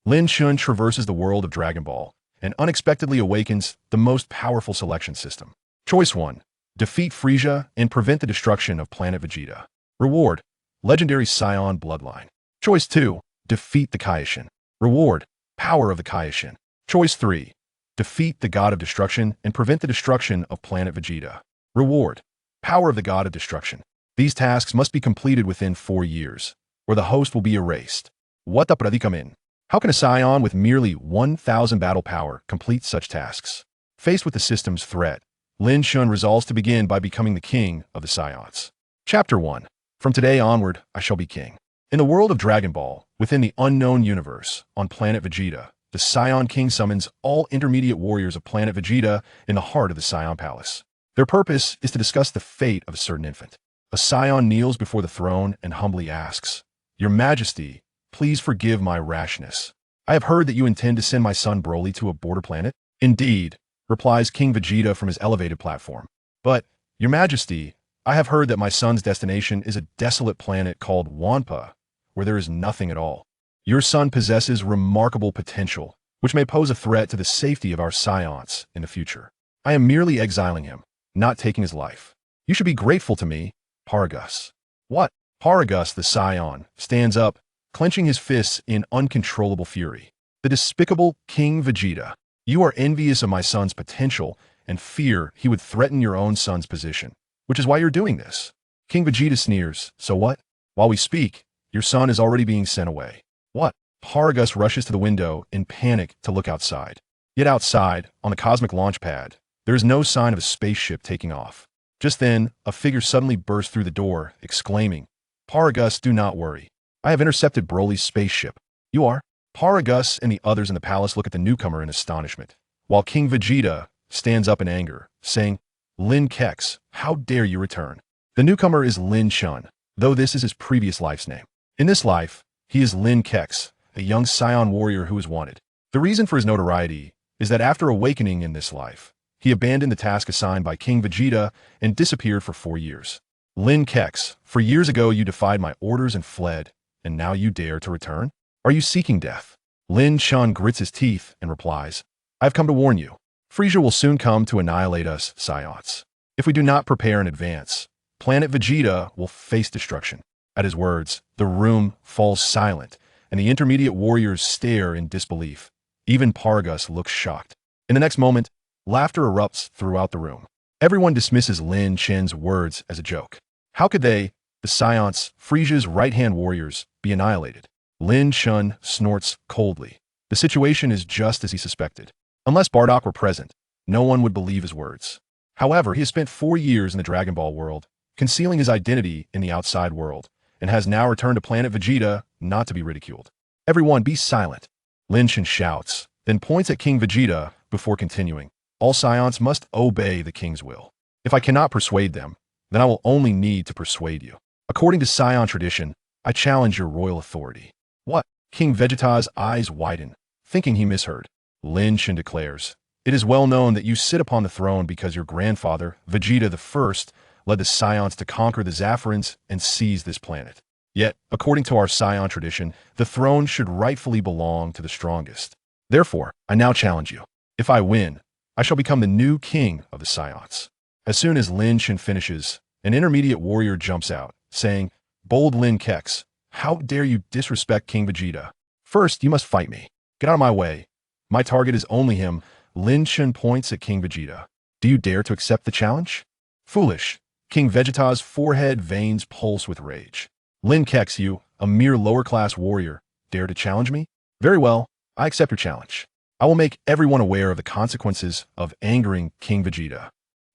Lin Chen traverses the world of Dragon Ball and unexpectedly awakens the most powerful selection system. Choice 1. Defeat Frieza and prevent the destruction of Planet Vegeta. Reward: Legendary Saiyan bloodline. Choice 2. Defeat the Kaiōshin. Reward: Power of the Kaiōshin. Choice 3. Defeat the God of Destruction and prevent the destruction of Planet Vegeta. Reward: Power of the God of Destruction. These tasks must be completed within 4 years, or the host will be erased. What the predicament? How can a Saiyan with merely 1,000 battle power complete such tasks? Faced with the system's threat, Lin Chen resolves to begin by becoming the king of the Saiyans. Chapter 1. From today onward, I shall be king. In the world of Dragon Ball, within the unknown universe, on Planet Vegeta, the Saiyan King summons all intermediate warriors of Planet Vegeta in the heart of the Saiyan Palace. Their purpose is to discuss the fate of a certain infant. A Saiyan kneels before the throne and humbly asks, "Your Majesty, please forgive my rashness. I have heard that you intend to send my son Broly to a border planet." "Indeed," replies King Vegeta from his elevated platform. "But, Your Majesty, I have heard that my son's destination is a desolate planet called Wampa, where there is nothing at all. Your son possesses remarkable potential, which may pose a threat to the safety of our Saiyans in the future. I am merely exiling him, not taking his life. You should be grateful to me, Paragus." "What?" Paragus the Saiyan stands up, clenching his fists in uncontrollable fury. "The despicable King Vegeta. You are envious of my son's potential and fear he would threaten your own son's position, which is why you're doing this." King Vegeta sneers. "So what? While we speak, your son is already being sent away." "What?" Paragus rushes to the window in panic to look outside. Yet outside, on the cosmic launch pad, there is no sign of a spaceship taking off. Just then, a figure suddenly bursts through the door, exclaiming, "Paragus, do not worry. I have intercepted Broly's spaceship." "You are?" Paragus and the others in the palace look at the newcomer in astonishment, while King Vegeta stands up in anger, saying, "Lin Kex, how dare you return?" The newcomer is Lin Chen, though this is his previous life's name. In this life, he is Lin Kex, a young Saiyan warrior who is wanted. The reason for his notoriety is that after awakening in this life, he abandoned the task assigned by King Vegeta and disappeared for 4 years. "Lin Kex, for years ago you defied my orders and fled, and now you dare to return? Are you seeking death?" Lin Chen grits his teeth and replies, "I have come to warn you. Frieza will soon come to annihilate us Saiyans. If we do not prepare in advance, Planet Vegeta will face destruction." At his words, the room falls silent, and the intermediate warriors stare in disbelief. Even Paragus looks shocked. In the next moment, laughter erupts throughout the room. Everyone dismisses Lin Chen's words as a joke. How could they, the Saiyans, Frieza's right-hand warriors, be annihilated? Lin Chen snorts coldly. The situation is just as he suspected. Unless Bardock were present, no one would believe his words. However, he has spent 4 years in the Dragon Ball world, concealing his identity in the outside world, and has now returned to Planet Vegeta not to be ridiculed. "Everyone be silent," Lin Chen shouts, then points at King Vegeta before continuing. "All Saiyans must obey the king's will. If I cannot persuade them, then I will only need to persuade you. According to Saiyan tradition, I challenge your royal authority." "What?" King Vegeta's eyes widen, thinking he misheard. Lin Chen declares, "It is well known that you sit upon the throne because your grandfather, Vegeta I, led the Saiyans to conquer the Zafarans and seize this planet. Yet, according to our Saiyan tradition, the throne should rightfully belong to the strongest. Therefore, I now challenge you. If I win, I shall become the new king of the Saiyans." As soon as Lin Chen finishes, an intermediate warrior jumps out, saying, "Bold Lin Kex, how dare you disrespect King Vegeta? First, you must fight me. Get out of my way. My target is only him." Lin Chen points at King Vegeta. "Do you dare to accept the challenge?" "Foolish." King Vegeta's forehead veins pulse with rage. "Lin Kex, you, a mere lower-class warrior, dare to challenge me? Very well, I accept your challenge. I will make everyone aware of the consequences of angering King Vegeta."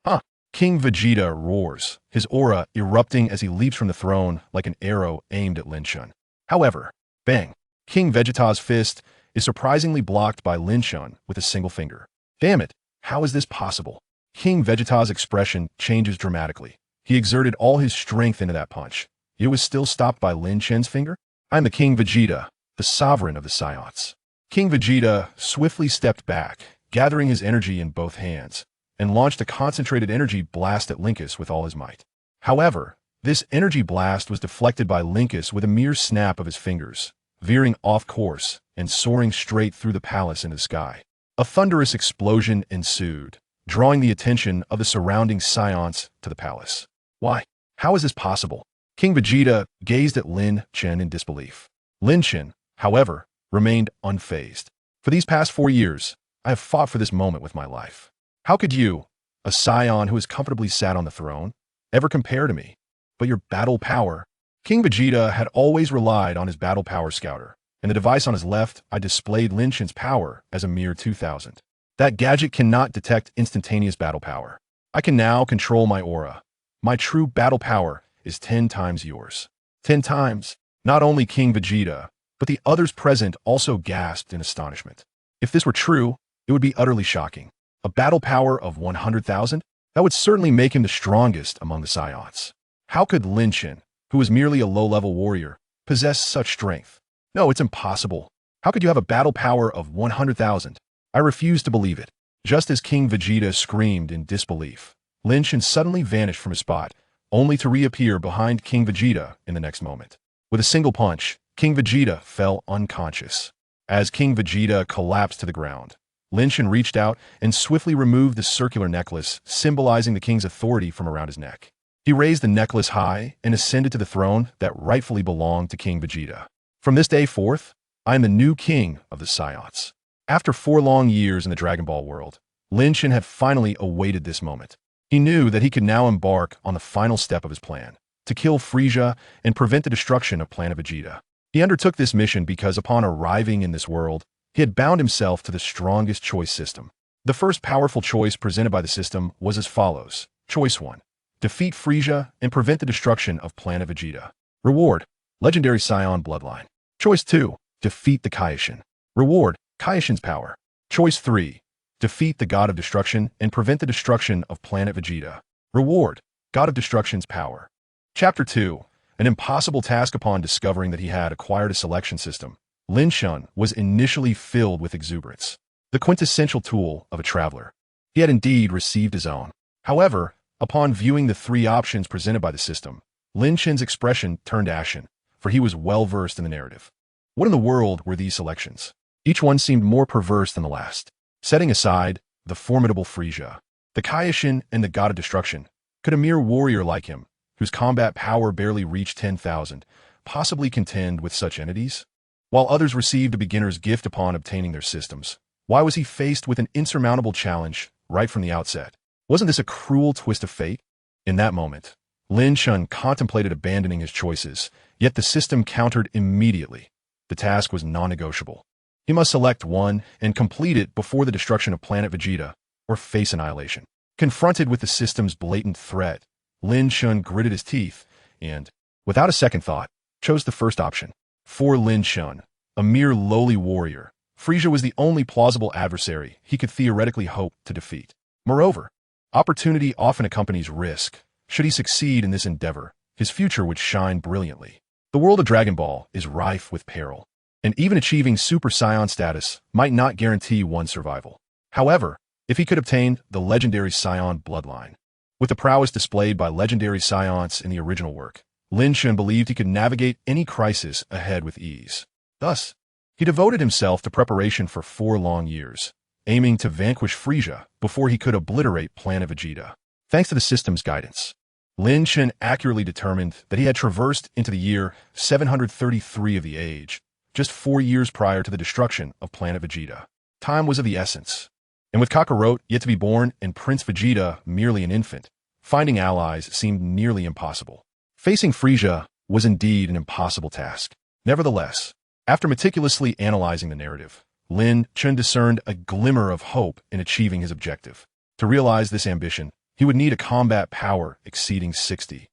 "Huh!" King Vegeta roars, his aura erupting as he leaps from the throne like an arrow aimed at Lin Chen. However, bang! King Vegeta's fist is surprisingly blocked by Lin Chen with a single finger. "Damn it! How is this possible?" King Vegeta's expression changes dramatically. He exerted all his strength into that punch. It was still stopped by Lin Chen's finger? "I am the King Vegeta, the sovereign of the Saiyans." King Vegeta swiftly stepped back, gathering his energy in both hands, and launched a concentrated energy blast at Linkus with all his might. However, this energy blast was deflected by Linkus with a mere snap of his fingers, veering off course and soaring straight through the palace into the sky. A thunderous explosion ensued, drawing the attention of the surrounding Saiyans to the palace. Why? How is this possible? King Vegeta gazed at Lin Chen in disbelief. Lin Chen, however, remained unfazed. For these past 4 years, I have fought for this moment with my life. How could you, a Saiyan who has comfortably sat on the throne, ever compare to me? But your battle power... King Vegeta had always relied on his battle power scouter. In the device on his left, I displayed Lin Chen's power as a mere 2,000. That gadget cannot detect instantaneous battle power. I can now control my aura. My true battle power is 10 times yours. 10 times. Not only King Vegeta, but the others present also gasped in astonishment. If this were true, it would be utterly shocking. A battle power of 100,000? That would certainly make him the strongest among the Saiyans. How could Lin Chen, who was merely a low-level warrior, possess such strength? No, it's impossible. How could you have a battle power of 100,000? I refuse to believe it. Just as King Vegeta screamed in disbelief, Lin Chen suddenly vanished from his spot, only to reappear behind King Vegeta in the next moment. With a single punch, King Vegeta fell unconscious. As King Vegeta collapsed to the ground, Lin Chen reached out and swiftly removed the circular necklace symbolizing the king's authority from around his neck. He raised the necklace high and ascended to the throne that rightfully belonged to King Vegeta. From this day forth, I am the new king of the Saiyans. After 4 long years in the Dragon Ball world, Lin Chen had finally awaited this moment. He knew that he could now embark on the final step of his plan, to kill Frieza and prevent the destruction of Planet Vegeta. He undertook this mission because upon arriving in this world, he had bound himself to the strongest choice system. The first powerful choice presented by the system was as follows. Choice 1. Defeat Frieza and prevent the destruction of Planet Vegeta. Reward. Legendary Saiyan bloodline. Choice 2. Defeat the Kaiōshin. Reward. Kaiōshin's power. Choice 3. Defeat the God of Destruction and prevent the destruction of Planet Vegeta. Reward. God of Destruction's power. Chapter 2. An impossible task. Upon discovering that he had acquired a selection system, Lin Chen was initially filled with exuberance. The quintessential tool of a traveler. He had indeed received his own. However, upon viewing the 3 options presented by the system, Lin Chen's expression turned ashen, for he was well versed in the narrative. What in the world were these selections? Each one seemed more perverse than the last. Setting aside the formidable Frieza, the Kaiōshin, and the God of Destruction, could a mere warrior like him, whose combat power barely reached 10,000, possibly contend with such entities? While others received a beginner's gift upon obtaining their systems, why was he faced with an insurmountable challenge right from the outset? Wasn't this a cruel twist of fate? In that moment, Lin Chen contemplated abandoning his choices, yet the system countered immediately. The task was non-negotiable. He must select one and complete it before the destruction of Planet Vegeta, or face annihilation. Confronted with the system's blatant threat, Lin Chen gritted his teeth and, without a second thought, chose the first option. For Lin Chen, a mere lowly warrior, Frieza was the only plausible adversary he could theoretically hope to defeat. Moreover, opportunity often accompanies risk. Should he succeed in this endeavor, his future would shine brilliantly. The world of Dragon Ball is rife with peril, and even achieving Super Saiyan status might not guarantee one's survival. However, if he could obtain the legendary Saiyan bloodline, with the prowess displayed by legendary Saiyans in the original work, Lin Chen believed he could navigate any crisis ahead with ease. Thus, he devoted himself to preparation for 4 long years, aiming to vanquish Frieza before he could obliterate Planet Vegeta. Thanks to the system's guidance, Lin Chen accurately determined that he had traversed into the year 733 of the age, just 4 years prior to the destruction of Planet Vegeta. Time was of the essence, and with Kakarot yet to be born and Prince Vegeta merely an infant, finding allies seemed nearly impossible. Facing Frieza was indeed an impossible task. Nevertheless, after meticulously analyzing the narrative, Lin Chen discerned a glimmer of hope in achieving his objective. To realize this ambition, he would need a combat power exceeding 60,000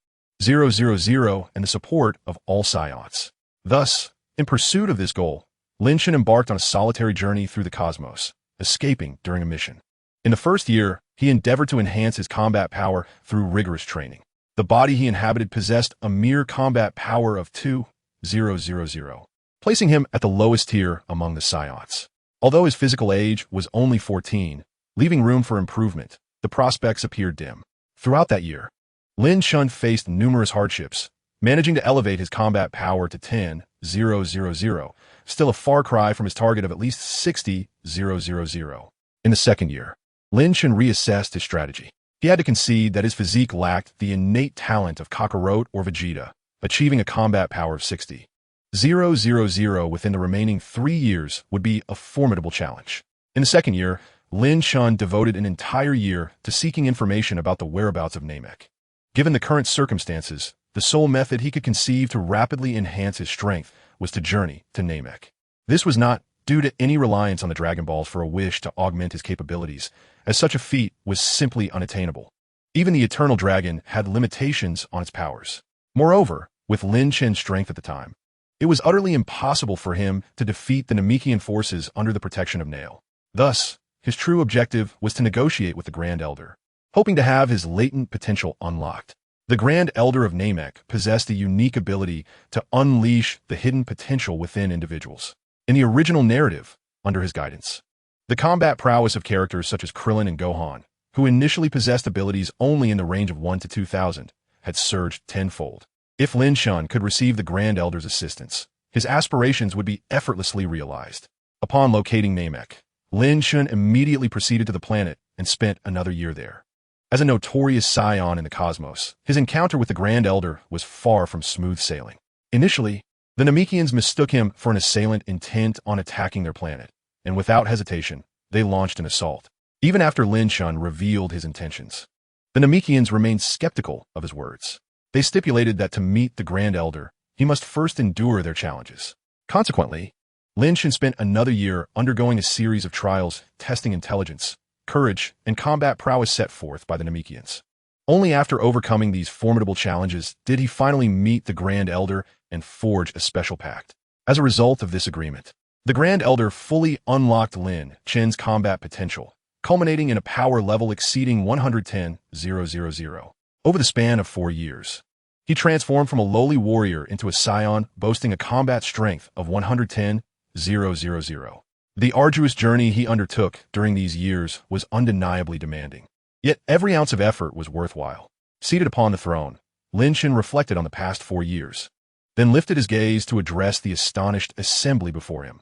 and the support of all Saiyans. Thus, in pursuit of this goal, Lin Chen embarked on a solitary journey through the cosmos, escaping during a mission. In the first year, he endeavored to enhance his combat power through rigorous training. The body he inhabited possessed a mere combat power of 2,000, placing him at the lowest tier among the Saiyans. Although his physical age was only 14, leaving room for improvement, the prospects appeared dim. Throughout that year, Lin Chen faced numerous hardships, managing to elevate his combat power to 10,000 60,000, still a far cry from his target of at least 60,000. In the second year, Lin Chen reassessed his strategy. He had to concede that his physique lacked the innate talent of Kakarot or Vegeta, achieving a combat power of 60,000 within the remaining 3 years would be a formidable challenge. In the second year, Lin Chen devoted an entire year to seeking information about the whereabouts of Namek. Given the current circumstances, the sole method he could conceive to rapidly enhance his strength was to journey to Namek. This was not due to any reliance on the Dragon Balls for a wish to augment his capabilities, as such a feat was simply unattainable. Even the Eternal Dragon had limitations on its powers. Moreover, with Lin Chen's strength at the time, it was utterly impossible for him to defeat the Namekian forces under the protection of Nail. Thus, his true objective was to negotiate with the Grand Elder, hoping to have his latent potential unlocked. The Grand Elder of Namek possessed a unique ability to unleash the hidden potential within individuals. In the original narrative, under his guidance, the combat prowess of characters such as Krillin and Gohan, who initially possessed abilities only in the range of 1 to 2,000, had surged tenfold. If Lin Chen could receive the Grand Elder's assistance, his aspirations would be effortlessly realized. Upon locating Namek, Lin Chen immediately proceeded to the planet and spent another year there. As a notorious Saiyan in the cosmos, his encounter with the Grand Elder was far from smooth sailing. Initially, the Namekians mistook him for an assailant intent on attacking their planet, and without hesitation, they launched an assault. Even after Lin Chen revealed his intentions, the Namekians remained skeptical of his words. They stipulated that to meet the Grand Elder, he must first endure their challenges. Consequently, Lin Chen spent another year undergoing a series of trials testing intelligence, courage, and combat prowess set forth by the Namekians. Only after overcoming these formidable challenges did he finally meet the Grand Elder and forge a special pact. As a result of this agreement, the Grand Elder fully unlocked Lin Chen's combat potential, culminating in a power level exceeding 110,000. Over the span of 4 years, he transformed from a lowly warrior into a Saiyan boasting a combat strength of 110,000. The arduous journey he undertook during these years was undeniably demanding. Yet every ounce of effort was worthwhile. Seated upon the throne, Lin Chen reflected on the past 4 years, then lifted his gaze to address the astonished assembly before him.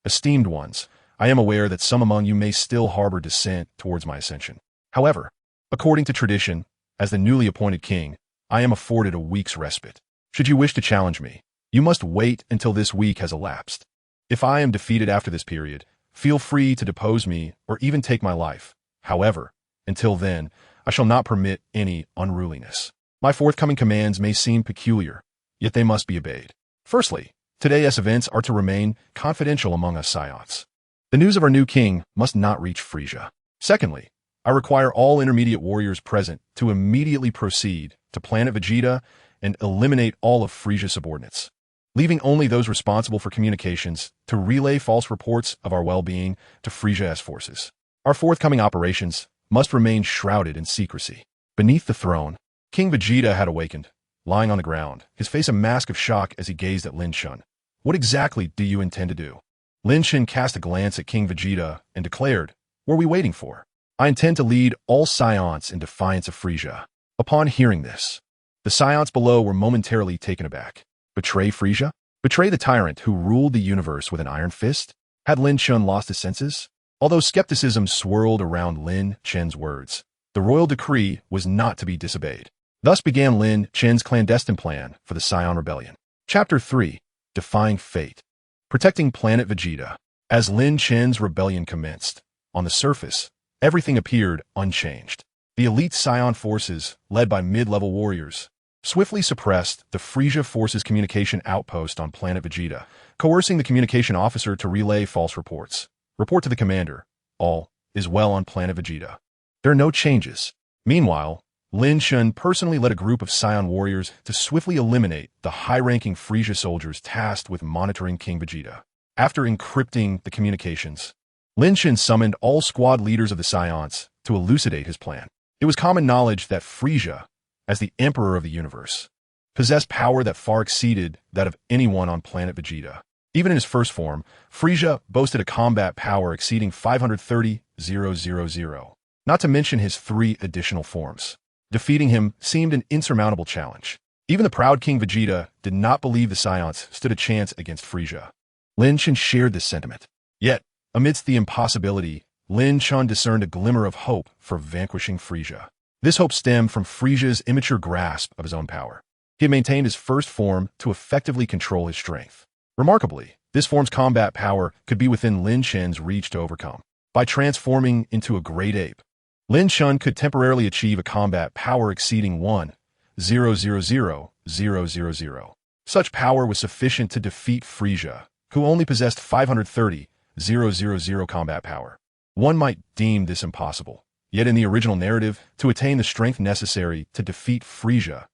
Esteemed ones, I am aware that some among you may still harbor dissent towards my ascension. However, according to tradition, as the newly appointed king, I am afforded a week's respite. Should you wish to challenge me, you must wait until this week has elapsed. If I am defeated after this period, feel free to depose me or even take my life. However, until then, I shall not permit any unruliness. My forthcoming commands may seem peculiar, yet they must be obeyed. Firstly, today's events are to remain confidential among us Saiyans. The news of our new king must not reach Frieza. Secondly, I require all intermediate warriors present to immediately proceed to Planet Vegeta and eliminate all of Frieza's subordinates, leaving only those responsible for communications to relay false reports of our well-being to Frieza's forces. Our forthcoming operations must remain shrouded in secrecy. Beneath the throne, King Vegeta had awakened, lying on the ground, his face a mask of shock as he gazed at Lin Chen. What exactly do you intend to do? Lin Chen cast a glance at King Vegeta and declared, "What are we waiting for? I intend to lead all Saiyans in defiance of Frieza." Upon hearing this, the Saiyans below were momentarily taken aback. Betray Frieza? Betray the tyrant who ruled the universe with an iron fist? Had Lin Chen lost his senses? Although skepticism swirled around Lin Chen's words, the royal decree was not to be disobeyed. Thus began Lin Chen's clandestine plan for the Saiyan Rebellion. Chapter 3. Defying Fate. Protecting Planet Vegeta. As Lin Chen's rebellion commenced, on the surface, everything appeared unchanged. The elite Saiyan forces, led by mid-level warriors, swiftly suppressed the Frieza Force's communication outpost on Planet Vegeta, coercing the communication officer to relay false reports. Report to the commander. All is well on Planet Vegeta. There are no changes. Meanwhile, Lin Chen personally led a group of Saiyan warriors to swiftly eliminate the high-ranking Frieza soldiers tasked with monitoring King Vegeta. After encrypting the communications, Lin Chen summoned all squad leaders of the Saiyans to elucidate his plan. It was common knowledge that Frieza, as the Emperor of the universe, possessed power that far exceeded that of anyone on Planet Vegeta. Even in his first form, Frieza boasted a combat power exceeding 530,000, not to mention his 3 additional forms. Defeating him seemed an insurmountable challenge. Even the proud King Vegeta did not believe the Saiyans stood a chance against Frieza. Lin Chen shared this sentiment. Yet, amidst the impossibility, Lin Chen discerned a glimmer of hope for vanquishing Frieza. This hope stemmed from Frieza's immature grasp of his own power. He had maintained his first form to effectively control his strength. Remarkably, this form's combat power could be within Lin Chen's reach to overcome. By transforming into a great ape, Lin Chen could temporarily achieve a combat power exceeding 1,000,000. Such power was sufficient to defeat Frieza, who only possessed 530,000 combat power. One might deem this impossible, yet in the original narrative, to attain the strength necessary to defeat Frieza,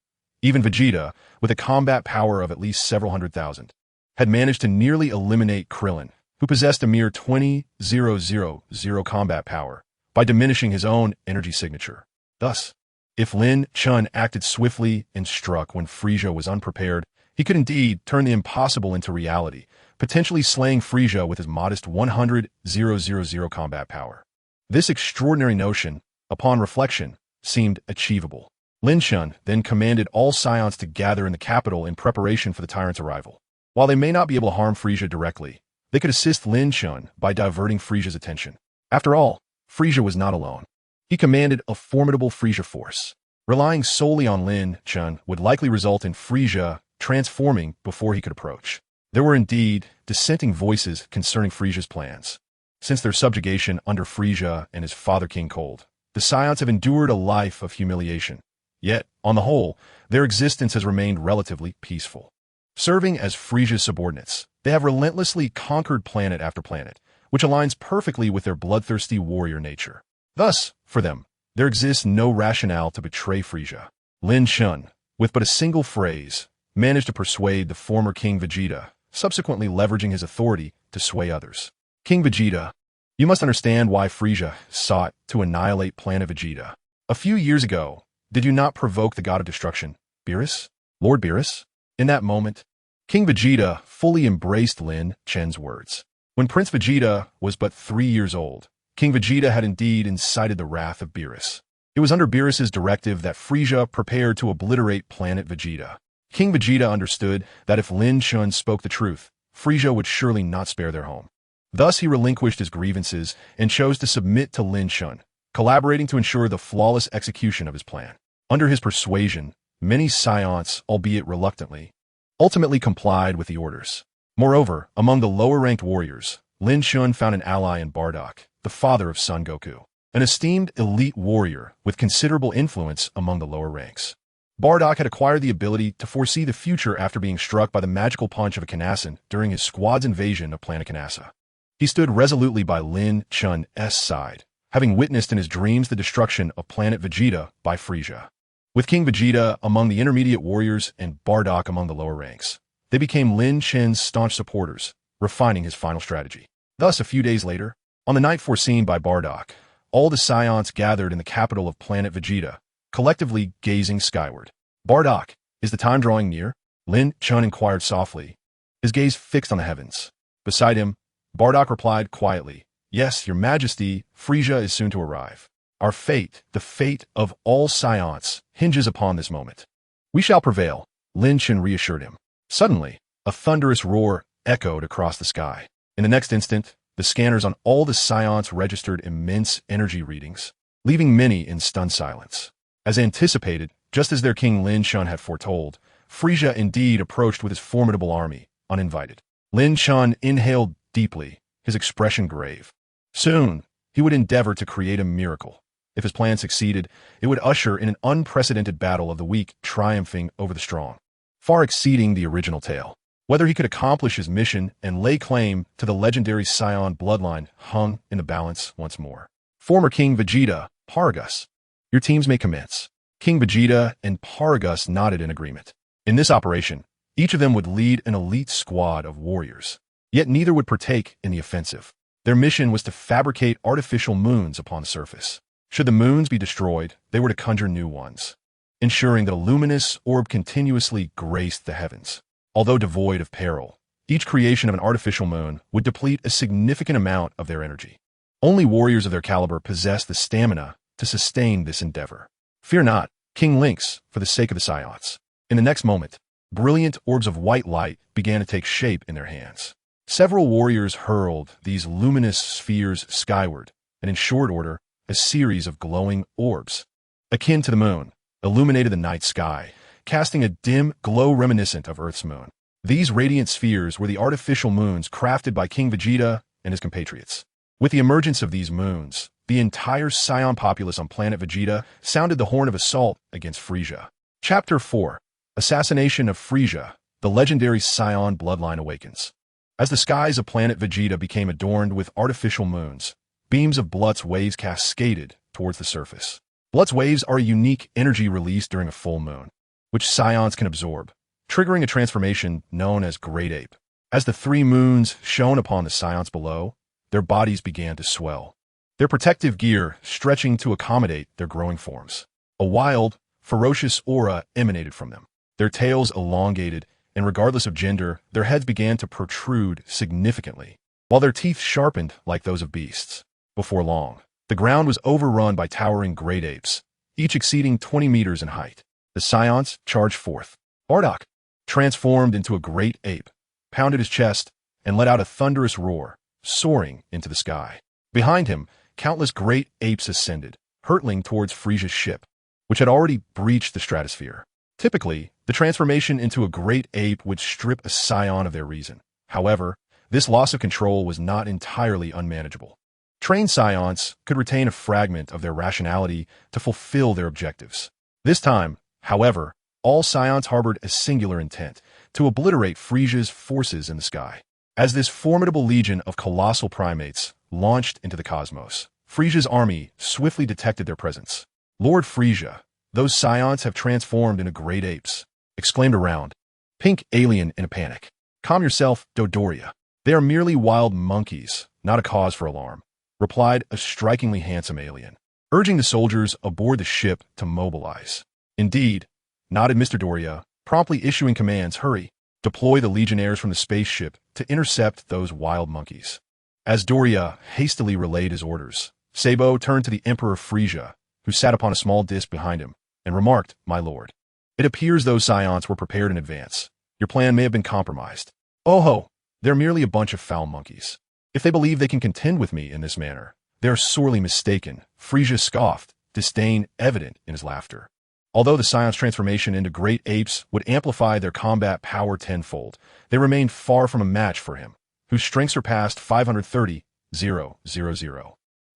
even Vegeta, with a combat power of at least several hundred thousand, had managed to nearly eliminate Krillin, who possessed a mere 20,000 combat power, by diminishing his own energy signature. Thus, if Lin Chen acted swiftly and struck when Frieza was unprepared, he could indeed turn the impossible into reality, potentially slaying Frieza with his modest 100,000 combat power. This extraordinary notion, upon reflection, seemed achievable. Lin Chen then commanded all Saiyans to gather in the capital in preparation for the tyrant's arrival. While they may not be able to harm Frieza directly, they could assist Lin Chen by diverting Frieza's attention. After all, Frieza was not alone. He commanded a formidable Frieza force. Relying solely on Lin Chen would likely result in Frieza transforming before he could approach. There were indeed dissenting voices concerning Frieza's plans. Since their subjugation under Frieza and his father King Cold, the Saiyans have endured a life of humiliation. Yet, on the whole, their existence has remained relatively peaceful. Serving as Frieza's subordinates, they have relentlessly conquered planet after planet, which aligns perfectly with their bloodthirsty warrior nature. Thus, for them, there exists no rationale to betray Frieza. Lin Chen, with but a single phrase, managed to persuade the former King Vegeta, subsequently leveraging his authority to sway others. King Vegeta, you must understand why Frieza sought to annihilate Planet Vegeta. A few years ago, did you not provoke the god of destruction, Beerus? Lord Beerus? In that moment, King Vegeta fully embraced Lin Chen's words. When Prince Vegeta was but 3 years old, King Vegeta had indeed incited the wrath of Beerus. It was under Beerus's directive that Frieza prepared to obliterate Planet Vegeta. King Vegeta understood that if Lin Chen spoke the truth, Frieza would surely not spare their home. Thus he relinquished his grievances and chose to submit to Lin Chen, collaborating to ensure the flawless execution of his plan. Under his persuasion, many Saiyans, albeit reluctantly, ultimately complied with the orders. Moreover, among the lower-ranked warriors, Lin Chen found an ally in Bardock, the father of Son Goku, an esteemed elite warrior with considerable influence among the lower ranks. Bardock had acquired the ability to foresee the future after being struck by the magical punch of a Kanassan during his squad's invasion of Planet Kanassa. He stood resolutely by Lin Chen's side, having witnessed in his dreams the destruction of Planet Vegeta by Frieza. With King Vegeta among the intermediate warriors and Bardock among the lower ranks, they became Lin Chen's staunch supporters, refining his final strategy. Thus, a few days later, on the night foreseen by Bardock, all the Saiyans gathered in the capital of Planet Vegeta, collectively gazing skyward. Bardock, is the time drawing near? Lin Chen inquired softly, his gaze fixed on the heavens. Beside him, Bardock replied quietly, Yes, your majesty, Frieza is soon to arrive. Our fate, the fate of all Saiyans, hinges upon this moment. We shall prevail, Lin Chen reassured him. Suddenly, a thunderous roar echoed across the sky. In the next instant, the scanners on all the Saiyans registered immense energy readings, leaving many in stunned silence. As anticipated, just as their king Lin Chen had foretold, Frieza indeed approached with his formidable army, uninvited. Lin Chen inhaled deeply, his expression grave. Soon, he would endeavor to create a miracle. If his plan succeeded, it would usher in an unprecedented battle of the weak triumphing over the strong, far exceeding the original tale. Whether he could accomplish his mission and lay claim to the legendary Saiyan bloodline hung in the balance once more. Former King Vegeta, Paragus, your teams may commence. King Vegeta and Paragus nodded in agreement. In this operation, each of them would lead an elite squad of warriors. Yet neither would partake in the offensive. Their mission was to fabricate artificial moons upon the surface. Should the moons be destroyed, they were to conjure new ones, ensuring that a luminous orb continuously graced the heavens. Although devoid of peril, each creation of an artificial moon would deplete a significant amount of their energy. Only warriors of their caliber possessed the stamina to sustain this endeavor. Fear not, King Lynx, for the sake of the Saiyans. In the next moment, brilliant orbs of white light began to take shape in their hands. Several warriors hurled these luminous spheres skyward, and in short order, a series of glowing orbs, akin to the moon, illuminated the night sky, casting a dim glow reminiscent of Earth's moon. These radiant spheres were the artificial moons crafted by King Vegeta and his compatriots. With the emergence of these moons, the entire Saiyan populace on Planet Vegeta sounded the horn of assault against Frieza. Chapter 4: Assassination of Frieza, the legendary Saiyan bloodline awakens. As the skies of Planet Vegeta became adorned with artificial moons, beams of Blood's waves cascaded towards the surface. Blood's waves are a unique energy released during a full moon, which Saiyans can absorb, triggering a transformation known as Great Ape. As the three moons shone upon the Saiyans below, their bodies began to swell, their protective gear stretching to accommodate their growing forms. A wild, ferocious aura emanated from them. Their tails elongated, and regardless of gender, their heads began to protrude significantly, while their teeth sharpened like those of beasts. Before long, the ground was overrun by towering great apes, each exceeding 20 meters in height. The Saiyans charged forth. Bardock, transformed into a great ape, pounded his chest and let out a thunderous roar, soaring into the sky. Behind him, countless great apes ascended, hurtling towards Frieza's ship, which had already breached the stratosphere. Typically, the transformation into a great ape would strip a Saiyan of their reason. However, this loss of control was not entirely unmanageable. Trained Saiyans could retain a fragment of their rationality to fulfill their objectives. This time, however, all Saiyans harbored a singular intent: to obliterate Frieza's forces in the sky. As this formidable legion of colossal primates launched into the cosmos, Frieza's army swiftly detected their presence. Lord Frieza, those Saiyans have transformed into great apes, exclaimed a round, pink alien in a panic. Calm yourself, Dodoria. They are merely wild monkeys, not a cause for alarm, replied a strikingly handsome alien, urging the soldiers aboard the ship to mobilize. Indeed, nodded Mr. Doria, promptly issuing commands. Hurry, deploy the legionnaires from the spaceship to intercept those wild monkeys. As Doria hastily relayed his orders, Sabo turned to the Emperor Frieza, who sat upon a small disc behind him, and remarked, "My lord, it appears those Saiyans were prepared in advance. Your plan may have been compromised. Oh ho, they're merely a bunch of foul monkeys. If they believe they can contend with me in this manner, they are sorely mistaken." Frieza scoffed, disdain evident in his laughter. Although the Saiyans' transformation into great apes would amplify their combat power tenfold, they remained far from a match for him, whose strength surpassed 530,000.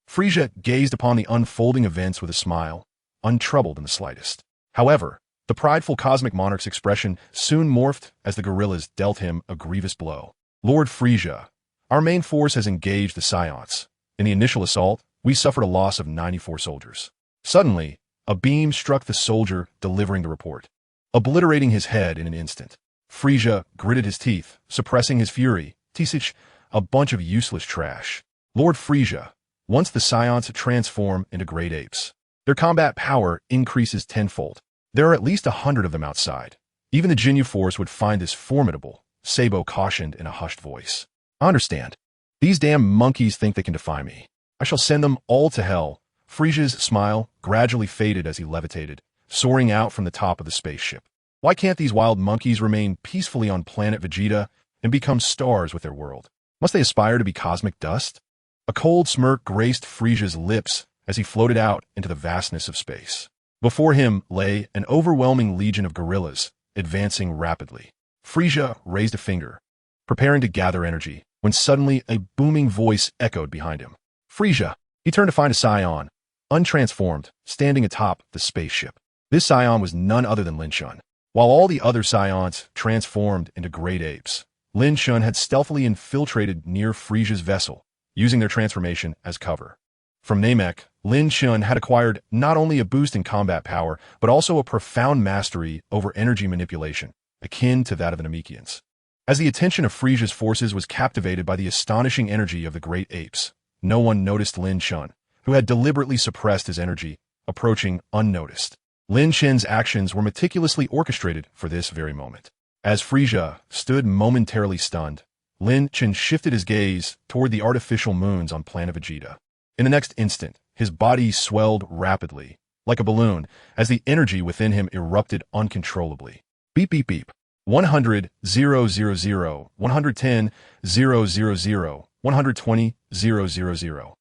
Frieza gazed upon the unfolding events with a smile, untroubled in the slightest. However, the prideful cosmic monarch's expression soon morphed as the gorillas dealt him a grievous blow. "Lord Frieza, our main force has engaged the Saiyans. In the initial assault, we suffered a loss of 94 soldiers." Suddenly, a beam struck the soldier delivering the report, obliterating his head in an instant. Frieza gritted his teeth, suppressing his fury. "Tisich, a bunch of useless trash." "Lord Frieza, once the Saiyans transform into great apes, their combat power increases tenfold. There are at least 100 of them outside. Even the Jinyu force would find this formidable," Sabo cautioned in a hushed voice. "I understand. These damn monkeys think they can defy me. I shall send them all to hell." Frieza's smile gradually faded as he levitated, soaring out from the top of the spaceship. Why can't these wild monkeys remain peacefully on Planet Vegeta and become stars with their world? Must they aspire to be cosmic dust? A cold smirk graced Frieza's lips as he floated out into the vastness of space. Before him lay an overwhelming legion of gorillas, advancing rapidly. Frieza raised a finger, preparing to gather energy, when suddenly a booming voice echoed behind him. "Frieza!" He turned to find a Saiyan, untransformed, standing atop the spaceship. This Saiyan was none other than Lin Chen. While all the other Saiyans transformed into great apes, Lin Chen had stealthily infiltrated near Frieza's vessel, using their transformation as cover. From Namek, Lin Chen had acquired not only a boost in combat power, but also a profound mastery over energy manipulation, akin to that of the Namekians. As the attention of Frieza's forces was captivated by the astonishing energy of the great apes, no one noticed Lin Chen, who had deliberately suppressed his energy, approaching unnoticed. Lin Chen's actions were meticulously orchestrated for this very moment. As Frieza stood momentarily stunned, Lin Chen shifted his gaze toward the artificial moons on Planet Vegeta. In the next instant, his body swelled rapidly, like a balloon, as the energy within him erupted uncontrollably. Beep beep beep. 100, 000, 110, 000, 120, 000.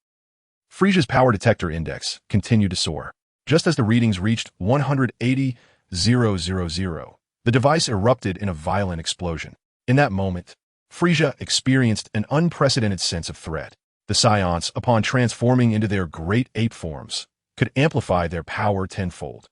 Frieza's power detector index continued to soar. Just as the readings reached 180, 000, the device erupted in a violent explosion. In that moment, Frieza experienced an unprecedented sense of threat. The Saiyans, upon transforming into their great ape forms, could amplify their power tenfold.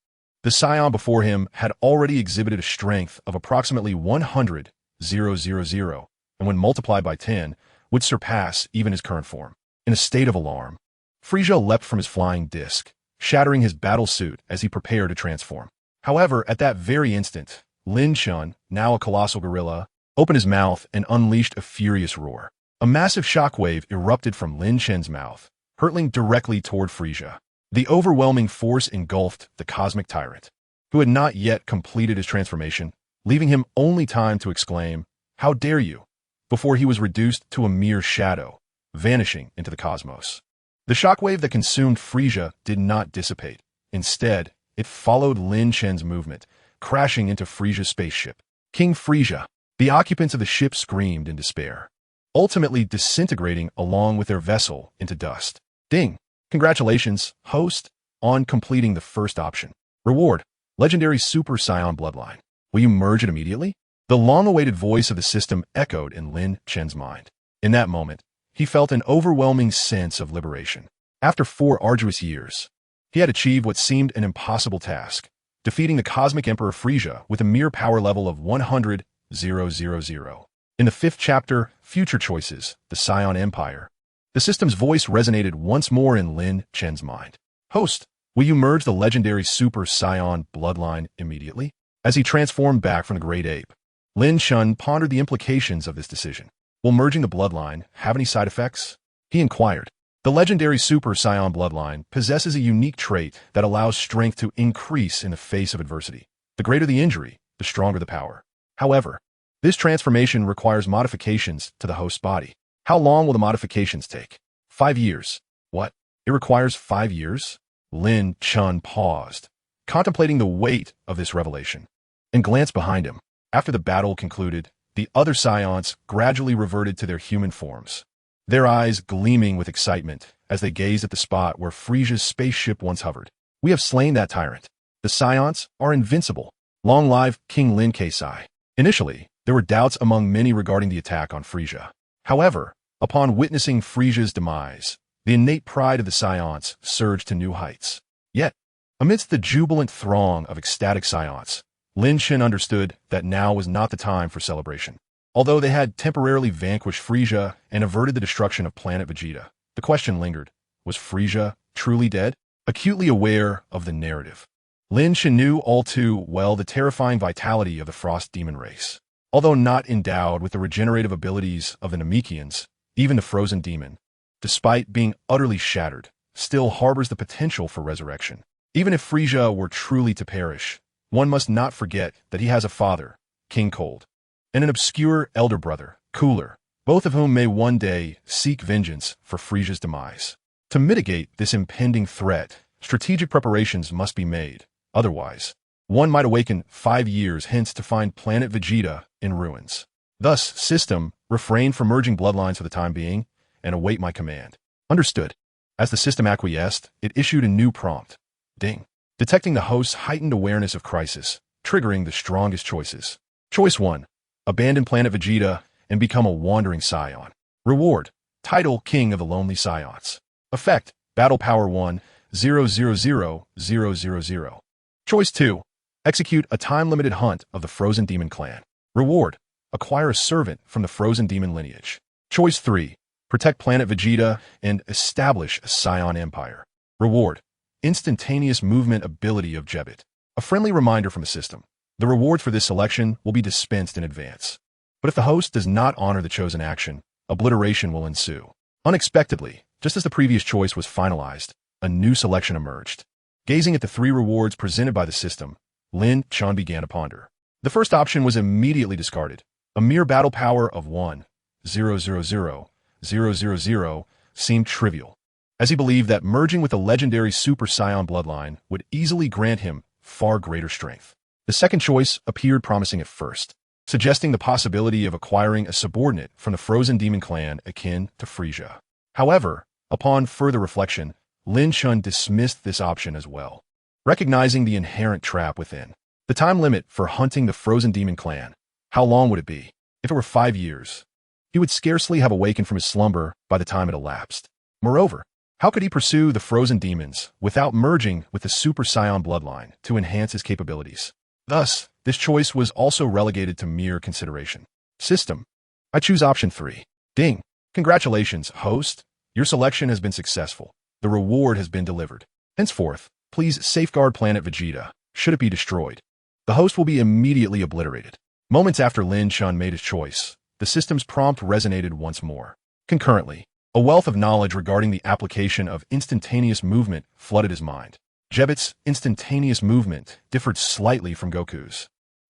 The Saiyan before him had already exhibited a strength of approximately 100, 000, and when multiplied by 10, would surpass even his current form. In a state of alarm, Frieza leapt from his flying disc, shattering his battle suit as he prepared to transform. However, at that very instant, Lin Chen, now a colossal gorilla, opened his mouth and unleashed a furious roar. A massive shockwave erupted from Lin Chen's mouth, hurtling directly toward Frieza. The overwhelming force engulfed the cosmic tyrant, who had not yet completed his transformation, leaving him only time to exclaim, "How dare you?" before he was reduced to a mere shadow, vanishing into the cosmos. The shockwave that consumed Frieza did not dissipate. Instead, it followed Lin Chen's movement, crashing into Frieza's spaceship. King Frieza. The occupants of the ship screamed in despair, ultimately disintegrating along with their vessel into dust. Ding! Congratulations, host, on completing the first option. Reward: Legendary Super Saiyan Bloodline. Will you merge it immediately? The long-awaited voice of the system echoed in Lin Chen's mind. In that moment, he felt an overwhelming sense of liberation. After 4 arduous years, he had achieved what seemed an impossible task, defeating the Cosmic Emperor Frieza with a mere power level of 100, 000. In the 5th chapter, Future Choices, the Saiyan Empire, the system's voice resonated once more in Lin Chen's mind. Host, will you merge the legendary Super Saiyan Bloodline immediately? As he transformed back from the Great Ape, Lin Chen pondered the implications of this decision. Will merging the Bloodline have any side effects? He inquired. The legendary Super Saiyan Bloodline possesses a unique trait that allows strength to increase in the face of adversity. The greater the injury, the stronger the power. However, this transformation requires modifications to the host's body. How long will the modifications take? 5 years. What? It requires 5 years? Lin Chen paused, contemplating the weight of this revelation, and glanced behind him. After the battle concluded, the other Saiyans gradually reverted to their human forms, their eyes gleaming with excitement as they gazed at the spot where Frieza's spaceship once hovered. We have slain that tyrant. The Saiyans are invincible. Long live King Lin Kai. Initially, there were doubts among many regarding the attack on Frieza. However, upon witnessing Frieza's demise, the innate pride of the Saiyans surged to new heights. Yet, amidst the jubilant throng of ecstatic Saiyans, Lin Chen understood that now was not the time for celebration. Although they had temporarily vanquished Frieza and averted the destruction of Planet Vegeta, the question lingered: was Frieza truly dead? Acutely aware of the narrative, Lin Chen knew all too well the terrifying vitality of the Frost Demon race. Although not endowed with the regenerative abilities of the Namekians, even the Frozen Demon, despite being utterly shattered, still harbors the potential for resurrection. Even if Frieza were truly to perish, one must not forget that he has a father, King Cold, and an obscure elder brother, Cooler, both of whom may one day seek vengeance for Frieza's demise. To mitigate this impending threat, strategic preparations must be made. Otherwise, one might awaken 5 years hence to find Planet Vegeta in ruins. Thus, system, refrain from merging bloodlines for the time being, and await my command. Understood. As the system acquiesced, it issued a new prompt. Ding. Detecting the host's heightened awareness of crisis, triggering the strongest choices. Choice 1. Abandon Planet Vegeta and become a wandering Saiyan. Reward: Title King of the Lonely Saiyans. Effect: Battle Power 1, 000,000. Choice 2. Execute a time-limited hunt of the Frozen Demon clan. Reward: Acquire a servant from the Frozen Demon lineage. Choice 3. Protect Planet Vegeta and establish a Saiyan empire. Reward: Instantaneous movement ability of Jebit. A friendly reminder from the system. The rewards for this selection will be dispensed in advance. But if the host does not honor the chosen action, obliteration will ensue. Unexpectedly, just as the previous choice was finalized, a new selection emerged. Gazing at the 3 rewards presented by the system, Lin Chen began to ponder. The first option was immediately discarded. A mere battle power of 1, 000,000 seemed trivial, as he believed that merging with the legendary Super Saiyan bloodline would easily grant him far greater strength. The second choice appeared promising at first, suggesting the possibility of acquiring a subordinate from the frozen demon clan akin to Frieza. However, upon further reflection, Lin Chen dismissed this option as well, recognizing the inherent trap within. The time limit for hunting the frozen demon clan. How long would it be? If it were 5 years, he would scarcely have awakened from his slumber by the time it elapsed. Moreover, how could he pursue the frozen demons without merging with the Super Saiyan bloodline to enhance his capabilities? Thus, this choice was also relegated to mere consideration. System. I choose option 3. Ding. Congratulations, host. Your selection has been successful. The reward has been delivered. Henceforth, please safeguard Planet Vegeta, should it be destroyed. The host will be immediately obliterated. Moments after Lin Chen made his choice, the system's prompt resonated once more. Concurrently, a wealth of knowledge regarding the application of instantaneous movement flooded his mind. Jebit's instantaneous movement differed slightly from Goku's.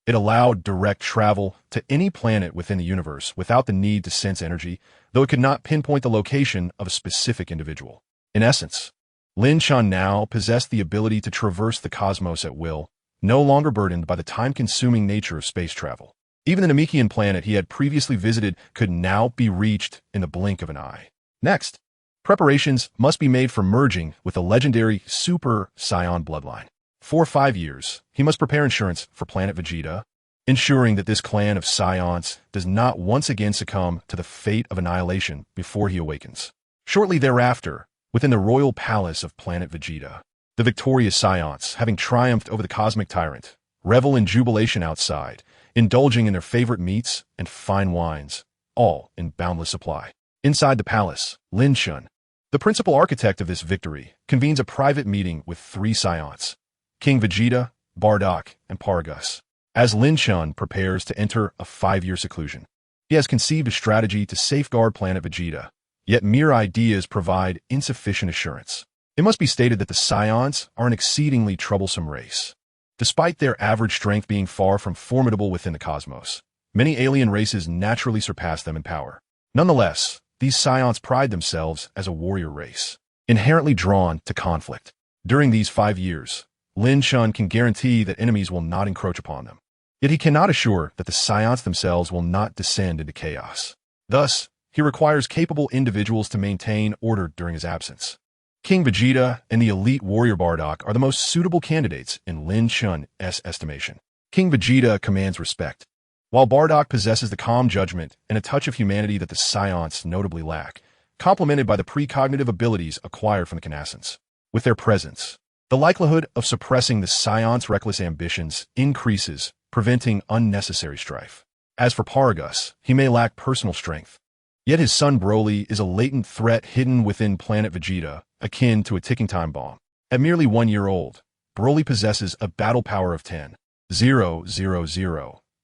It allowed direct travel to any planet within the universe without the need to sense energy, though it could not pinpoint the location of a specific individual. In essence, Lin Chen now possessed the ability to traverse the cosmos at will, no longer burdened by the time-consuming nature of space travel. Even the Namekian planet he had previously visited could now be reached in the blink of an eye. Next, preparations must be made for merging with the legendary Super Saiyan bloodline. For 5 years, he must prepare insurance for Planet Vegeta, ensuring that this clan of Saiyans does not once again succumb to the fate of annihilation before he awakens. Shortly thereafter, within the royal palace of Planet Vegeta, the victorious Saiyans, having triumphed over the cosmic tyrant, revel in jubilation outside, indulging in their favorite meats and fine wines, all in boundless supply. Inside the palace, Lin Chen, the principal architect of this victory, convenes a private meeting with 3 Saiyans, King Vegeta, Bardock, and Paragus. As Lin Chen prepares to enter a 5-year seclusion, he has conceived a strategy to safeguard Planet Vegeta, yet mere ideas provide insufficient assurance. It must be stated that the Saiyans are an exceedingly troublesome race. Despite their average strength being far from formidable within the cosmos, many alien races naturally surpass them in power. Nonetheless, these Saiyans pride themselves as a warrior race, inherently drawn to conflict. During these 5 years, Lin Chen can guarantee that enemies will not encroach upon them. Yet he cannot assure that the Saiyans themselves will not descend into chaos. Thus, he requires capable individuals to maintain order during his absence. King Vegeta and the elite warrior Bardock are the most suitable candidates in Lin Chen's estimation. King Vegeta commands respect, while Bardock possesses the calm judgment and a touch of humanity that the Saiyans notably lack, complemented by the precognitive abilities acquired from the Kaiōshins. With their presence, the likelihood of suppressing the Saiyans' reckless ambitions increases, preventing unnecessary strife. As for Paragus, he may lack personal strength, yet his son Broly is a latent threat hidden within Planet Vegeta, akin to a ticking time bomb. At merely 1 year old, Broly possesses a battle power of 10,000,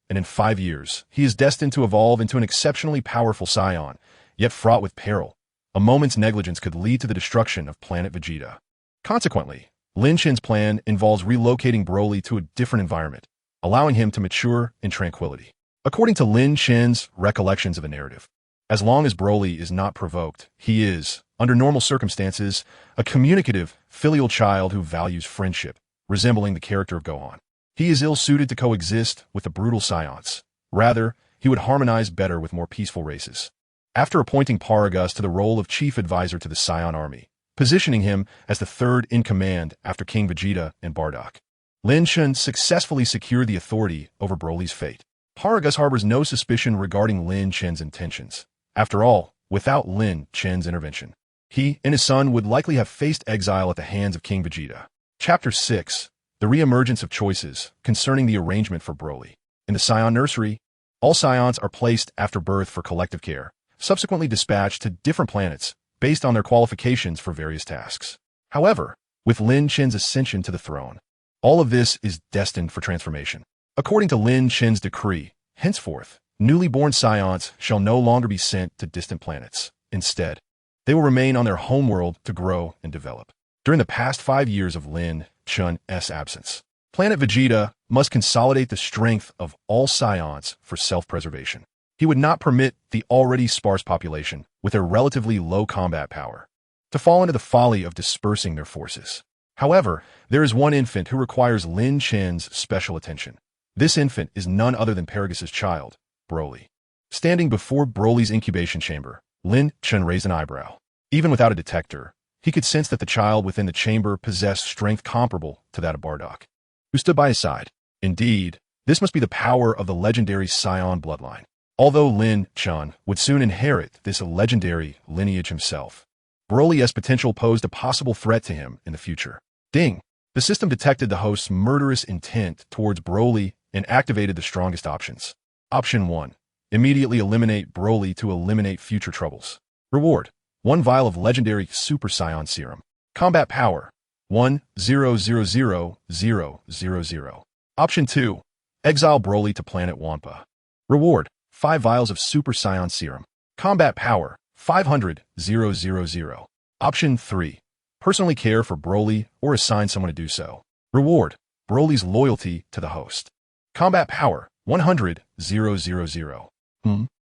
and in 5 years, he is destined to evolve into an exceptionally powerful Saiyan, yet fraught with peril. A moment's negligence could lead to the destruction of Planet Vegeta. Consequently, Lin Chen's plan involves relocating Broly to a different environment, allowing him to mature in tranquility. According to Lin Chen's recollections of the narrative, as long as Broly is not provoked, he is, under normal circumstances, a communicative, filial child who values friendship, resembling the character of Gohan. He is ill-suited to coexist with the brutal Saiyans. Rather, he would harmonize better with more peaceful races. After appointing Paragus to the role of chief advisor to the Saiyan army, positioning him as the third in command after King Vegeta and Bardock, Lin Chen successfully secured the authority over Broly's fate. Paragus harbors no suspicion regarding Lin Chen's intentions. After all, without Lin Chen's intervention, he and his son would likely have faced exile at the hands of King Vegeta. Chapter 6. The Reemergence of Choices Concerning the Arrangement for Broly. In the Saiyan nursery, all Saiyans are placed after birth for collective care, subsequently dispatched to different planets based on their qualifications for various tasks. However, with Lin Chen's ascension to the throne, all of this is destined for transformation. According to Lin Chen's decree, henceforth, newly born Saiyans shall no longer be sent to distant planets. Instead, they will remain on their homeworld to grow and develop. During the past 5 years of Lin Chen's absence, Planet Vegeta must consolidate the strength of all Saiyans for self-preservation. He would not permit the already sparse population, with their relatively low combat power, to fall into the folly of dispersing their forces. However, there is one infant who requires Lin Chen's special attention. This infant is none other than Paragus' child, Broly. Standing before Broly's incubation chamber, Lin Chen raised an eyebrow. Even without a detector, he could sense that the child within the chamber possessed strength comparable to that of Bardock, who stood by his side. Indeed, this must be the power of the legendary Saiyan bloodline. Although Lin Chen would soon inherit this legendary lineage himself, Broly's potential posed a possible threat to him in the future. Ding! The system detected the host's murderous intent towards Broly and activated the strongest options. Option 1. Immediately eliminate Broly to eliminate future troubles. Reward: 1 vial of legendary Super Saiyan Serum. Combat power: 1,000,000. Option 2. Exile Broly to Planet Wampa. Reward: 5 vials of Super Saiyan Serum. Combat power: 500,000. Option 3. Personally care for Broly or assign someone to do so. Reward: Broly's loyalty to the host. Combat power: 100,000.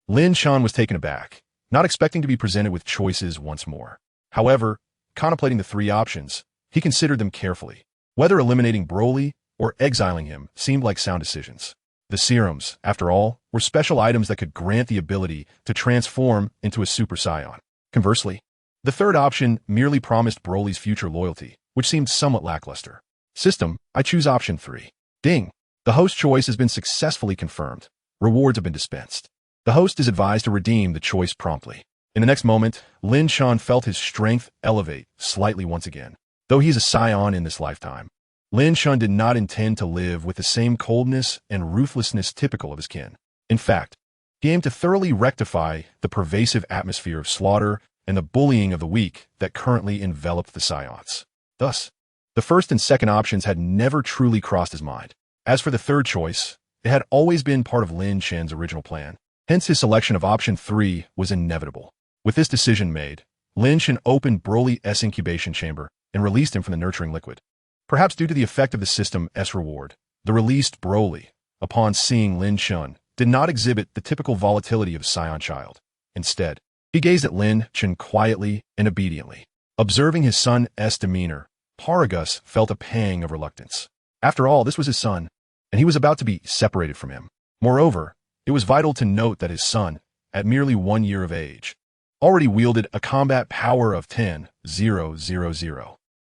Lin Chen was taken aback, not expecting to be presented with choices once more. However, contemplating the 3 options, he considered them carefully. Whether eliminating Broly or exiling him seemed like sound decisions. The serums, after all, were special items that could grant the ability to transform into a Super Saiyan. Conversely, the third option merely promised Broly's future loyalty, which seemed somewhat lackluster. System: I choose option 3. Ding! The host choice has been successfully confirmed. Rewards have been dispensed. The host is advised to redeem the choice promptly. In the next moment, Lin Chen felt his strength elevate slightly once again. Though he is a Saiyan in this lifetime, Lin Chen did not intend to live with the same coldness and ruthlessness typical of his kin. In fact, he aimed to thoroughly rectify the pervasive atmosphere of slaughter and the bullying of the weak that currently enveloped the Saiyans. Thus, the first and second options had never truly crossed his mind. As for the third choice, it had always been part of Lin Chen's original plan. Hence, his selection of option 3 was inevitable. With this decision made, Lin Chen opened Broly's incubation chamber and released him from the nurturing liquid. Perhaps due to the effect of the system's reward, the released Broly, upon seeing Lin Chen, did not exhibit the typical volatility of a Saiyan child. Instead, he gazed at Lin Chen quietly and obediently. Observing his son's demeanor, Paragus felt a pang of reluctance. After all, this was his son, and he was about to be separated from him. Moreover, it was vital to note that his son, at merely 1 year of age, already wielded a combat power of 10,000.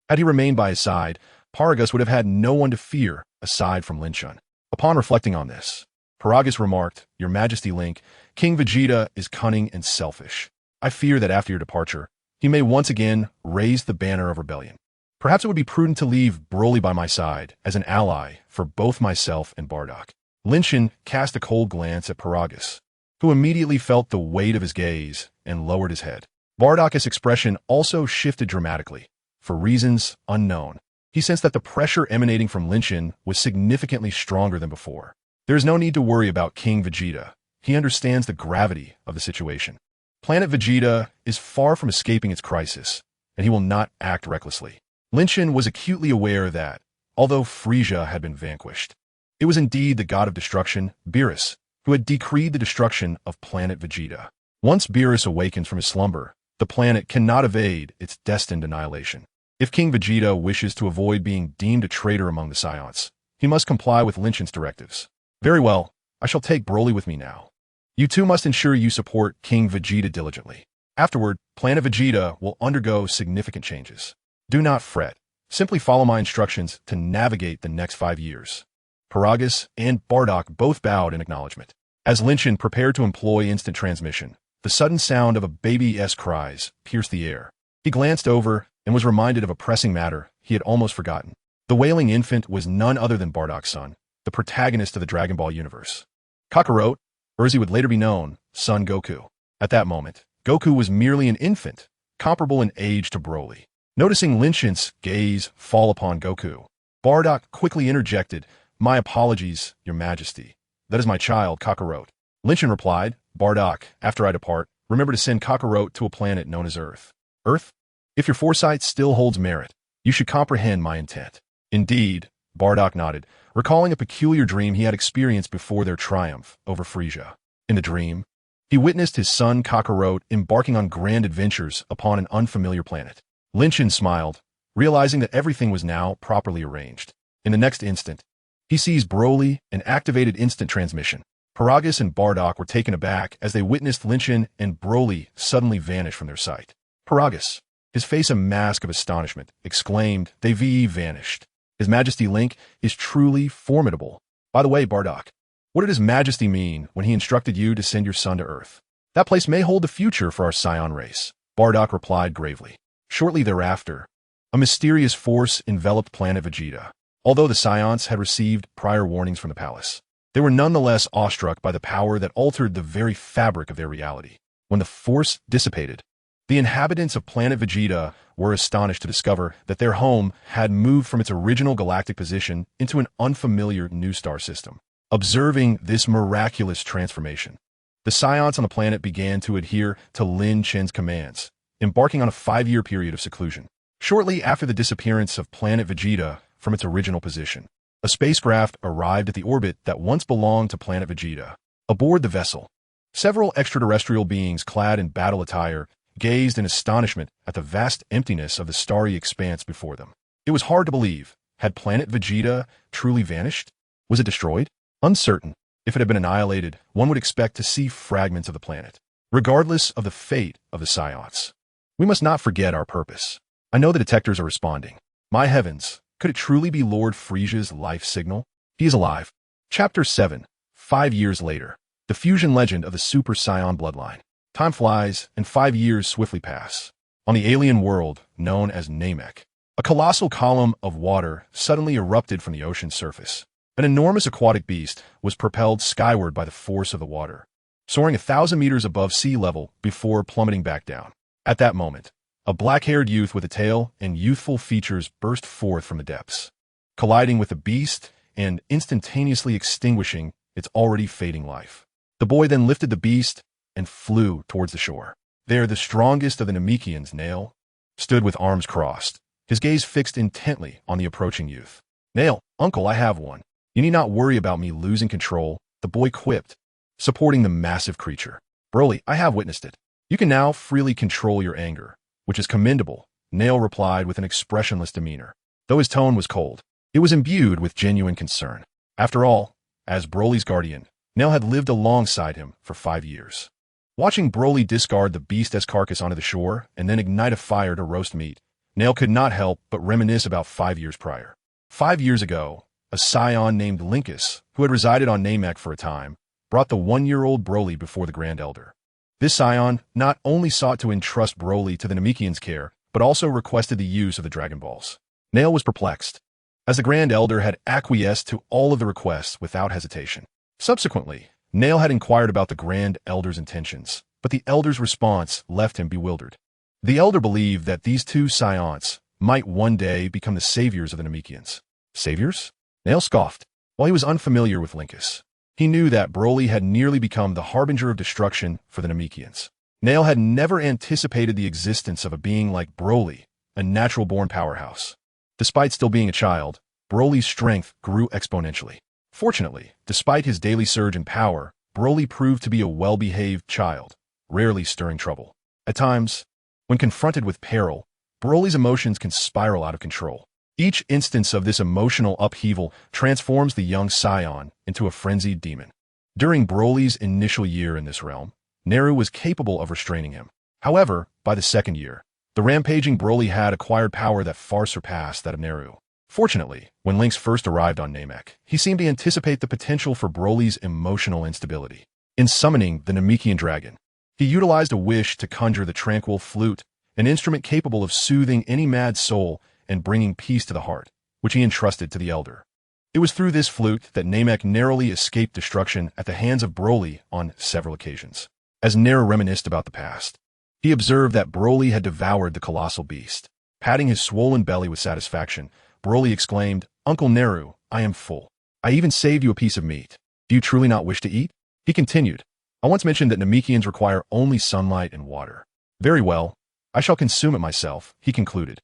Had he remained by his side, Paragus would have had no one to fear aside from Lin Chen. Upon reflecting on this, Paragus remarked, "Your Majesty Link, King Vegeta is cunning and selfish. I fear that after your departure, he may once again raise the banner of rebellion. Perhaps it would be prudent to leave Broly by my side as an ally for both myself and Bardock." Lin Chen cast a cold glance at Paragus, who immediately felt the weight of his gaze and lowered his head. Bardock's expression also shifted dramatically. For reasons unknown, he sensed that the pressure emanating from Lin Chen was significantly stronger than before. There is no need to worry about King Vegeta. He understands the gravity of the situation. Planet Vegeta is far from escaping its crisis, and he will not act recklessly. Lin Chen was acutely aware that, although Frieza had been vanquished, it was indeed the god of destruction, Beerus, who had decreed the destruction of Planet Vegeta. Once Beerus awakens from his slumber, the planet cannot evade its destined annihilation. If King Vegeta wishes to avoid being deemed a traitor among the Saiyans, he must comply with Lin Chen's directives. Very well, I shall take Broly with me now. You two must ensure you support King Vegeta diligently. Afterward, Planet Vegeta will undergo significant changes. Do not fret. Simply follow my instructions to navigate the next 5 years. Paragus and Bardock both bowed in acknowledgement. As Lin Chen prepared to employ instant transmission, the sudden sound of a baby's cries pierced the air. He glanced over and was reminded of a pressing matter he had almost forgotten. The wailing infant was none other than Bardock's son, the protagonist of the Dragon Ball universe. Kakarot, or as he would later be known, Son Goku. At that moment, Goku was merely an infant, comparable in age to Broly. Noticing Lin Chen's gaze fall upon Goku, Bardock quickly interjected, "My apologies, Your Majesty. That is my child, Kakarot." Lin Chen replied, "Bardock, after I depart, remember to send Kakarot to a planet known as Earth. Earth? If your foresight still holds merit, you should comprehend my intent." Indeed, Bardock nodded, recalling a peculiar dream he had experienced before their triumph over Frieza. In the dream, he witnessed his son Kakarot embarking on grand adventures upon an unfamiliar planet. Lin Chen smiled, realizing that everything was now properly arranged. In the next instant, he sees Broly and activated instant transmission. Paragus and Bardock were taken aback as they witnessed Lin Chen and Broly suddenly vanish from their sight. Paragus, his face a mask of astonishment, exclaimed, "They've vanished. His Majesty Link is truly formidable. By the way, Bardock, what did His Majesty mean when he instructed you to send your son to Earth? That place may hold the future for our Saiyan race," Bardock replied gravely. Shortly thereafter, a mysterious force enveloped Planet Vegeta. Although the Saiyans had received prior warnings from the palace, they were nonetheless awestruck by the power that altered the very fabric of their reality. When the force dissipated, the inhabitants of Planet Vegeta were astonished to discover that their home had moved from its original galactic position into an unfamiliar new star system. Observing this miraculous transformation, the Saiyans on the planet began to adhere to Lin Chen's commands, embarking on a 5-year period of seclusion. Shortly after the disappearance of Planet Vegeta from its original position, a spacecraft arrived at the orbit that once belonged to Planet Vegeta. Aboard the vessel, several extraterrestrial beings clad in battle attire gazed in astonishment at the vast emptiness of the starry expanse before them. It was hard to believe. Had Planet Vegeta truly vanished? Was it destroyed? Uncertain. If it had been annihilated, one would expect to see fragments of the planet. Regardless of the fate of the Saiyans, we must not forget our purpose. I know the detectors are responding. My heavens, could it truly be Lord Frieza's life signal? He is alive. Chapter 7. 5 years later. The fusion legend of the Super Saiyan bloodline. Time flies, and 5 years swiftly pass. On the alien world known as Namek, a colossal column of water suddenly erupted from the ocean's surface. An enormous aquatic beast was propelled skyward by the force of the water, soaring 1,000 meters above sea level before plummeting back down. At that moment, a black-haired youth with a tail and youthful features burst forth from the depths, colliding with the beast and instantaneously extinguishing its already fading life. The boy then lifted the beast and flew towards the shore. There, the strongest of the Namekians, Nail, stood with arms crossed, his gaze fixed intently on the approaching youth. "Nail, uncle, I have one. You need not worry about me losing control," the boy quipped, supporting the massive creature. "Broly, I have witnessed it. You can now freely control your anger, which is commendable," Nail replied with an expressionless demeanor. Though his tone was cold, it was imbued with genuine concern. After all, as Broly's guardian, Nail had lived alongside him for 5 years. Watching Broly discard the beast's carcass onto the shore and then ignite a fire to roast meat, Nail could not help but reminisce about 5 years prior. 5 years ago, a Saiyan named Linkus, who had resided on Namek for a time, brought the 1-year-old Broly before the Grand Elder. This Saiyan not only sought to entrust Broly to the Namekian's care, but also requested the use of the Dragon Balls. Nail was perplexed, as the Grand Elder had acquiesced to all of the requests without hesitation. Subsequently, Nail had inquired about the Grand Elder's intentions, but the Elder's response left him bewildered. The Elder believed that these two Saiyans might one day become the saviors of the Namekians. Saviors? Nail scoffed. While he was unfamiliar with Linkus, he knew that Broly had nearly become the harbinger of destruction for the Namekians. Nail had never anticipated the existence of a being like Broly, a natural-born powerhouse. Despite still being a child, Broly's strength grew exponentially. Fortunately, despite his daily surge in power, Broly proved to be a well-behaved child, rarely stirring trouble. At times, when confronted with peril, Broly's emotions can spiral out of control. Each instance of this emotional upheaval transforms the young Saiyan into a frenzied demon. During Broly's initial year in this realm, Neru was capable of restraining him. However, by the second year, the rampaging Broly had acquired power that far surpassed that of Neru. Fortunately, when Lynx first arrived on Namek, he seemed to anticipate the potential for Broly's emotional instability. In summoning the Namekian dragon, he utilized a wish to conjure the tranquil flute, an instrument capable of soothing any mad soul and bringing peace to the heart, which he entrusted to the Elder. It was through this flute that Namek narrowly escaped destruction at the hands of Broly on several occasions. As Neru reminisced about the past, he observed that Broly had devoured the colossal beast. Patting his swollen belly with satisfaction, Broly exclaimed, "Uncle Neru, I am full. I even saved you a piece of meat. Do you truly not wish to eat?" He continued, "I once mentioned that Namekians require only sunlight and water." "Very well, I shall consume it myself," he concluded.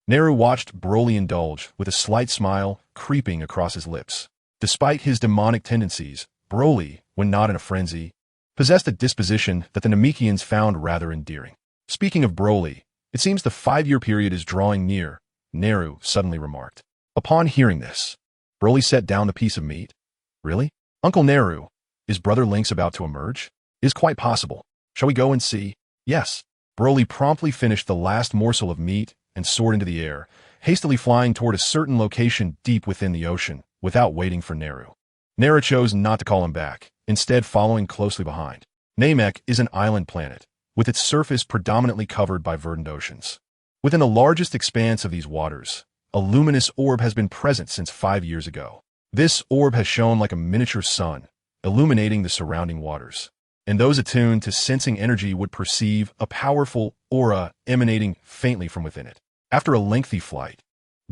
Neru watched Broly indulge with a slight smile creeping across his lips. Despite his demonic tendencies, Broly, when not in a frenzy, possessed a disposition that the Namekians found rather endearing. Speaking of Broly, it seems the 5-year period is drawing near, Neru suddenly remarked. Upon hearing this, Broly set down the piece of meat. Really? Uncle Neru, is Brother Link's about to emerge? It is quite possible. Shall we go and see? Yes. Broly promptly finished the last morsel of meat and soared into the air, hastily flying toward a certain location deep within the ocean, without waiting for Neru. Neru chose not to call him back, instead following closely behind. Namek is an island planet, with its surface predominantly covered by verdant oceans. Within the largest expanse of these waters, a luminous orb has been present since 5 years ago. This orb has shone like a miniature sun, illuminating the surrounding waters, and those attuned to sensing energy would perceive a powerful aura emanating faintly from within it. After a lengthy flight,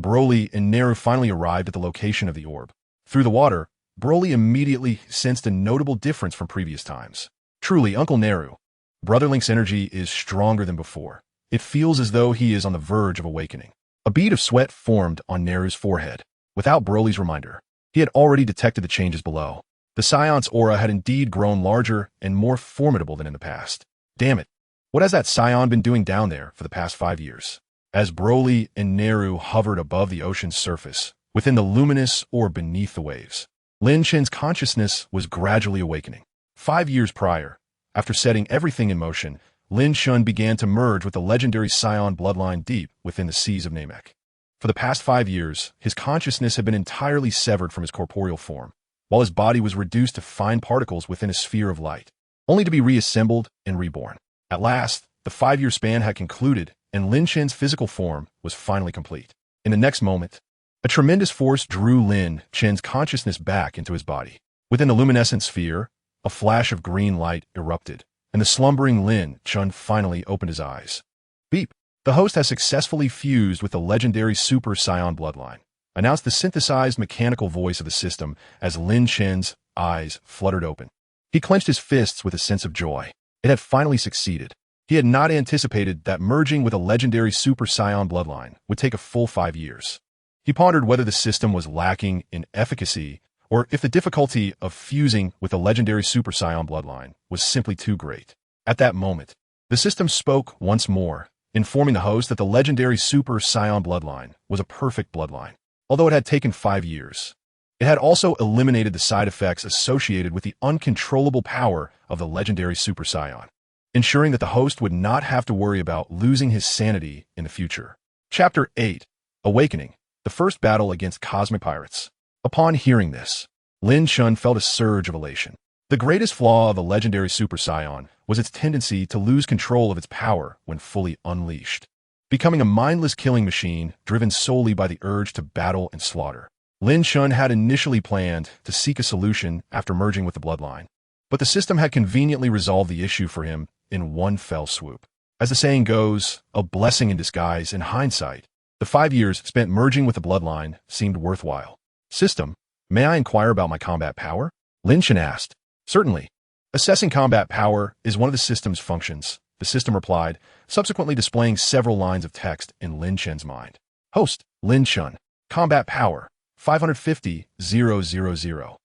Broly and Neru finally arrived at the location of the orb. Through the water, Broly immediately sensed a notable difference from previous times. Truly, Uncle Neru, Brother Link's energy is stronger than before. It feels as though he is on the verge of awakening. A bead of sweat formed on Neru's forehead. Without Broly's reminder, he had already detected the changes below. The Saiyan's aura had indeed grown larger and more formidable than in the past. Damn it, what has that Saiyan been doing down there for the past 5 years? As Broly and Neru hovered above the ocean's surface, within the luminous orb beneath the waves, Lin Chen's consciousness was gradually awakening. 5 years prior, after setting everything in motion, Lin Chen began to merge with the legendary Saiyan bloodline deep within the seas of Namek. For the past 5 years, his consciousness had been entirely severed from his corporeal form, while his body was reduced to fine particles within a sphere of light, only to be reassembled and reborn. At last, the 5-year span had concluded, and Lin Chen's physical form was finally complete. In the next moment, a tremendous force drew Lin Chen's consciousness back into his body. Within the luminescent sphere, a flash of green light erupted, and the slumbering Lin Chen finally opened his eyes. Beep! The host has successfully fused with the legendary Super Saiyan bloodline, announced the synthesized mechanical voice of the system as Lin Chen's eyes fluttered open. He clenched his fists with a sense of joy. It had finally succeeded. He had not anticipated that merging with a legendary Super Saiyan bloodline would take a full 5 years. He pondered whether the system was lacking in efficacy or if the difficulty of fusing with a legendary Super Saiyan bloodline was simply too great. At that moment, the system spoke once more, informing the host that the legendary Super Saiyan bloodline was a perfect bloodline. Although it had taken 5 years, it had also eliminated the side effects associated with the uncontrollable power of the legendary Super Saiyan, ensuring that the host would not have to worry about losing his sanity in the future. Chapter 8. Awakening, the first battle against cosmic pirates. Upon hearing this, Lin Chen felt a surge of elation. The greatest flaw of a legendary Super Saiyan was its tendency to lose control of its power when fully unleashed, becoming a mindless killing machine driven solely by the urge to battle and slaughter. Lin Chen had initially planned to seek a solution after merging with the bloodline, but the system had conveniently resolved the issue for him in one fell swoop. As the saying goes, a blessing in disguise. In hindsight, the 5 years spent merging with the bloodline seemed worthwhile. System, may I inquire about my combat power? Lin Chen asked. Certainly. Assessing combat power is one of the system's functions, the system replied, subsequently displaying several lines of text in Lin Chen's mind. Host, Lin Chen. Combat power, 550,000.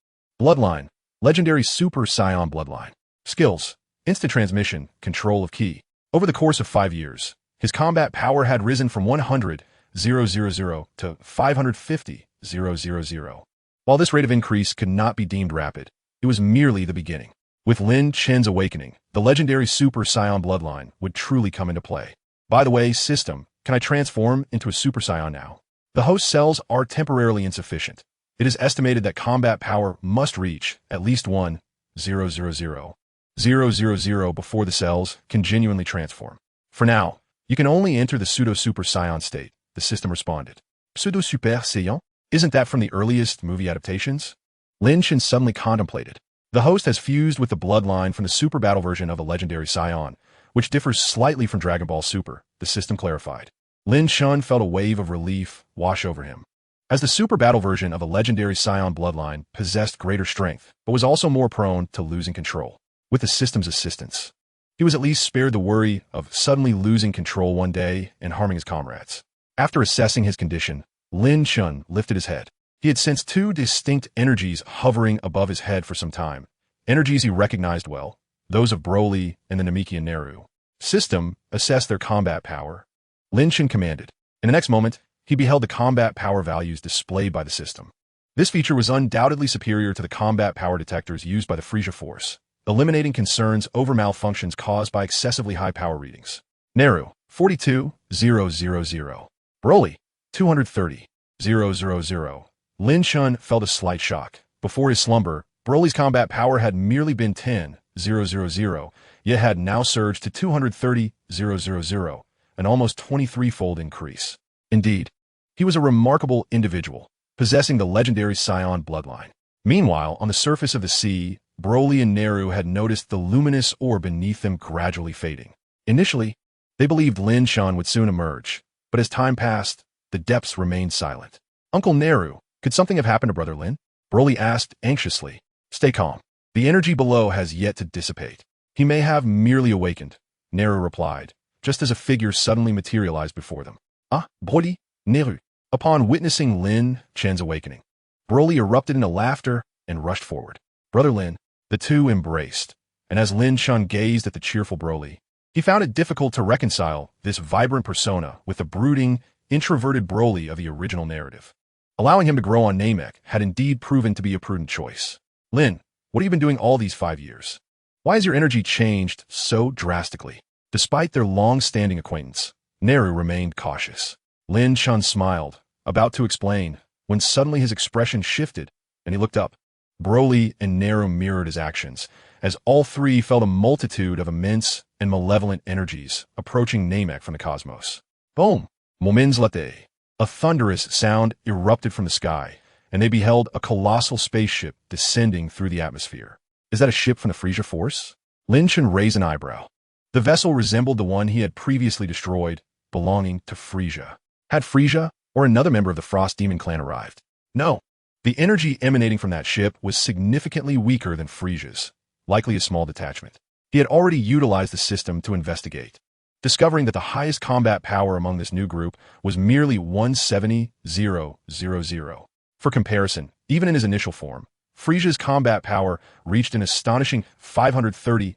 Bloodline, legendary Super Saiyan bloodline. Skills, instant transmission, control of ki. Over the course of 5 years, his combat power had risen from 100,000 to 550,000. While this rate of increase could not be deemed rapid, it was merely the beginning. With Lin Chen's awakening, the legendary Super Saiyan bloodline would truly come into play. By the way, system, can I transform into a Super Saiyan now? The host cells are temporarily insufficient. It is estimated that combat power must reach at least 1,000,000 before the cells can genuinely transform. For now, you can only enter the pseudo-Super Saiyan state, the system responded. Pseudo-Super Saiyan? Isn't that from the earliest movie adaptations? Lin Chen suddenly contemplated. The host has fused with the bloodline from the Super Battle version of a legendary Saiyan, which differs slightly from Dragon Ball Super, the system clarified. Lin Chen felt a wave of relief wash over him. As the Super Battle version of a legendary Saiyan bloodline possessed greater strength, but was also more prone to losing control. With the system's assistance, he was at least spared the worry of suddenly losing control one day and harming his comrades. After assessing his condition, Lin Chen lifted his head. He had sensed 2 distinct energies hovering above his head for some time. Energies he recognized well, those of Broly and the Namekian Neru. System, assess their combat power. Lin Chen commanded. In the next moment, he beheld the combat power values displayed by the system. This feature was undoubtedly superior to the combat power detectors used by the Frieza Force, eliminating concerns over malfunctions caused by excessively high power readings. Naru, 42,000. Broly, 230,000. Lin Chen felt a slight shock. Before his slumber, Broly's combat power had merely been 10,000, yet had now surged to 230,000, an almost 23-fold increase. Indeed, he was a remarkable individual, possessing the legendary Saiyan bloodline. Meanwhile, on the surface of the sea, Broly and Naru had noticed the luminous orb beneath them gradually fading. Initially, they believed Lin Chen would soon emerge, but as time passed, the depths remained silent. Uncle Naru, could something have happened to Brother Lin? Broly asked anxiously. Stay calm. The energy below has yet to dissipate. He may have merely awakened, Naru replied, just as a figure suddenly materialized before them. Ah, Broly, Naru. Upon witnessing Lin Chen's awakening, Broly erupted into laughter and rushed forward. Brother Lin, the two embraced, and as Lin Chen gazed at the cheerful Broly, he found it difficult to reconcile this vibrant persona with the brooding, introverted Broly of the original narrative. Allowing him to grow on Namek had indeed proven to be a prudent choice. Lin, what have you been doing all these 5 years? Why has your energy changed so drastically? Despite their long-standing acquaintance, Naru remained cautious. Lin Chen smiled, about to explain, when suddenly his expression shifted, and he looked up. Broly and Naru mirrored his actions, as all three felt a multitude of immense and malevolent energies approaching Namek from the cosmos. Boom! Moments later, a thunderous sound erupted from the sky, and they beheld a colossal spaceship descending through the atmosphere. Is that a ship from the Frieza Force? Lin Chen raised an eyebrow. The vessel resembled the one he had previously destroyed, belonging to Frieza. Had Frieza or another member of the Frost Demon clan arrived? No. The energy emanating from that ship was significantly weaker than Frieza's, likely a small detachment. He had already utilized the system to investigate, discovering that the highest combat power among this new group was merely 170,000. For comparison, even in his initial form, Frieza's combat power reached an astonishing 530,000.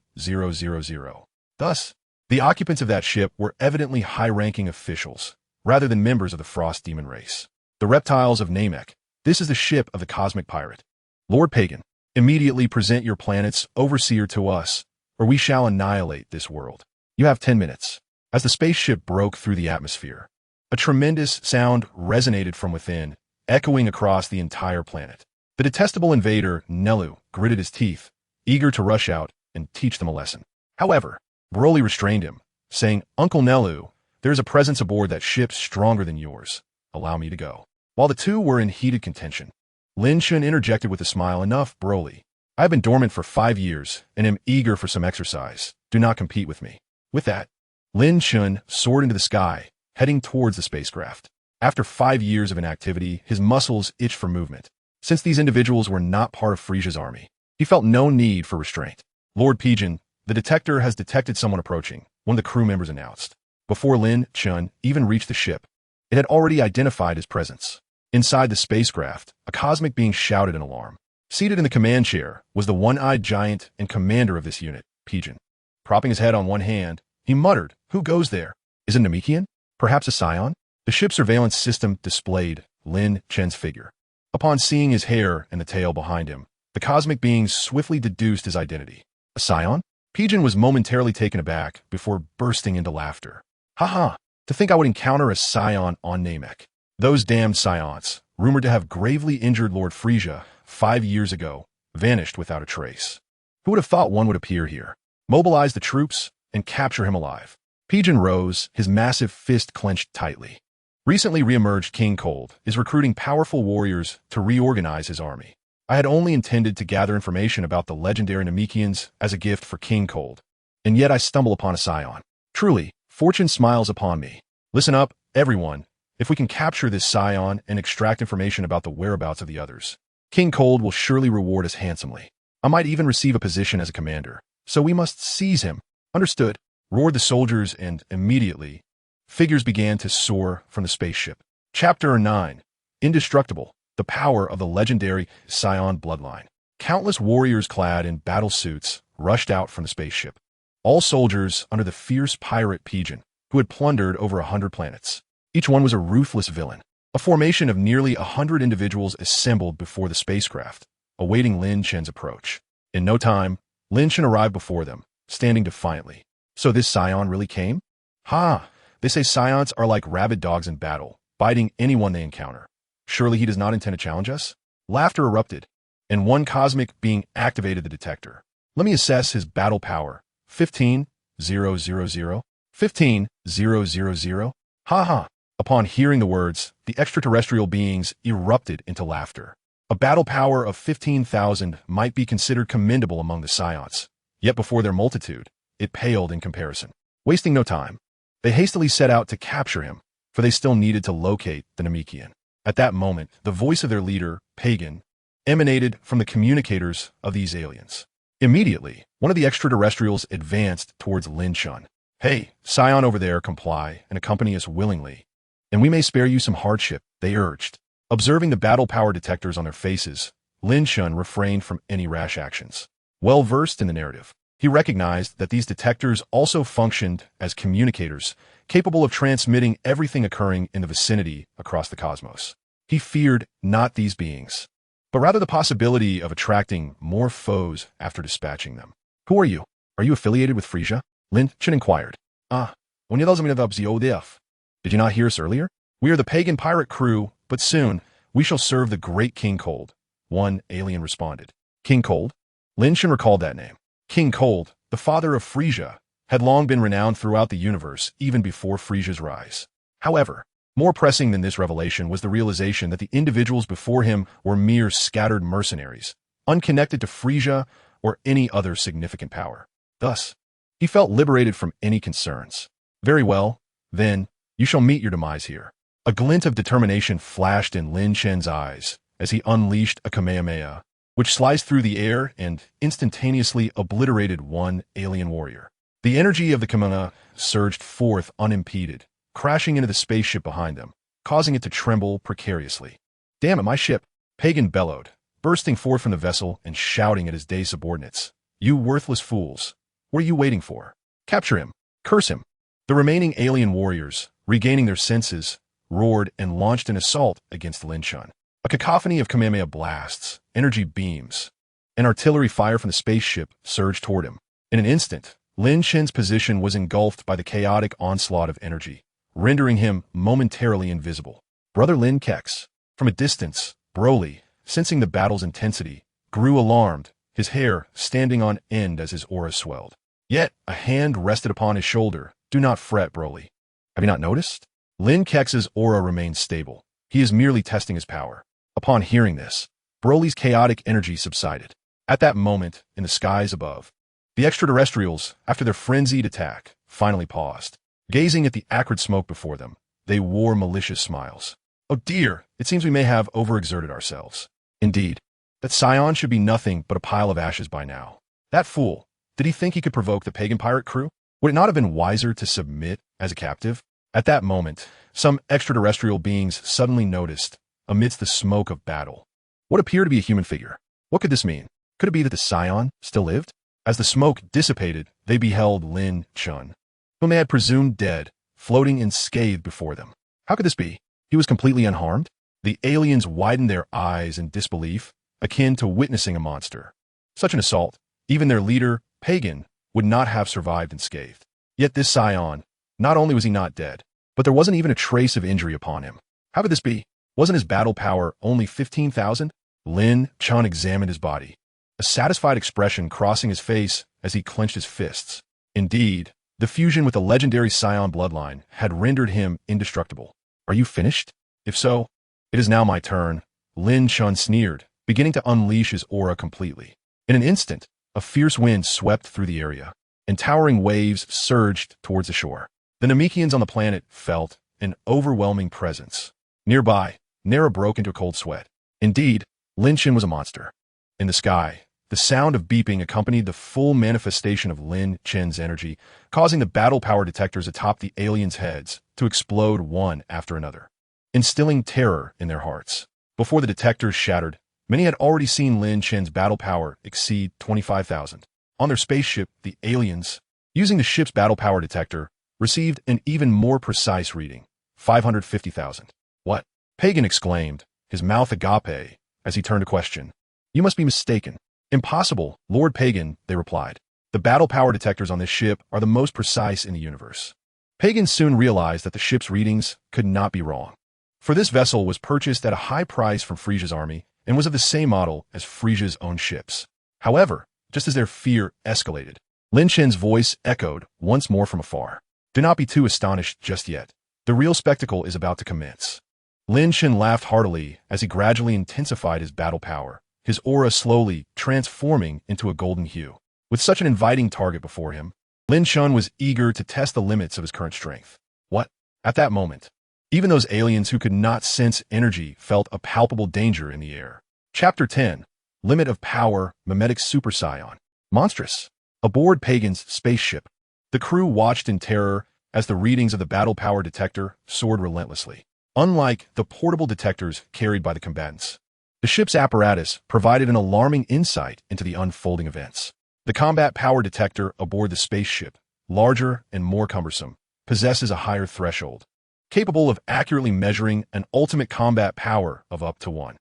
Thus, the occupants of that ship were evidently high-ranking officials, rather than members of the Frost Demon race. The reptiles of Namek. This is the ship of the cosmic pirate. Lord Pagan, immediately present your planet's overseer to us, or we shall annihilate this world. You have 10 minutes. As the spaceship broke through the atmosphere, a tremendous sound resonated from within, echoing across the entire planet. The detestable invader, Nelu, gritted his teeth, eager to rush out and teach them a lesson. However, Broly restrained him, saying, Uncle Nelu, there is a presence aboard that ship stronger than yours. Allow me to go. While the two were in heated contention, Lin Chen interjected with a smile, Enough, Broly. I have been dormant for 5 years and am eager for some exercise. Do not compete with me. With that, Lin Chen soared into the sky, heading towards the spacecraft. After 5 years of inactivity, his muscles itched for movement. Since these individuals were not part of Frieza's army, he felt no need for restraint. Lord Pigeon, the detector has detected someone approaching, one of the crew members announced. Before Lin Chen even reached the ship, it had already identified his presence. Inside the spacecraft, a cosmic being shouted in alarm. Seated in the command chair was the one-eyed giant and commander of this unit, Pigeon. Propping his head on one hand, he muttered, Who goes there? Is it a Namekian? Perhaps a Saiyan? The ship's surveillance system displayed Lin Chen's figure. Upon seeing his hair and the tail behind him, the cosmic being swiftly deduced his identity. A Saiyan? Pigeon was momentarily taken aback before bursting into laughter. Ha! To think I would encounter a Saiyan on Namek. Those damned Saiyans, rumored to have gravely injured Lord Frieza 5 years ago, vanished without a trace. Who would have thought one would appear here, mobilize the troops, and capture him alive? Pigeon rose, his massive fist clenched tightly. Recently re-emerged King Cold is recruiting powerful warriors to reorganize his army. I had only intended to gather information about the legendary Namekians as a gift for King Cold, and yet I stumble upon a Saiyan. Truly, fortune smiles upon me. Listen up, everyone. If we can capture this Saiyan and extract information about the whereabouts of the others, King Cold will surely reward us handsomely. I might even receive a position as a commander, so we must seize him. Understood, roared the soldiers, and immediately, figures began to soar from the spaceship. Chapter 9. Indestructible, the power of the legendary Saiyan bloodline. Countless warriors clad in battle suits rushed out from the spaceship. All soldiers under the fierce pirate Pigeon, who had plundered over 100 planets. Each one was a ruthless villain. A formation of nearly 100 individuals assembled before the spacecraft, awaiting Lin Chen's approach. In no time, Lin Chen arrived before them, standing defiantly. So this Saiyan really came? Ha! They say Saiyans are like rabid dogs in battle, biting anyone they encounter. Surely he does not intend to challenge us? Laughter erupted, and one cosmic being activated the detector. Let me assess his battle power. 15,000. 15,000. Ha ha! Upon hearing the words, the extraterrestrial beings erupted into laughter. A battle power of 15,000 might be considered commendable among the Saiyans, yet before their multitude, it paled in comparison. Wasting no time, they hastily set out to capture him, for they still needed to locate the Namekian. At that moment, the voice of their leader, Pagan, emanated from the communicators of these aliens. Immediately, one of the extraterrestrials advanced towards Lin Chen. Hey, Saiyan over there, comply and accompany us willingly, and we may spare you some hardship, they urged. Observing the battle power detectors on their faces, Lin Chen refrained from any rash actions. Well versed in the narrative, he recognized that these detectors also functioned as communicators, capable of transmitting everything occurring in the vicinity across the cosmos. He feared not these beings, but rather the possibility of attracting more foes after dispatching them. Who are you? Are you affiliated with Frieza? Lin Chen inquired. Did you not hear us earlier? We are the pagan pirate crew, but soon we shall serve the great King Cold, one alien responded. King Cold? Lin Chen recalled that name. King Cold, the father of Frieza, had long been renowned throughout the universe even before Frieza's rise. However, more pressing than this revelation was the realization that the individuals before him were mere scattered mercenaries, unconnected to Frieza or any other significant power. Thus, he felt liberated from any concerns. Very well, then, you shall meet your demise here. A glint of determination flashed in Lin Chen's eyes as he unleashed a Kamehameha, which sliced through the air and instantaneously obliterated one alien warrior. The energy of the Kamehameha surged forth unimpeded, crashing into the spaceship behind them, causing it to tremble precariously. Damn it, my ship! Pagan bellowed, bursting forth from the vessel and shouting at his dazed subordinates. You worthless fools! What are you waiting for? Capture him! Curse him! The remaining alien warriors, regaining their senses, roared and launched an assault against Lin Chen. A cacophony of Kamehameha blasts, energy beams, and artillery fire from the spaceship surged toward him. In an instant, Lin Chen's position was engulfed by the chaotic onslaught of energy, rendering him momentarily invisible. Brother Lin Kex, from a distance, Broly, sensing the battle's intensity, grew alarmed, his hair standing on end as his aura swelled. Yet, a hand rested upon his shoulder. Do not fret, Broly. Have you not noticed? Lin Kex's aura remains stable. He is merely testing his power. Upon hearing this, Broly's chaotic energy subsided. At that moment, in the skies above, the extraterrestrials, after their frenzied attack, finally paused. Gazing at the acrid smoke before them, they wore malicious smiles. Oh dear, it seems we may have overexerted ourselves. Indeed, that Saiyan should be nothing but a pile of ashes by now. That fool, did he think he could provoke the pagan pirate crew? Would it not have been wiser to submit as a captive? At that moment, some extraterrestrial beings suddenly noticed, amidst the smoke of battle, what appeared to be a human figure. What could this mean? Could it be that the Saiyan still lived? As the smoke dissipated, they beheld Lin Chen, whom they had presumed dead, floating unscathed before them. How could this be? He was completely unharmed? The aliens widened their eyes in disbelief, akin to witnessing a monster. Such an assault, even their leader, Pagan, would not have survived unscathed. Yet this Saiyan, not only was he not dead, but there wasn't even a trace of injury upon him. How could this be? Wasn't his battle power only 15,000? Lin Chen examined his body, a satisfied expression crossing his face as he clenched his fists. Indeed, the fusion with the legendary Saiyan bloodline had rendered him indestructible. Are you finished? If so, it is now my turn. Lin Chen sneered, beginning to unleash his aura completely. In an instant, a fierce wind swept through the area, and towering waves surged towards the shore. The Namekians on the planet felt an overwhelming presence. Nearby, Nara broke into a cold sweat. Indeed, Lin Chen was a monster. In the sky, the sound of beeping accompanied the full manifestation of Lin Chen's energy, causing the battle power detectors atop the aliens' heads to explode one after another, instilling terror in their hearts. Before the detectors shattered, many had already seen Lin Chen's battle power exceed 25,000. On their spaceship, the aliens, using the ship's battle power detector, received an even more precise reading, 550,000. What? Pagan exclaimed, his mouth agape, as he turned to question. You must be mistaken. Impossible, Lord Pagan, they replied. The battle power detectors on this ship are the most precise in the universe. Pagan soon realized that the ship's readings could not be wrong. For this vessel was purchased at a high price from Frieza's army and was of the same model as Frieza's own ships. However, just as their fear escalated, Lin Chen's voice echoed once more from afar. Do not be too astonished just yet. The real spectacle is about to commence. Lin Chen laughed heartily as he gradually intensified his battle power, his aura slowly transforming into a golden hue. With such an inviting target before him, Lin Chen was eager to test the limits of his current strength. What? At that moment, even those aliens who could not sense energy felt a palpable danger in the air. Chapter 10. Limit of Power, Mimetic Super Saiyan. Monstrous. Aboard Pagan's spaceship, the crew watched in terror as the readings of the battle power detector soared relentlessly. Unlike the portable detectors carried by the combatants, the ship's apparatus provided an alarming insight into the unfolding events. The combat power detector aboard the spaceship, larger and more cumbersome, possesses a higher threshold, capable of accurately measuring an ultimate combat power of up to 1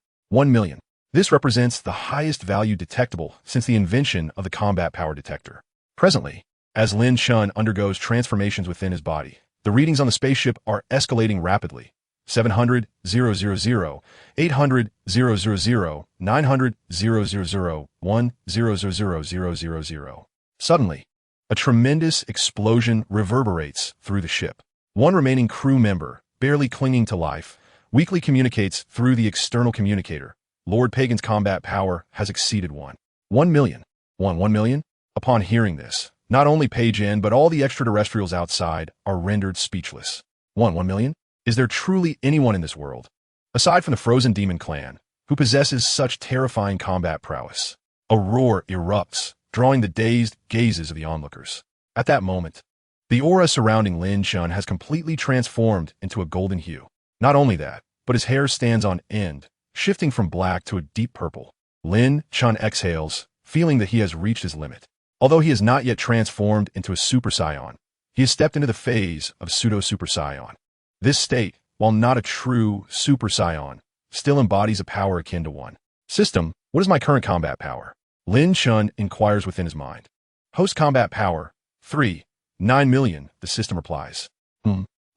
million. This represents the highest value detectable since the invention of the combat power detector. Presently, as Lin Chen undergoes transformations within his body, the readings on the spaceship are escalating rapidly. 700, 000, 800, 000, 900, 000, 1, 000. Suddenly, a tremendous explosion reverberates through the ship. One remaining crew member, barely clinging to life, weakly communicates through the external communicator. Lord Pagan's combat power has exceeded 1 million. 1 million? Upon hearing this, not only Pagan but all the extraterrestrials outside are rendered speechless. 1 million? Is there truly anyone in this world, aside from the Frozen Demon clan, who possesses such terrifying combat prowess? A roar erupts, drawing the dazed gazes of the onlookers. At that moment, the aura surrounding Lin Chen has completely transformed into a golden hue. Not only that, but his hair stands on end, shifting from black to a deep purple. Lin Chen exhales, feeling that he has reached his limit. Although he has not yet transformed into a Super Saiyan, he has stepped into the phase of Pseudo-Super Saiyan. This state, while not a true Super Saiyan, still embodies a power akin to one. System, what is my current combat power? Lin Chen inquires within his mind. Host combat power, 9 million, the system replies.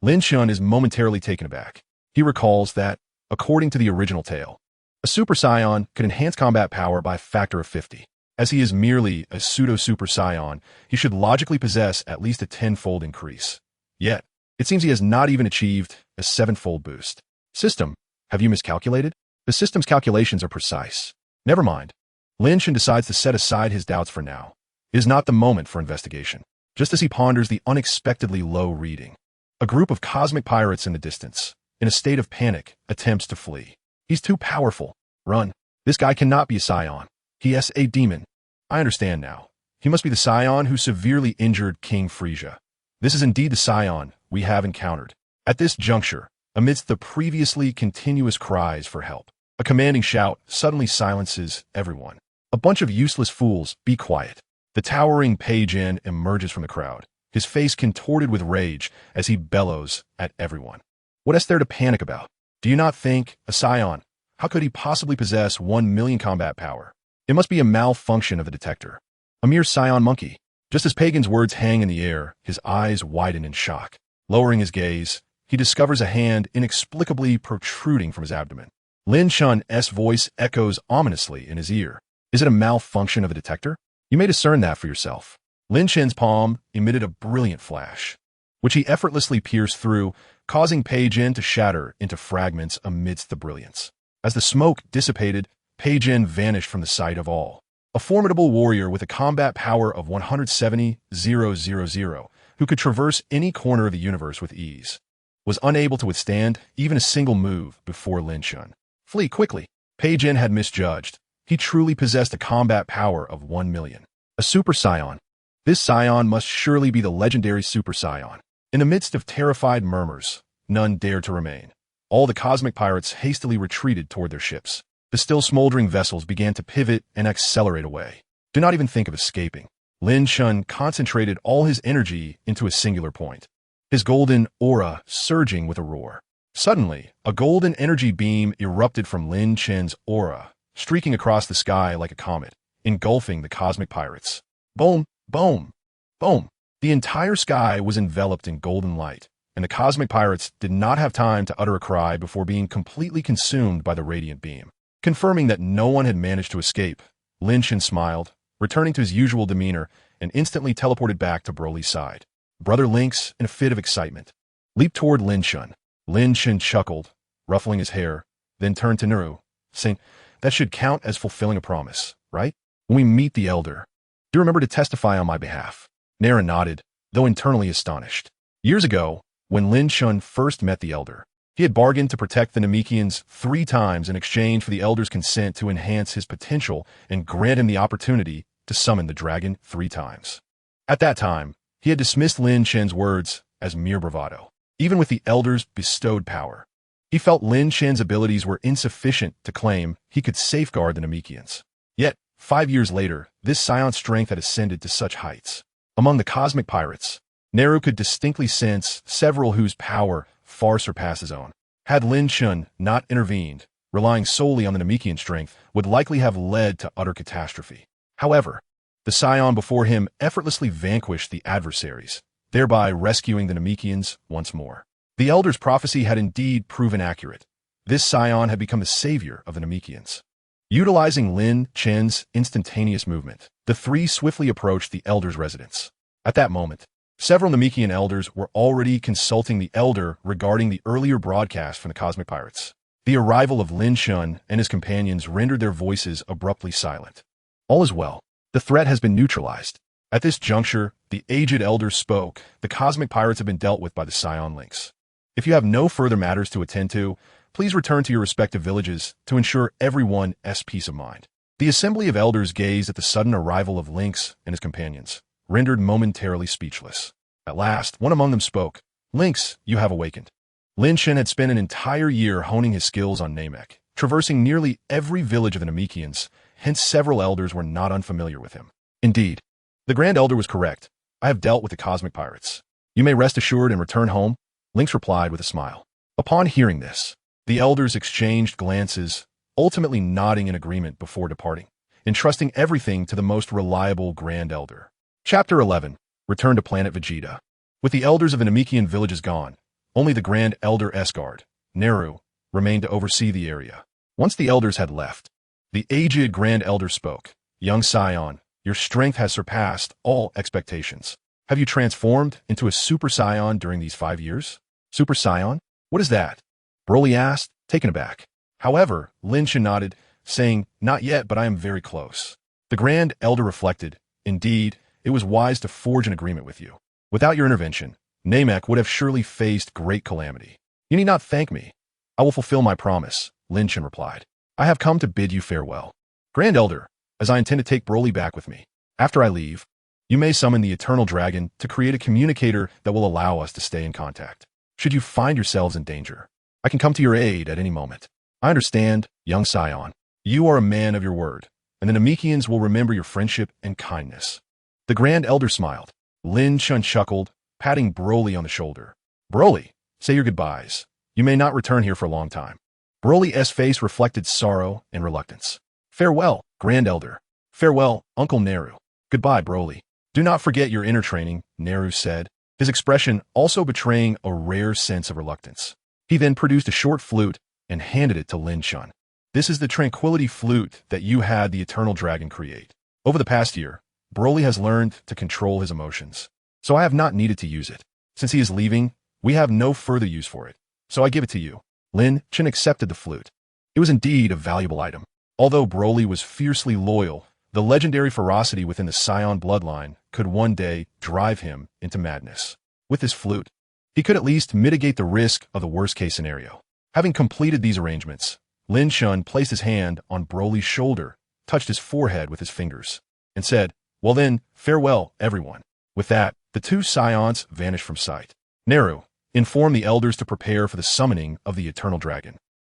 Lin Chen is momentarily taken aback. He recalls that, according to the original tale, a Super Saiyan could enhance combat power by a factor of 50. As he is merely a pseudo-Super Saiyan, he should logically possess at least a 10-fold increase. Yet, it seems he has not even achieved a 7-fold boost. System, have you miscalculated? The system's calculations are precise. Never mind. Lin Chen decides to set aside his doubts for now. It is not the moment for investigation. Just as he ponders the unexpectedly low reading, a group of cosmic pirates in the distance, in a state of panic, attempts to flee. He's too powerful. Run. This guy cannot be a Saiyan. He is a demon. I understand now. He must be the Saiyan who severely injured King Frieza. This is indeed the Saiyan we have encountered. At this juncture, amidst the previously continuous cries for help, a commanding shout suddenly silences everyone. A bunch of useless fools, be quiet. The towering Pagan emerges from the crowd, his face contorted with rage as he bellows at everyone. What is there to panic about? Do you not think, a Saiyan, how could he possibly possess 1 million combat power? It must be a malfunction of the detector. A mere Saiyan monkey. Just as Pagan's words hang in the air, his eyes widen in shock. Lowering his gaze, he discovers a hand inexplicably protruding from his abdomen. Lin Chen's voice echoes ominously in his ear. Is it a malfunction of the detector? You may discern that for yourself. Lin Chen's palm emitted a brilliant flash, which he effortlessly pierced through, causing Pagan to shatter into fragments amidst the brilliance. As the smoke dissipated, Pagan vanished from the sight of all. A formidable warrior with a combat power of 170,000, who could traverse any corner of the universe with ease, was unable to withstand even a single move before Lin Chen. Flee quickly. Pagan had misjudged. He truly possessed a combat power of 1 million. A Super Saiyan. This Saiyan must surely be the legendary Super Saiyan. In the midst of terrified murmurs, none dared to remain. All the cosmic pirates hastily retreated toward their ships. The still smoldering vessels began to pivot and accelerate away. Do not even think of escaping. Lin Chen concentrated all his energy into a singular point. his golden aura surging with a roar. Suddenly, a golden energy beam erupted from Lin Chen's aura, streaking across the sky like a comet, engulfing the cosmic pirates. Boom, boom, boom. The entire sky was enveloped in golden light, and the cosmic pirates did not have time to utter a cry before being completely consumed by the radiant beam. Confirming that no one had managed to escape, Lin Chen smiled, returning to his usual demeanor, and instantly teleported back to Broly's side. Brother Lynx, in a fit of excitement, leaped toward Lin Chen. Lin Chen chuckled, ruffling his hair, then turned to Naru, saying, "That should count as fulfilling a promise, right? When we meet the Elder, do remember to testify on my behalf." Naru nodded, though internally astonished. Years ago, when Lin Chen first met the Elder, he had bargained to protect the Namekians 3 times in exchange for the Elder's consent to enhance his potential and grant him the opportunity to summon the dragon 3 times. At that time, he had dismissed Lin Chen's words as mere bravado. Even with the Elder's bestowed power, he felt Lin Chen's abilities were insufficient to claim he could safeguard the Namekians. Yet, 5 years later, this Saiyan's strength had ascended to such heights. Among the cosmic pirates, Naru could distinctly sense several whose power far surpassed his own. Had Lin Chen not intervened, relying solely on the Namekian strength would likely have led to utter catastrophe. However, the Saiyan before him effortlessly vanquished the adversaries, thereby rescuing the Namekians once more. The Elder's prophecy had indeed proven accurate. This Saiyan had become the savior of the Namekians. Utilizing Lin Chen's instantaneous movement, the 3 swiftly approached the Elder's residence. At that moment, several Namekian elders were already consulting the Elder regarding the earlier broadcast from the Cosmic Pirates. The arrival of Lin Chen and his companions rendered their voices abruptly silent. "All is well. The threat has been neutralized." At this juncture, the aged Elder spoke. "The Cosmic Pirates have been dealt with by the Saiyan Lynx. If you have no further matters to attend to, please return to your respective villages to ensure everyone's peace of mind." The assembly of elders gazed at the sudden arrival of Lynx and his companions, rendered momentarily speechless. At last, one among them spoke. "Lynx, you have awakened." Lin Chen had spent an entire year honing his skills on Namek, traversing nearly every village of the Namekians, hence several elders were not unfamiliar with him. Indeed, the Grand Elder was correct. "I have dealt with the Cosmic Pirates. You may rest assured and return home," Lynx replied with a smile. Upon hearing this, the elders exchanged glances, ultimately nodding in agreement before departing, entrusting everything to the most reliable Grand Elder. Chapter 11. Return to Planet Vegeta. With the elders of the Namekian villages gone, only the Grand Elder Esgard, Naru, remained to oversee the area. Once the elders had left, the aged Grand Elder spoke. "Young Saiyan, your strength has surpassed all expectations. Have you transformed into a Super Saiyan during these 5 years?" "Super Saiyan? What is that?" Broly asked, taken aback. However, Lin Chen nodded, saying, "Not yet, but I am very close." The Grand Elder reflected. "Indeed, it was wise to forge an agreement with you. Without your intervention, Namek would have surely faced great calamity." "You need not thank me. I will fulfill my promise," Lin Chen replied. "I have come to bid you farewell. Grand Elder, as I intend to take Broly back with me. After I leave, you may summon the Eternal Dragon to create a communicator that will allow us to stay in contact. Should you find yourselves in danger, I can come to your aid at any moment. I understand, young Saiyan. You are a man of your word, and the Namekians will remember your friendship and kindness." The Grand Elder smiled. Lin Chen chuckled, patting Broly on the shoulder. "Broly, say your goodbyes. You may not return here for a long time." Broly's face reflected sorrow and reluctance. "Farewell, Grand Elder. Farewell, Uncle Naru." "Goodbye, Broly. Do not forget your inner training," Naru said, his expression also betraying a rare sense of reluctance. He then produced a short flute and handed it to Lin Chen. "This is the tranquility flute that you had the Eternal Dragon create. Over the past year, Broly has learned to control his emotions, so I have not needed to use it. Since he is leaving, we have no further use for it, so I give it to you." Lin Chen accepted the flute. It was indeed a valuable item. Although Broly was fiercely loyal, the legendary ferocity within the Saiyan bloodline could one day drive him into madness. With this flute, he could at least mitigate the risk of the worst-case scenario. Having completed these arrangements, Lin Chen placed his hand on Broly's shoulder, touched his forehead with his fingers, and said, "Well then, farewell, everyone." With that, the 2 Saiyans vanished from sight. Naru, inform the elders to prepare for the summoning of the Eternal Dragon.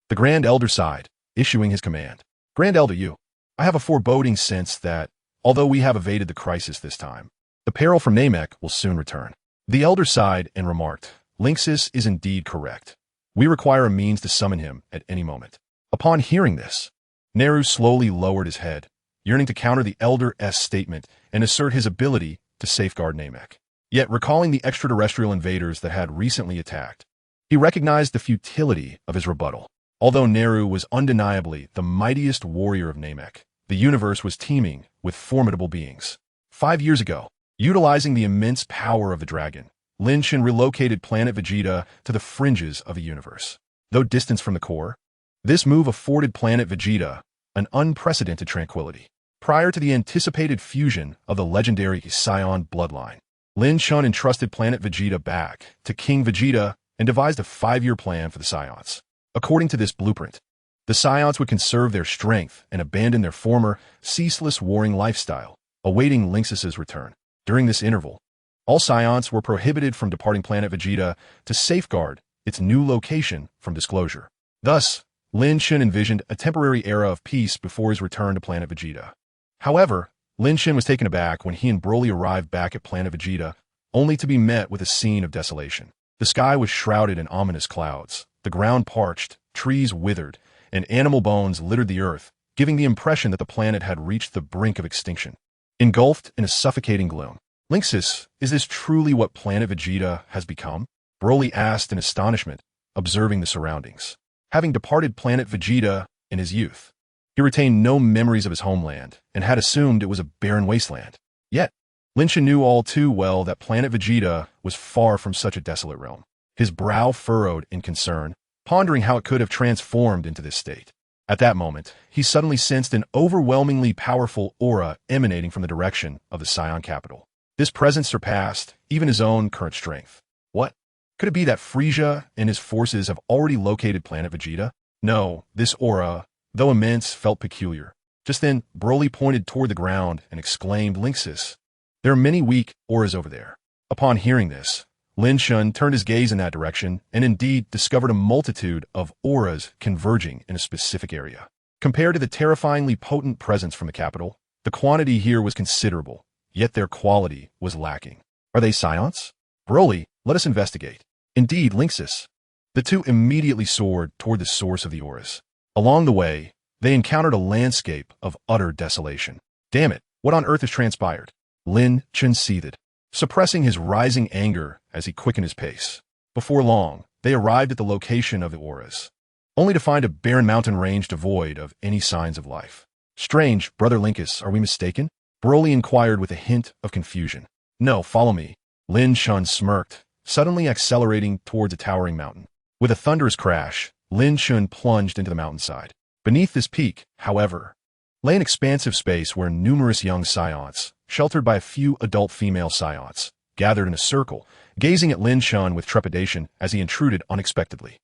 The Grand Elder sighed, issuing his command. "Grand Elder Yu, I have a foreboding sense that, although we have evaded the crisis this time, the peril from Namek will soon return. The elder sighed and remarked, Linksys is indeed correct. We require a means to summon him at any moment. Upon hearing this, Neru slowly lowered his head, yearning to counter the elder's statement and assert his ability to safeguard Namek. Yet, recalling the extraterrestrial invaders that had recently attacked, he recognized the futility of his rebuttal. Although Neru was undeniably the mightiest warrior of Namek, the universe was teeming with formidable beings. 5 years ago, utilizing the immense power of the dragon, Lin Chen relocated Planet Vegeta to the fringes of the universe. Though distant from the core, this move afforded Planet Vegeta an unprecedented tranquility. Prior to the anticipated fusion of the legendary Saiyan bloodline, Lin Chen entrusted Planet Vegeta back to King Vegeta and devised a 5-year plan for the Saiyans. According to this blueprint, the Saiyans would conserve their strength and abandon their former, ceaseless warring lifestyle, awaiting Linksys' return. During this interval, all Saiyans were prohibited from departing Planet Vegeta to safeguard its new location from disclosure. Thus, Lin Chen envisioned a temporary era of peace before his return to Planet Vegeta. However, Lin Chen was taken aback when he and Broly arrived back at Planet Vegeta, only to be met with a scene of desolation. The sky was shrouded in ominous clouds, the ground parched, trees withered, and animal bones littered the earth, giving the impression that the planet had reached the brink of extinction. Engulfed in a suffocating gloom, Linksys, is this truly what Planet Vegeta has become? Broly asked in astonishment, observing the surroundings. Having departed Planet Vegeta in his youth, he retained no memories of his homeland and had assumed it was a barren wasteland. Yet, Lin Chen knew all too well that Planet Vegeta was far from such a desolate realm. His brow furrowed in concern, pondering how it could have transformed into this state. At that moment, he suddenly sensed an overwhelmingly powerful aura emanating from the direction of the Saiyan capital. This presence surpassed even his own current strength. What? Could it be that Frieza and his forces have already located Planet Vegeta? No, this aura, though immense, felt peculiar. Just then, Broly pointed toward the ground and exclaimed, Linksys, there are many weak auras over there. Upon hearing this, Lin Chen turned his gaze in that direction and indeed discovered a multitude of auras converging in a specific area. Compared to the terrifyingly potent presence from the capital, the quantity here was considerable, yet their quality was lacking. Are they Saiyans? Broly, let us investigate. Indeed, Linksys. The two immediately soared toward the source of the auras. Along the way, they encountered a landscape of utter desolation. Damn it, what on earth has transpired? Lin Chen seethed, suppressing his rising anger as he quickened his pace. Before long, they arrived at the location of the auras, only to find a barren mountain range devoid of any signs of life. Strange, Brother Linkus, are we mistaken? Broly inquired with a hint of confusion. No, follow me. Lin Chen smirked, suddenly accelerating towards a towering mountain. With a thunderous crash, Lin Chen plunged into the mountainside. Beneath this peak, however, lay an expansive space where numerous young Saiyans, sheltered by a few adult female Saiyans, gathered in a circle, gazing at Lin Chen with trepidation as he intruded unexpectedly.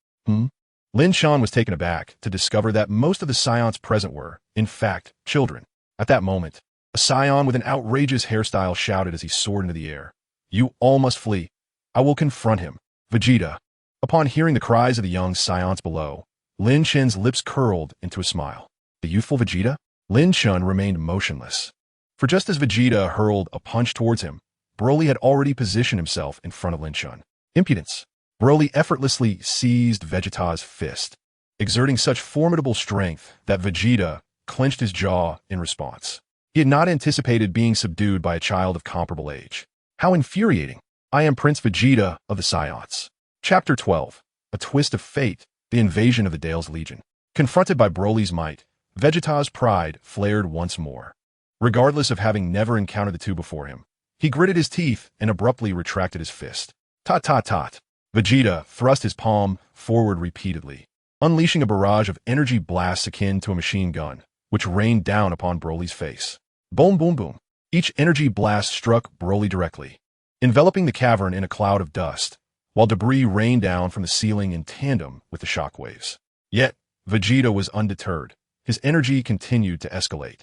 Lin Chen was taken aback to discover that most of the Saiyans present were, in fact, children. At that moment, a Saiyan with an outrageous hairstyle shouted as he soared into the air, You all must flee. I will confront him. Vegeta. Upon hearing the cries of the young Saiyans below, Lin Chen's lips curled into a smile. The youthful Vegeta? Lin Chen remained motionless. For just as Vegeta hurled a punch towards him, Broly had already positioned himself in front of Lin Chen. Impudence. Broly effortlessly seized Vegeta's fist, exerting such formidable strength that Vegeta clenched his jaw in response. He had not anticipated being subdued by a child of comparable age. How infuriating! I am Prince Vegeta of the Saiyans. Chapter 12. A Twist of Fate, the Invasion of the Dale's Legion. Confronted by Broly's might, Vegeta's pride flared once more. Regardless of having never encountered the two before him, he gritted his teeth and abruptly retracted his fist. Tot tot tot. Vegeta thrust his palm forward repeatedly, unleashing a barrage of energy blasts akin to a machine gun, which rained down upon Broly's face. Boom boom boom. Each energy blast struck Broly directly, enveloping the cavern in a cloud of dust, while debris rained down from the ceiling in tandem with the shockwaves. Yet, Vegeta was undeterred. His energy continued to escalate.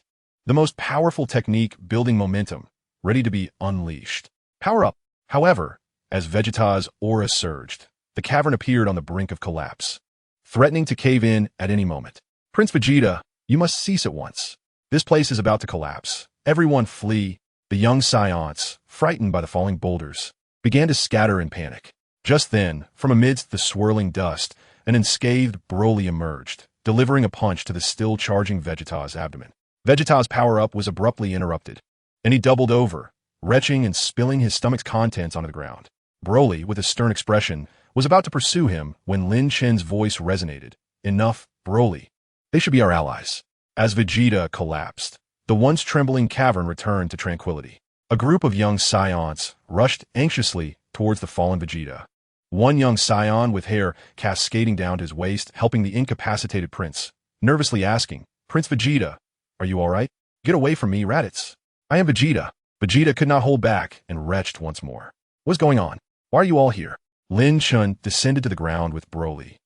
The most powerful technique building momentum, ready to be unleashed. Power up. However, as Vegeta's aura surged, the cavern appeared on the brink of collapse, threatening to cave in at any moment. Prince Vegeta, you must cease at once. This place is about to collapse. Everyone flee. The young Saiyans, frightened by the falling boulders, began to scatter in panic. Just then, from amidst the swirling dust, an unscathed Broly emerged, delivering a punch to the still-charging Vegeta's abdomen. Vegeta's power-up was abruptly interrupted, and he doubled over, retching and spilling his stomach's contents onto the ground. Broly, with a stern expression, was about to pursue him when Lin Chen's voice resonated. Enough, Broly. They should be our allies. As Vegeta collapsed, the once trembling cavern returned to tranquility. A group of young Saiyans rushed anxiously towards the fallen Vegeta. One young Saiyan with hair cascading down to his waist, helping the incapacitated prince, nervously asking, "Prince Vegeta, are you all right? Get away from me, Raditz. I am Vegeta." Vegeta could not hold back and retched once more. "What's going on? Why are you all here?" Lin Chen descended to the ground with Broly,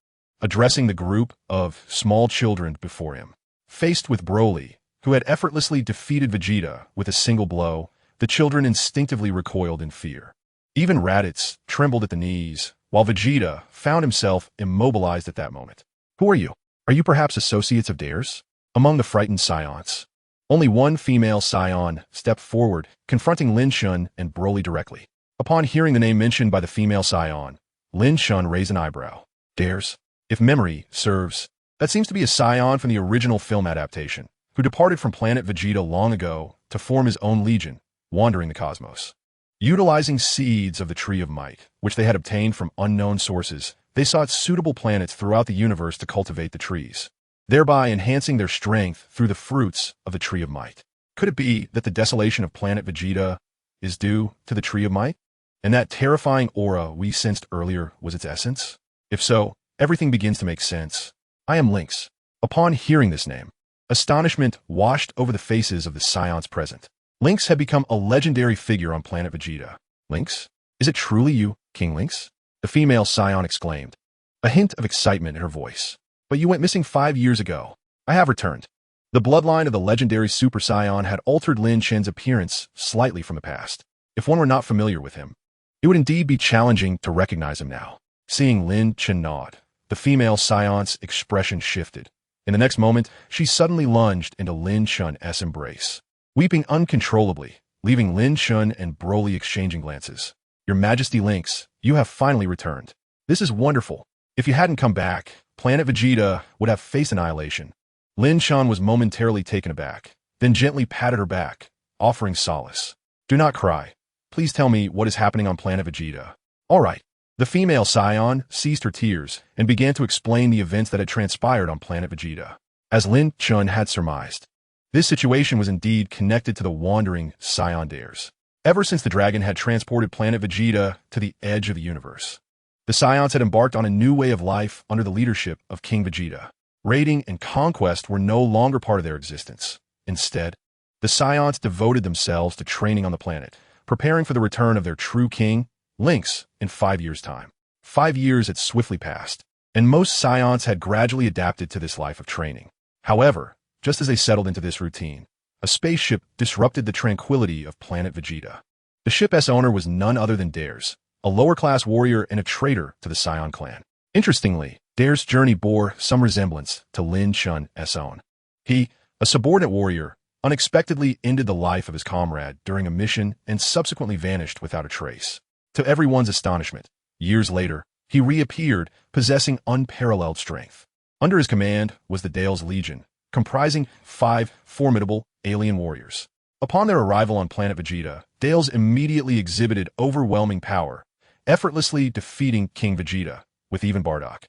addressing the group of small children before him. Faced with Broly, who had effortlessly defeated Vegeta with a single blow, the children instinctively recoiled in fear. Even Raditz trembled at the knees, while Vegeta found himself immobilized at that moment. "Who are you? Are you perhaps associates of theirs?" Among the frightened Saiyans, only one female Saiyan stepped forward, confronting Lin Chen and Broly directly. Upon hearing the name mentioned by the female Saiyan, Lin Chen raised an eyebrow. "Theirs? If memory serves, that seems to be a Saiyan from the original film adaptation, who departed from Planet Vegeta long ago to form his own legion, wandering the cosmos. Utilizing seeds of the Tree of Might, which they had obtained from unknown sources, they sought suitable planets throughout the universe to cultivate the trees, thereby enhancing their strength through the fruits of the Tree of Might. Could it be that the desolation of Planet Vegeta is due to the Tree of Might, and that terrifying aura we sensed earlier was its essence? If so, everything begins to make sense. I am Lynx." Upon hearing this name, astonishment washed over the faces of the Saiyans present. Lynx had become a legendary figure on Planet Vegeta. "Lynx? Is it truly you, King Lynx?" the female Saiyan exclaimed, a hint of excitement in her voice. "But you went missing 5 years ago. I have returned." The bloodline of the legendary Super Saiyan had altered Lin Chen's appearance slightly from the past. If one were not familiar with him, it would indeed be challenging to recognize him now. Seeing Lin Chen nod, the female Saiyan's expression shifted. In the next moment, she suddenly lunged into Lin Chen's embrace, weeping uncontrollably, leaving Lin Chen and Broly exchanging glances. "Your Majesty Lynx, you have finally returned. This is wonderful. If you hadn't come back, Planet Vegeta would have faced annihilation." Lin Chen was momentarily taken aback, then gently patted her back, offering solace. "Do not cry. Please tell me what is happening on Planet Vegeta." "All right." The female Saiyan ceased her tears and began to explain the events that had transpired on Planet Vegeta. As Lin Chen had surmised, this situation was indeed connected to the wandering Saiyan dares. Ever since the dragon had transported Planet Vegeta to the edge of the universe, the Saiyans had embarked on a new way of life under the leadership of King Vegeta. Raiding and conquest were no longer part of their existence. Instead, the Saiyans devoted themselves to training on the planet, preparing for the return of their true king, Lynx, in 5 years' time. 5 years had swiftly passed, and most Saiyans had gradually adapted to this life of training. However, just as they settled into this routine, a spaceship disrupted the tranquility of Planet Vegeta. The ship's owner was none other than Dares, a lower-class warrior and a traitor to the Saiyan clan. Interestingly, Dares' journey bore some resemblance to Lin Chen's own. He, a subordinate warrior, unexpectedly ended the life of his comrade during a mission and subsequently vanished without a trace. To everyone's astonishment, years later, he reappeared, possessing unparalleled strength. Under his command was the Dale's Legion, comprising 5 formidable alien warriors. Upon their arrival on Planet Vegeta, Dales immediately exhibited overwhelming power, effortlessly defeating King Vegeta, with even Bardock,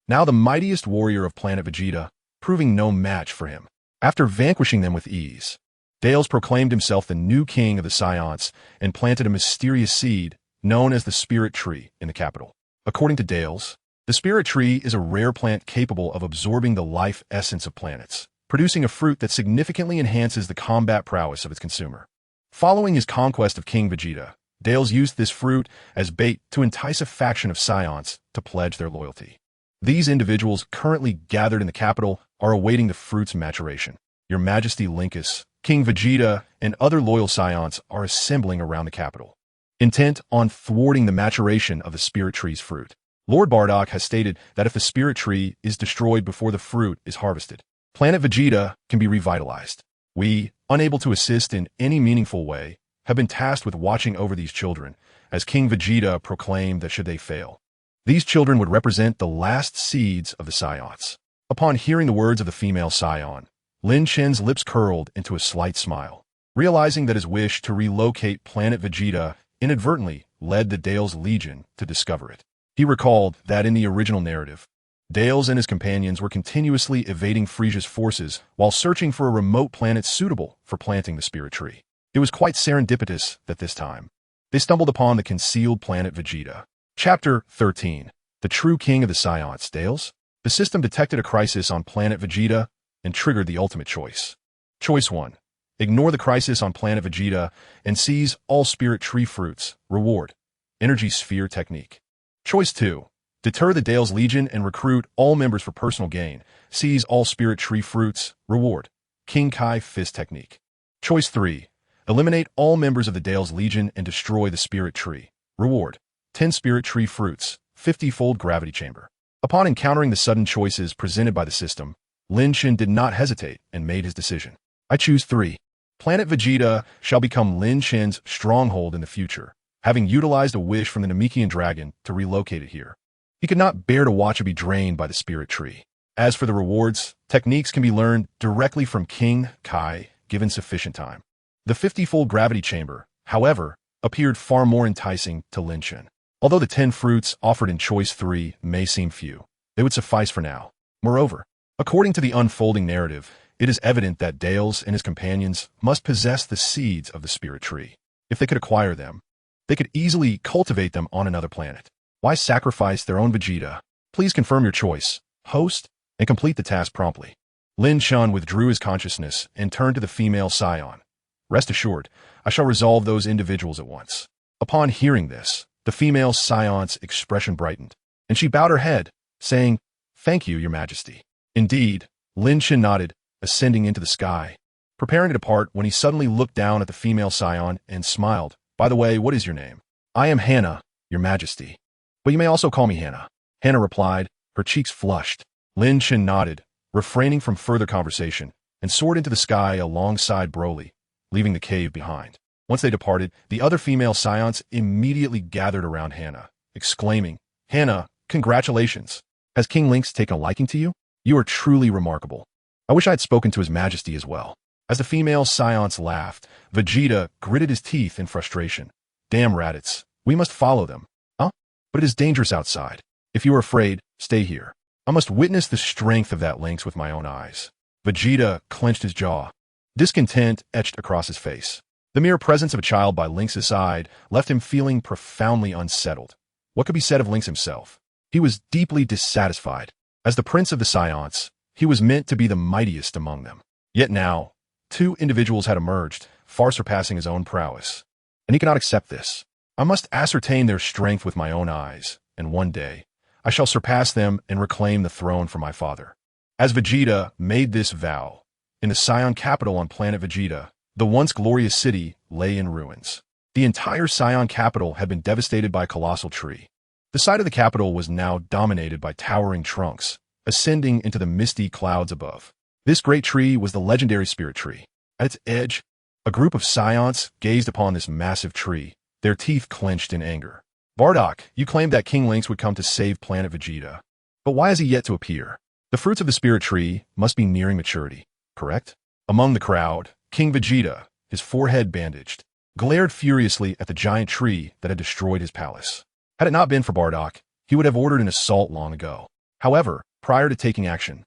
now the mightiest warrior of Planet Vegeta, proving no match for him. After vanquishing them with ease, Dales proclaimed himself the new king of the Saiyans and planted a mysterious seed known as the Spirit Tree in the capital. According to Dales, the Spirit Tree is a rare plant capable of absorbing the life essence of planets, producing a fruit that significantly enhances the combat prowess of its consumer. Following his conquest of King Vegeta, Dales used this fruit as bait to entice a faction of Saiyans to pledge their loyalty. These individuals currently gathered in the capital are awaiting the fruit's maturation. Your Majesty Linkus, King Vegeta, and other loyal Saiyans are assembling around the capital, intent on thwarting the maturation of the Spirit Tree's fruit. Lord Bardock has stated that if the Spirit Tree is destroyed before the fruit is harvested, Planet Vegeta can be revitalized. We, unable to assist in any meaningful way, have been tasked with watching over these children, as King Vegeta proclaimed that should they fail, these children would represent the last seeds of the Saiyans. Upon hearing the words of the female Saiyan, Lin Chen's lips curled into a slight smile, realizing that his wish to relocate Planet Vegeta inadvertently led the Dale's Legion to discover it. He recalled that in the original narrative, Dales and his companions were continuously evading Frieza's forces while searching for a remote planet suitable for planting the spirit tree. It was quite serendipitous that this time, they stumbled upon the concealed Planet Vegeta. Chapter 13. The True King of the Saiyans, Dales. The system detected a crisis on Planet Vegeta and triggered the ultimate choice. Choice 1. Ignore the crisis on Planet Vegeta and seize all spirit tree fruits. Reward. Energy Sphere Technique. Choice 2. Deter the Dale's Legion and recruit all members for personal gain. Seize all spirit tree fruits. Reward. King Kai Fist Technique. Choice 3. Eliminate all members of the Dale's Legion and destroy the spirit tree. Reward. 10 spirit tree fruits. 50-fold gravity chamber. Upon encountering the sudden choices presented by the system, Lin Chen did not hesitate and made his decision. I choose 3. Planet Vegeta shall become Lin Chen's stronghold in the future, having utilized a wish from the Namekian dragon to relocate it here. He could not bear to watch it be drained by the spirit tree. As for the rewards, techniques can be learned directly from King Kai, given sufficient time. The 50-fold gravity chamber, however, appeared far more enticing to Lin Chen. Although the 10 fruits offered in Choice 3 may seem few, they would suffice for now. Moreover, according to the unfolding narrative, it is evident that Dales and his companions must possess the seeds of the spirit tree. If they could acquire them, they could easily cultivate them on another planet. Why sacrifice their own Vegeta? Please confirm your choice, host, and complete the task promptly. Lin Chen withdrew his consciousness and turned to the female Saiyan. Rest assured, I shall resolve those individuals at once. Upon hearing this, the female Saiyan's expression brightened, and she bowed her head, saying, Thank you, Your Majesty. Indeed, Lin Chen nodded, ascending into the sky, preparing to depart when he suddenly looked down at the female Saiyan and smiled. By the way, what is your name? I am Hannah, Your Majesty. But you may also call me Hannah. Hannah replied, her cheeks flushed. Lin Chen nodded, refraining from further conversation, and soared into the sky alongside Broly, leaving the cave behind. Once they departed, the other female Saiyans immediately gathered around Hannah, exclaiming, Hannah, congratulations! Has King Lynx taken a liking to you? You are truly remarkable. I wish I had spoken to His Majesty as well. As the female Saiyans laughed, Vegeta gritted his teeth in frustration. Damn rabbits, we must follow them. Huh? But it is dangerous outside. If you are afraid, stay here. I must witness the strength of that lynx with my own eyes. Vegeta clenched his jaw. Discontent etched across his face. The mere presence of a child by Lynx's side left him feeling profoundly unsettled. What could be said of Lynx himself? He was deeply dissatisfied. As the prince of the Saiyans, he was meant to be the mightiest among them. Yet now, 2 individuals had emerged, far surpassing his own prowess. And he cannot accept this. I must ascertain their strength with my own eyes, and one day, I shall surpass them and reclaim the throne for my father. As Vegeta made this vow, in the Saiyan capital on Planet Vegeta, the once glorious city lay in ruins. The entire Saiyan capital had been devastated by a colossal tree. The site of the capital was now dominated by towering trunks, ascending into the misty clouds above. This great tree was the legendary spirit tree. At its edge, a group of Saiyans gazed upon this massive tree, their teeth clenched in anger. Bardock, you claimed that King Lynx would come to save Planet Vegeta. But why has he yet to appear? The fruits of the spirit tree must be nearing maturity, correct? Among the crowd, King Vegeta, his forehead bandaged, glared furiously at the giant tree that had destroyed his palace. Had it not been for Bardock, he would have ordered an assault long ago. However, prior to taking action,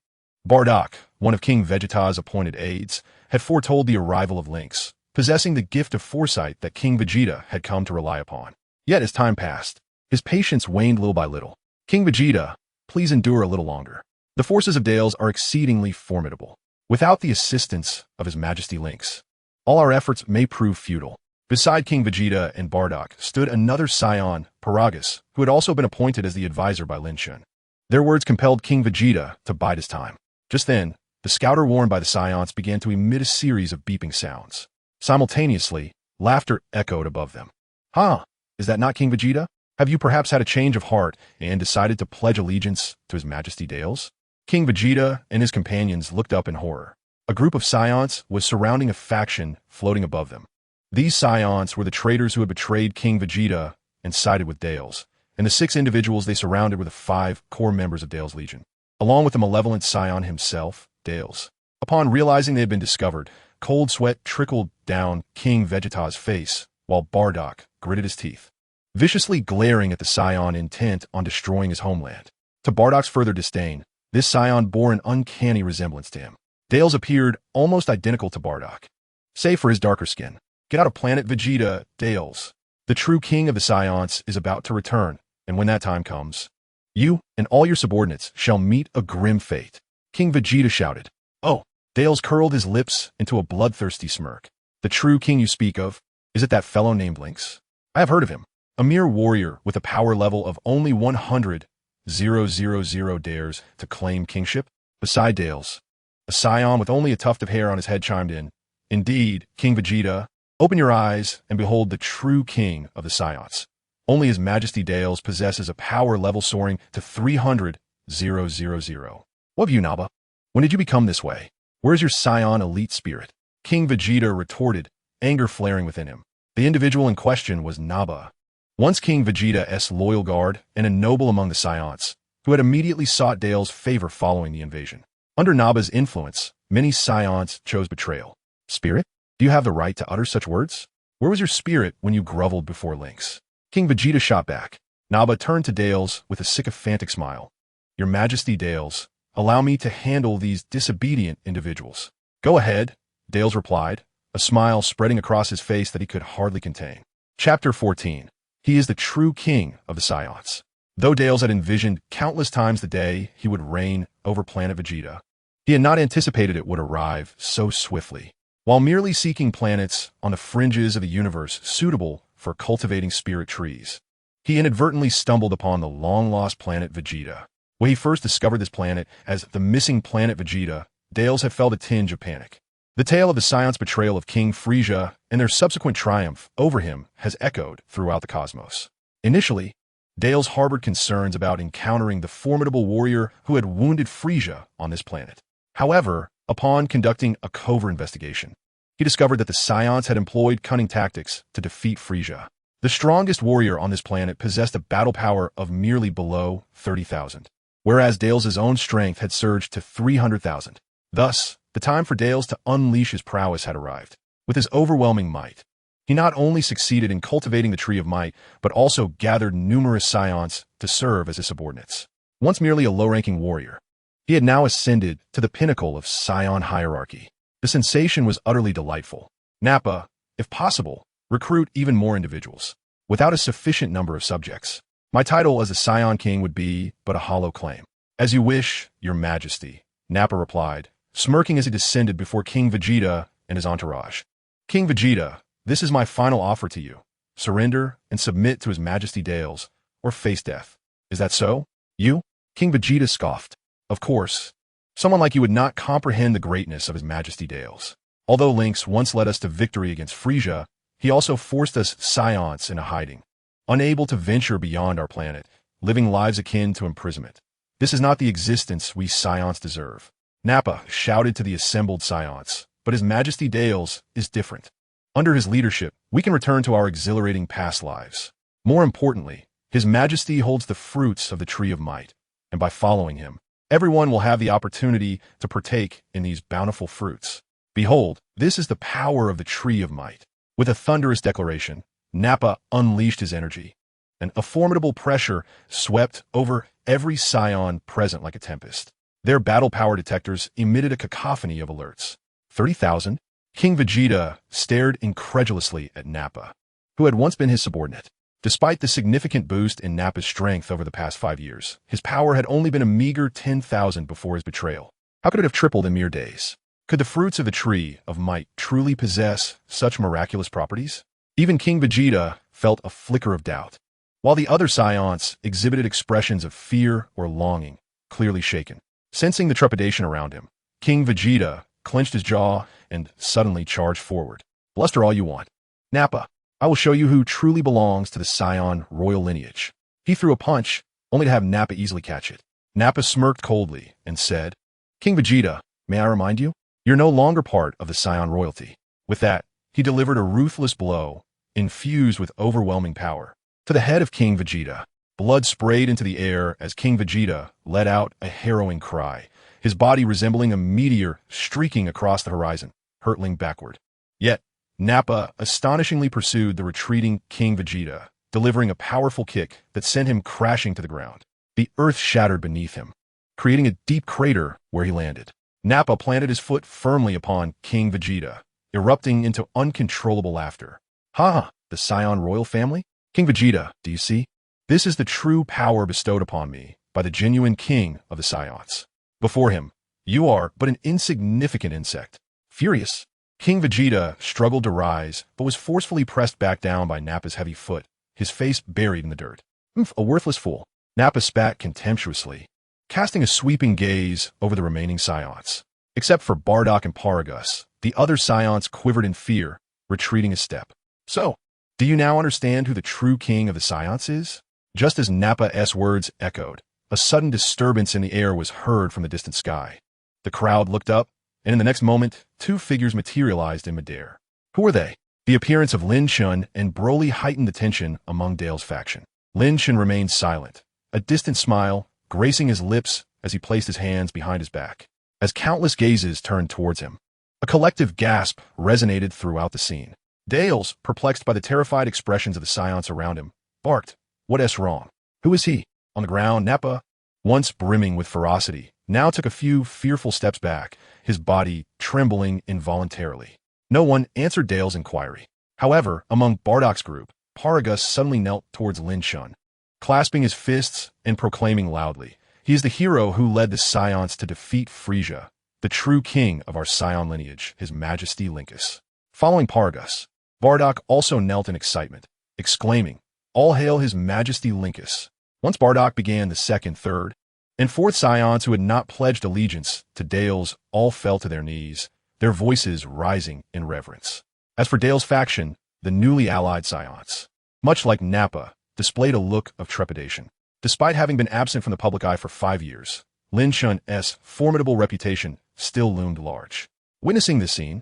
Bardock, one of King Vegeta's appointed aides, had foretold the arrival of Lynx, possessing the gift of foresight that King Vegeta had come to rely upon. Yet as time passed, his patience waned little by little. King Vegeta, please endure a little longer. The forces of Dales are exceedingly formidable. Without the assistance of His Majesty Lynx, all our efforts may prove futile. Beside King Vegeta and Bardock stood another Saiyan, Paragus, who had also been appointed as the advisor by Lin Chen. Their words compelled King Vegeta to bide his time. Just then, the scouter worn by the Saiyans began to emit a series of beeping sounds. Simultaneously, laughter echoed above them. Huh? Is that not King Vegeta? Have you perhaps had a change of heart and decided to pledge allegiance to His Majesty Dales? King Vegeta and his companions looked up in horror. A group of Saiyans was surrounding a faction floating above them. These Saiyans were the traitors who had betrayed King Vegeta and sided with Dales, and the 6 individuals they surrounded were the 5 core members of Dale's Legion, along with the malevolent Saiyan himself, Dales. Upon realizing they had been discovered, cold sweat trickled down King Vegeta's face, while Bardock gritted his teeth, viciously glaring at the Saiyan intent on destroying his homeland. To Bardock's further disdain, this Saiyan bore an uncanny resemblance to him. Dales appeared almost identical to Bardock, save for his darker skin. Get out of Planet Vegeta, Dales. The true king of the Saiyans is about to return, and when that time comes, you and all your subordinates shall meet a grim fate. King Vegeta shouted. Oh, Dales curled his lips into a bloodthirsty smirk. The true king you speak of, is it that fellow named Lynx? I have heard of him. A mere warrior with a power level of only 100,000 dares to claim kingship? Beside Dales, a Saiyan with only a tuft of hair on his head chimed in. Indeed, King Vegeta, open your eyes and behold the true king of the Saiyans. Only His Majesty Dales possesses a power level soaring to 300,000. What of you, Naba? When did you become this way? Where's your Saiyan elite spirit? King Vegeta retorted, anger flaring within him. The individual in question was Naba, once King Vegeta's loyal guard and a noble among the Saiyans, who had immediately sought Dale's favor following the invasion. Under Naba's influence, many Saiyans chose betrayal. Spirit? Do you have the right to utter such words? Where was your spirit when you groveled before Lynx? King Vegeta shot back. Naba turned to Dales with a sycophantic smile. Your Majesty Dales, allow me to handle these disobedient individuals. Go ahead, Dales replied, a smile spreading across his face that he could hardly contain. Chapter 14. He is the true king of the Saiyans. Though Dales had envisioned countless times the day he would reign over Planet Vegeta, he had not anticipated it would arrive so swiftly. While merely seeking planets on the fringes of the universe suitable for cultivating spirit trees, he inadvertently stumbled upon the long-lost Planet Vegeta. When he first discovered this planet as the missing Planet Vegeta, Dales had felt a tinge of panic. The tale of the Saiyans' betrayal of King Frieza and their subsequent triumph over him has echoed throughout the cosmos. Initially, Dales harbored concerns about encountering the formidable warrior who had wounded Frieza on this planet. However, upon conducting a covert investigation, he discovered that the Saiyans had employed cunning tactics to defeat Frieza. The strongest warrior on this planet possessed a battle power of merely below 30,000, whereas Dales' own strength had surged to 300,000. Thus, the time for Dales to unleash his prowess had arrived. With his overwhelming might, he not only succeeded in cultivating the Tree of Might, but also gathered numerous Saiyans to serve as his subordinates. Once merely a low-ranking warrior, he had now ascended to the pinnacle of Saiyan hierarchy. The sensation was utterly delightful. Nappa, if possible, recruit even more individuals. Without a sufficient number of subjects, my title as a Saiyan King would be but a hollow claim. As you wish, Your Majesty, Nappa replied, smirking as he descended before King Vegeta and his entourage. King Vegeta, this is my final offer to you. Surrender and submit to His Majesty Dales, or face death. Is that so? You? King Vegeta scoffed. Of course. Someone like you would not comprehend the greatness of His Majesty Dales. Although Lynx once led us to victory against Frieza, he also forced us Saiyans into hiding, unable to venture beyond our planet, living lives akin to imprisonment. This is not the existence we Saiyans deserve. Nappa shouted to the assembled Saiyans, but His Majesty Dales is different. Under his leadership, we can return to our exhilarating past lives. More importantly, His Majesty holds the fruits of the Tree of Might, and by following him, everyone will have the opportunity to partake in these bountiful fruits. Behold, this is the power of the Tree of Might. With a thunderous declaration, Nappa unleashed his energy, and a formidable pressure swept over every Saiyan present like a tempest. Their battle power detectors emitted a cacophony of alerts. 30,000? King Vegeta stared incredulously at Nappa, who had once been his subordinate. Despite the significant boost in Nappa's strength over the past 5 years, his power had only been a meager 10,000 before his betrayal. How could it have tripled in mere days? Could the fruits of the Tree of Might truly possess such miraculous properties? Even King Vegeta felt a flicker of doubt, while the other Saiyans exhibited expressions of fear or longing, clearly shaken. Sensing the trepidation around him, King Vegeta clenched his jaw and suddenly charged forward. Bluster all you want. Nappa, I will show you who truly belongs to the Saiyan royal lineage. He threw a punch, only to have Nappa easily catch it. Nappa smirked coldly and said, King Vegeta, may I remind you? You're no longer part of the Saiyan royalty. With that, he delivered a ruthless blow, infused with overwhelming power, to the head of King Vegeta. Blood sprayed into the air as King Vegeta let out a harrowing cry, his body resembling a meteor streaking across the horizon, hurtling backward. Yet, Nappa astonishingly pursued the retreating King Vegeta, delivering a powerful kick that sent him crashing to the ground. The earth shattered beneath him, creating a deep crater where he landed. Nappa planted his foot firmly upon King Vegeta, erupting into uncontrollable laughter. Ha! The Saiyan royal family? King Vegeta, do you see? This is the true power bestowed upon me by the genuine king of the Saiyans. Before him, you are but an insignificant insect. Furious, King Vegeta struggled to rise, but was forcefully pressed back down by Nappa's heavy foot, his face buried in the dirt. A worthless fool. Nappa spat contemptuously, casting a sweeping gaze over the remaining Saiyans. Except for Bardock and Paragus, the other Saiyans quivered in fear, retreating a step. So, do you now understand who the true king of the Saiyans is? Just as Nappa's words echoed, a sudden disturbance in the air was heard from the distant sky. The crowd looked up, and in the next moment, two figures materialized in midair. Who were they? The appearance of Lin Chen and Broly heightened the tension among Dale's faction. Lin Chen remained silent, a distant smile gracing his lips as he placed his hands behind his back. As countless gazes turned towards him, a collective gasp resonated throughout the scene. Dales, perplexed by the terrified expressions of the Saiyans around him, barked, "What's wrong? Who is he?" On the ground, Nappa, once brimming with ferocity, now took a few fearful steps back, his body trembling involuntarily. No one answered Dale's inquiry. However, among Bardock's group, Paragus suddenly knelt towards Lin Chen, clasping his fists and proclaiming loudly, "He is the hero who led the Saiyans to defeat Frieza, the true king of our Saiyan lineage, His Majesty Linkus." Following Paragus, Bardock also knelt in excitement, exclaiming, "All hail His Majesty Linkus." Once Bardock began, the second, third, and fourth Saiyans who had not pledged allegiance to Dale's all fell to their knees, their voices rising in reverence. As for Dale's faction, the newly allied Saiyans, much like Nappa, displayed a look of trepidation. Despite having been absent from the public eye for 5 years, Lin Chen's formidable reputation still loomed large. Witnessing this scene,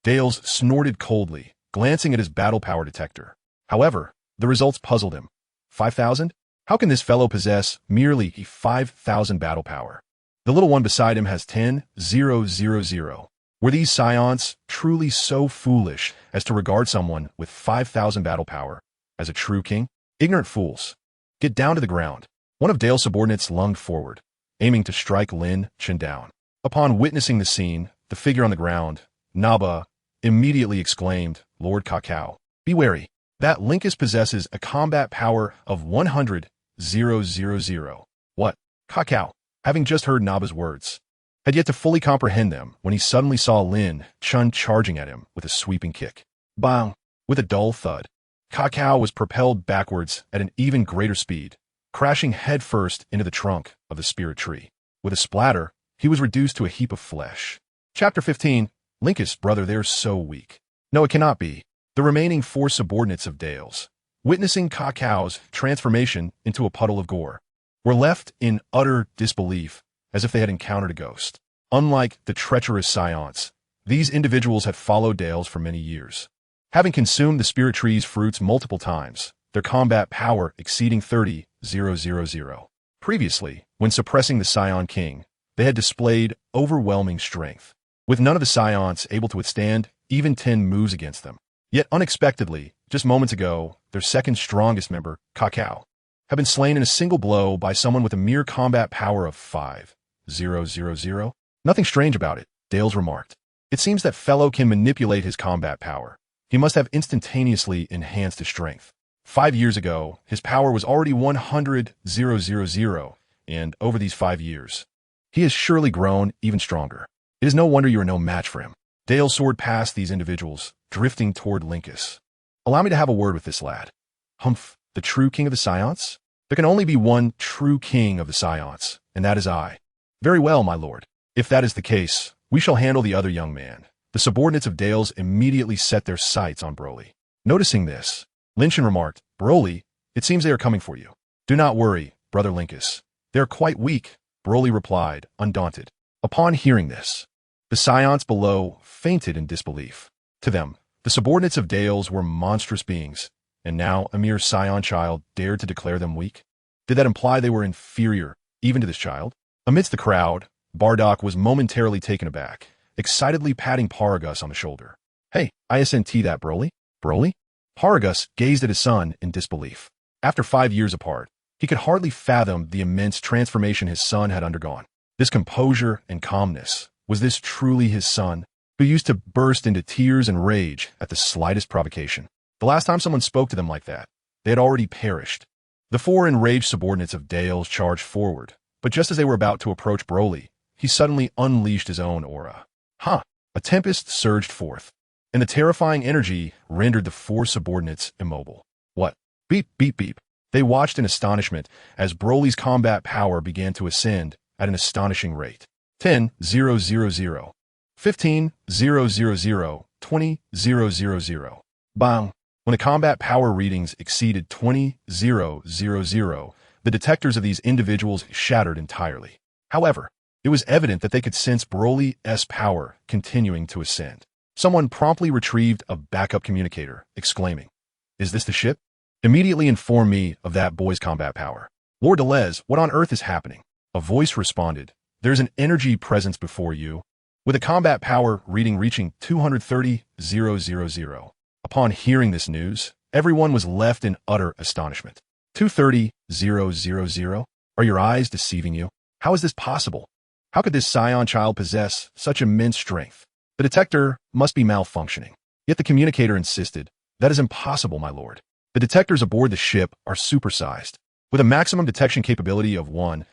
Dales snorted coldly, glancing at his battle power detector. However, the results puzzled him. 5,000? How can this fellow possess merely 5,000 battle power? The little one beside him has 10,000. Were these Saiyans truly so foolish as to regard someone with 5,000 battle power as a true king? Ignorant fools. Get down to the ground. One of Dale's subordinates lunged forward, aiming to strike Lin Chen down. Upon witnessing the scene, the figure on the ground, Naba, immediately exclaimed, "Lord Kakao, be wary. That Linkus possesses a combat power of 100,000. What? Kakao, having just heard Naba's words, had yet to fully comprehend them when he suddenly saw Lin Chen charging at him with a sweeping kick. Bang! With a dull thud, Kakao was propelled backwards at an even greater speed, crashing headfirst into the trunk of the spirit tree. With a splatter, he was reduced to a heap of flesh. Chapter 15. Linkus, brother, they're so weak. No, it cannot be. The remaining 4 subordinates of Dale's, witnessing Kakao's transformation into a puddle of gore, were left in utter disbelief, as if they had encountered a ghost. Unlike the treacherous Saiyans, these individuals had followed Dale's for many years, having consumed the spirit tree's fruits multiple times, their combat power exceeding 30,000. Previously, when suppressing the Saiyan King, they had displayed overwhelming strength, with none of the Saiyans able to withstand even 10 moves against them. Yet unexpectedly, just moments ago, their second strongest member, Kakao, had been slain in a single blow by someone with a mere combat power of 5,000. Nothing strange about it, Dales remarked. It seems that fellow can manipulate his combat power. He must have instantaneously enhanced his strength. 5 years ago, his power was already 100,000, and over these 5 years, he has surely grown even stronger. It is no wonder you are no match for him. Dale soared past these individuals, drifting toward Linkus. Allow me to have a word with this lad. Humph, the true king of the Saiyans? There can only be one true king of the Saiyans, and that is I. Very well, my lord. If that is the case, we shall handle the other young man. The subordinates of Dale's immediately set their sights on Broly. Noticing this, Lin Chen remarked, "Broly, it seems they are coming for you." "Do not worry, brother Linkus. They are quite weak," Broly replied, undaunted. Upon hearing this, the Saiyans below fainted in disbelief. To them, The subordinates of Dales were monstrous beings, and now a mere Saiyan child dared to declare them weak? Did that imply they were inferior, even to this child? Amidst the crowd, Bardock was momentarily taken aback, excitedly patting Paragus on the shoulder. "Hey, ISNT that, Broly? Broly?" Paragus gazed at his son in disbelief. After 5 years apart, he could hardly fathom the immense transformation his son had undergone. This composure and calmness, was this truly his son, who used to burst into tears and rage at the slightest provocation? The last time someone spoke to them like that, they had already perished. The 4 enraged subordinates of Dales charged forward, but just as they were about to approach Broly, he suddenly unleashed his own aura. A tempest surged forth, and the terrifying energy rendered the 4 subordinates immobile. What? Beep, beep, beep. They watched in astonishment as Broly's combat power began to ascend at an astonishing rate. 10,000, 15,000, 20,000. Bang! When the combat power readings exceeded 20,000, the detectors of these individuals shattered entirely. However, it was evident that they could sense Broly's power continuing to ascend. Someone promptly retrieved a backup communicator, exclaiming, "Is this the ship? Immediately inform me of that boy's combat power." "Lord Deleuze, what on earth is happening?" A voice responded, "There's an energy presence before you, with a combat power reading reaching 230,000. Upon hearing this news, everyone was left in utter astonishment. 230,000? Are your eyes deceiving you? How is this possible? How could this Saiyan child possess such immense strength? The detector must be malfunctioning. Yet the communicator insisted, "That is impossible, my lord. The detectors aboard the ship are supersized, with a maximum detection capability of 1,000,000.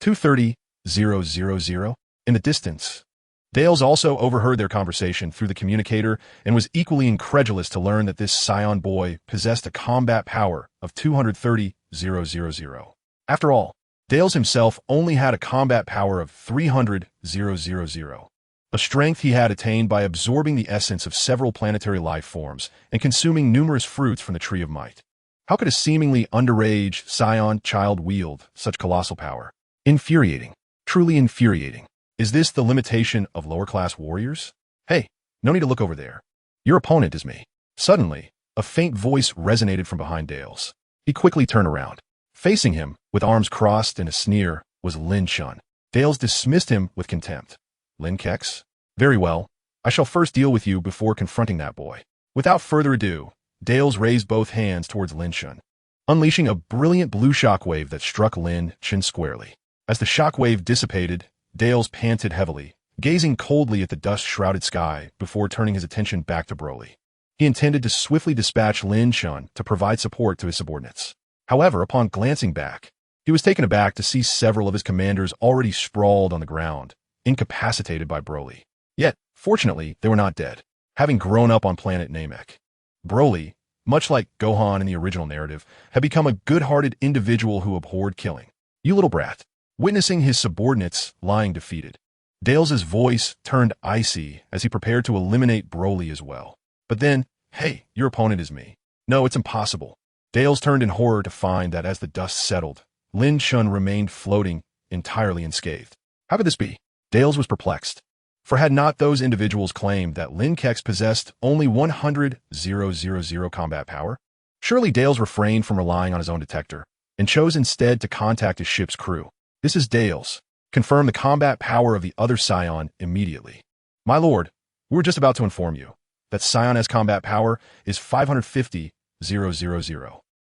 230,000. In the distance." Dales also overheard their conversation through the communicator and was equally incredulous to learn that this Saiyan boy possessed a combat power of 230,000. After all, Dales himself only had a combat power of 300,000, a strength he had attained by absorbing the essence of several planetary life forms and consuming numerous fruits from the Tree of Might. How could a seemingly underage Saiyan child wield such colossal power? Infuriating. Truly infuriating. Is this the limitation of lower-class warriors? "Hey, no need to look over there. Your opponent is me." Suddenly, a faint voice resonated from behind Dales. He quickly turned around. Facing him, with arms crossed and a sneer, was Lin Chen. Dales dismissed him with contempt. "Lin Kex? Very well. I shall first deal with you before confronting that boy." Without further ado, Dales raised both hands towards Lin Chen, unleashing a brilliant blue shockwave that struck Lin Chen squarely. As the shockwave dissipated, Dales panted heavily, gazing coldly at the dust-shrouded sky before turning his attention back to Broly. He intended to swiftly dispatch Lin Chen to provide support to his subordinates. However, upon glancing back, he was taken aback to see several of his commanders already sprawled on the ground, incapacitated by Broly. Yet, fortunately, they were not dead, having grown up on planet Namek. Broly, much like Gohan in the original narrative, had become a good-hearted individual who abhorred killing. "You little brat." Witnessing his subordinates lying defeated, Dales' voice turned icy as he prepared to eliminate Broly as well. But then, "Hey, your opponent is me." "No, it's impossible." Dales turned in horror to find that as the dust settled, Lin Chen remained floating, entirely unscathed. How could this be? Dales was perplexed. For had not those individuals claimed that Lin Kex possessed only 100,000 combat power? Surely Dales refrained from relying on his own detector, and chose instead to contact his ship's crew. "This is Dales. Confirm the combat power of the other Saiyan immediately." "My lord, we were just about to inform you that Saiyon's combat power is 550,000.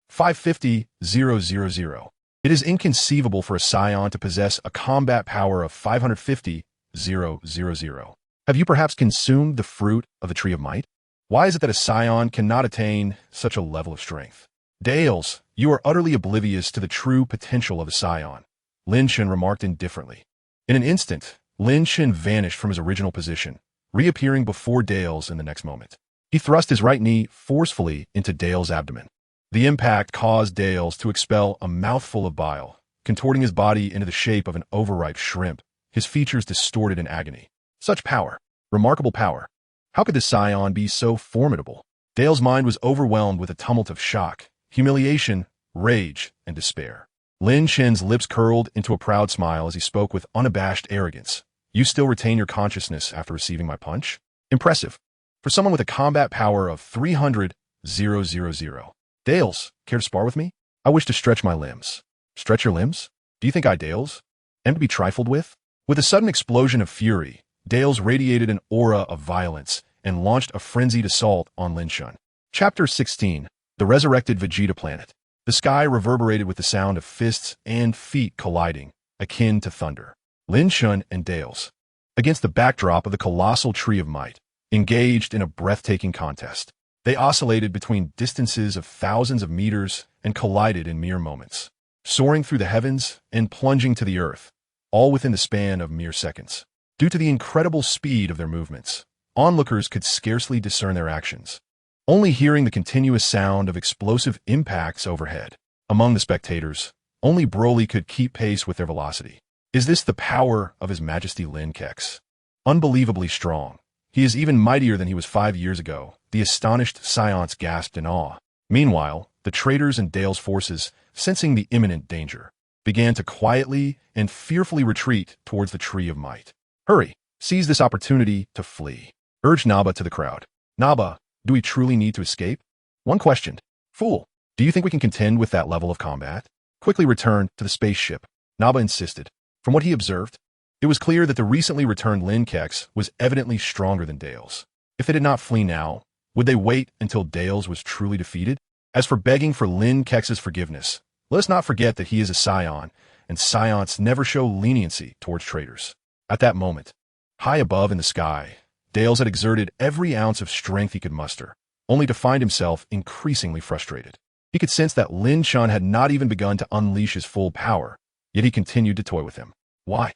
550,000. It is inconceivable for a Saiyan to possess a combat power of 550,000. Have you perhaps consumed the fruit of the Tree of Might? Why is it that a Saiyan cannot attain such a level of strength?" "Dales, you are utterly oblivious to the true potential of a Saiyan," Lin Chen remarked indifferently. In an instant, Lin Chen vanished from his original position, reappearing before Dales in the next moment. He thrust his right knee forcefully into Dales' abdomen. The impact caused Dales to expel a mouthful of bile, contorting his body into the shape of an overripe shrimp, his features distorted in agony. Such power, remarkable power. How could the Saiyan be so formidable? Dales' mind was overwhelmed with a tumult of shock, humiliation, rage, and despair. Lin Chen's lips curled into a proud smile as he spoke with unabashed arrogance. You still retain your consciousness after receiving my punch? Impressive. For someone with a combat power of 300,000. Dales, care to spar with me? I wish to stretch my limbs. Stretch your limbs? Do you think I, Dales, am to be trifled with? With a sudden explosion of fury, Dales radiated an aura of violence and launched a frenzied assault on Lin Chen. Chapter 16. The Resurrected Vegeta Planet. The sky reverberated with the sound of fists and feet colliding, akin to thunder. Lin Chen and Dales, against the backdrop of the colossal Tree of Might, engaged in a breathtaking contest. They oscillated between distances of thousands of meters and collided in mere moments, soaring through the heavens and plunging to the earth, all within the span of mere seconds. Due to the incredible speed of their movements, onlookers could scarcely discern their actions, only hearing the continuous sound of explosive impacts overhead. Among the spectators, only Broly could keep pace with their velocity. Is this the power of His Majesty Lin Kex? Unbelievably strong. He is even mightier than he was 5 years ago. The astonished Saiyans gasped in awe. Meanwhile, the traitors and Dale's forces, sensing the imminent danger, began to quietly and fearfully retreat towards the Tree of Might. Hurry! Seize this opportunity to flee, urged Naba to the crowd. Naba, do we truly need to escape? One questioned. Fool, do you think we can contend with that level of combat? Quickly return to the spaceship, Naba insisted. From what he observed, it was clear that the recently returned Lin Kex was evidently stronger than Dales. If they did not flee now, would they wait until Dales was truly defeated? As for begging for Lin Kex's forgiveness, let us not forget that he is a Saiyan, and Saiyans never show leniency towards traitors. At that moment, high above in the sky, Dales had exerted every ounce of strength he could muster, only to find himself increasingly frustrated. He could sense that Lin Chen had not even begun to unleash his full power, yet he continued to toy with him. Why?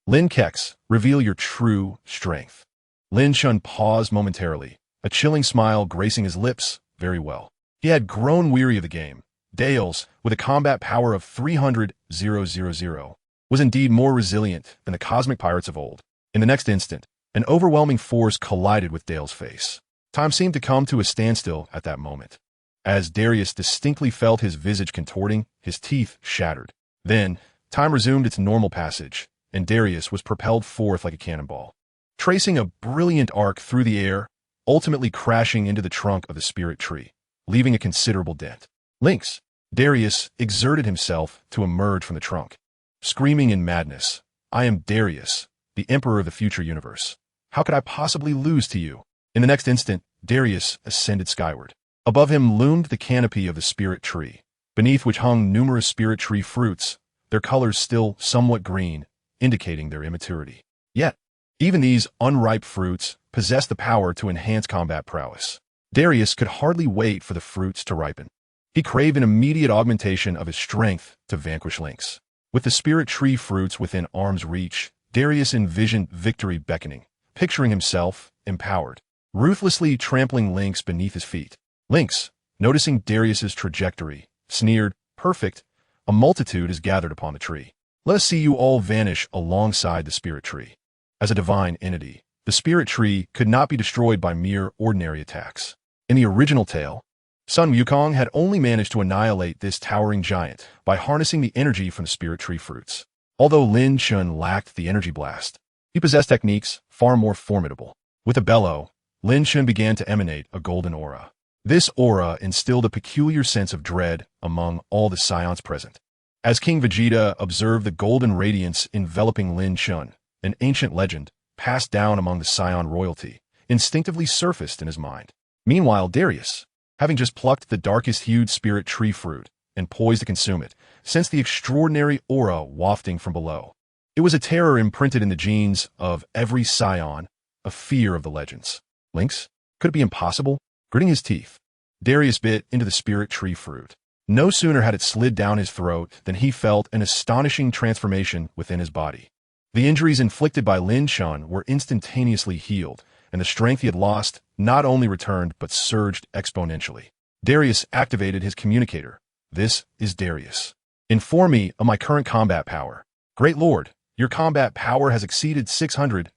Lin Kex, reveal your true strength. Lin Chen paused momentarily, a chilling smile gracing his lips. Very well. He had grown weary of the game. Dales, with a combat power of 300,000, was indeed more resilient than the cosmic pirates of old. In the next instant, an overwhelming force collided with Dale's face. Time seemed to come to a standstill at that moment. As Darius distinctly felt his visage contorting, his teeth shattered. Then, time resumed its normal passage, and Darius was propelled forth like a cannonball, tracing a brilliant arc through the air, ultimately crashing into the trunk of the spirit tree, leaving a considerable dent. Lynx, Darius exerted himself to emerge from the trunk, screaming in madness, I am Darius, the Emperor of the future universe. How could I possibly lose to you? In the next instant, Darius ascended skyward. Above him loomed the canopy of the spirit tree, beneath which hung numerous spirit tree fruits, their colors still somewhat green, indicating their immaturity. Yet, even these unripe fruits possessed the power to enhance combat prowess. Darius could hardly wait for the fruits to ripen. He craved an immediate augmentation of his strength to vanquish Lynx. With the spirit tree fruits within arm's reach, Darius envisioned victory beckoning, picturing himself empowered, ruthlessly trampling Lynx beneath his feet. Lynx, noticing Darius's trajectory, sneered, perfect, a multitude is gathered upon the tree. Let us see you all vanish alongside the spirit tree. As a divine entity, the spirit tree could not be destroyed by mere ordinary attacks. In the original tale, Sun Wukong had only managed to annihilate this towering giant by harnessing the energy from the spirit tree fruits. Although Lin Chen lacked the energy blast, he possessed techniques far more formidable. With a bellow, Lin Chen began to emanate a golden aura. This aura instilled a peculiar sense of dread among all the Saiyans present. As King Vegeta observed the golden radiance enveloping Lin Chen, an ancient legend, passed down among the Saiyan royalty, instinctively surfaced in his mind. Meanwhile, Darius, having just plucked the darkest-hued spirit tree fruit and poised to consume it, sensed the extraordinary aura wafting from below. It was a terror imprinted in the genes of every Saiyan, a fear of the legends. Lynx? Could it be impossible? Gritting his teeth, Darius bit into the spirit tree fruit. No sooner had it slid down his throat than he felt an astonishing transformation within his body. The injuries inflicted by Lin Chen were instantaneously healed, and the strength he had lost not only returned but surged exponentially. Darius activated his communicator. This is Darius. Inform me of my current combat power. Great Lord, your combat power has exceeded 600,000.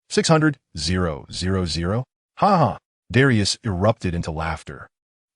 600,000? Ha ha! Darius erupted into laughter.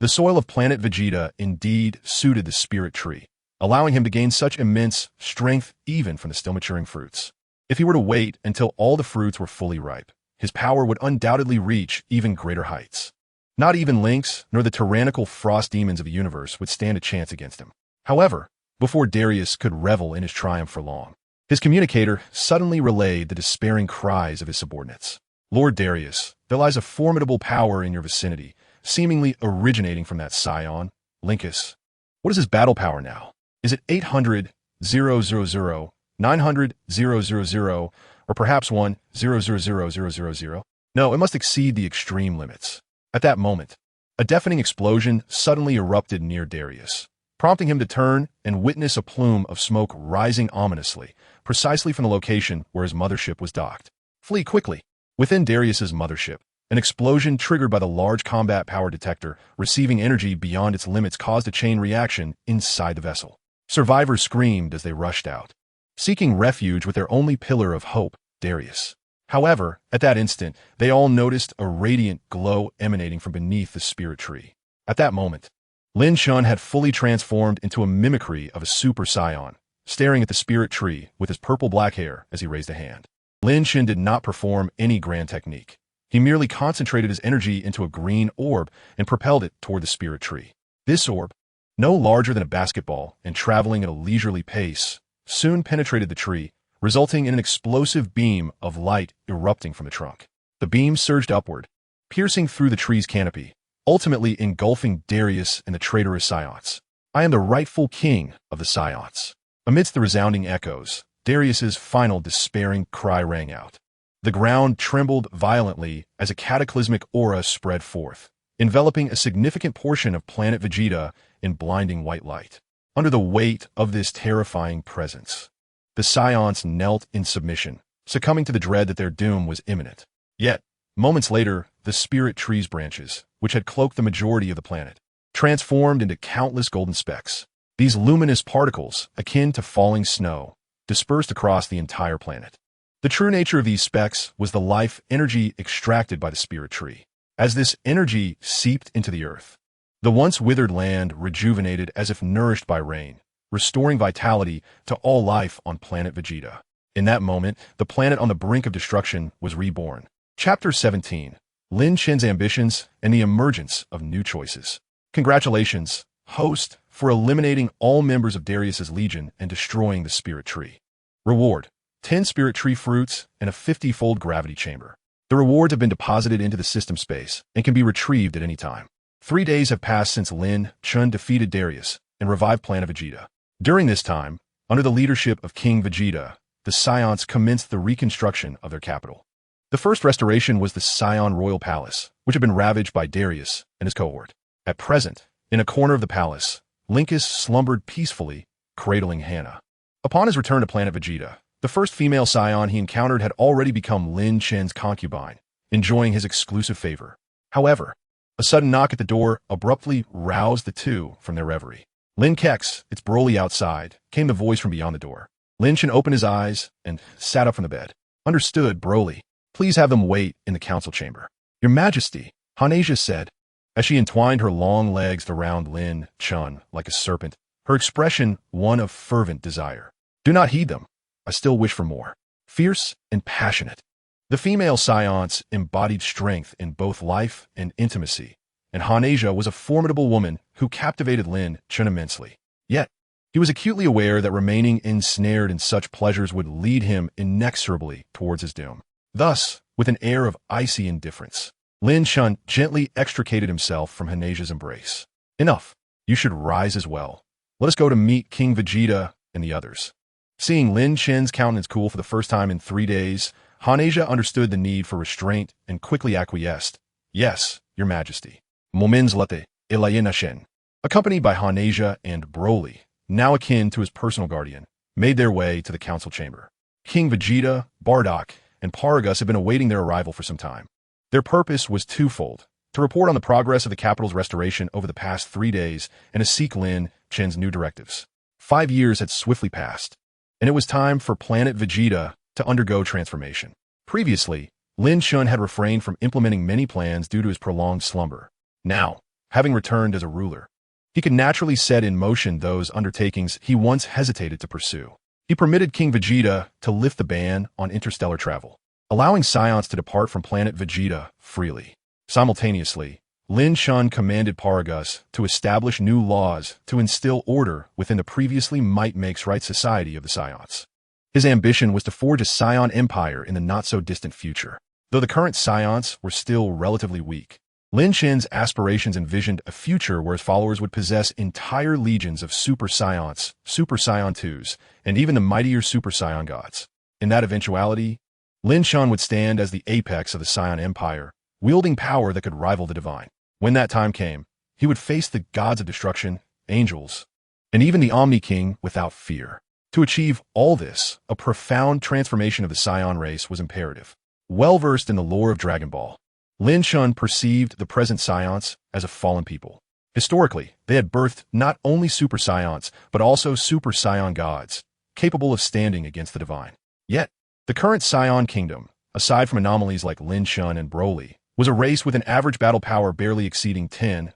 The soil of Planet Vegeta indeed suited the spirit tree, allowing him to gain such immense strength even from the still maturing fruits. If he were to wait until all the fruits were fully ripe, his power would undoubtedly reach even greater heights. Not even Lynx nor the tyrannical frost demons of the universe would stand a chance against him. However, before Darius could revel in his triumph for long, his communicator suddenly relayed the despairing cries of his subordinates. Lord Darius, there lies a formidable power in your vicinity, seemingly originating from that Saiyan, Linkus. What is his battle power now? Is it 800,000, 900,000, or perhaps 1,000,000? No, it must exceed the extreme limits. At that moment, a deafening explosion suddenly erupted near Darius, prompting him to turn and witness a plume of smoke rising ominously, precisely from the location where his mothership was docked. Flee quickly. Within Darius's mothership, an explosion triggered by the large combat power detector receiving energy beyond its limits caused a chain reaction inside the vessel. Survivors screamed as they rushed out, seeking refuge with their only pillar of hope, Darius. However, at that instant, they all noticed a radiant glow emanating from beneath the spirit tree. At that moment, Lin Chen had fully transformed into a mimicry of a Super Saiyan, staring at the spirit tree with his purple-black hair as he raised a hand. Lin Chen did not perform any grand technique. He merely concentrated his energy into a green orb and propelled it toward the spirit tree. This orb, no larger than a basketball and traveling at a leisurely pace, soon penetrated the tree, resulting in an explosive beam of light erupting from the trunk. The beam surged upward, piercing through the tree's canopy, ultimately engulfing Darius and the traitorous Saiyans. I am the rightful king of the Saiyans. Amidst the resounding echoes, Darius's final despairing cry rang out. The ground trembled violently as a cataclysmic aura spread forth, enveloping a significant portion of Planet Vegeta in blinding white light. Under the weight of this terrifying presence, the Saiyans knelt in submission, succumbing to the dread that their doom was imminent. Yet, moments later, the spirit tree's branches, which had cloaked the majority of the planet, transformed into countless golden specks. These luminous particles, akin to falling snow, dispersed across the entire planet. The true nature of these specks was the life energy extracted by the spirit tree. As this energy seeped into the earth, the once withered land rejuvenated as if nourished by rain, restoring vitality to all life on Planet Vegeta. In that moment, the planet on the brink of destruction was reborn. Chapter 17. Lin Chen's Ambitions and the Emergence of New Choices. Congratulations, host, for eliminating all members of Darius's legion and destroying the spirit tree. Reward: 10 spirit tree fruits and a 50-fold gravity chamber. The rewards have been deposited into the system space and can be retrieved at any time. 3 days have passed since Lin Chen defeated Darius and revived Planet Vegeta. During this time, under the leadership of King Vegeta, the Saiyans commenced the reconstruction of their capital. The first restoration was the Saiyan Royal Palace, which had been ravaged by Darius and his cohort. At present, in a corner of the palace, Linkus slumbered peacefully, cradling Hannah. Upon his return to Planet Vegeta, the first female Saiyan he encountered had already become Lin Chen's concubine, enjoying his exclusive favor. However, a sudden knock at the door abruptly roused the two from their reverie. Lin Kex, it's Broly outside, came the voice from beyond the door. Lin Chen opened his eyes and sat up from the bed. Understood, Broly. Please have them wait in the council chamber. Your Majesty, Hanasia said, as she entwined her long legs around Lin Chen like a serpent, her expression one of fervent desire. Do not heed them. I still wish for more. Fierce and passionate. The female Saiyans embodied strength in both life and intimacy, and Hanasia was a formidable woman who captivated Lin Chen immensely. Yet, he was acutely aware that remaining ensnared in such pleasures would lead him inexorably towards his doom. Thus, with an air of icy indifference, Lin Chen gently extricated himself from Hanasia's embrace. Enough. You should rise as well. Let us go to meet King Vegeta and the others. Seeing Lin Chen's countenance cool for the first time in 3 days, Hanasia understood the need for restraint and quickly acquiesced. Yes, Your Majesty. Momins late, Shen. Accompanied by Hanasia and Broly, now akin to his personal guardian, made their way to the council chamber. King Vegeta, Bardock, and Paragus had been awaiting their arrival for some time. Their purpose was twofold: to report on the progress of the capital's restoration over the past 3 days and to seek Lin Chen's new directives. 5 years had swiftly passed, and it was time for Planet Vegeta to undergo transformation. Previously, Lin Chen had refrained from implementing many plans due to his prolonged slumber. Now, having returned as a ruler, he could naturally set in motion those undertakings he once hesitated to pursue. He permitted King Vegeta to lift the ban on interstellar travel, allowing Saiyans to depart from planet Vegeta freely. Simultaneously, Lin Chen commanded Paragus to establish new laws to instill order within the previously might-makes-right society of the Saiyans. His ambition was to forge a Saiyan empire in the not-so-distant future. Though the current Saiyans were still relatively weak, Lin Chen's aspirations envisioned a future where his followers would possess entire legions of Super Saiyans, Super Saiyan 2s, and even the mightier Super Saiyan gods. In that eventuality, Lin Chen would stand as the apex of the Saiyan Empire, wielding power that could rival the divine. When that time came, he would face the gods of destruction, angels, and even the Omni King without fear. To achieve all this, a profound transformation of the Saiyan race was imperative. Well-versed in the lore of Dragon Ball, Lin Chen perceived the present Saiyans as a fallen people. Historically, they had birthed not only Super Saiyans, but also Super Saiyan gods, capable of standing against the divine. Yet, the current Saiyan kingdom, aside from anomalies like Lin Chen and Broly, was a race with an average battle power barely exceeding 10,000.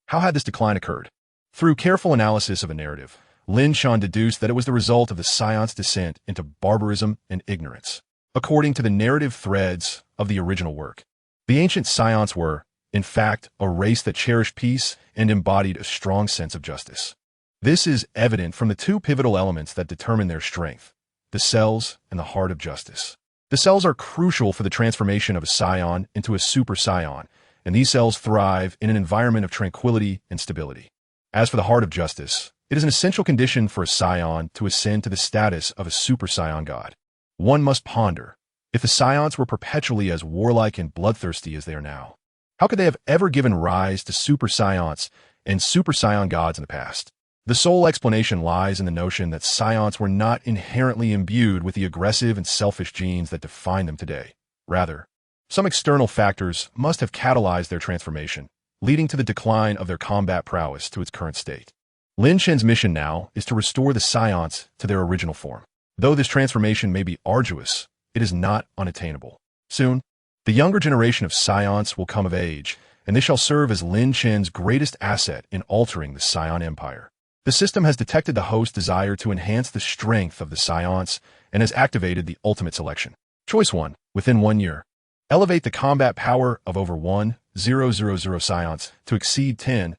How had this decline occurred? Through careful analysis of a narrative, Lin Chen deduced that it was the result of the Saiyans' descent into barbarism and ignorance. According to the narrative threads of the original work, the ancient Saiyans were, in fact, a race that cherished peace and embodied a strong sense of justice. This is evident from the two pivotal elements that determine their strength: the cells and the heart of justice. The cells are crucial for the transformation of a Saiyan into a Super Saiyan, and these cells thrive in an environment of tranquility and stability. As for the heart of justice, it is an essential condition for a Saiyan to ascend to the status of a Super Saiyan god. One must ponder, if the Saiyans were perpetually as warlike and bloodthirsty as they are now, how could they have ever given rise to Super Saiyans and Super Saiyan gods in the past? The sole explanation lies in the notion that Saiyans were not inherently imbued with the aggressive and selfish genes that define them today. Rather, some external factors must have catalyzed their transformation, leading to the decline of their combat prowess to its current state. Lin Chen's mission now is to restore the Saiyans to their original form. Though this transformation may be arduous, it is not unattainable. Soon, the younger generation of Saiyans will come of age, and they shall serve as Lin Chen's greatest asset in altering the Saiyan Empire. The system has detected the host's desire to enhance the strength of the Saiyans and has activated the ultimate selection. Choice 1. Within 1 year, elevate the combat power of over 1,000 Saiyans to exceed 10,000.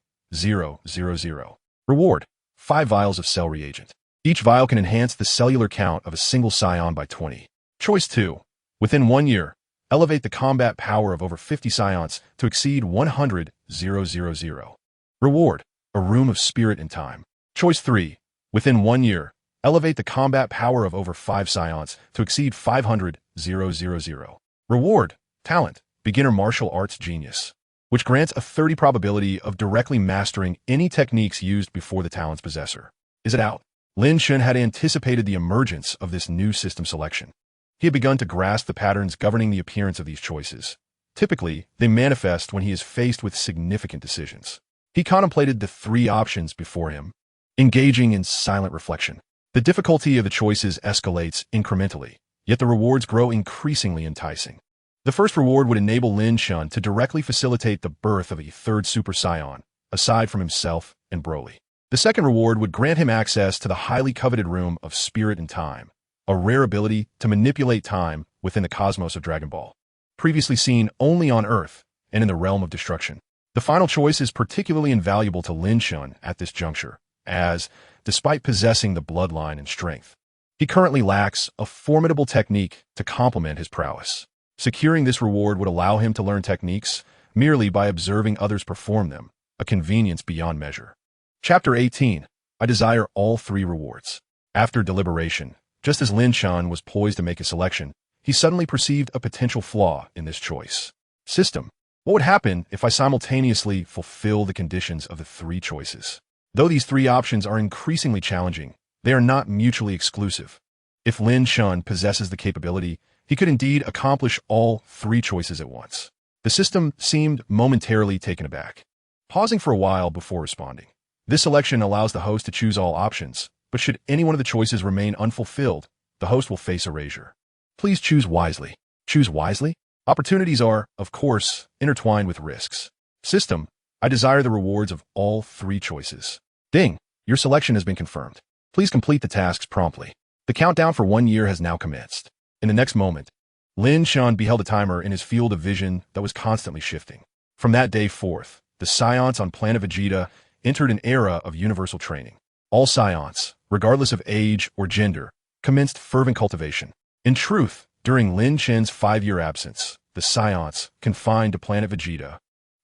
Reward: 5 vials of cell reagent. Each vial can enhance the cellular count of a single Saiyan by 20. Choice 2. Within 1 year, elevate the combat power of over 50 Saiyans to exceed 100,000. Reward: a room of spirit and time. Choice 3. Within 1 year, elevate the combat power of over 5 Saiyans to exceed 500,000. Reward: talent, beginner martial arts genius, which grants a 30 probability of directly mastering any techniques used before the talent's possessor. Is it out? Lin Chen had anticipated the emergence of this new system selection. He had begun to grasp the patterns governing the appearance of these choices. Typically, they manifest when he is faced with significant decisions. He contemplated the 3 options before him, engaging in silent reflection. The difficulty of the choices escalates incrementally, yet the rewards grow increasingly enticing. The first reward would enable Lin Chen to directly facilitate the birth of a 3rd Super Saiyan, aside from himself and Broly. The second reward would grant him access to the highly coveted room of spirit and time, a rare ability to manipulate time within the cosmos of Dragon Ball, previously seen only on Earth and in the realm of destruction. The final choice is particularly invaluable to Lin Chen at this juncture, as, despite possessing the bloodline and strength, he currently lacks a formidable technique to complement his prowess. Securing this reward would allow him to learn techniques merely by observing others perform them, a convenience beyond measure. Chapter 18. I desire all 3 rewards. After deliberation, just as Lin Chen was poised to make a selection, he suddenly perceived a potential flaw in this choice. System: what would happen if I simultaneously fulfill the conditions of the 3 choices? Though these 3 options are increasingly challenging, they are not mutually exclusive. If Lin Chen possesses the capability, he could indeed accomplish all 3 choices at once. The system seemed momentarily taken aback, pausing for a while before responding. This selection allows the host to choose all options, but should any one of the choices remain unfulfilled, the host will face erasure. Please choose wisely. Choose wisely? Opportunities are, of course, intertwined with risks. System: I desire the rewards of all 3 choices. Ding! Your selection has been confirmed. Please complete the tasks promptly. The countdown for 1 year has now commenced. In the next moment, Lin Chen beheld a timer in his field of vision that was constantly shifting. From that day forth, the Saiyans on Planet Vegeta entered an era of universal training. All Saiyans, regardless of age or gender, commenced fervent cultivation. In truth, during Lin Chen's 5-year absence, the Saiyans, confined to Planet Vegeta,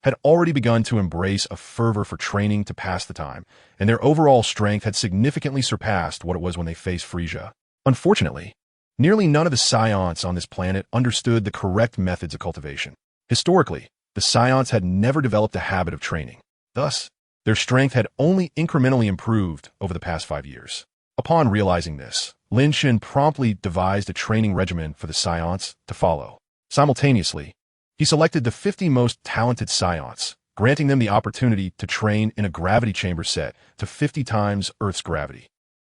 had already begun to embrace a fervor for training to pass the time, and their overall strength had significantly surpassed what it was when they faced Frieza. Unfortunately, nearly none of the Saiyans on this planet understood the correct methods of cultivation. Historically, the Saiyans had never developed a habit of training. Thus, their strength had only incrementally improved over the past 5 years. Upon realizing this, Lin Chen promptly devised a training regimen for the Saiyans to follow. Simultaneously, he selected the 50 most talented Saiyans, granting them the opportunity to train in a gravity chamber set to 50 times Earth's gravity,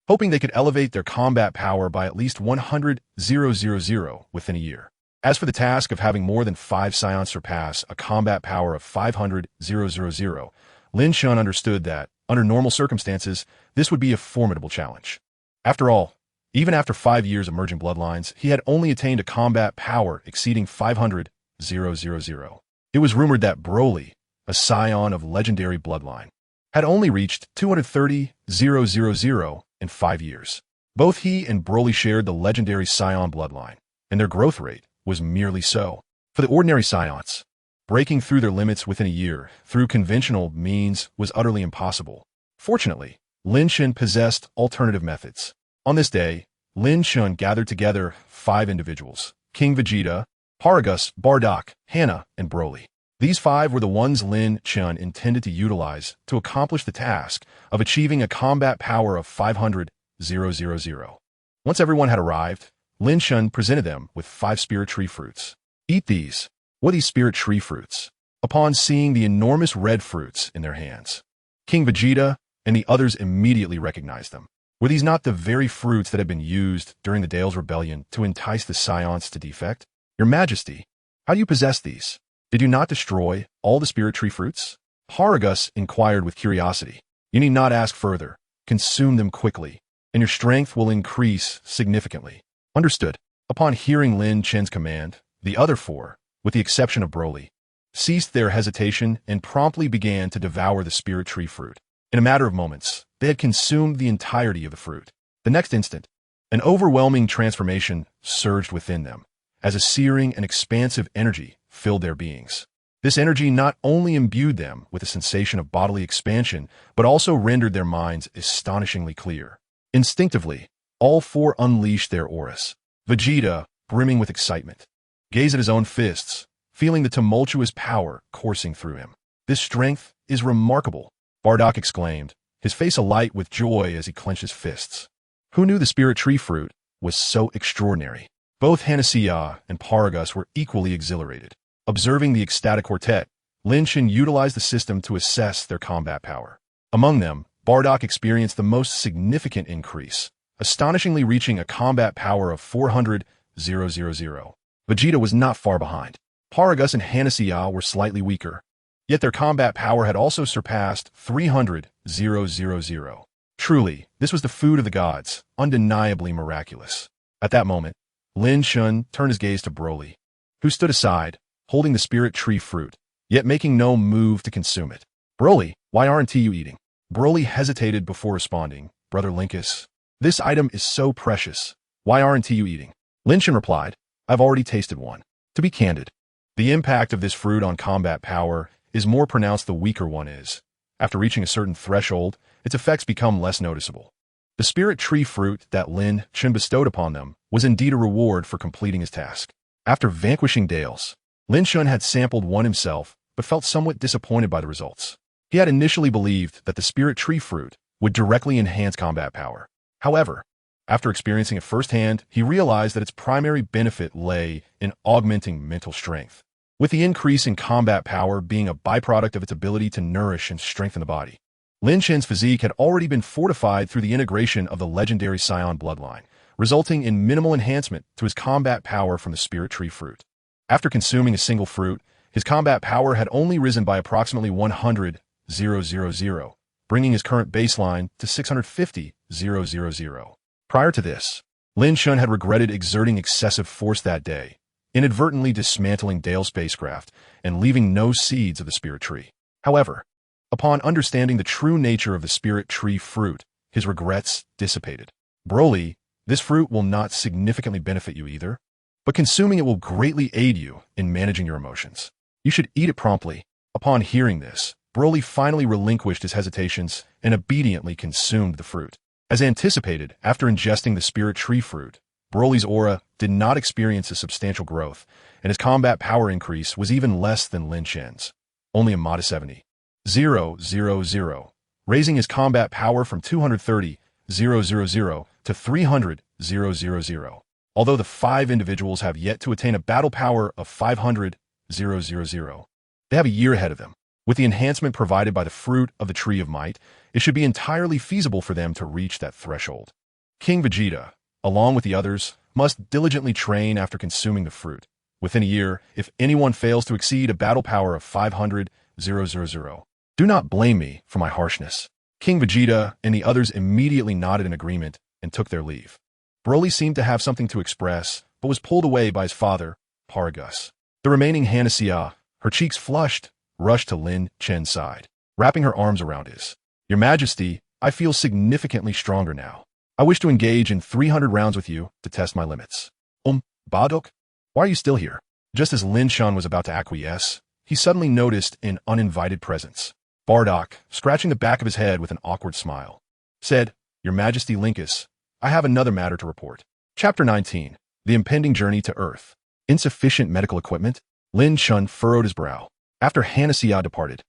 hoping they could elevate their combat power by at least 100,000 within a year. As for the task of having more than 5 Saiyans surpass a combat power of 500,000, Lin Chen understood that, under normal circumstances, this would be a formidable challenge. After all, even after 5 years of merging bloodlines, he had only attained a combat power exceeding 500,000. It was rumored that Broly, a Saiyan of legendary bloodline, had only reached 230,000 in 5 years. Both he and Broly shared the legendary Saiyan bloodline, and their growth rate was merely so. For the ordinary Saiyans, breaking through their limits within a year through conventional means was utterly impossible. Fortunately, Lin Chen possessed alternative methods. On this day, Lin Chen gathered together 5 individuals: King Vegeta, Paragus, Bardock, Hannah, and Broly. These 5 were the ones Lin Chen intended to utilize to accomplish the task of achieving a combat power of 500,000. Once everyone had arrived, Lin Chen presented them with 5 spirit tree fruits. Eat these. What are these spirit tree fruits? Upon seeing the enormous red fruits in their hands, King Vegeta and the others immediately recognized them. Were these not the very fruits that had been used during the Dale's rebellion to entice the Saiyans to defect? Your Majesty, how do you possess these? Did you not destroy all the spirit tree fruits? Paragus inquired with curiosity. You need not ask further. Consume them quickly, and your strength will increase significantly. Understood. Upon hearing Lin Chen's command, the other 4, with the exception of Broly, ceased their hesitation and promptly began to devour the spirit tree fruit. In a matter of moments, they had consumed the entirety of the fruit. The next instant, an overwhelming transformation surged within them, as a searing and expansive energy filled their beings. This energy not only imbued them with a sensation of bodily expansion, but also rendered their minds astonishingly clear. Instinctively, all 4 unleashed their auras. Vegeta, brimming with excitement, gazed at his own fists, feeling the tumultuous power coursing through him. This strength is remarkable, Bardock exclaimed, his face alight with joy as he clenched his fists. Who knew the spirit tree fruit was so extraordinary? Both Hannah and Paragus were equally exhilarated. Observing the ecstatic quartet, Lin Chen utilized the system to assess their combat power. Among them, Bardock experienced the most significant increase, astonishingly reaching a combat power of 400,000. Vegeta was not far behind. Paragus and Hannah were slightly weaker, yet their combat power had also surpassed 300,000. Truly, this was the food of the gods, undeniably miraculous. At that moment, Lin Chen turned his gaze to Broly, who stood aside, holding the spirit tree fruit, yet making no move to consume it. Broly, why aren't you eating? Broly hesitated before responding. Brother Linkus, this item is so precious. Why aren't you eating? Lin Chen replied, I've already tasted one. To be candid, the impact of this fruit on combat power is more pronounced the weaker one is. After reaching a certain threshold, its effects become less noticeable. The spirit tree fruit that Lin Chen bestowed upon them was indeed a reward for completing his task. After vanquishing Dales, Lin Chen had sampled one himself, but felt somewhat disappointed by the results. He had initially believed that the spirit tree fruit would directly enhance combat power. However, after experiencing it firsthand, he realized that its primary benefit lay in augmenting mental strength, with the increase in combat power being a byproduct of its ability to nourish and strengthen the body. Lin Chen's physique had already been fortified through the integration of the legendary Saiyan bloodline, resulting in minimal enhancement to his combat power from the spirit tree fruit. After consuming a single fruit, his combat power had only risen by approximately 100,000, bringing his current baseline to 650,000. Prior to this, Lin Chen had regretted exerting excessive force that day, inadvertently dismantling Dale's spacecraft and leaving no seeds of the spirit tree. However, upon understanding the true nature of the spirit tree fruit, his regrets dissipated. Broly, this fruit will not significantly benefit you either, but consuming it will greatly aid you in managing your emotions. You should eat it promptly. Upon hearing this, Broly finally relinquished his hesitations and obediently consumed the fruit. As anticipated, after ingesting the spirit tree fruit, Broly's aura did not experience a substantial growth, and his combat power increase was even less than Lin Chen's, only a modest 70,000, raising his combat power from 230,000 to 300,000. Although the 5 individuals have yet to attain a battle power of 500,000, they have a year ahead of them. With the enhancement provided by the fruit of the Tree of Might, it should be entirely feasible for them to reach that threshold. King Vegeta, along with the others, must diligently train after consuming the fruit. Within a year, if anyone fails to exceed a battle power of 500,000, do not blame me for my harshness. King Vegeta and the others immediately nodded in agreement and took their leave. Broly seemed to have something to express, but was pulled away by his father, Paragus. The remaining Hanasia, her cheeks flushed, rushed to Lin Chen's side, wrapping her arms around his. Your Majesty, I feel significantly stronger now. I wish to engage in 300 rounds with you to test my limits. Bardock? Why are you still here? Just as Lin Chen was about to acquiesce, he suddenly noticed an uninvited presence. Bardock, scratching the back of his head with an awkward smile, said, Your Majesty Linkus, I have another matter to report. Chapter 19. The Impending Journey to Earth. Insufficient medical equipment? Lin Chen furrowed his brow. After Hanasia departed,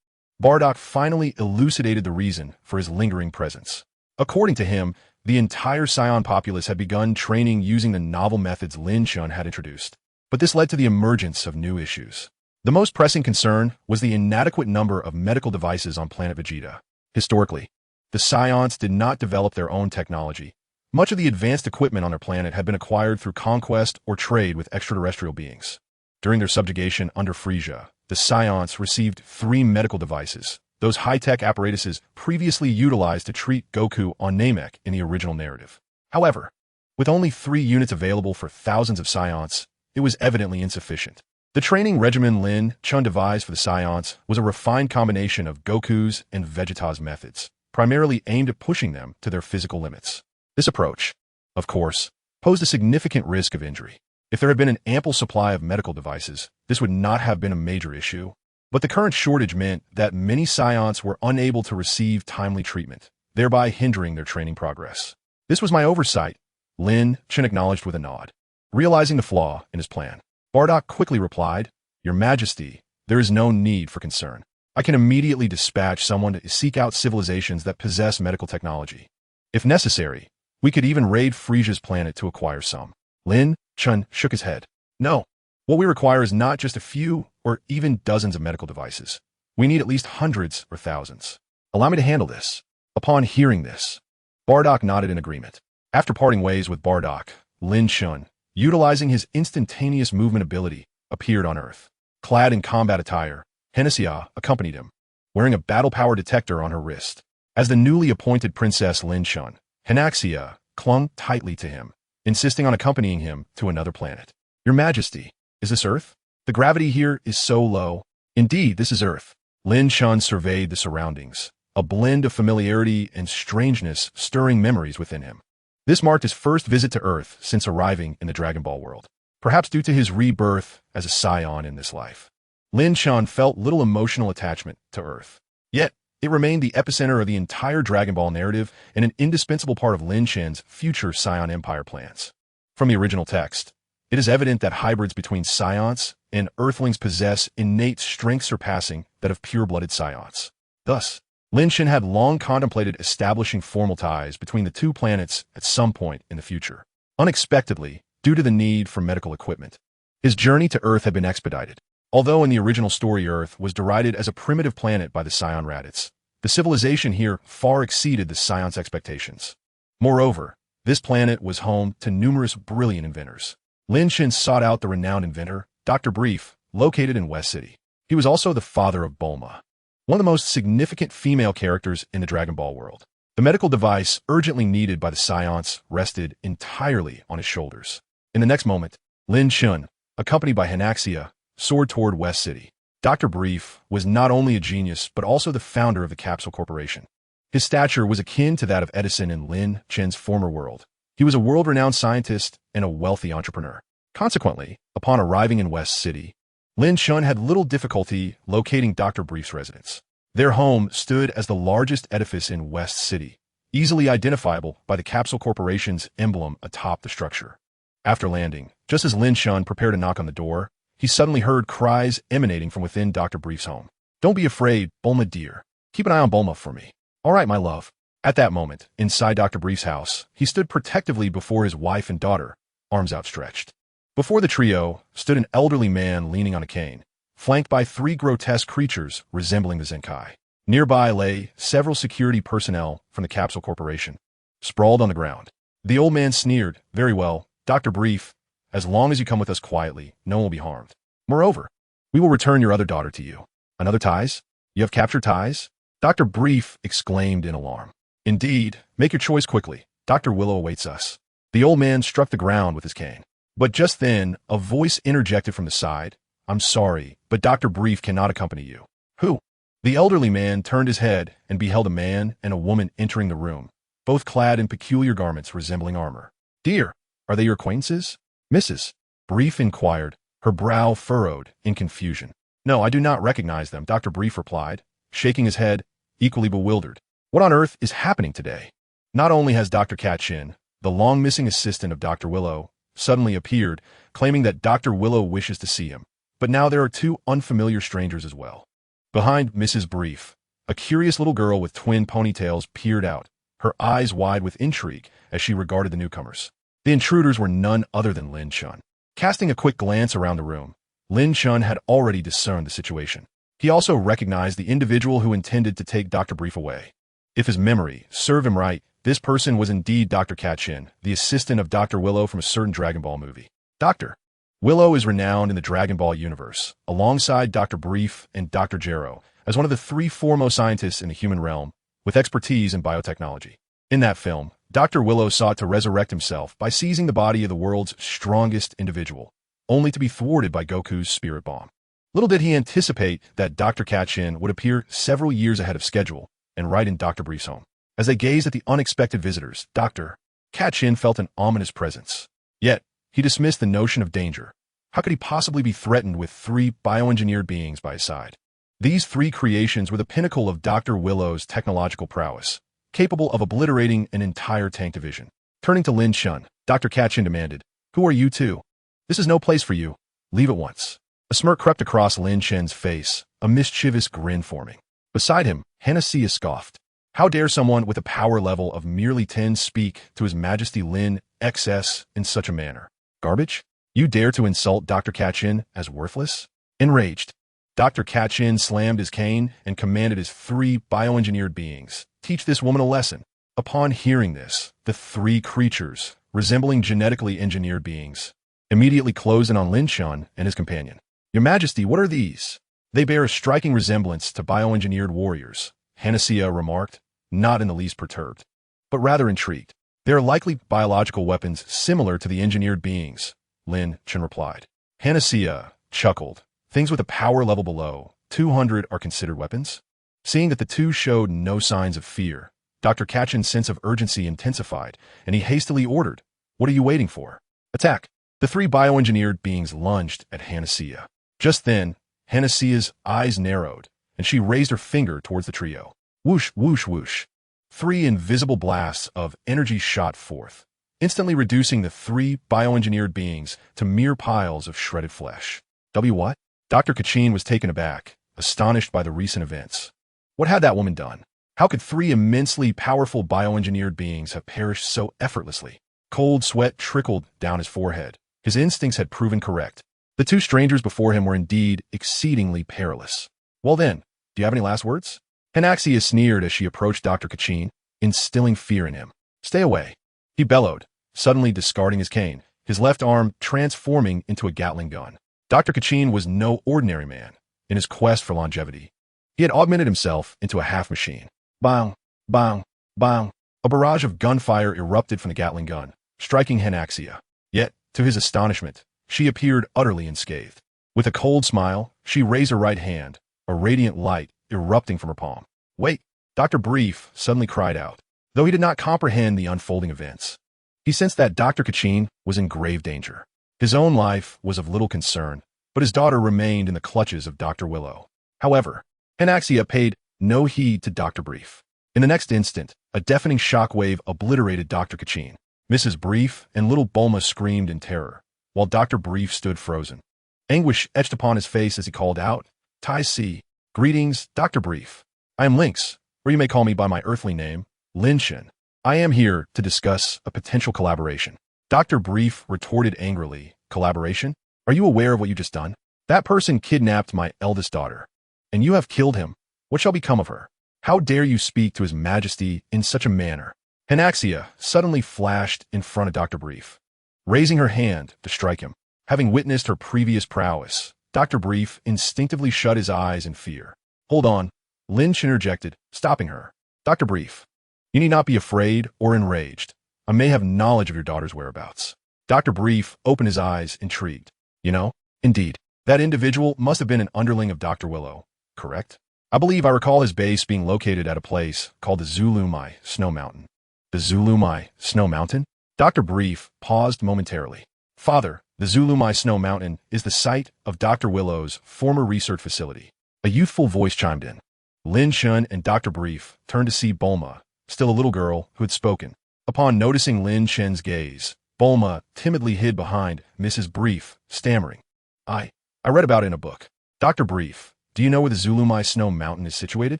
Bardock finally elucidated the reason for his lingering presence. According to him, the entire Saiyan populace had begun training using the novel methods Lin Chen had introduced. But this led to the emergence of new issues. The most pressing concern was the inadequate number of medical devices on Planet Vegeta. Historically, the Saiyans did not develop their own technology. Much of the advanced equipment on their planet had been acquired through conquest or trade with extraterrestrial beings. During their subjugation under Frieza, the Saiyans received 3 medical devices, those high-tech apparatuses previously utilized to treat Goku on Namek in the original narrative. However, with only 3 units available for thousands of Saiyans, it was evidently insufficient. The training regimen Lin Chen devised for the Saiyans was a refined combination of Goku's and Vegeta's methods, primarily aimed at pushing them to their physical limits. This approach, of course, posed a significant risk of injury. If there had been an ample supply of medical devices, this would not have been a major issue. But the current shortage meant that many Saiyans were unable to receive timely treatment, thereby hindering their training progress. This was my oversight, Lin Chen acknowledged with a nod. Realizing the flaw in his plan, Bardock quickly replied, Your Majesty, there is no need for concern. I can immediately dispatch someone to seek out civilizations that possess medical technology. If necessary, we could even raid Frieza's planet to acquire some. Lin Chen shook his head. No, what we require is not just a few or even dozens of medical devices. We need at least hundreds or thousands. Allow me to handle this. Upon hearing this, Bardock nodded in agreement. After parting ways with Bardock, Lin Chen, utilizing his instantaneous movement ability, appeared on Earth. Clad in combat attire, Hanasia accompanied him, wearing a battle power detector on her wrist. As the newly appointed Princess Lin Chen, Hanasia clung tightly to him, insisting on accompanying him to another planet. Your Majesty, is this Earth? The gravity here is so low. Indeed, this is Earth. Lin Chen surveyed the surroundings, a blend of familiarity and strangeness stirring memories within him. This marked his first visit to Earth since arriving in the Dragon Ball world, perhaps due to his rebirth as a Saiyan in this life. Lin Chen felt little emotional attachment to Earth. Yet, it remained the epicenter of the entire Dragon Ball narrative and an indispensable part of Lin Chen's future Saiyan Empire plans. From the original text, it is evident that hybrids between Saiyans and Earthlings possess innate strength surpassing that of pure-blooded Saiyans. Thus, Lin Chen had long contemplated establishing formal ties between the 2 planets at some point in the future. Unexpectedly, due to the need for medical equipment, his journey to Earth had been expedited. Although in the original story Earth was derided as a primitive planet by the Saiyan Raditz, the civilization here far exceeded the Saiyans' expectations. Moreover, this planet was home to numerous brilliant inventors. Lin Chen sought out the renowned inventor, Dr. Brief, located in West City. He was also the father of Bulma. one of the most significant female characters in the Dragon Ball world. The medical device urgently needed by the Saiyans rested entirely on his shoulders. In the next moment, Lin Chen, accompanied by Hanaxia, soared toward West City. Dr. Brief was not only a genius, but also the founder of the Capsule Corporation. His stature was akin to that of Edison in Lin Chen's former world. He was a world-renowned scientist and a wealthy entrepreneur. Consequently, upon arriving in West City, Lin Chen had little difficulty locating Dr. Brief's residence. Their home stood as the largest edifice in West City, easily identifiable by the Capsule Corporation's emblem atop the structure. After landing, just as Lin Chen prepared to knock on the door, he suddenly heard cries emanating from within Dr. Brief's home. "Don't be afraid, Bulma dear. Keep an eye on Bulma for me." "All right, my love." At that moment, inside Dr. Brief's house, he stood protectively before his wife and daughter, arms outstretched. Before the trio stood an elderly man leaning on a cane, flanked by 3 grotesque creatures resembling the Zenkai. Nearby lay several security personnel from the Capsule Corporation, sprawled on the ground. The old man sneered, "Very well, Dr. Brief, as long as you come with us quietly, no one will be harmed. Moreover, we will return your other daughter to you." "Another ties? You have captured ties?" Dr. Brief exclaimed in alarm. "Indeed, make your choice quickly. Dr. Willow awaits us." The old man struck the ground with his cane. But just then, a voice interjected from the side. "I'm sorry, but Dr. Brief cannot accompany you." "Who?" The elderly man turned his head and beheld a man and a woman entering the room, both clad in peculiar garments resembling armor. "Dear, are they your acquaintances?" "Mrs. Brief inquired, her brow furrowed in confusion. "No, I do not recognize them," Dr. Brief replied, shaking his head, equally bewildered. "What on earth is happening today?" Not only has Dr. Kaiōshin, the long-missing assistant of Dr. Willow, suddenly appeared, claiming that Dr. Willow wishes to see him, but now there are 2 unfamiliar strangers as well. Behind Mrs. Brief, a curious little girl with twin ponytails peered out, her eyes wide with intrigue as she regarded the newcomers. The intruders were none other than Lin Chen. Casting a quick glance around the room, Lin Chen had already discerned the situation. He also recognized the individual who intended to take Dr. Brief away. If his memory served him right, this person was indeed Dr. Kaiōshin, the assistant of Dr. Willow from a certain Dragon Ball movie. Dr. Willow is renowned in the Dragon Ball universe, alongside Dr. Brief and Dr. Gero, as one of the 3 foremost scientists in the human realm, with expertise in biotechnology. In that film, Dr. Willow sought to resurrect himself by seizing the body of the world's strongest individual, only to be thwarted by Goku's spirit bomb. Little did he anticipate that Dr. Kaiōshin would appear several years ahead of schedule and right in Dr. Brief's home. As they gazed at the unexpected visitors, Dr. Kaiōshin felt an ominous presence. Yet, he dismissed the notion of danger. How could he possibly be threatened with 3 bioengineered beings by his side? These 3 creations were the pinnacle of Dr. Willow's technological prowess, capable of obliterating an entire tank division. Turning to Lin Chen, Dr. Kaiōshin demanded, "Who are you 2? This is no place for you. Leave at once." A smirk crept across Lin Chen's face, a mischievous grin forming. Beside him, Hanaxia scoffed. How dare someone with a power level of merely 10 speak to His Majesty Lin XS in such a manner? Garbage? You dare to insult Dr. Kaiōshin as worthless? Enraged, Dr. Kaiōshin slammed his cane and commanded his 3 bioengineered beings, "Teach this woman a lesson." Upon hearing this, the 3 creatures, resembling genetically engineered beings, immediately closed in on Lin Chen and his companion. "Your Majesty, what are these?" "They bear a striking resemblance to bioengineered warriors," Hanaxia remarked, not in the least perturbed, but rather intrigued. "They are likely biological weapons similar to the engineered beings," Lin Chen replied. Hanaxia chuckled. "Things with a power level below 200 are considered weapons?" Seeing that the 2 showed no signs of fear, Dr. Kaiōshin's sense of urgency intensified, and he hastily ordered, "What are you waiting for? Attack!" The 3 bioengineered beings lunged at Hanaxia. Just then, Hanaxia's eyes narrowed, and she raised her finger towards the trio. Whoosh, whoosh, whoosh. 3 invisible blasts of energy shot forth, instantly reducing the 3 bioengineered beings to mere piles of shredded flesh. What? Dr. Kaiōshin was taken aback, astonished by the recent events. What had that woman done? How could 3 immensely powerful bioengineered beings have perished so effortlessly? Cold sweat trickled down his forehead. His instincts had proven correct. The 2 strangers before him were indeed exceedingly perilous. "Well then, do you have any last words?" Hanaxia sneered as she approached Dr. Kaiōshin, instilling fear in him. "Stay away," he bellowed, suddenly discarding his cane, his left arm transforming into a Gatling gun. Dr. Kaiōshin was no ordinary man. In his quest for longevity, He had augmented himself into a half-machine. Bang, bang, bang. A barrage of gunfire erupted from the Gatling gun, striking Hanaxia. Yet, to his astonishment, she appeared utterly unscathed. With a cold smile, she raised her right hand, a radiant light erupting from her palm. Wait! Dr. Brief suddenly cried out, though he did not comprehend the unfolding events. He sensed that Dr. Kaiōshin was in grave danger. His own life was of little concern, but his daughter remained in the clutches of Dr. Willow. However, Hanaxia paid no heed to Dr. Brief. In the next instant, a deafening shockwave obliterated Dr. Kaiōshin. Mrs. Brief and little Bulma screamed in terror, while Dr. Brief stood frozen. Anguish etched upon his face as he called out, Tai Si, greetings, Dr. Brief. I am Lynx, or you may call me by my earthly name, Lin Chen. I am here to discuss a potential collaboration. Dr. Brief retorted angrily, collaboration? Are you aware of what you just done? That person kidnapped my eldest daughter, and you have killed him. What shall become of her? How dare you speak to His Majesty in such a manner? Hanaxia suddenly flashed in front of Dr. Brief, raising her hand to strike him. Having witnessed her previous prowess, Dr. Brief instinctively shut his eyes in fear. Hold on, Lin Chen interjected, stopping her. Dr. Brief, you need not be afraid or enraged. I may have knowledge of your daughter's whereabouts. Dr. Brief opened his eyes, intrigued. You know, indeed, that individual must have been an underling of Dr. Willow, correct? I believe I recall his base being located at a place called the Zulumai Snow Mountain. The Zulumai Snow Mountain? Dr. Brief paused momentarily. Father, the Zulumai Snow Mountain is the site of Dr. Willow's former research facility. A youthful voice chimed in. Lin Chen and Dr. Brief turned to see Bulma, still a little girl, who had spoken. Upon noticing Lin Chen's gaze, Bulma timidly hid behind Mrs. Brief, stammering. I read about it in a book. Dr. Brief, do you know where the Zulumai Snow Mountain is situated?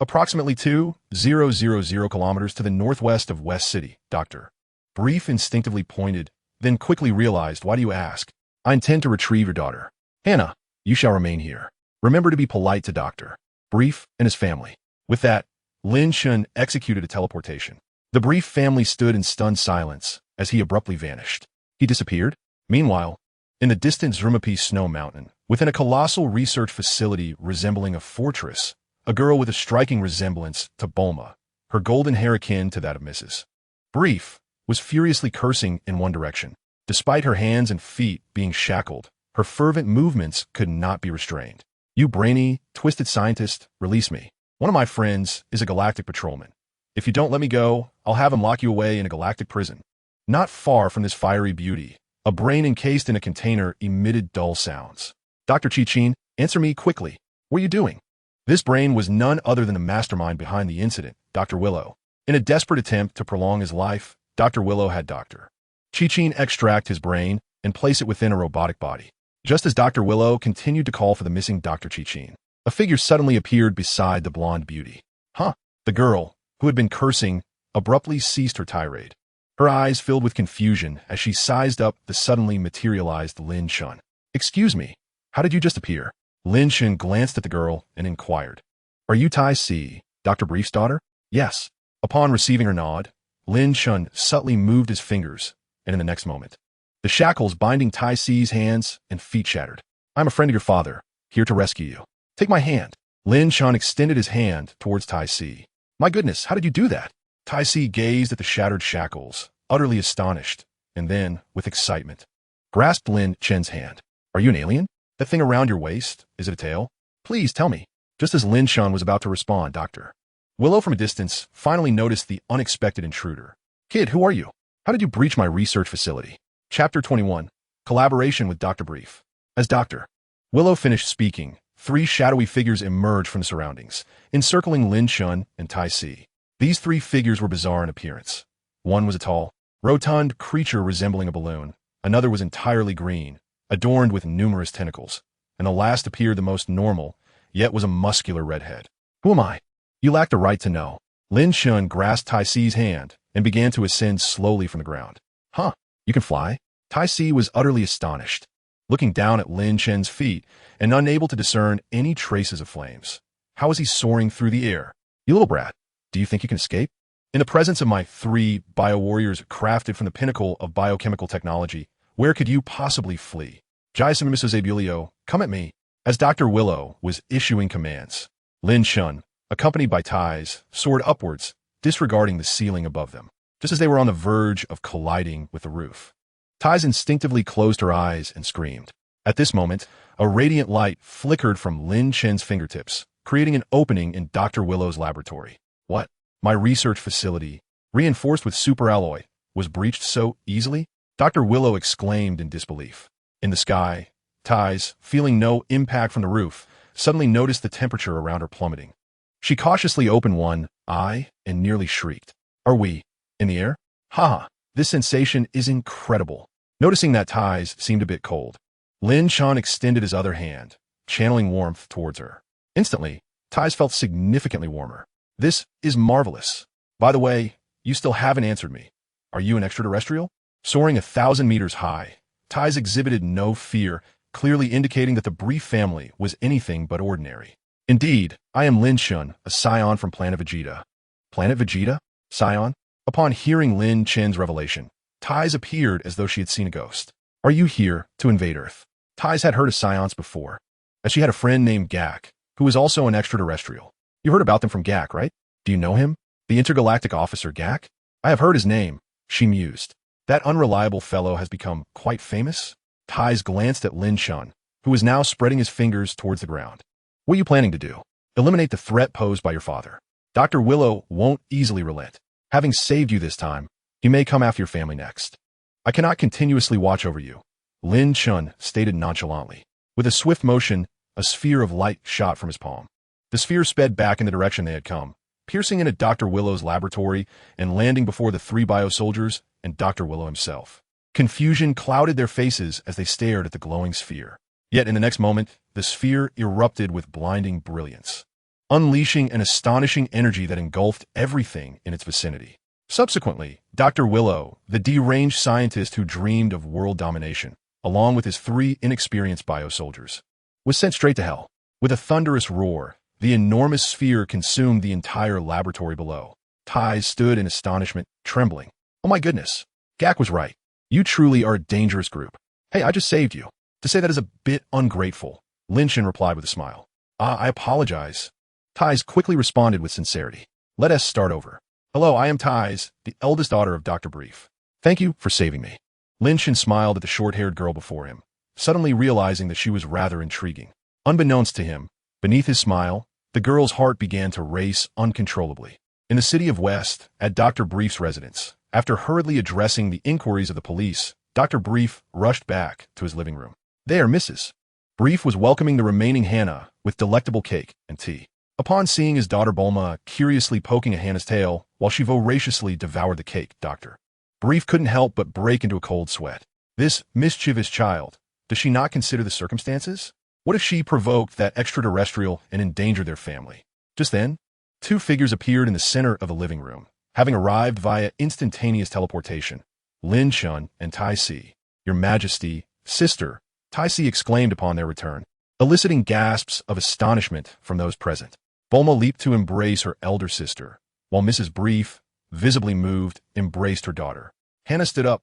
Approximately 2,000 kilometers to the northwest of West City, Dr. Brief instinctively pointed, then quickly realized, why do you ask? I intend to retrieve your daughter. Hannah, you shall remain here. Remember to be polite to Dr. Brief and his family. With that, Lin Chen executed a teleportation. The Brief family stood in stunned silence as he abruptly vanished. He disappeared. Meanwhile, in the distant Zrumapi Snow Mountain, within a colossal research facility resembling a fortress, a girl with a striking resemblance to Bulma, her golden hair akin to that of Mrs. Brief, was furiously cursing in one direction. Despite her hands and feet being shackled, her fervent movements could not be restrained. You brainy, twisted scientist, release me. One of my friends is a galactic patrolman. If you don't let me go, I'll have him lock you away in a galactic prison. Not far from this fiery beauty, a brain encased in a container emitted dull sounds. Dr. Kaiōshin, answer me quickly. What are you doing? This brain was none other than the mastermind behind the incident, Dr. Willow. In a desperate attempt to prolong his life, Dr. Willow had Dr. Kaiōshin extract his brain and place it within a robotic body. Just as Dr. Willow continued to call for the missing Dr. Kaiōshin, a figure suddenly appeared beside the blonde beauty. Huh? The girl, who had been cursing, abruptly ceased her tirade. Her eyes filled with confusion as she sized up the suddenly materialized Lin Chen. Excuse me, how did you just appear? Lin Chen glanced at the girl and inquired. Are you Tai Si, Dr. Brief's daughter? Yes. Upon receiving her nod, Lin Chen subtly moved his fingers, and in the next moment, the shackles binding Tai Si's hands and feet shattered. I'm a friend of your father, here to rescue you. Take my hand. Lin Chen extended his hand towards Tai Si. My goodness, how did you do that? Tai Si gazed at the shattered shackles, utterly astonished, and then, with excitement, grasped Lin Chen's hand. Are you an alien? That thing around your waist, is it a tail? Please tell me. Just as Lin Chen was about to respond, Dr. Willow from a distance finally noticed the unexpected intruder. Kid, who are you? How did you breach my research facility? Chapter 21. Collaboration with Dr. Brief. As Dr. Willow finished speaking, three shadowy figures emerged from the surroundings, encircling Lin Chen and Tai Si. These three figures were bizarre in appearance. One was a tall, rotund creature resembling a balloon. Another was entirely green, adorned with numerous tentacles. And the last appeared the most normal, yet was a muscular redhead. Who am I? You lack the right to know. Lin Chen grasped Tai Si's hand and began to ascend slowly from the ground. Huh, you can fly? Tai Si was utterly astonished, looking down at Lin Chen's feet and unable to discern any traces of flames. How was he soaring through the air? You little brat, do you think you can escape? In the presence of my three bio-warriors crafted from the pinnacle of biochemical technology, where could you possibly flee? Jason and Mrs. Abulio, come at me. As Dr. Willow was issuing commands, Lin Chen, accompanied by Tais, soared upwards, disregarding the ceiling above them, just as they were on the verge of colliding with the roof. Tais instinctively closed her eyes and screamed. At this moment, a radiant light flickered from Lin Chen's fingertips, creating an opening in Dr. Willow's laboratory. What? My research facility, reinforced with superalloy, was breached so easily? Dr. Willow exclaimed in disbelief. In the sky, Tais, feeling no impact from the roof, suddenly noticed the temperature around her plummeting. She cautiously opened one eye and nearly shrieked. Are we in the air? Ha! This sensation is incredible. Noticing that Tais seemed a bit cold, Lin Chen extended his other hand, channeling warmth towards her. Instantly, Tais felt significantly warmer. This is marvelous. By the way, you still haven't answered me. Are you an extraterrestrial? Soaring 1,000 meters high, Tais exhibited no fear, clearly indicating that the Brief family was anything but ordinary. Indeed, I am Lin Chen, a Saiyan from Planet Vegeta. Planet Vegeta? Saiyan? Upon hearing Lin Chen's revelation, Tais appeared as though she had seen a ghost. Are you here to invade Earth? Tais had heard of Saiyan's before, as she had a friend named Gak, who was also an extraterrestrial. You heard about them from Gak, right? Do you know him? The intergalactic officer Gak? I have heard his name, she mused. That unreliable fellow has become quite famous? Tais glanced at Lin Chen, who was now spreading his fingers towards the ground. What are you planning to do? Eliminate the threat posed by your father. Dr. Willow won't easily relent. Having saved you this time, he may come after your family next. I cannot continuously watch over you, Lin Chen stated nonchalantly. With a swift motion, a sphere of light shot from his palm. The sphere sped back in the direction they had come, piercing into Dr. Willow's laboratory and landing before the 3 bio-soldiers and Dr. Willow himself. Confusion clouded their faces as they stared at the glowing sphere. Yet in the next moment, the sphere erupted with blinding brilliance, unleashing an astonishing energy that engulfed everything in its vicinity. Subsequently, Dr. Willow, the deranged scientist who dreamed of world domination, along with his 3 inexperienced bio-soldiers, was sent straight to hell. With a thunderous roar, the enormous sphere consumed the entire laboratory below. Tais stood in astonishment, trembling. Oh my goodness, Gak was right. You truly are a dangerous group. Hey, I just saved you. To say that is a bit ungrateful, Lin Chen replied with a smile. I apologize. Tais quickly responded with sincerity. Let us start over. Hello, I am Tais, the eldest daughter of Dr. Brief. Thank you for saving me. Lin Chen smiled at the short-haired girl before him, suddenly realizing that she was rather intriguing. Unbeknownst to him, beneath his smile, the girl's heart began to race uncontrollably. In the city of West, at Dr. Brief's residence, after hurriedly addressing the inquiries of the police, Dr. Brief rushed back to his living room. There, Mrs. Brief was welcoming the remaining Hannah with delectable cake and tea. Upon seeing his daughter Bulma curiously poking at Hannah's tail while she voraciously devoured the cake, Dr. Brief couldn't help but break into a cold sweat. This mischievous child, does she not consider the circumstances? What if she provoked that extraterrestrial and endangered their family? Just then, 2 figures appeared in the center of the living room, having arrived via instantaneous teleportation. Lin Chen and Tai Si. Your Majesty, sister, Tai Si exclaimed upon their return, eliciting gasps of astonishment from those present. Bulma leaped to embrace her elder sister, while Mrs. Brief, visibly moved, embraced her daughter. Hannah stood up,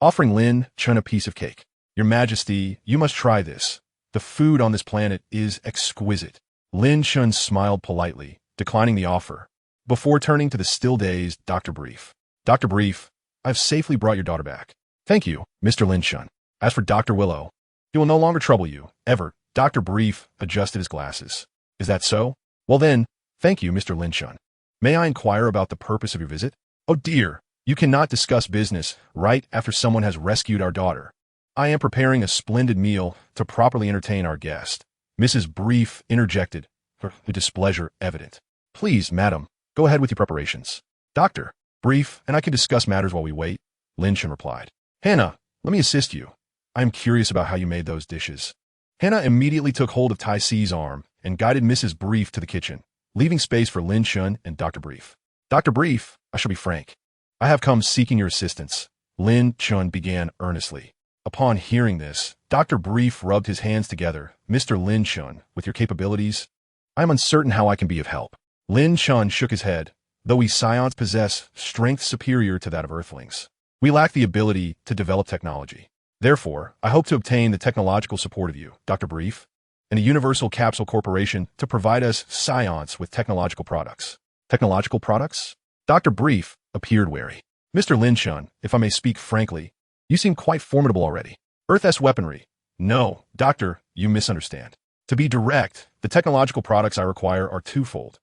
offering Lin Chen a piece of cake. Your Majesty, you must try this. The food on this planet is exquisite. Lin Chen smiled politely, declining the offer, before turning to the still-dazed Dr. Brief. Dr. Brief, I've safely brought your daughter back. Thank you, Mr. Lin Chen. As for Dr. Willow, he will no longer trouble you, ever. Dr. Brief adjusted his glasses. Is that so? Well then, thank you, Mr. Lin Chen. May I inquire about the purpose of your visit? Oh dear, you cannot discuss business right after someone has rescued our daughter. I am preparing a splendid meal to properly entertain our guest. Mrs. Brief interjected, her displeasure evident. Please, madam, go ahead with your preparations. Dr. Brief, and I can discuss matters while we wait, Lin Chen replied. Hannah, let me assist you. I am curious about how you made those dishes. Hannah immediately took hold of Tai Si's arm and guided Mrs. Brief to the kitchen, leaving space for Lin Chen and Dr. Brief. Dr. Brief, I shall be frank. I have come seeking your assistance, Lin Chen began earnestly. Upon hearing this, Dr. Brief rubbed his hands together. Mr. Lin Chen, with your capabilities, I am uncertain how I can be of help. Lin Chen shook his head. Though we Scions possess strength superior to that of Earthlings, we lack the ability to develop technology. Therefore, I hope to obtain the technological support of you, Dr. Brief. and a Universal Capsule Corporation to provide us Science with technological products. Technological products? Dr. Brief appeared wary. Mr. Lin Chen, if I may speak frankly, you seem quite formidable already. Earth-S weaponry. No, Doctor, you misunderstand. To be direct, the technological products I require are twofold.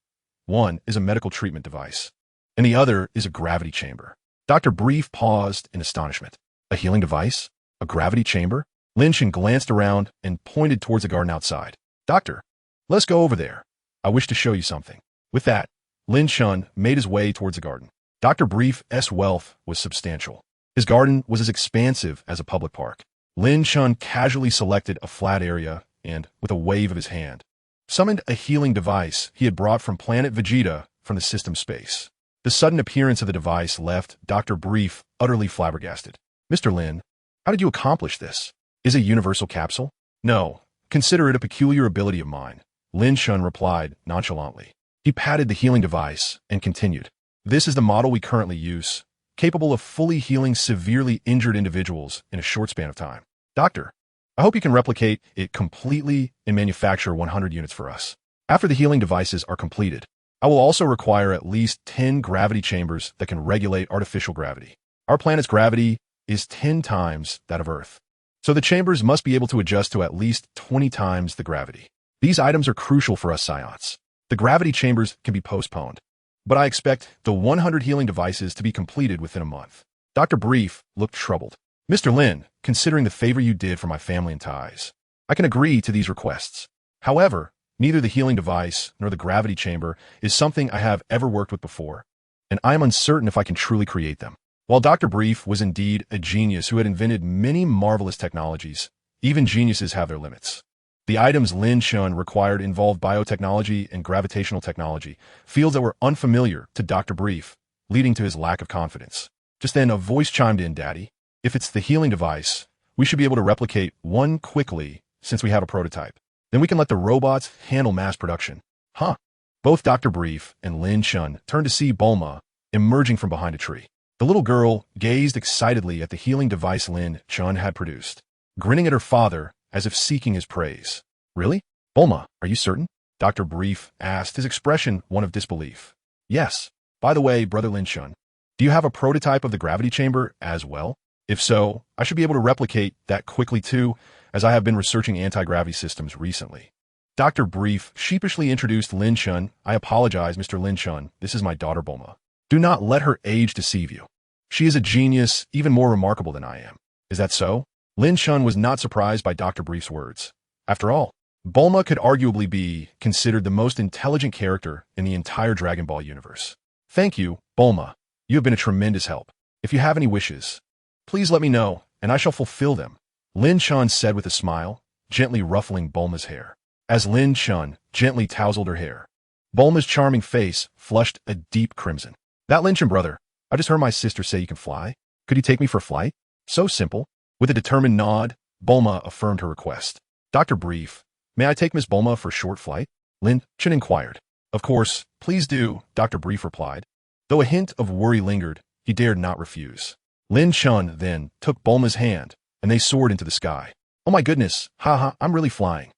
One is a medical treatment device, and the other is a gravity chamber. Dr. Brief paused in astonishment. A healing device? A gravity chamber? Lin Chen glanced around and pointed towards the garden outside. Doctor, let's go over there. I wish to show you something. With that, Lin Chen made his way towards the garden. Dr. Brief's wealth was substantial. His garden was as expansive as a public park. Lin Chen casually selected a flat area and, with a wave of his hand, summoned a healing device he had brought from Planet Vegeta from the system space. The sudden appearance of the device left Dr. Brief utterly flabbergasted. Mr. Lin, how did you accomplish this? Is it a universal capsule? No, consider it a peculiar ability of mine, Lin Chen replied nonchalantly. He patted the healing device and continued. This is the model we currently use, capable of fully healing severely injured individuals in a short span of time. Doctor, I hope you can replicate it completely and manufacture 100 units for us. After the healing devices are completed, I will also require at least 10 gravity chambers that can regulate artificial gravity. Our planet's gravity is 10 times that of Earth, so the chambers must be able to adjust to at least 20 times the gravity. These items are crucial for us Saiyans. The gravity chambers can be postponed, but I expect the 100 healing devices to be completed within a month. Dr. Brief looked troubled. Mr. Lin, considering the favor you did for my family and ties, I can agree to these requests. However, neither the healing device nor the gravity chamber is something I have ever worked with before, and I am uncertain if I can truly create them. While Dr. Brief was indeed a genius who had invented many marvelous technologies, even geniuses have their limits. The items Lin Chen required involved biotechnology and gravitational technology, fields that were unfamiliar to Dr. Brief, leading to his lack of confidence. Just then, a voice chimed in, Daddy. If it's the healing device, we should be able to replicate one quickly since we have a prototype. Then we can let the robots handle mass production. Huh? Both Dr. Brief and Lin Chen turned to see Bulma emerging from behind a tree. The little girl gazed excitedly at the healing device Lin Chen had produced, grinning at her father as if seeking his praise. Really? Bulma, are you certain? Dr. Brief asked, his expression one of disbelief. Yes. By the way, Brother Lin Chen, do you have a prototype of the gravity chamber as well? If so, I should be able to replicate that quickly too, as I have been researching anti-gravity systems recently. Dr. Brief sheepishly introduced Lin Chen. I apologize, Mr. Lin Chen. This is my daughter Bulma. Do not let her age deceive you. She is a genius, even more remarkable than I am. Is that so? Lin Chen was not surprised by Dr. Brief's words. After all, Bulma could arguably be considered the most intelligent character in the entire Dragon Ball universe. Thank you, Bulma. You have been a tremendous help. If you have any wishes, please let me know, and I shall fulfill them, Lin Chen said with a smile, gently ruffling Bulma's hair. As Lin Chen gently tousled her hair, Bulma's charming face flushed a deep crimson. That Lin Chen brother, I just heard my sister say you can fly. Could you take me for flight? So simple. With a determined nod, Bulma affirmed her request. Dr. Brief, may I take Miss Bulma for a short flight? Lin Chen inquired. Of course, please do, Dr. Brief replied. Though a hint of worry lingered, he dared not refuse. Lin Chen then took Bulma's hand, and they soared into the sky. Oh my goodness, haha, I'm really flying,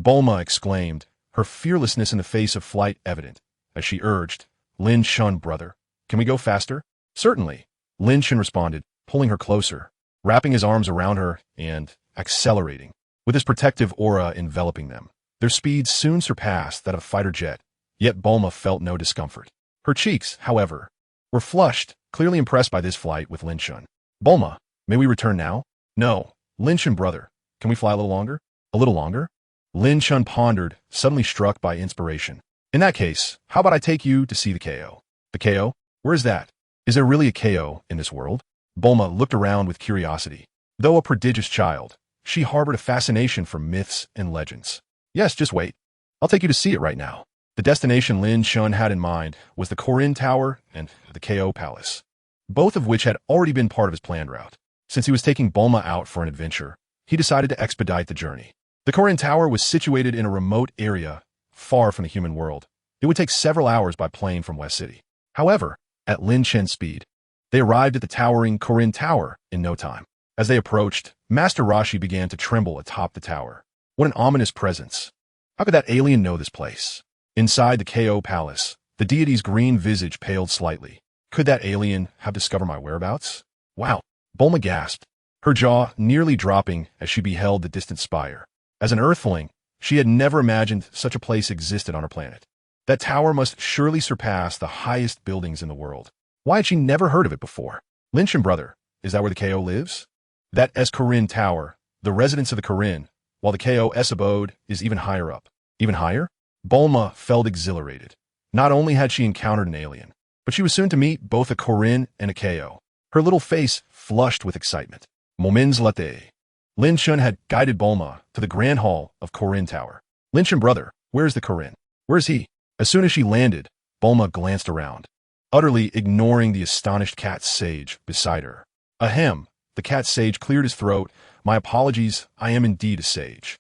Bulma exclaimed, her fearlessness in the face of flight evident, as she urged, Lin Chen brother, can we go faster? Certainly, Lin Chen responded, pulling her closer, wrapping his arms around her and accelerating, with his protective aura enveloping them. Their speed soon surpassed that of a fighter jet, yet Bulma felt no discomfort. Her cheeks, however, were flushed, clearly impressed by this flight with Lin Chen. Bulma, may we return now? No, Lin Chen brother, can we fly a little longer? A little longer? Lin Chen pondered, suddenly struck by inspiration. In that case, how about I take you to see the KO? The KO? Where is that? Is there really a KO in this world? Bulma looked around with curiosity. Though a prodigious child, she harbored a fascination for myths and legends. Yes, just wait. I'll take you to see it right now. The destination Lin Chen had in mind was the Korin Tower and the KO Palace, both of which had already been part of his planned route. Since he was taking Bulma out for an adventure, he decided to expedite the journey. The Korin Tower was situated in a remote area, far from the human world. It would take several hours by plane from West City. However, at Lin Chen's speed, they arrived at the towering Korin Tower in no time. As they approached, Master Roshi began to tremble atop the tower. What an ominous presence. How could that alien know this place? Inside the KO palace, the deity's green visage paled slightly. Could that alien have discovered my whereabouts? Wow, Bulma gasped, her jaw nearly dropping as she beheld the distant spire. As an Earthling, she had never imagined such a place existed on her planet. That tower must surely surpass the highest buildings in the world. Why had she never heard of it before? Lin Chen, brother, is that where the KO lives? That S. Corinne Tower, the residence of the Corinne, while the KO's abode is even higher up. Even higher? Bulma felt exhilarated. Not only had she encountered an alien, but she was soon to meet both a Corinne and a KO. Her little face flushed with excitement. Moments later, Lin Chen had guided Bulma to the grand hall of Corinne Tower. Lin Chen, brother, where is the Corinne? Where is he? As soon as she landed, Bulma glanced around, utterly ignoring the astonished cat sage beside her. Ahem, the cat sage cleared his throat. My apologies, I am indeed a sage.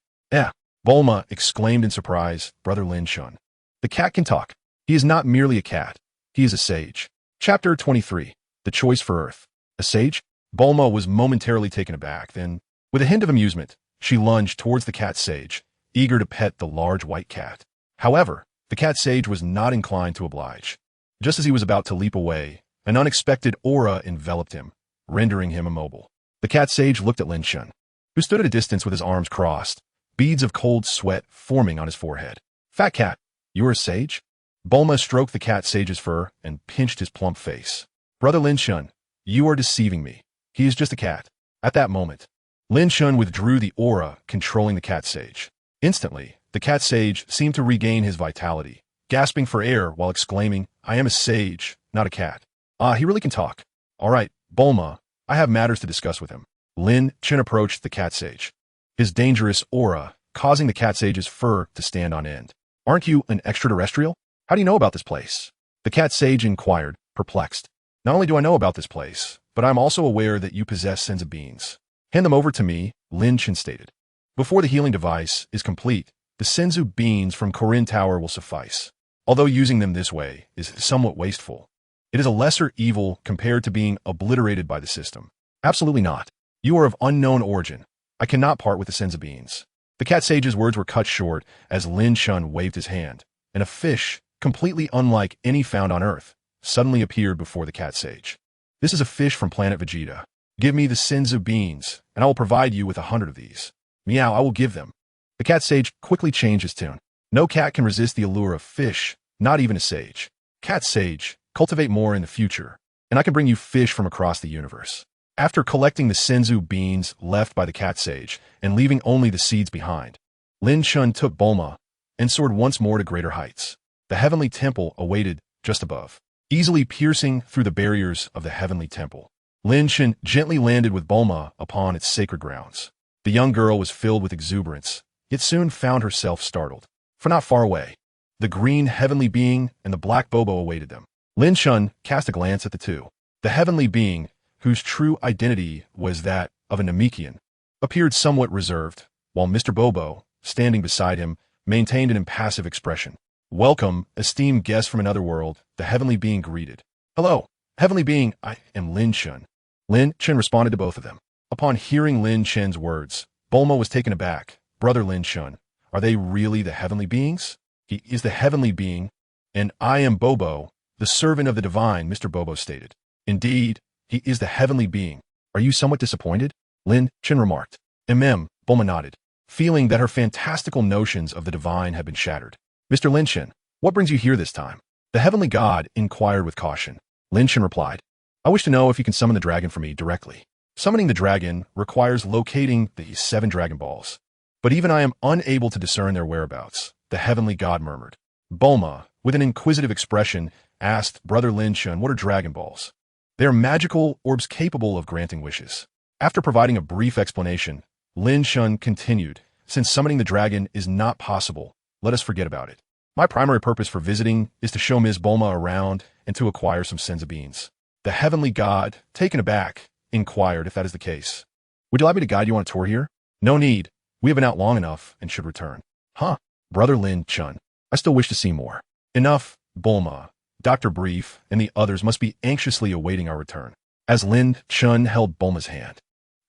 Bulma exclaimed in surprise, brother Lin Chen. The cat can talk. He is not merely a cat. He is a sage. Chapter 23. The Choice for Earth. A sage? Bulma was momentarily taken aback. Then, with a hint of amusement, she lunged towards the cat sage, eager to pet the large white cat. However, the cat sage was not inclined to oblige. Just as he was about to leap away, an unexpected aura enveloped him, rendering him immobile. The cat sage looked at Lin Chen, who stood at a distance with his arms crossed, beads of cold sweat forming on his forehead. Fat cat, you are a sage? Bulma stroked the cat sage's fur and pinched his plump face. Brother Lin Chen, you are deceiving me. He is just a cat. At that moment, Lin Chen withdrew the aura controlling the cat sage. Instantly, the cat sage seemed to regain his vitality, gasping for air while exclaiming, I am a sage, not a cat. Ah, he really can talk. All right, Bulma, I have matters to discuss with him. Lin Chen approached the cat sage, his dangerous aura causing the cat sage's fur to stand on end. Aren't you an extraterrestrial? How do you know about this place? The cat sage inquired, perplexed. Not only do I know about this place, but I'm also aware that you possess sense of beings. Hand them over to me, Lin Chen stated. Before the healing device is complete, the senzu beans from Corinne Tower will suffice. Although using them this way is somewhat wasteful, it is a lesser evil compared to being obliterated by the system. Absolutely not. You are of unknown origin. I cannot part with the senzu beans. The cat sage's words were cut short as Lin Chen waved his hand, and a fish, completely unlike any found on Earth, suddenly appeared before the cat sage. This is a fish from Planet Vegeta. Give me the senzu beans, and I will provide you with 100 of these. Meow, I will give them. The cat sage quickly changed his tune. No cat can resist the allure of fish, not even a sage. Cat sage, cultivate more in the future, and I can bring you fish from across the universe. After collecting the senzu beans left by the cat sage and leaving only the seeds behind, Lin Chen took Bulma and soared once more to greater heights. The heavenly temple awaited just above. Easily piercing through the barriers of the heavenly temple, Lin Chen gently landed with Bulma upon its sacred grounds. The young girl was filled with exuberance, yet soon found herself startled. For not far away, the green heavenly being and the black Bobo awaited them. Lin Chen cast a glance at the two. The heavenly being, whose true identity was that of a Namekian, appeared somewhat reserved, while Mr. Bobo, standing beside him, maintained an impassive expression. Welcome, esteemed guest from another world, the heavenly being greeted. Hello, heavenly being, I am Lin Chen. Lin Chen responded to both of them. Upon hearing Lin Chen's words, Bulma was taken aback. Brother Lin Chen, are they really the heavenly beings? He is the heavenly being, and I am Bobo, the servant of the divine, Mr. Bobo stated. Indeed, he is the heavenly being. Are you somewhat disappointed? Lin Chen remarked. Bulma nodded, feeling that her fantastical notions of the divine had been shattered. Mr. Lin Chen, what brings you here this time? The heavenly god inquired with caution. Lin Chen replied, I wish to know if you can summon the dragon for me directly. Summoning the dragon requires locating the 7 Dragon Balls. But even I am unable to discern their whereabouts, the heavenly god murmured. Bulma, with an inquisitive expression, asked Brother Lin Chen what are Dragon Balls. They are magical orbs capable of granting wishes. After providing a brief explanation, Lin Chen continued, since summoning the dragon is not possible, let us forget about it. My primary purpose for visiting is to show Ms. Bulma around and to acquire some senzu beans. The heavenly god, taken aback, inquired if that is the case. Would you like me to guide you on a tour here? No need. We have been out long enough and should return. Huh, Brother Lin Chen, I still wish to see more. Enough, Bulma. Dr. Brief and the others must be anxiously awaiting our return. As Lin Chen held Bulma's hand,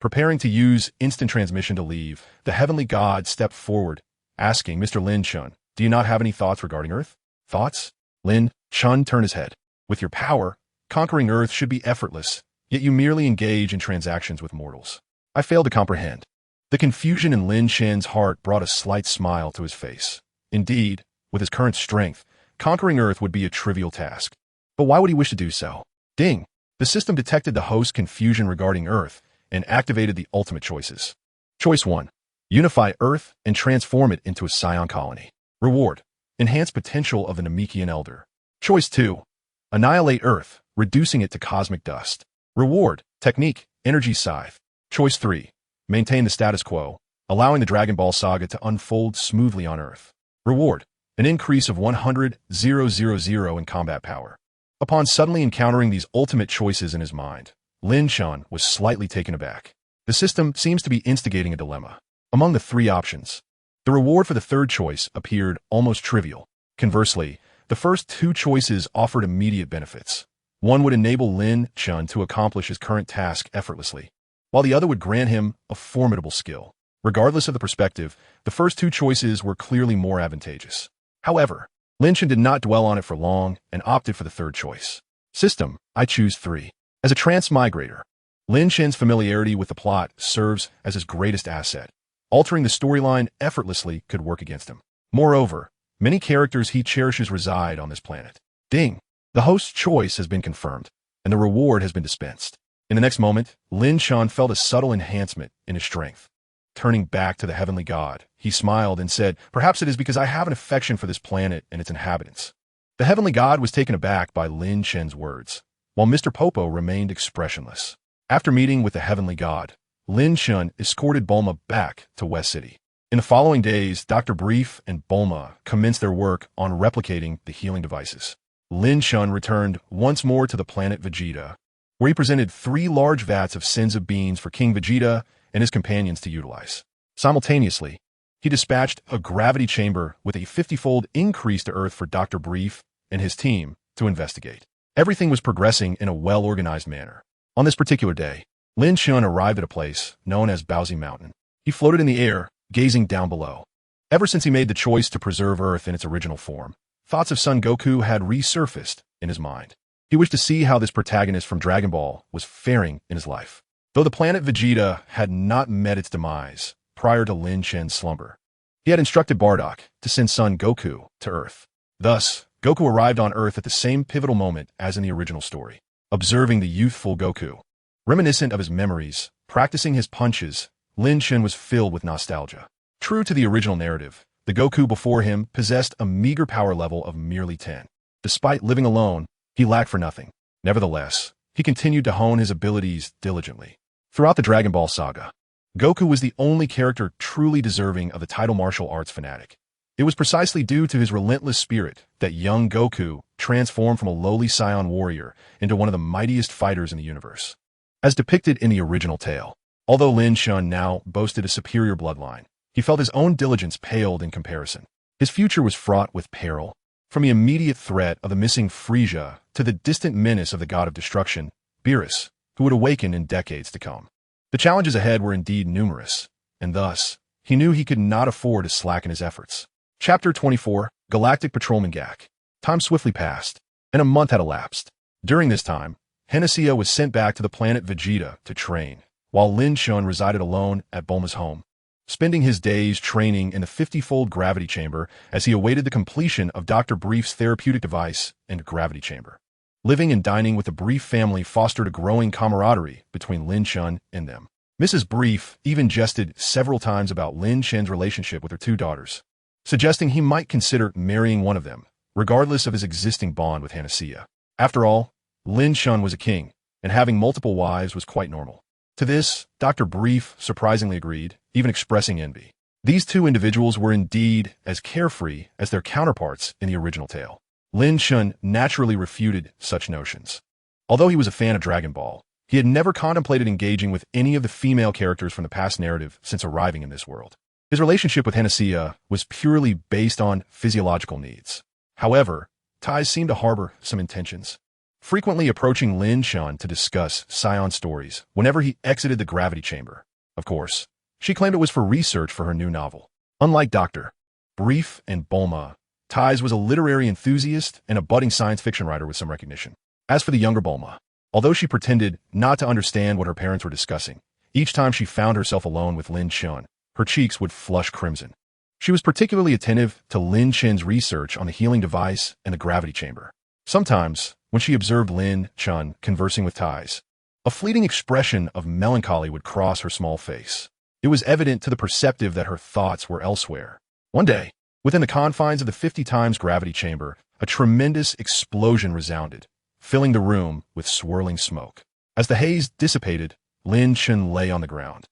preparing to use instant transmission to leave, the heavenly god stepped forward, asking, "Mr. Lin Chen, do you not have any thoughts regarding Earth?" "Thoughts?" Lin Chen turned his head. "With your power, conquering Earth should be effortless, yet you merely engage in transactions with mortals. I fail to comprehend." The confusion in Lin Chen's heart brought a slight smile to his face. Indeed, with his current strength, conquering Earth would be a trivial task. But why would he wish to do so? Ding! The system detected the host's confusion regarding Earth and activated the ultimate choices. Choice 1. Unify Earth and transform it into a Saiyan colony. Reward. Enhance potential of the Namekian Elder. Choice 2. Annihilate Earth, reducing it to cosmic dust. Reward. Technique. Energy Scythe. Choice 3. Maintain the status quo, allowing the Dragon Ball saga to unfold smoothly on Earth. Reward. An increase of 100,000 in combat power. Upon suddenly encountering these ultimate choices in his mind, Lin Chen was slightly taken aback. The system seems to be instigating a dilemma. Among the three options, the reward for the third choice appeared almost trivial. Conversely, the first two choices offered immediate benefits. One would enable Lin Chen to accomplish his current task effortlessly, while the other would grant him a formidable skill. Regardless of the perspective, the first two choices were clearly more advantageous. However, Lin Chen did not dwell on it for long and opted for the third choice. System, I choose 3. As a transmigrator, Lin Chen's familiarity with the plot serves as his greatest asset. Altering the storyline effortlessly could work against him. Moreover, many characters he cherishes reside on this planet. Ding! The host's choice has been confirmed, and the reward has been dispensed. In the next moment, Lin Chen felt a subtle enhancement in his strength. Turning back to the heavenly god, he smiled and said, "Perhaps it is because I have an affection for this planet and its inhabitants." The heavenly god was taken aback by Lin Chen's words, while Mr. Popo remained expressionless. After meeting with the heavenly god, Lin Chen escorted Bulma back to West City. In the following days, Dr. Brief and Bulma commenced their work on replicating the healing devices. Lin Chen returned once more to the planet Vegeta, where he presented 3 large vats of Senzu beans for King Vegeta and his companions to utilize. Simultaneously, he dispatched a gravity chamber with a 50-fold increase to Earth for Dr. Brief and his team to investigate. Everything was progressing in a well-organized manner. On this particular day, Lin Chen arrived at a place known as Baozi Mountain. He floated in the air, gazing down below. Ever since he made the choice to preserve Earth in its original form, thoughts of Son Goku had resurfaced in his mind. He wished to see how this protagonist from Dragon Ball was faring in his life. Though the planet Vegeta had not met its demise prior to Lin Chen's slumber, he had instructed Bardock to send Son Goku to Earth. Thus, Goku arrived on Earth at the same pivotal moment as in the original story. Observing the youthful Goku, reminiscent of his memories, practicing his punches, Lin Chen was filled with nostalgia. True to the original narrative, the Goku before him possessed a meager power level of merely 10. Despite living alone, he lacked for nothing. Nevertheless, he continued to hone his abilities diligently. Throughout the Dragon Ball saga, Goku was the only character truly deserving of the title martial arts fanatic. It was precisely due to his relentless spirit that young Goku transformed from a lowly Saiyan warrior into one of the mightiest fighters in the universe. As depicted in the original tale, although Lin Chen now boasted a superior bloodline, he felt his own diligence paled in comparison. His future was fraught with peril, from the immediate threat of the missing Frieza to the distant menace of the god of destruction, Beerus, who would awaken in decades to come. The challenges ahead were indeed numerous, and thus, he knew he could not afford to slacken his efforts. Chapter 24, Galactic Patrolman Gak. Time swiftly passed, and a month had elapsed. During this time, Hennessy was sent back to the planet Vegeta to train, while Lin Chen resided alone at Bulma's home, spending his days training in the 50-fold gravity chamber as he awaited the completion of Dr. Brief's therapeutic device and gravity chamber. Living and dining with the Brief family fostered a growing camaraderie between Lin Chen and them. Mrs. Brief even jested several times about Lin Chen's relationship with her 2 daughters, suggesting he might consider marrying one of them, regardless of his existing bond with Hennessy. After all, Lin Chen was a king, and having multiple wives was quite normal. To this, Dr. Brief surprisingly agreed, even expressing envy. These 2 individuals were indeed as carefree as their counterparts in the original tale. Lin Chen naturally refuted such notions. Although he was a fan of Dragon Ball, he had never contemplated engaging with any of the female characters from the past narrative since arriving in this world. His relationship with Hennessy was purely based on physiological needs. However, ties seemed to harbor some intentions, frequently approaching Lin Chen to discuss Saiyan stories whenever he exited the gravity chamber. Of course, she claimed it was for research for her new novel. Unlike Dr. Brief and Bulma, Ties was a literary enthusiast and a budding science fiction writer with some recognition. As for the younger Bulma, although she pretended not to understand what her parents were discussing, each time she found herself alone with Lin Chen, her cheeks would flush crimson. She was particularly attentive to Lin Chen's research on the healing device and the gravity chamber. Sometimes, when she observed Lin Chen conversing with Ties, a fleeting expression of melancholy would cross her small face. It was evident to the perceptive that her thoughts were elsewhere. One day, within the confines of the 50 times gravity chamber, a tremendous explosion resounded, filling the room with swirling smoke. As the haze dissipated, Lin Chen lay on the ground,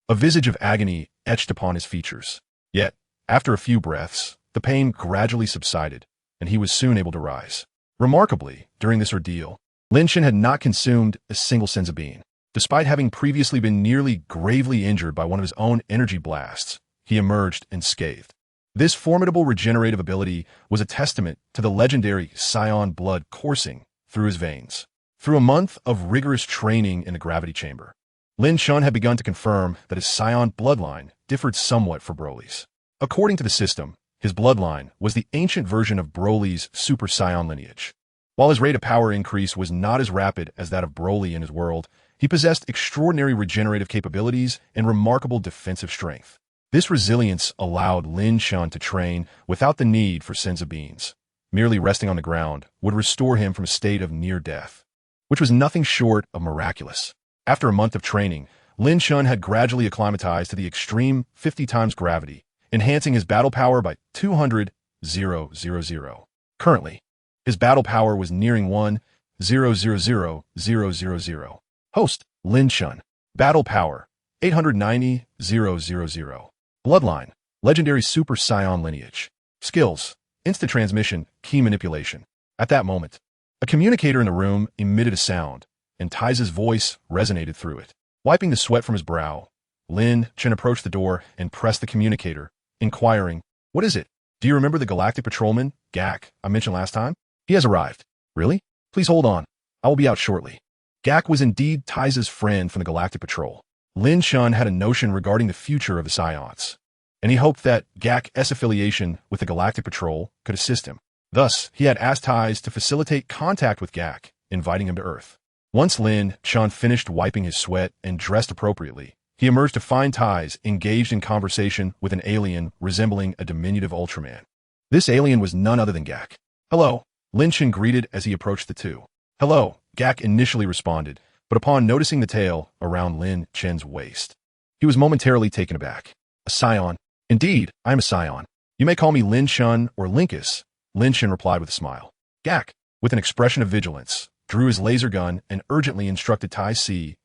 a visage of agony etched upon his features. Yet, after a few breaths, the pain gradually subsided, and he was soon able to rise. Remarkably, during this ordeal, Lin Chen had not consumed a single senzu bean. Despite having previously been nearly gravely injured by one of his own energy blasts, he emerged unscathed. This formidable regenerative ability was a testament to the legendary Saiyan blood coursing through his veins. Through a month of rigorous training in the gravity chamber, Lin Chen had begun to confirm that his Saiyan bloodline differed somewhat from Broly's. According to the system, his bloodline was the ancient version of Broly's Super Saiyan lineage. While his rate of power increase was not as rapid as that of Broly in his world, he possessed extraordinary regenerative capabilities and remarkable defensive strength. This resilience allowed Lin Chen to train without the need for senzu beans. Merely resting on the ground would restore him from a state of near death, which was nothing short of miraculous. After a month of training, Lin Chen had gradually acclimatized to the extreme 50 times gravity, enhancing his battle power by 200,000. Currently, his battle power was nearing 1,000,000. Host, Lin Chen. Battle power, 890,000. Bloodline, legendary Super Saiyan lineage. Skills, instant transmission, key manipulation. At that moment, a communicator in the room emitted a sound, and Tize's voice resonated through it. Wiping the sweat from his brow, Lin Chen approached the door and pressed the communicator, inquiring, "What is it? Do you remember the Galactic Patrolman, Gak, I mentioned last time? He has arrived." "Really? Please hold on. I will be out shortly." Gak was indeed Tize's friend from the Galactic Patrol. Lin Chen had a notion regarding the future of the Saiyans, and he hoped that Gak's affiliation with the Galactic Patrol could assist him. Thus, he had asked Tize to facilitate contact with Gak, inviting him to Earth. Once Lin Chen finished wiping his sweat and dressed appropriately, he emerged to find Tize engaged in conversation with an alien resembling a diminutive Ultraman. This alien was none other than Gak. "Hello," Lin Chen greeted as he approached the two. "Hello," Gak initially responded, but upon noticing the tail around Lin Chen's waist, he was momentarily taken aback. "A Saiyan? Indeed, I am a Saiyan. You may call me Lin Chen or Linkus," Lin Chen replied with a smile. Gak, with an expression of vigilance, drew his laser gun and urgently instructed Tai Si,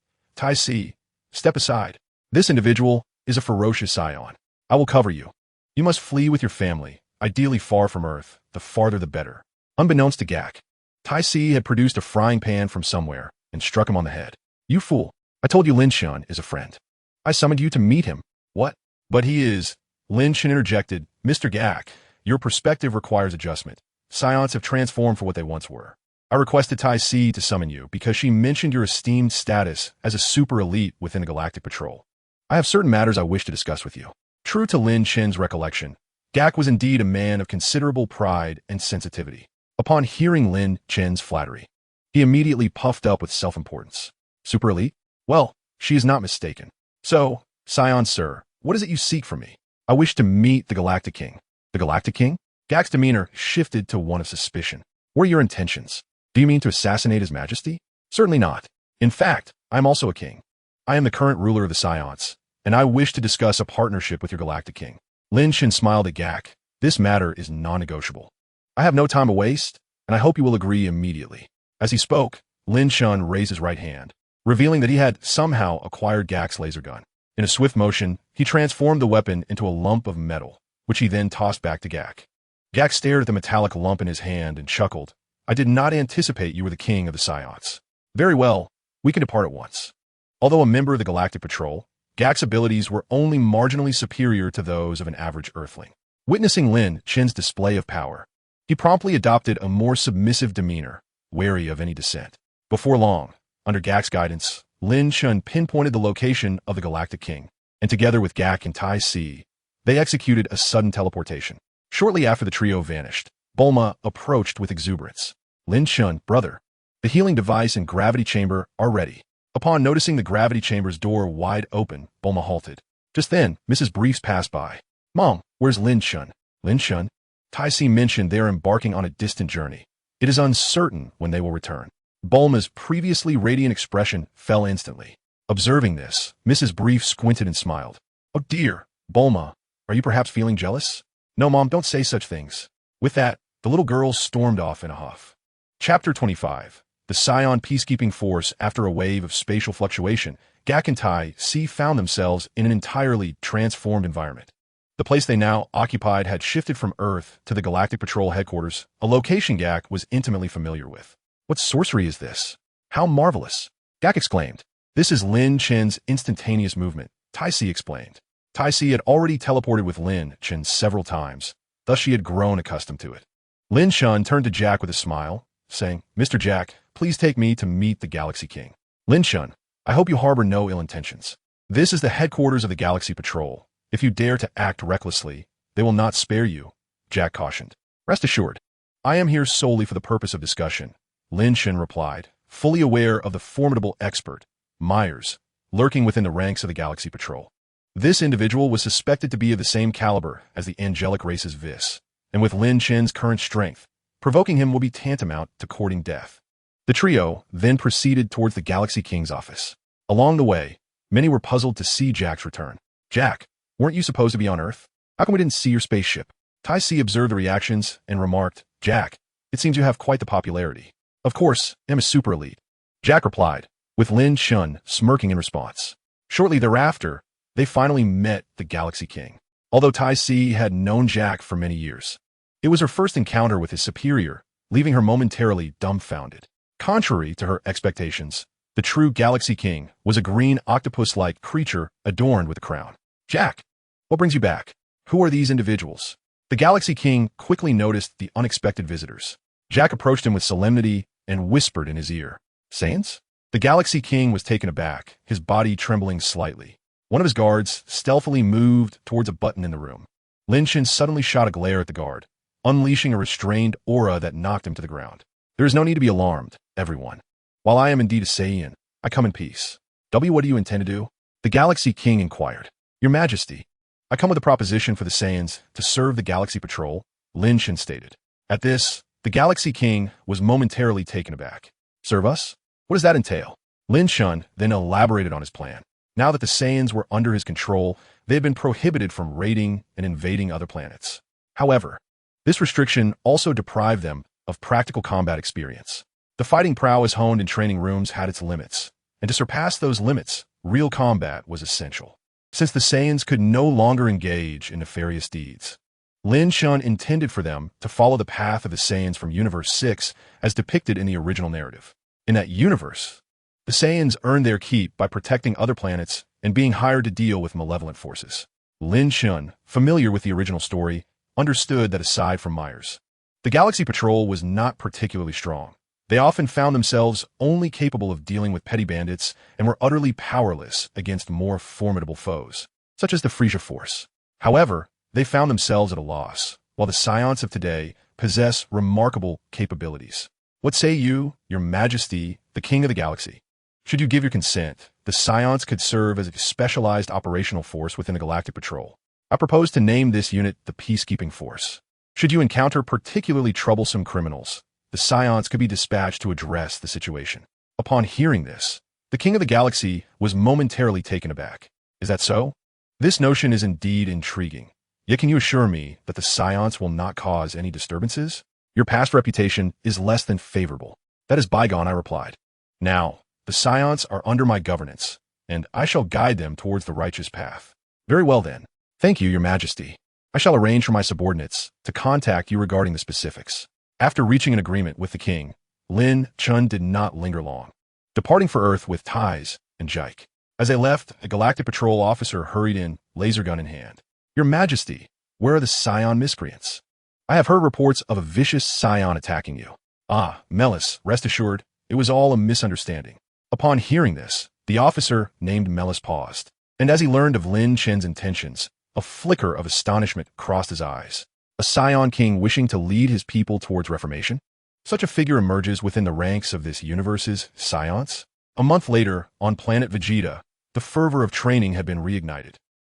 "Step aside. This individual is a ferocious Saiyan. I will cover you. You must flee with your family, ideally far from Earth, the farther the better." Unbeknownst to Gak, Tai Si had produced a frying pan from somewhere and struck him on the head. "You fool. I told you Lin Chen is a friend. I summoned you to meet him." "What? But he is," Lin Chen interjected. "Mr. Gak, your perspective requires adjustment. Saiyans have transformed for what they once were. I requested Tai Si to summon you because she mentioned your esteemed status as a super elite within the Galactic Patrol. I have certain matters I wish to discuss with you." True to Lin Chen's recollection, Gak was indeed a man of considerable pride and sensitivity. Upon hearing Lin Chen's flattery, he immediately puffed up with self-importance. "Super elite? Well, she is not mistaken. So, Saiyan sir, what is it you seek from me?" "I wish to meet the Galactic King." "The Galactic King?" Gak's demeanor shifted to one of suspicion. "What are your intentions? Do you mean to assassinate His Majesty?" "Certainly not. In fact, I am also a king. I am the current ruler of the Saiyans, and I wish to discuss a partnership with your Galactic King." Lin Chen smiled at Gak. "This matter is non-negotiable. I have no time to waste, and I hope you will agree immediately." As he spoke, Lin Chen raised his right hand, revealing that he had somehow acquired Gak's laser gun. In a swift motion, he transformed the weapon into a lump of metal, which he then tossed back to Gak. Gak stared at the metallic lump in his hand and chuckled. "I did not anticipate you were the king of the Saiyans. Very well, we can depart at once." Although a member of the Galactic Patrol, Gak's abilities were only marginally superior to those of an average Earthling. Witnessing Lin Chen's display of power, he promptly adopted a more submissive demeanor, wary of any dissent. Before long, under Gak's guidance, Lin Chen pinpointed the location of the Galactic King, and together with Gak and Tai Si, they executed a sudden teleportation. Shortly after the trio vanished, Bulma approached with exuberance. Lin Chen, brother, the healing device and gravity chamber are ready. Upon noticing the gravity chamber's door wide open, Bulma halted. Just then, Mrs. Briefs passed by. Mom, where's Lin Chen? Lin Chen? Tai-Si mentioned they are embarking on a distant journey. It is uncertain when they will return. Bulma's previously radiant expression fell instantly. Observing this, Mrs. Brief squinted and smiled. Oh dear, Bulma, are you perhaps feeling jealous? No, Mom, don't say such things. With that, the little girl stormed off in a huff. Chapter 25. The Saiyan Peacekeeping Force. After a wave of spatial fluctuation, Gak and Tai-Si found themselves in an entirely transformed environment. The place they now occupied had shifted from Earth to the Galactic Patrol headquarters, a location Gak was intimately familiar with. What sorcery is this? How marvelous! Gak exclaimed. This is Lin Chen's instantaneous movement, Tai-Si explained. Tai-Si had already teleported with Lin Chen several times, thus she had grown accustomed to it. Lin Chen turned to Jack with a smile, saying, Mr. Jack, please take me to meet the Galaxy King. Lin Chen, I hope you harbor no ill intentions. This is the headquarters of the Galaxy Patrol. If you dare to act recklessly, they will not spare you, Jack cautioned. Rest assured, I am here solely for the purpose of discussion, Lin Chen replied, fully aware of the formidable expert, Myers, lurking within the ranks of the Galaxy Patrol. This individual was suspected to be of the same caliber as the angelic race's Vis, and with Lin Chen's current strength, provoking him will be tantamount to courting death. The trio then proceeded towards the Galaxy King's office. Along the way, many were puzzled to see Jack's return. Jack, weren't you supposed to be on Earth? How come we didn't see your spaceship? Tai-Si observed the reactions and remarked, Jack, it seems you have quite the popularity. Of course, I'm a super elite. Jack replied, with Lin Chen smirking in response. Shortly thereafter, they finally met the Galaxy King. Although Tai-Si had known Jack for many years, it was her first encounter with his superior, leaving her momentarily dumbfounded. Contrary to her expectations, the true Galaxy King was a green octopus-like creature adorned with a crown. Jack, what brings you back? Who are these individuals? The Galaxy King quickly noticed the unexpected visitors. Jack approached him with solemnity and whispered in his ear, Saiyans? The Galaxy King was taken aback, his body trembling slightly. One of his guards stealthily moved towards a button in the room. Lin Chen suddenly shot a glare at the guard, unleashing a restrained aura that knocked him to the ground. There is no need to be alarmed, everyone. While I am indeed a Saiyan, I come in peace. What do you intend to do? The Galaxy King inquired. Your Majesty, I come with a proposition for the Saiyans to serve the Galaxy Patrol, Lin Chen stated. At this, the Galaxy King was momentarily taken aback. Serve us? What does that entail? Lin Chen then elaborated on his plan. Now that the Saiyans were under his control, they had been prohibited from raiding and invading other planets. However, this restriction also deprived them of practical combat experience. The fighting prowess honed in training rooms had its limits, and to surpass those limits, real combat was essential. Since the Saiyans could no longer engage in nefarious deeds, Lin Chen intended for them to follow the path of the Saiyans from Universe 6 as depicted in the original narrative. In that universe, the Saiyans earned their keep by protecting other planets and being hired to deal with malevolent forces. Lin Chen, familiar with the original story, understood that aside from Myers, the Galaxy Patrol was not particularly strong. They often found themselves only capable of dealing with petty bandits and were utterly powerless against more formidable foes, such as the Frieza Force. However, they found themselves at a loss, while the Saiyans of today possess remarkable capabilities. What say you, Your Majesty, the King of the Galaxy? Should you give your consent, the Saiyans could serve as a specialized operational force within the Galactic Patrol. I propose to name this unit the Peacekeeping Force. Should you encounter particularly troublesome criminals, the Saiyans could be dispatched to address the situation. Upon hearing this, the King of the Galaxy was momentarily taken aback. Is that so? This notion is indeed intriguing. Yet can you assure me that the Saiyans will not cause any disturbances? Your past reputation is less than favorable. That is bygone, I replied. Now, the Saiyans are under my governance, and I shall guide them towards the righteous path. Very well then. Thank you, Your Majesty. I shall arrange for my subordinates to contact you regarding the specifics. After reaching an agreement with the king, Lin Chen did not linger long, departing for Earth with Ties and Jike. As they left, a Galactic Patrol officer hurried in, laser gun in hand. Your Majesty, where are the Saiyan miscreants? I have heard reports of a vicious Saiyan attacking you. Ah, Melis, rest assured, it was all a misunderstanding. Upon hearing this, the officer named Melis paused, and as he learned of Lin Chen's intentions, a flicker of astonishment crossed his eyes. A Saiyan king wishing to lead his people towards reformation? Such a figure emerges within the ranks of this universe's Saiyans. A month later, on Planet Vegeta, the fervor of training had been reignited.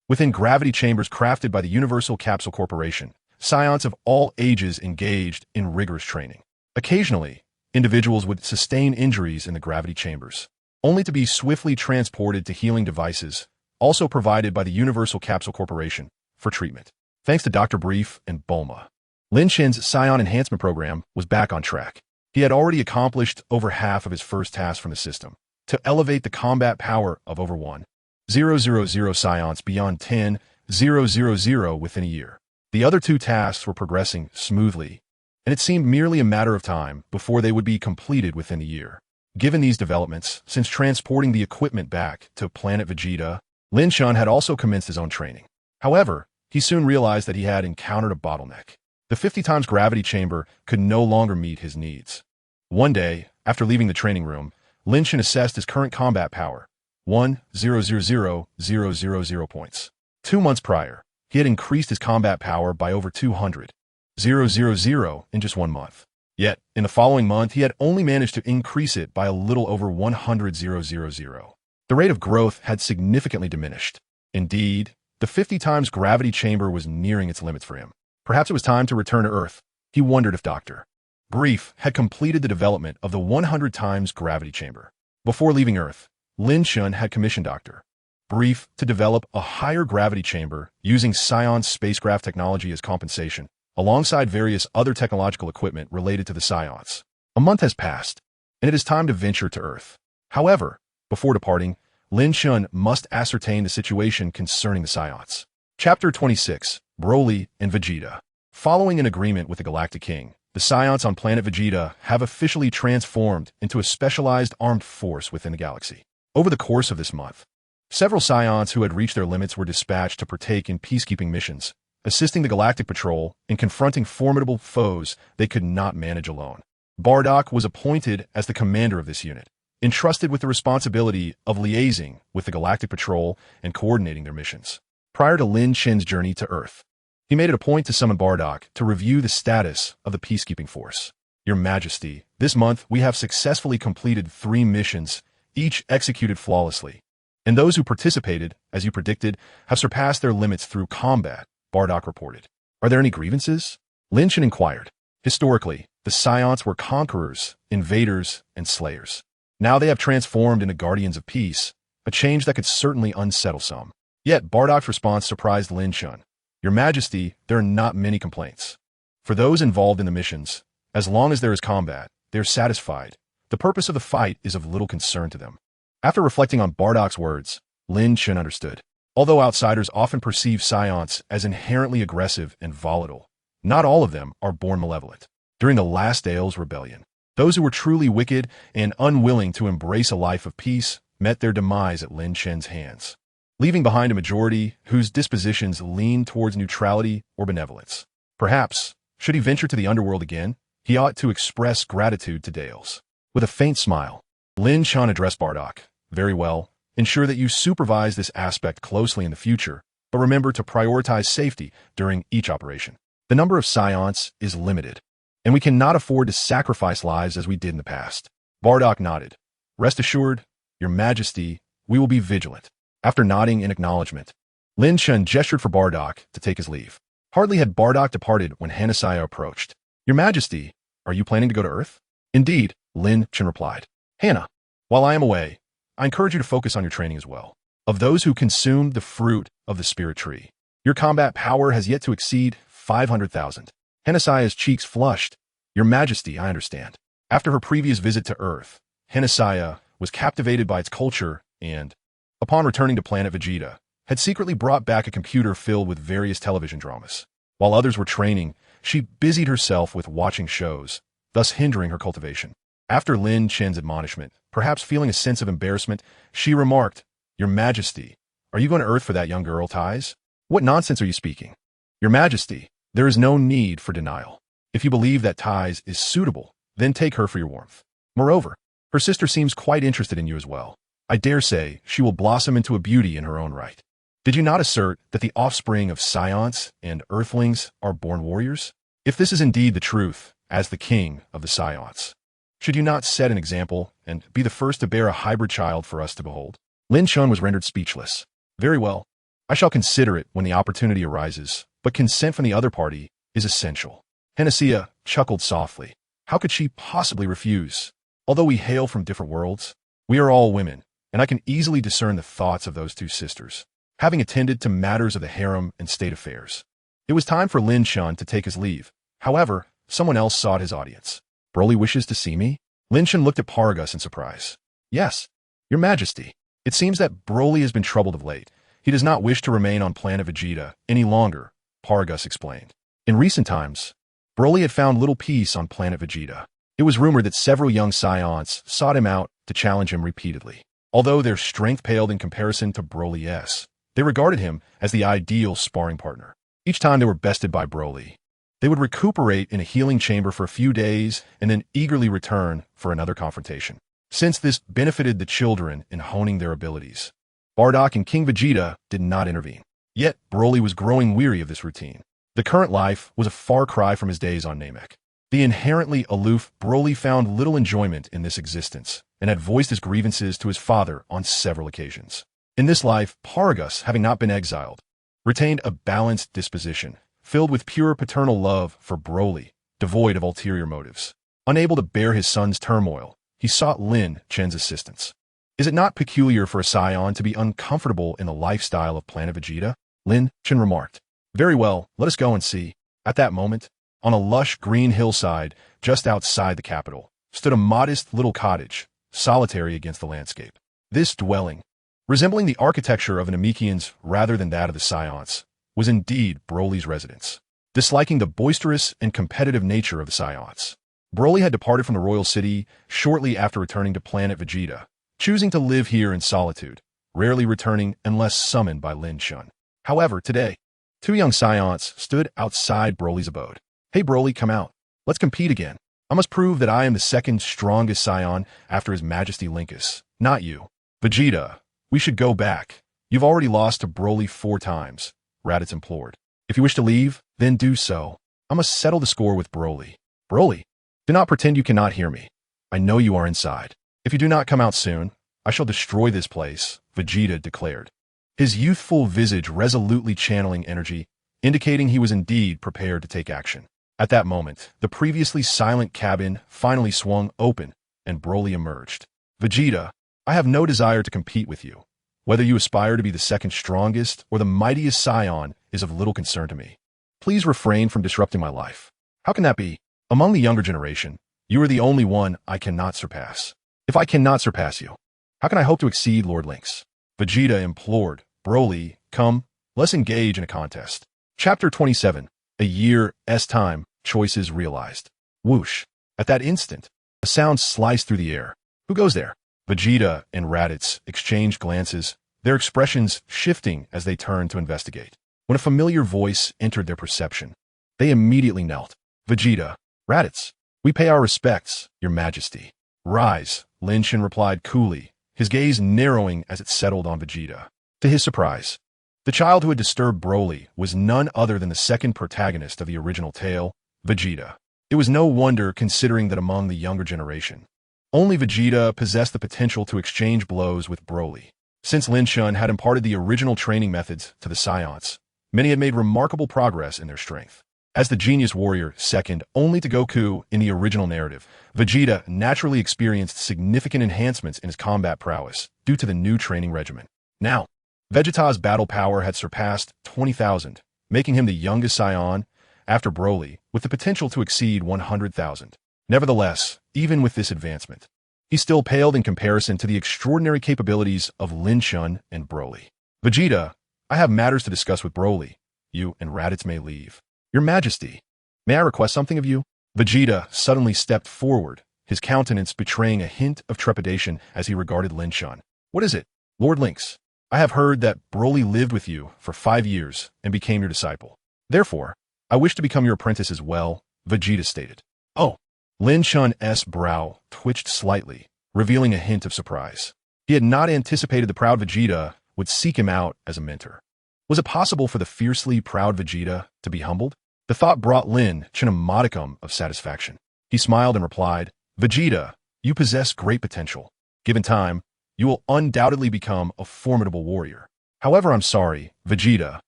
Within gravity chambers crafted by the Universal Capsule Corporation, Saiyans of all ages engaged in rigorous training. Occasionally, individuals would sustain injuries in the gravity chambers, only to be swiftly transported to healing devices, also provided by the Universal Capsule Corporation, for treatment. Thanks to Dr. Brief and Bulma, Lin Chen's Saiyan enhancement program was back on track. He had already accomplished over half of his first task from the system, to elevate the combat power of over 1,000 Saiyans beyond 10,000 within a year. The other two tasks were progressing smoothly, and it seemed merely a matter of time before they would be completed within a year. Given these developments, since transporting the equipment back to Planet Vegeta, Lin Chen had also commenced his own training. However, he soon realized that he had encountered a bottleneck. The 50 times gravity chamber could no longer meet his needs. One day, after leaving the training room, Lin Chen assessed his current combat power, 1,000,000 points. 2 months prior, he had increased his combat power by over 200,000 in just 1 month. Yet, in the following month, he had only managed to increase it by a little over 100,000. The rate of growth had significantly diminished. Indeed, the 50 times gravity chamber was nearing its limits for him. Perhaps it was time to return to Earth. He wondered if Dr. Brief had completed the development of the 100 times gravity chamber. Before leaving Earth, Lin Chen had commissioned Dr. Brief to develop a higher gravity chamber using Saiyan spacecraft technology as compensation, alongside various other technological equipment related to the Saiyans. A month has passed, and it is time to venture to Earth. However, before departing, Lin Chen must ascertain the situation concerning the Saiyans. Chapter 26, Broly and Vegeta. Following an agreement with the Galactic King, the Saiyans on Planet Vegeta have officially transformed into a specialized armed force within the galaxy. Over the course of this month, several Saiyans who had reached their limits were dispatched to partake in peacekeeping missions, assisting the Galactic Patrol in confronting formidable foes they could not manage alone. Bardock was appointed as the commander of this unit, entrusted with the responsibility of liaising with the Galactic Patrol and coordinating their missions. Prior to Lin Chen's journey to Earth, he made it a point to summon Bardock to review the status of the peacekeeping force. Your Majesty, this month we have successfully completed 3 missions, each executed flawlessly. And those who participated, as you predicted, have surpassed their limits through combat, Bardock reported. Are there any grievances? Lin Chen inquired. Historically, the Saiyans were conquerors, invaders, and slayers. Now they have transformed into guardians of peace, a change that could certainly unsettle some. Yet Bardock's response surprised Lin Chen. Your Majesty, there are not many complaints. For those involved in the missions, as long as there is combat, they are satisfied. The purpose of the fight is of little concern to them. After reflecting on Bardock's words, Lin Chen understood. Although outsiders often perceive Saiyans as inherently aggressive and volatile, not all of them are born malevolent. During the last Dale's rebellion, those who were truly wicked and unwilling to embrace a life of peace met their demise at Lin Chen's hands, leaving behind a majority whose dispositions lean towards neutrality or benevolence. Perhaps, should he venture to the underworld again, he ought to express gratitude to Dales. With a faint smile, Lin Chen addressed Bardock. Very well. Ensure that you supervise this aspect closely in the future, but remember to prioritize safety during each operation. The number of Saiyans is limited, and we cannot afford to sacrifice lives as we did in the past. Bardock nodded. Rest assured, Your Majesty, we will be vigilant. After nodding in acknowledgement, Lin Chen gestured for Bardock to take his leave. Hardly had Bardock departed when Hanasaya approached. Your Majesty, are you planning to go to Earth? Indeed, Lin Chen replied. Hannah, while I am away, I encourage you to focus on your training as well. Of those who consumed the fruit of the spirit tree, your combat power has yet to exceed 500,000. Hanasaya's cheeks flushed. Your Majesty, I understand. After her previous visit to Earth, Hanasaya was captivated by its culture and, upon returning to Planet Vegeta, had secretly brought back a computer filled with various television dramas. While others were training, she busied herself with watching shows, thus hindering her cultivation. After Lin Chen's admonishment, perhaps feeling a sense of embarrassment, she remarked, Your Majesty, are you going to Earth for that young girl, Ties? What nonsense are you speaking? Your Majesty, there is no need for denial. If you believe that Ties is suitable, then take her for your warmth. Moreover, her sister seems quite interested in you as well. I dare say she will blossom into a beauty in her own right. Did you not assert that the offspring of Saiyans and Earthlings are born warriors? If this is indeed the truth, as the king of the Saiyans, should you not set an example and be the first to bear a hybrid child for us to behold? Lin Chen was rendered speechless. Very well. I shall consider it when the opportunity arises, but consent from the other party is essential. Hennessy chuckled softly. How could she possibly refuse? Although we hail from different worlds, we are all women, and I can easily discern the thoughts of those two sisters, having attended to matters of the harem and state affairs. It was time for Lin Chen to take his leave. However, someone else sought his audience. Broly wishes to see me? Lin Chen looked at Paragus in surprise. Yes, Your Majesty. It seems that Broly has been troubled of late. He does not wish to remain on Planet Vegeta any longer, Paragus explained. In recent times, Broly had found little peace on Planet Vegeta. It was rumored that several young Saiyans sought him out to challenge him repeatedly. Although their strength paled in comparison to Broly's, they regarded him as the ideal sparring partner. Each time they were bested by Broly, they would recuperate in a healing chamber for a few days and then eagerly return for another confrontation. Since this benefited the children in honing their abilities, Bardock and King Vegeta did not intervene. Yet, Broly was growing weary of this routine. The current life was a far cry from his days on Namek. The inherently aloof Broly found little enjoyment in this existence and had voiced his grievances to his father on several occasions. In this life, Paragus, having not been exiled, retained a balanced disposition, filled with pure paternal love for Broly, devoid of ulterior motives. Unable to bear his son's turmoil, he sought Lin Chen's assistance. Is it not peculiar for a Saiyan to be uncomfortable in the lifestyle of Planet Vegeta? Lin Chen remarked. Very well, let us go and see. At that moment, on a lush green hillside just outside the capital, stood a modest little cottage, solitary against the landscape. This dwelling, resembling the architecture of an Namekian's rather than that of the Saiyans, was indeed Broly's residence. Disliking the boisterous and competitive nature of the Saiyans, Broly had departed from the royal city shortly after returning to Planet Vegeta, choosing to live here in solitude, rarely returning unless summoned by Lin Chen. However, today, two young Saiyans stood outside Broly's abode. Hey Broly, come out. Let's compete again. I must prove that I am the second strongest Saiyan after His Majesty Linkus, not you. Vegeta, we should go back. You've already lost to Broly 4 times, Raditz implored. If you wish to leave, then do so. I must settle the score with Broly. Broly, do not pretend you cannot hear me. I know you are inside. If you do not come out soon, I shall destroy this place, Vegeta declared, his youthful visage resolutely channeling energy, indicating he was indeed prepared to take action. At that moment, the previously silent cabin finally swung open, and Broly emerged. Vegeta, I have no desire to compete with you. Whether you aspire to be the second strongest or the mightiest Saiyan is of little concern to me. Please refrain from disrupting my life. How can that be? Among the younger generation, you are the only one I cannot surpass. If I cannot surpass you, how can I hope to exceed Lord Lynx? Vegeta implored. Broly, come, let's engage in a contest. Chapter 27. A year's time, choices realized. Whoosh. At that instant, a sound sliced through the air. Who goes there? Vegeta and Raditz exchanged glances, their expressions shifting as they turned to investigate. When a familiar voice entered their perception, they immediately knelt. Vegeta, Raditz, we pay our respects, Your Majesty. Rise, Lin Chen replied coolly, his gaze narrowing as it settled on Vegeta. To his surprise, the child who had disturbed Broly was none other than the second protagonist of the original tale, Vegeta. It was no wonder considering that among the younger generation, only Vegeta possessed the potential to exchange blows with Broly. Since Lin Chen had imparted the original training methods to the Saiyans, many had made remarkable progress in their strength. As the genius warrior second only to Goku in the original narrative, Vegeta naturally experienced significant enhancements in his combat prowess due to the new training regimen. Now, Vegeta's battle power had surpassed 20,000, making him the youngest Saiyan after Broly, with the potential to exceed 100,000. Nevertheless, even with this advancement, he still paled in comparison to the extraordinary capabilities of Lin Chen and Broly. Vegeta, I have matters to discuss with Broly. You and Raditz may leave. Your Majesty, may I request something of you? Vegeta suddenly stepped forward, his countenance betraying a hint of trepidation as he regarded Lin Chen. What is it? Lord Lynx, I have heard that Broly lived with you for 5 years and became your disciple. Therefore, I wish to become your apprentice as well, Vegeta stated. Oh, Lin Chen's brow twitched slightly, revealing a hint of surprise. He had not anticipated the proud Vegeta would seek him out as a mentor. Was it possible for the fiercely proud Vegeta to be humbled? The thought brought Lin Chen a modicum of satisfaction. He smiled and replied, Vegeta, you possess great potential. Given time, you will undoubtedly become a formidable warrior. However, I'm sorry, Vegeta,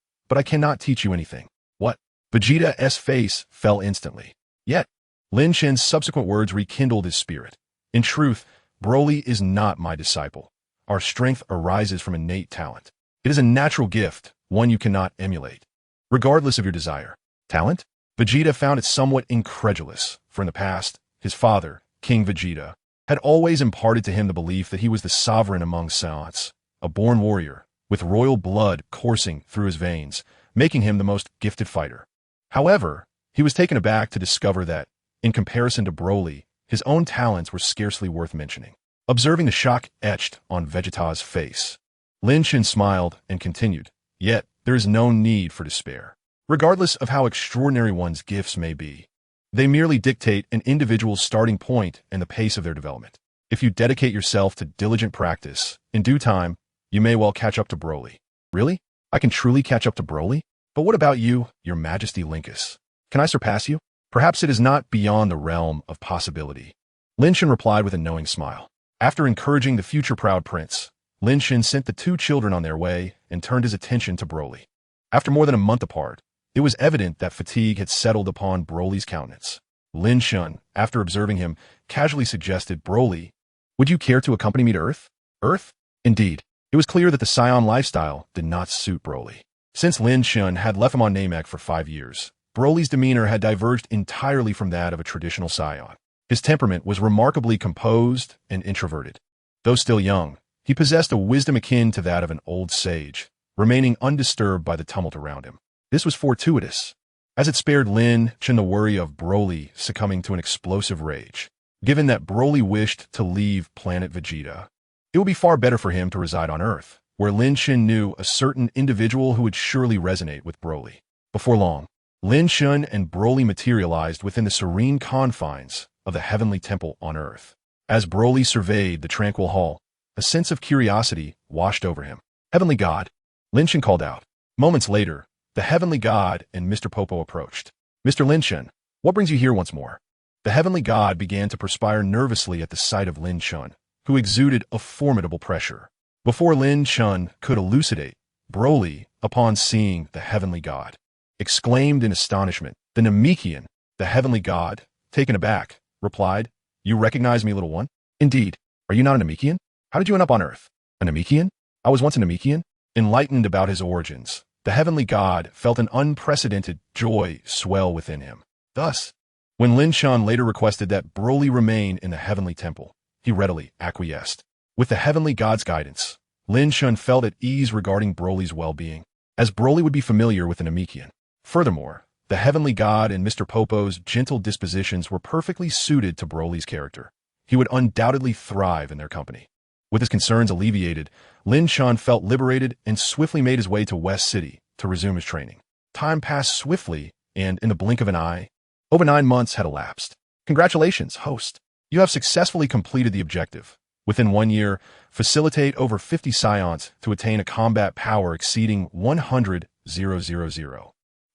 but I cannot teach you anything. What? Vegeta's face fell instantly. Yet, Lin Chen's subsequent words rekindled his spirit. In truth, Broly is not my disciple. Our strength arises from innate talent. It is a natural gift, one you cannot emulate. Regardless of your desire. Talent? Vegeta found it somewhat incredulous, for in the past, his father, King Vegeta, had always imparted to him the belief that he was the sovereign among Saiyans, a born warrior, with royal blood coursing through his veins, making him the most gifted fighter. However, he was taken aback to discover that, in comparison to Broly, his own talents were scarcely worth mentioning. Observing the shock etched on Vegeta's face, Lin Chen smiled and continued, Yet, there is no need for despair. Regardless of how extraordinary one's gifts may be, they merely dictate an individual's starting point and the pace of their development. If you dedicate yourself to diligent practice, in due time, you may well catch up to Broly. Really? I can truly catch up to Broly? But what about you, your Majesty Linkus? Can I surpass you? Perhaps it is not beyond the realm of possibility. Lin Chen replied with a knowing smile. After encouraging the future proud prince, Lin Chen sent the two children on their way and turned his attention to Broly. After more than a month apart, it was evident that fatigue had settled upon Broly's countenance. Lin Chen, after observing him, casually suggested, Broly, would you care to accompany me to Earth? Earth? Indeed. It was clear that the Saiyan lifestyle did not suit Broly. Since Lin Chen had left him on Namek for 5 years, Broly's demeanor had diverged entirely from that of a traditional Saiyan. His temperament was remarkably composed and introverted. Though still young, he possessed a wisdom akin to that of an old sage, remaining undisturbed by the tumult around him. This was fortuitous, as it spared Lin Chen the worry of Broly succumbing to an explosive rage. Given that Broly wished to leave Planet Vegeta, it would be far better for him to reside on Earth, where Lin Chen knew a certain individual who would surely resonate with Broly. Before long, Lin Chen and Broly materialized within the serene confines of the heavenly temple on Earth. As Broly surveyed the tranquil hall, a sense of curiosity washed over him. Heavenly God, Lin Chen called out. Moments later, the Heavenly God and Mr. Popo approached. Mr. Lin Chen, what brings you here once more? The Heavenly God began to perspire nervously at the sight of Lin Chen, who exuded a formidable pressure. Before Lin Chen could elucidate, Broly, upon seeing the Heavenly God, exclaimed in astonishment. The Namekian, the Heavenly God, taken aback, replied, You recognize me, little one? Indeed. Are you not a Namekian? How did you end up on Earth? A Namekian? I was once a Namekian? Enlightened about his origins, the Heavenly God felt an unprecedented joy swell within him. Thus, when Lin Chen later requested that Broly remain in the Heavenly Temple, he readily acquiesced. With the Heavenly God's guidance, Lin Chen felt at ease regarding Broly's well-being, as Broly would be familiar with the Namekian. Furthermore, the Heavenly God and Mr. Popo's gentle dispositions were perfectly suited to Broly's character. He would undoubtedly thrive in their company. With his concerns alleviated, Lin Chen felt liberated and swiftly made his way to West City to resume his training. Time passed swiftly, and in the blink of an eye, over 9 months had elapsed. Congratulations, host. You have successfully completed the objective. Within 1 year, facilitate over 50 Saiyans to attain a combat power exceeding 100,000.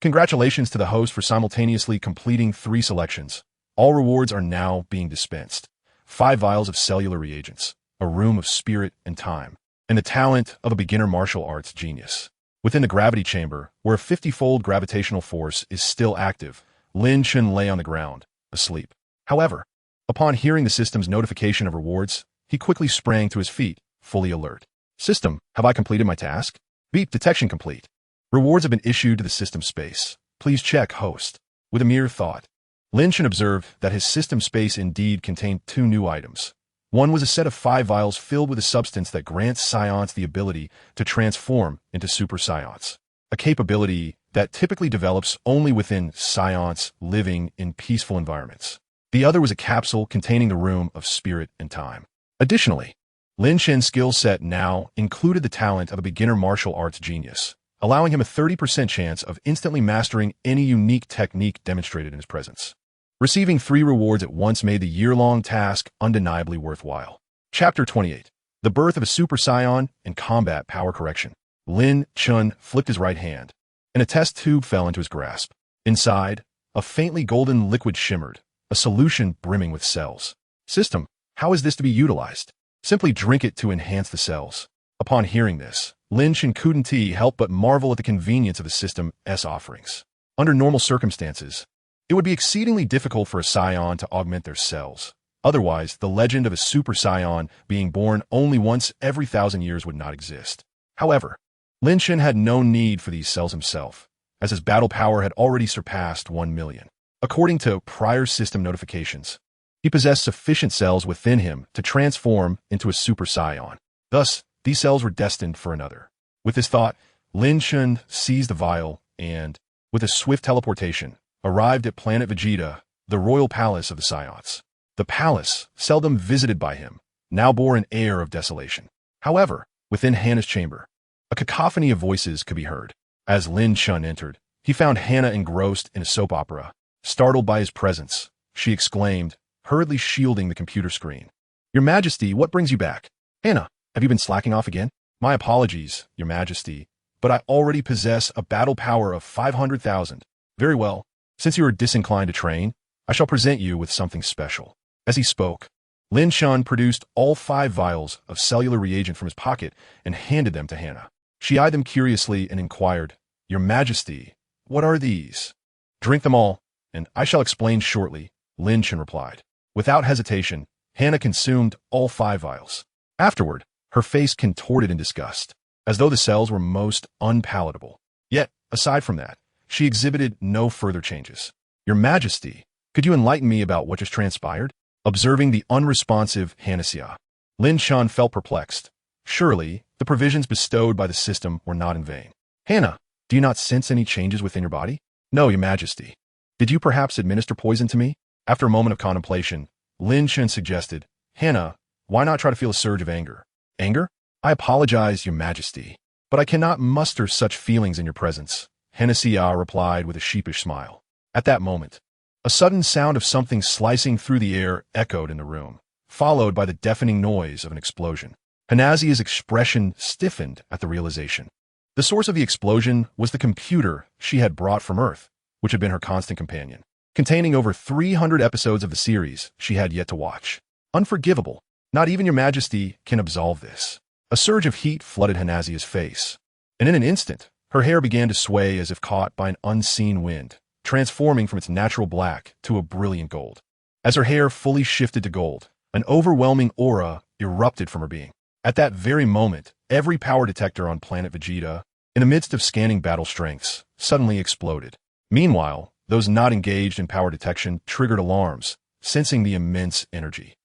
Congratulations to the host for simultaneously completing 3 selections. All rewards are now being dispensed. 5 vials of cellular reagents, a room of spirit and time, and the talent of a beginner martial arts genius. Within the gravity chamber, where a 50-fold gravitational force is still active, Lin Chen lay on the ground, asleep. However, upon hearing the system's notification of rewards, he quickly sprang to his feet, fully alert. System, have I completed my task? Beep detection complete. Rewards have been issued to the system space. Please check host. With a mere thought, Lin Chen observed that his system space indeed contained 2 new items. One was a set of 5 vials filled with a substance that grants Saiyans the ability to transform into Super Saiyans, a capability that typically develops only within Saiyans living in peaceful environments. The other was a capsule containing the room of spirit and time. Additionally, Lin Chen's skill set now included the talent of a beginner martial arts genius, allowing him a 30% chance of instantly mastering any unique technique demonstrated in his presence. Receiving 3 rewards at once made the year-long task undeniably worthwhile. Chapter 28. The Birth of a Super Saiyan and Combat Power Correction. Lin Chen flicked his right hand, and a test tube fell into his grasp. Inside, a faintly golden liquid shimmered, a solution brimming with cells. System, how is this to be utilized? Simply drink it to enhance the cells. Upon hearing this, Lin Chen couldn't help but marvel at the convenience of the system's offerings. Under normal circumstances, it would be exceedingly difficult for a Saiyan to augment their cells. Otherwise, the legend of a Super Saiyan being born only once every 1,000 years would not exist. However, Lin Chen had no need for these cells himself, as his battle power had already surpassed 1 million. According to prior system notifications, he possessed sufficient cells within him to transform into a Super Saiyan. Thus, these cells were destined for another. With this thought, Lin Chen seized the vial and, with a swift teleportation, arrived at Planet Vegeta, the royal palace of the Saiyans. The palace, seldom visited by him, now bore an air of desolation. However, within Hannah's chamber, a cacophony of voices could be heard. As Lin Chen entered, he found Hannah engrossed in a soap opera. Startled by his presence, she exclaimed, hurriedly shielding the computer screen. "Your Majesty, what brings you back?" "Hannah, have you been slacking off again?" "My apologies, Your Majesty, but I already possess a battle power of 500,000. "Very well. Since you are disinclined to train, I shall present you with something special." As he spoke, Lin Chen produced all 5 vials of cellular reagent from his pocket and handed them to Hannah. She eyed them curiously and inquired, "Your Majesty, what are these?" "Drink them all, and I shall explain shortly," Lin Chen replied. Without hesitation, Hannah consumed all 5 vials. Afterward, her face contorted in disgust, as though the cells were most unpalatable. Yet, aside from that, she exhibited no further changes. "Your Majesty, could you enlighten me about what just transpired?" Observing the unresponsive Hannah, Lin Chen felt perplexed. Surely, the provisions bestowed by the system were not in vain. "Hannah, do you not sense any changes within your body?" "No, Your Majesty." "Did you perhaps administer poison to me?" After a moment of contemplation, Lin Chen suggested, "Hannah, why not try to feel a surge of anger?" "Anger? I apologize, Your Majesty, but I cannot muster such feelings in your presence," Hannah replied with a sheepish smile. At that moment, a sudden sound of something slicing through the air echoed in the room, followed by the deafening noise of an explosion. Hannah's expression stiffened at the realization. The source of the explosion was the computer she had brought from Earth, which had been her constant companion, containing over 300 episodes of the series she had yet to watch. Unforgivable. Not even Your Majesty can absolve this. A surge of heat flooded Hannah's face, and in an instant, her hair began to sway as if caught by an unseen wind, transforming from its natural black to a brilliant gold. As her hair fully shifted to gold, an overwhelming aura erupted from her being. At that very moment, every power detector on Planet Vegeta, in the midst of scanning battle strengths, suddenly exploded. Meanwhile, those not engaged in power detection triggered alarms, sensing the immense energy.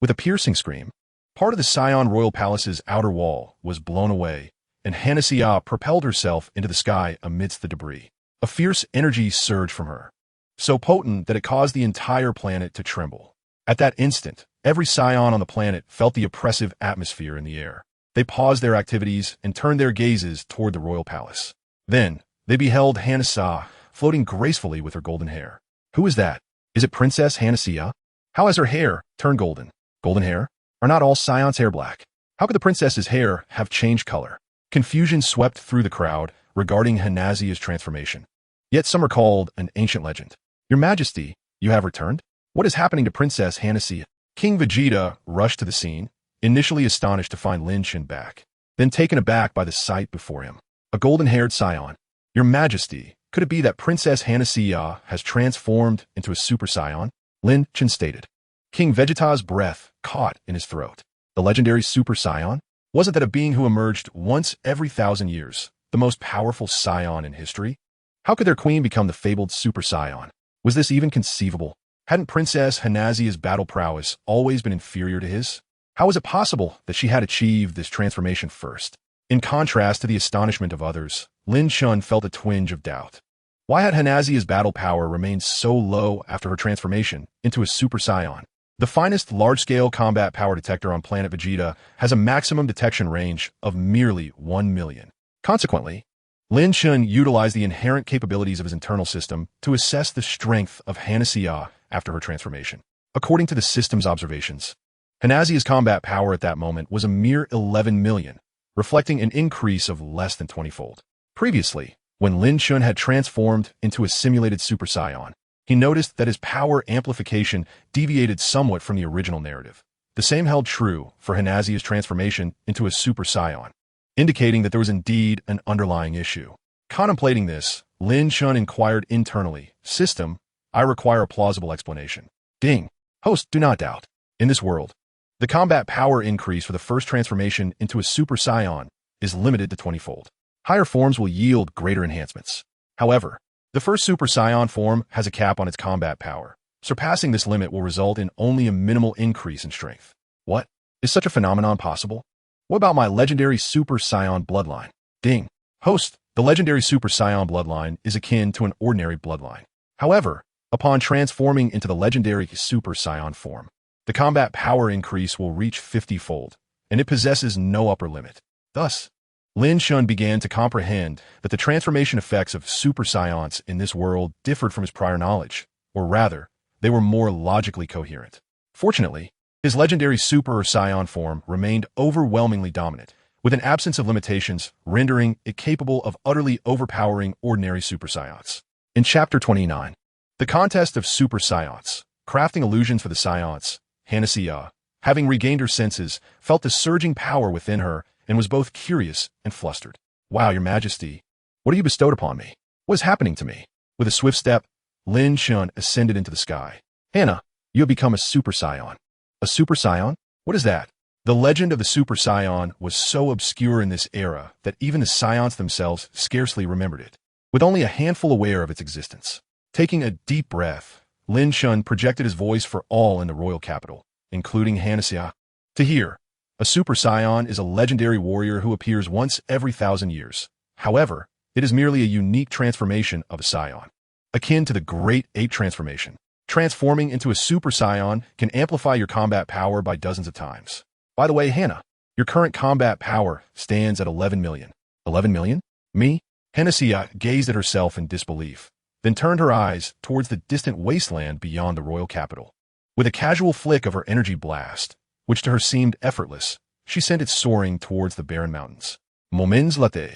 With a piercing scream, part of the Saiyan Royal Palace's outer wall was blown away, and Hannah propelled herself into the sky amidst the debris. A fierce energy surged from her, so potent that it caused the entire planet to tremble. At that instant, every Saiyan on the planet felt the oppressive atmosphere in the air. They paused their activities and turned their gazes toward the royal palace. Then, they beheld Hannah floating gracefully with her golden hair. Who is that? Is it Princess Hannah? How has her hair turned golden? Golden hair? Are not all Saiyans' hair black? How could the princess's hair have changed color? Confusion swept through the crowd regarding Hannah's transformation. Yet some recalled an ancient legend. Your Majesty, you have returned? What is happening to Princess Hannah? King Vegeta rushed to the scene, initially astonished to find Lin Chen back, then taken aback by the sight before him. A golden-haired Saiyan. Your Majesty, could it be that Princess Hannah has transformed into a Super Saiyan? Lin Chen stated. King Vegeta's breath caught in his throat. The legendary Super Saiyan? Wasn't that a being who emerged once every 1,000 years, the most powerful Saiyan in history? How could their queen become the fabled Super Saiyan? Was this even conceivable? Hadn't Princess Hannah's battle prowess always been inferior to his? How was it possible that she had achieved this transformation first? In contrast to the astonishment of others, Lin Chen felt a twinge of doubt. Why had Hannah's battle power remained so low after her transformation into a Super Saiyan? The finest large-scale combat power detector on Planet Vegeta has a maximum detection range of merely 1 million. Consequently, Lin Chen utilized the inherent capabilities of his internal system to assess the strength of Hannah after her transformation. According to the system's observations, Hannah's combat power at that moment was a mere 11 million, reflecting an increase of less than 20-fold. Previously, when Lin Chen had transformed into a simulated Super Saiyan, he noticed that his power amplification deviated somewhat from the original narrative. The same held true for Hanazia's transformation into a Super Saiyan, indicating that there was indeed an underlying issue. Contemplating this, Lin Chen inquired internally, "System, I require a plausible explanation." Ding. Host, do not doubt. In this world, the combat power increase for the first transformation into a Super Saiyan is limited to 20-fold. Higher forms will yield greater enhancements. However, the first Super Saiyan form has a cap on its combat power. Surpassing this limit will result in only a minimal increase in strength. What? Is such a phenomenon possible? What about my legendary Super Saiyan bloodline? Ding. Host, the legendary Super Saiyan bloodline is akin to an ordinary bloodline. However, upon transforming into the legendary Super Saiyan form, the combat power increase will reach 50-fold, and it possesses no upper limit. Thus, Lin Chen began to comprehend that the transformation effects of Super Saiyans in this world differed from his prior knowledge, or rather, they were more logically coherent. Fortunately, his legendary Super Saiyan form remained overwhelmingly dominant, with an absence of limitations, rendering it capable of utterly overpowering ordinary Super Saiyans. In Chapter 29, the contest of Super Saiyans, crafting illusions for the Saiyans, Hanasia, having regained her senses, felt the surging power within her and was both curious and flustered. "Wow, Your Majesty, what have you bestowed upon me? What is happening to me?" With a swift step, Lin Chen ascended into the sky. "Hana, you have become a Super Saiyan." "A Super Saiyan? What is that?" The legend of the Super Saiyan was so obscure in this era that even the Saiyans themselves scarcely remembered it, with only a handful aware of its existence. Taking a deep breath, Lin Chen projected his voice for all in the royal capital, including Hanasia, to hear. A Super Saiyan is a legendary warrior who appears once every 1,000 years. However, it is merely a unique transformation of a Saiyan, akin to the Great Ape transformation. Transforming into a Super Saiyan can amplify your combat power by dozens of times. By the way, Hana, your current combat power stands at 11 million. 11 million? Me? Hanasia gazed at herself in disbelief, then turned her eyes towards the distant wasteland beyond the royal capital. With a casual flick of her energy blast, which to her seemed effortless, she sent it soaring towards the barren mountains. Moments later,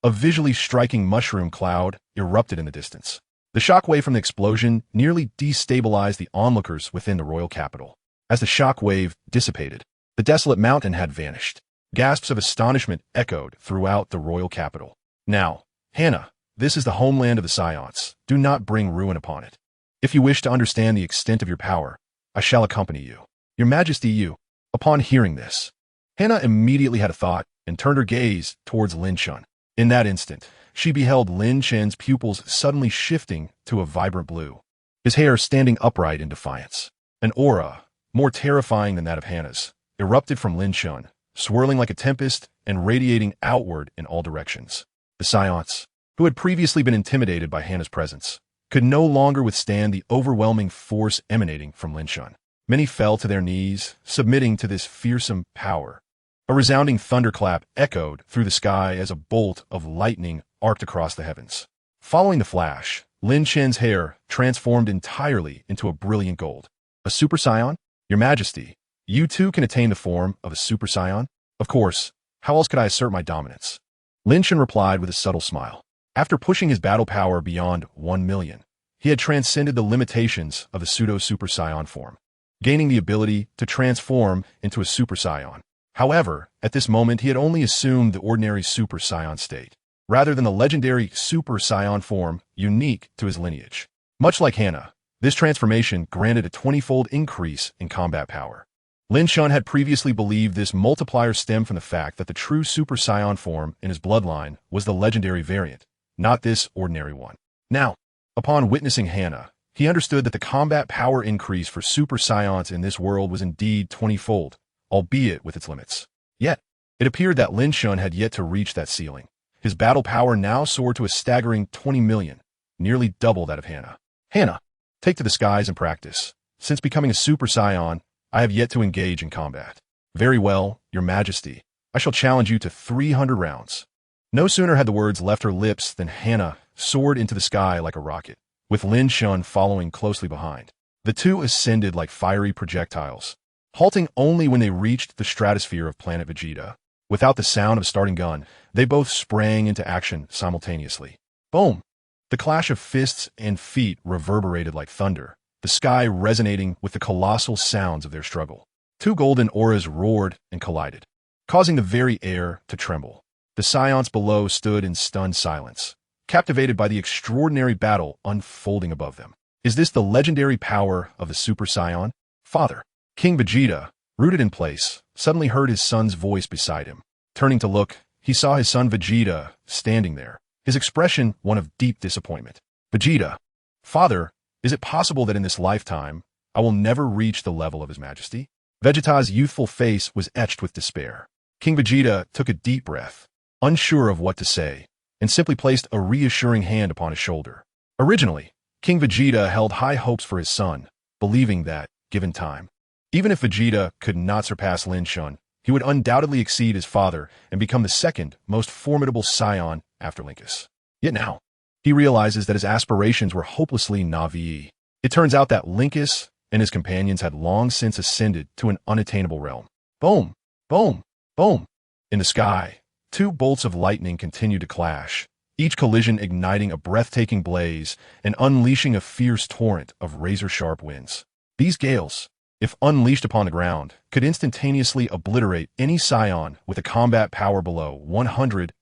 a visually striking mushroom cloud erupted in the distance. The shockwave from the explosion nearly destabilized the onlookers within the royal capital. As the shockwave dissipated, the desolate mountain had vanished. Gasps of astonishment echoed throughout the royal capital. "Now, Hana, this is the homeland of the Saiyans. Do not bring ruin upon it. If you wish to understand the extent of your power, I shall accompany you." "Your Majesty, you..." Upon hearing this, Hana immediately had a thought and turned her gaze towards Lin Chen. In that instant, she beheld Lin Chen's pupils suddenly shifting to a vibrant blue, his hair standing upright in defiance. An aura, more terrifying than that of Hana's, erupted from Lin Chen, swirling like a tempest and radiating outward in all directions. The Saiyans, who had previously been intimidated by Hana's presence, could no longer withstand the overwhelming force emanating from Lin Chen. Many fell to their knees, submitting to this fearsome power. A resounding thunderclap echoed through the sky as a bolt of lightning arced across the heavens. Following the flash, Lin Chen's hair transformed entirely into a brilliant gold. "A Super Saiyan? Your Majesty, you too can attain the form of a Super Saiyan?" "Of course. How else could I assert my dominance?" Lin Chen replied with a subtle smile. After pushing his battle power beyond 1 million, he had transcended the limitations of the pseudo-Super Saiyan form, gaining the ability to transform into a Super Saiyan. However, at this moment he had only assumed the ordinary Super Saiyan state, rather than the legendary Super Saiyan form unique to his lineage. Much like Hana, this transformation granted a 20-fold increase in combat power. Lin Chen had previously believed this multiplier stemmed from the fact that the true Super Saiyan form in his bloodline was the legendary variant, not this ordinary one. Now, upon witnessing Hana, he understood that the combat power increase for Super Saiyans in this world was indeed 20-fold, albeit with its limits. Yet, it appeared that Lin Chen had yet to reach that ceiling. His battle power now soared to a staggering 20 million, nearly double that of Hana. "Hana, take to the skies and practice. Since becoming a Super Saiyan, I have yet to engage in combat." "Very well, Your Majesty. I shall challenge you to 300 rounds." No sooner had the words left her lips than Hana soared into the sky like a rocket, with Lin Chen following closely behind. The two ascended like fiery projectiles, halting only when they reached the stratosphere of Planet Vegeta. Without the sound of a starting gun, they both sprang into action simultaneously. Boom! The clash of fists and feet reverberated like thunder, the sky resonating with the colossal sounds of their struggle. Two golden auras roared and collided, causing the very air to tremble. The Saiyans below stood in stunned silence, captivated by the extraordinary battle unfolding above them. Is this the legendary power of the Super Saiyan? Father, King Vegeta, rooted in place, suddenly heard his son's voice beside him. Turning to look, he saw his son Vegeta standing there, his expression one of deep disappointment. Vegeta, Father, is it possible that in this lifetime I will never reach the level of His Majesty? Vegeta's youthful face was etched with despair. King Vegeta took a deep breath, unsure of what to say, and simply placed a reassuring hand upon his shoulder. Originally, King Vegeta held high hopes for his son, believing that, given time, even if Vegeta could not surpass Lin Chen, he would undoubtedly exceed his father and become the second most formidable Saiyan after Linkus. Yet now, he realizes that his aspirations were hopelessly naive. It turns out that Linkus and his companions had long since ascended to an unattainable realm. Boom! Boom! Boom! In the sky, two bolts of lightning continued to clash, each collision igniting a breathtaking blaze and unleashing a fierce torrent of razor-sharp winds. These gales, if unleashed upon the ground, could instantaneously obliterate any Saiyan with a combat power below 100,000.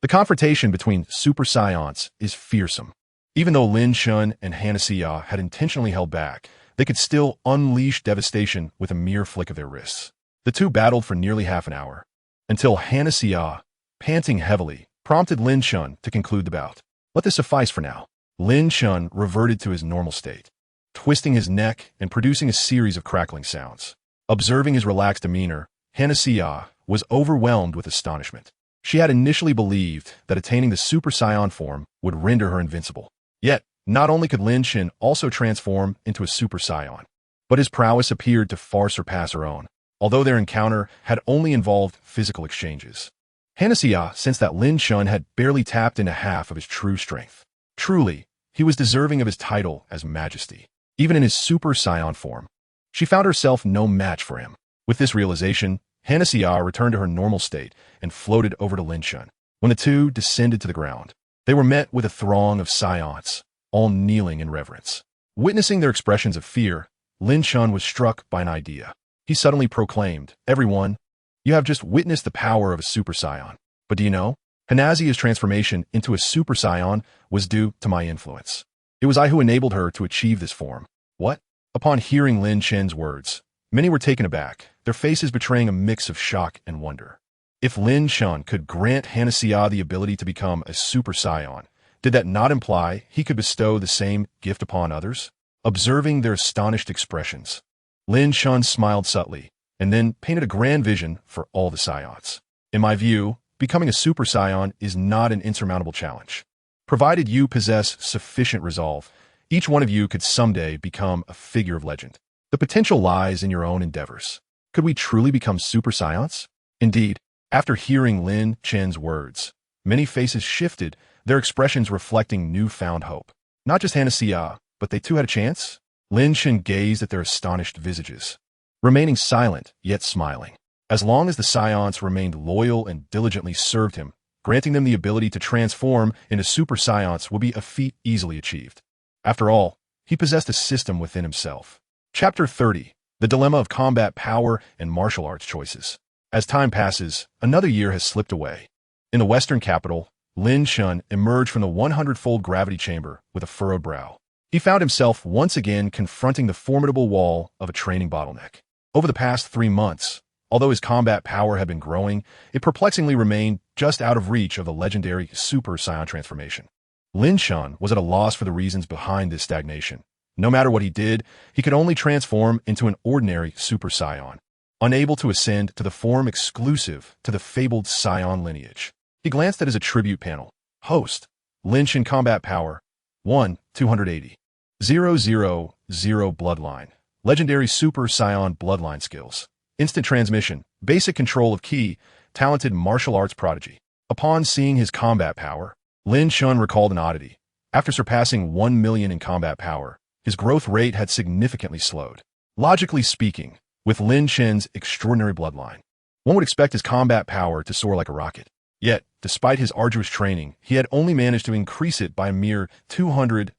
The confrontation between Super Saiyans is fearsome. Even though Lin Chen and Hanasiya had intentionally held back, they could still unleash devastation with a mere flick of their wrists. The two battled for nearly half an hour, until Hanasiya, panting heavily, prompted Lin Chen to conclude the bout. Let this suffice for now. Lin Chen reverted to his normal state, twisting his neck and producing a series of crackling sounds. Observing his relaxed demeanor, Hanasiya was overwhelmed with astonishment. She had initially believed that attaining the Super Saiyan form would render her invincible. Yet, not only could Lin Chen also transform into a Super Saiyan, but his prowess appeared to far surpass her own, although their encounter had only involved physical exchanges. Hanasiya sensed that Lin Chen had barely tapped into half of his true strength. Truly, he was deserving of his title as Majesty. Even in his Super Saiyan form, she found herself no match for him. With this realization, Hanasiya returned to her normal state and floated over to Lin Chen. When the two descended to the ground, they were met with a throng of Saiyans, all kneeling in reverence. Witnessing their expressions of fear, Lin Chen was struck by an idea. He suddenly proclaimed, "Everyone, you have just witnessed the power of a Super Saiyan. But do you know? Hanasiya's transformation into a Super Saiyan was due to my influence. It was I who enabled her to achieve this form." What? Upon hearing Lin Chen's words, many were taken aback, their faces betraying a mix of shock and wonder. If Lin Chen could grant Hanasiya the ability to become a Super Saiyan, did that not imply he could bestow the same gift upon others? Observing their astonished expressions, Lin Chen smiled subtly, and then painted a grand vision for all the Saiyans. In my view, becoming a Super Saiyan is not an insurmountable challenge. Provided you possess sufficient resolve, each one of you could someday become a figure of legend. The potential lies in your own endeavors. Could we truly become Super Saiyans? Indeed, after hearing Lin Chen's words, many faces shifted, their expressions reflecting newfound hope. Not just Hanasiya, but they too had a chance? Lin Chen gazed at their astonished visages, remaining silent yet smiling. As long as the Saiyans remained loyal and diligently served him, granting them the ability to transform into Super Saiyans would be a feat easily achieved. After all, he possessed a system within himself. Chapter 30. The Dilemma of Combat Power and Martial Arts Choices. As time passes, another year has slipped away. In the western capital, Lin Chen emerged from the 100-fold gravity chamber with a furrowed brow. He found himself once again confronting the formidable wall of a training bottleneck. Over the past 3 months, although his combat power had been growing, it perplexingly remained just out of reach of the legendary Super Saiyan transformation. Lin Chen was at a loss for the reasons behind this stagnation. No matter what he did, he could only transform into an ordinary Super Saiyan, unable to ascend to the form exclusive to the fabled Saiyan lineage. He glanced at his attribute panel. Host, Lin Chen combat power, 1, 280. 000 bloodline. Legendary Super Saiyan bloodline skills. Instant transmission, basic control of ki, talented martial arts prodigy. Upon seeing his combat power, Lin Chen recalled an oddity. After surpassing 1 million in combat power, his growth rate had significantly slowed. Logically speaking, with Lin Chen's extraordinary bloodline, One would expect his combat power to soar like a rocket. Yet, despite his arduous training, he had only managed to increase it by a mere 200,000.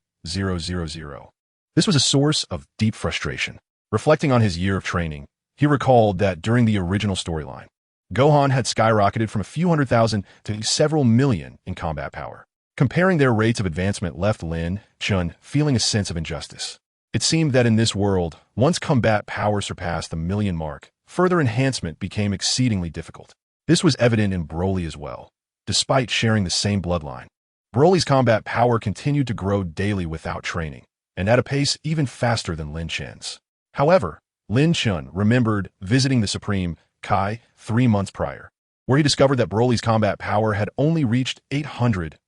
This was a source of deep frustration. Reflecting on his year of training, he recalled that during the original storyline, Gohan had skyrocketed from a few 100,000 to several million in combat power. Comparing their rates of advancement left Lin Chen feeling a sense of injustice. It seemed that in this world, once combat power surpassed the million mark, further enhancement became exceedingly difficult. This was evident in Broly as well. Despite sharing the same bloodline, Broly's combat power continued to grow daily without training, and at a pace even faster than Lin Chen's. However, Lin Chen remembered visiting the Supreme Kai 3 months prior, where he discovered that Broly's combat power had only reached 800,000,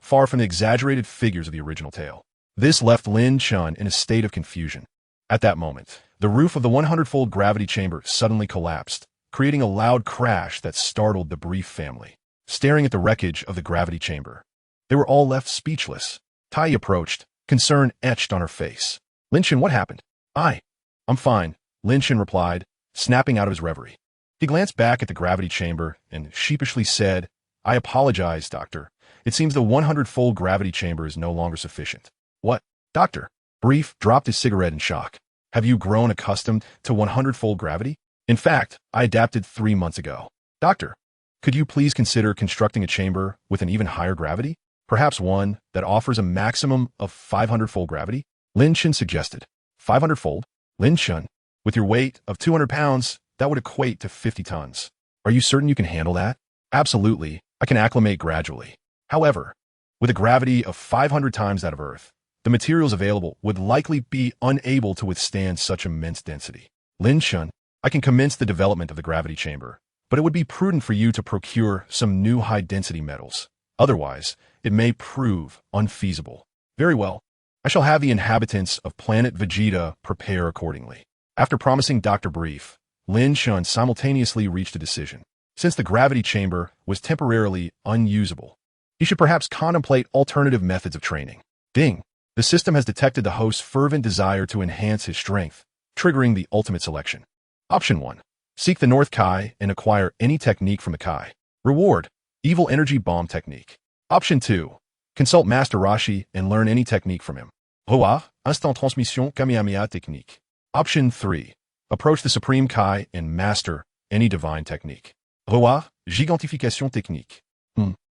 far from the exaggerated figures of the original tale. This left Lin Chen in a state of confusion. At that moment, the roof of the 100-fold gravity chamber suddenly collapsed, creating a loud crash that startled the Brief family. Staring at the wreckage of the gravity chamber, they were all left speechless. Tai approached, concern etched on her face. Lin Chen, what happened? I'm fine, Lin Chen replied, snapping out of his reverie. He glanced back at the gravity chamber and sheepishly said, I apologize, doctor. It seems the 100-fold gravity chamber is no longer sufficient. What? Doctor? Brief dropped his cigarette in shock. Have you grown accustomed to 100-fold gravity? In fact, I adapted 3 months ago. Doctor, could you please consider constructing a chamber with an even higher gravity? Perhaps one that offers a maximum of 500-fold gravity? Lin Chen suggested. 500-fold? Lin Chen, with your weight of 200 pounds, that would equate to 50 tons. Are you certain you can handle that? Absolutely, I can acclimate gradually. However, with a gravity of 500 times that of Earth, the materials available would likely be unable to withstand such immense density. Lin Chen, I can commence the development of the gravity chamber, but it would be prudent for you to procure some new high-density metals. Otherwise, it may prove unfeasible. Very well. I shall have the inhabitants of Planet Vegeta prepare accordingly. After promising Dr. Brief, Lin Chen simultaneously reached a decision. Since the gravity chamber was temporarily unusable, he should perhaps contemplate alternative methods of training. Ding! The system has detected the host's fervent desire to enhance his strength, triggering the ultimate selection. Option 1. Seek the North Kai and acquire any technique from the Kai. Reward: Evil Energy Bomb Technique. Option 2. Consult Master Rashi and learn any technique from him. Roi, Instant Transmission Kamehameha Technique. Option 3. Approach the Supreme Kai and master any divine technique. Roi, Gigantification Technique.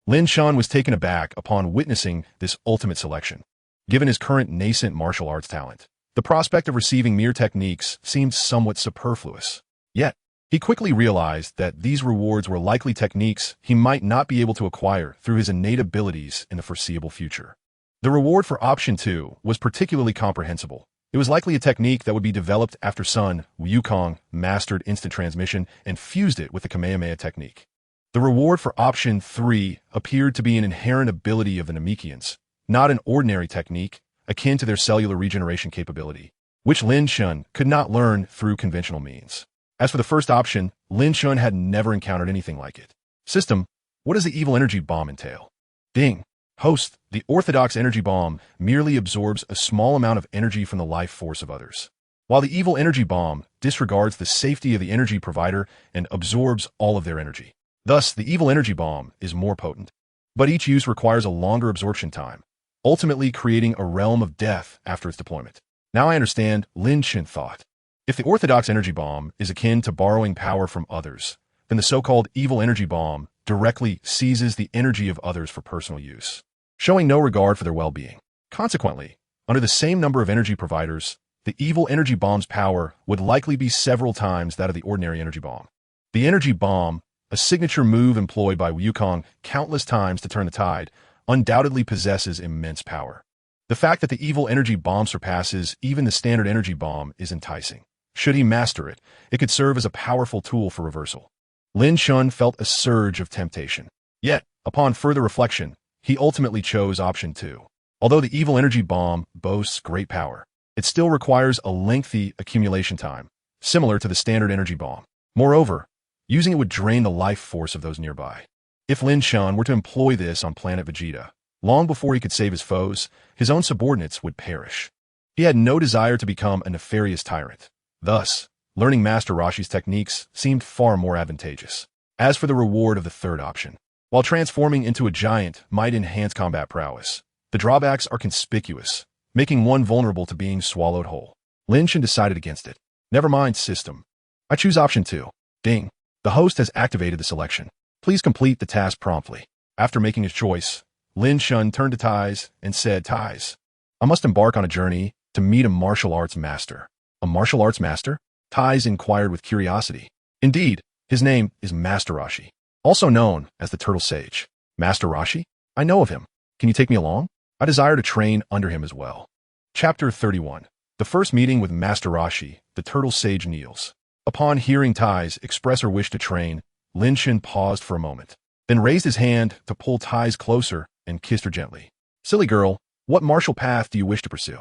Lin Chen was taken aback upon witnessing this ultimate selection. Given his current nascent martial arts talent, the prospect of receiving mere techniques seemed somewhat superfluous. Yet, he quickly realized that these rewards were likely techniques he might not be able to acquire through his innate abilities in the foreseeable future. The reward for Option 2 was particularly comprehensible. It was likely a technique that would be developed after Sun Wukong mastered instant transmission and fused it with the Kamehameha technique. The reward for Option 3 appeared to be an inherent ability of the Namekians, not an ordinary technique, akin to their cellular regeneration capability, which Lin Chen could not learn through conventional means. As for the first option, Lin Chen had never encountered anything like it. System: what does the evil energy bomb entail? Ding. Host: the orthodox energy bomb merely absorbs a small amount of energy from the life force of others, while the evil energy bomb disregards the safety of the energy provider and absorbs all of their energy. Thus, the evil energy bomb is more potent, but each use requires a longer absorption time, ultimately creating a realm of death after its deployment. Now I understand, Lin Chen thought. If the orthodox energy bomb is akin to borrowing power from others, then the so-called evil energy bomb directly seizes the energy of others for personal use, showing no regard for their well-being. Consequently, under the same number of energy providers, the evil energy bomb's power would likely be several times that of the ordinary energy bomb. The energy bomb, a signature move employed by Wukong countless times to turn the tide, undoubtedly possesses immense power. The fact that the evil energy bomb surpasses even the standard energy bomb is enticing. Should he master it, it could serve as a powerful tool for reversal. Lin Chen felt a surge of temptation. Yet, upon further reflection, he ultimately chose Option 2. Although the evil energy bomb boasts great power, it still requires a lengthy accumulation time, similar to the standard energy bomb. Moreover, using it would drain the life force of those nearby. If Lin Chen were to employ this on Planet Vegeta, long before he could save his foes, his own subordinates would perish. He had no desire to become a nefarious tyrant. Thus, learning Master Roshi's techniques seemed far more advantageous. As for the reward of the third option, while transforming into a giant might enhance combat prowess, the drawbacks are conspicuous, making one vulnerable to being swallowed whole. Lin Chen decided against it. Never mind, system. I choose option 2. Ding. The host has activated the selection. Please complete the task promptly. After making his choice, Lin Chen turned to Tais and said, Tais, I must embark on a journey to meet a martial arts master. A martial arts master? Tais inquired with curiosity. Indeed, his name is Master Roshi, also known as the Turtle Sage. Master Roshi? I know of him. Can you take me along? I desire to train under him as well. Chapter 31. The first meeting with Master Roshi, the Turtle Sage kneels. Upon hearing Tais express her wish to train, Lin Chen paused for a moment, then raised his hand to pull Tais closer and kissed her gently. Silly girl, what martial path do you wish to pursue?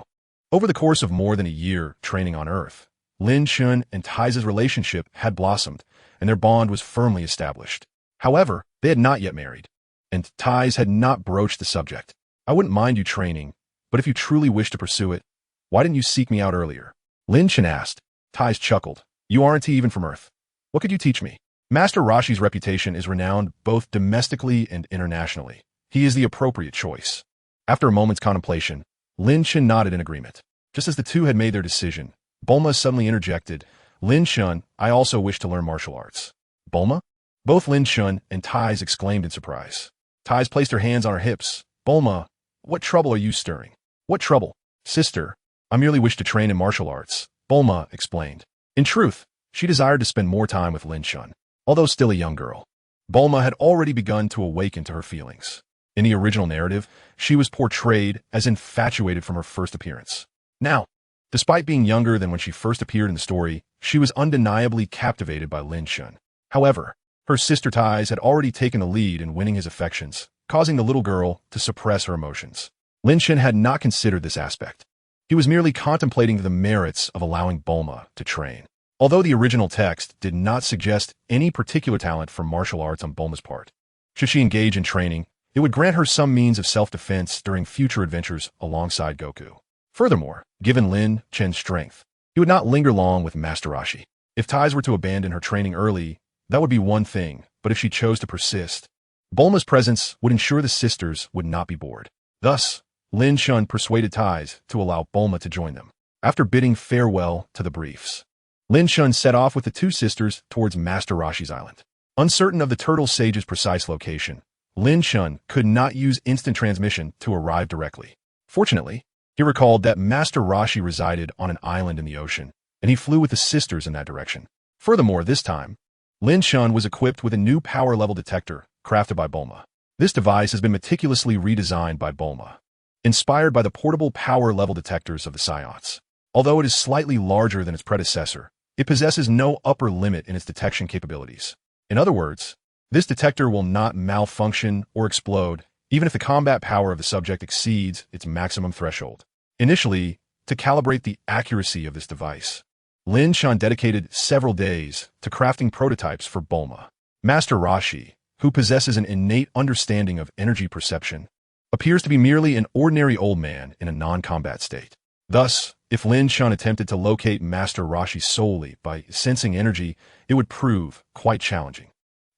Over the course of more than a year training on Earth, Lin Chen and Tais' relationship had blossomed, and their bond was firmly established. However, they had not yet married, and Tais had not broached the subject. I wouldn't mind you training, but if you truly wish to pursue it, why didn't you seek me out earlier? Lin Chen asked. Tais chuckled. You aren't even from Earth. What could you teach me? Master Roshi's reputation is renowned both domestically and internationally. He is the appropriate choice. After a moment's contemplation, Lin Chen nodded in agreement. Just as the two had made their decision, Bulma suddenly interjected, Lin Chen, I also wish to learn martial arts. Bulma? Both Lin Chen and Tais exclaimed in surprise. Tais placed her hands on her hips. Bulma, what trouble are you stirring? What trouble? Sister, I merely wish to train in martial arts, Bulma explained. In truth, she desired to spend more time with Lin Chen, although still a young girl. Bulma had already begun to awaken to her feelings. In the original narrative, she was portrayed as infatuated from her first appearance. Now, despite being younger than when she first appeared in the story, she was undeniably captivated by Lin Chen. However, her sister Tais had already taken the lead in winning his affections, causing the little girl to suppress her emotions. Lin Chen had not considered this aspect. He was merely contemplating the merits of allowing Bulma to train. Although the original text did not suggest any particular talent for martial arts on Bulma's part, should she engage in training, it would grant her some means of self-defense during future adventures alongside Goku. Furthermore, given Lin Chen's strength, he would not linger long with Master Roshi. If Tais were to abandon her training early, that would be one thing, but if she chose to persist, Bulma's presence would ensure the sisters would not be bored. Thus, Lin Chen persuaded Tais to allow Bulma to join them. After bidding farewell to the briefs, Lin Chen set off with the two sisters towards Master Roshi's island. Uncertain of the Turtle Sage's precise location, Lin Chen could not use instant transmission to arrive directly. Fortunately, he recalled that Master Roshi resided on an island in the ocean, and he flew with the sisters in that direction. Furthermore, this time, Lin Chen was equipped with a new power level detector crafted by Bulma. This device has been meticulously redesigned by Bulma, inspired by the portable power level detectors of the Saiyans. Although it is slightly larger than its predecessor, it possesses no upper limit in its detection capabilities. In other words, this detector will not malfunction or explode, even if the combat power of the subject exceeds its maximum threshold. Initially, to calibrate the accuracy of this device, Lin Chen dedicated several days to crafting prototypes for Bulma. Master Roshi, who possesses an innate understanding of energy perception, appears to be merely an ordinary old man in a non-combat state. Thus, if Lin Chen attempted to locate Master Roshi solely by sensing energy, it would prove quite challenging.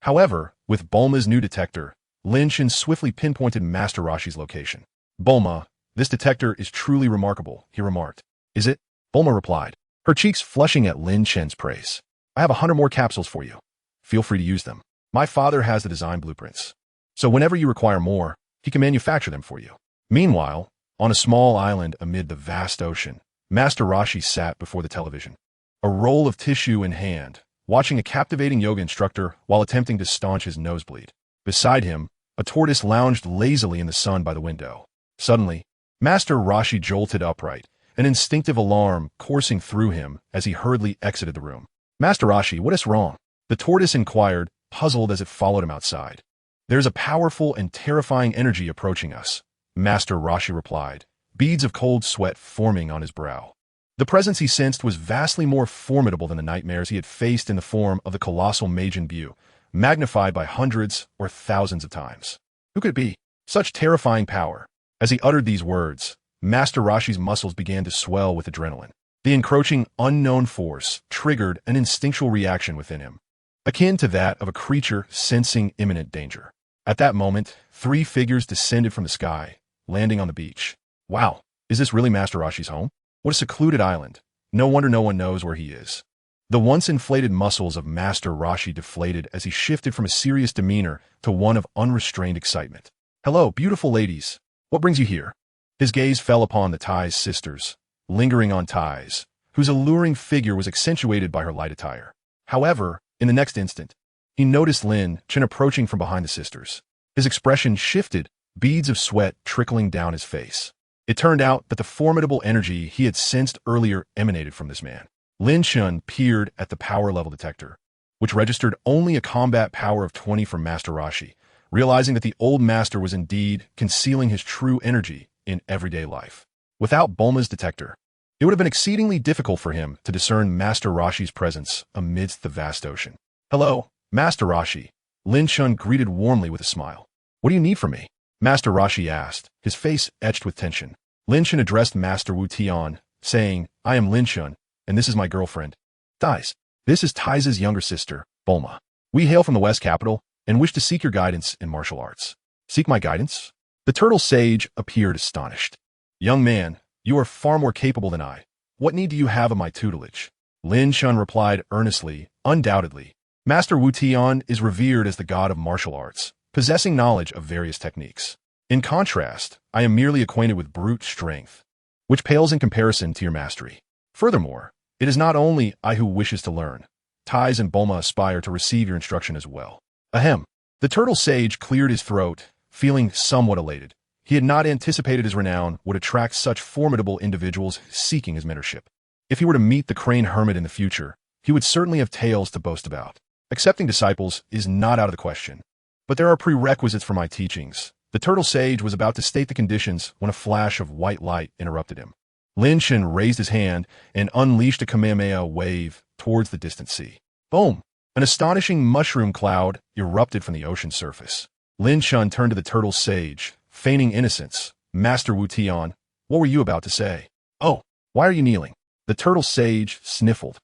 However, with Bulma's new detector, Lin Chen swiftly pinpointed Master Roshi's location. Bulma, this detector is truly remarkable, he remarked. Is it? Bulma replied, her cheeks flushing at Lin Chen's praise. I have 100 more capsules for you. Feel free to use them. My father has the design blueprints, so whenever you require more, he can manufacture them for you. Meanwhile, on a small island amid the vast ocean, Master Roshi sat before the television, a roll of tissue in hand, watching a captivating yoga instructor while attempting to staunch his nosebleed. Beside him, a tortoise lounged lazily in the sun by the window. Suddenly, Master Roshi jolted upright, an instinctive alarm coursing through him as he hurriedly exited the room. Master Roshi, what is wrong? The tortoise inquired, puzzled as it followed him outside. There's a powerful and terrifying energy approaching us, Master Roshi replied, beads of cold sweat forming on his brow. The presence he sensed was vastly more formidable than the nightmares he had faced in the form of the colossal Majin Buu, magnified by hundreds or thousands of times. Who could it be? Such terrifying power. As he uttered these words, Master Roshi's muscles began to swell with adrenaline. The encroaching unknown force triggered an instinctual reaction within him, akin to that of a creature sensing imminent danger. At that moment, 3 figures descended from the sky, landing on the beach. Wow, is this really Master Roshi's home? What a secluded island. No wonder no one knows where he is. The once inflated muscles of Master Roshi deflated as he shifted from a serious demeanor to one of unrestrained excitement. Hello, beautiful ladies. What brings you here? His gaze fell upon the Tai's sisters, lingering on Tai's, whose alluring figure was accentuated by her light attire. However, in the next instant, he noticed Lin Chen approaching from behind the sisters. His expression shifted, beads of sweat trickling down his face. It turned out that the formidable energy he had sensed earlier emanated from this man. Lin Chen peered at the power level detector, which registered only a combat power of 20 from Master Roshi, realizing that the old master was indeed concealing his true energy in everyday life. Without Bulma's detector, it would have been exceedingly difficult for him to discern Master Roshi's presence amidst the vast ocean. Hello, Master Roshi. Lin Chen greeted warmly with a smile. What do you need from me? Master Roshi asked, his face etched with tension. Lin Chen addressed Master Wu Tian, saying, I am Lin Chen, and this is my girlfriend, Thais. This is Thais' younger sister, Bulma. We hail from the West Capital and wish to seek your guidance in martial arts. Seek my guidance? The turtle sage appeared astonished. Young man, you are far more capable than I. What need do you have of my tutelage? Lin Chen replied earnestly, undoubtedly. Master Wu Tian is revered as the god of martial arts, possessing knowledge of various techniques. In contrast, I am merely acquainted with brute strength, which pales in comparison to your mastery. Furthermore, it is not only I who wishes to learn. Thais and Bulma aspire to receive your instruction as well. Ahem. The turtle sage cleared his throat, feeling somewhat elated. He had not anticipated his renown would attract such formidable individuals seeking his mentorship. If he were to meet the crane hermit in the future, he would certainly have tales to boast about. Accepting disciples is not out of the question. But there are prerequisites for my teachings. The turtle sage was about to state the conditions when a flash of white light interrupted him. Lin Chen raised his hand and unleashed a Kamehameha wave towards the distant sea. Boom! An astonishing mushroom cloud erupted from the ocean surface. Lin Chen turned to the turtle sage, feigning innocence. Master Wu Tian, what were you about to say? Oh, why are you kneeling? The turtle sage sniffled.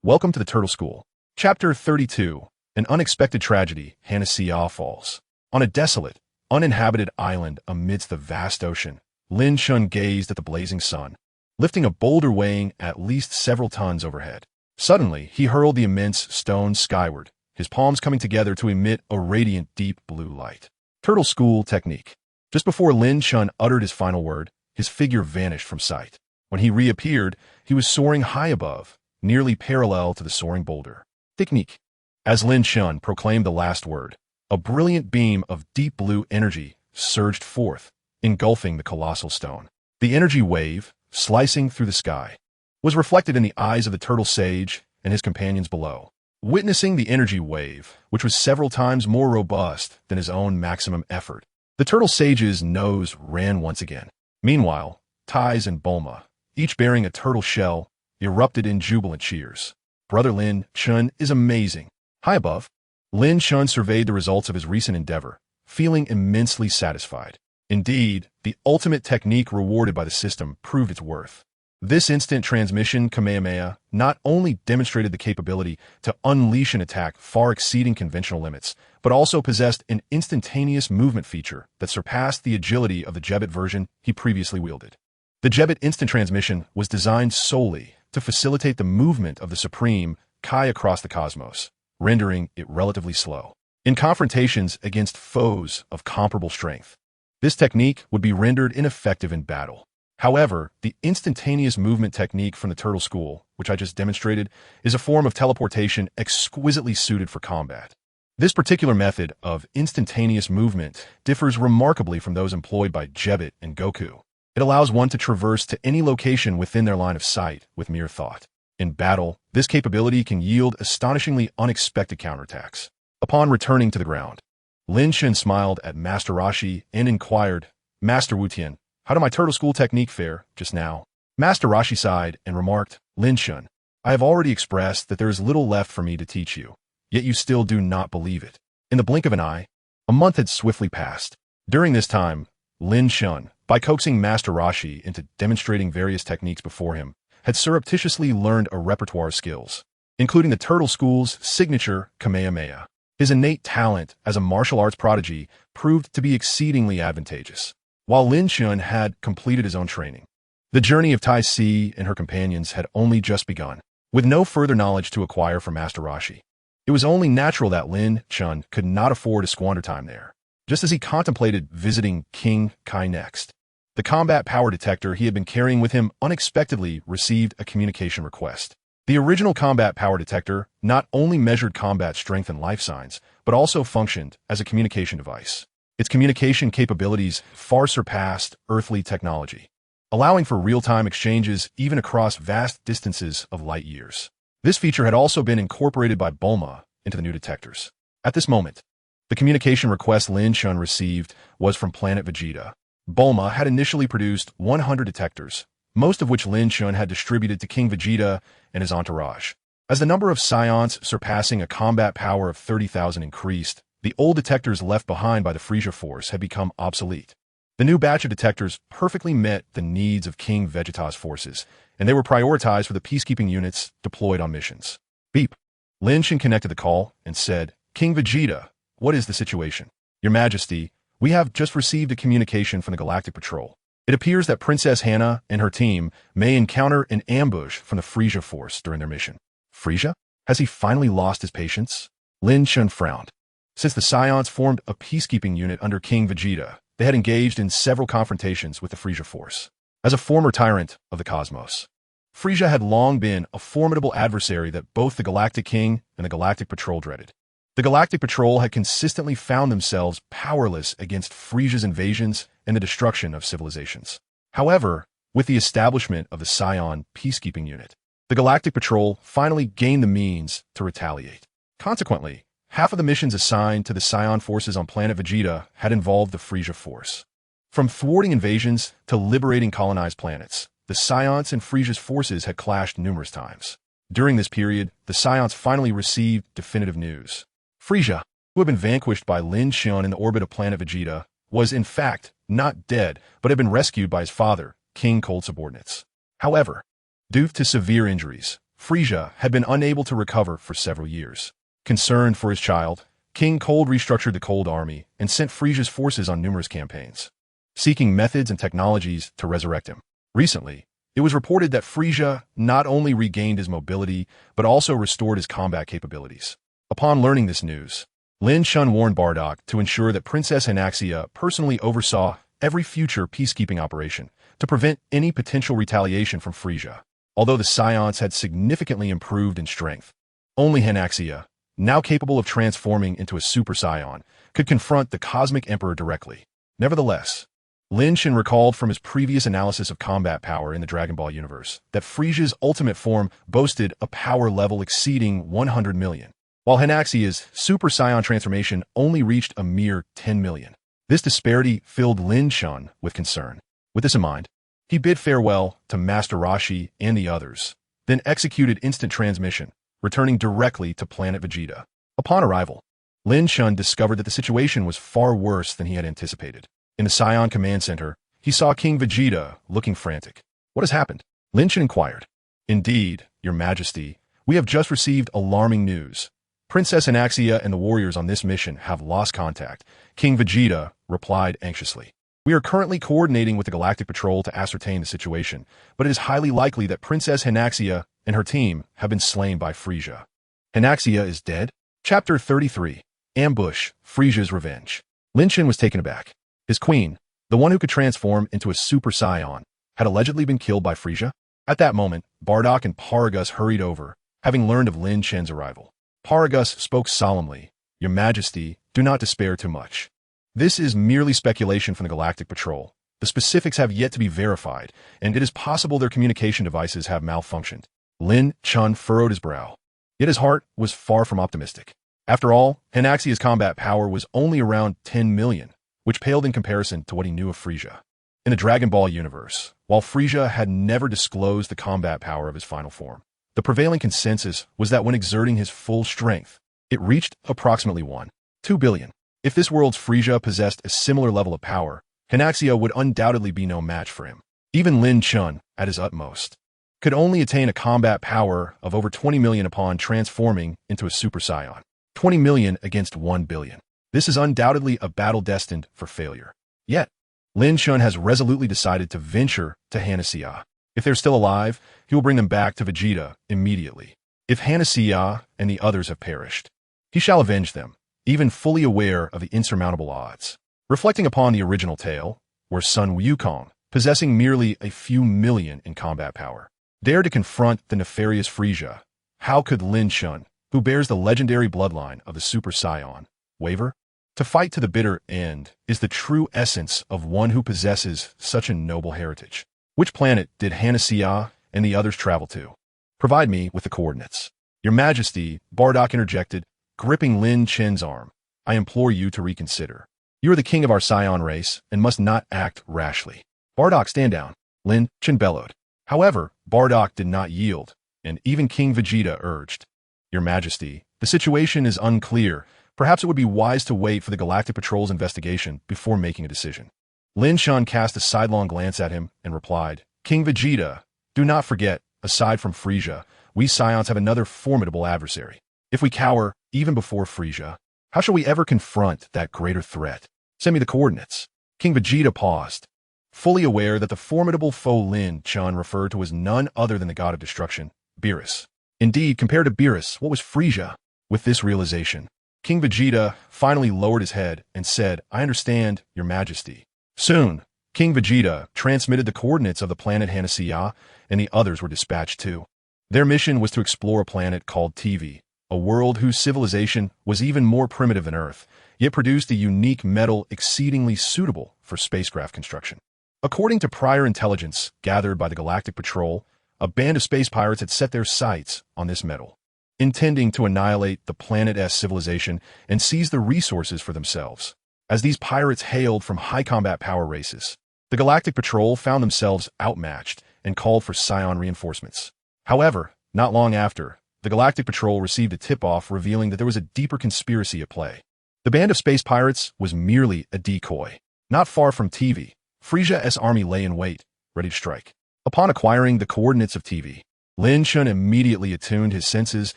Welcome to the Turtle School. Chapter 32. An unexpected tragedy, Hanasiya Falls. On a desolate, uninhabited island amidst the vast ocean, Lin Chen gazed at the blazing sun, lifting a boulder weighing at least several tons overhead. Suddenly, he hurled the immense stone skyward, his palms coming together to emit a radiant deep blue light. Turtle School Technique. Just before Lin Chen uttered his final word, his figure vanished from sight. When he reappeared, he was soaring high above, nearly parallel to the soaring boulder. Technique. As Lin Chen proclaimed the last word, a brilliant beam of deep blue energy surged forth, engulfing the colossal stone. The energy wave, slicing through the sky, was reflected in the eyes of the turtle sage and his companions below. Witnessing the energy wave, which was several times more robust than his own maximum effort, the turtle sage's nose ran once again. Meanwhile, Thais and Bulma, each bearing a turtle shell, erupted in jubilant cheers. Brother Lin Chen is amazing. High above, Lin Chen surveyed the results of his recent endeavor, feeling immensely satisfied. Indeed, the ultimate technique rewarded by the system proved its worth. This instant transmission Kamehameha not only demonstrated the capability to unleash an attack far exceeding conventional limits, but also possessed an instantaneous movement feature that surpassed the agility of the Jebit version he previously wielded. The Jebit instant transmission was designed solely to facilitate the movement of the Supreme Kai across the cosmos, rendering it relatively slow. In confrontations against foes of comparable strength, this technique would be rendered ineffective in battle. However, the instantaneous movement technique from the Turtle School, which I just demonstrated, is a form of teleportation exquisitely suited for combat. This particular method of instantaneous movement differs remarkably from those employed by Jebit and Goku. It allows one to traverse to any location within their line of sight with mere thought. In battle, this capability can yield astonishingly unexpected counterattacks. Upon returning to the ground, Lin Chen smiled at Master Roshi and inquired, Master Wu Tian, how did my Turtle School technique fare just now? Master Roshi sighed and remarked, Lin Chen, I have already expressed that there is little left for me to teach you, yet you still do not believe it. In the blink of an eye, a month had swiftly passed. During this time, Lin Chen, by coaxing Master Roshi into demonstrating various techniques before him, had surreptitiously learned a repertoire of skills, including the Turtle School's signature Kamehameha. His innate talent as a martial arts prodigy proved to be exceedingly advantageous, while Lin Chen had completed his own training. The journey of Tai Si and her companions had only just begun, with no further knowledge to acquire from Master Roshi. It was only natural that Lin Chen could not afford to squander time there, just as he contemplated visiting King Kai next. The combat power detector he had been carrying with him unexpectedly received a communication request. The original combat power detector not only measured combat strength and life signs, but also functioned as a communication device. Its communication capabilities far surpassed earthly technology, allowing for real-time exchanges even across vast distances of light years. This feature had also been incorporated by Bulma into the new detectors. At this moment, the communication request Lin Chen received was from Planet Vegeta. Bulma had initially produced 100 detectors, most of which Lin Chen had distributed to King Vegeta and his entourage. As the number of Saiyans surpassing a combat power of 30,000 increased, the old detectors left behind by the Frieza force had become obsolete. The new batch of detectors perfectly met the needs of King Vegeta's forces, and they were prioritized for the peacekeeping units deployed on missions. Beep. Lin Chen connected the call and said, "King Vegeta, what is the situation? Your Majesty, we have just received a communication from the Galactic Patrol. It appears that Princess Hannah and her team may encounter an ambush from the Frieza force during their mission." Frieza? Has he finally lost his patience? Lin Chen frowned. Since the Saiyans formed a peacekeeping unit under King Vegeta, they had engaged in several confrontations with the Frieza force. As a former tyrant of the cosmos, Frieza had long been a formidable adversary that both the Galactic King and the Galactic Patrol dreaded. The Galactic Patrol had consistently found themselves powerless against Frieza's invasions and the destruction of civilizations. However, with the establishment of the Saiyan peacekeeping unit, the Galactic Patrol finally gained the means to retaliate. Consequently, half of the missions assigned to the Saiyan forces on Planet Vegeta had involved the Frieza force. From thwarting invasions to liberating colonized planets, the Saiyans and Frieza's forces had clashed numerous times. During this period, the Saiyans finally received definitive news. Frieza, who had been vanquished by Lin Chen in the orbit of Planet Vegeta, was in fact not dead, but had been rescued by his father, King Cold's subordinates. However, due to severe injuries, Frieza had been unable to recover for several years. Concerned for his child, King Cold restructured the Cold Army and sent Frieza's forces on numerous campaigns, seeking methods and technologies to resurrect him. Recently, it was reported that Frieza not only regained his mobility, but also restored his combat capabilities. Upon learning this news, Lin Chen warned Bardock to ensure that Princess Anaxia personally oversaw every future peacekeeping operation to prevent any potential retaliation from Frieza. Although the Saiyans had significantly improved in strength, only Anaxia, now capable of transforming into a Super Saiyan, could confront the Cosmic Emperor directly. Nevertheless, Lin Chen recalled from his previous analysis of combat power in the Dragon Ball universe that Frieza's ultimate form boasted a power level exceeding 100 million, while Hanaxia's Super Saiyan transformation only reached a mere 10 million. This disparity filled Lin Chen with concern. With this in mind, he bid farewell to Master Roshi and the others, then executed instant transmission, returning directly to Planet Vegeta. Upon arrival, Lin Chen discovered that the situation was far worse than he had anticipated. In the Saiyan Command Center, he saw King Vegeta looking frantic. "What has happened?" Lin Chen inquired. "Indeed, Your Majesty, we have just received alarming news. Princess Anaxia and the warriors on this mission have lost contact," King Vegeta replied anxiously. "We are currently coordinating with the Galactic Patrol to ascertain the situation, but it is highly likely that Princess Anaxia and her team have been slain by Frieza." Anaxia is dead? Chapter 33. Ambush, Frieza's Revenge. Lin Chen was taken aback. His queen, the one who could transform into a Super Saiyan, had allegedly been killed by Frieza? At that moment, Bardock and Paragus hurried over, having learned of Lin Chen's arrival. Paragus spoke solemnly, "Your Majesty, do not despair too much. This is merely speculation from the Galactic Patrol. The specifics have yet to be verified, and it is possible their communication devices have malfunctioned." Lin Chen furrowed his brow. Yet his heart was far from optimistic. After all, Hanaxia's combat power was only around 10 million, which paled in comparison to what he knew of Frieza. In the Dragon Ball universe, while Frieza had never disclosed the combat power of his final form, the prevailing consensus was that when exerting his full strength, it reached approximately 1.2 billion. If this world's Frieza possessed a similar level of power, Hanaxia would undoubtedly be no match for him. Even Lin Chen, at his utmost, could only attain a combat power of over 20 million upon transforming into a Super Saiyan. 20 million against 1 billion. This is undoubtedly a battle destined for failure. Yet, Lin Chen has resolutely decided to venture to Hanasiya. If they're still alive, he will bring them back to Vegeta immediately. If Hanasiya and the others have perished, he shall avenge them, even fully aware of the insurmountable odds. Reflecting upon the original tale, where Sun Wukong, possessing merely a few million in combat power, dared to confront the nefarious Frieza, how could Lin Chen, who bears the legendary bloodline of the Super Saiyan, waver? To fight to the bitter end is the true essence of one who possesses such a noble heritage. Which planet did Hanasiya and the others travel to? Provide me with the coordinates. Your Majesty, Bardock interjected, gripping Lin Chen's arm. I implore you to reconsider. You are the king of our Saiyan race and must not act rashly. Bardock, stand down, Lin Chen bellowed. However, Bardock did not yield, and even King Vegeta urged. Your Majesty, the situation is unclear. Perhaps it would be wise to wait for the Galactic Patrol's investigation before making a decision. Lin Chen cast a sidelong glance at him and replied, King Vegeta, do not forget, aside from Frieza, we Saiyans have another formidable adversary. If we cower, even before Frieza, how shall we ever confront that greater threat? Send me the coordinates. King Vegeta paused, fully aware that the formidable foe Lin Chen referred to was none other than the god of destruction, Beerus. Indeed, compared to Beerus, what was Frieza? With this realization, King Vegeta finally lowered his head and said, I understand, Your Majesty. Soon, King Vegeta transmitted the coordinates of the planet Hanasiya, and the others were dispatched too. Their mission was to explore a planet called TV, a world whose civilization was even more primitive than Earth, yet produced a unique metal exceedingly suitable for spacecraft construction. According to prior intelligence gathered by the Galactic Patrol, a band of space pirates had set their sights on this metal, intending to annihilate the planet's civilization and seize the resources for themselves. As these pirates hailed from high combat power races, the Galactic Patrol found themselves outmatched and called for Saiyan reinforcements. However, not long after, the Galactic Patrol received a tip-off revealing that there was a deeper conspiracy at play. The band of space pirates was merely a decoy. Not far from TV, Frieza's army lay in wait, ready to strike. Upon acquiring the coordinates of TV, Lin Chen immediately attuned his senses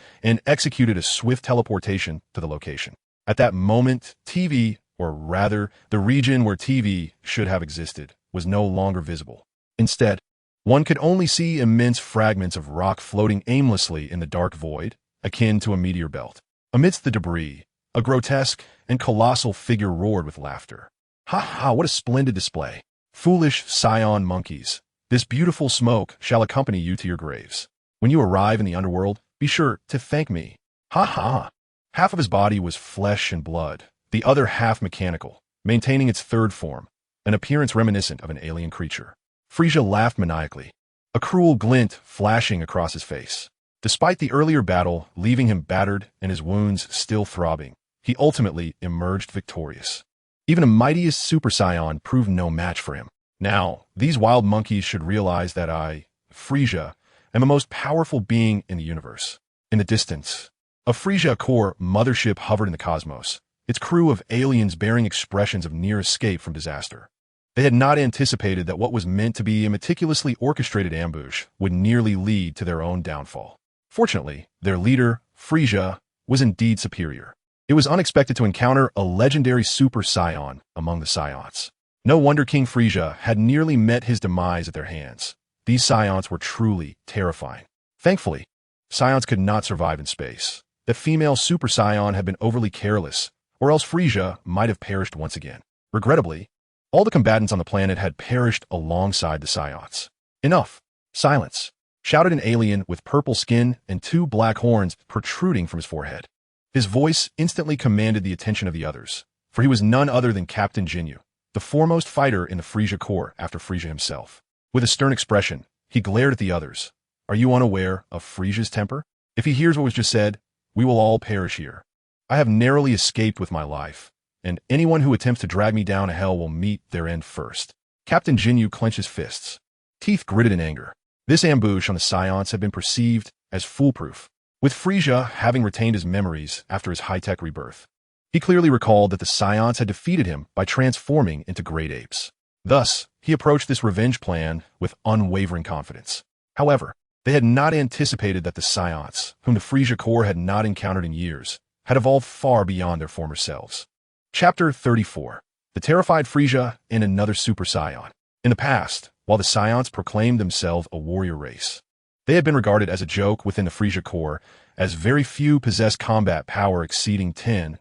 and executed a swift teleportation to the location. At that moment, TV, or rather, the region where TV should have existed, was no longer visible. Instead, one could only see immense fragments of rock floating aimlessly in the dark void, akin to a meteor belt. Amidst the debris, a grotesque and colossal figure roared with laughter. Ha ha, what a splendid display! Foolish Saiyan monkeys, this beautiful smoke shall accompany you to your graves. When you arrive in the underworld, be sure to thank me. Ha ha! Half of his body was flesh and blood, the other half mechanical, maintaining its third form, an appearance reminiscent of an alien creature. Frieza laughed maniacally, a cruel glint flashing across his face. Despite the earlier battle leaving him battered and his wounds still throbbing, he ultimately emerged victorious. Even the mightiest Super Saiyan proved no match for him. Now, these wild monkeys should realize that I, Frieza, am the most powerful being in the universe. In the distance, a Frieza core mothership hovered in the cosmos, its crew of aliens bearing expressions of near escape from disaster. They had not anticipated that what was meant to be a meticulously orchestrated ambush would nearly lead to their own downfall. Fortunately, their leader, Frieza, was indeed superior. It was unexpected to encounter a legendary Super Saiyan among the Saiyans. No wonder King Frieza had nearly met his demise at their hands. These Saiyans were truly terrifying. Thankfully, Saiyans could not survive in space. The female Super Saiyan had been overly careless, or else Frieza might have perished once again. Regrettably, all the combatants on the planet had perished alongside the Saiyans. Enough! Silence! Shouted an alien with purple skin and 2 black horns protruding from his forehead. His voice instantly commanded the attention of the others, for he was none other than Captain Jinyu, the foremost fighter in the Frieza Corps after Frieza himself. With a stern expression, he glared at the others. Are you unaware of Frieza's temper? If he hears what was just said, we will all perish here. I have narrowly escaped with my life, and anyone who attempts to drag me down to hell will meet their end first. Captain Jinyu clenched his fists, teeth gritted in anger. This ambush on the Saiyans had been perceived as foolproof, with Frieza having retained his memories after his high-tech rebirth. He clearly recalled that the Saiyans had defeated him by transforming into great apes. Thus, he approached this revenge plan with unwavering confidence. However, They had not anticipated that the Saiyans, whom the Frieza Corps had not encountered in years, had evolved far beyond their former selves. Chapter 34. The Terrified Frieza and Another Super Saiyan. In the past, while the Saiyans proclaimed themselves a warrior race, they had been regarded as a joke within the Frieza Corps, as very few possessed combat power exceeding 10,000.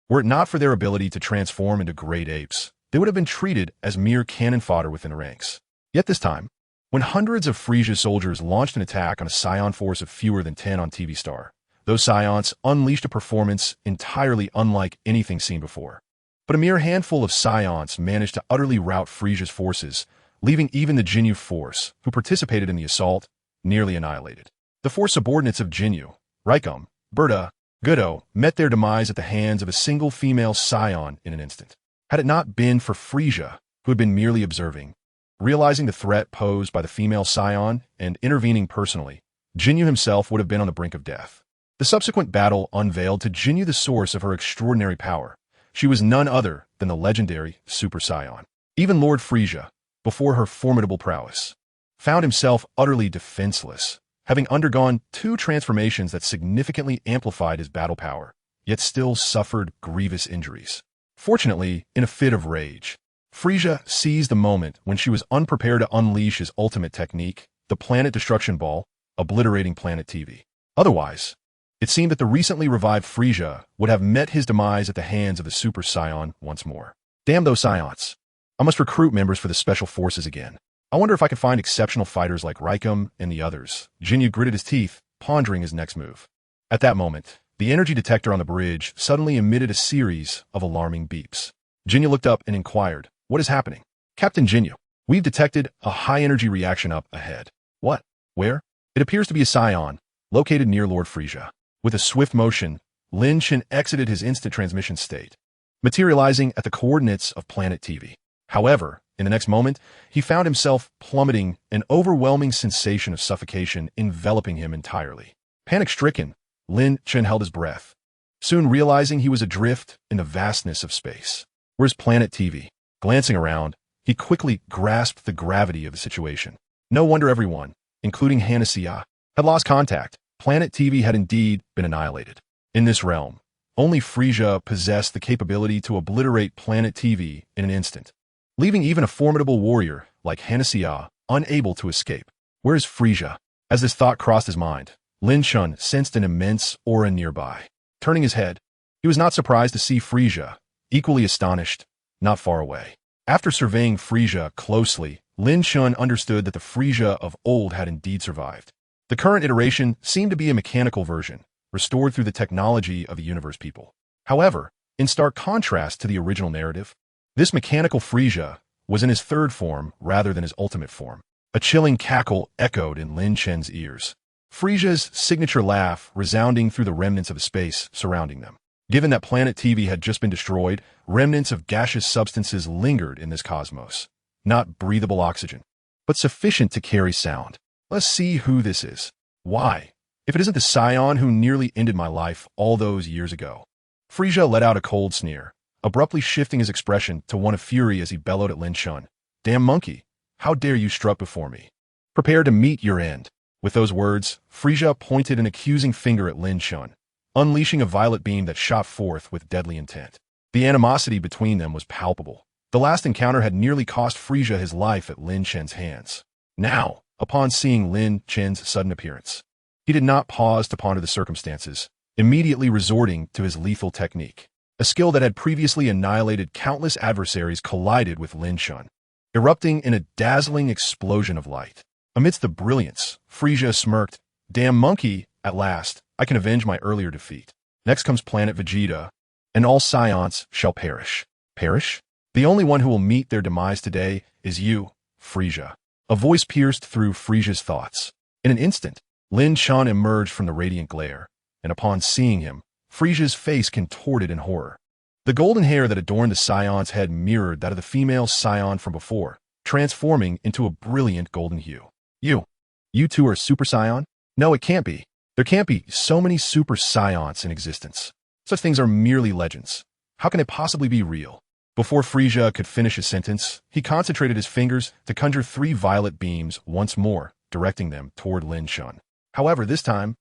Were it not for their ability to transform into great apes, they would have been treated as mere cannon fodder within the ranks. Yet this time, when hundreds of Frieza soldiers launched an attack on a Saiyan force of fewer than 10 on TV Star, those Saiyans unleashed a performance entirely unlike anything seen before. But a mere handful of Saiyans managed to utterly rout Frieza's forces, leaving even the Jinyu force, who participated in the assault, nearly annihilated. The four subordinates of Jinyu, Raikum, Berta, Gudo, met their demise at the hands of a single female Saiyan in an instant. Had it not been for Frieza, who had been merely observing, realizing the threat posed by the female Saiyan and intervening personally, Jinyu himself would have been on the brink of death. The subsequent battle unveiled to Jinyu the source of her extraordinary power. She was none other than the legendary Super Saiyan. Even Lord Frieza, before her formidable prowess, found himself utterly defenseless, having undergone two transformations that significantly amplified his battle power, yet still suffered grievous injuries. Fortunately, in a fit of rage, Frieza seized the moment when she was unprepared to unleash his ultimate technique, the Planet Destruction Ball, obliterating Planet TV. Otherwise, it seemed that the recently revived Frieza would have met his demise at the hands of the Super Saiyan once more. Damn those Saiyans. I must recruit members for the Special Forces again. I wonder if I can find exceptional fighters like Raikum and the others. Jinyu gritted his teeth, pondering his next move. At that moment, the energy detector on the bridge suddenly emitted a series of alarming beeps. Jinyu looked up and inquired, "What is happening?" "Captain Jinyu, we've detected a high-energy reaction up ahead." "What? Where?" "It appears to be a Saiyan, located near Lord Frieza." With a swift motion, Lin Chen exited his instant transmission state, materializing at the coordinates of Planet TV. However, in the next moment, he found himself plummeting, an overwhelming sensation of suffocation enveloping him entirely. Panic-stricken, Lin Chen held his breath, soon realizing he was adrift in the vastness of space. Where's Planet TV? Glancing around, he quickly grasped the gravity of the situation. No wonder everyone, including Hanasiya, had lost contact. Planet TV had indeed been annihilated. In this realm, only Frieza possessed the capability to obliterate Planet TV in an instant, leaving even a formidable warrior like Hanasiya unable to escape. Where is Frieza? As this thought crossed his mind, Lin Chen sensed an immense aura nearby. Turning his head, he was not surprised to see Frieza, equally astonished, not far away. After surveying Frieza closely, Lin Chen understood that the Frieza of old had indeed survived. The current iteration seemed to be a mechanical version, restored through the technology of the universe people. However, in stark contrast to the original narrative, this mechanical Frieza was in his third form rather than his ultimate form. A chilling cackle echoed in Lin Chen's ears, Frieza's signature laugh resounding through the remnants of space surrounding them. Given that Planet TV had just been destroyed, remnants of gaseous substances lingered in this cosmos. Not breathable oxygen, but sufficient to carry sound. Let's see who this is. Why? If it isn't the Saiyan who nearly ended my life all those years ago. Frieza let out a cold sneer, abruptly shifting his expression to one of fury as he bellowed at Lin Chen. "Damn monkey! How dare you strut before me? Prepare to meet your end." With those words, Frieza pointed an accusing finger at Lin Chen, unleashing a violet beam that shot forth with deadly intent. The animosity between them was palpable. The last encounter had nearly cost Frieza his life at Lin Chen's hands. Now, upon seeing Lin Chen's sudden appearance, he did not pause to ponder the circumstances, immediately resorting to his lethal technique. A skill that had previously annihilated countless adversaries collided with Lin Chen, erupting in a dazzling explosion of light. Amidst the brilliance, Frieza smirked, "Damn monkey, at last, I can avenge my earlier defeat. Next comes Planet Vegeta, and all Saiyans shall perish." Perish? The only one who will meet their demise today is you, Frieza. A voice pierced through Frieza's thoughts. In an instant, Lin Chen emerged from the radiant glare, and upon seeing him, Frieza's face contorted in horror. The golden hair that adorned the Saiyon's head mirrored that of the female Saiyan from before, transforming into a brilliant golden hue. You two are Super Saiyan? No, it can't be. There can't be so many Super Saiyans in existence. Such things are merely legends. How can they possibly be real? Before Frieza could finish his sentence, he concentrated his fingers to conjure 3 violet beams once more, directing them toward Lin Chen. However, this time,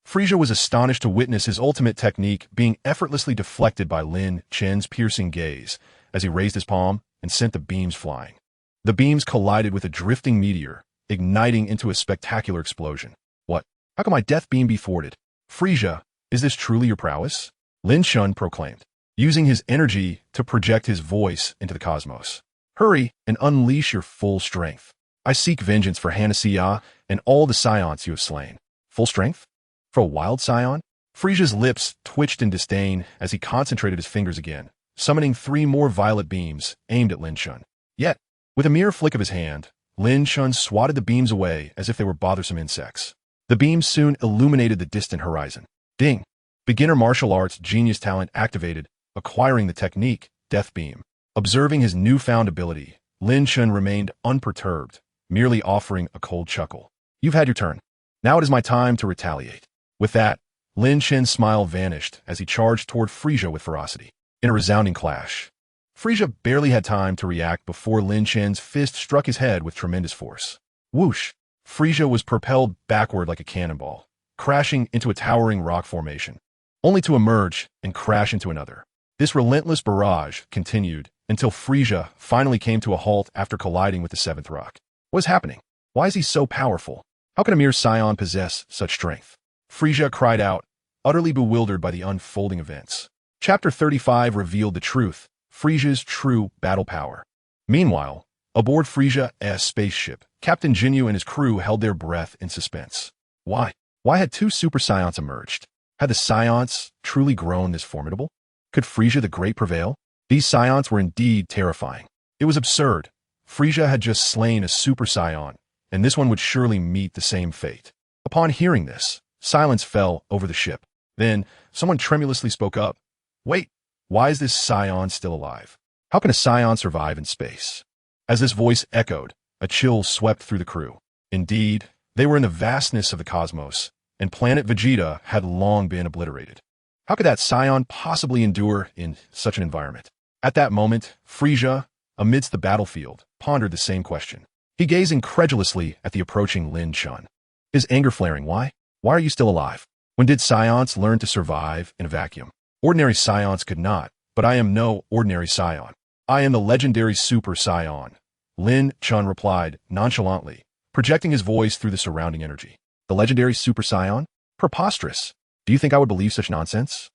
Frieza was astonished to witness his ultimate technique being effortlessly deflected by Lin Chen's piercing gaze as he raised his palm and sent the beams flying. The beams collided with a drifting meteor, igniting into a spectacular explosion. What? How can my death beam be thwarted? Frieza, is this truly your prowess? Lin Chen proclaimed, using his energy to project his voice into the cosmos. Hurry and unleash your full strength. I seek vengeance for Hanasiya and all the Saiyans you have slain. Full strength? For a wild Saiyan? Frieza's lips twitched in disdain as he concentrated his fingers again, summoning 3 more violet beams aimed at Lin Chen. Yet, with a mere flick of his hand, Lin Chen swatted the beams away as if they were bothersome insects. The beams soon illuminated the distant horizon. Ding! Beginner martial arts genius talent activated, acquiring the technique, Death Beam. Observing his newfound ability, Lin Chen remained unperturbed, merely offering a cold chuckle. You've had your turn. Now it is my time to retaliate. With that, Lin Chen's smile vanished as he charged toward Frieza with ferocity. In a resounding clash, Frieza barely had time to react before Lin Chen's fist struck his head with tremendous force. Whoosh! Frieza was propelled backward like a cannonball, crashing into a towering rock formation, only to emerge and crash into another. This relentless barrage continued until Frieza finally came to a halt after colliding with the 7th rock. What is happening? Why is he so powerful? How can a mere Saiyan possess such strength? Frieza cried out, utterly bewildered by the unfolding events. Chapter 35 revealed the truth, Frieza's true battle power. Meanwhile, aboard Frieza's spaceship, Captain Jinyu and his crew held their breath in suspense. Why? Why had 2 Super Saiyans emerged? Had the Saiyans truly grown this formidable? Could Frieza the Great prevail? These Saiyans were indeed terrifying. It was absurd. Frieza had just slain a Super Saiyan, and this one would surely meet the same fate. Upon hearing this, silence fell over the ship. Then, someone tremulously spoke up. Wait, why is this Saiyan still alive? How can a Saiyan survive in space? As this voice echoed, a chill swept through the crew. Indeed, they were in the vastness of the cosmos, and Planet Vegeta had long been obliterated. How could that Saiyan possibly endure in such an environment? At that moment, Frieza, amidst the battlefield, pondered the same question. He gazed incredulously at the approaching Lin Chen. His anger flaring. Why? Why are you still alive? When did Saiyans learn to survive in a vacuum? Ordinary Saiyans could not, but I am no ordinary Saiyan. I am the legendary Super Saiyan. Lin Chen replied nonchalantly, projecting his voice through the surrounding energy. The legendary Super Saiyan? Preposterous. Do you think I would believe such nonsense?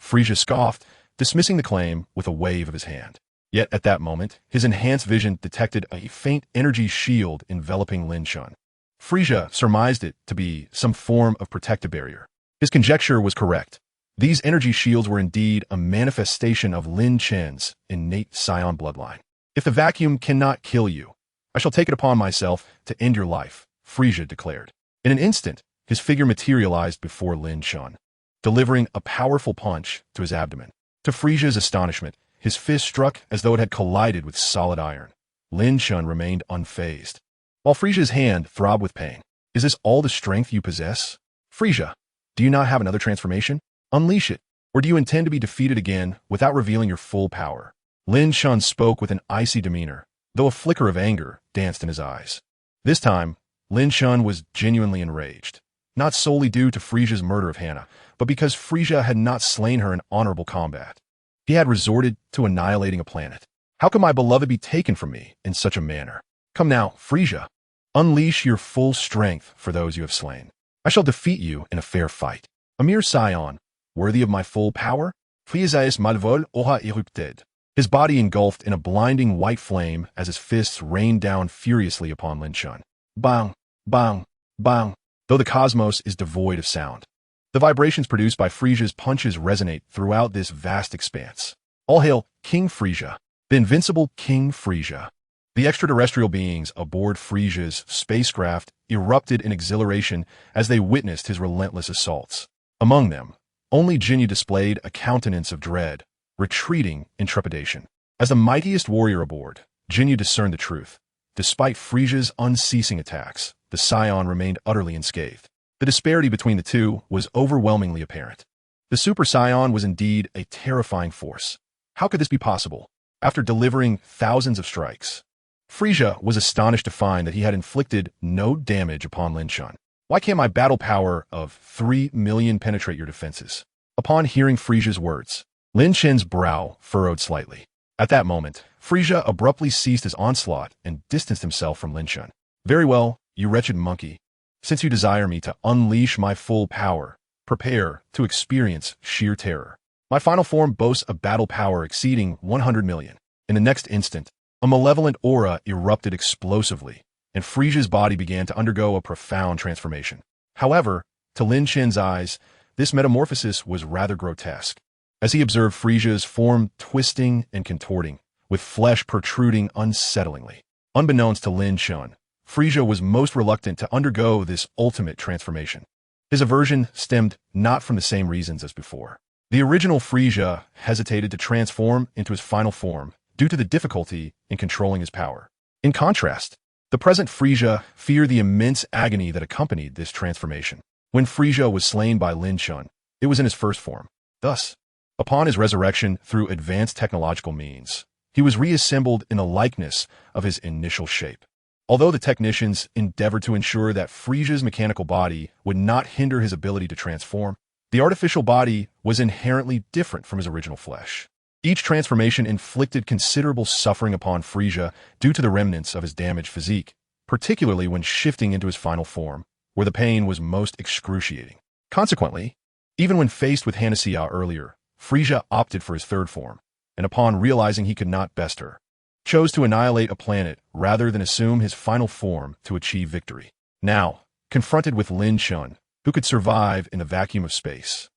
Frieza scoffed, dismissing the claim with a wave of his hand. Yet at that moment, his enhanced vision detected a faint energy shield enveloping Lin Chen. Frieza surmised it to be some form of protective barrier. His conjecture was correct. These energy shields were indeed a manifestation of Lin Chen's innate Saiyan bloodline. If the vacuum cannot kill you, I shall take it upon myself to end your life, Frieza declared. In an instant, his figure materialized before Lin Chen, delivering a powerful punch to his abdomen. To Frieza's astonishment, his fist struck as though it had collided with solid iron. Lin Chen remained unfazed, while Frieza's hand throbbed with pain. Is this all the strength you possess? Frieza, do you not have another transformation? Unleash it, or do you intend to be defeated again without revealing your full power? Lin Chen spoke with an icy demeanor, though a flicker of anger danced in his eyes. This time, Lin Chen was genuinely enraged, not solely due to Frieza's murder of Hannah, but because Frieza had not slain her in honorable combat. He had resorted to annihilating a planet. How could my beloved be taken from me in such a manner? Come now, Frieza. Unleash your full strength for those you have slain. I shall defeat you in a fair fight. A mere Saiyan, worthy of my full power? Frieza's malvol aura erupted. His body engulfed in a blinding white flame as his fists rained down furiously upon Lin Chen. Bang, bang, bang. Though the cosmos is devoid of sound, the vibrations produced by Frieza's punches resonate throughout this vast expanse. All hail King Frieza, the invincible King Frieza. The extraterrestrial beings aboard Frieza's spacecraft erupted in exhilaration as they witnessed his relentless assaults. Among them, only Jinyu displayed a countenance of dread, retreating in trepidation. As the mightiest warrior aboard, Jinyu discerned the truth. Despite Frieza's unceasing attacks, the Saiyan remained utterly unscathed. The disparity between the two was overwhelmingly apparent. The Super Saiyan was indeed a terrifying force. How could this be possible? After delivering thousands of strikes, Frieza was astonished to find that he had inflicted no damage upon Lin Chen. Why can't my battle power of 3 million penetrate your defenses? Upon hearing Frieza's words, Lin Chen's brow furrowed slightly. At that moment, Frieza abruptly ceased his onslaught and distanced himself from Lin Chen. Very well, you wretched monkey. Since you desire me to unleash my full power, prepare to experience sheer terror. My final form boasts a battle power exceeding 100 million. In the next instant, a malevolent aura erupted explosively, and Frieza's body began to undergo a profound transformation. However, to Lin Chen's eyes, this metamorphosis was rather grotesque. As he observed Frieza's form twisting and contorting, with flesh protruding unsettlingly. Unbeknownst to Lin Chen, Frieza was most reluctant to undergo this ultimate transformation. His aversion stemmed not from the same reasons as before. The original Frieza hesitated to transform into his final form due to the difficulty in controlling his power. In contrast, the present Frieza feared the immense agony that accompanied this transformation. When Frieza was slain by Lin Chen, it was in his first form. Thus, upon his resurrection through advanced technological means, he was reassembled in the likeness of his initial shape. Although the technicians endeavored to ensure that Frieza's mechanical body would not hinder his ability to transform, the artificial body was inherently different from his original flesh. Each transformation inflicted considerable suffering upon Frieza due to the remnants of his damaged physique, particularly when shifting into his final form, where the pain was most excruciating. Consequently, even when faced with Hanasiya earlier, Frieza opted for his third form, and upon realizing he could not best her, chose to annihilate a planet rather than assume his final form to achieve victory. Now, confronted with Lin Chen, who could survive in the vacuum of space,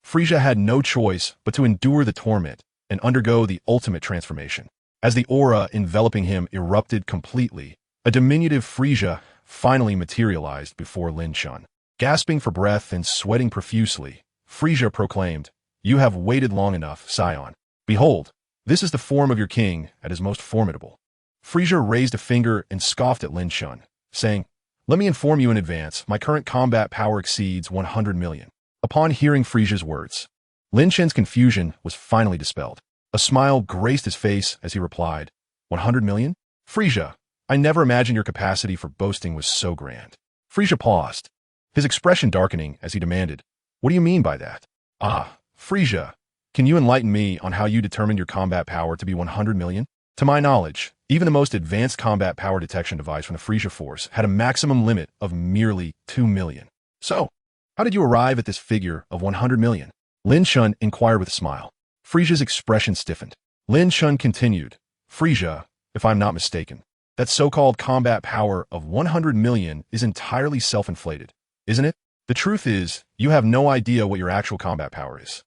Frieza had no choice but to endure the torment and undergo the ultimate transformation. As the aura enveloping him erupted completely, a diminutive Frieza finally materialized before Lin Chen. Gasping for breath and sweating profusely, Frieza proclaimed, "You have waited long enough, Saiyan. Behold, this is the form of your king at his most formidable." Frieza raised a finger and scoffed at Lin Chen, saying, "Let me inform you in advance, my current combat power exceeds 100 million. Upon hearing Frieza's words, Lin Chen's confusion was finally dispelled. A smile graced his face as he replied, 100 million? Frieza, I never imagined your capacity for boasting was so grand." Frieza paused, his expression darkening as he demanded, "What do you mean by that?" "Ah, Frieza, can you enlighten me on how you determined your combat power to be 100 million? To my knowledge, even the most advanced combat power detection device from the Frieza Force had a maximum limit of merely 2 million. So, how did you arrive at this figure of 100 million? Lin Chen inquired with a smile. Frieza's expression stiffened. Lin Chen continued, "Frieza, if I'm not mistaken, that so-called combat power of 100 million is entirely self-inflated, isn't it? The truth is, you have no idea what your actual combat power is.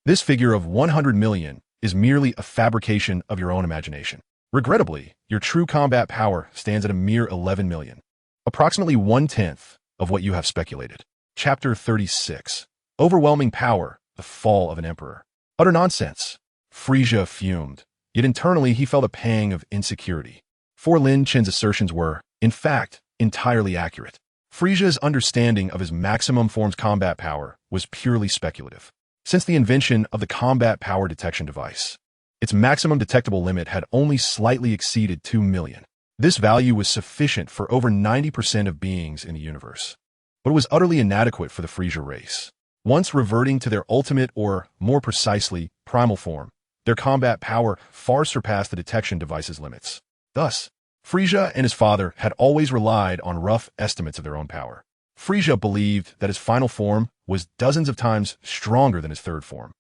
This figure of 100 million is merely a fabrication of your own imagination. Regrettably, your true combat power stands at a mere 11 million, approximately 1/10 of what you have speculated." Chapter 36. Overwhelming Power, the Fall of an Emperor. Utter nonsense. Frieza fumed, yet internally he felt a pang of insecurity. For Lin Chen's assertions were, in fact, entirely accurate. Frieza's understanding of his maximum form's combat power was purely speculative. Since the invention of the combat power detection device, its maximum detectable limit had only slightly exceeded 2 million. This value was sufficient for over 90% of beings in the universe, but it was utterly inadequate for the Frieza race. Once reverting to their ultimate or, more precisely, primal form, their combat power far surpassed the detection device's limits. Thus, Frieza and his father had always relied on rough estimates of their own power. Frieza believed that his final form was dozens of times stronger than his third form,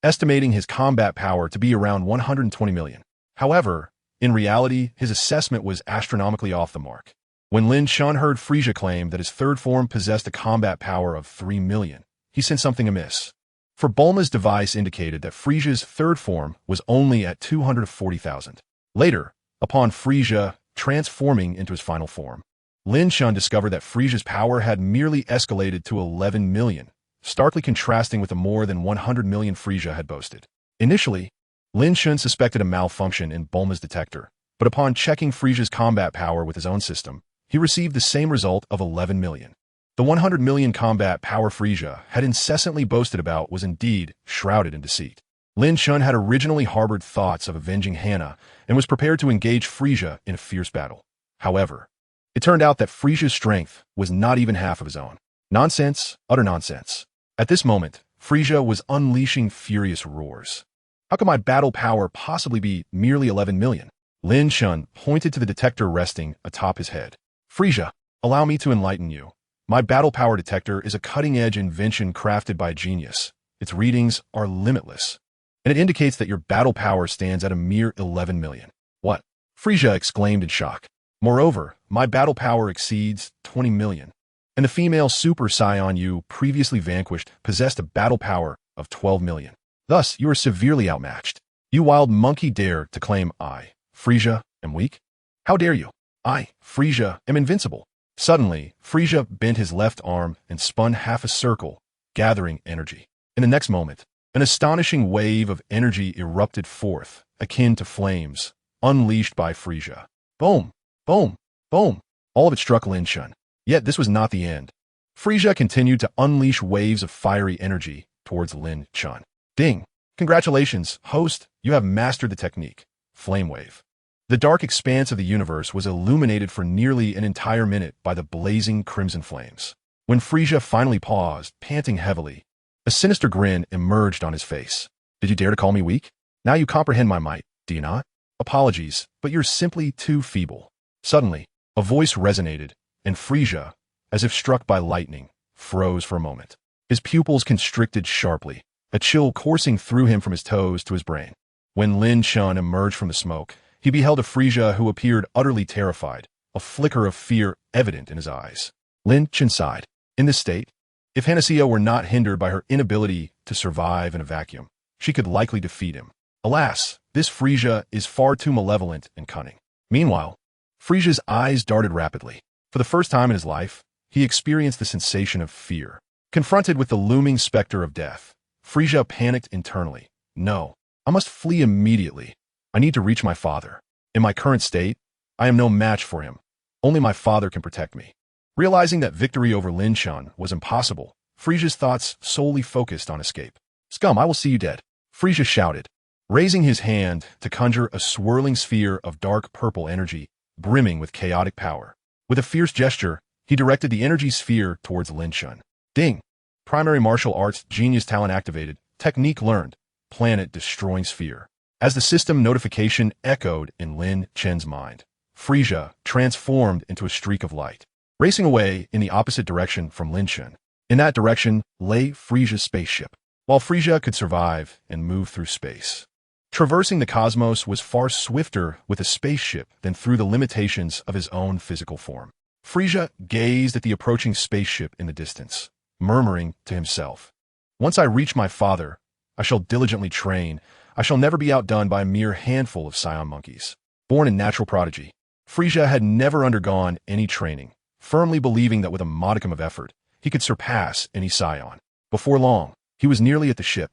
estimating his combat power to be around 120 million. However, in reality, his assessment was astronomically off the mark. When Lin Chen heard Frieza claim that his third form possessed a combat power of 3 million, he sensed something amiss. For Bulma's device indicated that Frieza's third form was only at 240,000. Later, upon Frieza transforming into his final form, Lin Chen discovered that Frieza's power had merely escalated to 11 million, starkly contrasting with the more than 100 million Frieza had boasted. Initially, Lin Chen suspected a malfunction in Bulma's detector, but upon checking Frieza's combat power with his own system, he received the same result of 11 million. The 100 million combat power Frieza had incessantly boasted about was indeed shrouded in deceit. Lin Chen had originally harbored thoughts of avenging Hannah and was prepared to engage Frieza in a fierce battle. However, it turned out that Frieza's strength was not even half of his own. Nonsense, utter nonsense. At this moment, Frieza was unleashing furious roars. How could my battle power possibly be merely 11 million? Lin Chen pointed to the detector resting atop his head. Frieza, allow me to enlighten you. My battle power detector is a cutting-edge invention crafted by a genius. Its readings are limitless, and it indicates that your battle power stands at a mere 11 million. What? Frieza exclaimed in shock. Moreover, my battle power exceeds 20 million, and the female Super Saiyan you previously vanquished possessed a battle power of 12 million. Thus, you are severely outmatched. You wild monkey dare to claim I, Frieza, am weak? How dare you? I, Frieza, am invincible. Suddenly, Frieza bent his left arm and spun half a circle, gathering energy. In the next moment, an astonishing wave of energy erupted forth, akin to flames, unleashed by Frieza. Boom! Boom! Boom! All of it struck Lin Chen. Yet this was not the end. Frieza continued to unleash waves of fiery energy towards Lin Chen. Ding! Congratulations, host, you have mastered the technique. Flame wave. The dark expanse of the universe was illuminated for nearly an entire minute by the blazing crimson flames. When Frieza finally paused, panting heavily, a sinister grin emerged on his face. Did you dare to call me weak? Now you comprehend my might, do you not? Apologies, but you're simply too feeble. Suddenly, a voice resonated, and Frieza, as if struck by lightning, froze for a moment. His pupils constricted sharply, a chill coursing through him from his toes to his brain. When Lin Chen emerged from the smoke, he beheld a Frieza who appeared utterly terrified, a flicker of fear evident in his eyes. Lin Chen sighed. In this state, if Hanasia were not hindered by her inability to survive in a vacuum, she could likely defeat him. Alas, this Frieza is far too malevolent and cunning. Meanwhile, Frieza's eyes darted rapidly. For the first time in his life, he experienced the sensation of fear. Confronted with the looming specter of death, Frieza panicked internally. No, I must flee immediately. I need to reach my father. In my current state, I am no match for him. Only my father can protect me. Realizing that victory over Lin Chen was impossible, Frieza's thoughts solely focused on escape. Scum, I will see you dead. Frieza shouted, raising his hand to conjure a swirling sphere of dark purple energy, brimming with chaotic power. With a fierce gesture, he directed the energy sphere towards Lin Chen. Ding! Primary martial arts genius talent activated, technique learned, planet destroying sphere. As the system notification echoed in Lin Chen's mind, Frieza transformed into a streak of light, racing away in the opposite direction from Lin Chen. In that direction lay Frieza's spaceship. While Frieza could survive and move through space, traversing the cosmos was far swifter with a spaceship than through the limitations of his own physical form. Frieza gazed at the approaching spaceship in the distance, murmuring to himself, once I reach my father, I shall diligently train. I shall never be outdone by a mere handful of Saiyan monkeys. Born in natural prodigy, Frieza had never undergone any training, firmly believing that with a modicum of effort, he could surpass any Saiyan. Before long, he was nearly at the ship,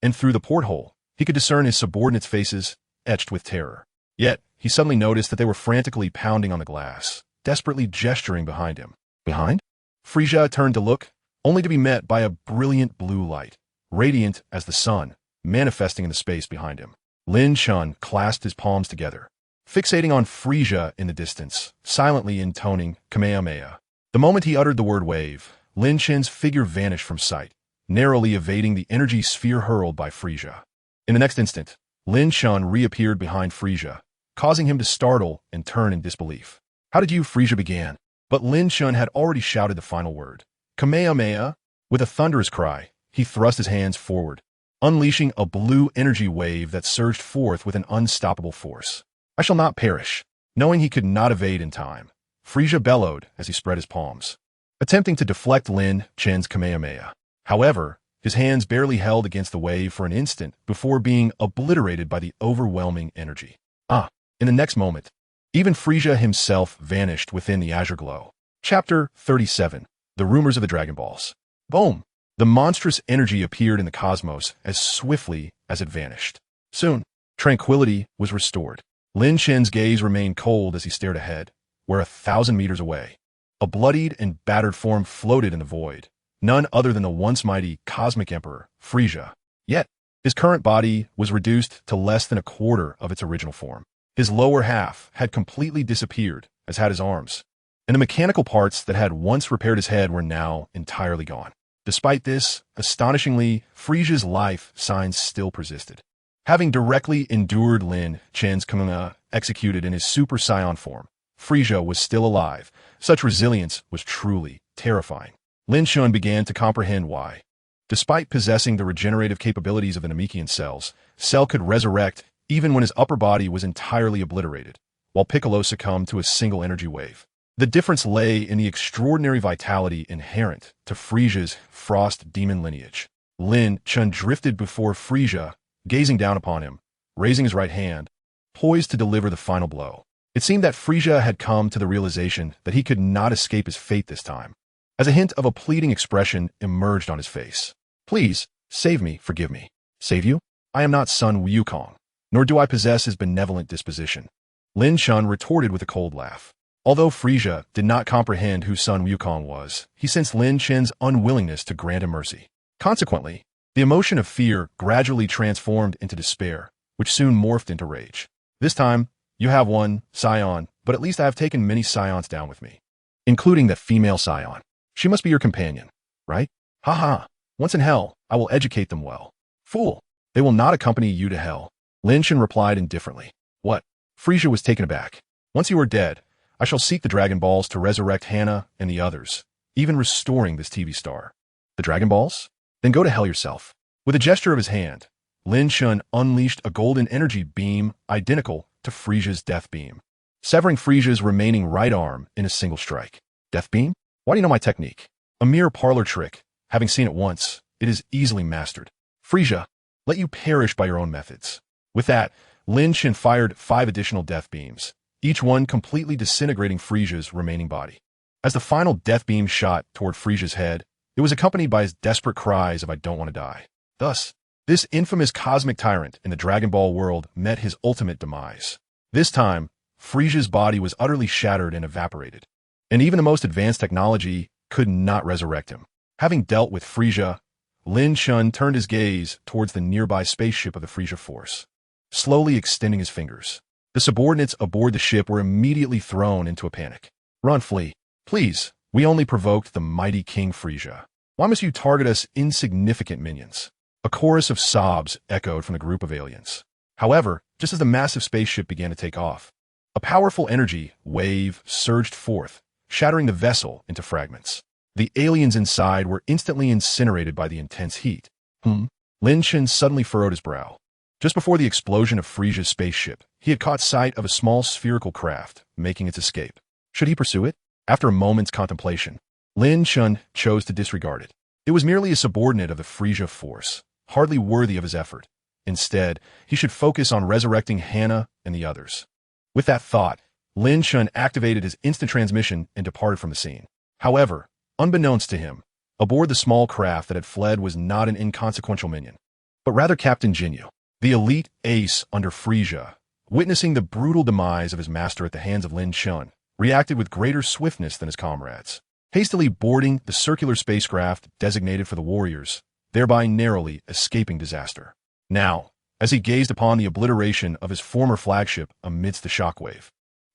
and through the porthole, he could discern his subordinates' faces etched with terror. Yet, he suddenly noticed that they were frantically pounding on the glass, desperately gesturing behind him. Behind? Frieza turned to look, only to be met by a brilliant blue light, radiant as the sun, manifesting in the space behind him. Lin Chen clasped his palms together, fixating on Frieza in the distance, silently intoning Kamehameha. The moment he uttered the word wave, Lin Chen's figure vanished from sight, narrowly evading the energy sphere hurled by Frieza. In the next instant, Lin Chen reappeared behind Frieza, causing him to startle and turn in disbelief. How did you, Frieza began? But Lin Chen had already shouted the final word. Kamehameha! With a thunderous cry, he thrust his hands forward, unleashing a blue energy wave that surged forth with an unstoppable force. I shall not perish. Knowing he could not evade in time, Frieza bellowed as he spread his palms, attempting to deflect Lin Chen's Kamehameha. However, his hands barely held against the wave for an instant before being obliterated by the overwhelming energy. In the next moment, even Frieza himself vanished within the azure glow. Chapter 37. The Rumors of the Dragon Balls. Boom! The monstrous energy appeared in the cosmos as swiftly as it vanished. Soon, tranquility was restored. Lin Chen's gaze remained cold as he stared ahead, where 1,000 meters away, a bloodied and battered form floated in the void, none other than the once mighty cosmic emperor, Frieza. Yet, His current body was reduced to less than a quarter of its original form. His lower half had completely disappeared, as had his arms, and the mechanical parts that had once repaired his head were now entirely gone. Despite this, astonishingly, Frieza's life signs still persisted. Having directly endured Lin Chen's Kamehameha executed in his Super Saiyan form, Frieza was still alive. Such resilience was truly terrifying. Lin Chen began to comprehend why. Despite possessing the regenerative capabilities of the Namekian cells, Cell could resurrect even when his upper body was entirely obliterated, while Piccolo succumbed to a single energy wave. The difference lay in the extraordinary vitality inherent to Frieza's frost demon lineage. Lin Chen drifted before Frieza, gazing down upon him, raising his right hand, poised to deliver the final blow. It seemed that Frieza had come to the realization that he could not escape his fate this time, as a hint of a pleading expression emerged on his face. "Please, save me, forgive me." "Save you? I am not Sun Wukong, nor do I possess his benevolent disposition." Lin Chen retorted with a cold laugh. Although Frieza did not comprehend who Sun Wukong was, he sensed Lin Chen's unwillingness to grant him mercy. Consequently, the emotion of fear gradually transformed into despair, which soon morphed into rage. "This time, you have one, Saiyan, but at least I have taken many Saiyans down with me, including that female Saiyan. She must be your companion, right? Ha. Once in hell, I will educate them well." "Fool, they will not accompany you to hell," Lin Chen replied indifferently. "What?" Frieza was taken aback. "Once you are dead, I shall seek the Dragon Balls to resurrect Hannah and the others, even restoring this TV star." "The Dragon Balls? Then go to hell yourself." With a gesture of his hand, Lin Chen unleashed a golden energy beam identical to Frieza's death beam, severing Frieza's remaining right arm in a single strike. "Death beam? Why do you know my technique?" "A mere parlor trick. Having seen it once, it is easily mastered." "Frieza, let you perish by your own methods." With that, Lin Chen fired 5 additional death beams, each one completely disintegrating Frieza's remaining body. As the final death beam shot toward Frieza's head, it was accompanied by his desperate cries of "I don't want to die." Thus, this infamous cosmic tyrant in the Dragon Ball world met his ultimate demise. This time, Frieza's body was utterly shattered and evaporated, and even the most advanced technology could not resurrect him. Having dealt with Frieza, Lin Chen turned his gaze towards the nearby spaceship of the Frieza Force, slowly extending his fingers. The subordinates aboard the ship were immediately thrown into a panic. "Run, flee. Please, we only provoked the mighty King Frieza. Why must you target us insignificant minions?" A chorus of sobs echoed from the group of aliens. However, just as the massive spaceship began to take off, a powerful energy wave surged forth, shattering the vessel into fragments. The aliens inside were instantly incinerated by the intense heat. Lin Chen suddenly furrowed his brow. Just before the explosion of Frieza's spaceship, he had caught sight of a small spherical craft making its escape. Should he pursue it? After a moment's contemplation, Lin Chen chose to disregard it. It was merely a subordinate of the Frieza Force, hardly worthy of his effort. Instead, he should focus on resurrecting Hannah and the others. With that thought, Lin Chen activated his instant transmission and departed from the scene. However, unbeknownst to him, aboard the small craft that had fled was not an inconsequential minion, but rather Captain Jinyu, the elite ace under Frieza. Witnessing the brutal demise of his master at the hands of Lin Chen, reacted with greater swiftness than his comrades, hastily boarding the circular spacecraft designated for the warriors, thereby narrowly escaping disaster. Now, as he gazed upon the obliteration of his former flagship amidst the shockwave,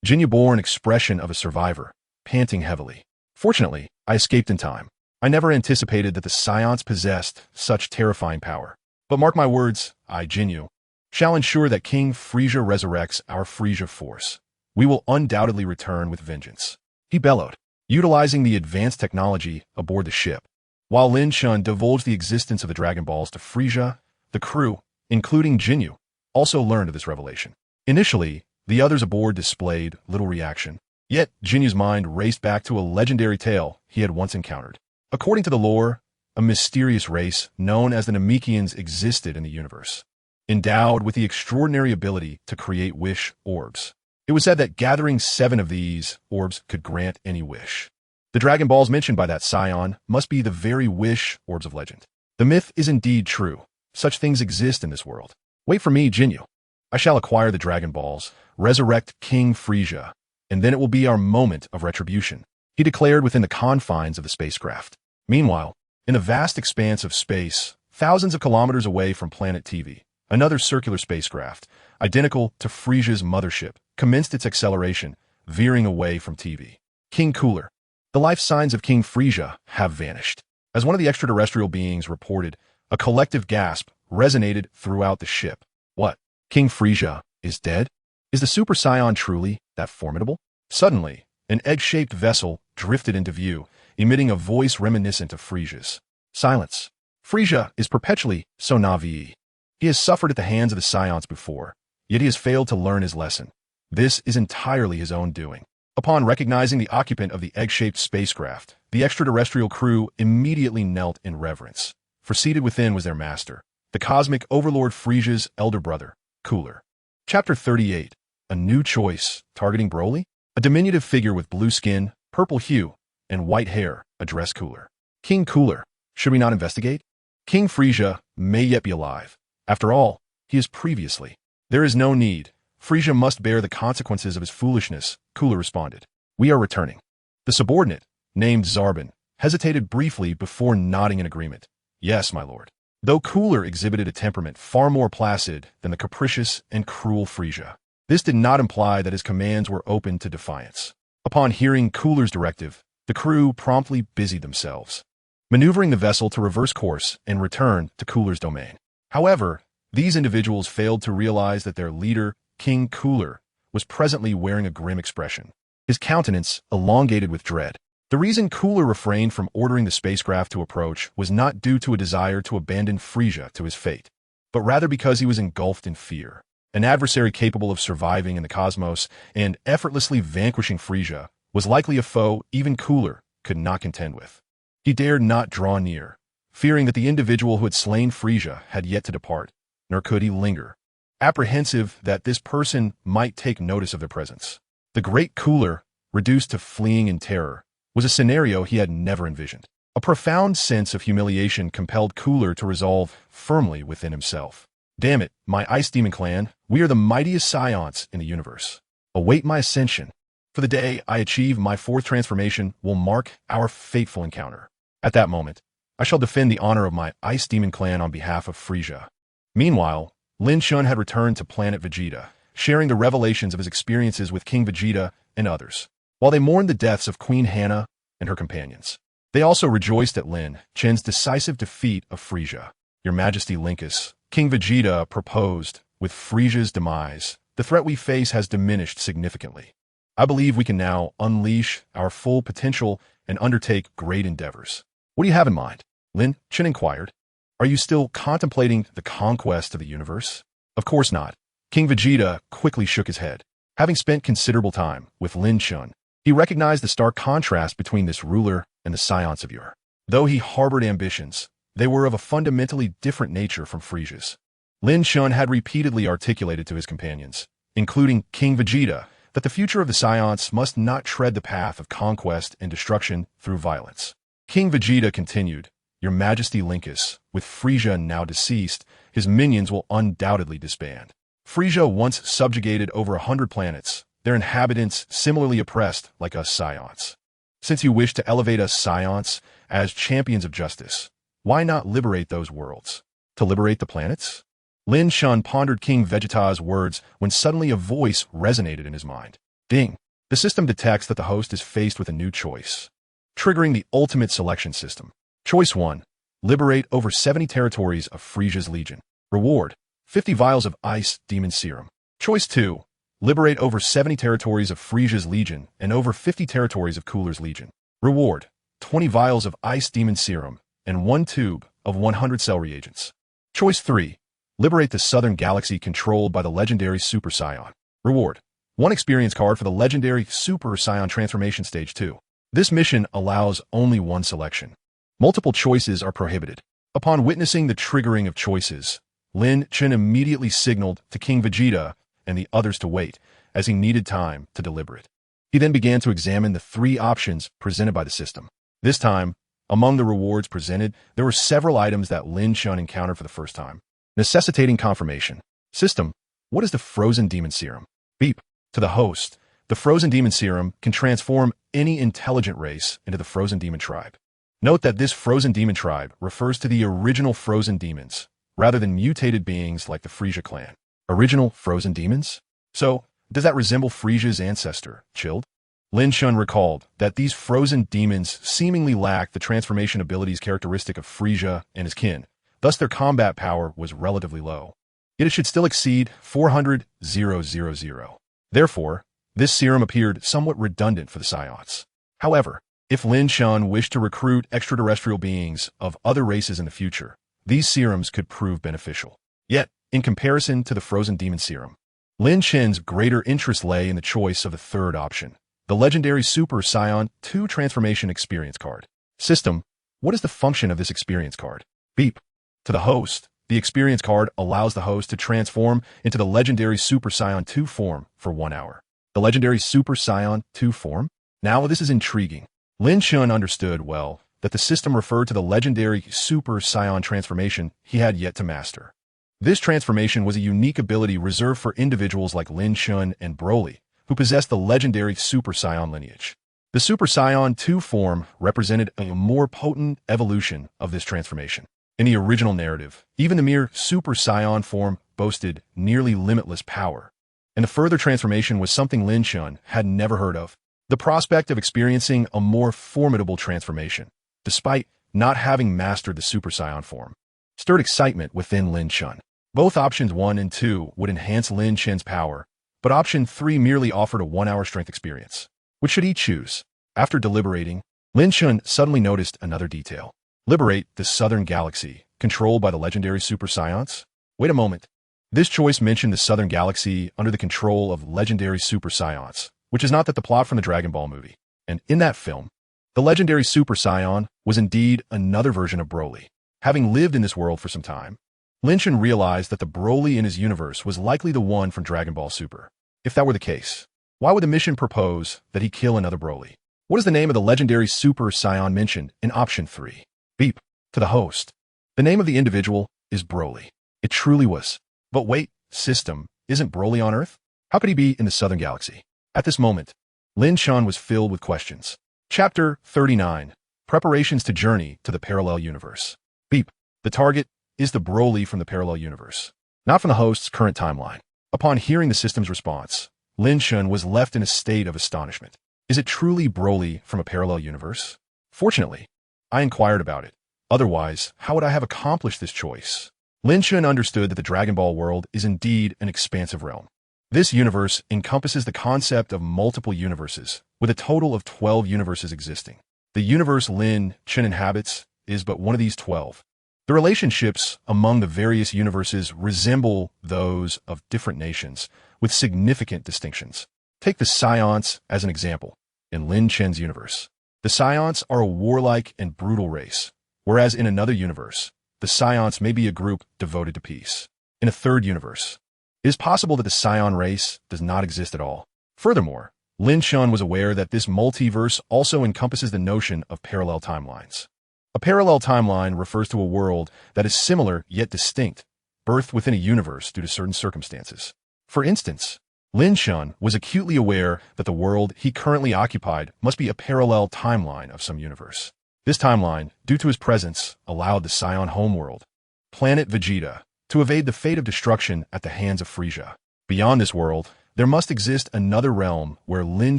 Jinyu bore an expression of a survivor, panting heavily. "Fortunately, I escaped in time. I never anticipated that the Saiyans possessed such terrifying power. But mark my words, I, Jinyu, shall ensure that King Frieza resurrects our Frieza Force. We will undoubtedly return with vengeance," he bellowed, utilizing the advanced technology aboard the ship. While Lin Chen divulged the existence of the Dragon Balls to Frieza, the crew, including Jinyu, also learned of this revelation. Initially, the others aboard displayed little reaction. Yet, Jinyu's mind raced back to a legendary tale he had once encountered. According to the lore, a mysterious race known as the Namekians existed in the universe, endowed with the extraordinary ability to create wish orbs. It was said that gathering 7 of these orbs could grant any wish. The Dragon Balls mentioned by that Saiyan must be the very wish orbs of legend. The myth is indeed true. Such things exist in this world. Wait for me, Jinyu. I shall acquire the Dragon Balls, resurrect King Frieza, and then it will be our moment of retribution, he declared within the confines of the spacecraft. Meanwhile, in the vast expanse of space, Thousands of kilometers away from Planet TV, another circular spacecraft, identical to Frieza's mothership, commenced its acceleration, veering away from TV. King Cooler. The life signs of King Frieza have vanished. As one of the extraterrestrial beings reported, a collective gasp resonated throughout the ship. What? King Frieza is dead? Is the Super Saiyan truly that formidable? Suddenly, an egg-shaped vessel drifted into view, emitting a voice reminiscent of Frieza's. Silence. Frieza is perpetually so naive. He has suffered at the hands of the Saiyans before, yet he has failed to learn his lesson. This is entirely his own doing. Upon recognizing the occupant of the egg-shaped spacecraft, the extraterrestrial crew immediately knelt in reverence, for seated within was their master, the cosmic overlord Frieza's elder brother, Cooler. Chapter 38. A New Choice, targeting Broly? A diminutive figure with blue skin, purple hue, and white hair addressed Cooler. King Cooler, should we not investigate? King Frieza may yet be alive. After all, he is previously. There is no need. Frieza must bear the consequences of his foolishness, Cooler responded. We are returning. The subordinate, named Zarbon, hesitated briefly before nodding in agreement. Yes, my lord. Though Cooler exhibited a temperament far more placid than the capricious and cruel Frieza, this did not imply that his commands were open to defiance. Upon hearing Cooler's directive, the crew promptly busied themselves, maneuvering the vessel to reverse course and return to Cooler's domain. However, these individuals failed to realize that their leader, King Cooler, was presently wearing a grim expression, his countenance elongated with dread. The reason Cooler refrained from ordering the spacecraft to approach was not due to a desire to abandon Frieza to his fate, but rather because he was engulfed in fear. An adversary capable of surviving in the cosmos and effortlessly vanquishing Frieza was likely a foe even Cooler could not contend with. He dared not draw near, fearing that the individual who had slain Frieza had yet to depart, nor could he linger, apprehensive that this person might take notice of their presence. The great Cooler, reduced to fleeing in terror, was a scenario he had never envisioned. A profound sense of humiliation compelled Cooler to resolve firmly within himself. Damn it, my Ice Demon Clan, we are the mightiest Saiyans in the universe. Await my ascension. For the day I achieve my fourth transformation will mark our fateful encounter. At that moment, I shall defend the honor of my Ice Demon Clan on behalf of Frieza. Meanwhile, Lin Chen had returned to Planet Vegeta, sharing the revelations of his experiences with King Vegeta and others. While they mourned the deaths of Queen Hannah and her companions, they also rejoiced at Lin Chen's decisive defeat of Frieza. Your Majesty Linkus, King Vegeta proposed, with Frieza's demise, the threat we face has diminished significantly. I believe we can now unleash our full potential and undertake great endeavors. What do you have in mind? Lin Chen inquired. Are you still contemplating the conquest of the universe? Of course not. King Vegeta quickly shook his head. Having spent considerable time with Lin Chen, he recognized the stark contrast between this ruler and the Saiyans of yore. Though he harbored ambitions, they were of a fundamentally different nature from Frieza's. Lin Chen had repeatedly articulated to his companions, including King Vegeta, that the future of the Saiyans must not tread the path of conquest and destruction through violence. King Vegeta continued, Your Majesty Linkus, with Frieza now deceased, his minions will undoubtedly disband. Frieza once subjugated over 100 planets, their inhabitants similarly oppressed like us Saiyans. Since you wish to elevate us Saiyans as champions of justice, why not liberate those worlds? To liberate the planets? Lin Chen pondered King Vegeta's words when suddenly a voice resonated in his mind. Ding! The system detects that the host is faced with a new choice, triggering the ultimate selection system. Choice 1. Liberate over 70 territories of Frieza's Legion. Reward: 50 vials of Ice Demon Serum. Choice 2. Liberate over 70 territories of Frieza's Legion and over 50 territories of Cooler's Legion. Reward: 20 vials of Ice Demon Serum and 1 tube of 100 cell reagents. Choice 3. Liberate the Southern Galaxy controlled by the legendary Super Saiyan. Reward: 1 experience card for the legendary Super Saiyan Transformation Stage 2. This mission allows only one selection. Multiple choices are prohibited. Upon witnessing the triggering of choices, Lin Chen immediately signaled to King Vegeta and the others to wait, as he needed time to deliberate. He then began to examine the 3 options presented by the system. This time, among the rewards presented, there were several items that Lin Chen encountered for the first time, necessitating confirmation. System: what is the Frozen Demon Serum? Beep. To the host, the Frozen Demon Serum can transform any intelligent race into the Frozen Demon tribe. Note that this frozen demon tribe refers to the original frozen demons, rather than mutated beings like the Frieza clan. Original frozen demons? So, does that resemble Frieza's ancestor, Chilled? Lin Chen recalled that these frozen demons seemingly lacked the transformation abilities characteristic of Frieza and his kin, thus their combat power was relatively low. Yet it should still exceed 400,000. Therefore, this serum appeared somewhat redundant for the Saiyans. However, if Lin Chen wished to recruit extraterrestrial beings of other races in the future, these serums could prove beneficial. Yet, in comparison to the frozen demon serum, Lin Chen's greater interest lay in the choice of the third option, the legendary Super Saiyan 2 Transformation Experience Card. System, what is the function of this experience card? Beep. To the host, the experience card allows the host to transform into the legendary Super Saiyan 2 form for 1 hour. The legendary Super Saiyan 2 form? Now this is intriguing. Lin Chen understood well that the system referred to the legendary Super Saiyan transformation he had yet to master. This transformation was a unique ability reserved for individuals like Lin Chen and Broly, who possessed the legendary Super Saiyan lineage. The Super Saiyan 2 form represented a more potent evolution of this transformation. In the original narrative, even the mere Super Saiyan form boasted nearly limitless power, and the further transformation was something Lin Chen had never heard of. The prospect of experiencing a more formidable transformation, despite not having mastered the Super Saiyan form, stirred excitement within Lin Chen. Both options 1 and 2 would enhance Lin Chen's power, but option 3 merely offered a 1-hour strength experience. Which should he choose? After deliberating, Lin Chen suddenly noticed another detail. Liberate the Southern Galaxy, controlled by the legendary Super Saiyans? Wait a moment. This choice mentioned the Southern Galaxy under the control of legendary Super Saiyans, which is not that the plot from the Dragon Ball movie. And in that film, the legendary Super Saiyan was indeed another version of Broly. Having lived in this world for some time, Lin Chen realized that the Broly in his universe was likely the one from Dragon Ball Super. If that were the case, why would the mission propose that he kill another Broly? What is the name of the legendary Super Saiyan mentioned in option 3? Beep. To the host. The name of the individual is Broly. It truly was. But wait, system, isn't Broly on Earth? How could he be in the Southern Galaxy? At this moment, Lin Chen was filled with questions. Chapter 39. Preparations to journey to the parallel universe. Beep. The target is the Broly from the parallel universe, not from the host's current timeline. Upon hearing the system's response, Lin Chen was left in a state of astonishment. Is it truly Broly from a parallel universe? Fortunately, I inquired about it. Otherwise, how would I have accomplished this choice? Lin Chen understood that the Dragon Ball world is indeed an expansive realm. This universe encompasses the concept of multiple universes, with a total of 12 universes existing. The universe Lin Chen inhabits is but one of these 12. The relationships among the various universes resemble those of different nations, with significant distinctions. Take the Saiyans as an example. In Lin Chen's universe, the Saiyans are a warlike and brutal race, whereas in another universe, the Saiyans may be a group devoted to peace. In a third universe, it is possible that the Saiyan race does not exist at all. Furthermore, Lin Chen was aware that this multiverse also encompasses the notion of parallel timelines. A parallel timeline refers to a world that is similar yet distinct, birthed within a universe due to certain circumstances. For instance, Lin Chen was acutely aware that the world he currently occupied must be a parallel timeline of some universe. This timeline, due to his presence, allowed the Saiyan homeworld, Planet Vegeta, to evade the fate of destruction at the hands of Frieza. Beyond this world, there must exist another realm where Lin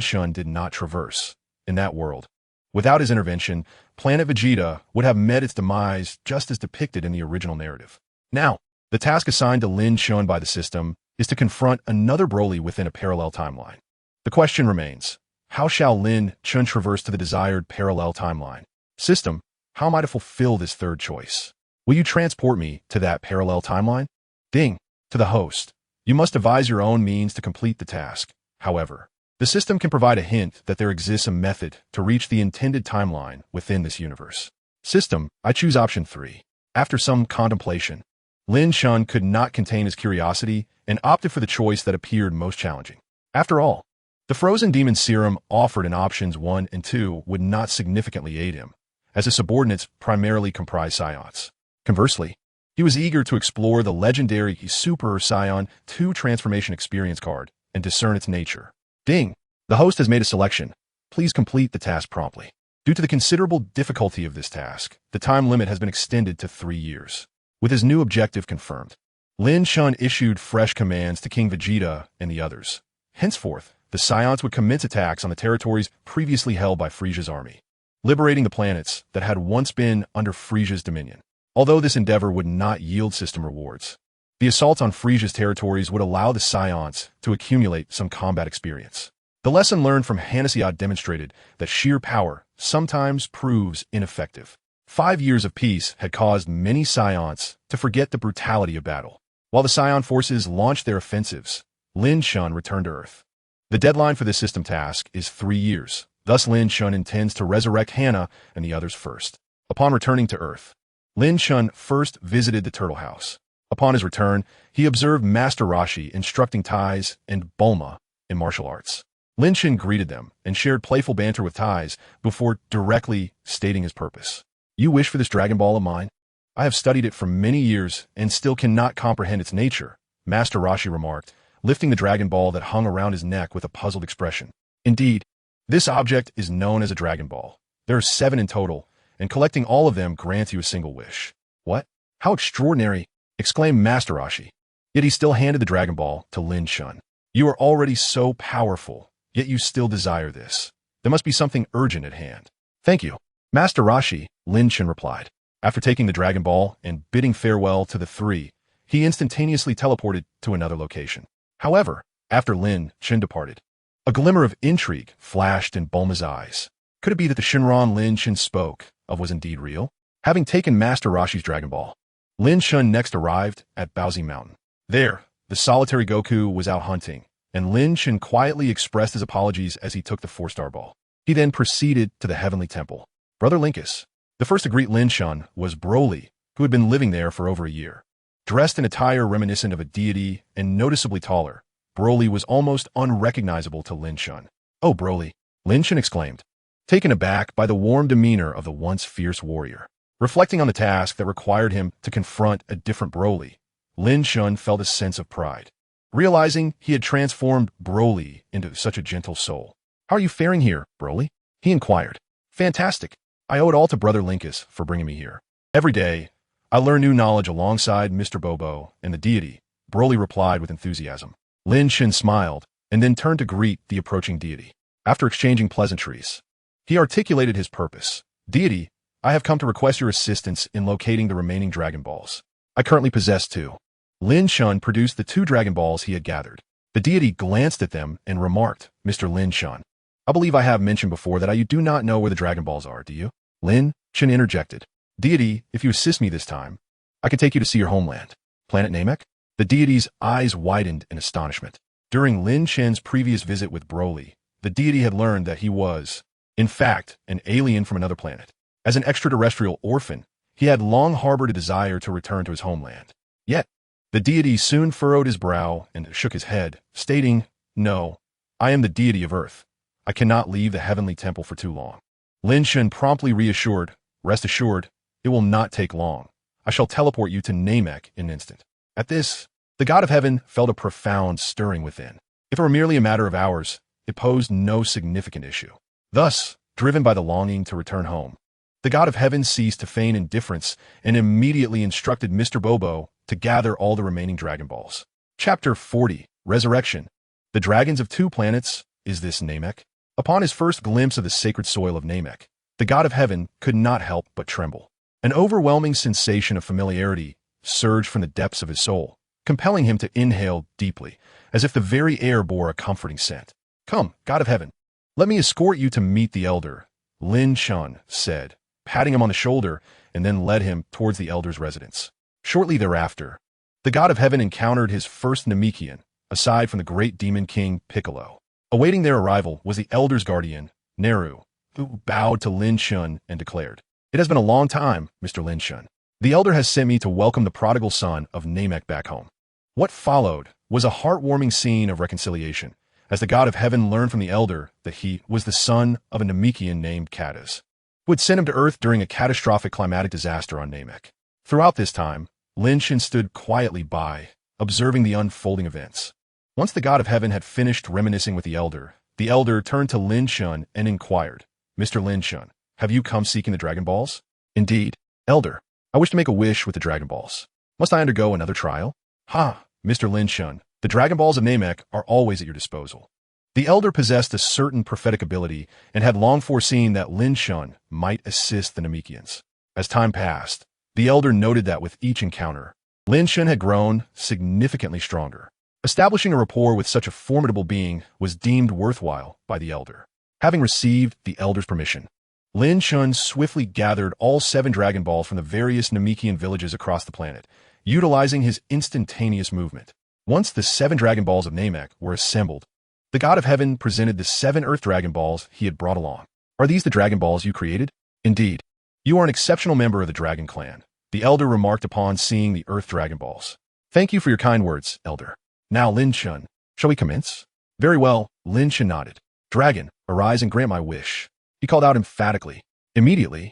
Chen did not traverse. In that world, without his intervention, Planet Vegeta would have met its demise just as depicted in the original narrative. Now, the task assigned to Lin Chen by the system is to confront another Broly within a parallel timeline. The question remains, how shall Lin Chen traverse to the desired parallel timeline? System, how am I to fulfill this third choice? Will you transport me to that parallel timeline? Ding. To the host. You must devise your own means to complete the task. However, the system can provide a hint that there exists a method to reach the intended timeline within this universe. System, I choose option 3. After some contemplation, Lin Chen could not contain his curiosity and opted for the choice that appeared most challenging. After all, the frozen demon serum offered in options 1 and 2 would not significantly aid him, as his subordinates primarily comprised Saiyans. Conversely, he was eager to explore the legendary Super Saiyan 2 Transformation Experience Card and discern its nature. Ding! The host has made a selection. Please complete the task promptly. Due to the considerable difficulty of this task, the time limit has been extended to 3 years. With his new objective confirmed, Lin Chen issued fresh commands to King Vegeta and the others. Henceforth, the Saiyans would commence attacks on the territories previously held by Frieza's army, liberating the planets that had once been under Frieza's dominion. Although this endeavor would not yield system rewards, the assault on Frieza's territories would allow the Saiyans to accumulate some combat experience. The lesson learned from Heinesiad demonstrated that sheer power sometimes proves ineffective. 5 years of peace had caused many Saiyans to forget the brutality of battle. While the Saiyan forces launched their offensives, Lin Chen returned to Earth. The deadline for this system task is 3 years. Thus, Lin Chen intends to resurrect Hannah and the others first. Upon returning to Earth, Lin Chen first visited the Turtle House. Upon his return, he observed Master Roshi instructing Tais and Bulma in martial arts. Lin Chen greeted them and shared playful banter with Tais before directly stating his purpose. "You wish for this Dragon Ball of mine? I have studied it for many years and still cannot comprehend its nature," Master Roshi remarked, lifting the Dragon Ball that hung around his neck with a puzzled expression. "Indeed, this object is known as a Dragon Ball. There are 7 in total, and collecting all of them grants you a single wish." "What? How extraordinary!" exclaimed Master Roshi. Yet he still handed the Dragon Ball to Lin Chen. "You are already so powerful, yet you still desire this. There must be something urgent at hand." "Thank you, Master Roshi," Lin Chen replied. After taking the Dragon Ball and bidding farewell to the 3, he instantaneously teleported to another location. However, after Lin Chen departed, a glimmer of intrigue flashed in Bulma's eyes. Could it be that the Shinran Lin Chen spoke of was indeed real? Having taken Master Roshi's Dragon Ball, Lin Chen next arrived at Baozi Mountain. There, the solitary Goku was out hunting, and Lin Chen quietly expressed his apologies as he took the 4-star ball. He then proceeded to the Heavenly Temple. Brother Linkus. The first to greet Lin Chen was Broly, who had been living there for over a year. Dressed in attire reminiscent of a deity and noticeably taller, Broly was almost unrecognizable to Lin Chen. "Oh, Broly," Lin Chen exclaimed, taken aback by the warm demeanor of the once fierce warrior. Reflecting on the task that required him to confront a different Broly, Lin Chen felt a sense of pride, realizing he had transformed Broly into such a gentle soul. "How are you faring here, Broly?" he inquired. "Fantastic. I owe it all to Brother Linkus for bringing me here. Every day, I learn new knowledge alongside Mr. Bobo and the deity," Broly replied with enthusiasm. Lin Chen smiled and then turned to greet the approaching deity. After exchanging pleasantries, he articulated his purpose. "Deity, I have come to request your assistance in locating the remaining Dragon Balls. I currently possess 2. Lin Chen produced the 2 Dragon Balls he had gathered. The deity glanced at them and remarked, "Mr. Lin Chen, I believe I have mentioned before that you do not know where the Dragon Balls are, do you?" Lin Chen interjected. "Deity, if you assist me this time, I can take you to see your homeland, Planet Namek." The deity's eyes widened in astonishment. During Lin Chen's previous visit with Broly, the deity had learned that he was, in fact, an alien from another planet. As an extraterrestrial orphan, he had long harbored a desire to return to his homeland. Yet, the deity soon furrowed his brow and shook his head, stating, "No, I am the deity of Earth. I cannot leave the Heavenly Temple for too long." Lin Chen promptly reassured, "Rest assured, it will not take long. I shall teleport you to Namek in an instant." At this, the God of Heaven felt a profound stirring within. If it were merely a matter of hours, it posed no significant issue. Thus, driven by the longing to return home, the God of Heaven ceased to feign indifference and immediately instructed Mr. Bobo to gather all the remaining Dragon Balls. Chapter 40, Resurrection. The Dragons of 2 Planets. Is this Namek? Upon his first glimpse of the sacred soil of Namek, the God of Heaven could not help but tremble. An overwhelming sensation of familiarity surged from the depths of his soul, compelling him to inhale deeply, as if the very air bore a comforting scent. "Come, God of Heaven, let me escort you to meet the Elder," Lin Chen said, patting him on the shoulder, and then led him towards the Elder's residence. Shortly thereafter, the God of Heaven encountered his first Namekian, aside from the great demon king Piccolo. Awaiting their arrival was the Elder's guardian, Neru, who bowed to Lin Chen and declared, "It has been a long time, Mr. Lin Chen. The Elder has sent me to welcome the prodigal son of Namek back home." What followed was a heartwarming scene of reconciliation, as the God of Heaven learned from the Elder that he was the son of a Namekian named Kadas, who had sent him to Earth during a catastrophic climatic disaster on Namek. Throughout this time, Lin Chen stood quietly by, observing the unfolding events. Once the God of Heaven had finished reminiscing with the Elder turned to Lin Chen and inquired, "Mr. Lin Chen, have you come seeking the Dragon Balls? Indeed, Elder. I wish to make a wish with the Dragon Balls. Must I undergo another trial? Ha, Mr. Lin Chen, the Dragon Balls of Namek are always at your disposal. The Elder possessed a certain prophetic ability and had long foreseen that Lin Chen might assist the Namekians. As time passed, the Elder noted that with each encounter, Lin Chen had grown significantly stronger. Establishing a rapport with such a formidable being was deemed worthwhile by the Elder. Having received the Elder's permission, Lin Chen swiftly gathered all 7 Dragon Balls from the various Namekian villages across the planet, utilizing his instantaneous movement. Once the 7 Dragon Balls of Namek were assembled, the God of Heaven presented the 7 Earth Dragon Balls he had brought along. Are these the Dragon Balls you created? Indeed. You are an exceptional member of the Dragon Clan, the Elder remarked upon seeing the Earth Dragon Balls. Thank you for your kind words, Elder. Now, Lin Chen, shall we commence? Very well, Lin Chen nodded. Dragon, arise and grant my wish, he called out emphatically. Immediately,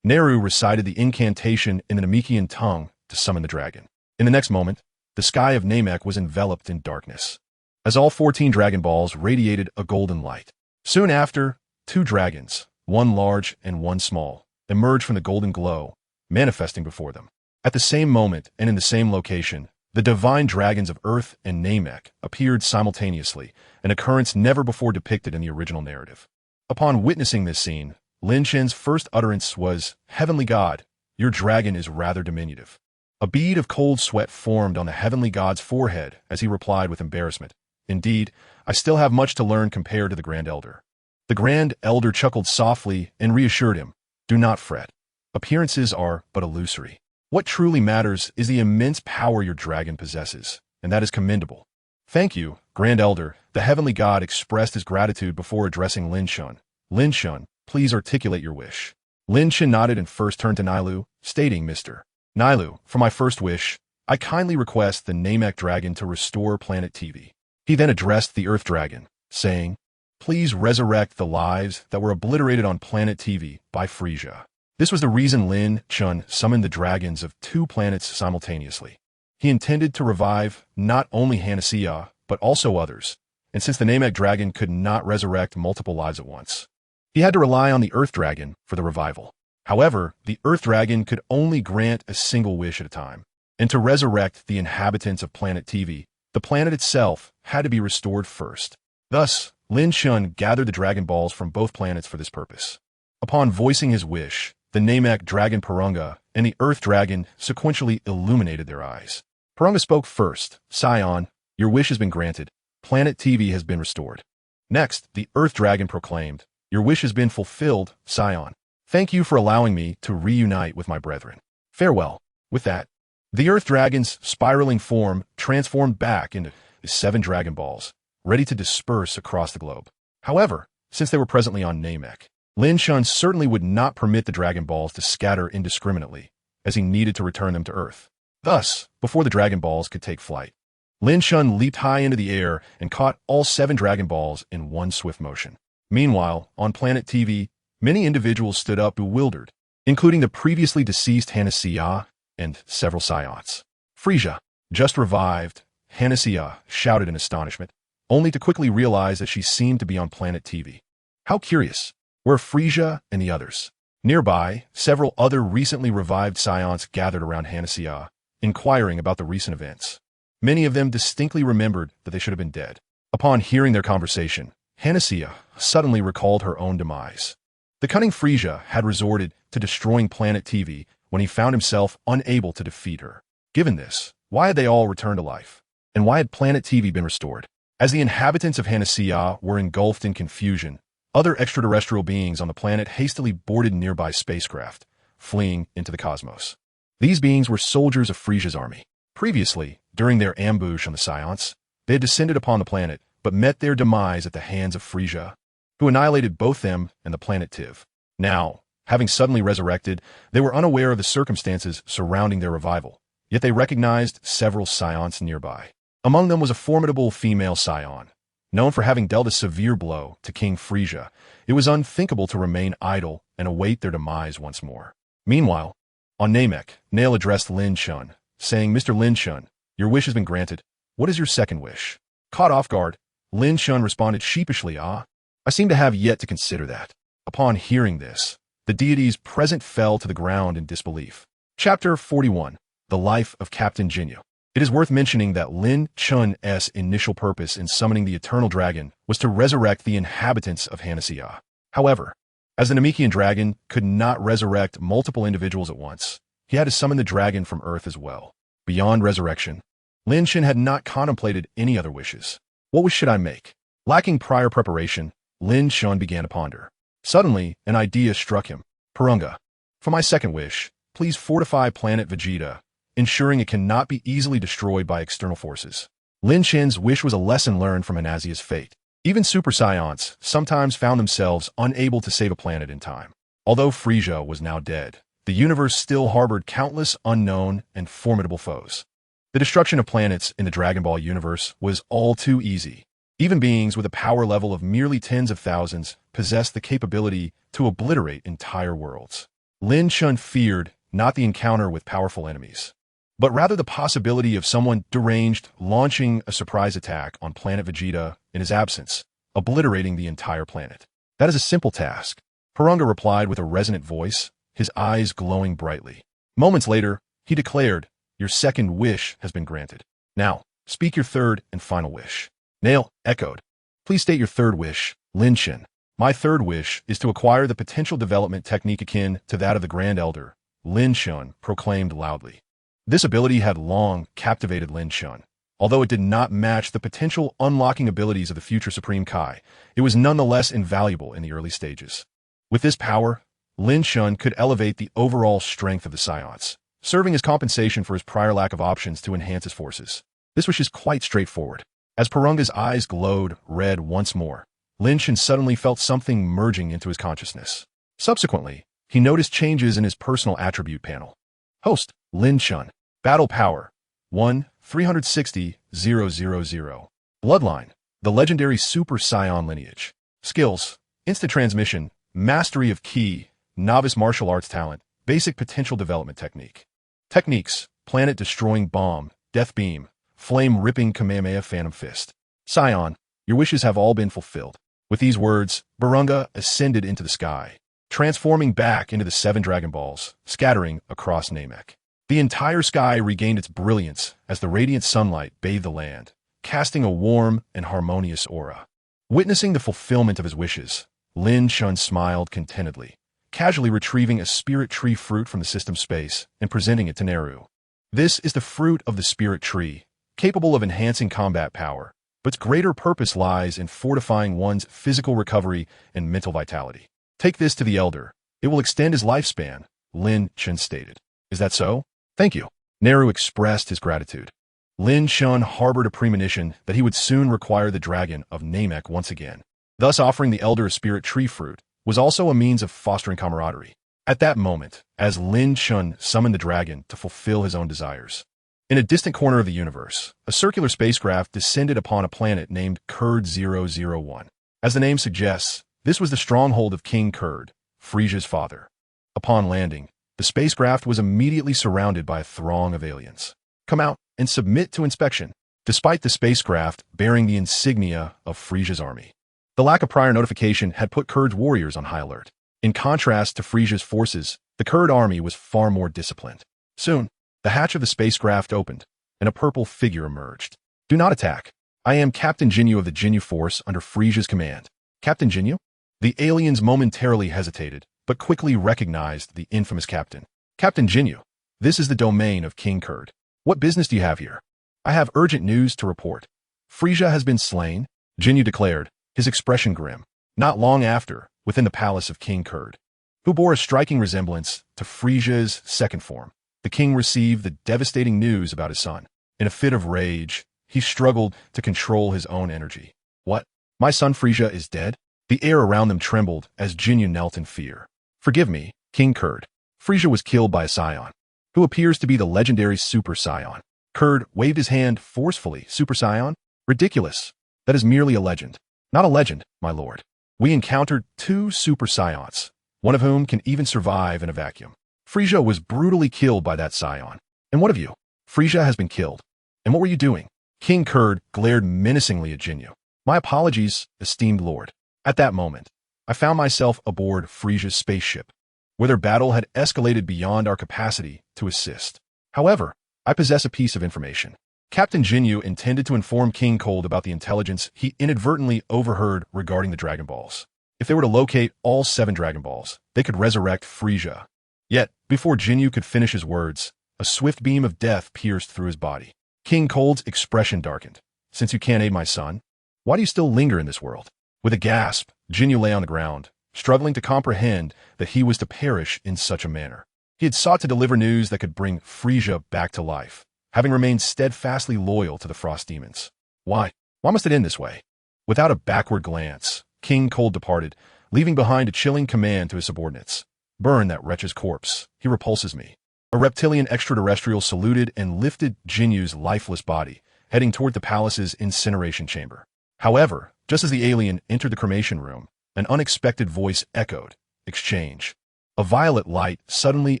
Neru recited the incantation in the Namekian tongue to summon the dragon. In the next moment, the sky of Namek was enveloped in darkness, as all 14 Dragon Balls radiated a golden light. Soon after, 2 dragons, one large and one small, emerged from the golden glow, manifesting before them. At the same moment and in the same location, the divine dragons of Earth and Namek appeared simultaneously, an occurrence never before depicted in the original narrative. Upon witnessing this scene, Lin Chen's first utterance was, Heavenly God, your dragon is rather diminutive. A bead of cold sweat formed on the Heavenly God's forehead as he replied with embarrassment. Indeed, I still have much to learn compared to the Grand Elder. The Grand Elder chuckled softly and reassured him, Do not fret. Appearances are but illusory. What truly matters is the immense power your dragon possesses, and that is commendable. Thank you, Grand Elder. The Heavenly God expressed his gratitude before addressing Lin Chen. Lin Chen, please articulate your wish. Lin Chen nodded and first turned to Nailu, stating, Mr. Nailu, for my first wish, I kindly request the Namek Dragon to restore Planet TV. He then addressed the Earth Dragon, saying, Please resurrect the lives that were obliterated on Planet TV by Frieza. This was the reason Lin Chen summoned the dragons of 2 planets simultaneously. He intended to revive not only Hanasiya, but also others, and since the Namek Dragon could not resurrect multiple lives at once, he had to rely on the Earth Dragon for the revival. However, the Earth Dragon could only grant a single wish at a time, and to resurrect the inhabitants of Planet TV, the planet itself had to be restored first. Thus, Lin Chen gathered the Dragon Balls from both planets for this purpose. Upon voicing his wish, the Namek Dragon Purunga and the Earth Dragon sequentially illuminated their eyes. Purunga spoke first, Saiyan, your wish has been granted. Planet TV has been restored. Next, the Earth Dragon proclaimed, Your wish has been fulfilled, Saiyan. Thank you for allowing me to reunite with my brethren. Farewell. With that, the Earth Dragon's spiraling form transformed back into the 7 Dragon Balls, ready to disperse across the globe. However, since they were presently on Namek, Lin Chen certainly would not permit the Dragon Balls to scatter indiscriminately, as he needed to return them to Earth. Thus, before the Dragon Balls could take flight, Lin Chen leaped high into the air and caught all 7 Dragon Balls in one swift motion. Meanwhile, on Planet TV, many individuals stood up bewildered, including the previously deceased Hanasiya and several Saiyans. Frieza, just revived, Hanasiya shouted in astonishment, only to quickly realize that she seemed to be on Planet TV. How curious. Where Frieza and the others? Nearby, several other recently revived Saiyans gathered around Hanasiya, inquiring about the recent events. Many of them distinctly remembered that they should have been dead. Upon hearing their conversation, Hanasiya suddenly recalled her own demise. The cunning Frieza had resorted to destroying Planet TV when he found himself unable to defeat her. Given this, why had they all returned to life? And why had Planet TV been restored? As the inhabitants of Hanasiya were engulfed in confusion, other extraterrestrial beings on the planet hastily boarded nearby spacecraft, fleeing into the cosmos. These beings were soldiers of Frieza's army. Previously, during their ambush on the Saiyans, they had descended upon the planet, but met their demise at the hands of Frieza, who annihilated both them and the planet Tiv. Now, having suddenly resurrected, they were unaware of the circumstances surrounding their revival, yet they recognized several Saiyans nearby. Among them was a formidable female Saiyan. Known for having dealt a severe blow to King Frieza, it was unthinkable to remain idle and await their demise once more. Meanwhile, on Namek, Nail addressed Lin Chen, saying, Mr. Lin Chen, your wish has been granted. What is your second wish? Caught off guard, Lin Chen responded sheepishly, I seem to have yet to consider that. Upon hearing this, The deities present fell to the ground in disbelief. Chapter 41. The Life of Captain Jinyu. It is worth mentioning that Lin Chen's initial purpose in summoning the Eternal Dragon was to resurrect the inhabitants of Hanasiya. However, as the Namekian dragon could not resurrect multiple individuals at once, he had to summon the dragon from Earth as well. Beyond resurrection, Lin Chen had not contemplated any other wishes. What wish should I make? Lacking prior preparation, Lin Chen began to ponder. Suddenly, an idea struck him. Purunga, for my second wish, please fortify Planet Vegeta, ensuring it cannot be easily destroyed by external forces. Lin Chen's wish was a lesson learned from Hanasiya's fate. Even Super Saiyans sometimes found themselves unable to save a planet in time. Although Frieza was now dead, the universe still harbored countless unknown and formidable foes. The destruction of planets in the Dragon Ball universe was all too easy. Even beings with a power level of merely tens of thousands possessed the capability to obliterate entire worlds. Lin Chen feared not the encounter with powerful enemies, but rather the possibility of someone deranged launching a surprise attack on Planet Vegeta in his absence, obliterating the entire planet. That is a simple task, Purunga replied with a resonant voice, his eyes glowing brightly. Moments later, he declared, your second wish has been granted. Now, speak your third and final wish. Nail echoed. Please state your third wish, Lin Chen. My third wish is to acquire the potential development technique akin to that of the Grand Elder, Lin Chen proclaimed loudly. This ability had long captivated Lin Chen. Although it did not match the potential unlocking abilities of the future Supreme Kai, it was nonetheless invaluable in the early stages. With this power, Lin Chen could elevate the overall strength of the Saiyans, serving as compensation for his prior lack of options to enhance his forces. This wish is quite straightforward. As Purunga's eyes glowed red once more, Lin Chen suddenly felt something merging into his consciousness. Subsequently, he noticed changes in his personal attribute panel. Host, Lin Chen. Battle Power, 1-360-000. Bloodline, the legendary Super Saiyan lineage. Skills, instant transmission, mastery of ki, novice martial arts talent, basic potential development technique. Techniques, planet-destroying bomb, death beam, flame-ripping Kamehameha phantom fist. Saiyan, your wishes have all been fulfilled. With these words, Purunga ascended into the sky, transforming back into the 7 Dragon Balls, scattering across Namek. The entire sky regained its brilliance as the radiant sunlight bathed the land, casting a warm and harmonious aura. Witnessing the fulfillment of his wishes, Lin Chen smiled contentedly, casually retrieving a spirit tree fruit from the system space and presenting it to Neru. This is the fruit of the spirit tree, capable of enhancing combat power, but its greater purpose lies in fortifying one's physical recovery and mental vitality. Take this to the elder. It will extend his lifespan, Lin Chen stated. Is that so? Thank you. Neru expressed his gratitude. Lin Chen harbored a premonition that he would soon require the dragon of Namek once again. Thus offering the elder a spirit tree fruit was also a means of fostering camaraderie. At that moment, as Lin Chen summoned the dragon to fulfill his own desires, in a distant corner of the universe, a circular spacecraft descended upon a planet named Kurd 001. As the name suggests, this was the stronghold of King Kurd, Frieza's father. Upon landing, the spacecraft was immediately surrounded by a throng of aliens. Come out and submit to inspection, despite the spacecraft bearing the insignia of Frieza's army. The lack of prior notification had put Kurd's warriors on high alert. In contrast to Frieza's forces, the Kurd army was far more disciplined. Soon, the hatch of the spacecraft opened, and a purple figure emerged. Do not attack. I am Captain Jinyu of the Jinyu Force under Frieza's command. Captain Jinyu? The aliens momentarily hesitated, but quickly recognized the infamous captain. Captain Jinyu, this is the domain of King Kurd. What business do you have here? I have urgent news to report. Frieza has been slain, Jinyu declared, his expression grim. Not long after, within the palace of King Kurd, who bore a striking resemblance to Frieza's second form, the king received the devastating news about his son. In a fit of rage, he struggled to control his own energy. What? My son Frieza is dead? The air around them trembled as Jinyu knelt in fear. Forgive me, King Kurd. Frieza was killed by a Saiyan, who appears to be the legendary Super Saiyan. Kurd waved his hand forcefully. Super Saiyan? Ridiculous. That is merely a legend. Not a legend, my lord. We encountered 2 Super Saiyans, one of whom can even survive in a vacuum. Frieza was brutally killed by that Saiyan. And what of you? Frieza has been killed. And what were you doing? King Kurd glared menacingly at Jinyu. My apologies, esteemed lord. At that moment, I found myself aboard Frieza's spaceship, whether battle had escalated beyond our capacity to assist. However, I possess a piece of information. Captain Jinyu intended to inform King Cold about the intelligence he inadvertently overheard regarding the Dragon Balls. If they were to locate all 7 Dragon Balls, they could resurrect Frieza. Yet, before Jinyu could finish his words, a swift beam of death pierced through his body. King Cold's expression darkened. Since you can't aid my son, why do you still linger in this world? With a gasp, Jinyu lay on the ground, struggling to comprehend that he was to perish in such a manner. He had sought to deliver news that could bring Frieza back to life, having remained steadfastly loyal to the Frost Demons. Why? Why must it end this way? Without a backward glance, King Cold departed, leaving behind a chilling command to his subordinates. Burn that wretch's corpse. He repulses me. A reptilian extraterrestrial saluted and lifted Jinyu's lifeless body, heading toward the palace's incineration chamber. However, just as the alien entered the cremation room, an unexpected voice echoed, "Exchange." A violet light suddenly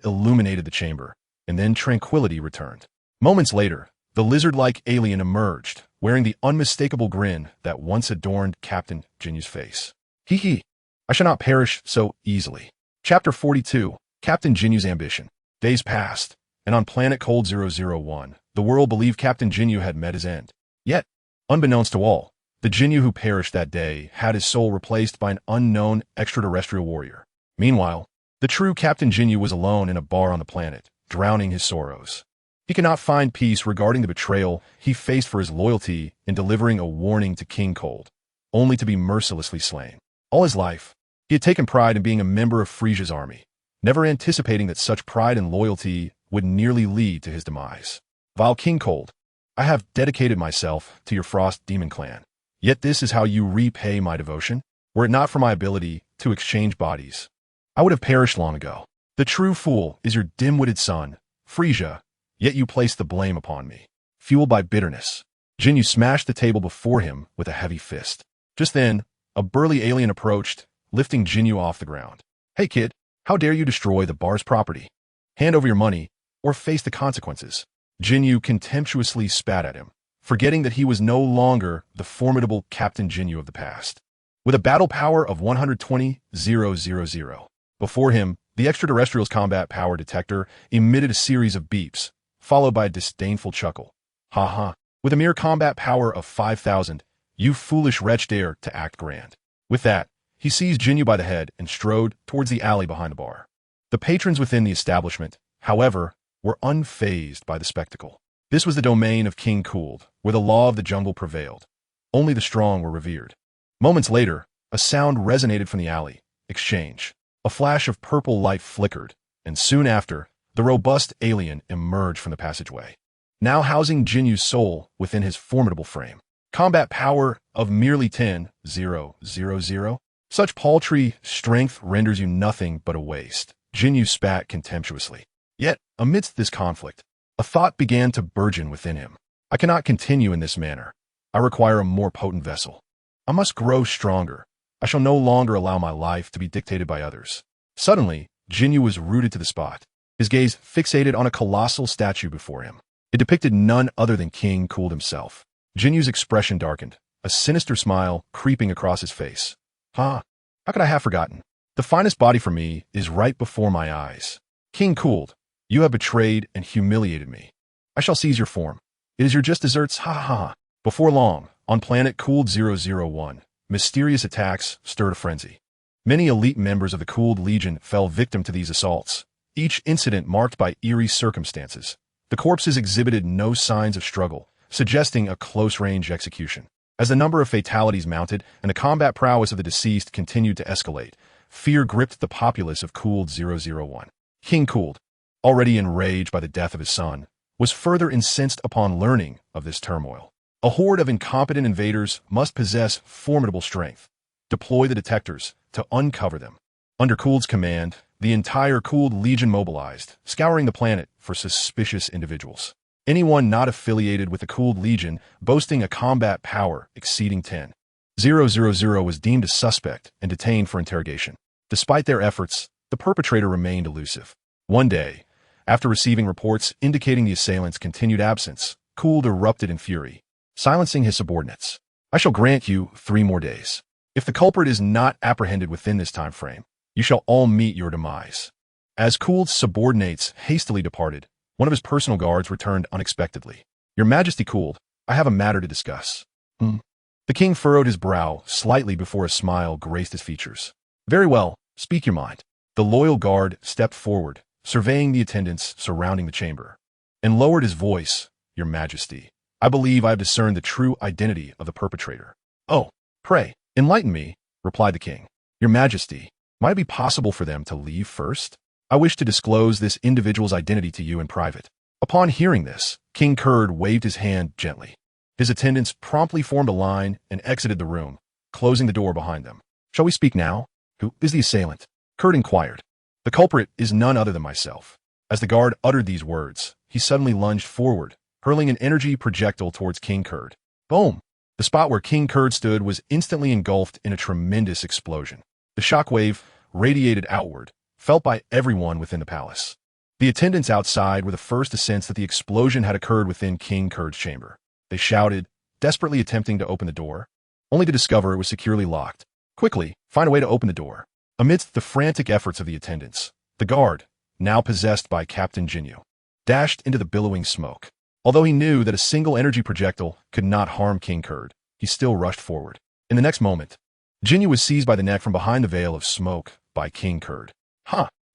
illuminated the chamber, and then tranquility returned. Moments later, the lizard-like alien emerged, wearing the unmistakable grin that once adorned Captain Jinyu's face. Hee hee, I shall not perish so easily. Chapter 42, Captain Jinyu's Ambition. Days passed, and on planet Cold 001, the world believed Captain Jinyu had met his end. Yet, unbeknownst to all, the Jinyu who perished that day had his soul replaced by an unknown extraterrestrial warrior. Meanwhile, the true Captain Jinyu was alone in a bar on the planet, drowning his sorrows. He could not find peace regarding the betrayal he faced for his loyalty in delivering a warning to King Cold, only to be mercilessly slain. All his life, he had taken pride in being a member of Frieza's army, never anticipating that such pride and loyalty would nearly lead to his demise. Vile King Cold, I have dedicated myself to your Frost Demon clan. Yet this is how you repay my devotion? Were it not for my ability to exchange bodies, I would have perished long ago. The true fool is your dim-witted son, Frieza, yet you place the blame upon me. Fueled by bitterness, Jinyu smashed the table before him with a heavy fist. Just then, a burly alien approached, lifting Jinyu off the ground. Hey kid, how dare you destroy the bar's property? Hand over your money, or face the consequences. Jinyu contemptuously spat at him, forgetting that he was no longer the formidable Captain Jinyu of the past. With a battle power of 120,000, before him, the extraterrestrial's combat power detector emitted a series of beeps, followed by a disdainful chuckle. Ha ha, with a mere combat power of 5,000, you foolish wretch dare to act grand. With that, he seized Jinyu by the head and strode towards the alley behind the bar. The patrons within the establishment, however, were unfazed by the spectacle. This was the domain of King Cold, where the law of the jungle prevailed. Only the strong were revered. Moments later, a sound resonated from the alley. Exchange. A flash of purple light flickered, and soon after, the robust alien emerged from the passageway, now housing Jinyu's soul within his formidable frame. Combat power of merely 10,000. Such paltry strength renders you nothing but a waste. Jinyu spat contemptuously. Yet, amidst this conflict, a thought began to burgeon within him. I cannot continue in this manner. I require a more potent vessel. I must grow stronger. I shall no longer allow my life to be dictated by others. Suddenly, Jinyu was rooted to the spot, his gaze fixated on a colossal statue before him. It depicted none other than King Cold himself. Jinyu's expression darkened, a sinister smile creeping across his face. How could I have forgotten? The finest body for me is right before my eyes. King Cold, you have betrayed and humiliated me. I shall seize your form. It is your just deserts, ha ha ha. Before long, on planet Cold 001, mysterious attacks stirred a frenzy. Many elite members of the Cold Legion fell victim to these assaults, each incident marked by eerie circumstances. The corpses exhibited no signs of struggle, suggesting a close-range execution. As the number of fatalities mounted and the combat prowess of the deceased continued to escalate, fear gripped the populace of Cold 001. King Cold, already enraged by the death of his son, was further incensed upon learning of this turmoil. A horde of incompetent invaders must possess formidable strength. Deploy the detectors to uncover them. Under Cold's command, the entire Cold Legion mobilized, scouring the planet for suspicious individuals. Anyone not affiliated with the Cold Legion boasting a combat power exceeding 10,000 was deemed a suspect and detained for interrogation. Despite their efforts, the perpetrator remained elusive. One day, after receiving reports indicating the assailant's continued absence, Cold erupted in fury, silencing his subordinates. I shall grant you 3 more days. If the culprit is not apprehended within this time frame, you shall all meet your demise. As Kuld's subordinates hastily departed, one of his personal guards returned unexpectedly. Your Majesty Kuld, I have a matter to discuss. The king furrowed his brow slightly before a smile graced his features. Very well, speak your mind. The loyal guard stepped forward, surveying the attendants surrounding the chamber, and lowered his voice. Your Majesty, I believe I have discerned the true identity of the perpetrator. Oh, pray, enlighten me, replied the king. Your Majesty, might it be possible for them to leave first? I wish to disclose this individual's identity to you in private. Upon hearing this, King Kurd waved his hand gently. His attendants promptly formed a line and exited the room, closing the door behind them. Shall we speak now? Who is the assailant? Kurd inquired. The culprit is none other than myself. As the guard uttered these words, he suddenly lunged forward, hurling an energy projectile towards King Kurd. Boom! The spot where King Kurd stood was instantly engulfed in a tremendous explosion. The shockwave radiated outward, felt by everyone within the palace. The attendants outside were the first to sense that the explosion had occurred within King Kurd's chamber. They shouted, desperately attempting to open the door, only to discover it was securely locked. Quickly, find a way to open the door. Amidst the frantic efforts of the attendants, the guard, now possessed by Captain Jinyu, dashed into the billowing smoke. Although he knew that a single energy projectile could not harm King Kurd, he still rushed forward. In the next moment, Jinyu was seized by the neck from behind the veil of smoke by King Kurd.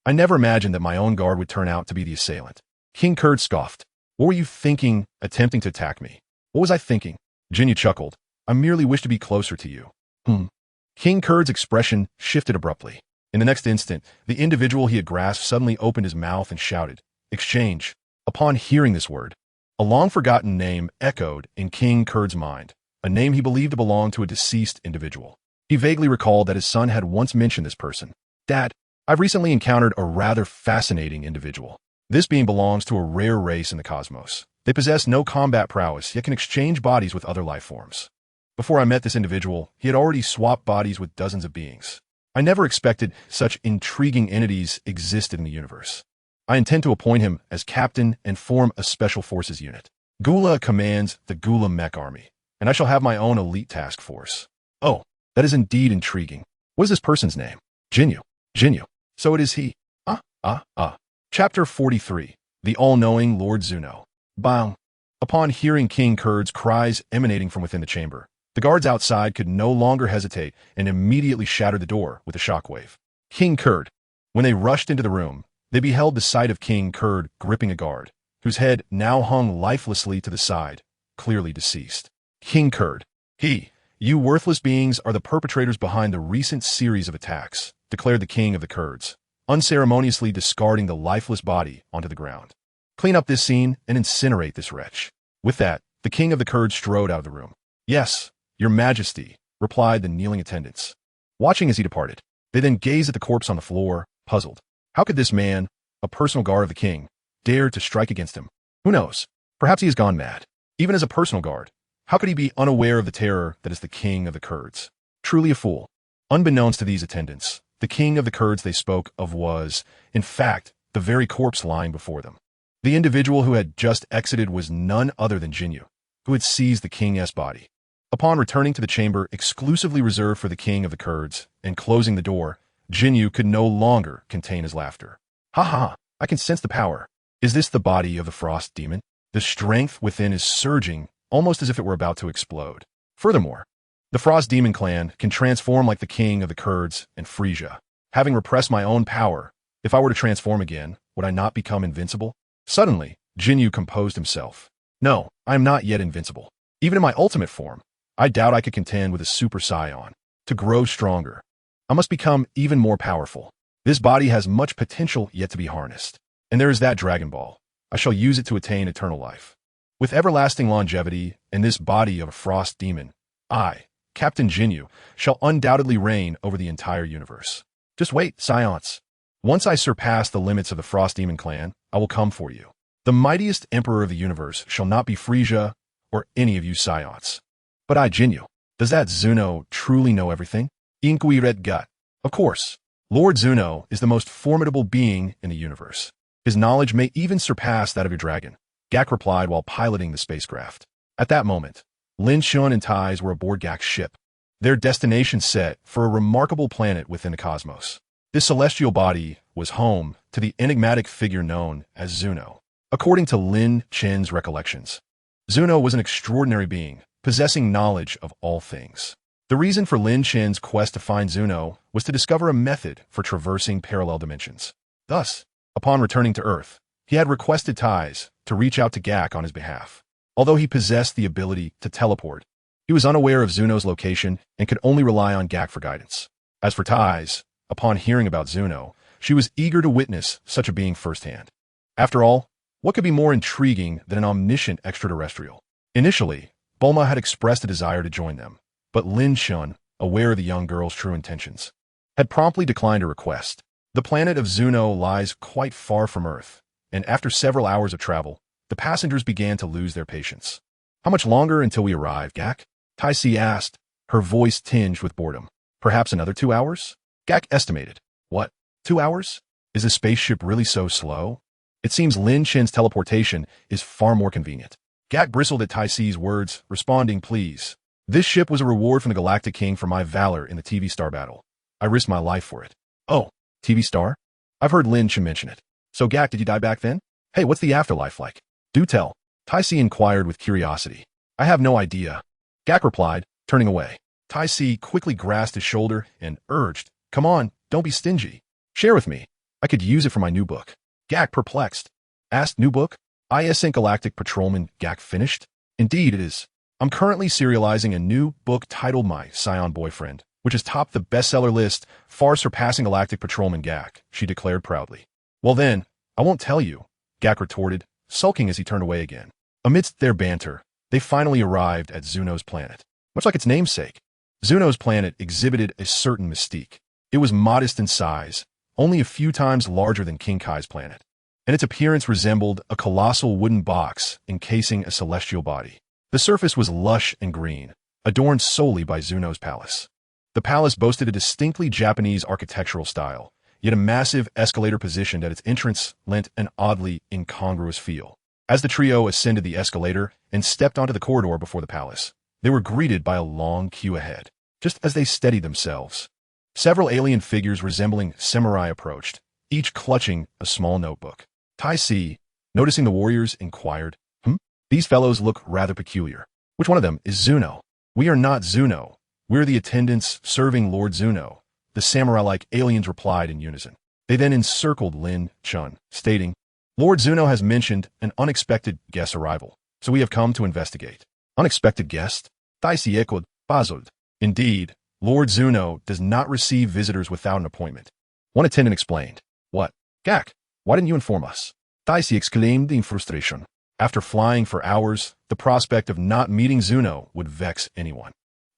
I never imagined that my own guard would turn out to be the assailant. King Kurd scoffed. What were you thinking, attempting to attack me? What was I thinking? Jinyu chuckled. I merely wish to be closer to you. King Kurd's expression shifted abruptly. In the next instant, the individual he had grasped suddenly opened his mouth and shouted, Exchange. Upon hearing this word, a long-forgotten name echoed in King Kurd's mind, a name he believed to belong to a deceased individual. He vaguely recalled that his son had once mentioned this person. Dad, I've recently encountered a rather fascinating individual. This being belongs to a rare race in the cosmos. They possess no combat prowess, yet can exchange bodies with other life forms. Before I met this individual, he had already swapped bodies with dozens of beings. I never expected such intriguing entities existed in the universe. I intend to appoint him as captain and form a special forces unit. Gula commands the Gula Mech Army, and I shall have my own elite task force. Oh, that is indeed intriguing. What is this person's name? Jinyu. Jinyu. So it is he. Chapter 43. The All-Knowing Lord Zuno. Bang. Upon hearing King Kurd's cries emanating from within the chamber, the guards outside could no longer hesitate and immediately shattered the door with a shockwave. King Kurd. When they rushed into the room, they beheld the sight of King Kurd gripping a guard, whose head now hung lifelessly to the side, clearly deceased. King Kurd. You worthless beings are the perpetrators behind the recent series of attacks, declared the king of the Kurds, unceremoniously discarding the lifeless body onto the ground. Clean up this scene and incinerate this wretch. With that, the king of the Kurds strode out of the room. Yes, your majesty, replied the kneeling attendants. Watching as he departed, they then gazed at the corpse on the floor, puzzled. How could this man, a personal guard of the king, dare to strike against him? Who knows? Perhaps he has gone mad. Even as a personal guard, how could he be unaware of the terror that is the king of the Kurds? Truly a fool. Unbeknownst to these attendants, the king of the Kurds they spoke of was, in fact, the very corpse lying before them. The individual who had just exited was none other than Jinyu, who had seized the king's body. Upon returning to the chamber exclusively reserved for the king of the Kurds and closing the door, Jinyu could no longer contain his laughter. I can sense the power. Is this the body of the frost demon? The strength within is surging, almost as if it were about to explode. Furthermore, the Frost Demon clan can transform like the king of the Kurds and Frieza. Having repressed my own power, if I were to transform again, would I not become invincible? Suddenly, Jinyu composed himself. No, I am not yet invincible. Even in my ultimate form, I doubt I could contend with a Super Saiyan. To grow stronger, I must become even more powerful. This body has much potential yet to be harnessed. And there is that Dragon Ball. I shall use it to attain eternal life. With everlasting longevity and this body of a frost demon, I, Captain Jinyu, shall undoubtedly reign over the entire universe. Just wait, Saiyans. Once I surpass the limits of the Frost Demon clan, I will come for you. The mightiest emperor of the universe shall not be Frieza or any of you Saiyans. But I, Jinyu, does that Zuno truly know everything? Inkui Red Gut. Of course, Lord Zuno is the most formidable being in the universe. His knowledge may even surpass that of your dragon, Gak replied while piloting the spacecraft. At that moment, Lin Chen and Tais were aboard Gak's ship, their destination set for a remarkable planet within the cosmos. This celestial body was home to the enigmatic figure known as Zuno. According to Lin Chen's recollections, Zuno was an extraordinary being, possessing knowledge of all things. The reason for Lin Chen's quest to find Zuno was to discover a method for traversing parallel dimensions. Thus, upon returning to Earth, he had requested Tais to reach out to Gak on his behalf. Although he possessed the ability to teleport, he was unaware of Zuno's location and could only rely on Gak for guidance. As for Tais, upon hearing about Zuno, she was eager to witness such a being firsthand. After all, what could be more intriguing than an omniscient extraterrestrial? Initially, Bulma had expressed a desire to join them, but Lin Chen, aware of the young girl's true intentions, had promptly declined her request. The planet of Zuno lies quite far from Earth, and after several hours of travel, the passengers began to lose their patience. How much longer until we arrive, Gak? Tai Si asked, her voice tinged with boredom. Perhaps another 2 hours? Gak estimated. What? 2 hours? Is the spaceship really so slow? It seems Lin Chen's teleportation is far more convenient. Gak bristled at Tai Si's words, responding, please. This ship was a reward from the Galactic King for my valor in the TV Star battle. I risked my life for it. Oh, TV Star? I've heard Lin Chen mention it. So Gak, did you die back then? Hey, what's the afterlife like? Do tell. Tai Si inquired with curiosity. I have no idea. Gak replied, turning away. Tai Si quickly grasped his shoulder and urged, come on, don't be stingy. Share with me. I could use it for my new book. Gak, perplexed, asked, new book? IS Galactic Patrolman. Gak finished? Indeed it is. I'm currently serializing a new book titled My Saiyan Boyfriend, which has topped the bestseller list, far surpassing Galactic Patrolman Gak, she declared proudly. Well then, I won't tell you, Gak retorted, sulking as he turned away again. Amidst their banter, they finally arrived at Zuno's planet. Much like its namesake, Zuno's planet exhibited a certain mystique. It was modest in size, only a few times larger than King Kai's planet, and its appearance resembled a colossal wooden box encasing a celestial body. The surface was lush and green, adorned solely by Zuno's palace. The palace boasted a distinctly Japanese architectural style, yet a massive escalator positioned at its entrance lent an oddly incongruous feel. As the trio ascended the escalator and stepped onto the corridor before the palace, they were greeted by a long queue ahead. Just as they steadied themselves, several alien figures resembling samurai approached, each clutching a small notebook. Tai Si, noticing the warriors, inquired, These fellows look rather peculiar. Which one of them is Zuno? We are not Zuno. We're the attendants serving Lord Zuno, the samurai-like aliens replied in unison. They then encircled Lin Chen, stating, Lord Zuno has mentioned an unexpected guest arrival, so we have come to investigate. Unexpected guest? Tai Si echoed, puzzled. Indeed, Lord Zuno does not receive visitors without an appointment. One attendant explained. What? Gak, why didn't you inform us? Tai Si exclaimed in frustration. After flying for hours, the prospect of not meeting Zuno would vex anyone.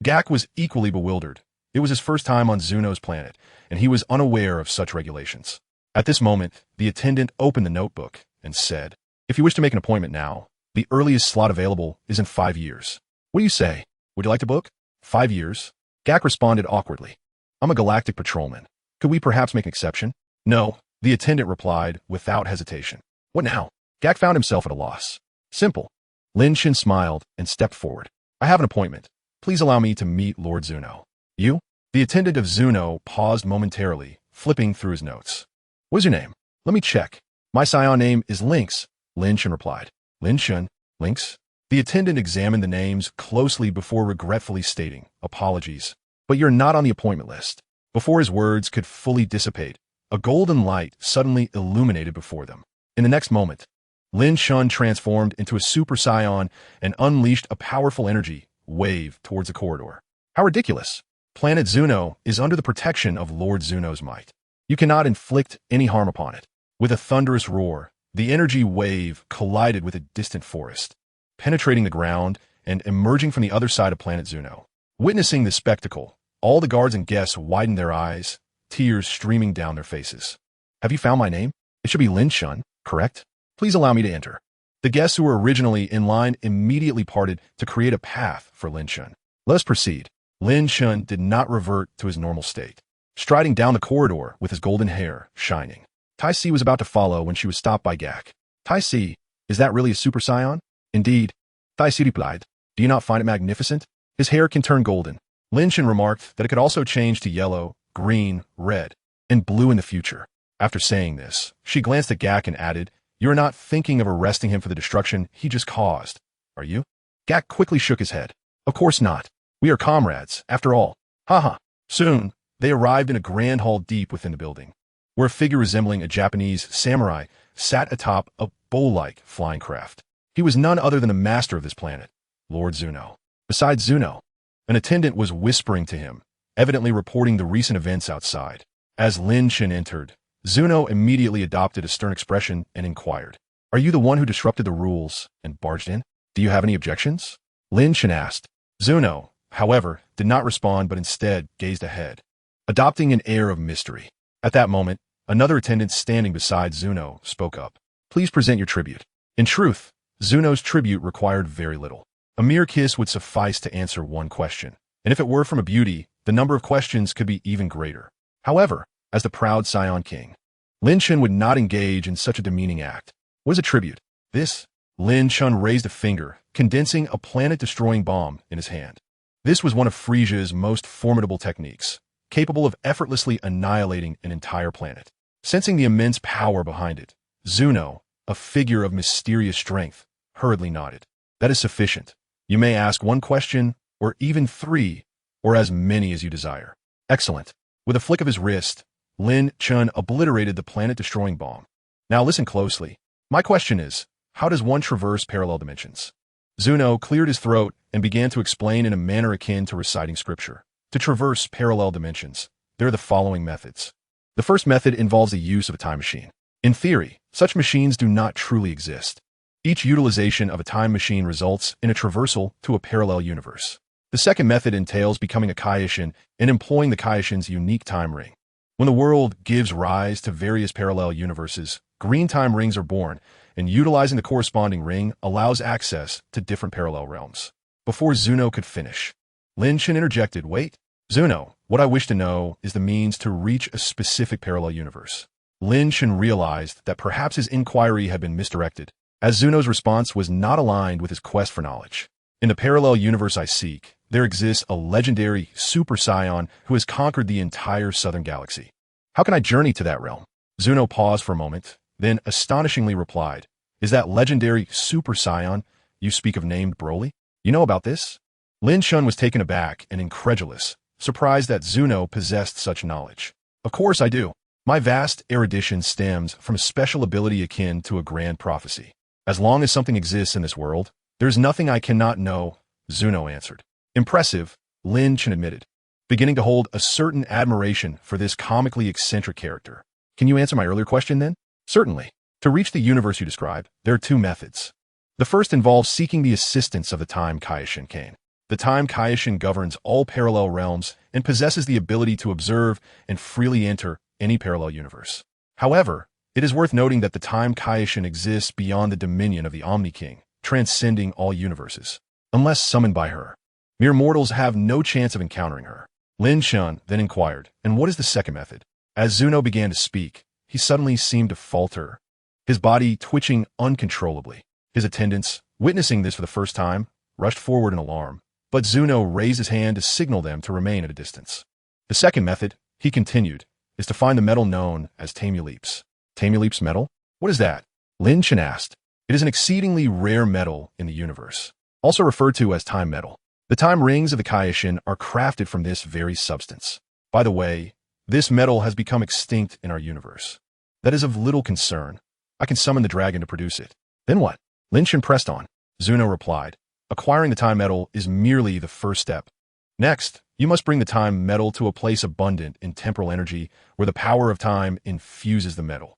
Gak was equally bewildered. It was his first time on Zuno's planet, and he was unaware of such regulations. At this moment, the attendant opened the notebook and said, If you wish to make an appointment now, the earliest slot available is in 5 years. What do you say? Would you like to book? 5 years? Gak responded awkwardly. I'm a galactic patrolman. Could we perhaps make an exception? No, the attendant replied without hesitation. What now? Gak found himself at a loss. Simple. Lin Chen smiled and stepped forward. I have an appointment. Please allow me to meet Lord Zuno. You? The attendant of Zuno paused momentarily, flipping through his notes. What is your name? Let me check. My Saiyan name is Lynx, Lin Chen replied. Lin Chen, Lynx? The attendant examined the names closely before regretfully stating, apologies, but you're not on the appointment list. Before his words could fully dissipate, a golden light suddenly illuminated before them. In the next moment, Lin Chen transformed into a Super Saiyan and unleashed a powerful energy wave towards the corridor. How ridiculous! Planet Zuno is under the protection of Lord Zuno's might. You cannot inflict any harm upon it. With a thunderous roar, the energy wave collided with a distant forest, penetrating the ground and emerging from the other side of Planet Zuno. Witnessing the spectacle, all the guards and guests widened their eyes, tears streaming down their faces. Have you found my name? It should be Lin Chen, correct? Please allow me to enter. The guests who were originally in line immediately parted to create a path for Lin Chen. Let us proceed. Lin Chen did not revert to his normal state, striding down the corridor with his golden hair shining. Tai Si was about to follow when she was stopped by Gak. Tai Si, is that really a Super Saiyan? Indeed. Tai Si replied. Do you not find it magnificent? His hair can turn golden. Lin Chen remarked that it could also change to yellow, green, red, and blue in the future. After saying this, she glanced at Gak and added, "You're not thinking of arresting him for the destruction he just caused, are you?" Gak quickly shook his head. "Of course not. We are comrades, after all. Haha." Soon, they arrived in a grand hall deep within the building, where a figure resembling a Japanese samurai sat atop a bowl-like flying craft. He was none other than the master of this planet, Lord Zuno. Besides Zuno, an attendant was whispering to him, evidently reporting the recent events outside. As Lin Chen entered, Zuno immediately adopted a stern expression and inquired, "Are you the one who disrupted the rules and barged in? Do you have any objections?" Lin Chen asked. Zuno, however, did not respond but instead gazed ahead, adopting an air of mystery. At that moment, another attendant standing beside Zuno spoke up. "Please present your tribute." In truth, Zuno's tribute required very little. A mere kiss would suffice to answer one question, and if it were from a beauty, the number of questions could be even greater. However, as the proud Saiyan king, Lin Chen would not engage in such a demeaning act. What is a tribute? This? Lin Chen raised a finger, condensing a planet-destroying bomb in his hand. This was one of Frieza's most formidable techniques, capable of effortlessly annihilating an entire planet. Sensing the immense power behind it, Zuno, a figure of mysterious strength, hurriedly nodded. "That is sufficient. You may ask one question, or even 3, or as many as you desire." "Excellent." With a flick of his wrist, Lin Chen obliterated the planet-destroying bomb. "Now listen closely. My question is, how does one traverse parallel dimensions?" Zuno cleared his throat and began to explain in a manner akin to reciting scripture. To traverse parallel dimensions, there are the following methods. The first method involves the use of a time machine. In theory, such machines do not truly exist. Each utilization of a time machine results in a traversal to a parallel universe. The second method entails becoming a Kaiōshin and employing the Kaiōshin's unique time ring. When the world gives rise to various parallel universes, green time rings are born, and utilizing the corresponding ring allows access to different parallel realms. Before Zuno could finish, Lin Chen interjected, "Wait, Zuno, what I wish to know is the means to reach a specific parallel universe." Lin Chen realized that perhaps his inquiry had been misdirected, as Zuno's response was not aligned with his quest for knowledge. "In the parallel universe I seek, there exists a legendary Super Saiyan who has conquered the entire southern galaxy. How can I journey to that realm?" Zuno paused for a moment, then astonishingly replied, "Is that legendary Super Saiyan you speak of named Broly? You know about this?" Lin Chen was taken aback and incredulous, surprised that Zuno possessed such knowledge. "Of course I do. My vast erudition stems from a special ability akin to a grand prophecy. As long as something exists in this world, there is nothing I cannot know," Zuno answered. Impressive, Lin Chen admitted, beginning to hold a certain admiration for this comically eccentric character. "Can you answer my earlier question then?" "Certainly. To reach the universe you describe, there are 2 methods. The first involves seeking the assistance of the Time Kaiōshin Kane. The Time Kaiōshin governs all parallel realms and possesses the ability to observe and freely enter any parallel universe. However, it is worth noting that the Time Kaiōshin exists beyond the dominion of the Omni King, transcending all universes. Unless summoned by her, mere mortals have no chance of encountering her." Lin Chen then inquired, "And what is the second method?" As Zuno began to speak, he suddenly seemed to falter, his body twitching uncontrollably. His attendants, witnessing this for the first time, rushed forward in alarm, but Zuno raised his hand to signal them to remain at a distance. "The second method," he continued, "is to find the metal known as Tamuleep's." "Tamuleep's metal? What is that?" Lin Chen asked. "It is an exceedingly rare metal in the universe, also referred to as time metal. The time rings of the Kaiōshin are crafted from this very substance. By the way, this metal has become extinct in our universe. That is of little concern. I can summon the dragon to produce it." "Then what?" Lin Chen pressed on. Zuno replied, "Acquiring the time metal is merely the first step. Next, you must bring the time metal to a place abundant in temporal energy where the power of time infuses the metal."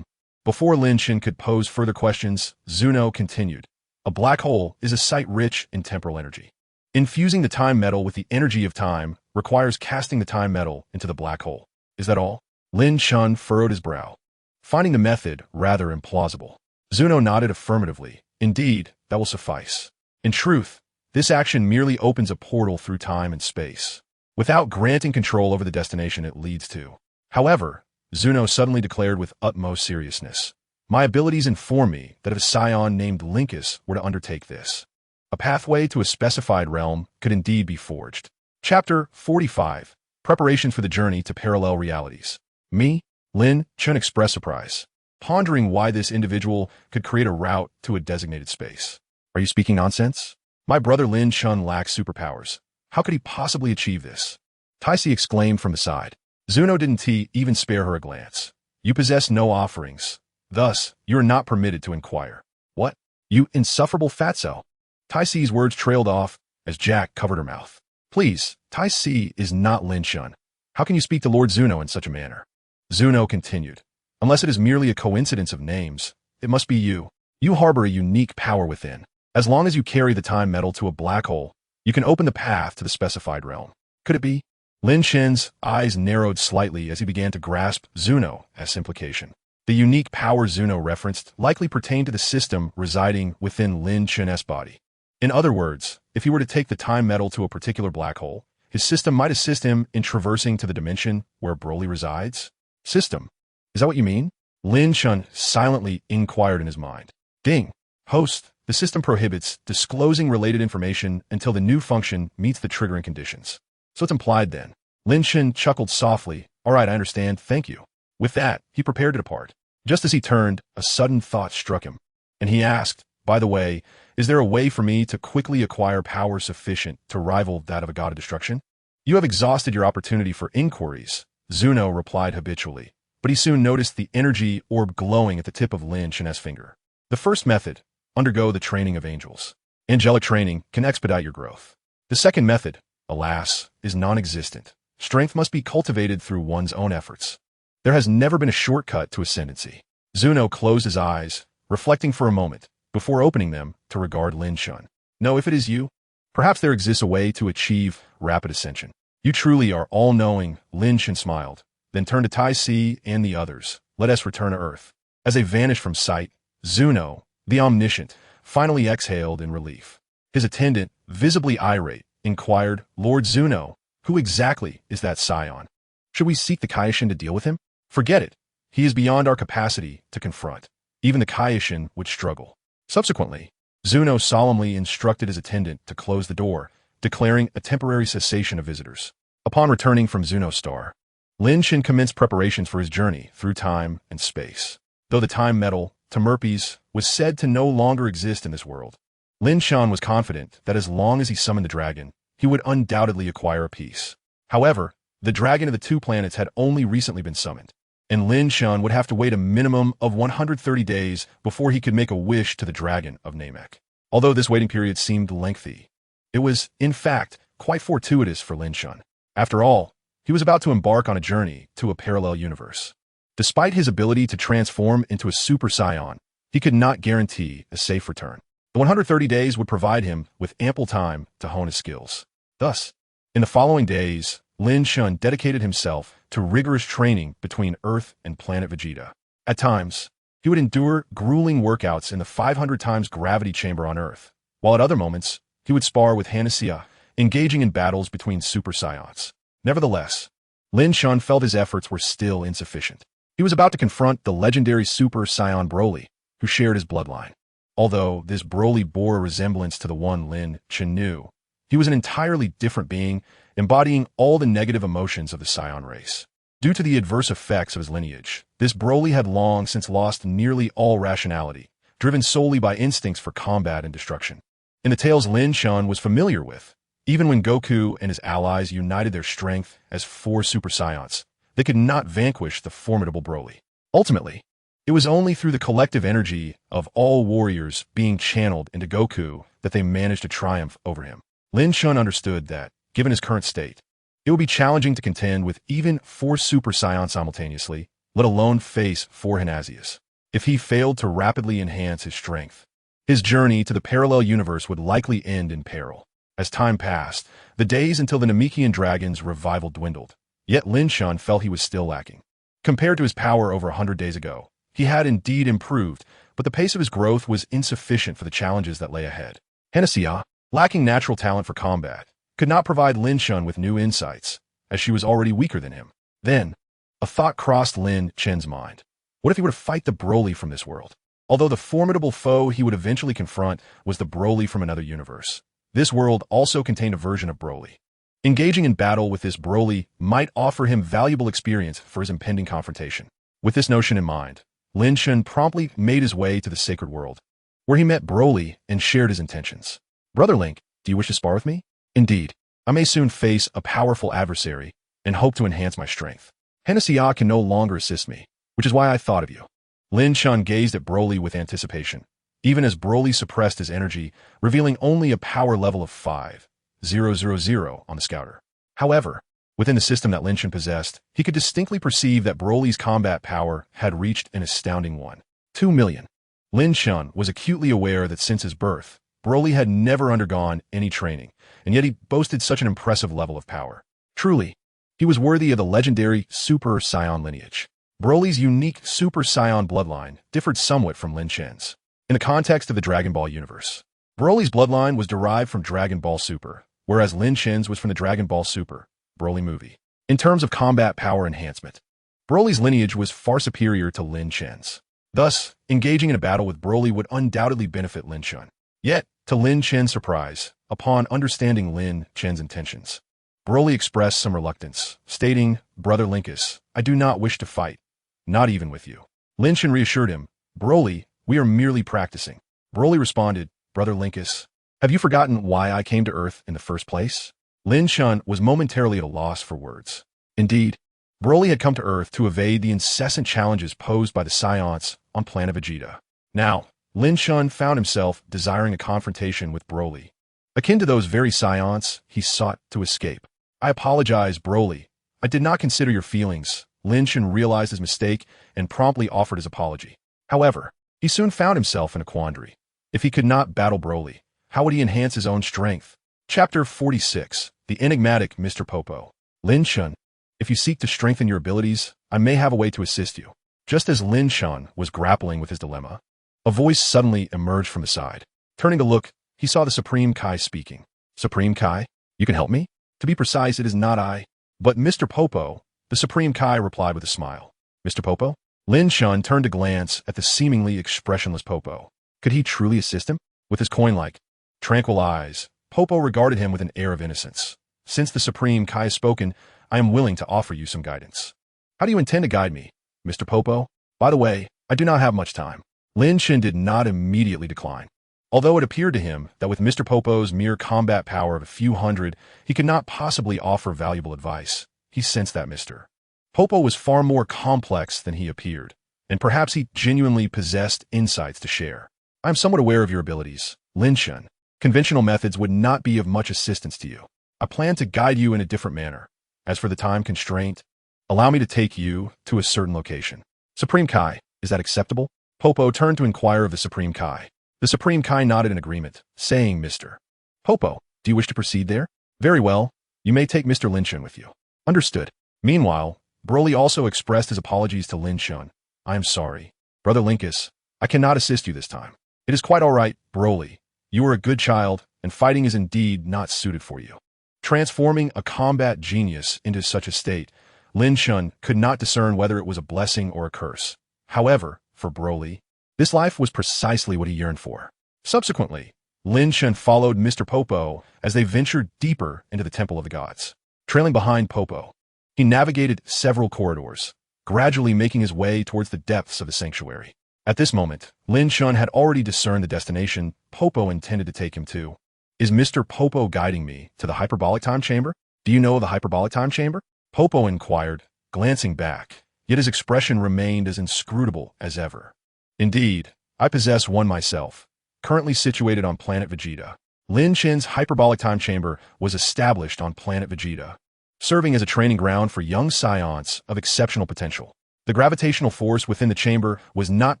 Before Lin Chen could pose further questions, Zuno continued, "A black hole is a site rich in temporal energy. Infusing the time metal with the energy of time requires casting the time metal into the black hole. Is that all?" Lin Chen furrowed his brow, finding the method rather implausible. Zuno nodded affirmatively. "Indeed, that will suffice. In truth, this action merely opens a portal through time and space, without granting control over the destination it leads to." However, Zuno suddenly declared with utmost seriousness, "My abilities inform me that if a Saiyan named Linkus were to undertake this, a pathway to a specified realm could indeed be forged." Chapter 45. Preparations for the journey to parallel realities. "Me? Lin Chen expressed surprise, pondering why this individual could create a route to a designated space. Are you speaking nonsense? My brother Lin Chen lacks superpowers. How could he possibly achieve this? Taisi exclaimed from the side. Zuno didn't even spare her a glance. You possess no offerings. Thus, you are not permitted to inquire. What? You insufferable fatso! Taisi's words trailed off as Jack covered her mouth. Please, Taisi is not Lin Chen. How can you speak to Lord Zuno in such a manner? Zuno continued. Unless it is merely a coincidence of names, it must be you. You harbor a unique power within. As long as you carry the time metal to a black hole, you can open the path to the specified realm. Could it be? Lin Chen's eyes narrowed slightly as he began to grasp Zuno as implication. The unique power Zuno referenced likely pertained to the system residing within Lin Chen's body. In other words, if he were to take the time metal to a particular black hole, his system might assist him in traversing to the dimension where Broly resides? System? Is that what you mean? Lin Chen silently inquired in his mind. Ding. Host, the system prohibits disclosing related information until the new function meets the triggering conditions. So it's implied then. Lin Chen chuckled softly. All right, I understand, thank you. With that, he prepared to depart. Just as he turned, a sudden thought struck him, and he asked, by the way, is there a way for me to quickly acquire power sufficient to rival that of a god of destruction? You have exhausted your opportunity for inquiries, Zuno replied habitually, but he soon noticed the energy orb glowing at the tip of Lin Chen's finger. The first method, undergo the training of angels. Angelic training can expedite your growth. The second method, alas, is non-existent. Strength must be cultivated through one's own efforts. There has never been a shortcut to ascendancy. Zuno closed his eyes, reflecting for a moment, before opening them to regard Lin Chen. No, if it is you, perhaps there exists a way to achieve rapid ascension. You truly are all-knowing, Lin Chen smiled, then turned to Tai Si and the others. Let us return to Earth. As they vanished from sight, Zuno, the omniscient, finally exhaled in relief. His attendant, visibly irate, inquired, Lord Zuno, who exactly is that Saiyan? Should we seek the Kaiōshin to deal with him? Forget it. He is beyond our capacity to confront. Even the Kaiōshin would struggle. Subsequently, Zuno solemnly instructed his attendant to close the door, declaring a temporary cessation of visitors. Upon returning from Zuno's star, Lin Chen commenced preparations for his journey through time and space. Though the time metal, Temerpes, was said to no longer exist in this world, Lin Chen was confident that as long as he summoned the dragon, he would undoubtedly acquire a piece. However, the dragon of the two planets had only recently been summoned, and Lin Chen would have to wait a minimum of 130 days before he could make a wish to the dragon of Namek. Although this waiting period seemed lengthy, it was, in fact, quite fortuitous for Lin Chen. After all, he was about to embark on a journey to a parallel universe. Despite his ability to transform into a Super Saiyan, he could not guarantee a safe return. The 130 days would provide him with ample time to hone his skills. Thus, in the following days, Lin Chen dedicated himself to rigorous training between Earth and Planet Vegeta. At times, he would endure grueling workouts in the 500 times gravity chamber on Earth, while at other moments, he would spar with Hanasiya, engaging in battles between Super Saiyans. Nevertheless, Lin Chen felt his efforts were still insufficient. He was about to confront the legendary Super Saiyan Broly, who shared his bloodline. Although this Broly bore a resemblance to the one Lin Chen knew, he was an entirely different being, embodying all the negative emotions of the Saiyan race. Due to the adverse effects of his lineage, this Broly had long since lost nearly all rationality, driven solely by instincts for combat and destruction. In the tales Lin Chen was familiar with, even when Goku and his allies united their strength as 4 Super Saiyans, they could not vanquish the formidable Broly. Ultimately, it was only through the collective energy of all warriors being channeled into Goku that they managed to triumph over him. Lin Chen understood that, given his current state, it would be challenging to contend with even 4 Super Saiyans simultaneously, let alone face 4 Hanasias. If he failed to rapidly enhance his strength, his journey to the parallel universe would likely end in peril. As time passed, the days until the Namekian dragon's revival dwindled. Yet Lin Chen felt he was still lacking. Compared to his power over 100 days ago, he had indeed improved, but the pace of his growth was insufficient for the challenges that lay ahead. Hanasiya, lacking natural talent for combat, could not provide Lin Chen with new insights, as she was already weaker than him. Then, a thought crossed Lin Chen's mind. What if he were to fight the Broly from this world? Although the formidable foe he would eventually confront was the Broly from another universe, this world also contained a version of Broly. Engaging in battle with this Broly might offer him valuable experience for his impending confrontation. With this notion in mind, Lin Chen promptly made his way to the sacred world, where he met Broly and shared his intentions. Brother Link, do you wish to spar with me? Indeed, I may soon face a powerful adversary and hope to enhance my strength. Hennessy can no longer assist me, which is why I thought of you. Lin Chen gazed at Broly with anticipation, even as Broly suppressed his energy, revealing only a power level of 5,000 on the scouter. However, within the system that Lin Chen possessed, he could distinctly perceive that Broly's combat power had reached an astounding 1.2 million. Lin Chen was acutely aware that since his birth, Broly had never undergone any training, and yet he boasted such an impressive level of power. Truly, he was worthy of the legendary Super Saiyan lineage. Broly's unique Super Saiyan bloodline differed somewhat from Lin Chen's. In the context of the Dragon Ball universe, Broly's bloodline was derived from Dragon Ball Super, whereas Lin Chen's was from the Dragon Ball Super Broly movie. In terms of combat power enhancement, Broly's lineage was far superior to Lin Chen's. Thus, engaging in a battle with Broly would undoubtedly benefit Lin Chen. Yet, to Lin Chen's surprise, upon understanding Lin Chen's intentions, Broly expressed some reluctance, stating, "Brother Linkus, I do not wish to fight, not even with you." Lin Chen reassured him, "Broly, we are merely practicing." Broly responded, "Brother Linkus, have you forgotten why I came to Earth in the first place?" Lin Chen was momentarily at a loss for words. Indeed, Broly had come to Earth to evade the incessant challenges posed by the Saiyans on Planet Vegeta. Now, Lin Chen found himself desiring a confrontation with Broly. Akin to those very Saiyans, he sought to escape. "I apologize, Broly. I did not consider your feelings." Lin Chen realized his mistake and promptly offered his apology. However, he soon found himself in a quandary. If he could not battle Broly, how would he enhance his own strength? Chapter 46, The Enigmatic Mr. Popo. Lin Chen, if you seek to strengthen your abilities, I may have a way to assist you. Just as Lin Chen was grappling with his dilemma, a voice suddenly emerged from the side. Turning to look, he saw the Supreme Kai speaking. "Supreme Kai, you can help me? To be precise, it is not I, but Mr. Popo," the Supreme Kai replied with a smile. "Mr. Popo?" Lin Chen turned to glance at the seemingly expressionless Popo. Could he truly assist him? With his coin-like, tranquil eyes, Popo regarded him with an air of innocence. "Since the Supreme Kai has spoken, I am willing to offer you some guidance." "How do you intend to guide me, Mr. Popo? By the way, I do not have much time." Lin Chen did not immediately decline. Although it appeared to him that with Mr. Popo's mere combat power of a few hundred, he could not possibly offer valuable advice, he sensed that Mr. Popo was far more complex than he appeared, and perhaps he genuinely possessed insights to share. "I am somewhat aware of your abilities, Lin Chen. Conventional methods would not be of much assistance to you. I plan to guide you in a different manner. As for the time constraint, allow me to take you to a certain location." "Supreme Kai, is that acceptable?" Popo turned to inquire of the Supreme Kai. The Supreme Kai nodded in agreement, saying, "Mr. Popo, do you wish to proceed there? Very well, you may take Mr. Lin Chen with you." "Understood." Meanwhile, Broly also expressed his apologies to Lin Chen. "I am sorry. Brother Linkus, I cannot assist you this time." "It is quite all right, Broly. You are a good child, and fighting is indeed not suited for you." Transforming a combat genius into such a state, Lin Chen could not discern whether it was a blessing or a curse. However, for Broly, this life was precisely what he yearned for. Subsequently, Lin Chen followed Mr. Popo as they ventured deeper into the Temple of the Gods. Trailing behind Popo, he navigated several corridors, gradually making his way towards the depths of the sanctuary. At this moment, Lin Chen had already discerned the destination Popo intended to take him to. "Is Mr. Popo guiding me to the hyperbolic time chamber? Do you know of the hyperbolic time chamber?" Popo inquired, glancing back, yet his expression remained as inscrutable as ever. "Indeed, I possess one myself, currently situated on Planet Vegeta." Lin Chen's hyperbolic time chamber was established on Planet Vegeta, serving as a training ground for young Saiyans of exceptional potential. The gravitational force within the chamber was not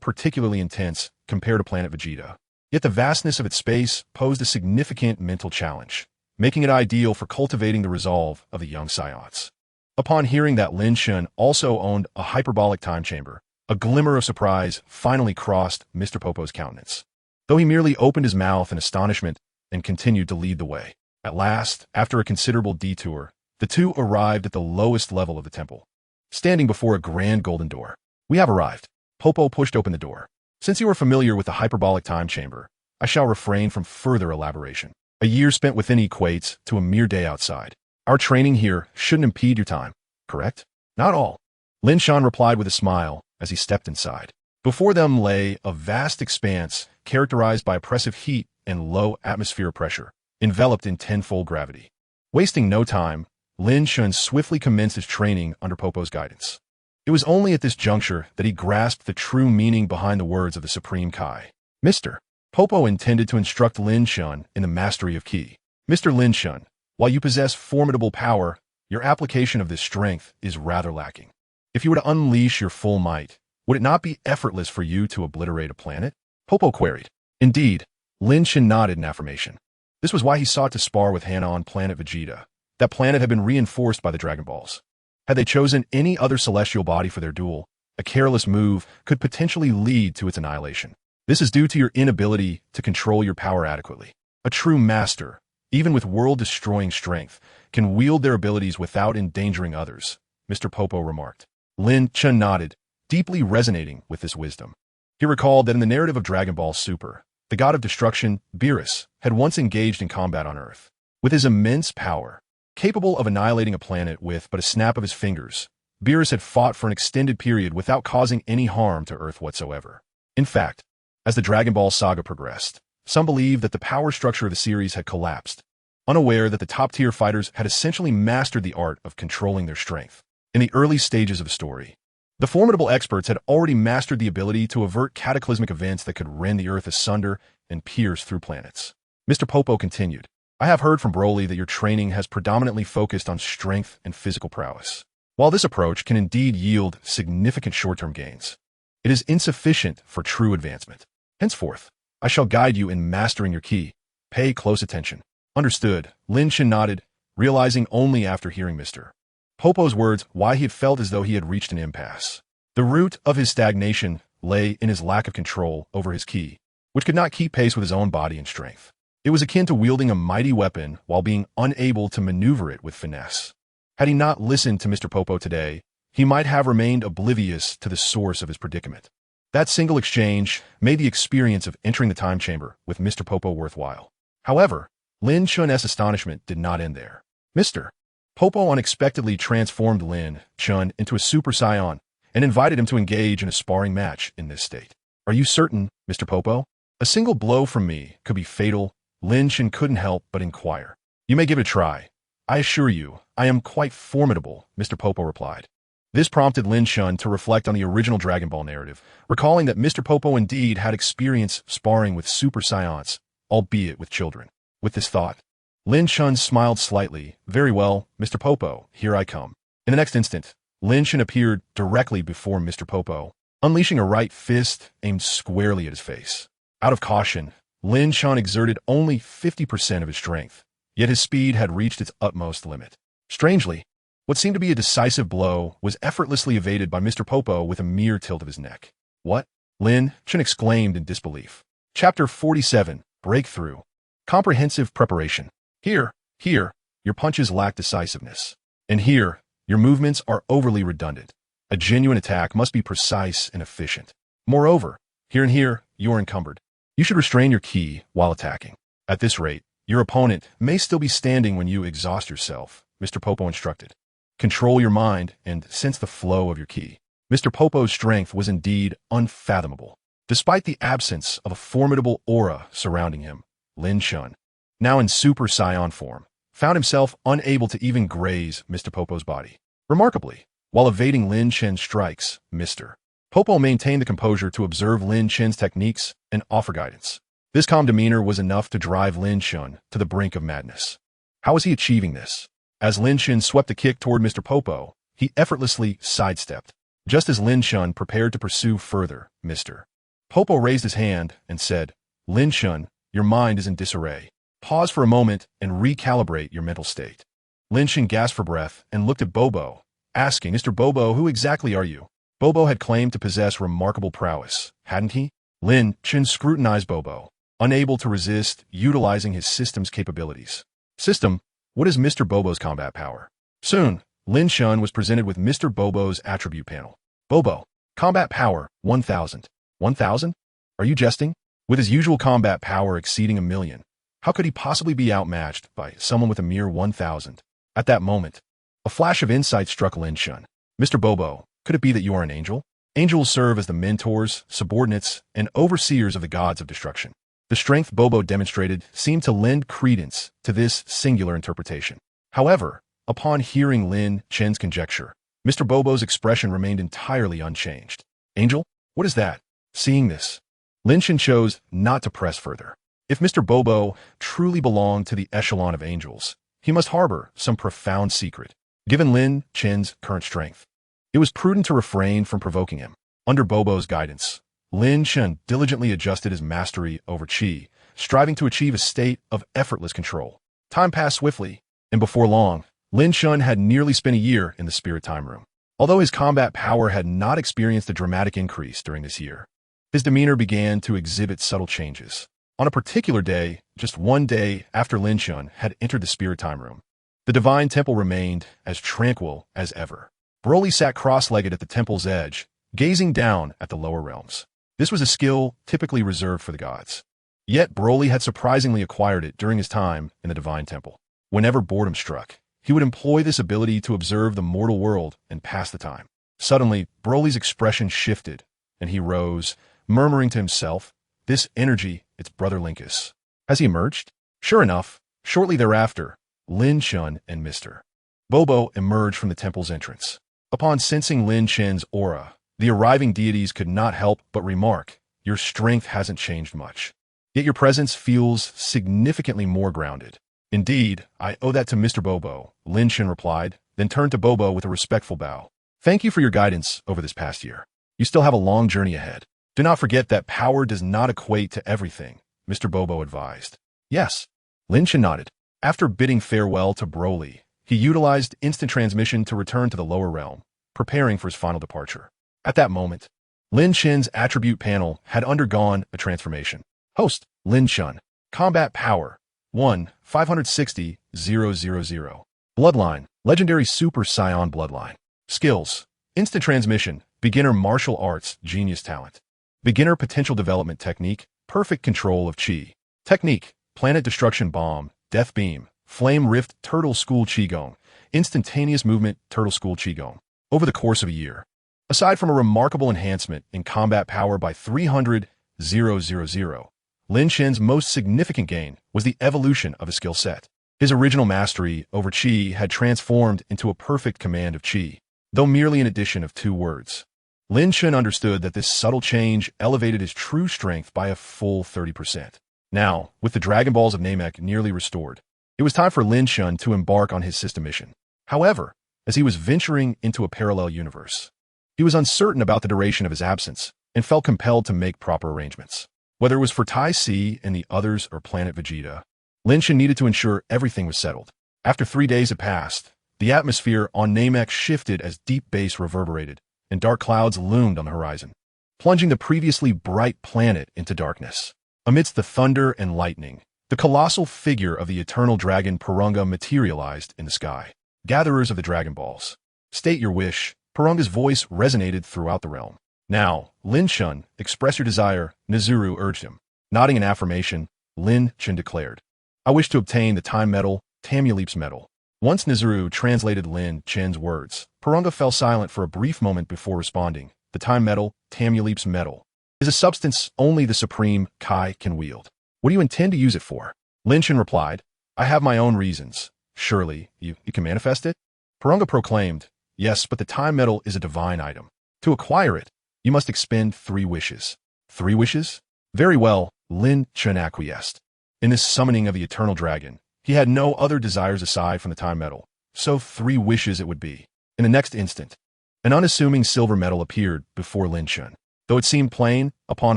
particularly intense compared to Planet Vegeta, yet the vastness of its space posed a significant mental challenge, making it ideal for cultivating the resolve of the young Saiyans. Upon hearing that Lin Chen also owned a hyperbolic time chamber, a glimmer of surprise finally crossed Mr. Popo's countenance, though he merely opened his mouth in astonishment and continued to lead the way. At last, after a considerable detour, the two arrived at the lowest level of the temple, standing before a grand golden door. "We have arrived." Popo pushed open the door. "Since you are familiar with the hyperbolic time chamber, I shall refrain from further elaboration. A year spent within equates to a mere day outside. Our training here shouldn't impede your time, correct?" "Not all," Lin Chen replied with a smile, as he stepped inside. Before them lay a vast expanse characterized by oppressive heat and low atmospheric pressure, enveloped in tenfold gravity. Wasting no time, Lin Chen swiftly commenced his training under Popo's guidance. It was only at this juncture that he grasped the true meaning behind the words of the Supreme Kai. Mr. Popo intended to instruct Lin Chen in the mastery of Ki. Mr. Lin Chen, while you possess formidable power, your application of this strength is rather lacking. If you were to unleash your full might, would it not be effortless for you to obliterate a planet? Popo queried. Indeed, Lin Chen nodded in affirmation. This was why he sought to spar with Hannah on Planet Vegeta. That planet had been reinforced by the Dragon Balls. Had they chosen any other celestial body for their duel, a careless move could potentially lead to its annihilation. This is due to your inability to control your power adequately. A true master, even with world-destroying strength, can wield their abilities without endangering others, Mr. Popo remarked. Lin Chen nodded, deeply resonating with this wisdom. He recalled that in the narrative of Dragon Ball Super, the god of destruction, Beerus, had once engaged in combat on Earth. With his immense power, capable of annihilating a planet with but a snap of his fingers, Beerus had fought for an extended period without causing any harm to Earth whatsoever. In fact, as the Dragon Ball saga progressed, some believed that the power structure of the series had collapsed, unaware that the top-tier fighters had essentially mastered the art of controlling their strength. In the early stages of the story, the formidable experts had already mastered the ability to avert cataclysmic events that could rend the Earth asunder and pierce through planets. Mr. Popo continued, I have heard from Broly that your training has predominantly focused on strength and physical prowess. While this approach can indeed yield significant short-term gains, it is insufficient for true advancement. Henceforth, I shall guide you in mastering your ki. Pay close attention. Understood. Lin Chen nodded, realizing only after hearing Mr. Popo's words why he had felt as though he had reached an impasse. The root of his stagnation lay in his lack of control over his ki, which could not keep pace with his own body and strength. It was akin to wielding a mighty weapon while being unable to maneuver it with finesse. Had he not listened to Mr. Popo today, he might have remained oblivious to the source of his predicament. That single exchange made the experience of entering the time chamber with Mr. Popo worthwhile. However, Lin Chen's astonishment did not end there. Mr. Popo unexpectedly transformed Lin Chen into a Super Saiyan and invited him to engage in a sparring match in this state. Are you certain, Mr. Popo? A single blow from me could be fatal. Lin Chen couldn't help but inquire. You may give it a try. I assure you, I am quite formidable, Mr. Popo replied. This prompted Lin Chen to reflect on the original Dragon Ball narrative, recalling that Mr. Popo indeed had experience sparring with Super Saiyans, albeit with children. With this thought, Lin Chen smiled slightly. Very well, Mr. Popo, here I come. In the next instant, Lin Chen appeared directly before Mr. Popo, unleashing a right fist aimed squarely at his face. Out of caution, Lin Chen exerted only 50% of his strength, yet his speed had reached its utmost limit. Strangely, what seemed to be a decisive blow was effortlessly evaded by Mr. Popo with a mere tilt of his neck. What? Lin Chen exclaimed in disbelief. Chapter 47, Breakthrough. Comprehensive preparation. Here, your punches lack decisiveness. And here, your movements are overly redundant. A genuine attack must be precise and efficient. Moreover, here and here, you are encumbered. You should restrain your ki while attacking. At this rate, your opponent may still be standing when you exhaust yourself, Mr. Popo instructed. Control your mind and sense the flow of your ki. Mr. Popo's strength was indeed unfathomable. Despite the absence of a formidable aura surrounding him, Lin Chen, now in Super Saiyan form, found himself unable to even graze Mr. Popo's body. Remarkably, while evading Lin Chen's strikes, Mr. Popo maintained the composure to observe Lin Chen's techniques and offer guidance. This calm demeanor was enough to drive Lin Chen to the brink of madness. How was he achieving this? As Lin Chen swept a kick toward Mr. Popo, he effortlessly sidestepped. Just as Lin Chen prepared to pursue further, Mr. Popo raised his hand and said, Lin Chen, your mind is in disarray. Pause for a moment and recalibrate your mental state. Lin Chen gasped for breath and looked at Bobo, asking, Mr. Bobo, who exactly are you? Bobo had claimed to possess remarkable prowess, hadn't he? Lin Chen scrutinized Bobo, unable to resist utilizing his system's capabilities. System, what is Mr. Bobo's combat power? Soon, Lin Chen was presented with Mr. Bobo's attribute panel. Bobo, combat power, 1,000. 1,000? Are you jesting? With his usual combat power exceeding 1,000,000, how could he possibly be outmatched by someone with a mere 1,000? At that moment, a flash of insight struck Lin Chen. Mr. Bobo, could it be that you are an angel? Angels serve as the mentors, subordinates, and overseers of the gods of destruction. The strength Bobo demonstrated seemed to lend credence to this singular interpretation. However, upon hearing Lin Chen's conjecture, Mr. Bobo's expression remained entirely unchanged. Angel? What is that? Seeing this, Lin Chen chose not to press further. If Mr. Bobo truly belonged to the echelon of angels, he must harbor some profound secret. Given Lin Chen's current strength, it was prudent to refrain from provoking him. Under Bobo's guidance, Lin Chen diligently adjusted his mastery over Qi, striving to achieve a state of effortless control. Time passed swiftly, and before long, Lin Chen had nearly spent a year in the Spirit Time Room. Although his combat power had not experienced a dramatic increase during this year, his demeanor began to exhibit subtle changes. On a particular day, just one day after Lin Chen had entered the Spirit Time Room, the Divine Temple remained as tranquil as ever. Broly sat cross-legged at the temple's edge, gazing down at the lower realms. This was a skill typically reserved for the gods. Yet Broly had surprisingly acquired it during his time in the Divine Temple. Whenever boredom struck, he would employ this ability to observe the mortal world and pass the time. Suddenly, Broly's expression shifted, and he rose, murmuring to himself, "This energy, it's Brother Linkus. Has he emerged?" Sure enough, shortly thereafter, Lin Chen and Mr. Bobo emerged from the temple's entrance. Upon sensing Lin Chen's aura, the arriving deities could not help but remark, "Your strength hasn't changed much. Yet your presence feels significantly more grounded." "Indeed, I owe that to Mr. Bobo," Lin Chen replied, then turned to Bobo with a respectful bow. "Thank you for your guidance over this past year. You still have a long journey ahead. Do not forget that power does not equate to everything," Mr. Bobo advised. "Yes." Lin Chen nodded. After bidding farewell to Broly, he utilized instant transmission to return to the lower realm, preparing for his final departure. At that moment, Lin Chen's attribute panel had undergone a transformation. Host, Lin Chen. Combat power, 1-560-000. Bloodline, legendary Super Saiyan bloodline. Skills, instant transmission, beginner martial arts, genius talent. Beginner potential development technique, perfect control of Qi. Technique, planet destruction bomb, death beam, flame rift, turtle school Qigong, instantaneous movement, turtle school Qigong. Over the course of a year, aside from a remarkable enhancement in combat power by 300,000, Lin Chen's most significant gain was the evolution of his skill set. His original mastery over Qi had transformed into a perfect command of Qi, though merely an addition of 2 words. Lin Chen understood that this subtle change elevated his true strength by a full 30%. Now, with the Dragon Balls of Namek nearly restored, it was time for Lin Chen to embark on his system mission. However, as he was venturing into a parallel universe, he was uncertain about the duration of his absence and felt compelled to make proper arrangements. Whether it was for Tai Si and the others or Planet Vegeta, Lin Chen needed to ensure everything was settled. After 3 days had passed, the atmosphere on Namek shifted as deep bass reverberated, and dark clouds loomed on the horizon, plunging the previously bright planet into darkness. Amidst the thunder and lightning, the colossal figure of the eternal dragon Purunga materialized in the sky. "Gatherers of the Dragon Balls, state your wish." Purunga's voice resonated throughout the realm. "Now, Lin Chen, express your desire," Nezuru urged him. Nodding in affirmation, Lin Chen declared, "I wish to obtain the time medal, Tamuleep's medal." Once Nezuru translated Lin Chen's words, Purunga fell silent for a brief moment before responding. "The time medal, Tamuleep's medal, is a substance only the Supreme Kai can wield. What do you intend to use it for?" Lin Chen replied, "I have my own reasons." "Surely, you can manifest it?" Purunga proclaimed, "Yes, but the time medal is a divine item. To acquire it, you must expend 3 wishes. 3 wishes? Very well," Lin Chen acquiesced. In this summoning of the eternal dragon, he had no other desires aside from the time medal, so 3 wishes it would be. In the next instant, an unassuming silver medal appeared before Lin Chen. Though it seemed plain, upon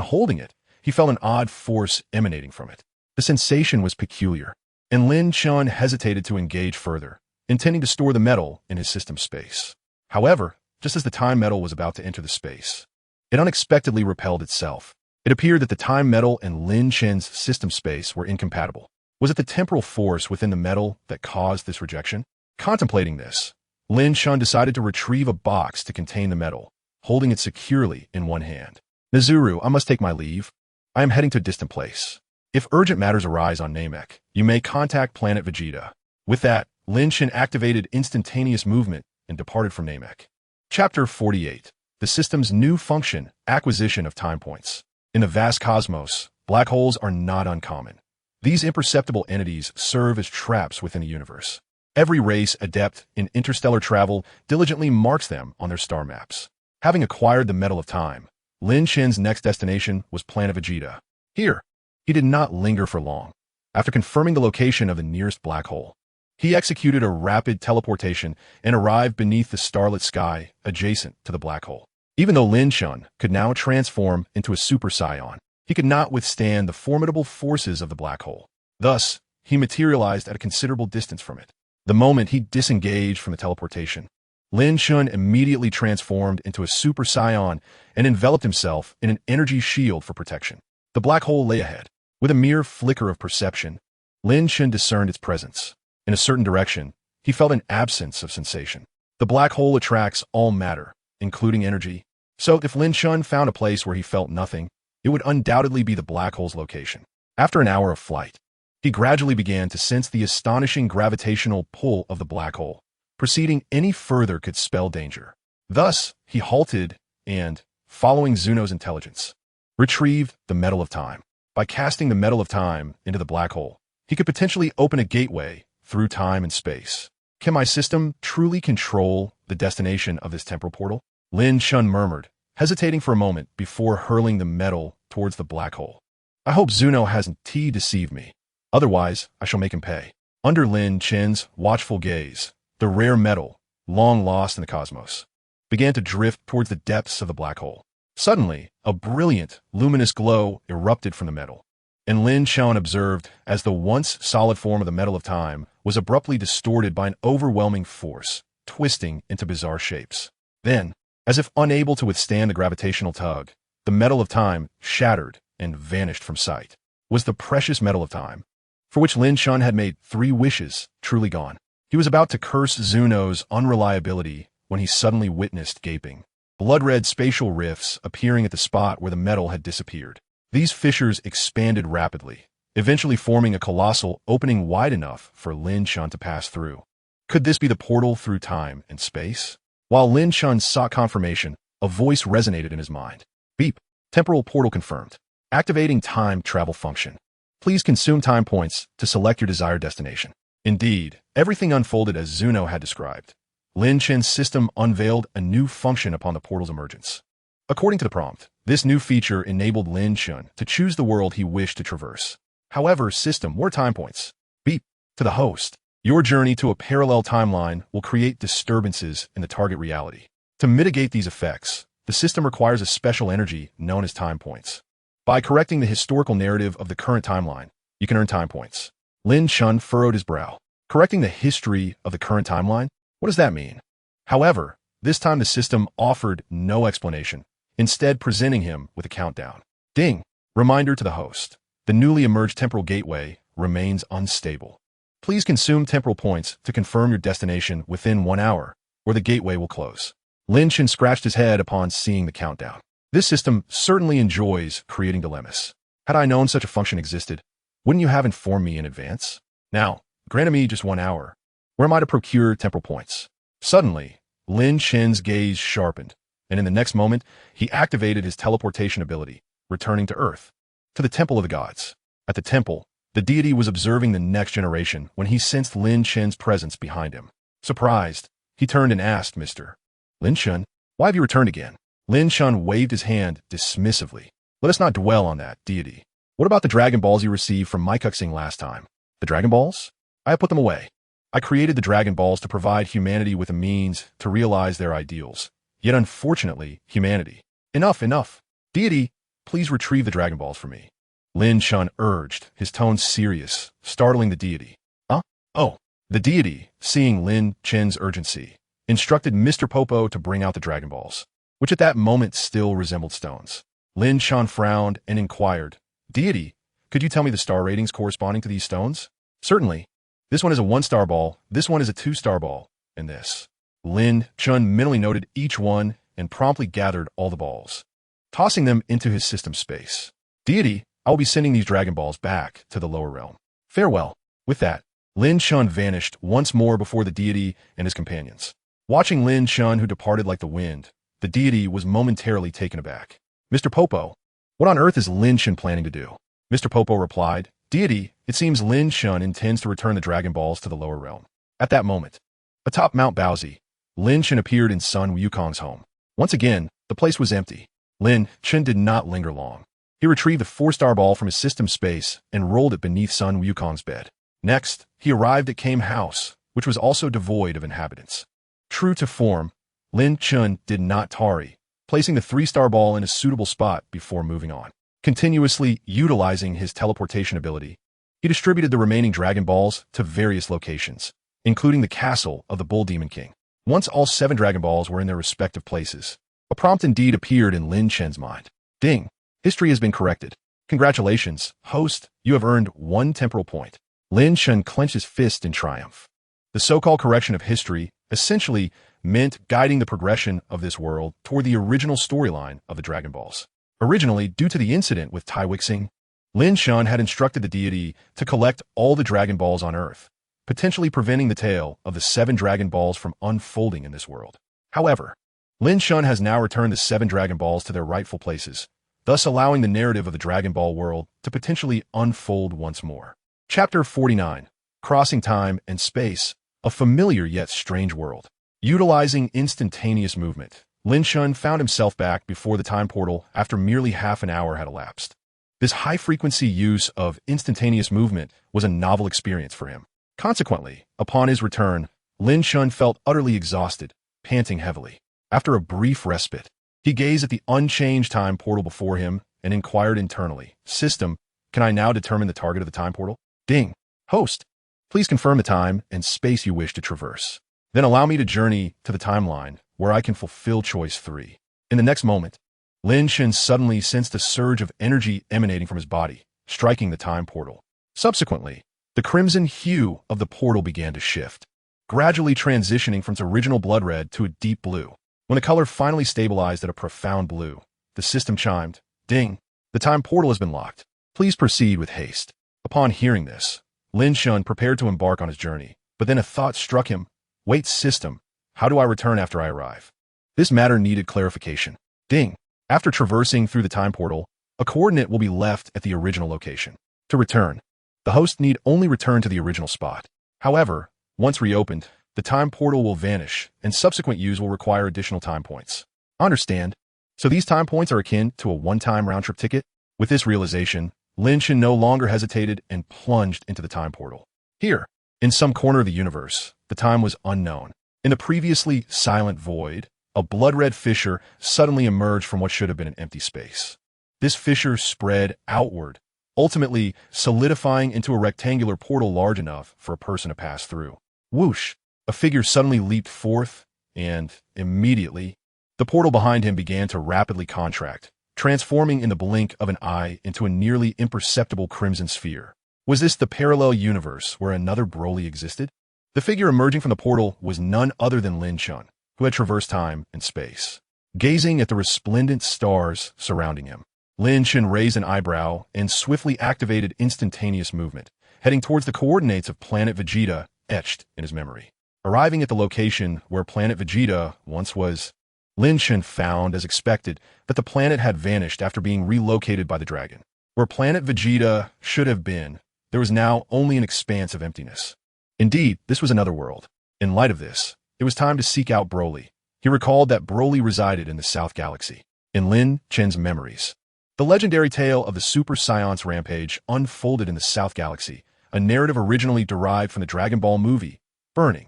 holding it, he felt an odd force emanating from it. The sensation was peculiar, and Lin Chen hesitated to engage further, intending to store the medal in his system space. However, just as the time medal was about to enter the space, it unexpectedly repelled itself. It appeared that the time medal and Lin Chen's system space were incompatible. Was it the temporal force within the medal that caused this rejection? Contemplating this, Lin Chen decided to retrieve a box to contain the medal, holding it securely in one hand. "Nezuru, I must take my leave. I am heading to a distant place. If urgent matters arise on Namek, you may contact Planet Vegeta." With that, Lin Chen activated instantaneous movement and departed from Namek. Chapter 48. the system's new function, acquisition of time points. In the vast cosmos, black holes are not uncommon. These imperceptible entities serve as traps within the universe. Every race adept in interstellar travel diligently marks them on their star maps. Having acquired the Medal of Time, Lin Chen's next destination was Planet Vegeta. Here, he did not linger for long. After confirming the location of the nearest black hole, he executed a rapid teleportation and arrived beneath the starlit sky adjacent to the black hole. Even though Lin Chen could now transform into a Super Saiyan, he could not withstand the formidable forces of the black hole. Thus, he materialized at a considerable distance from it. The moment he disengaged from the teleportation, Lin Chen immediately transformed into a Super Saiyan and enveloped himself in an energy shield for protection. The black hole lay ahead. With a mere flicker of perception, Lin Chen discerned its presence. In a certain direction, he felt an absence of sensation. The black hole attracts all matter, including energy. So if Lin Chen found a place where he felt nothing, it would undoubtedly be the black hole's location. After an hour of flight, he gradually began to sense the astonishing gravitational pull of the black hole. Proceeding any further could spell danger. Thus, he halted and, following Zuno's intelligence, retrieved the Medal of Time. By casting the Medal of Time into the black hole, he could potentially open a gateway through time and space. Can my system truly control the destination of this temporal portal? Lin Chen murmured, hesitating for a moment before hurling the medal towards the black hole. I hope Zuno hasn't deceived me. Otherwise, I shall make him pay. Under Lin Chen's watchful gaze, the rare metal, long lost in the cosmos, began to drift towards the depths of the black hole. Suddenly, a brilliant, luminous glow erupted from the metal, and Lin Chen observed as the once solid form of the Medal of Time was abruptly distorted by an overwhelming force, twisting into bizarre shapes. Then, as if unable to withstand the gravitational tug, the Medal of Time shattered and vanished from sight. Was the precious Medal of Time, for which Lin Chen had made 3 wishes, truly gone? He was about to curse Zuno's unreliability when he suddenly witnessed gaping, blood-red spatial rifts appearing at the spot where the metal had disappeared. These fissures expanded rapidly, eventually forming a colossal opening wide enough for Lin Chen to pass through. Could this be the portal through time and space? While Lin Chen sought confirmation, a voice resonated in his mind. Beep. Temporal portal confirmed. Activating time travel function. Please consume time points to select your desired destination. Indeed, everything unfolded as Zuno had described. Lin Chen's system unveiled a new function upon the portal's emergence. According to the prompt, this new feature enabled Lin Chen to choose the world he wished to traverse. However, system, more time points. Beep. To the host. Your journey to a parallel timeline will create disturbances in the target reality. To mitigate these effects, the system requires a special energy known as time points. By correcting the historical narrative of the current timeline, you can earn time points. Lin Chen furrowed his brow. Correcting the history of the current timeline? What does that mean? However, this time the system offered no explanation, instead presenting him with a countdown. Ding! Reminder to the host. The newly emerged temporal gateway remains unstable. Please consume temporal points to confirm your destination within 1 hour, or the gateway will close. Lin Chen scratched his head upon seeing the countdown. This system certainly enjoys creating dilemmas. Had I known such a function existed, wouldn't you have informed me in advance? Now, granted me just 1 hour. Where am I to procure temporal points? Suddenly, Lin Chen's gaze sharpened, and in the next moment, he activated his teleportation ability, returning to Earth, to the Temple of the Gods. At the temple, the deity was observing the next generation when he sensed Lin Chen's presence behind him. Surprised, he turned and asked, Mr. Lin Chen, why have you returned again? Lin Chen waved his hand dismissively. Let us not dwell on that, deity. What about the Dragon Balls you received from Mikuxing last time? The Dragon Balls? I have put them away. I created the Dragon Balls to provide humanity with a means to realize their ideals. Yet unfortunately, humanity. Enough. Deity, please retrieve the Dragon Balls for me. Lin Chen urged, his tone serious, startling the deity. Huh? Oh. The deity, seeing Lin Chen's urgency, instructed Mr. Popo to bring out the Dragon Balls, which at that moment still resembled stones. Lin Chen frowned and inquired, Deity, could you tell me the star ratings corresponding to these stones? Certainly. This one is a 1-star ball, this one is a 2-star ball, and this. Lin Chen mentally noted each one and promptly gathered all the balls, tossing them into his system space. Deity, I will be sending these Dragon Balls back to the lower realm. Farewell. With that, Lin Chen vanished once more before the deity and his companions. Watching Lin Chen, who departed like the wind, the deity was momentarily taken aback. Mr. Popo, what on earth is Lin Chen planning to do? Mr. Popo replied, Deity, it seems Lin Chen intends to return the Dragon Balls to the lower realm. At that moment, atop Mount Baozi, Lin Chen appeared in Sun Wukong's home. Once again, the place was empty. Lin Chen did not linger long. He retrieved the 4-star ball from his system space and rolled it beneath Sun Wukong's bed. Next, he arrived at Kame House, which was also devoid of inhabitants. True to form, Lin Chen did not tarry, placing the 3-star ball in a suitable spot before moving on. Continuously utilizing his teleportation ability, he distributed the remaining Dragon Balls to various locations, including the castle of the Bull Demon King. Once all 7 Dragon Balls were in their respective places, a prompt indeed appeared in Lin Chen's mind. Ding! History has been corrected. Congratulations, host, you have earned 1 temporal point. Lin Chen clenched his fist in triumph. The so-called correction of history essentially meant guiding the progression of this world toward the original storyline of the Dragon Balls. Originally, due to the incident with Tai Wixing, Lin Chen had instructed the deity to collect all the Dragon Balls on Earth, potentially preventing the tale of the 7 Dragon Balls from unfolding in this world. However, Lin Chen has now returned the 7 Dragon Balls to their rightful places, thus allowing the narrative of the Dragon Ball world to potentially unfold once more. Chapter 49, Crossing Time and Space, a familiar yet strange world. Utilizing instantaneous movement, Lin Chen found himself back before the time portal after merely half an hour had elapsed. This high-frequency use of instantaneous movement was a novel experience for him. Consequently, upon his return, Lin Chen felt utterly exhausted, panting heavily. After a brief respite, he gazed at the unchanged time portal before him and inquired internally, System, can I now determine the target of the time portal? Ding! Host, please confirm the time and space you wish to traverse. Then allow me to journey to the timeline where I can fulfill choice 3. In the next moment, Lin Chen suddenly sensed a surge of energy emanating from his body, striking the time portal. Subsequently, the crimson hue of the portal began to shift, gradually transitioning from its original blood red to a deep blue. When the color finally stabilized at a profound blue, the system chimed, Ding! The time portal has been locked. Please proceed with haste. Upon hearing this, Lin Chen prepared to embark on his journey, but then a thought struck him. Wait, system, how do I return after I arrive? This matter needed clarification. Ding! After traversing through the time portal, a coordinate will be left at the original location. To return, the host need only return to the original spot. However, once reopened, the time portal will vanish, and subsequent use will require additional time points. Understand? So these time points are akin to a one-time round-trip ticket? With this realization, Lin Chen no longer hesitated and plunged into the time portal. Here, in some corner of the universe, the time was unknown. In the previously silent void, a blood-red fissure suddenly emerged from what should have been an empty space. This fissure spread outward, ultimately solidifying into a rectangular portal large enough for a person to pass through. Whoosh! A figure suddenly leaped forth, and, immediately, the portal behind him began to rapidly contract, transforming in the blink of an eye into a nearly imperceptible crimson sphere. Was this the parallel universe where another Broly existed? The figure emerging from the portal was none other than Lin Chen, who had traversed time and space. Gazing at the resplendent stars surrounding him, Lin Chen raised an eyebrow and swiftly activated instantaneous movement, heading towards the coordinates of Planet Vegeta etched in his memory. Arriving at the location where Planet Vegeta once was, Lin Chen found, as expected, that the planet had vanished after being relocated by the dragon. Where Planet Vegeta should have been, there was now only an expanse of emptiness. Indeed, this was another world. In light of this, it was time to seek out Broly. He recalled that Broly resided in the South Galaxy. In Lin Chen's memories, the legendary tale of the Super Saiyan's rampage unfolded in the South Galaxy, a narrative originally derived from the Dragon Ball movie, Burning.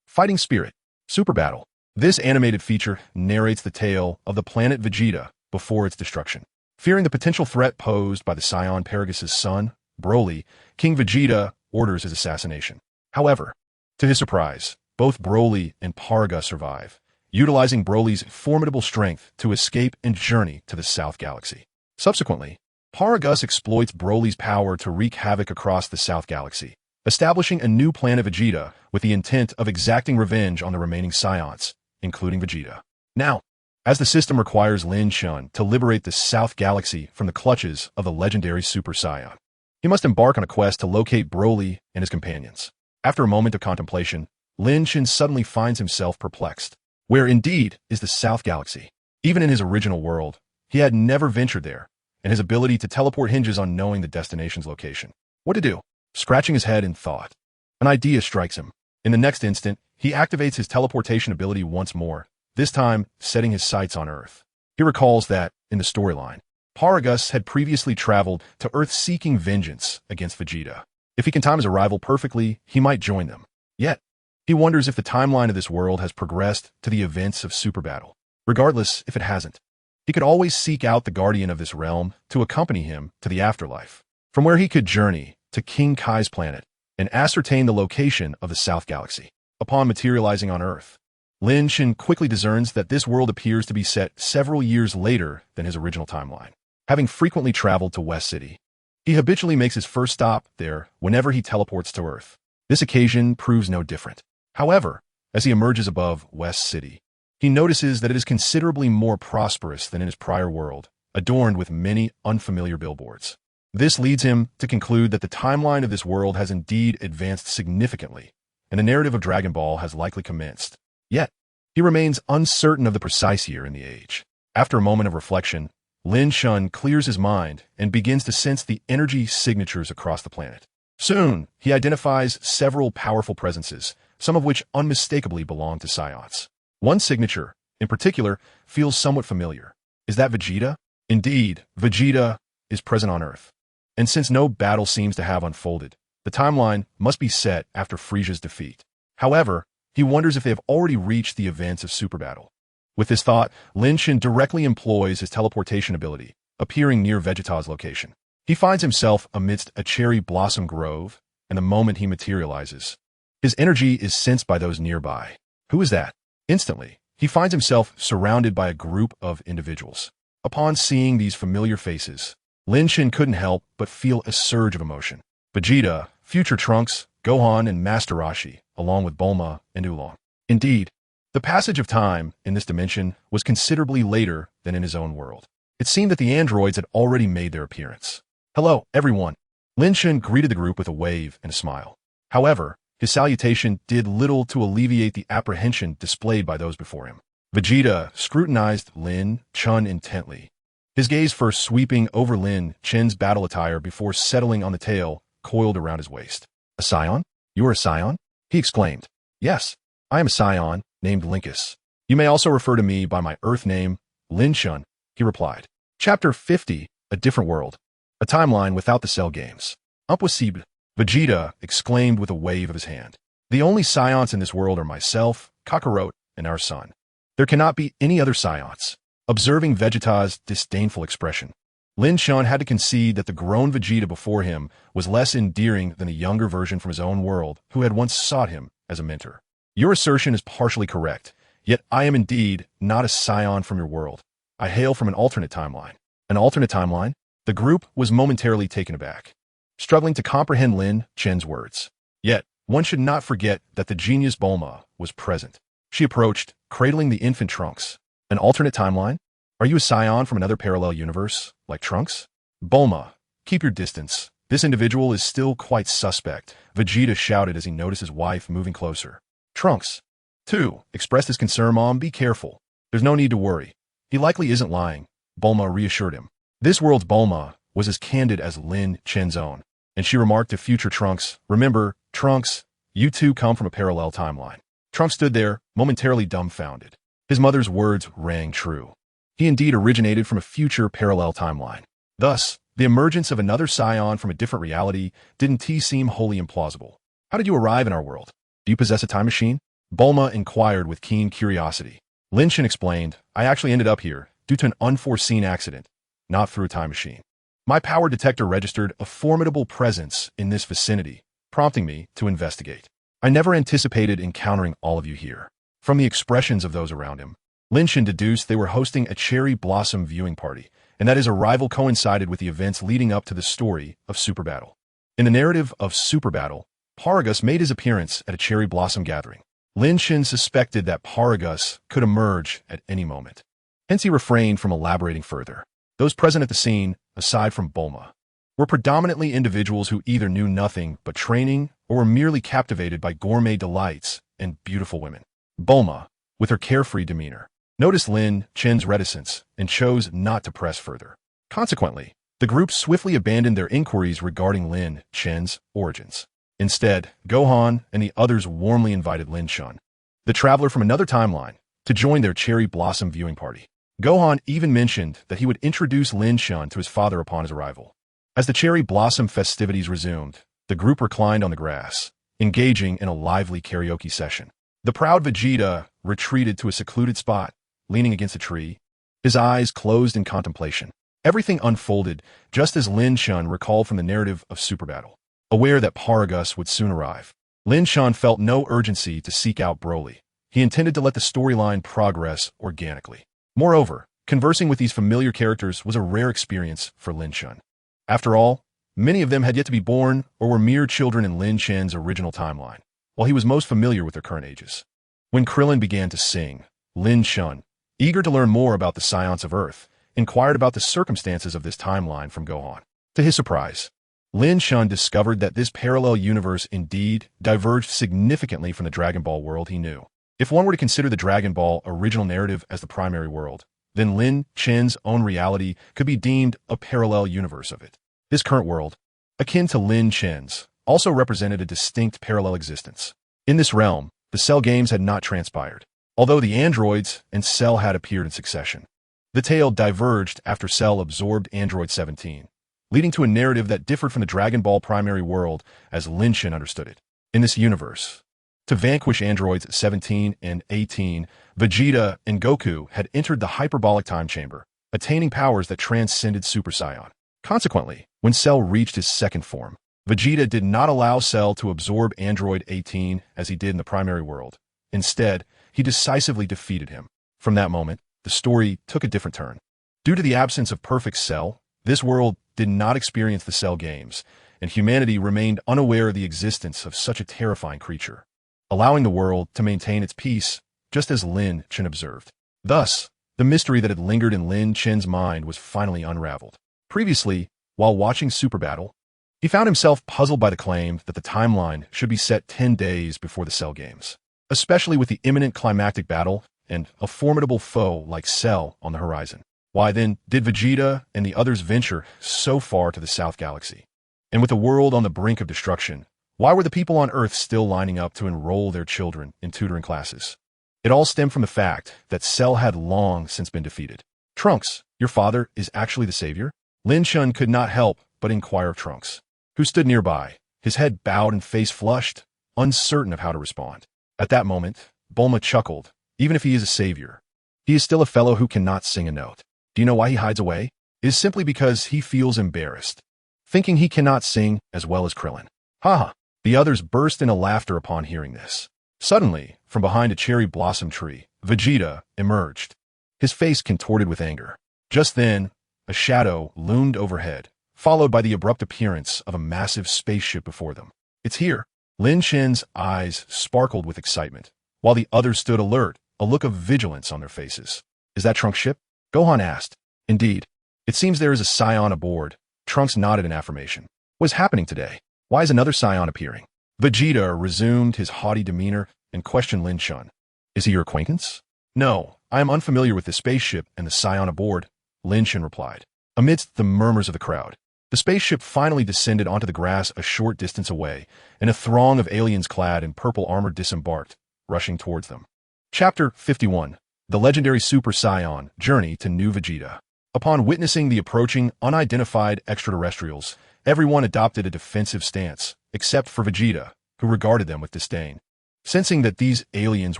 Fighting Spirit, Super Battle. This animated feature narrates the tale of the planet Vegeta before its destruction. Fearing the potential threat posed by the Saiyan Paragus' son, Broly, King Vegeta orders his assassination. However, to his surprise, both Broly and Paragus survive, utilizing Broly's formidable strength to escape and journey to the South Galaxy. Subsequently, Paragus exploits Broly's power to wreak havoc across the South Galaxy, establishing a new Planet Vegeta with the intent of exacting revenge on the remaining Saiyans, including Vegeta. Now, as the system requires Lin Chen to liberate the South Galaxy from the clutches of the legendary Super Saiyan, he must embark on a quest to locate Broly and his companions. After a moment of contemplation, Lin Chen suddenly finds himself perplexed. Where indeed is the South Galaxy? Even in his original world, he had never ventured there, and his ability to teleport hinges on knowing the destination's location. What to do? Scratching his head in thought, an idea strikes him. In the next instant, he activates his teleportation ability once more, this time setting his sights on Earth. He recalls that, in the storyline, Paragus had previously traveled to Earth seeking vengeance against Vegeta. If he can time his arrival perfectly, he might join them. Yet, he wonders if the timeline of this world has progressed to the events of Super Battle. Regardless if it hasn't, he could always seek out the guardian of this realm to accompany him to the afterlife, from where he could journey to King Kai's planet and ascertain the location of the South Galaxy. Upon materializing on Earth, Lin Chen quickly discerns that this world appears to be set several years later than his original timeline. Having frequently traveled to West City, he habitually makes his first stop there whenever he teleports to Earth. This occasion proves no different. However, as he emerges above West City, he notices that it is considerably more prosperous than in his prior world, adorned with many unfamiliar billboards. This leads him to conclude that the timeline of this world has indeed advanced significantly, and the narrative of Dragon Ball has likely commenced. Yet, he remains uncertain of the precise year in the age. After a moment of reflection, Lin Chen clears his mind and begins to sense the energy signatures across the planet. Soon, he identifies several powerful presences, some of which unmistakably belong to Saiyans. One signature, in particular, feels somewhat familiar. Is that Vegeta? Indeed, Vegeta is present on Earth. And since no battle seems to have unfolded, the timeline must be set after Frieza's defeat. However, he wonders if they have already reached the events of Super Battle. With this thought, Lin Chen directly employs his teleportation ability, appearing near Vegeta's location. He finds himself amidst a cherry blossom grove, and the moment he materializes, his energy is sensed by those nearby. Who is that? Instantly, he finds himself surrounded by a group of individuals. Upon seeing these familiar faces, Lin Chen couldn't help but feel a surge of emotion. Vegeta, future Trunks, Gohan, and Master Roshi, along with Bulma and Oolong. Indeed, the passage of time in this dimension was considerably later than in his own world. It seemed that the androids had already made their appearance. Hello, everyone. Lin Chen greeted the group with a wave and a smile. However, his salutation did little to alleviate the apprehension displayed by those before him. Vegeta scrutinized Lin Chen intently, his gaze first sweeping over Lin Chen's battle attire before settling on the tail coiled around his waist. A Saiyan? You are a Saiyan? He exclaimed. Yes, I am a Saiyan named Linkus. You may also refer to me by my Earth name, Lin Chen, he replied. Chapter 50, A Different World. A timeline without the Cell Games. Impossible. Vegeta exclaimed with a wave of his hand. The only Saiyans in this world are myself, Kakarot, and our son. There cannot be any other Saiyans. Observing Vegeta's disdainful expression, Lin Chen had to concede that the grown Vegeta before him was less endearing than the younger version from his own world who had once sought him as a mentor. Your assertion is partially correct, yet I am indeed not a Saiyan from your world. I hail from an alternate timeline. An alternate timeline? The group was momentarily taken aback, struggling to comprehend Lin Chen's words. Yet, one should not forget that the genius Bulma was present. She approached, cradling the infant Trunks. An alternate timeline? Are you a Saiyan from another parallel universe, like Trunks? Bulma, keep your distance. This individual is still quite suspect, Vegeta shouted as he noticed his wife moving closer. Trunks, too, expressed his concern. Mom, be careful. There's no need to worry. He likely isn't lying, Bulma reassured him. This world's Bulma was as candid as Lin Chen's own, and she remarked to future Trunks, remember, Trunks, you two come from a parallel timeline. Trunks stood there, momentarily dumbfounded. His mother's words rang true. He indeed originated from a future parallel timeline. Thus, the emergence of another Saiyan from a different reality didn't seem wholly implausible. How did you arrive in our world? Do you possess a time machine? Bulma inquired with keen curiosity. Lin Chen explained, I actually ended up here due to an unforeseen accident, not through a time machine. My power detector registered a formidable presence in this vicinity, prompting me to investigate. I never anticipated encountering all of you here. From the expressions of those around him, Lin Chen deduced they were hosting a cherry blossom viewing party, and that his arrival coincided with the events leading up to the story of Super Battle. In the narrative of Super Battle, Paragus made his appearance at a cherry blossom gathering. Lin Chen suspected that Paragus could emerge at any moment. Hence he refrained from elaborating further. Those present at the scene, aside from Bulma, were predominantly individuals who either knew nothing but training or were merely captivated by gourmet delights and beautiful women. Bulma, with her carefree demeanor, noticed Lin Chen's reticence and chose not to press further. Consequently, the group swiftly abandoned their inquiries regarding Lin Chen's origins. Instead, Gohan and the others warmly invited Lin Chen, the traveler from another timeline, to join their cherry blossom viewing party. Gohan even mentioned that he would introduce Lin Chen to his father upon his arrival. As the cherry blossom festivities resumed, the group reclined on the grass, engaging in a lively karaoke session. The proud Vegeta retreated to a secluded spot, leaning against a tree, his eyes closed in contemplation. Everything unfolded just as Lin Chen recalled from the narrative of Super Battle. Aware that Paragus would soon arrive, Lin Chen felt no urgency to seek out Broly. He intended to let the storyline progress organically. Moreover, conversing with these familiar characters was a rare experience for Lin Chen. After all, many of them had yet to be born or were mere children in Lin Chen's original timeline, while he was most familiar with their current ages. When Krillin began to sing, Lin Chen, eager to learn more about the science of Earth, inquired about the circumstances of this timeline from Gohan. To his surprise, Lin Chen discovered that this parallel universe indeed diverged significantly from the Dragon Ball world he knew. If one were to consider the Dragon Ball original narrative as the primary world, then Lin Chen's own reality could be deemed a parallel universe of it. His current world, akin to Lin Chen's, also represented a distinct parallel existence. In this realm, the Cell games had not transpired, although the androids and Cell had appeared in succession. The tale diverged after Cell absorbed Android 17, leading to a narrative that differed from the Dragon Ball primary world as Lin Chen understood it. In this universe, to vanquish androids 17 and 18, Vegeta and Goku had entered the hyperbolic time chamber, attaining powers that transcended Super Saiyan. Consequently, when Cell reached his second form, Vegeta did not allow Cell to absorb Android 18 as he did in the primary world. Instead, he decisively defeated him. From that moment, the story took a different turn. Due to the absence of perfect Cell, this world did not experience the Cell games, and humanity remained unaware of the existence of such a terrifying creature, allowing the world to maintain its peace, just as Lin Chen observed. Thus, the mystery that had lingered in Lin Chen's mind was finally unraveled. Previously, while watching Super Battle, he found himself puzzled by the claim that the timeline should be set 10 days before the Cell games, especially with the imminent climactic battle and a formidable foe like Cell on the horizon. Why then did Vegeta and the others venture so far to the South Galaxy? And with the world on the brink of destruction, why were the people on Earth still lining up to enroll their children in tutoring classes? It all stemmed from the fact that Cell had long since been defeated. Trunks, your father is actually the savior? Lin Chen could not help but inquire of Trunks, who stood nearby, his head bowed and face flushed, uncertain of how to respond. At that moment, Bulma chuckled. Even if he is a savior, he is still a fellow who cannot sing a note. Do you know why he hides away? It is simply because he feels embarrassed, thinking he cannot sing as well as Krillin. Haha. The others burst into laughter upon hearing this. Suddenly, from behind a cherry blossom tree, Vegeta emerged, his face contorted with anger. Just then, a shadow loomed overhead, followed by the abrupt appearance of a massive spaceship before them. It's here. Lin Chen's eyes sparkled with excitement, while the others stood alert, a look of vigilance on their faces. Is that Trunks' ship? Gohan asked. Indeed. It seems there is a Saiyan aboard. Trunks nodded in affirmation. What is happening today? Why is another Saiyan appearing? Vegeta resumed his haughty demeanor and questioned Lin Chen. Is he your acquaintance? No, I am unfamiliar with the spaceship and the Saiyan aboard, Lin Chen replied. Amidst the murmurs of the crowd, the spaceship finally descended onto the grass a short distance away, and a throng of aliens clad in purple armor disembarked, rushing towards them. Chapter 51. The Legendary Super Saiyan Journey to New Vegeta. Upon witnessing the approaching unidentified extraterrestrials, everyone adopted a defensive stance, except for Vegeta, who regarded them with disdain, sensing that these aliens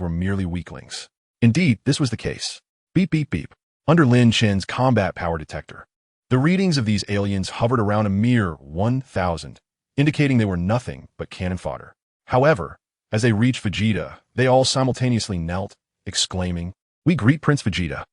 were merely weaklings. Indeed, this was the case. Beep beep beep. Under Lin Chen's combat power detector, the readings of these aliens hovered around a mere 1,000, indicating they were nothing but cannon fodder. However, as they reached Vegeta, they all simultaneously knelt, exclaiming, "We greet Prince Vegeta."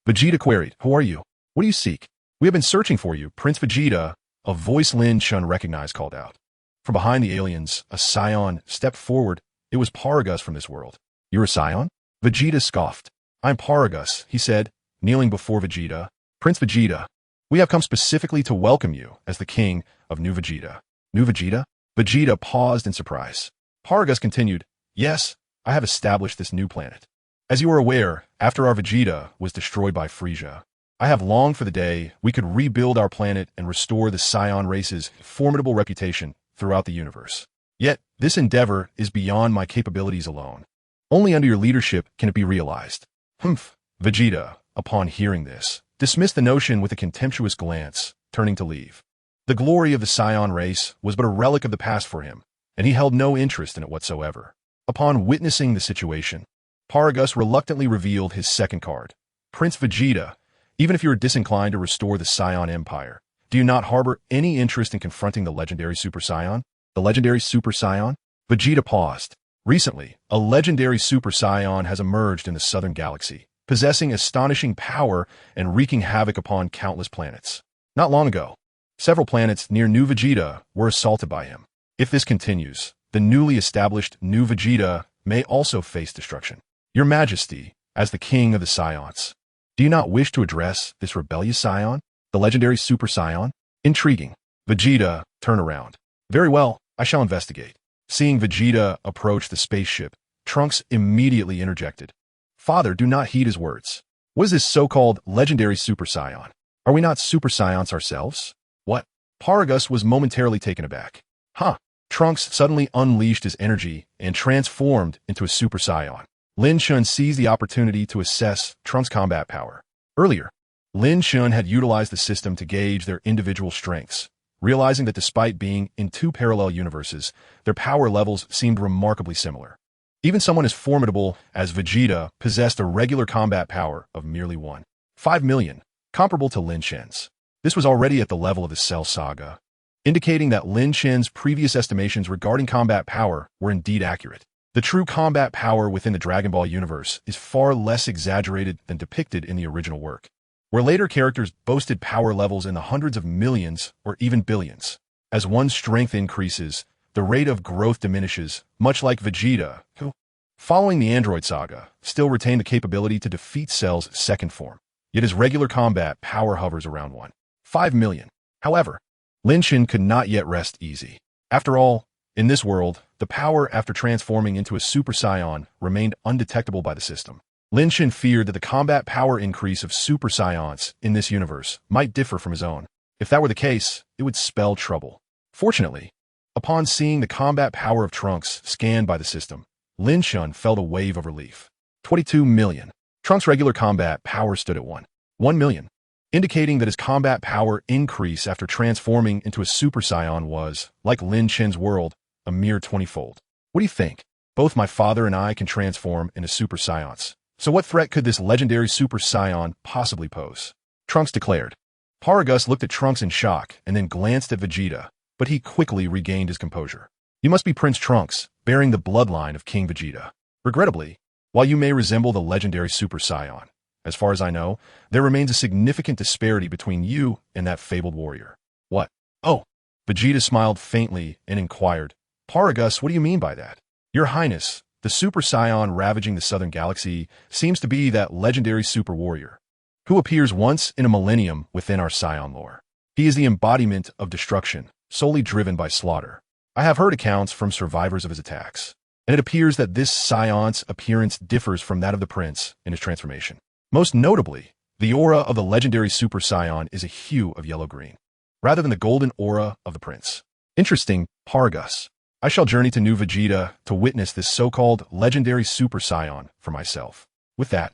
Vegeta queried, "Who are you? What do you seek?" "We have been searching for you, Prince Vegeta," a voice Lin Chen recognized called out. From behind the aliens, a Saiyan stepped forward. It was Paragus from this world. "You're a Saiyan?" Vegeta scoffed. "I'm Paragus," he said, kneeling before Vegeta. "Prince Vegeta, we have come specifically to welcome you as the king of New Vegeta." New Vegeta? Vegeta paused in surprise. Paragus continued, "Yes, I have established this new planet. As you are aware, after our Vegeta was destroyed by Frieza, I have longed for the day we could rebuild our planet and restore the Saiyan race's formidable reputation throughout the universe. Yet, this endeavor is beyond my capabilities alone. Only under your leadership can it be realized. Humph. Vegeta, upon hearing this, dismissed the notion with a contemptuous glance, turning to leave. The glory of the Saiyan race was but a relic of the past for him, and he held no interest in it whatsoever. Upon witnessing the situation, Paragus reluctantly revealed his second card. Prince Vegeta, even if you are disinclined to restore the Saiyan Empire, do you not harbor any interest in confronting the legendary Super Saiyan? The legendary Super Saiyan? Vegeta paused. Recently, a legendary Super Saiyan has emerged in the southern galaxy, possessing astonishing power and wreaking havoc upon countless planets. Not long ago, several planets near New Vegeta were assaulted by him. If this continues, the newly established New Vegeta may also face destruction. Your Majesty, as the king of the Saiyans, do you not wish to address this rebellious Saiyan, the legendary Super Saiyan? Intriguing. Vegeta, turn around. Very well, I shall investigate. Seeing Vegeta approach the spaceship, Trunks immediately interjected. Father, do not heed his words. What is this so-called legendary Super Saiyan? Are we not Super Saiyans ourselves? What? Paragus was momentarily taken aback. Huh. Trunks suddenly unleashed his energy and transformed into a Super Saiyan. Lin Chen seized the opportunity to assess Trunks' combat power. Earlier, Lin Chen had utilized the system to gauge their individual strengths, realizing that despite being in two parallel universes, their power levels seemed remarkably similar. Even someone as formidable as Vegeta possessed a regular combat power of merely 1.5 million, comparable to Lin Chen's. This was already at the level of the Cell Saga, indicating that Lin Chen's previous estimations regarding combat power were indeed accurate. The true combat power within the Dragon Ball universe is far less exaggerated than depicted in the original work, where later characters boasted power levels in the hundreds of millions or even billions. As one's strength increases, the rate of growth diminishes, much like Vegeta, who, following the Android Saga, still retained the capability to defeat Cell's second form. Yet his regular combat power hovers around 1.5 million. However, Lin Chen could not yet rest easy. After all, in this world, the power after transforming into a Super Saiyan remained undetectable by the system. Lin Chen feared that the combat power increase of Super Saiyans in this universe might differ from his own. If that were the case, it would spell trouble. Fortunately, upon seeing the combat power of Trunks scanned by the system, Lin Chen felt a wave of relief. 22 million. Trunks' regular combat power stood at 1 million, indicating that his combat power increase after transforming into a Super Saiyan was, like Lin Chen's world, a mere 20-fold. What do you think? Both my father and I can transform into Super Saiyans. So what threat could this legendary Super Saiyan possibly pose? Trunks declared. Paragus looked at Trunks in shock and then glanced at Vegeta, but he quickly regained his composure. You must be Prince Trunks, bearing the bloodline of King Vegeta. Regrettably, while you may resemble the legendary Super Saiyan, as far as I know, there remains a significant disparity between you and that fabled warrior. What? Oh. Vegeta smiled faintly and inquired, Paragus, what do you mean by that? Your Highness, the Super Saiyan ravaging the southern galaxy seems to be that legendary super warrior, who appears once in a millennium within our Saiyan lore. He is the embodiment of destruction, solely driven by slaughter. I have heard accounts from survivors of his attacks, and it appears that this Saiyan's appearance differs from that of the prince in his transformation. Most notably, the aura of the legendary Super Saiyan is a hue of yellow-green, rather than the golden aura of the prince. Interesting, Paragus. I shall journey to New Vegeta to witness this so-called legendary Super Saiyan for myself. With that,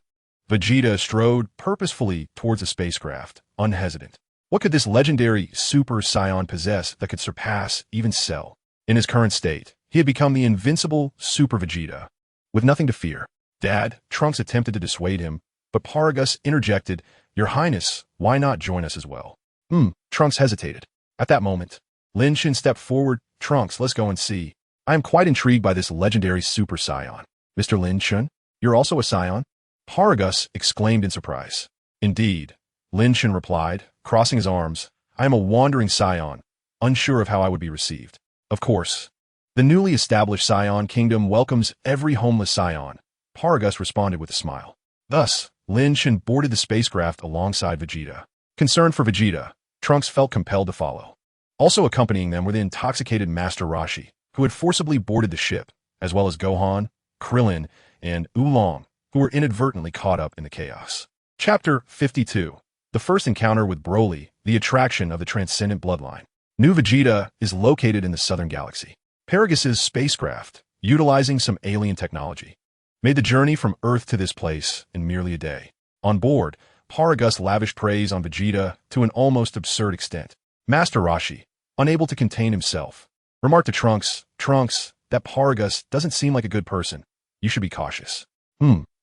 Vegeta strode purposefully towards the spacecraft, unhesitant. What could this legendary Super Saiyan possess that could surpass even Cell? In his current state, he had become the invincible Super Vegeta, with nothing to fear. Dad, Trunks attempted to dissuade him, but Paragus interjected, Your Highness, why not join us as well? Trunks hesitated. At that moment, Lin Chen stepped forward. Trunks, let's go and see. I am quite intrigued by this legendary Super Saiyan. Mr. Lin Chen, you're also a Saiyan? Paragus exclaimed in surprise. Indeed, Lin Chen replied, crossing his arms. I am a wandering Saiyan, unsure of how I would be received. Of course, the newly established Saiyan kingdom welcomes every homeless Saiyan. Paragus responded with a smile. Thus, Lin Chen boarded the spacecraft alongside Vegeta. Concerned for Vegeta, Trunks felt compelled to follow. Also accompanying them were the intoxicated Master Roshi, who had forcibly boarded the ship, as well as Gohan, Krillin, and Oolong, who were inadvertently caught up in the chaos. Chapter 52. The first encounter with Broly, the attraction of the transcendent bloodline. New Vegeta is located in the southern galaxy. Paragus' spacecraft, utilizing some alien technology, made the journey from Earth to this place in merely a day. On board, Paragus lavished praise on Vegeta to an almost absurd extent. Master Roshi, unable to contain himself, remarked to Trunks, "Trunks, that Paragus doesn't seem like a good person. You should be cautious."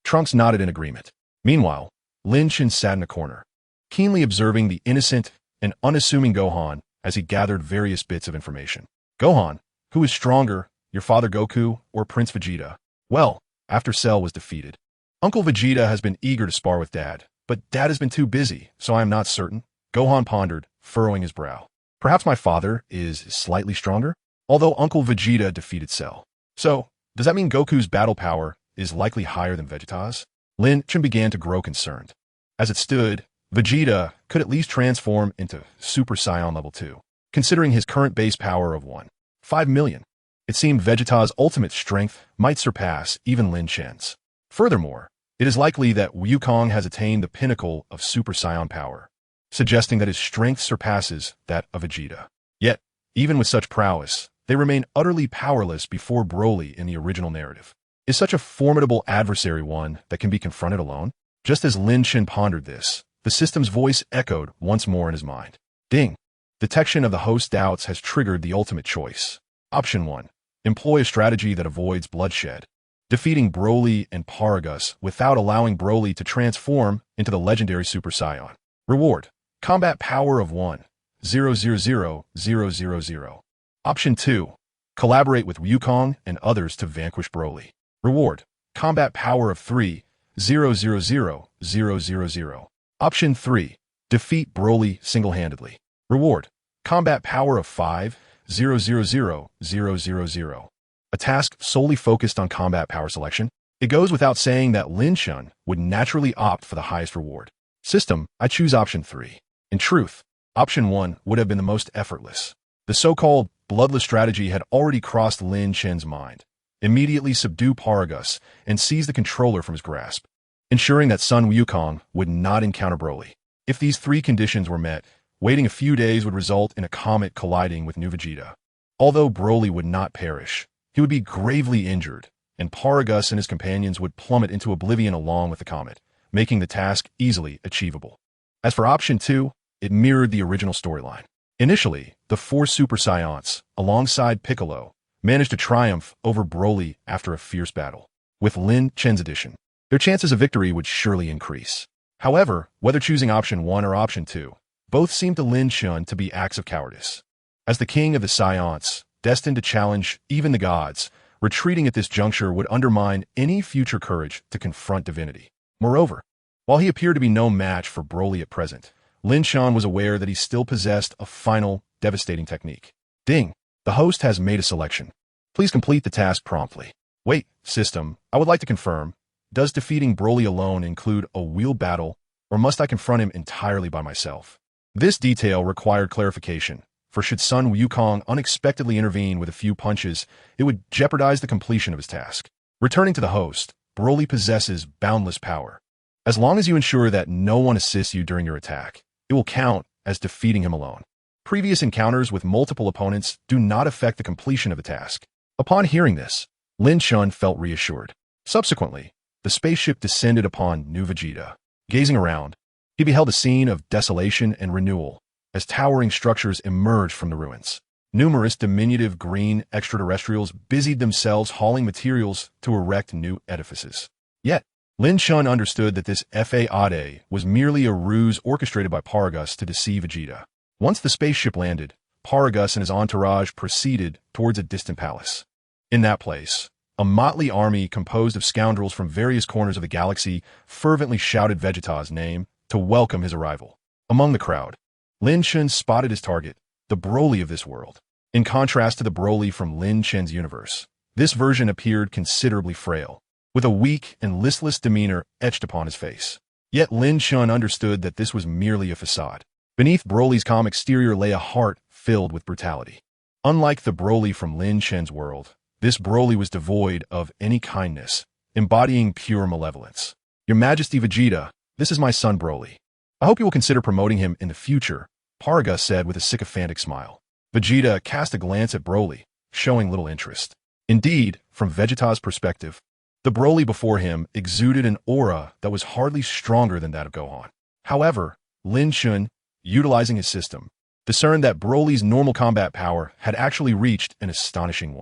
Trunks nodded in agreement. Meanwhile, Lin Chen sat in a corner, keenly observing the innocent and unassuming Gohan as he gathered various bits of information. "Gohan, who is stronger, your father Goku or Prince Vegeta?" "Well, after Cell was defeated, Uncle Vegeta has been eager to spar with Dad, but Dad has been too busy, so I am not certain." Gohan pondered, furrowing his brow. "Perhaps my father is slightly stronger, although Uncle Vegeta defeated Cell. So, does that mean Goku's battle power is likely higher than Vegeta's?" Lin Chen began to grow concerned. As it stood, Vegeta could at least transform into Super Saiyan level 2, considering his current base power of 1.5 million. It seemed Vegeta's ultimate strength might surpass even Lin Chen's. Furthermore, it is likely that Wukong has attained the pinnacle of Super Saiyan power, suggesting that his strength surpasses that of Vegeta. Yet, even with such prowess, they remain utterly powerless before Broly in the original narrative. Is such a formidable adversary one that can be confronted alone? Just as Lin Chen pondered this, the system's voice echoed once more in his mind. Ding! Detection of the host's doubts has triggered the ultimate choice. Option 1. Employ a strategy that avoids bloodshed, defeating Broly and Paragus without allowing Broly to transform into the legendary Super Saiyan. Reward: combat power of 1,000,000. Option 2. Collaborate with Wukong and others to vanquish Broly. Reward: combat power of 3,000,000. Option 3. Defeat Broly single-handedly. Reward: combat power of 5,000,000. A task solely focused on combat power selection? It goes without saying that Lin Chen would naturally opt for the highest reward. System, I choose option 3. In truth, option 1 would have been the most effortless. The so-called bloodless strategy had already crossed Lin Chen's mind. Immediately subdue Paragus and seize the controller from his grasp, ensuring that Son Wukong would not encounter Broly. If these three conditions were met, waiting a few days would result in a comet colliding with New Vegeta. Although Broly would not perish, he would be gravely injured, and Paragus and his companions would plummet into oblivion along with the comet, making the task easily achievable. As for option 2, it mirrored the original storyline. Initially, the 4 Super Saiyans, alongside Piccolo, managed to triumph over Broly after a fierce battle. With Lin Chen's addition, their chances of victory would surely increase. However, whether choosing option 1 or option 2, both seemed to Lin Chen to be acts of cowardice. As the king of the Saiyans, destined to challenge even the gods, retreating at this juncture would undermine any future courage to confront divinity. Moreover, while he appeared to be no match for Broly at present, Lin Chen was aware that he still possessed a final, devastating technique. Ding! The host has made a selection. Please complete the task promptly. Wait, system, I would like to confirm. Does defeating Broly alone include a wheel battle, or must I confront him entirely by myself? This detail required clarification, for should Son Wukong unexpectedly intervene with a few punches, it would jeopardize the completion of his task. Returning to the host, Broly possesses boundless power. As long as you ensure that no one assists you during your attack, it will count as defeating him alone. Previous encounters with multiple opponents do not affect the completion of the task. Upon hearing this, Lin Chen felt reassured. Subsequently, the spaceship descended upon New Vegeta. Gazing around, he beheld a scene of desolation and renewal as towering structures emerged from the ruins. Numerous diminutive green extraterrestrials busied themselves hauling materials to erect new edifices. Yet, Lin Chen understood that this FAAD was merely a ruse orchestrated by Paragus to deceive Vegeta. Once the spaceship landed, Paragus and his entourage proceeded towards a distant palace. In that place, a motley army composed of scoundrels from various corners of the galaxy fervently shouted Vegeta's name to welcome his arrival. Among the crowd, Lin Chen spotted his target, the Broly of this world. In contrast to the Broly from Lin Chen's universe, this version appeared considerably frail, with a weak and listless demeanor etched upon his face. Yet Lin Chen understood that this was merely a facade. Beneath Broly's calm exterior lay a heart filled with brutality. Unlike the Broly from Lin Chen's world, this Broly was devoid of any kindness, embodying pure malevolence. Your Majesty Vegeta, this is my son Broly. I hope you will consider promoting him in the future, Paragus said with a sycophantic smile. Vegeta cast a glance at Broly, showing little interest. Indeed, from Vegeta's perspective, the Broly before him exuded an aura that was hardly stronger than that of Gohan. However, Lin Chen, utilizing his system, discerned that Broly's normal combat power had actually reached an astonishing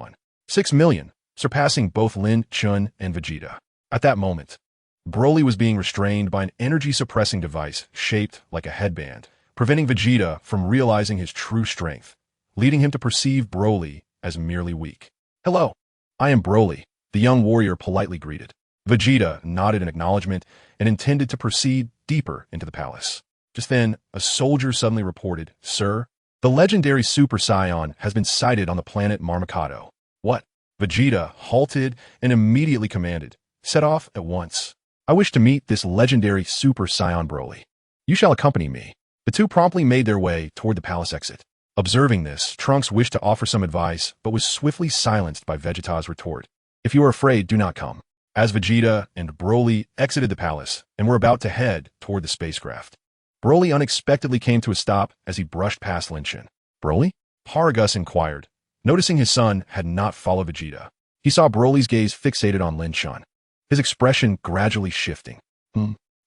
6 million, surpassing both Lin Chen and Vegeta. At that moment, Broly was being restrained by an energy-suppressing device shaped like a headband, preventing Vegeta from realizing his true strength, leading him to perceive Broly as merely weak. "Hello, I am Broly," the young warrior politely greeted. Vegeta nodded in acknowledgement and intended to proceed deeper into the palace. Just then, a soldier suddenly reported, "Sir, the legendary Super Saiyan has been sighted on the planet Marmokado." "What?" Vegeta halted and immediately commanded, "Set off at once. I wish to meet this legendary Super Saiyan Broly. You shall accompany me." The two promptly made their way toward the palace exit. Observing this, Trunks wished to offer some advice, but was swiftly silenced by Vegeta's retort. "If you are afraid, do not come." As Vegeta and Broly exited the palace and were about to head toward the spacecraft, Broly unexpectedly came to a stop as he brushed past Lin Chen. "Broly?" Paragus inquired, noticing his son had not followed Vegeta. He saw Broly's gaze fixated on Lin Chen, his expression gradually shifting.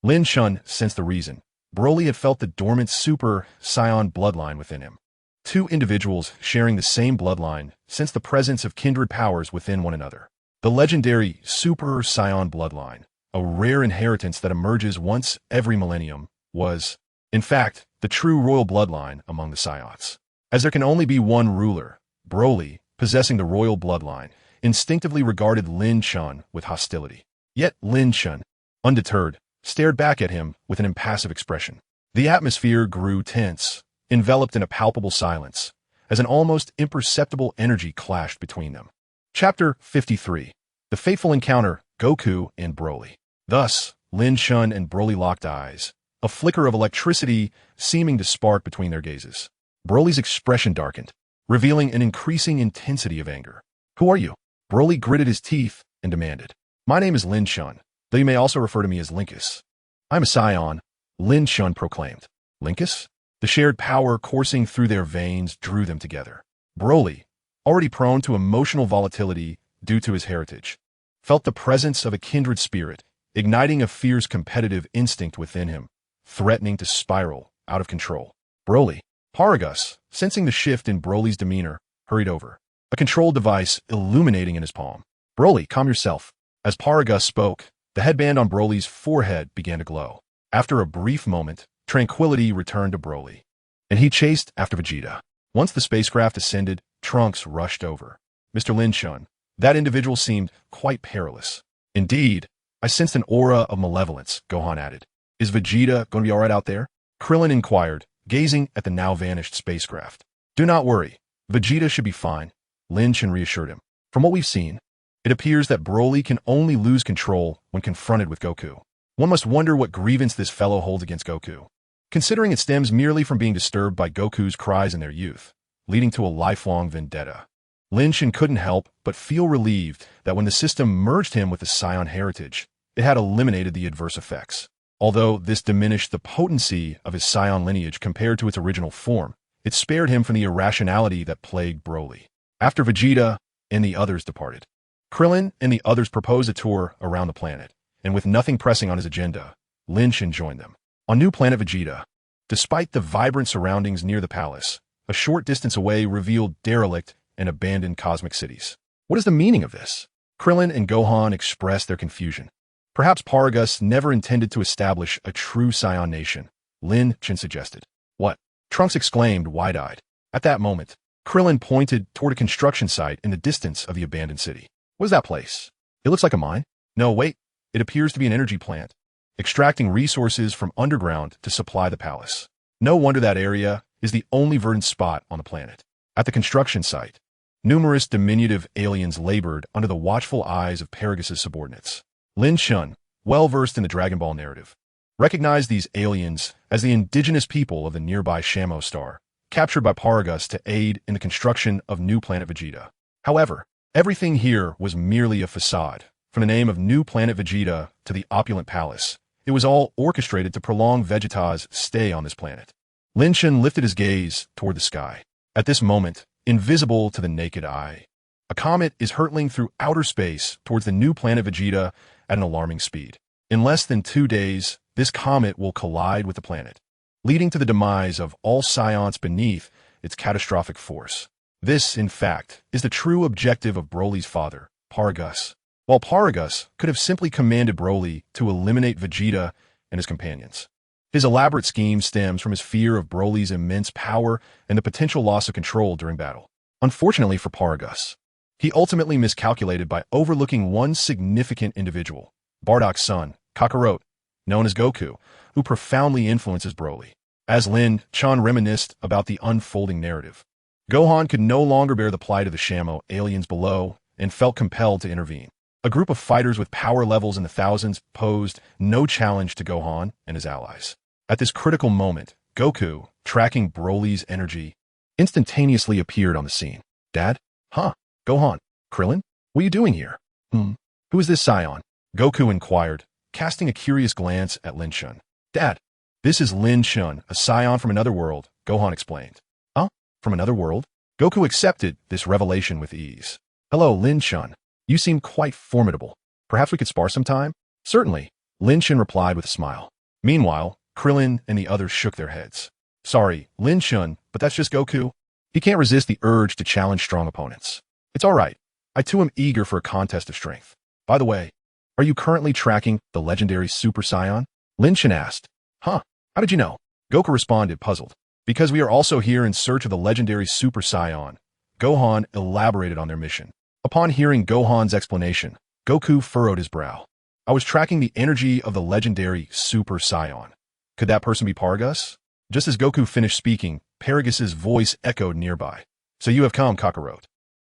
Lin Chen sensed the reason. Broly had felt the dormant Super Saiyan bloodline within him. Two individuals sharing the same bloodline sense the presence of kindred powers within one another. The legendary Super Saiyan bloodline, a rare inheritance that emerges once every millennium, was, in fact, the true royal bloodline among the Saiyans. As there can only be one ruler, Broly, possessing the royal bloodline, instinctively regarded Lin Chen with hostility. Yet Lin Chen, undeterred, stared back at him with an impassive expression. The atmosphere grew tense, enveloped in a palpable silence, as an almost imperceptible energy clashed between them. Chapter 53. The Fateful Encounter, Goku and Broly. Thus, Lin Chen and Broly locked eyes, a flicker of electricity seeming to spark between their gazes. Broly's expression darkened, revealing an increasing intensity of anger. "Who are you?" Broly gritted his teeth and demanded. "My name is Lin Chen, though you may also refer to me as Linkus." "I'm a Saiyan," Lin Chen proclaimed. "Linkus?" The shared power coursing through their veins drew them together. Broly, already prone to emotional volatility due to his heritage, felt the presence of a kindred spirit, igniting a fierce competitive instinct within him, threatening to spiral out of control. Broly, Paragus, sensing the shift in Broly's demeanor, hurried over, a control device illuminating in his palm. "Broly, calm yourself." As Paragus spoke, the headband on Broly's forehead began to glow. After a brief moment, tranquility returned to Broly, and he chased after Vegeta. Once the spacecraft ascended, Trunks rushed over. "Mr. Lin Chen, that individual seemed quite perilous." "Indeed, I sensed an aura of malevolence," Gohan added. "Is Vegeta going to be all right out there?" Krillin inquired, gazing at the now-vanished spacecraft. "Do not worry. Vegeta should be fine," Lin Chen reassured him. "From what we've seen, it appears that Broly can only lose control when confronted with Goku. One must wonder what grievance this fellow holds against Goku, considering it stems merely from being disturbed by Goku's cries in their youth, leading to a lifelong vendetta." Lin Chen couldn't help but feel relieved that when the system merged him with the Saiyan heritage, it had eliminated the adverse effects. Although this diminished the potency of his Saiyan lineage compared to its original form, it spared him from the irrationality that plagued Broly. After Vegeta and the others departed, Krillin and the others proposed a tour around the planet, and with nothing pressing on his agenda, Lin Chen joined them. On new Planet Vegeta, despite the vibrant surroundings near the palace, a short distance away revealed derelict and abandoned cosmic cities. "What is the meaning of this?" Krillin and Gohan expressed their confusion. "Perhaps Paragus never intended to establish a true Saiyan nation," Lin Chen suggested. "What?" Trunks exclaimed, wide-eyed. At that moment, Krillin pointed toward a construction site in the distance of the abandoned city. "What is that place? It looks like a mine." "No, wait. It appears to be an energy plant, extracting resources from underground to supply the palace. No wonder that area is the only verdant spot on the planet." At the construction site, numerous diminutive aliens labored under the watchful eyes of Paragus' subordinates. Lin Chen, well-versed in the Dragon Ball narrative, recognized these aliens as the indigenous people of the nearby Shamo star, captured by Paragus to aid in the construction of new Planet Vegeta. However, everything here was merely a facade, From the name of new Planet Vegeta to the opulent palace, it was all orchestrated to prolong Vegeta's stay on this planet. Lin Chen lifted his gaze toward the sky. At this moment, invisible to the naked eye, a comet is hurtling through outer space towards the new Planet Vegeta at an alarming speed. In less than 2 days, this comet will collide with the planet, leading to the demise of all Saiyans beneath its catastrophic force. This, in fact, is the true objective of Broly's father, Paragus. While Paragus could have simply commanded Broly to eliminate Vegeta and his companions, his elaborate scheme stems from his fear of Broly's immense power and the potential loss of control during battle. Unfortunately for Paragus, he ultimately miscalculated by overlooking one significant individual, Bardock's son, Kakarot, known as Goku, who profoundly influences Broly. As Lin Chen reminisced about the unfolding narrative, Gohan could no longer bear the plight of the Shamo aliens below and felt compelled to intervene. A group of fighters with power levels in the thousands posed no challenge to Gohan and his allies. At this critical moment, Goku, tracking Broly's energy, instantaneously appeared on the scene. Dad? Huh? Gohan? Krillin? What are you doing here? Who is this Saiyan? Goku inquired, casting a curious glance at Lin Chen. Dad, this is Lin Chen, a Saiyan from another world, Gohan explained. Huh? From another world? Goku accepted this revelation with ease. Hello, Lin Chen. You seem quite formidable. Perhaps we could spar sometime? Certainly, Lin Chen replied with a smile. Meanwhile, Krillin and the others shook their heads. Sorry, Lin Chen, but that's just Goku. He can't resist the urge to challenge strong opponents. It's all right. I too am eager for a contest of strength. By the way, are you currently tracking the legendary Super Saiyan? Lin Chen asked. Huh? How did you know? Goku responded, puzzled. Because we are also here in search of the legendary Super Saiyan. Gohan elaborated on their mission. Upon hearing Gohan's explanation, Goku furrowed his brow. I was tracking the energy of the legendary Super Saiyan. Could that person be Paragus? Just as Goku finished speaking, Paragus's voice echoed nearby. So you have come, Kakarot.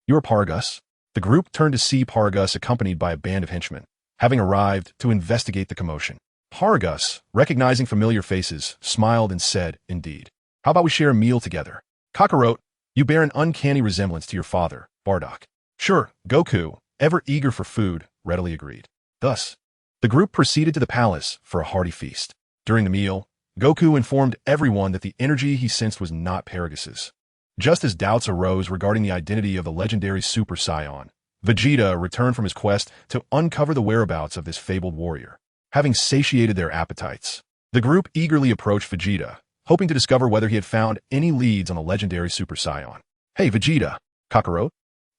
You are Paragus? The group turned to see Paragus accompanied by a band of henchmen, having arrived to investigate the commotion. Paragus, recognizing familiar faces, smiled and said, Indeed. How about we share a meal together? Kakarot, you bear an uncanny resemblance to your father, Bardock. Sure, Goku, ever eager for food, readily agreed. Thus, the group proceeded to the palace for a hearty feast. During the meal, Goku informed everyone that the energy he sensed was not Paragus's. Just as doubts arose regarding the identity of the legendary Super Saiyan, Vegeta returned from his quest to uncover the whereabouts of this fabled warrior. Having satiated their appetites, the group eagerly approached Vegeta, hoping to discover whether he had found any leads on the legendary Super Saiyan. Hey, Vegeta, Kakarot,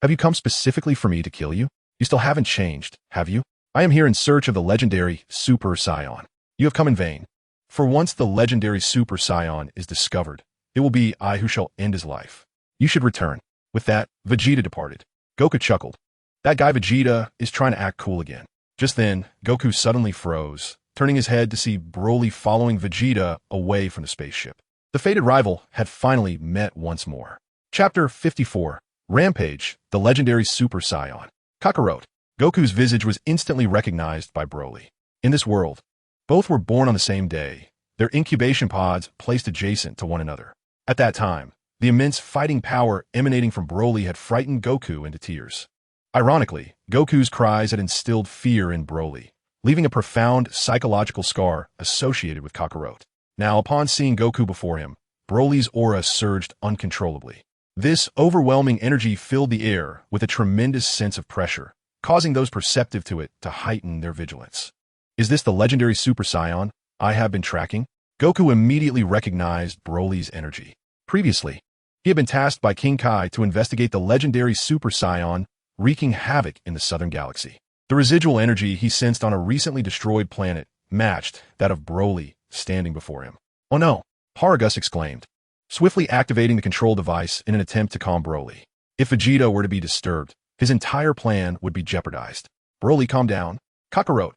have you come specifically for me to kill you? You still haven't changed, have you? I am here in search of the legendary Super Saiyan. You have come in vain. For once the legendary Super Saiyan is discovered, it will be I who shall end his life. You should return. With that, Vegeta departed. Goku chuckled. That guy Vegeta is trying to act cool again. Just then, Goku suddenly froze, turning his head to see Broly following Vegeta away from the spaceship. The fated rival had finally met once more. Chapter 54. Rampage, the legendary Super Saiyan. Kakarot. Goku's visage was instantly recognized by Broly. In this world, both were born on the same day, their incubation pods placed adjacent to one another. At that time, the immense fighting power emanating from Broly had frightened Goku into tears. Ironically, Goku's cries had instilled fear in Broly, leaving a profound psychological scar associated with Kakarot. Now, upon seeing Goku before him, Broly's aura surged uncontrollably. This overwhelming energy filled the air with a tremendous sense of pressure, causing those perceptive to it to heighten their vigilance. Is this the legendary Super Saiyan I have been tracking? Goku immediately recognized Broly's energy. Previously, he had been tasked by King Kai to investigate the legendary Super Saiyan wreaking havoc in the southern galaxy. The residual energy he sensed on a recently destroyed planet matched that of Broly standing before him. Oh no, Paragus exclaimed, swiftly activating the control device in an attempt to calm Broly. If Vegeta were to be disturbed, his entire plan would be jeopardized. Broly, calm down. Kakarot.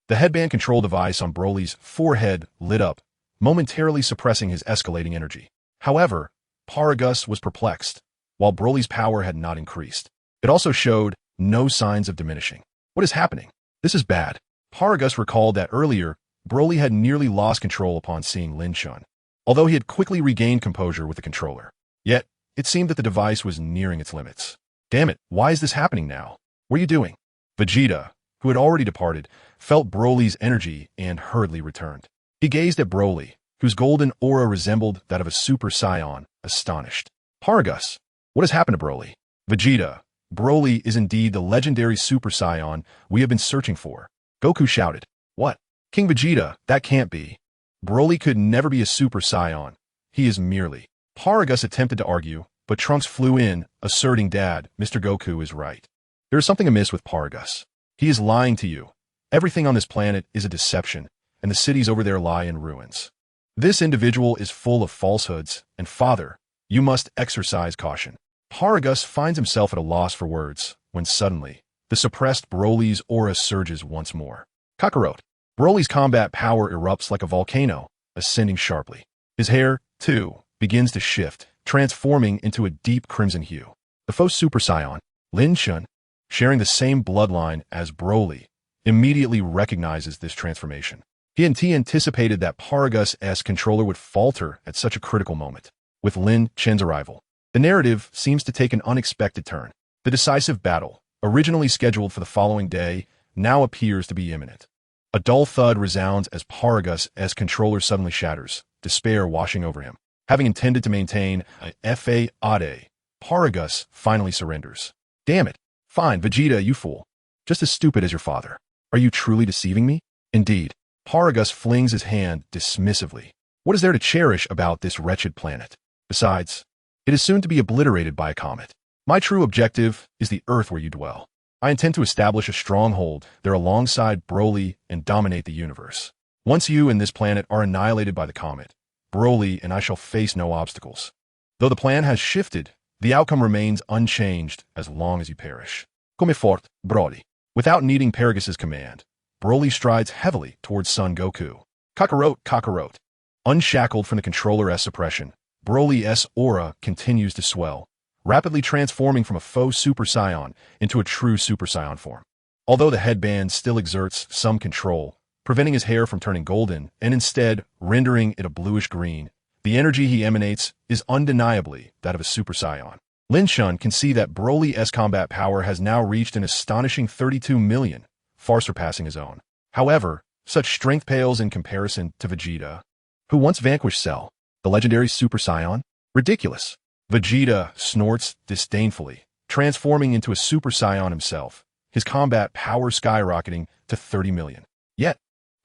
The headband control device on Broly's forehead lit up, momentarily suppressing his escalating energy. However, Paragus was perplexed, while Broly's power had not increased. It also showed no signs of diminishing. What is happening? This is bad. Paragus recalled that earlier, Broly had nearly lost control upon seeing Lin Chen, although he had quickly regained composure with the controller. Yet, it seemed that the device was nearing its limits. Damn it, why is this happening now? What are you doing? Vegeta, who had already departed, felt Broly's energy and hurriedly returned. He gazed at Broly, whose golden aura resembled that of a Super Saiyan, astonished. Paragus, what has happened to Broly? Vegeta, Broly is indeed the legendary Super Saiyan we have been searching for. Goku shouted. What? King Vegeta, that can't be. Broly could never be a Super Saiyan. He is merely. Paragus attempted to argue, but Trunks flew in, asserting, Dad, Mr. Goku is right. There is something amiss with Paragus. He is lying to you. Everything on this planet is a deception, and the cities over there lie in ruins. This individual is full of falsehoods, and Father, you must exercise caution. Paragus finds himself at a loss for words, when suddenly, the suppressed Broly's aura surges once more. Kakarot. Broly's combat power erupts like a volcano, ascending sharply. His hair, too, begins to shift, transforming into a deep crimson hue. The foe Super Saiyan, Lin Chen, sharing the same bloodline as Broly, immediately recognizes this transformation. He anticipated that Paragus' controller would falter at such a critical moment. With Lin Chen's arrival, the narrative seems to take an unexpected turn. The decisive battle, originally scheduled for the following day, now appears to be imminent. A dull thud resounds as Paragus' controller suddenly shatters, despair washing over him. Having intended to maintain a fade, Paragus finally surrenders. Damn it. Fine, Vegeta, you fool. Just as stupid as your father. Are you truly deceiving me? Indeed. Paragus flings his hand dismissively. What is there to cherish about this wretched planet? Besides, it is soon to be obliterated by a comet. My true objective is the Earth where you dwell. I intend to establish a stronghold there alongside Broly and dominate the universe. Once you and this planet are annihilated by the comet, Broly and I shall face no obstacles. Though the plan has shifted, the outcome remains unchanged as long as you perish. Come fort, Broly. Without needing Paragus' command, Broly strides heavily towards Son Goku. Kakarot, Kakarot. Unshackled from the controller's suppression, Broly's aura continues to swell, rapidly transforming from a faux Super Saiyan into a true Super Saiyan form. Although the headband still exerts some control, preventing his hair from turning golden and instead rendering it a bluish-green, the energy he emanates is undeniably that of a Super Saiyan. Lin Chen can see that Broly's combat power has now reached an astonishing 32 million, far surpassing his own. However, such strength pales in comparison to Vegeta, who once vanquished Cell, the legendary Super Saiyan. Ridiculous. Vegeta snorts disdainfully, transforming into a Super Saiyan himself, his combat power skyrocketing to 30 million. Yet,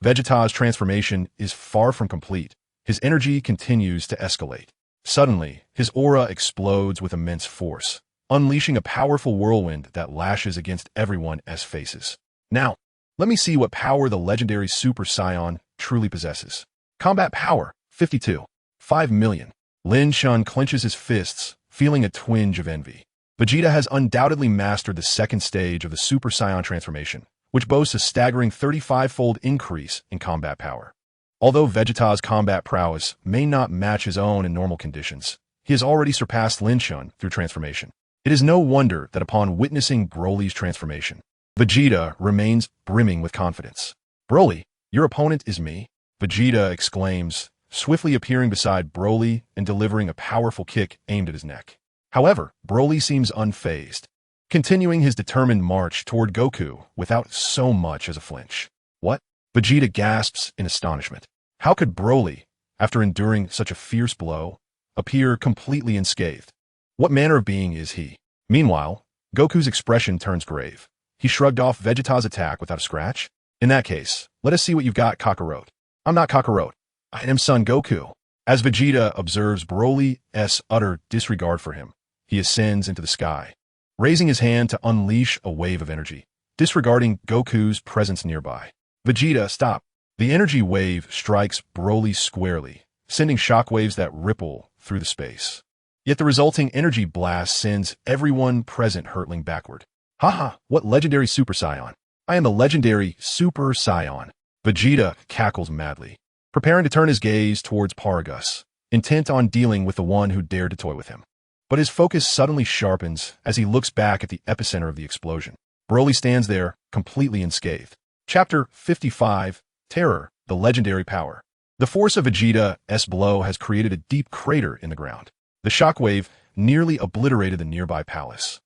Vegeta's transformation is far from complete. His energy continues to escalate. Suddenly, his aura explodes with immense force, unleashing a powerful whirlwind that lashes against everyone's faces. Now, let me see what power the legendary Super Saiyan truly possesses. Combat power, 52. 5 million. Lin Chen clenches his fists, feeling a twinge of envy. Vegeta has undoubtedly mastered the second stage of the Super Saiyan transformation, which boasts a staggering 35-fold increase in combat power. Although Vegeta's combat prowess may not match his own in normal conditions, he has already surpassed Lin Chen through transformation. It is no wonder that upon witnessing Broly's transformation, Vegeta remains brimming with confidence. Broly, your opponent is me? Vegeta exclaims, swiftly appearing beside Broly and delivering a powerful kick aimed at his neck. However, Broly seems unfazed, continuing his determined march toward Goku without so much as a flinch. What? Vegeta gasps in astonishment. How could Broly, after enduring such a fierce blow, appear completely unscathed? What manner of being is he? Meanwhile, Goku's expression turns grave. He shrugged off Vegeta's attack without a scratch. In that case, let us see what you've got, Kakarot. I'm not Kakarot. I am Son Goku. As Vegeta observes Broly's utter disregard for him, he ascends into the sky, raising his hand to unleash a wave of energy, disregarding Goku's presence nearby. Vegeta, stop. The energy wave strikes Broly squarely, sending shockwaves that ripple through the space. Yet the resulting energy blast sends everyone present hurtling backward. Haha, what legendary Super Saiyan. I am the legendary Super Saiyan. Vegeta cackles madly, preparing to turn his gaze towards Paragus, intent on dealing with the one who dared to toy with him. But his focus suddenly sharpens as he looks back at the epicenter of the explosion. Broly stands there, completely unscathed. Chapter 55, Terror, the Legendary Power. The force of Vegeta's blow has created a deep crater in the ground. The shockwave nearly obliterated the nearby palace.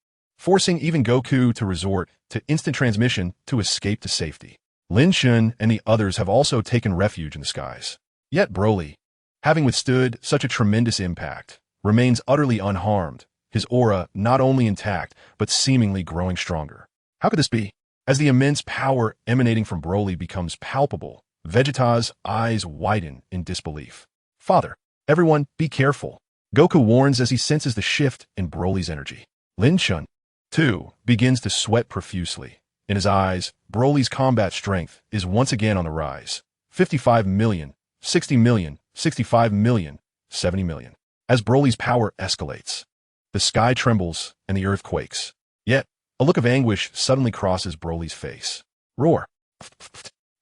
forcing even Goku to resort to instant transmission to escape to safety. Lin Chen and the others have also taken refuge in the skies. Yet Broly, having withstood such a tremendous impact, remains utterly unharmed, his aura not only intact, but seemingly growing stronger. How could this be? As the immense power emanating from Broly becomes palpable, Vegeta's eyes widen in disbelief. Father, everyone, be careful. Goku warns as he senses the shift in Broly's energy. Lin Chen, too, begins to sweat profusely. In his eyes, Broly's combat strength is once again on the rise. 55 million, 60 million, 65 million, 70 million. As Broly's power escalates, the sky trembles and the earth quakes. Yet, a look of anguish suddenly crosses Broly's face. Roar!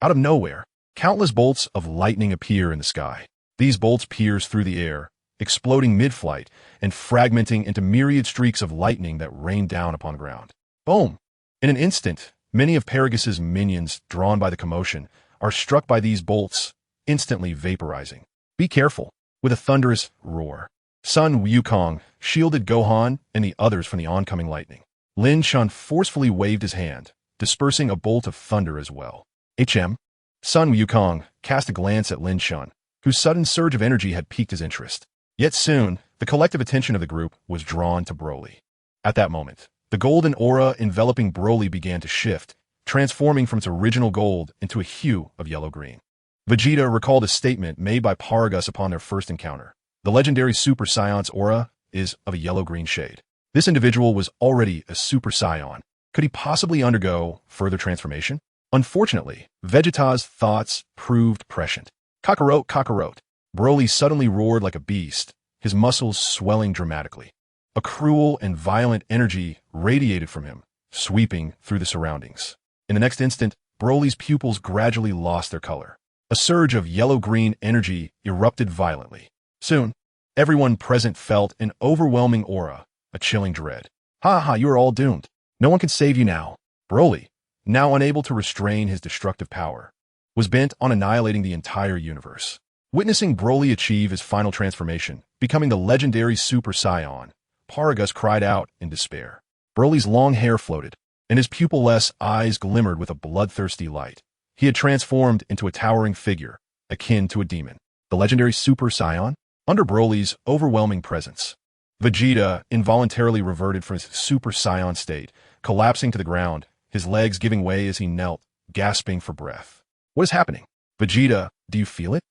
Out of nowhere, countless bolts of lightning appear in the sky. These bolts pierce through the air, exploding mid-flight and fragmenting into myriad streaks of lightning that rain down upon the ground. Boom! In an instant, many of Paragus' minions, drawn by the commotion, are struck by these bolts, instantly vaporizing. Be careful! With a thunderous roar, Sun Wukong shielded Gohan and the others from the oncoming lightning. Lin Chen forcefully waved his hand, dispersing a bolt of thunder as well. Sun Wukong cast a glance at Lin Chen, whose sudden surge of energy had piqued his interest. Yet soon, the collective attention of the group was drawn to Broly. At that moment, the golden aura enveloping Broly began to shift, transforming from its original gold into a hue of yellow-green. Vegeta recalled a statement made by Paragus upon their first encounter. The legendary Super Saiyan's aura is of a yellow-green shade. This individual was already a Super Saiyan. Could he possibly undergo further transformation? Unfortunately, Vegeta's thoughts proved prescient. Kakarot, Kakarot. Broly suddenly roared like a beast, his muscles swelling dramatically. A cruel and violent energy radiated from him, sweeping through the surroundings. In the next instant, Broly's pupils gradually lost their color. A surge of yellow-green energy erupted violently. Soon, everyone present felt an overwhelming aura, a chilling dread. Ha ha, you are all doomed. No one can save you now. Broly, now unable to restrain his destructive power, was bent on annihilating the entire universe. Witnessing Broly achieve his final transformation, becoming the legendary Super Saiyan, Paragus cried out in despair. Broly's long hair floated, and his pupil-less eyes glimmered with a bloodthirsty light. He had transformed into a towering figure, akin to a demon. The legendary Super Saiyan? Under Broly's overwhelming presence, Vegeta involuntarily reverted from his Super Saiyan state, collapsing to the ground, his legs giving way as he knelt, gasping for breath. What is happening? Vegeta, do you feel it?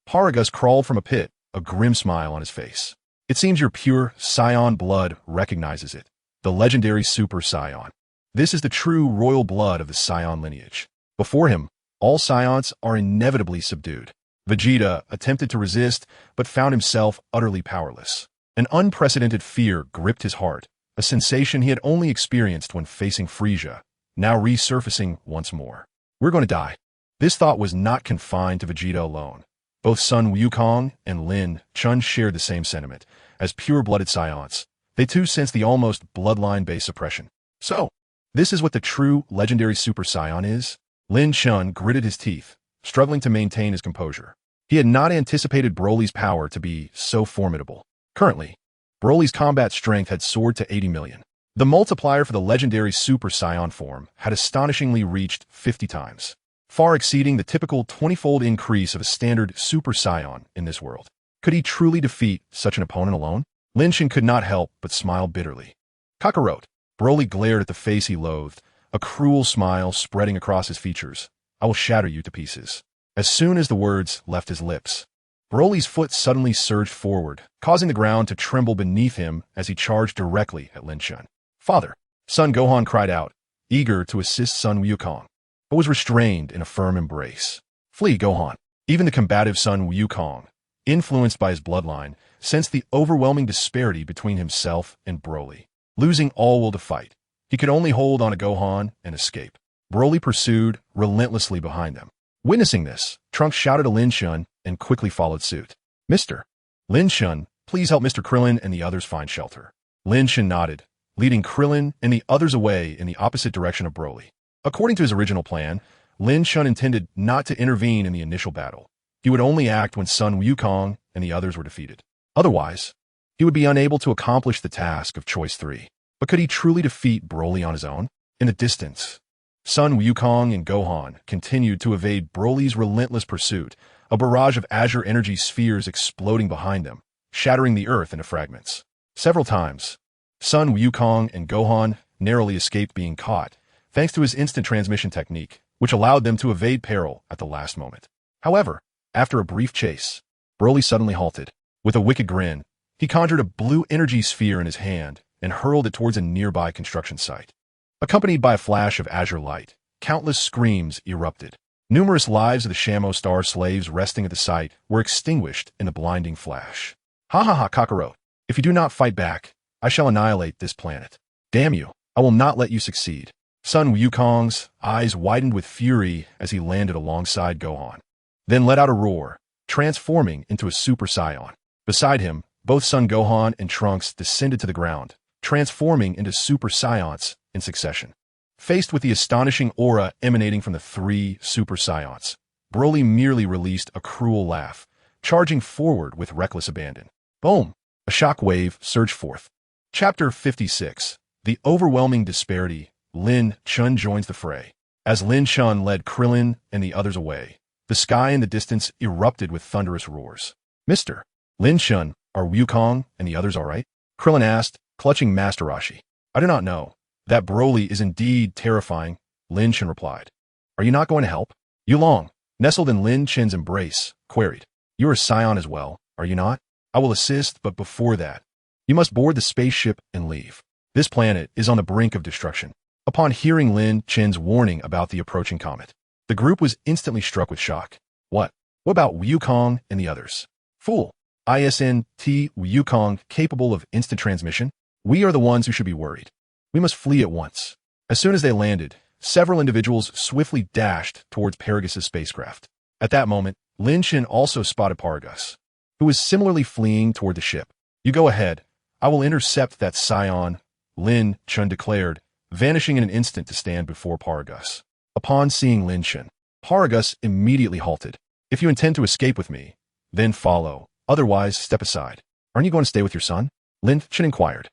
Paragus crawled from a pit, a grim smile on his face. It seems your pure Saiyan blood recognizes it. The legendary Super Saiyan. This is the true royal blood of the Saiyan lineage. Before him, all Saiyans are inevitably subdued. Vegeta attempted to resist, but found himself utterly powerless. An unprecedented fear gripped his heart, a sensation he had only experienced when facing Frieza, now resurfacing once more. We're going to die. This thought was not confined to Vegeta alone. Both Sun Wukong and Lin Chen shared the same sentiment. As pure-blooded Saiyans, they too sensed the almost bloodline-based suppression. So, this is what the true legendary Super Saiyan is? Lin Chen gritted his teeth, struggling to maintain his composure. He had not anticipated Broly's power to be so formidable. Currently, Broly's combat strength had soared to 80 million. The multiplier for the legendary Super Saiyan form had astonishingly reached 50 times, far exceeding the typical 20-fold increase of a standard Super Saiyan in this world. Could he truly defeat such an opponent alone? Lin Chen could not help but smile bitterly. Kakarot. Broly glared at the face he loathed, a cruel smile spreading across his features. I will shatter you to pieces. As soon as the words left his lips, Broly's foot suddenly surged forward, causing the ground to tremble beneath him as he charged directly at Lin Chen. Father! Son Gohan cried out, eager to assist Sun Wukong, but was restrained in a firm embrace. Flee, Gohan. Even the combative Sun Wukong, influenced by his bloodline, sensed the overwhelming disparity between himself and Broly. Losing all will to fight, he could only hold on to Gohan and escape. Broly pursued relentlessly behind them. Witnessing this, Trunks shouted to Lin Chen and quickly followed suit. Mr. Lin Chen, please help Mr. Krillin and the others find shelter. Lin Chen nodded, leading Krillin and the others away in the opposite direction of Broly. According to his original plan, Lin Chen intended not to intervene in the initial battle. He would only act when Sun Wukong and the others were defeated. Otherwise, he would be unable to accomplish the task of Choice 3. But could he truly defeat Broly on his own? In the distance, Sun Wukong and Gohan continued to evade Broly's relentless pursuit, a barrage of azure energy spheres exploding behind them, shattering the earth into fragments. Several times, Sun Wukong and Gohan narrowly escaped being caught, thanks to his instant transmission technique, which allowed them to evade peril at the last moment. However, after a brief chase, Broly suddenly halted. With a wicked grin, he conjured a blue energy sphere in his hand and hurled it towards a nearby construction site. Accompanied by a flash of azure light, countless screams erupted. Numerous lives of the Shamo Star slaves resting at the site were extinguished in a blinding flash. Ha ha ha, Kakarot. If you do not fight back, I shall annihilate this planet. Damn you, I will not let you succeed. Sun Wukong's eyes widened with fury as he landed alongside Gohan, then let out a roar, transforming into a Super Saiyan. Beside him, both Son Gohan and Trunks descended to the ground, transforming into Super Saiyans in succession. Faced with the astonishing aura emanating from the three Super Saiyans, Broly merely released a cruel laugh, charging forward with reckless abandon. Boom! A shock wave surged forth. Chapter 56. The Overwhelming Disparity. Lin Chen joins the fray. As Lin Chen led Krillin and the others away, the sky in the distance erupted with thunderous roars. Mr. Lin Chen, are Wukong and the others all right? Krillin asked, clutching Master Roshi. I do not know. That Broly is indeed terrifying, Lin Chen replied. Are you not going to help? Yulong, nestled in Lin Chen's embrace, queried. You are a Saiyan as well, are you not? I will assist, but before that, you must board the spaceship and leave. This planet is on the brink of destruction. Upon hearing Lin Chen's warning about the approaching comet, the group was instantly struck with shock. What? What about Wukong and the others? Fool. ISNT Wukong capable of instant transmission? We are the ones who should be worried. We must flee at once. As soon as they landed, several individuals swiftly dashed towards Paragus' spacecraft. At that moment, Lin Chen also spotted Paragus, who was similarly fleeing toward the ship. You go ahead. I will intercept that Saiyan, Lin Chen declared, vanishing in an instant to stand before Paragus. Upon seeing Lin Chen, Paragus immediately halted. If you intend to escape with me, then follow. Otherwise, step aside. Aren't you going to stay with your son? Lin Chen inquired.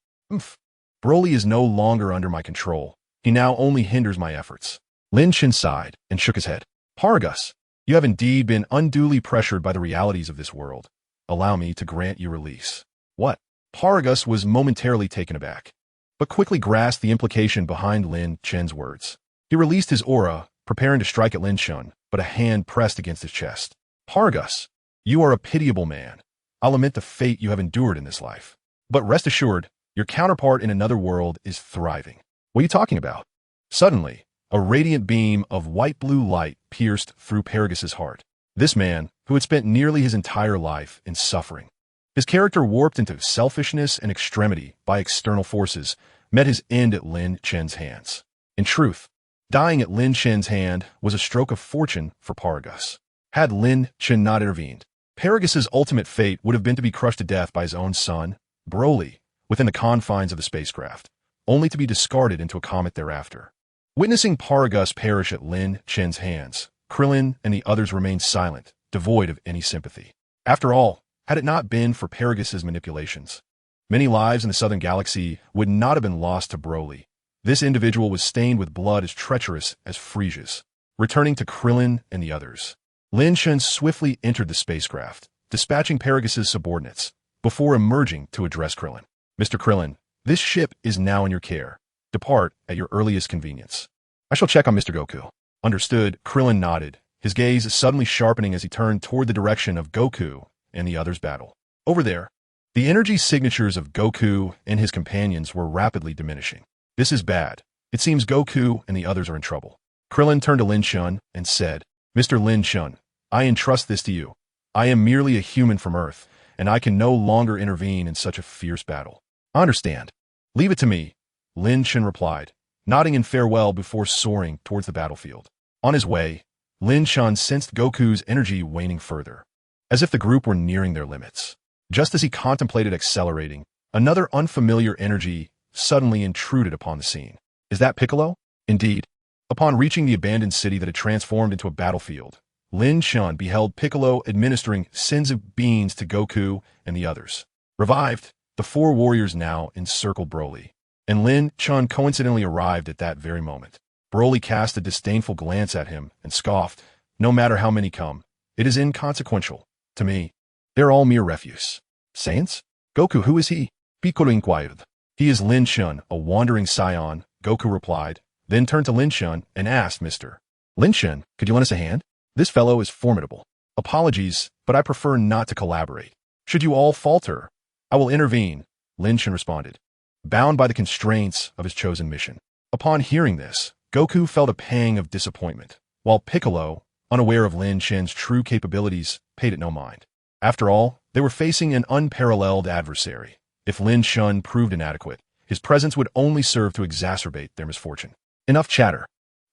Broly is no longer under my control. He now only hinders my efforts. Lin Chen sighed and shook his head. Paragus, you have indeed been unduly pressured by the realities of this world. Allow me to grant you release. What? Paragus was momentarily taken aback, but quickly grasped the implication behind Lin Chen's words. He released his aura, preparing to strike at Lin Chen, but a hand pressed against his chest. Paragus, you are a pitiable man. I lament the fate you have endured in this life. But rest assured, your counterpart in another world is thriving. What are you talking about? Suddenly, a radiant beam of white-blue light pierced through Paragus' heart. This man, who had spent nearly his entire life in suffering, his character warped into selfishness and extremity by external forces, met his end at Lin Chen's hands. In truth, dying at Lin Chen's hand was a stroke of fortune for Paragus. Had Lin Chen not intervened, Paragus' ultimate fate would have been to be crushed to death by his own son, Broly, within the confines of the spacecraft, only to be discarded into a comet thereafter. Witnessing Paragus perish at Lin Chen's hands, Krillin and the others remained silent, devoid of any sympathy. After all, had it not been for Paragus' manipulations, many lives in the southern galaxy would not have been lost to Broly. This individual was stained with blood as treacherous as Frieza's. Returning to Krillin and the others, Lin Chen swiftly entered the spacecraft, dispatching Paragus' subordinates, before emerging to address Krillin. Mr. Krillin, this ship is now in your care. Depart at your earliest convenience. I shall check on Mr. Goku. Understood, Krillin nodded, his gaze suddenly sharpening as he turned toward the direction of Goku and the others' battle. Over there, the energy signatures of Goku and his companions were rapidly diminishing. This is bad. It seems Goku and the others are in trouble. Krillin turned to Lin Chen and said, Mr. Lin Chen, I entrust this to you. I am merely a human from Earth, and I can no longer intervene in such a fierce battle. I understand. Leave it to me, Lin Chen replied, nodding in farewell before soaring towards the battlefield. On his way, Lin Chen sensed Goku's energy waning further, as if the group were nearing their limits. Just as he contemplated accelerating, another unfamiliar energy suddenly intruded upon the scene. Is that Piccolo? Indeed. Upon reaching the abandoned city that had transformed into a battlefield, Lin Chen beheld Piccolo administering Senzu beans to Goku and the others. Revived, the four warriors now encircled Broly. and Lin Chen coincidentally arrived at that very moment. Broly cast a disdainful glance at him and scoffed, "No matter how many come, it is inconsequential. To me, they're all mere refuse." "Saiyans? Goku, who is he?" Piccolo inquired. "He is Lin Chen, a wandering Saiyan," Goku replied, then turned to Lin Chen and asked, "Mr. Lin Chen, could you lend us a hand? This fellow is formidable. Apologies, but I prefer not to collaborate. Should you all falter, I will intervene," Lin Chen responded, bound by the constraints of his chosen mission. Upon hearing this, Goku felt a pang of disappointment, while Piccolo, unaware of Lin Chen's true capabilities, paid it no mind. After all, they were facing an unparalleled adversary. If Lin Chen proved inadequate, his presence would only serve to exacerbate their misfortune. "Enough chatter.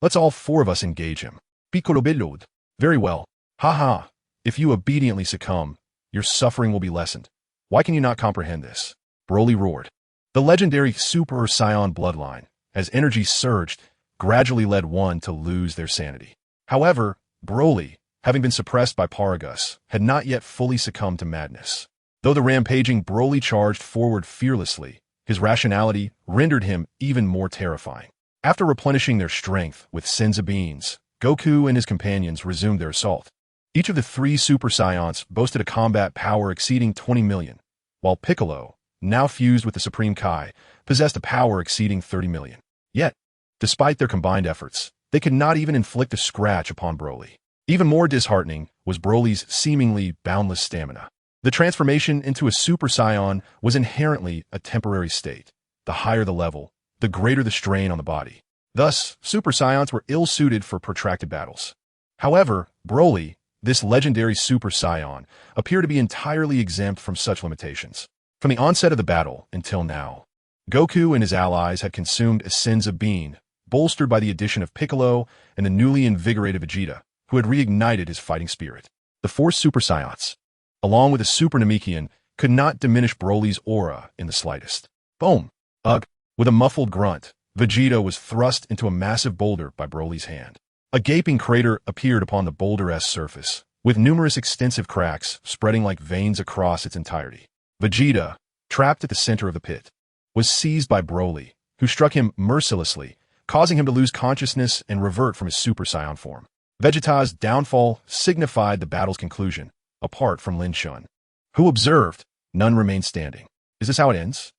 Let's all four of us engage him." Piccolo bellowed. "Very well. Ha. If you obediently succumb, your suffering will be lessened. Why can you not comprehend this?" Broly roared. The legendary Super Saiyan bloodline, as energy surged, gradually led one to lose their sanity. However, Broly, having been suppressed by Paragus, had not yet fully succumbed to madness. Though the rampaging Broly charged forward fearlessly, his rationality rendered him even more terrifying. After replenishing their strength with Senzu beans, Goku and his companions resumed their assault. Each of the three Super Saiyans boasted a combat power exceeding 20 million, while Piccolo, now fused with the Supreme Kai, possessed a power exceeding 30 million. Yet, despite their combined efforts, they could not even inflict a scratch upon Broly. Even more disheartening was Broly's seemingly boundless stamina. The transformation into a Super Saiyan was inherently a temporary state. The higher the level, the greater the strain on the body. Thus, Super Saiyans were ill-suited for protracted battles. However, Broly, this legendary Super Saiyan, appeared to be entirely exempt from such limitations. From the onset of the battle until now, Goku and his allies had consumed a Senzu bean, bolstered by the addition of Piccolo and the newly invigorated Vegeta, who had reignited his fighting spirit. The four Super Saiyans, along with the Super Namekian, could not diminish Broly's aura in the slightest. Boom! Ugh! With a muffled grunt, Vegeta was thrust into a massive boulder by Broly's hand. A gaping crater appeared upon the boulder-esque surface, with numerous extensive cracks spreading like veins across its entirety. Vegeta, trapped at the center of the pit, was seized by Broly, who struck him mercilessly, causing him to lose consciousness and revert from his Super Saiyan form. Vegeta's downfall signified the battle's conclusion, apart from Lin Chen, who observed. None remained standing. Is this how it ends?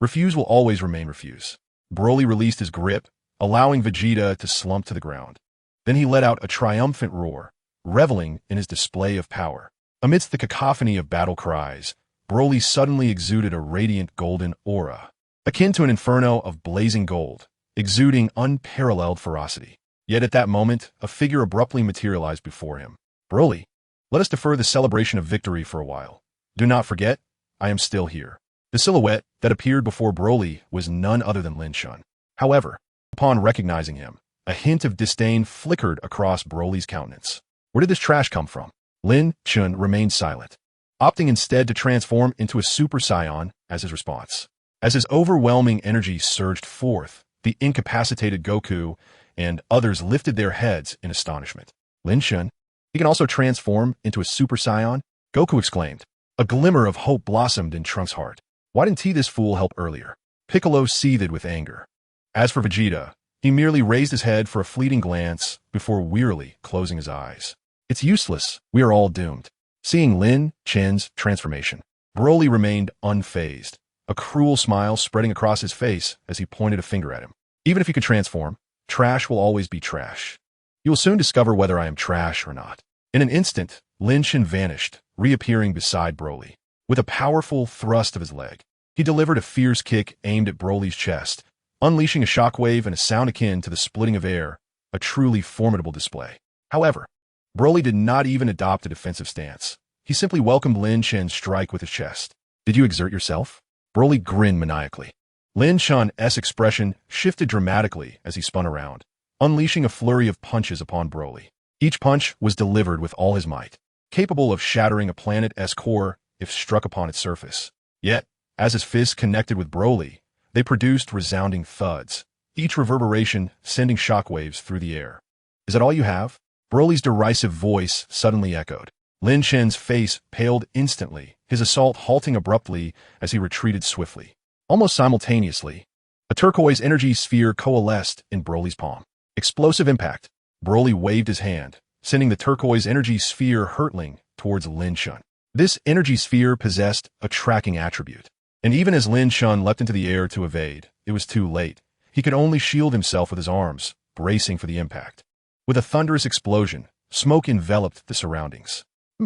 Refuse will always remain refuse. Broly released his grip, allowing Vegeta to slump to the ground. Then he let out a triumphant roar, reveling in his display of power. Amidst the cacophony of battle cries, Broly suddenly exuded a radiant golden aura, akin to an inferno of blazing gold, exuding unparalleled ferocity. Yet at that moment, a figure abruptly materialized before him. "Broly, let us defer the celebration of victory for a while. Do not forget, I am still here." The silhouette that appeared before Broly was none other than Lin Chen. However, upon recognizing him, a hint of disdain flickered across Broly's countenance. Where did this trash come from? Lin Chen remained silent, opting instead to transform into a Super Saiyan as his response. As his overwhelming energy surged forth, the incapacitated Goku and others lifted their heads in astonishment. "Lin Chen? He can also transform into a Super Saiyan?" Goku exclaimed. A glimmer of hope blossomed in Trunks' heart. Why didn't he, this fool, help earlier? Piccolo seethed with anger. As for Vegeta, he merely raised his head for a fleeting glance before wearily closing his eyes. "It's useless. We are all doomed." Seeing Lin Chen's transformation, Broly remained unfazed, a cruel smile spreading across his face as he pointed a finger at him. "Even if you can transform, trash will always be trash. You will soon discover whether I am trash or not." In an instant, Lin Chen vanished, reappearing beside Broly. With a powerful thrust of his leg, he delivered a fierce kick aimed at Broly's chest, unleashing a shockwave and a sound akin to the splitting of air, a truly formidable display. However, Broly did not even adopt a defensive stance. He simply welcomed Lin Chen's strike with his chest. "Did you exert yourself?" Broly grinned maniacally. Lin Chen's expression shifted dramatically as he spun around, unleashing a flurry of punches upon Broly. Each punch was delivered with all his might, capable of shattering a planet's core if struck upon its surface. Yet, as his fists connected with Broly, they produced resounding thuds, each reverberation sending shockwaves through the air. "Is that all you have?" Broly's derisive voice suddenly echoed. Lin Chen's face paled instantly, his assault halting abruptly as he retreated swiftly. Almost simultaneously, A turquoise energy sphere coalesced in Broly's palm. Explosive impact. Broly waved his hand, sending the turquoise energy sphere hurtling towards Lin Chen. This energy sphere possessed a tracking attribute. And even as Lin Chen leapt into the air to evade, it was too late. He could only shield himself with his arms, bracing for the impact. With a thunderous explosion, smoke enveloped the surroundings.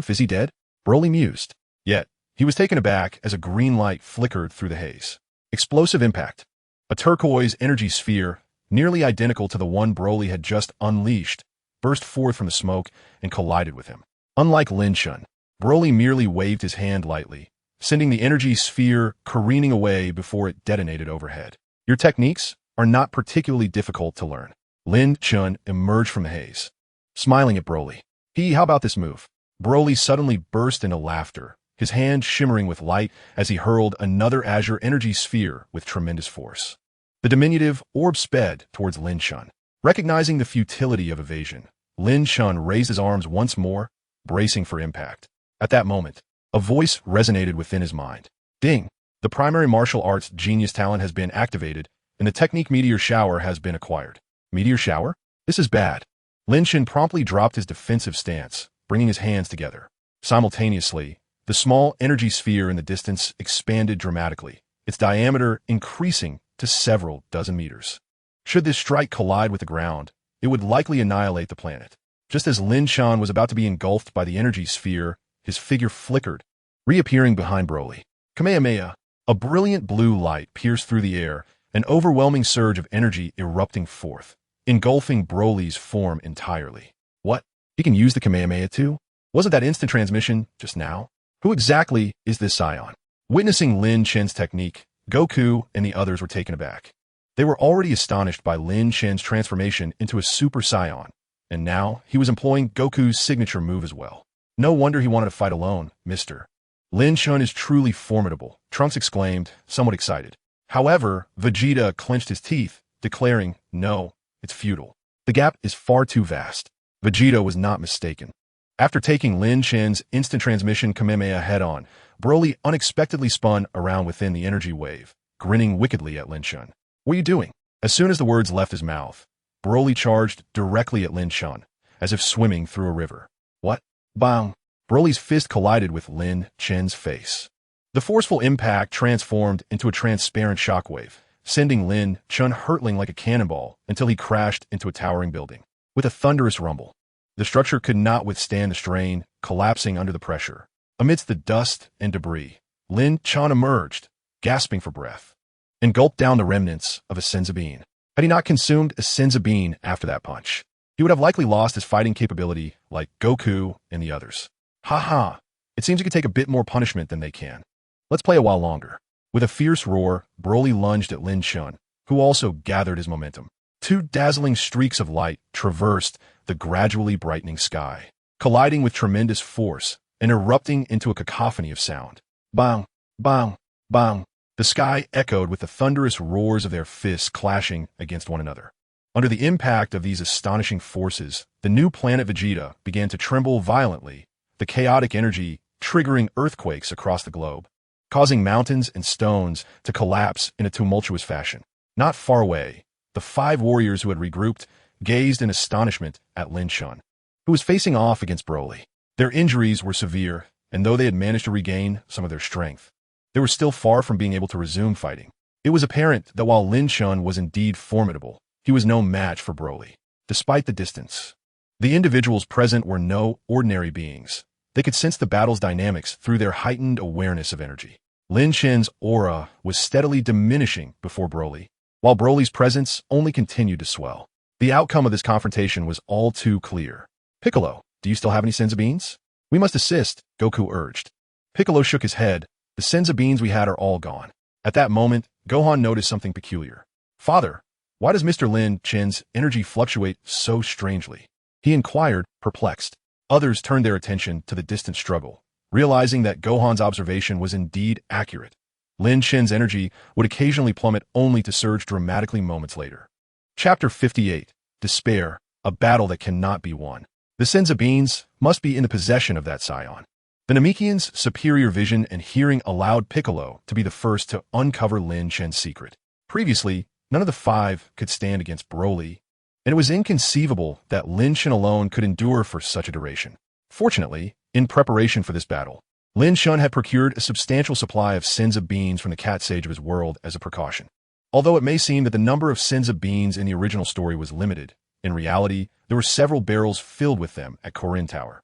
Is he dead? Broly mused. Yet, he was taken aback as a green light flickered through the haze. Explosive impact. A turquoise energy sphere, nearly identical to the one Broly had just unleashed, burst forth from the smoke and collided with him. Unlike Lin Chen, Broly merely waved his hand lightly, sending the energy sphere careening away before it detonated overhead. Your techniques are not particularly difficult to learn. Lin Chen emerged from the haze, smiling at Broly. How about this move? Broly suddenly burst into laughter, his hand shimmering with light as he hurled another azure energy sphere with tremendous force. The diminutive orb sped towards Lin Chen. Recognizing the futility of evasion, Lin Chen raised his arms once more, bracing for impact. At that moment, a voice resonated within his mind. Ding! The primary martial arts genius talent has been activated, and the technique Meteor Shower has been acquired. Meteor Shower? This is bad. Lin Chen promptly dropped his defensive stance, bringing his hands together. Simultaneously, the small energy sphere in the distance expanded dramatically, its diameter increasing to several dozen meters. Should this strike collide with the ground, it would likely annihilate the planet. Just as Lin Chen was about to be engulfed by the energy sphere, his figure flickered, reappearing behind Broly. Kamehameha! A brilliant blue light pierced through the air, an overwhelming surge of energy erupting forth, engulfing Broly's form entirely. What? He can use the Kamehameha too? Wasn't that instant transmission just now? Who exactly is this Saiyan? Witnessing Lin Chen's technique, Goku and the others were taken aback. They were already astonished by Lin Chen's transformation into a Super Saiyan, and now he was employing Goku's signature move as well. No wonder he wanted to fight alone, Mr. Lin Chen is truly formidable, Trunks exclaimed, somewhat excited. However, Vegeta clenched his teeth, declaring, no, it's futile. The gap is far too vast. Vegeta was not mistaken. After taking Lin Chen's instant transmission Kamehameha head-on, Broly unexpectedly spun around within the energy wave, grinning wickedly at Lin Chen. What are you doing? As soon as the words left his mouth, Broly charged directly at Lin Chen, as if swimming through a river. What? Bang! Broly's fist collided with Lin Chen's face. The forceful impact transformed into a transparent shockwave, sending Lin Chen hurtling like a cannonball until he crashed into a towering building. With a thunderous rumble, the structure could not withstand the strain, collapsing under the pressure. Amidst the dust and debris, Lin Chen emerged, gasping for breath, and gulped down the remnants of a senzu bean. Had he not consumed a senzu bean after that punch, he would have likely lost his fighting capability like Goku and the others. Ha ha! It seems you could take a bit more punishment than they can. Let's play a while longer. With a fierce roar, Broly lunged at Lin Chen, who also gathered his momentum. Two dazzling streaks of light traversed the gradually brightening sky, colliding with tremendous force and erupting into a cacophony of sound. Bang! Bang! Bang! The sky echoed with the thunderous roars of their fists clashing against one another. Under the impact of these astonishing forces, the new planet Vegeta began to tremble violently, the chaotic energy triggering earthquakes across the globe, causing mountains and stones to collapse in a tumultuous fashion. Not far away, the five warriors who had regrouped gazed in astonishment at Lin Chen, who was facing off against Broly. Their injuries were severe, and though they had managed to regain some of their strength, they were still far from being able to resume fighting. It was apparent that while Lin Chen was indeed formidable, he was no match for Broly. Despite the distance, the individuals present were no ordinary beings. They could sense the battle's dynamics through their heightened awareness of energy. Lin Chen's aura was steadily diminishing before Broly, while Broly's presence only continued to swell. The outcome of this confrontation was all too clear. Piccolo, do you still have any senzu beans? We must assist, Goku urged. Piccolo shook his head. The senzu beans we had are all gone. At that moment, Gohan noticed something peculiar. Father, why does Mr. Lin Chen's energy fluctuate so strangely? He inquired, perplexed. Others turned their attention to the distant struggle, realizing that Gohan's observation was indeed accurate. Lin Chen's energy would occasionally plummet only to surge dramatically moments later. Chapter 58, Despair, a battle that cannot be won. The senzu beans must be in the possession of that Saiyan. The Namekian's superior vision and hearing allowed Piccolo to be the first to uncover Lin Chen's secret. Previously, None of the five could stand against Broly, and it was inconceivable that Lin Chen alone could endure for such a duration. Fortunately, in preparation for this battle, Lin Chen had procured a substantial supply of Senza beans from the cat sage of his world as a precaution. Although it may seem that the number of Senza beans in the original story was limited, in reality, there were several barrels filled with them at Korin Tower.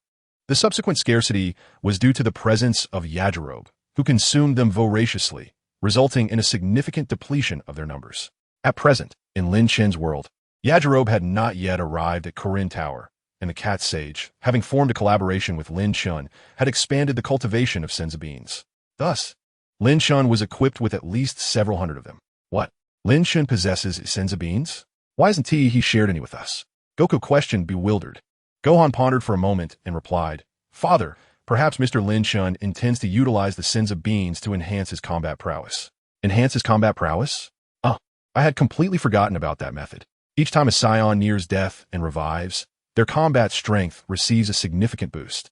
The subsequent scarcity was due to the presence of Yajirobe, who consumed them voraciously, resulting in a significant depletion of their numbers. At present, in Lin Chen's world, Yajirobe had not yet arrived at Korin Tower, and the cat sage, having formed a collaboration with Lin Chen, had expanded the cultivation of Senza beans. Thus, Lin Chen was equipped with at least several hundred of them. What? Lin Chen possesses Senza beans? Why isn't he shared any with us? Goku questioned, bewildered. Gohan pondered for a moment and replied, Father, perhaps Mr. Lin Chen intends to utilize the Senza beans to enhance his combat prowess. Enhance his combat prowess? I had completely forgotten about that method. Each time a Saiyan nears death and revives, their combat strength receives a significant boost.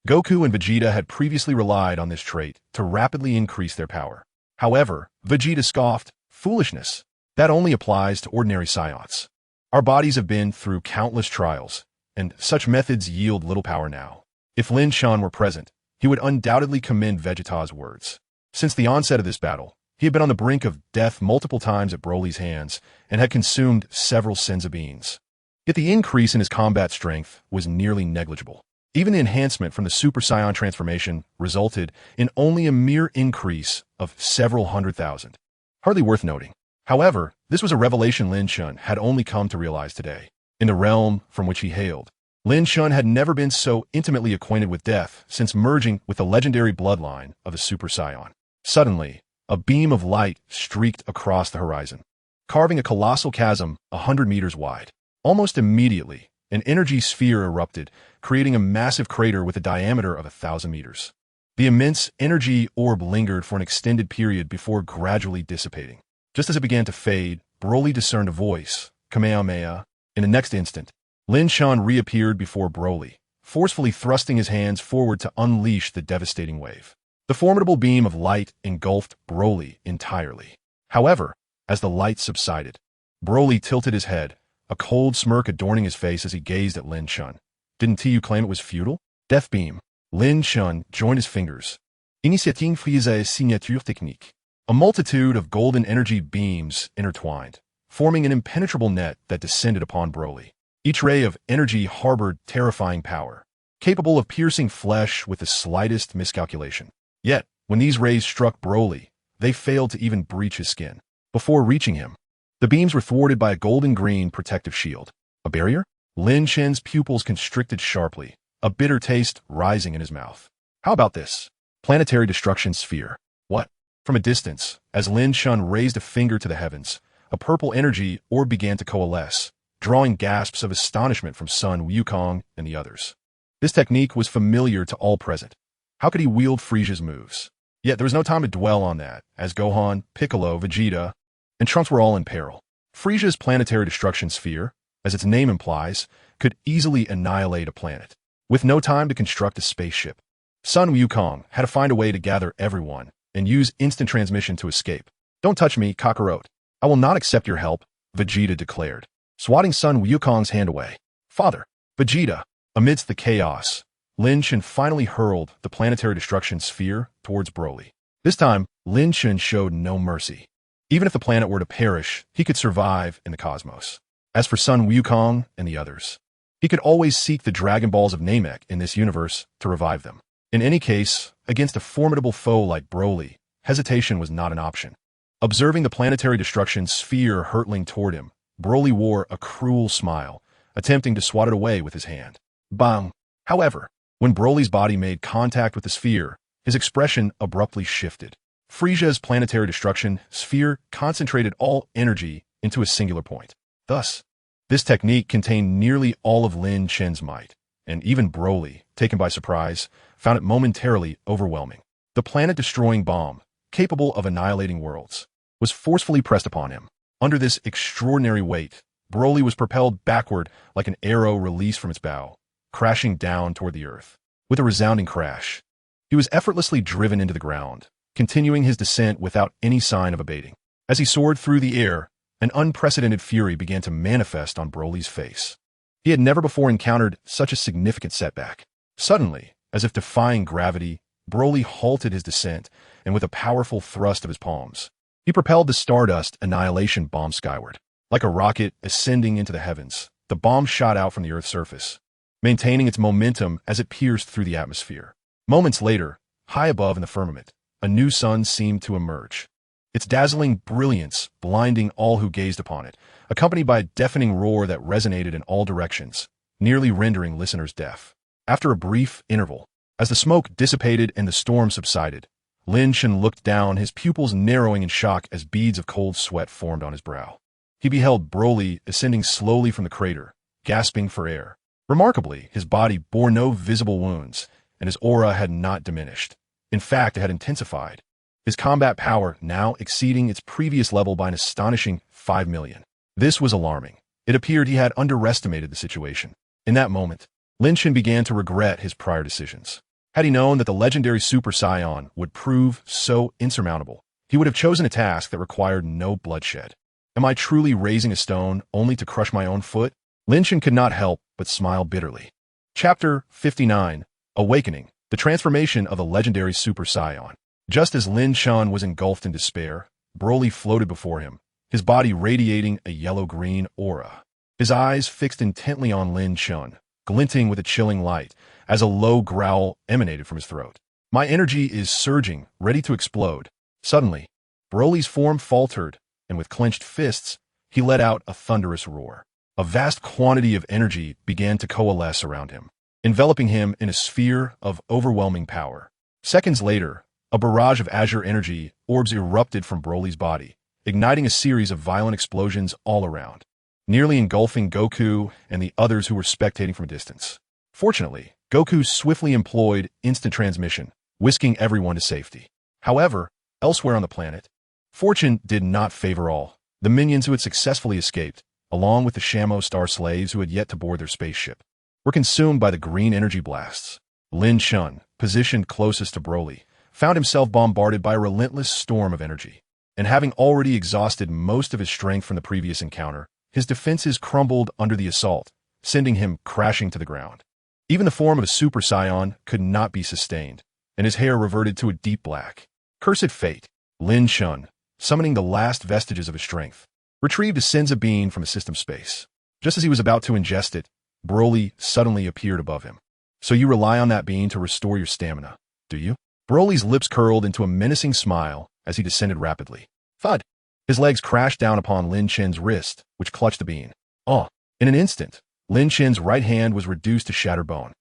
Goku and Vegeta had previously relied on this trait to rapidly increase their power. However, Vegeta scoffed, foolishness. That only applies to ordinary Saiyans. Our bodies have been through countless trials, and such methods yield little power now. If Lin Chen were present, he would undoubtedly commend Vegeta's words. Since the onset of this battle, he had been on the brink of death multiple times at Broly's hands and had consumed several Senza beans. Yet the increase in his combat strength was nearly negligible. Even the enhancement from the Super Saiyan transformation resulted in only a mere increase of several 100,000. Hardly worth noting. However, this was a revelation Lin Chen had only come to realize today. In the realm from which he hailed, Lin Chen had never been so intimately acquainted with death since merging with the legendary bloodline of the Super Saiyan. Suddenly, a beam of light streaked across the horizon, carving a colossal chasm 100 meters wide. Almost immediately, an energy sphere erupted, creating a massive crater with a diameter of 1,000 meters. The immense energy orb lingered for an extended period before gradually dissipating. Just as it began to fade, Broly discerned a voice, Kamehameha. In the next instant, Lin Chen reappeared before Broly, forcefully thrusting his hands forward to unleash the devastating wave. The formidable beam of light engulfed Broly entirely. However, as the light subsided, Broly tilted his head, a cold smirk adorning his face as he gazed at Lin Chen. Didn't you claim it was futile? Death beam. Lin Chen joined his fingers. Initiative Frieza signature technique. A multitude of golden energy beams intertwined, forming an impenetrable net that descended upon Broly. Each ray of energy harbored terrifying power, capable of piercing flesh with the slightest miscalculation. Yet, when these rays struck Broly, they failed to even breach his skin. Before reaching him, the beams were thwarted by a golden-green protective shield. A barrier? Lin Chen's pupils constricted sharply, a bitter taste rising in his mouth. How about this? Planetary destruction sphere. What? From a distance, as Lin Chen raised a finger to the heavens, a purple energy orb began to coalesce, drawing gasps of astonishment from Sun Wukong and the others. This technique was familiar to all present. How could he wield Frieza's moves? Yet there was no time to dwell on that, as Gohan, Piccolo, Vegeta, and Trunks were all in peril. Frieza's planetary destruction sphere, as its name implies, could easily annihilate a planet, with no time to construct a spaceship. Sun Wukong had to find a way to gather everyone and use instant transmission to escape. Don't touch me, Kakarot. I will not accept your help, Vegeta declared, swatting Sun Wukong's hand away. Father, Vegeta, amidst the chaos, Lin Chen finally hurled the planetary destruction sphere towards Broly. This time, Lin Chen showed no mercy. Even if the planet were to perish, he could survive in the cosmos. As for Sun Wukong and the others, he could always seek the Dragon Balls of Namek in this universe to revive them. In any case, against a formidable foe like Broly, hesitation was not an option. Observing the planetary destruction sphere hurtling toward him, Broly wore a cruel smile, attempting to swat it away with his hand. Bang! However, when Broly's body made contact with the sphere, his expression abruptly shifted. Frieza's planetary destruction sphere concentrated all energy into a singular point. Thus, this technique contained nearly all of Lin Chen's might, and even Broly, taken by surprise, found it momentarily overwhelming. The planet-destroying bomb, capable of annihilating worlds, was forcefully pressed upon him. Under this extraordinary weight, Broly was propelled backward like an arrow released from its bow, crashing down toward the earth. With a resounding crash, he was effortlessly driven into the ground, continuing his descent without any sign of abating. As he soared through the air, An unprecedented fury began to manifest on Broly's face. He had never before encountered such a significant setback. Suddenly, as if defying gravity, Broly halted his descent, and with a powerful thrust of his palms, he propelled the Stardust Annihilation bomb skyward. Like a rocket ascending into the heavens, the bomb shot out from the Earth's surface, maintaining its momentum as it pierced through the atmosphere. Moments later, high above in the firmament, a new sun seemed to emerge. Its dazzling brilliance blinding all who gazed upon it, accompanied by a deafening roar that resonated in all directions, nearly rendering listeners deaf. After a brief interval, as the smoke dissipated and the storm subsided, Lin Chen looked down, his pupils narrowing in shock as beads of cold sweat formed on his brow. He beheld Broly ascending slowly from the crater, gasping for air. Remarkably, his body bore no visible wounds, and his aura had not diminished. In fact, it had intensified, his combat power now exceeding its previous level by an astonishing 5 million. This was alarming. It appeared he had underestimated the situation. In that moment, Lin Chen began to regret his prior decisions. Had he known that the legendary Super Saiyan would prove so insurmountable, he would have chosen a task that required no bloodshed. Am I truly raising a stone only to crush my own foot? Lin Chen could not help but smile bitterly. Chapter 59, Awakening, the transformation of the legendary Super Saiyan. Just as Lin Chen was engulfed in despair, Broly floated before him, his body radiating a yellow-green aura. His eyes fixed intently on Lin Chen, glinting with a chilling light, as a low growl emanated from his throat. My energy is surging, ready to explode. Suddenly, Broly's form faltered, and with clenched fists, he let out a thunderous roar. A vast quantity of energy began to coalesce around him, enveloping him in a sphere of overwhelming power. Seconds later, a barrage of azure energy orbs erupted from Broly's body, igniting a series of violent explosions all around, nearly engulfing Goku and the others who were spectating from a distance. Fortunately, Goku swiftly employed instant transmission, whisking everyone to safety. However, elsewhere on the planet, fortune did not favor all. The minions who had successfully escaped, along with the Shamo Star slaves who had yet to board their spaceship, were consumed by the green energy blasts. Lin Chen, positioned closest to Broly, found himself bombarded by a relentless storm of energy. And having already exhausted most of his strength from the previous encounter, his defenses crumbled under the assault, sending him crashing to the ground. Even the form of a Super Saiyan could not be sustained, and his hair reverted to a deep black. Cursed fate! Lin Chen, summoning the last vestiges of his strength, retrieved a Senza bean from a system space. Just as he was about to ingest it, Broly suddenly appeared above him. So you rely on that bean to restore your stamina, do you? Broly's lips curled into a menacing smile as he descended rapidly. Thud! His legs crashed down upon Lin Chen's wrist, which clutched the bean. Oh! In an instant, Lin Chen's right hand was reduced to shattered bone.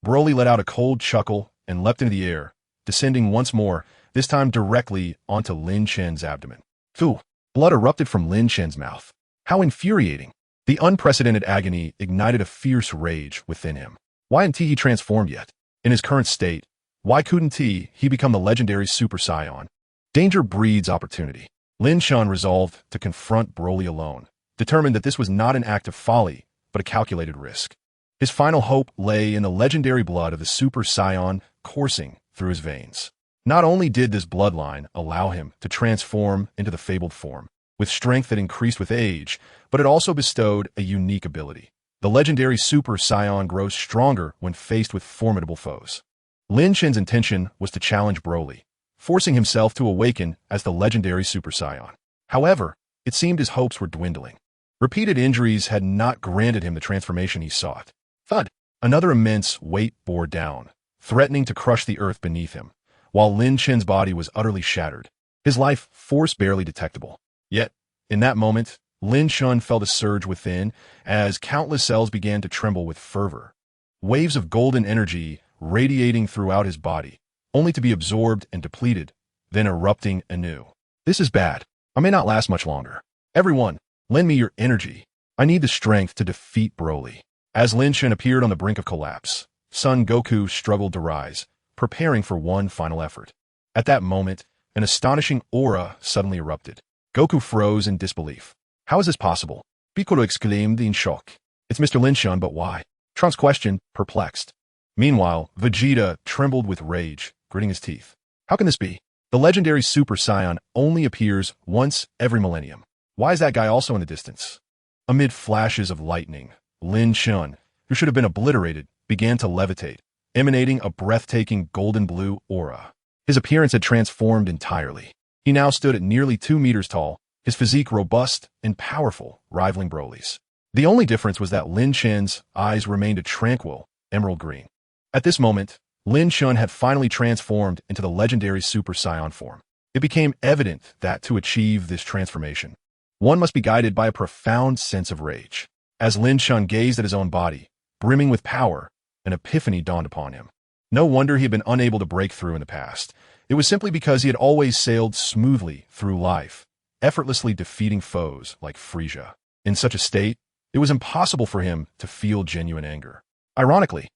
Broly let out a cold chuckle and leapt into the air, descending once more, this time directly onto Lin Chen's abdomen. Phew! Blood erupted from Lin Chen's mouth. How infuriating! The unprecedented agony ignited a fierce rage within him. Why hadn't he transformed yet? In his current state, why couldn't he become the legendary Super Saiyan? Danger breeds opportunity. Lin Chen resolved to confront Broly alone, determined that this was not an act of folly, but a calculated risk. His final hope lay in the legendary blood of the Super Saiyan coursing through his veins. Not only did this bloodline allow him to transform into the fabled form, with strength that increased with age, but it also bestowed a unique ability. The legendary Super Saiyan grows stronger when faced with formidable foes. Lin Chen's intention was to challenge Broly, forcing himself to awaken as the legendary Super Saiyan. However, it seemed his hopes were dwindling. Repeated injuries had not granted him the transformation he sought. Thud! Another immense weight bore down, threatening to crush the earth beneath him, while Lin Chen's body was utterly shattered, his life force barely detectable. Yet, in that moment, Lin Chen felt a surge within as countless cells began to tremble with fervor. Waves of golden energy radiating throughout his body, only to be absorbed and depleted, then erupting anew. This is bad. I may not last much longer. Everyone, lend me your energy. I need the strength to defeat Broly. As Lin Chen appeared on the brink of collapse, Son Goku struggled to rise, preparing for one final effort. At that moment, an astonishing aura suddenly erupted. Goku froze in disbelief. How is this possible? Piccolo exclaimed in shock. It's Mr. Lin Chen, but why? Trunks questioned, perplexed. Meanwhile, Vegeta trembled with rage, gritting his teeth. How can this be? The legendary Super Saiyan only appears once every millennium. Why is that guy also in the distance? Amid flashes of lightning, Lin Chen, who should have been obliterated, began to levitate, emanating a breathtaking golden blue aura. His appearance had transformed entirely. He now stood at nearly 2 meters tall, his physique robust and powerful, rivaling Broly's. The only difference was that Lin Chen's eyes remained a tranquil, emerald green. At this moment, Lin Chen had finally transformed into the legendary Super Saiyan form. It became evident that to achieve this transformation, one must be guided by a profound sense of rage. As Lin Chen gazed at his own body, brimming with power, an epiphany dawned upon him. No wonder he had been unable to break through in the past. It was simply because he had always sailed smoothly through life, effortlessly defeating foes like Frieza. In such a state, it was impossible for him to feel genuine anger. Ironically,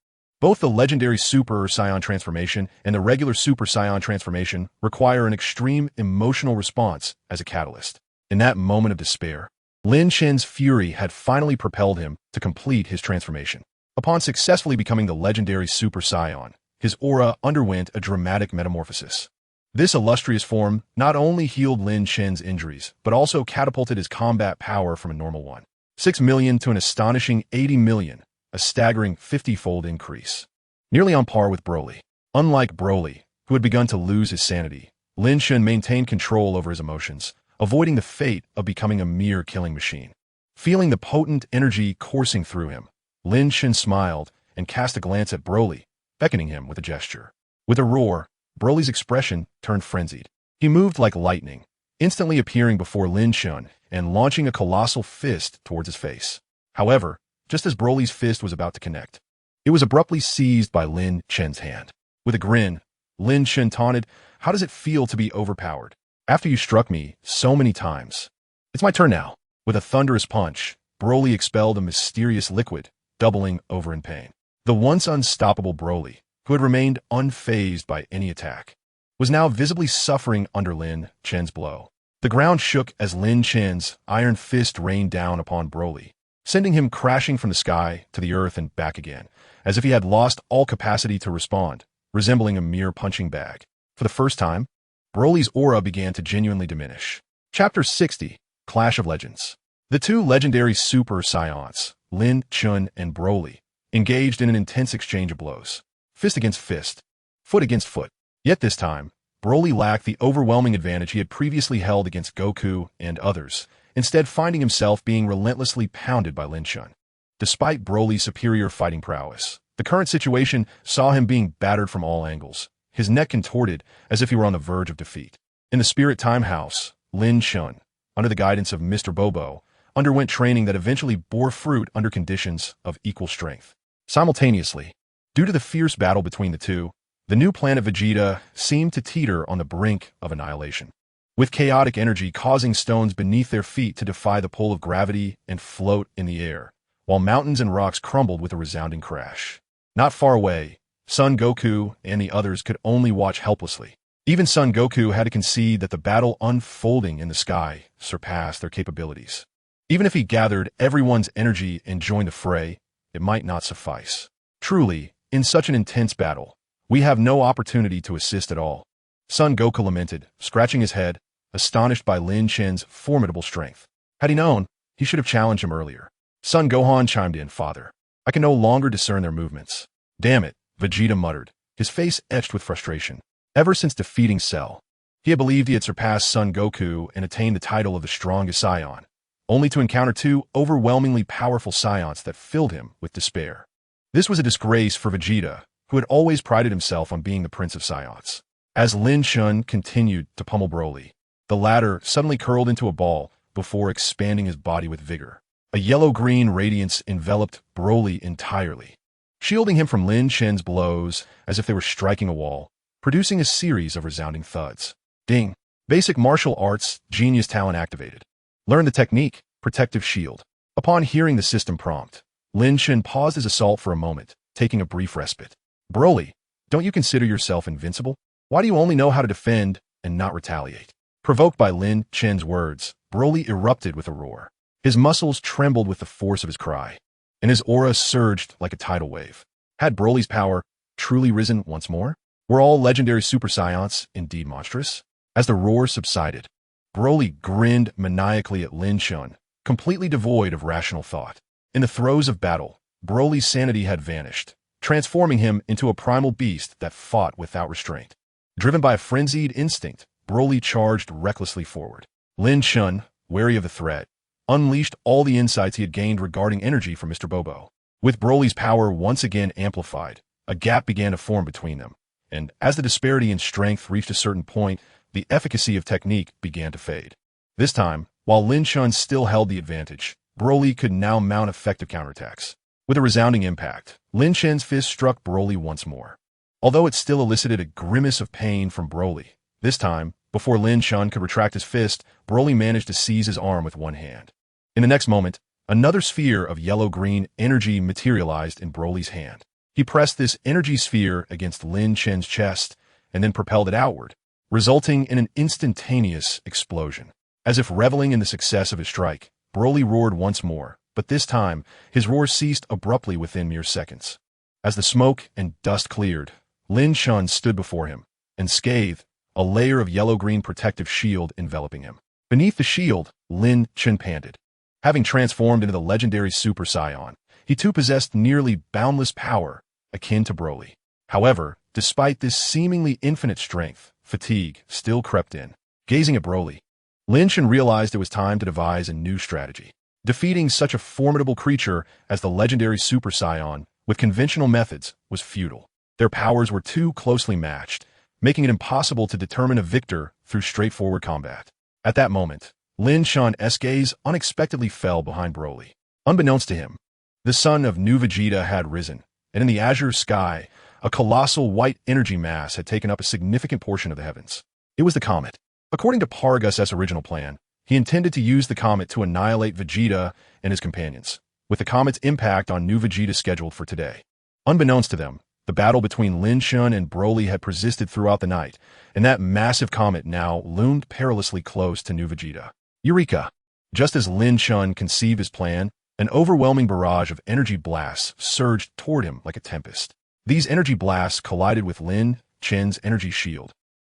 both the legendary Super Saiyan transformation and the regular Super Saiyan transformation require an extreme emotional response as a catalyst. In that moment of despair, Lin Chen's fury had finally propelled him to complete his transformation. Upon successfully becoming the legendary Super Saiyan, his aura underwent a dramatic metamorphosis. This illustrious form not only healed Lin Chen's injuries, but also catapulted his combat power from a normal one. 6 million to an astonishing 80 million, a staggering 50-fold increase. Nearly on par with Broly. Unlike Broly, who had begun to lose his sanity, Lin Chen maintained control over his emotions, avoiding the fate of becoming a mere killing machine. Feeling the potent energy coursing through him, Lin Chen smiled and cast a glance at Broly, beckoning him with a gesture. With a roar, Broly's expression turned frenzied. He moved like lightning, instantly appearing before Lin Chen and launching a colossal fist towards his face. However, just as Broly's fist was about to connect, it was abruptly seized by Lin Chen's hand. With a grin, Lin Chen taunted, "How does it feel to be overpowered? After you struck me so many times. It's my turn now." With a thunderous punch, Broly expelled a mysterious liquid, doubling over in pain. The once unstoppable Broly, who had remained unfazed by any attack, was now visibly suffering under Lin Chen's blow. The ground shook as Lin Chen's iron fist rained down upon Broly, sending him crashing from the sky to the earth and back again, as if he had lost all capacity to respond, resembling a mere punching bag. For the first time, Broly's aura began to genuinely diminish. Chapter 60, Clash of Legends. The two legendary Super Saiyans, Lin Chen and Broly, engaged in an intense exchange of blows. Fist against fist, foot against foot. Yet this time, Broly lacked the overwhelming advantage he had previously held against Goku and others, instead finding himself being relentlessly pounded by Lin Chen. Despite Broly's superior fighting prowess, the current situation saw him being battered from all angles, his neck contorted as if he were on the verge of defeat. In the Spirit Time House, Lin Chen, under the guidance of Mr. Bobo, underwent training that eventually bore fruit under conditions of equal strength. Simultaneously, due to the fierce battle between the two, the new Planet Vegeta seemed to teeter on the brink of annihilation, with chaotic energy causing stones beneath their feet to defy the pull of gravity and float in the air, while mountains and rocks crumbled with a resounding crash. Not far away, Son Goku and the others could only watch helplessly. Even Son Goku had to concede that the battle unfolding in the sky surpassed their capabilities. Even if he gathered everyone's energy and joined the fray, it might not suffice. Truly, in such an intense battle, we have no opportunity to assist at all. Son Goku lamented, scratching his head, astonished by Lin Chen's formidable strength. Had he known, he should have challenged him earlier. Son Gohan chimed in, "Father, I can no longer discern their movements." "Damn it," Vegeta muttered, his face etched with frustration. Ever since defeating Cell, he had believed he had surpassed Son Goku and attained the title of the strongest Saiyan, only to encounter two overwhelmingly powerful Saiyans that filled him with despair. This was a disgrace for Vegeta, who had always prided himself on being the Prince of Saiyans. As Lin Chen continued to pummel Broly, the latter suddenly curled into a ball before expanding his body with vigor. A yellow-green radiance enveloped Broly entirely, shielding him from Lin Chen's blows as if they were striking a wall, producing a series of resounding thuds. Ding! Basic martial arts, genius talent activated. Learn the technique, protective shield. Upon hearing the system prompt, Lin Chen paused his assault for a moment, taking a brief respite. "Broly, don't you consider yourself invincible? Why do you only know how to defend and not retaliate?" Provoked by Lin Chen's words, Broly erupted with a roar. His muscles trembled with the force of his cry, and his aura surged like a tidal wave. Had Broly's power truly risen once more? Were all legendary Super Saiyans indeed monstrous? As the roar subsided, Broly grinned maniacally at Lin Chen, completely devoid of rational thought. In the throes of battle, Broly's sanity had vanished, transforming him into a primal beast that fought without restraint. Driven by a frenzied instinct, Broly charged recklessly forward. Lin Chen, wary of the threat, unleashed all the insights he had gained regarding energy from Mr. Bobo. With Broly's power once again amplified, a gap began to form between them, and as the disparity in strength reached a certain point, the efficacy of technique began to fade. This time, while Lin Chen still held the advantage, Broly could now mount effective counterattacks. With a resounding impact, Lin Chen's fist struck Broly once more. Although it still elicited a grimace of pain from Broly, this time, before Lin Chen could retract his fist, Broly managed to seize his arm with one hand. In the next moment, another sphere of yellow-green energy materialized in Broly's hand. He pressed this energy sphere against Lin Chen's chest and then propelled it outward, resulting in an instantaneous explosion. As if reveling in the success of his strike, Broly roared once more, but this time, his roar ceased abruptly within mere seconds. As the smoke and dust cleared, Lin Chen stood before him, unscathed, a layer of yellow-green protective shield enveloping him. Beneath the shield, Lin Chen panted. Having transformed into the legendary Super Saiyan, he too possessed nearly boundless power, akin to Broly. However, despite this seemingly infinite strength, fatigue still crept in. Gazing at Broly, Lin Chen realized it was time to devise a new strategy. Defeating such a formidable creature as the legendary Super Saiyan with conventional methods was futile. Their powers were too closely matched, making it impossible to determine a victor through straightforward combat. At that moment, Lin Chen's gaze unexpectedly fell behind Broly. Unbeknownst to him, the sun of New Vegeta had risen, and in the azure sky, a colossal white energy mass had taken up a significant portion of the heavens. It was the comet. According to Paragus's original plan, he intended to use the comet to annihilate Vegeta and his companions, with the comet's impact on New Vegeta scheduled for today. Unbeknownst to them, the battle between Lin Chen and Broly had persisted throughout the night, and that massive comet now loomed perilously close to New Vegeta. Eureka! Just as Lin Chen conceived his plan, an overwhelming barrage of energy blasts surged toward him like a tempest. These energy blasts collided with Lin Chen's energy shield,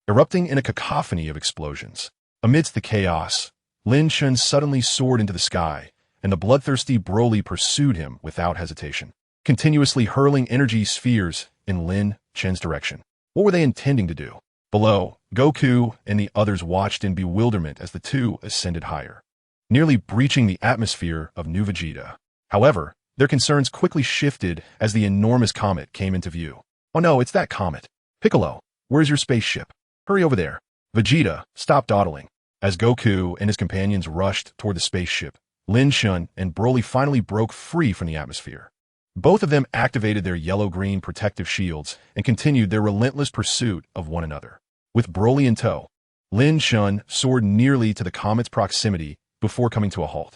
erupting in a cacophony of explosions. Amidst the chaos, Lin Chen suddenly soared into the sky, and the bloodthirsty Broly pursued him without hesitation, continuously hurling energy spheres in Lin Chen's direction. What were they intending to do? Below, Goku and the others watched in bewilderment as the two ascended higher, nearly breaching the atmosphere of New Vegeta. However, their concerns quickly shifted as the enormous comet came into view. Oh no, it's that comet. Piccolo, where's your spaceship? Hurry over there. Vegeta, stop dawdling. As Goku and his companions rushed toward the spaceship, Lin Chen and Broly finally broke free from the atmosphere. Both of them activated their yellow-green protective shields and continued their relentless pursuit of one another. With Broly in tow, Lin Chen soared nearly to the comet's proximity before coming to a halt.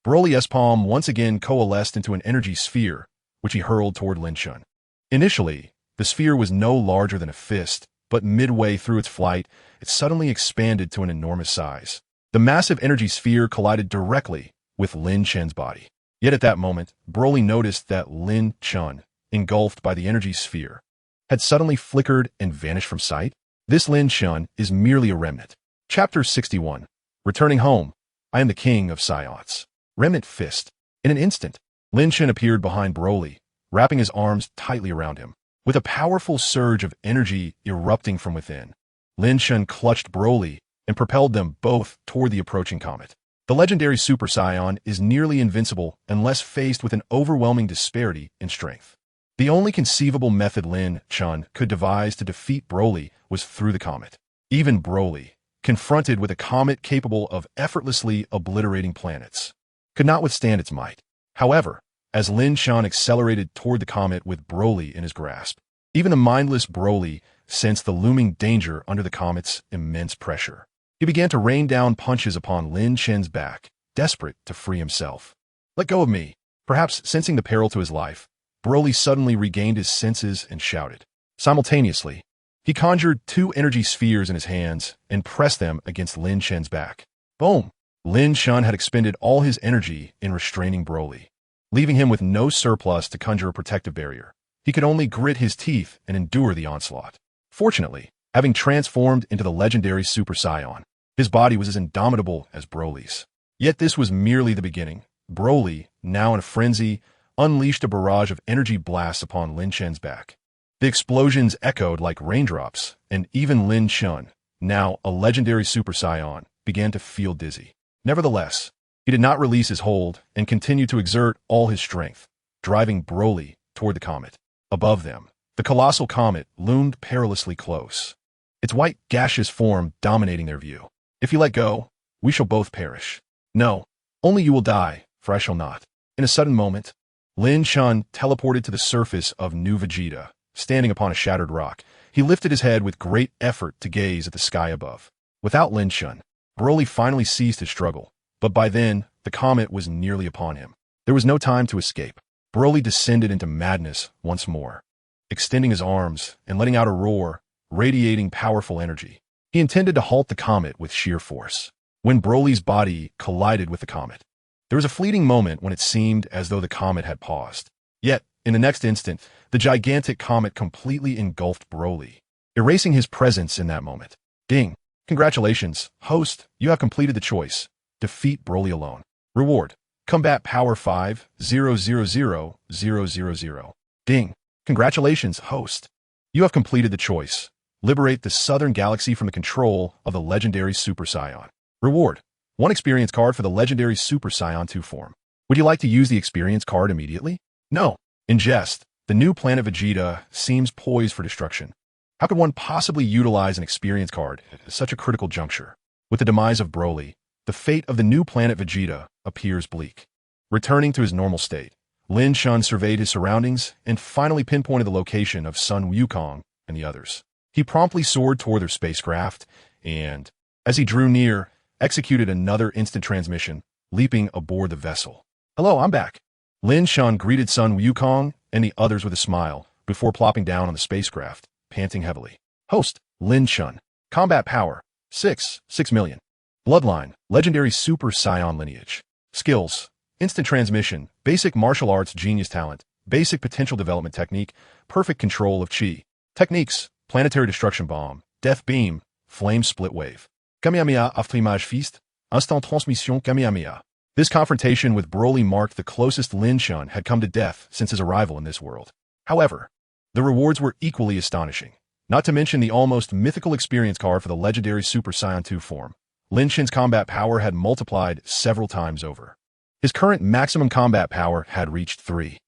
Broly's palm once again coalesced into an energy sphere, which he hurled toward Lin Chen. Initially, the sphere was no larger than a fist, but midway through its flight, it suddenly expanded to an enormous size. The massive energy sphere collided directly with Lin Chen's body. Yet at that moment, Broly noticed that Lin Chen, engulfed by the energy sphere, had suddenly flickered and vanished from sight. This Lin Chen is merely a remnant. Chapter 61. Returning home, I am the king of Saiyans. Remnant Fist. In an instant, Lin Chen appeared behind Broly, wrapping his arms tightly around him. With a powerful surge of energy erupting from within, Lin Chen clutched Broly and propelled them both toward the approaching comet. The legendary Super Saiyan is nearly invincible unless faced with an overwhelming disparity in strength. The only conceivable method Lin Chen could devise to defeat Broly was through the comet. Even Broly, confronted with a comet capable of effortlessly obliterating planets, could not withstand its might. However, as Lin Chen accelerated toward the comet with Broly in his grasp, even the mindless Broly sensed the looming danger under the comet's immense pressure. He began to rain down punches upon Lin Chen's back, desperate to free himself. Let go of me. Perhaps sensing the peril to his life, Broly suddenly regained his senses and shouted. Simultaneously, he conjured two energy spheres in his hands and pressed them against Lin Chen's back. Boom! Lin Chen had expended all his energy in restraining Broly, leaving him with no surplus to conjure a protective barrier. He could only grit his teeth and endure the onslaught. Fortunately, having transformed into the legendary Super Saiyan, His body was as indomitable as Broly's. Yet this was merely the beginning. Broly, now in a frenzy, unleashed a barrage of energy blasts upon Lin Chen's back. The explosions echoed like raindrops, and even Lin Chen, now a legendary Super Saiyan, began to feel dizzy. Nevertheless, he did not release his hold and continued to exert all his strength, driving Broly toward the comet. Above them, the colossal comet loomed perilously close, its white gaseous form dominating their view. If you let go, we shall both perish. No, only you will die, for I shall not. In a sudden moment, Lin Chen teleported to the surface of New Vegeta, standing upon a shattered rock. He lifted his head with great effort to gaze at the sky above. Without Lin Chen, Broly finally ceased his struggle, but by then, the comet was nearly upon him. There was no time to escape. Broly descended into madness once more, extending his arms and letting out a roar, radiating powerful energy. He intended to halt the comet with sheer force. When Broly's body collided with the comet, there was a fleeting moment when it seemed as though the comet had paused. Yet, in the next instant, the gigantic comet completely engulfed Broly, erasing his presence in that moment. Ding! Congratulations, host, you have completed the choice. Defeat Broly alone. Reward: Combat Power 5,000,000. Ding! Congratulations, host. You have completed the choice. Liberate the Southern Galaxy from the control of the legendary Super Saiyan. Reward: 1 experience card for the legendary Super Saiyan 2 form. Would you like to use the experience card immediately? No. In jest, the new Planet Vegeta seems poised for destruction. How could one possibly utilize an experience card at such a critical juncture? With the demise of Broly, the fate of the new Planet Vegeta appears bleak. Returning to his normal state, Lin Chen surveyed his surroundings and finally pinpointed the location of Sun Wukong and the others. He promptly soared toward their spacecraft and, as he drew near, executed another instant transmission, leaping aboard the vessel. Hello, I'm back. Lin Chen greeted Sun Wukong and the others with a smile before plopping down on the spacecraft, panting heavily. Host: Lin Chen. Combat Power: 6 million. Bloodline: Legendary Super Saiyan Lineage. Skills: Instant Transmission, Basic Martial Arts Genius Talent, Basic Potential Development Technique, Perfect Control of Chi. Techniques: Planetary Destruction Bomb, Death Beam, Flame Split Wave. Kamehameha Aftermage Feast, Instant Transmission Kamehameha. This confrontation with Broly marked the closest Lin Chen had come to death since his arrival in this world. However, the rewards were equally astonishing, not to mention the almost mythical experience card for the legendary Super Saiyan 2 form. Lin Chen's combat power had multiplied several times over. His current maximum combat power had reached 3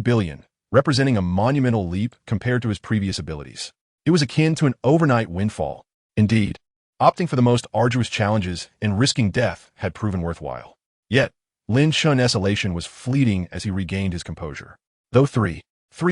billion, representing a monumental leap compared to his previous abilities. It was akin to an overnight windfall. Indeed, opting for the most arduous challenges and risking death had proven worthwhile. Yet, Lin Chen's elation was fleeting as he regained his composure. Though 3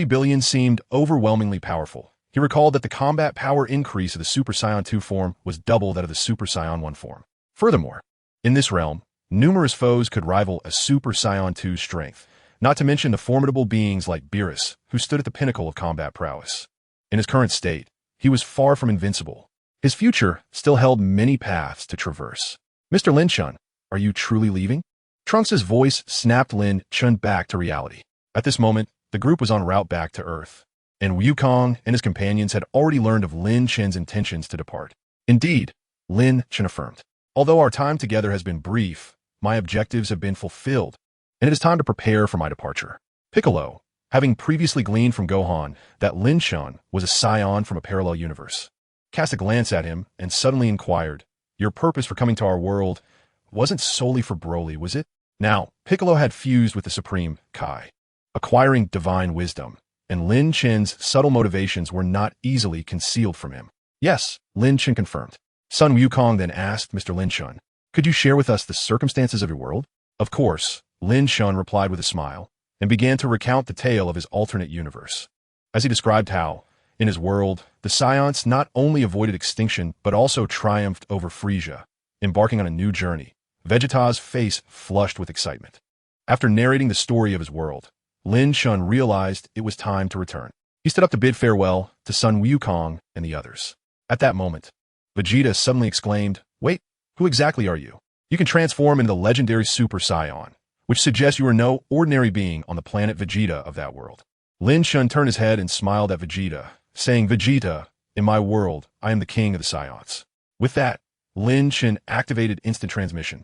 billion seemed overwhelmingly powerful, he recalled that the combat power increase of the Super Saiyan 2 form was double that of the Super Saiyan 1 form. Furthermore, in this realm, numerous foes could rival a Super Saiyan 2's strength, not to mention the formidable beings like Beerus, who stood at the pinnacle of combat prowess. In his current state, he was far from invincible. His future still held many paths to traverse. Mr. Lin Chen, are you truly leaving? Trunks' voice snapped Lin Chen back to reality. At this moment, the group was en route back to Earth, and Wukong and his companions had already learned of Lin Chen's intentions to depart. Indeed, Lin Chen affirmed, although our time together has been brief, my objectives have been fulfilled, and it is time to prepare for my departure. Piccolo, having previously gleaned from Gohan that Lin Chen was a Saiyan from a parallel universe, cast a glance at him and suddenly inquired, your purpose for coming to our world wasn't solely for Broly, was it? Now, Piccolo had fused with the Supreme Kai, acquiring divine wisdom, and Lin Chen's subtle motivations were not easily concealed from him. Yes, Lin Chen confirmed. Sun Wukong then asked Mr. Lin Chen, could you share with us the circumstances of your world? Of course, Lin Chen replied with a smile, and began to recount the tale of his alternate universe. As he described how, in his world, the Saiyans not only avoided extinction but also triumphed over Frieza, embarking on a new journey. Vegeta's face flushed with excitement. After narrating the story of his world, Lin Chen realized it was time to return. He stood up to bid farewell to Sun Wukong and the others. At that moment, Vegeta suddenly exclaimed, wait, who exactly are you? You can transform into the legendary Super Saiyan, which suggests you are no ordinary being on the planet Vegeta of that world. Lin Chen turned his head and smiled at Vegeta, saying, Vegeta, in my world, I am the king of the Saiyans. With that, Lin Chen activated instant transmission,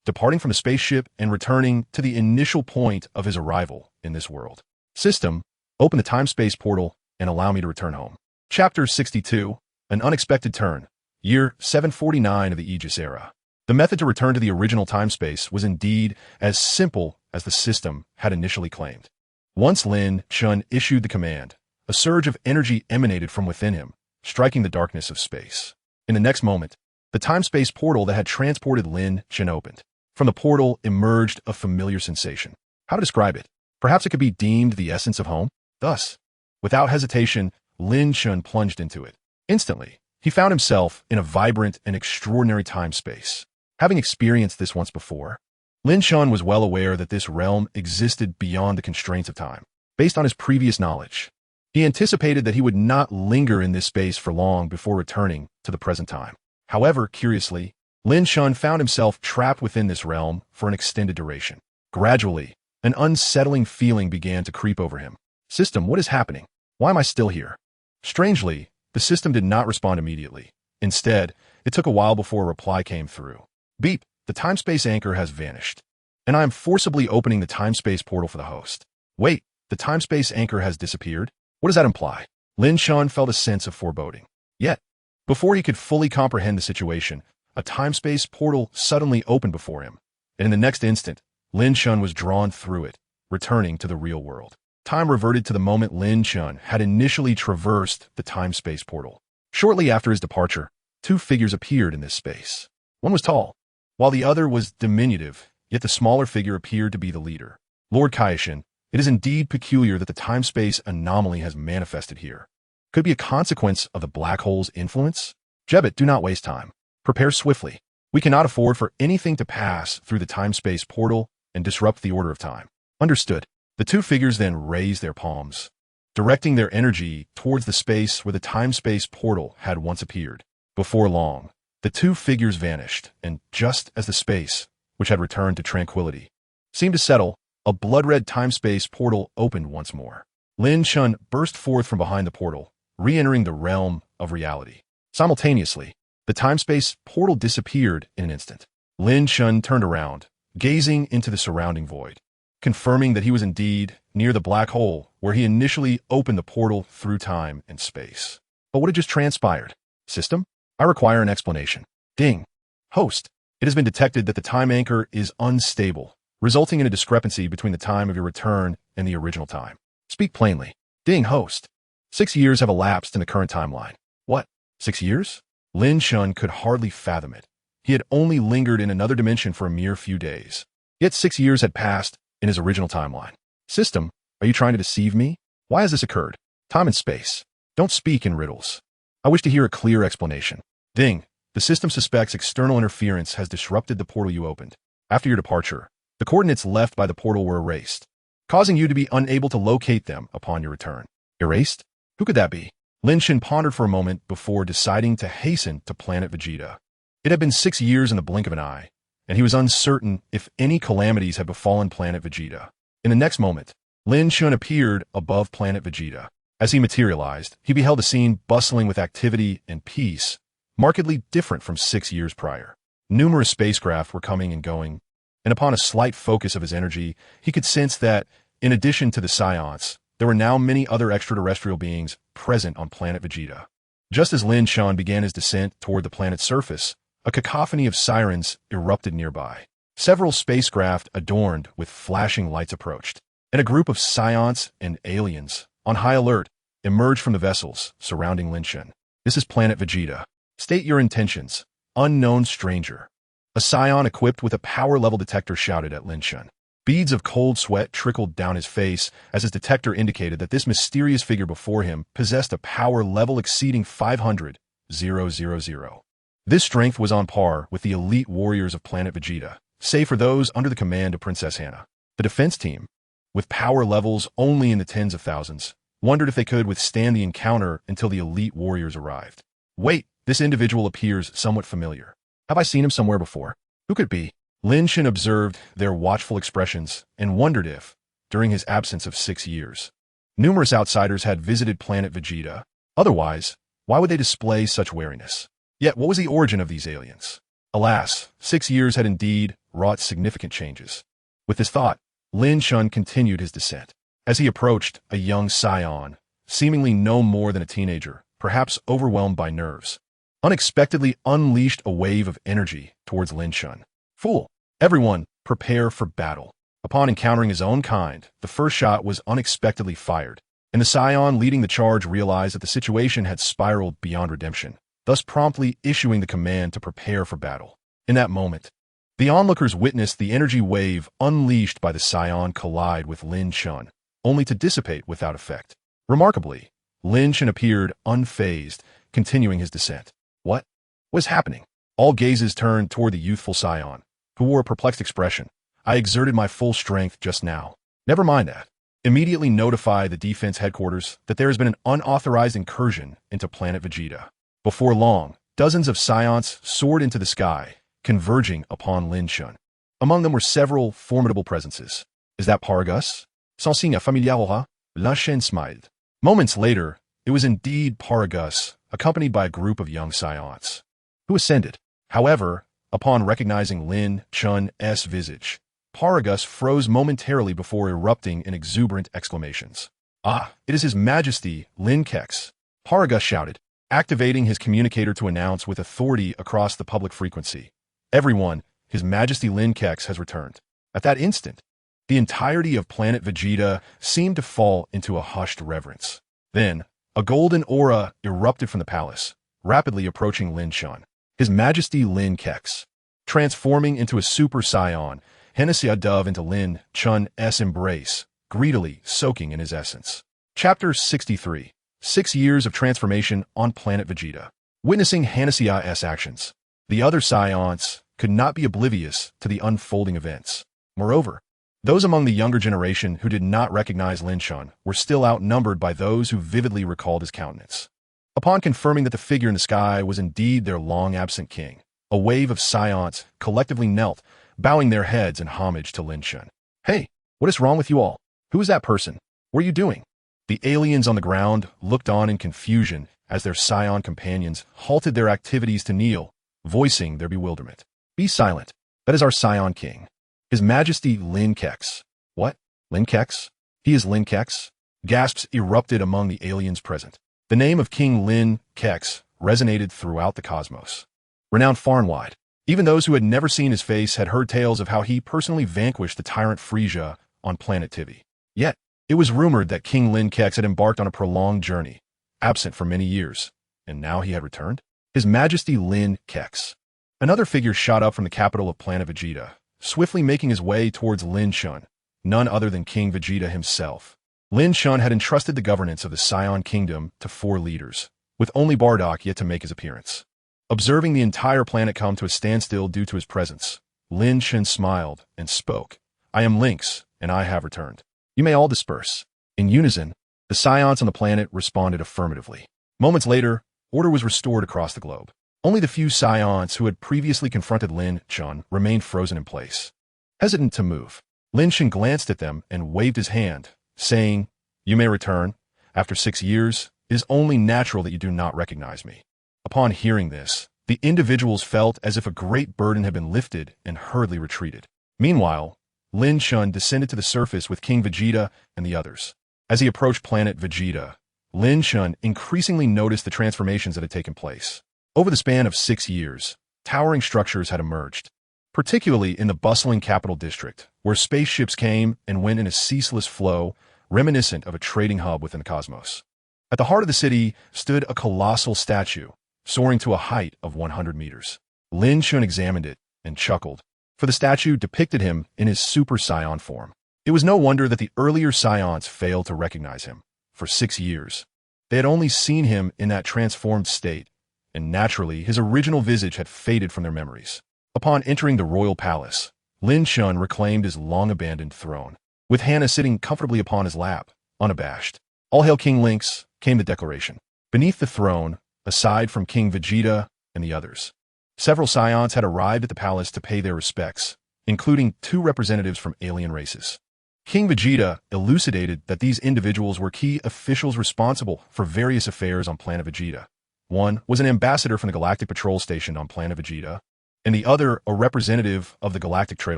departing from the spaceship and returning to the initial point of his arrival in this world. System, open the time-space portal and allow me to return home. Chapter 62, An Unexpected Turn, Year 749 of the Aegis Era. The method to return to the original time-space was indeed as simple as the system had initially claimed. Once Lin Chen issued the command, a surge of energy emanated from within him, striking the darkness of space. In the next moment, the time-space portal that had transported Lin Chen opened. From the portal emerged a familiar sensation. How to describe it? Perhaps it could be deemed the essence of home? Thus, without hesitation, Lin Chen plunged into it. Instantly, he found himself in a vibrant and extraordinary time-space. Having experienced this once before, Lin Chen was well aware that this realm existed beyond the constraints of time. Based on his previous knowledge, he anticipated that he would not linger in this space for long before returning to the present time. However, curiously, Lin Chen found himself trapped within this realm for an extended duration. Gradually, an unsettling feeling began to creep over him. System, what is happening? Why am I still here? Strangely, the system did not respond immediately. Instead, it took a while before a reply came through. Beep, the time-space anchor has vanished, and I am forcibly opening the time-space portal for the host. Wait, the time-space anchor has disappeared? What does that imply? Lin Chen felt a sense of foreboding. Yet, before he could fully comprehend the situation, a time-space portal suddenly opened before him, and in the next instant, Lin Chen was drawn through it, returning to the real world. Time reverted to the moment Lin Chen had initially traversed the time-space portal. Shortly after his departure, two figures appeared in this space. One was tall, while the other was diminutive, yet the smaller figure appeared to be the leader. Lord Kaiōshin, it is indeed peculiar that the time-space anomaly has manifested here. Could it be a consequence of the black hole's influence? Jebbet, do not waste time. Prepare swiftly. We cannot afford for anything to pass through the time-space portal and disrupt the order of time. Understood. The two figures then raised their palms, directing their energy towards the space where the time-space portal had once appeared. Before long, the two figures vanished, and just as the space, which had returned to tranquility, seemed to settle, a blood-red time-space portal opened once more. Lin Chen burst forth from behind the portal, re-entering the realm of reality. Simultaneously, the time-space portal disappeared in an instant. Lin Chen turned around, gazing into the surrounding void, confirming that he was indeed near the black hole where he initially opened the portal through time and space. But what had just transpired? System? I require an explanation. Ding. Host. It has been detected that the time anchor is unstable, resulting in a discrepancy between the time of your return and the original time. Speak plainly. Ding, host. 6 years have elapsed in the current timeline. What? 6 years? Lin Chen could hardly fathom it. He had only lingered in another dimension for a mere few days. Yet 6 years had passed in his original timeline. System, are you trying to deceive me? Why has this occurred? Time and space. Don't speak in riddles. I wish to hear a clear explanation. Ding. The system suspects external interference has disrupted the portal you opened. After your departure, the coordinates left by the portal were erased, causing you to be unable to locate them upon your return. Erased? Who could that be? Lin Chen pondered for a moment before deciding to hasten to Planet Vegeta. It had been 6 years in the blink of an eye, and he was uncertain if any calamities had befallen Planet Vegeta. In the next moment, Lin Chen appeared above Planet Vegeta. As he materialized, he beheld a scene bustling with activity and peace, markedly different from 6 years prior. Numerous spacecraft were coming and going, and upon a slight focus of his energy, he could sense that, in addition to the Saiyans, there were now many other extraterrestrial beings present on Planet Vegeta. Just as Lin Chen began his descent toward the planet's surface, a cacophony of sirens erupted nearby. Several spacecraft adorned with flashing lights approached, and a group of Saiyans and aliens, on high alert, emerged from the vessels surrounding Lin Chen. This is Planet Vegeta. State your intentions, unknown stranger. A Saiyan equipped with a power level detector shouted at Lin Chen. Beads of cold sweat trickled down his face as his detector indicated that this mysterious figure before him possessed a power level exceeding 500,000. This strength was on par with the elite warriors of Planet Vegeta, save for those under the command of Princess Hannah. The defense team, with power levels only in the tens of thousands, wondered if they could withstand the encounter until the elite warriors arrived. Wait, this individual appears somewhat familiar. Have I seen him somewhere before? Who could it be? Lin Chen observed their watchful expressions and wondered if, during his absence of 6 years, numerous outsiders had visited Planet Vegeta. Otherwise, why would they display such wariness? Yet what was the origin of these aliens? Alas, 6 years had indeed wrought significant changes. With this thought, Lin Chen continued his descent. As he approached, a young Saiyan, seemingly no more than a teenager, perhaps overwhelmed by nerves, unexpectedly unleashed a wave of energy towards Lin Chen. Fool! Everyone, prepare for battle. Upon encountering his own kind, the first shot was unexpectedly fired, and the Saiyan leading the charge realized that the situation had spiraled beyond redemption, thus promptly issuing the command to prepare for battle. In that moment, the onlookers witnessed the energy wave unleashed by the Saiyan collide with Lin Chen, only to dissipate without effect. Remarkably, Lin Chen appeared unfazed, continuing his descent. What was happening? All gazes turned toward the youthful Saiyan, who wore a perplexed expression. I exerted my full strength just now. Never mind that. Immediately notify the defense headquarters that there has been an unauthorized incursion into Planet Vegeta. Before long, dozens of Saiyans soared into the sky, converging upon Lin Chen. Among them were several formidable presences. Is that Paragus? Sans signe familiar, Lin Chen smiled. Moments later, it was indeed Paragus, accompanied by a group of young Saiyans, who ascended. However, upon recognizing Lin Chen's visage, Paragus froze momentarily before erupting in exuberant exclamations. Ah, it is His Majesty, Lin Kex, Paragus shouted, activating his communicator to announce with authority across the public frequency. Everyone, His Majesty Lin Kex has returned. At that instant, the entirety of Planet Vegeta seemed to fall into a hushed reverence. Then, a golden aura erupted from the palace, rapidly approaching Lin Chen. His Majesty Lin Kex, transforming into a Super Saiyan, Hennessy dove into Lin Chen's embrace, greedily soaking in his essence. Chapter 63. 6 Years of Transformation on Planet Vegeta. Witnessing Hennessy-S actions, the other Saiyans could not be oblivious to the unfolding events. Moreover, those among the younger generation who did not recognize Lin Chen were still outnumbered by those who vividly recalled his countenance. Upon confirming that the figure in the sky was indeed their long-absent king, a wave of Saiyans collectively knelt, bowing their heads in homage to Lin Chen. Hey, what is wrong with you all? Who is that person? What are you doing? The aliens on the ground looked on in confusion as their Saiyan companions halted their activities to kneel, voicing their bewilderment. Be silent. That is our Saiyan king. His Majesty Lin Kex. What? Lin Kex? He is Lin Kex? Gasps erupted among the aliens present. The name of King Lin Kex resonated throughout the cosmos. Renowned far and wide. Even those who had never seen his face had heard tales of how he personally vanquished the tyrant Frieza on Planet Tivi. Yet, it was rumored that King Lin Kex had embarked on a prolonged journey, absent for many years, and now he had returned? His Majesty Lin Kex. Another figure shot up from the capital of Planet Vegeta, swiftly making his way towards Lin Chen, none other than King Vegeta himself. Lin Chen had entrusted the governance of the Saiyan Kingdom to 4 leaders, with only Bardock yet to make his appearance. Observing the entire planet come to a standstill due to his presence, Lin Chen smiled and spoke. I am Lynx, and I have returned. You may all disperse. In unison, the Saiyans on the planet responded affirmatively. Moments later, order was restored across the globe. Only the few Saiyans who had previously confronted Lin Chen remained frozen in place, hesitant to move. Lin Chen glanced at them and waved his hand, saying, You may return. After 6 years, it is only natural that you do not recognize me. Upon hearing this, the individuals felt as if a great burden had been lifted and hurriedly retreated. Meanwhile, Lin Chen descended to the surface with King Vegeta and the others. As he approached Planet Vegeta, Lin Chen increasingly noticed the transformations that had taken place. Over the span of 6 years, towering structures had emerged, particularly in the bustling capital district, where spaceships came and went in a ceaseless flow, reminiscent of a trading hub within the cosmos. At the heart of the city stood a colossal statue, soaring to a height of 100 meters. Lin Chen examined it and chuckled, for the statue depicted him in his Super Saiyan form. It was no wonder that the earlier Saiyans failed to recognize him. For 6 years, they had only seen him in that transformed state, and naturally his original visage had faded from their memories. Upon entering the royal palace, Lin Chen reclaimed his long-abandoned throne, with Hannah sitting comfortably upon his lap, unabashed. All hail King Lynx, came the declaration. Beneath the throne, aside from King Vegeta and the others, several Saiyans had arrived at the palace to pay their respects, including 2 representatives from alien races. King Vegeta elucidated that these individuals were key officials responsible for various affairs on Planet Vegeta, One was an ambassador from the Galactic Patrol Station on Planet Vegeta, and the other a representative of the Galactic Trade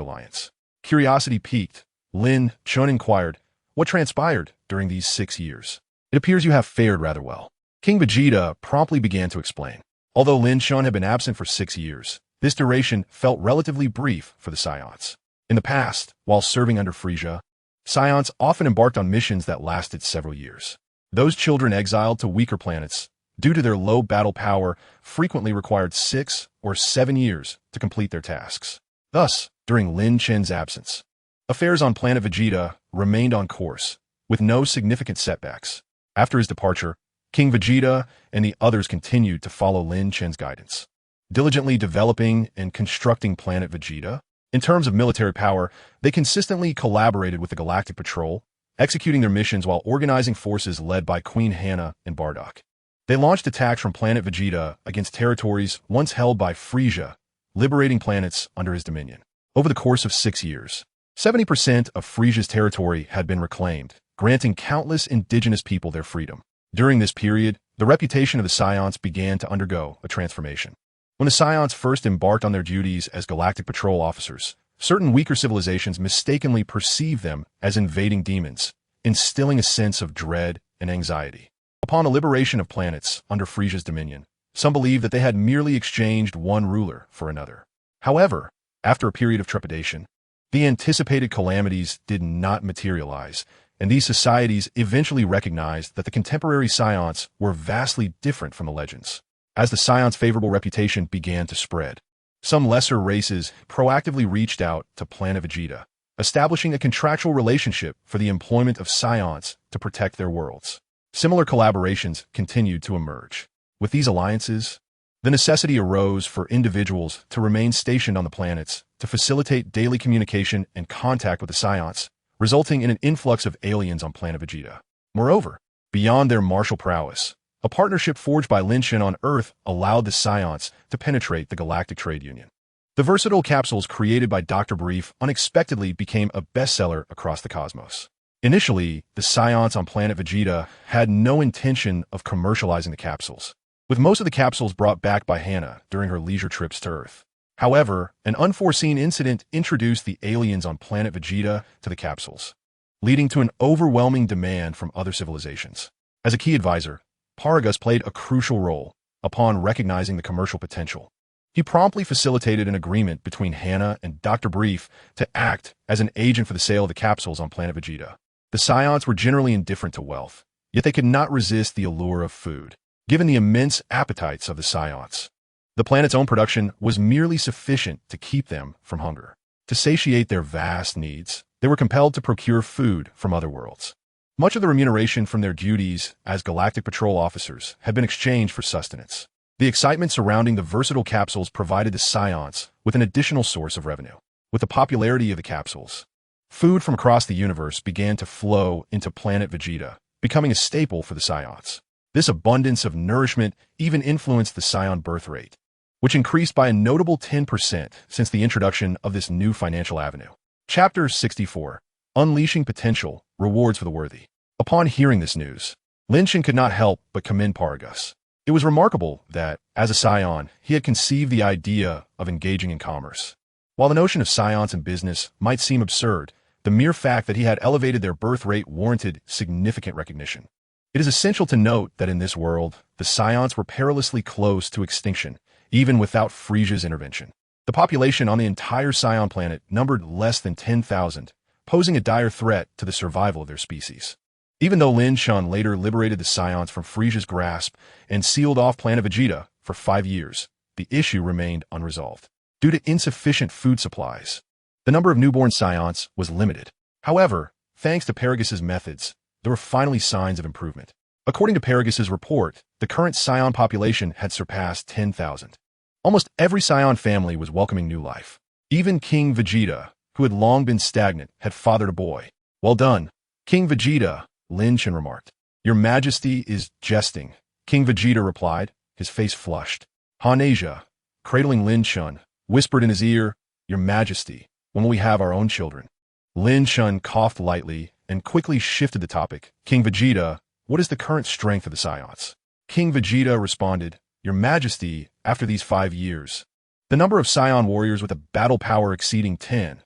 Alliance. Curiosity piqued, Lin Chen inquired, "What transpired during these 6 years? It appears you have fared rather well." King Vegeta promptly began to explain. Although Lin Chen had been absent for 6 years, this duration felt relatively brief for the Saiyans. In the past, while serving under Frieza, Saiyans often embarked on missions that lasted several years. Those children exiled to weaker planets, due to their low battle power, frequently required 6 or 7 years to complete their tasks. Thus, during Lin Chen's absence, affairs on Planet Vegeta remained on course, with no significant setbacks. After his departure, King Vegeta and the others continued to follow Lin Chen's guidance, diligently developing and constructing Planet Vegeta. In terms of military power, they consistently collaborated with the Galactic Patrol, executing their missions while organizing forces led by Queen Hannah and Bardock. They launched attacks from Planet Vegeta against territories once held by Frieza, liberating planets under his dominion. Over the course of 6 years, 70% of Frieza's territory had been reclaimed, granting countless indigenous people their freedom. During this period, the reputation of the Saiyans began to undergo a transformation. When the Saiyans first embarked on their duties as Galactic Patrol officers, certain weaker civilizations mistakenly perceived them as invading demons, instilling a sense of dread and anxiety. Upon the liberation of planets under Frieza's dominion, some believed that they had merely exchanged one ruler for another. However, after a period of trepidation, the anticipated calamities did not materialize, and these societies eventually recognized that the contemporary Saiyans were vastly different from the legends. As the Saiyans' favorable reputation began to spread, some lesser races proactively reached out to Planet Vegeta, establishing a contractual relationship for the employment of Saiyans to protect their worlds. Similar collaborations continued to emerge. With these alliances, the necessity arose for individuals to remain stationed on the planets to facilitate daily communication and contact with the Saiyans, resulting in an influx of aliens on Planet Vegeta. Moreover, beyond their martial prowess, a partnership forged by Lin Chen on Earth allowed the Saiyans to penetrate the Galactic Trade Union. The versatile capsules created by Dr. Brief unexpectedly became a bestseller across the cosmos. Initially, the Saiyans on Planet Vegeta had no intention of commercializing the capsules, with most of the capsules brought back by Hannah during her leisure trips to Earth. However, an unforeseen incident introduced the aliens on Planet Vegeta to the capsules, leading to an overwhelming demand from other civilizations. As a key advisor, Paragus played a crucial role upon recognizing the commercial potential. He promptly facilitated an agreement between Hannah and Dr. Brief to act as an agent for the sale of the capsules on Planet Vegeta. The Saiyans were generally indifferent to wealth, yet they could not resist the allure of food, given the immense appetites of the Saiyans. The planet's own production was merely sufficient to keep them from hunger. To satiate their vast needs, they were compelled to procure food from other worlds. Much of the remuneration from their duties as Galactic Patrol officers had been exchanged for sustenance. The excitement surrounding the versatile capsules provided the Saiyans with an additional source of revenue. With the popularity of the capsules, food from across the universe began to flow into Planet Vegeta, becoming a staple for the Saiyans. This abundance of nourishment even influenced the Saiyan birth rate, which increased by a notable 10% since the introduction of this new financial avenue. Chapter 64. Unleashing Potential, Rewards for the Worthy. Upon hearing this news, Lin Chen could not help but commend Paragus. It was remarkable that, as a Saiyan, he had conceived the idea of engaging in commerce. While the notion of Saiyans in business might seem absurd, the mere fact that he had elevated their birth rate warranted significant recognition. It is essential to note that in this world, the Saiyans were perilously close to extinction, even without Frieza's intervention. The population on the entire Saiyan planet numbered less than 10,000, posing a dire threat to the survival of their species. Even though Lin Chen later liberated the Saiyans from Frieza's grasp and sealed off Planet Vegeta for 5 years, the issue remained unresolved. Due to insufficient food supplies, the number of newborn Saiyans was limited. However, thanks to Paragus's methods, there were finally signs of improvement. According to Paragus's report, the current Saiyan population had surpassed 10,000. Almost every Saiyan family was welcoming new life. Even King Vegeta, who had long been stagnant, had fathered a boy. "Well done, King Vegeta," Lin Chen remarked. "Your Majesty is jesting," King Vegeta replied, his face flushed. Han Asia, cradling Lin Chen, whispered in his ear, "Your Majesty, when will we have our own children?" Lin Chen coughed lightly and quickly shifted the topic. "King Vegeta, what is the current strength of the Saiyans?" King Vegeta responded, Your Majesty, after these 5 years, the number of Saiyan warriors with a battle power exceeding 10,000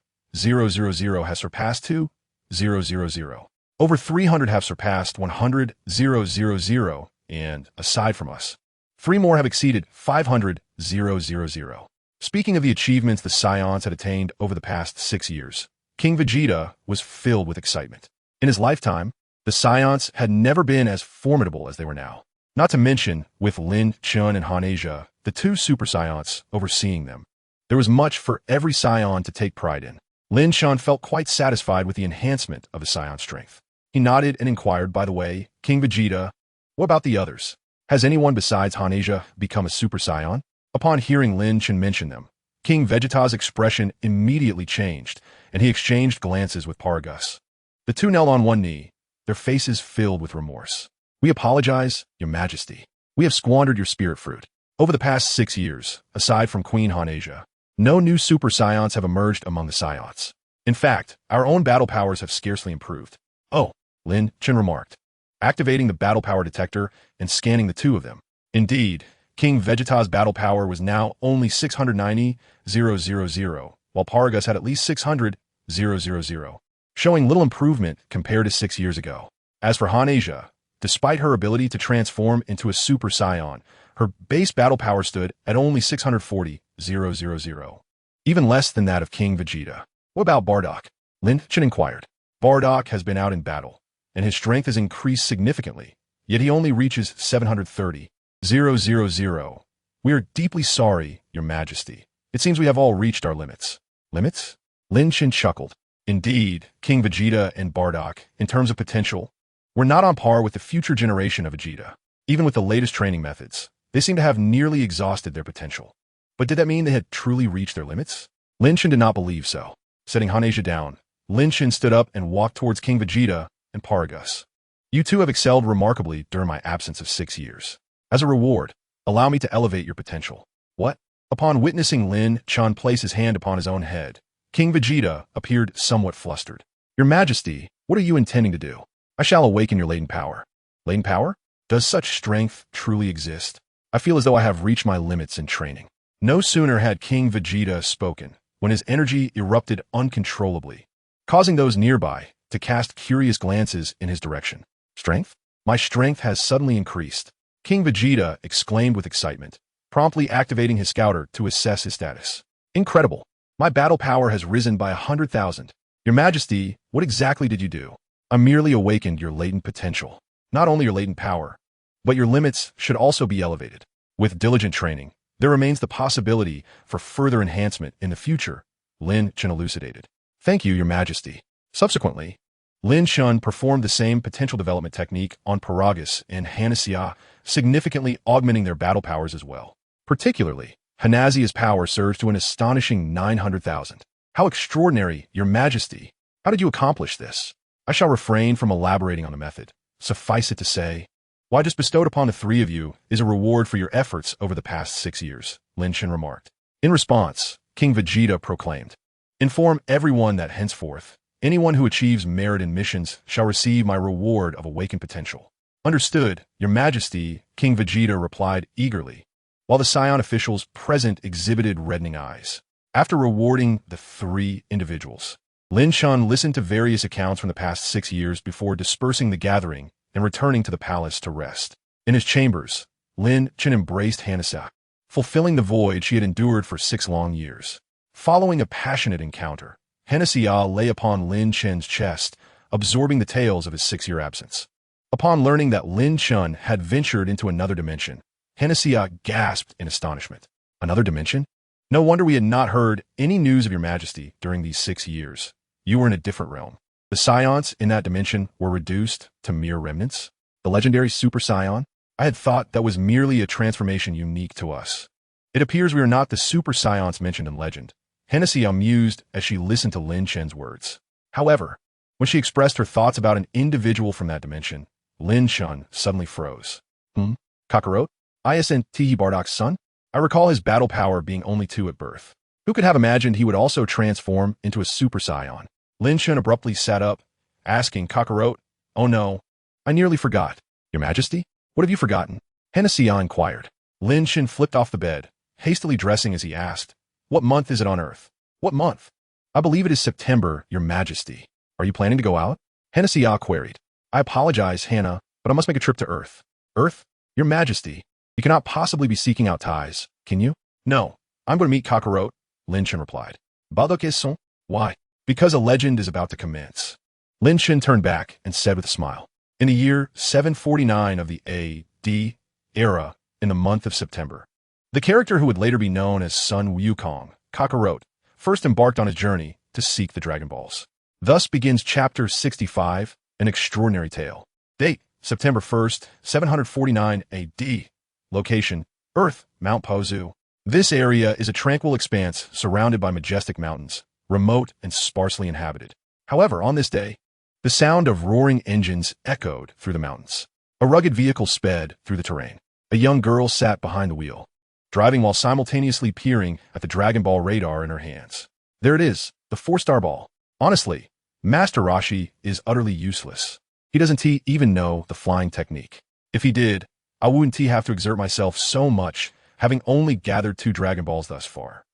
has surpassed 2,000. Over 300 have surpassed 100,000, and, aside from us, 3 more have exceeded 500,000. Speaking of the achievements the Saiyans had attained over the past 6 years, King Vegeta was filled with excitement. In his lifetime, the Saiyans had never been as formidable as they were now. Not to mention, with Lin Chen and Han'Asia, the 2 Super Saiyans, overseeing them. There was much for every Saiyan to take pride in. Lin Chen felt quite satisfied with the enhancement of his Saiyan strength. He nodded and inquired, by the way, King Vegeta, what about the others? Has anyone besides Han'Asia become a Super Saiyan? Upon hearing Lin Chen mention them, King Vegeta's expression immediately changed, and he exchanged glances with Paragus. The 2 knelt on one knee, their faces filled with remorse. We apologize, Your Majesty. We have squandered your spirit fruit. Over the past 6 years, aside from Queen Han'Asia, no new Super Saiyans have emerged among the Saiyans. In fact, our own battle powers have scarcely improved. Oh, Lin Chen remarked, activating the battle power detector and scanning the 2 of them. Indeed, King Vegeta's battle power was now only 690,000, while Paragus had at least 600,000, showing little improvement compared to 6 years ago. As for Han'Asia, despite her ability to transform into a Super Saiyan, her base battle power stood at only 640,000, even less than that of King Vegeta. What about Bardock? Lin Chen inquired. Bardock has been out in battle, and his strength has increased significantly, yet he only reaches 730,000. We are deeply sorry, Your Majesty. It seems we have all reached our limits. Limits? Lin Chen chuckled. Indeed, King Vegeta and Bardock, in terms of potential, were not on par with the future generation of Vegeta. Even with the latest training methods, they seem to have nearly exhausted their potential. But did that mean they had truly reached their limits? Lin Chen did not believe so. Setting Han'Asia down, Lin Chen stood up and walked towards King Vegeta and Paragus. You 2 have excelled remarkably during my absence of 6 years. As a reward, allow me to elevate your potential. What? Upon witnessing Lin Chen place his hand upon his own head, King Vegeta appeared somewhat flustered. Your Majesty, what are you intending to do? I shall awaken your latent power. Latent power? Does such strength truly exist? I feel as though I have reached my limits in training. No sooner had King Vegeta spoken, when his energy erupted uncontrollably, causing those nearby to cast curious glances in his direction. Strength? My strength has suddenly increased. King Vegeta exclaimed with excitement, promptly activating his scouter to assess his status. Incredible! My battle power has risen by 100,000. Your Majesty, what exactly did you do? I merely awakened your latent potential. Not only your latent power, but your limits should also be elevated. With diligent training, there remains the possibility for further enhancement in the future, Lin Chen elucidated. Thank you, Your Majesty. Subsequently, Lin Chen performed the same potential development technique on Paragus and Han'Asia, significantly augmenting their battle powers as well. Particularly, Han'Asia's power surged to an astonishing 900,000. How extraordinary, Your Majesty! How did you accomplish this? I shall refrain from elaborating on the method. Suffice it to say, what I just bestowed upon the 3 of you is a reward for your efforts over the past 6 years, Lin Chen remarked. In response, King Vegeta proclaimed, inform everyone that henceforth, anyone who achieves merit in missions shall receive my reward of awakened potential. Understood, Your Majesty, King Vegeta replied eagerly, while the Saiyan officials present exhibited reddening eyes. After rewarding the 3 individuals, Lin Chen listened to various accounts from the past 6 years before dispersing the gathering and returning to the palace to rest. In his chambers, Lin Chen embraced Han'Asia, fulfilling the void she had endured for 6 long years. Following a passionate encounter, Han'Asia lay upon Lin Chen's chest, absorbing the tales of his 6-year absence. Upon learning that Lin Chen had ventured into another dimension, Han'Asia gasped in astonishment. Another dimension? No wonder we had not heard any news of Your Majesty during these 6 years. You were in a different realm. The Saiyans in that dimension were reduced to mere remnants. The legendary Super Saiyan? I had thought that was merely a transformation unique to us. It appears we are not the Super Saiyans mentioned in legend. Han'Asia mused as she listened to Lin Chen's words. However, when she expressed her thoughts about an individual from that dimension, Lin Chen suddenly froze. Kakarot? Isn't Bardock's son? I recall his battle power being only 2 at birth. Who could have imagined he would also transform into a Super Saiyan? Lin Chen abruptly sat up, asking Kakarot, oh no, I nearly forgot. Your Majesty, what have you forgotten? Han'Asia inquired. Lin Chen flipped off the bed, hastily dressing as he asked, "What month is it on Earth?" "What month?" "I believe it is September, Your Majesty." "Are you planning to go out?" Hennessy queried. "I apologize, Hannah, but I must make a trip to Earth." "Earth? Your Majesty, you cannot possibly be seeking out ties, can you?" "No, I'm going to meet Kakarot," Lin Chen replied. "Baldo Why?" "Because a legend is about to commence." Lin Chen turned back and said with a smile, "In the year 749 of the A.D. era, in the month of September, the character who would later be known as Sun Wukong, Kakarot, first embarked on his journey to seek the Dragon Balls. Thus begins Chapter 65, An Extraordinary Tale. Date, September 1st, 749 A.D. Location, Earth, Mount Pozu. This area is a tranquil expanse surrounded by majestic mountains, remote and sparsely inhabited. However, on this day, the sound of roaring engines echoed through the mountains. A rugged vehicle sped through the terrain. A young girl sat behind the wheel, driving while simultaneously peering at the Dragon Ball radar in her hands. There it is, the 4-star ball. Honestly, Master Roshi is utterly useless. He doesn't even know the flying technique. If he did, I wouldn't have to exert myself so much, having only gathered 2 Dragon Balls thus far.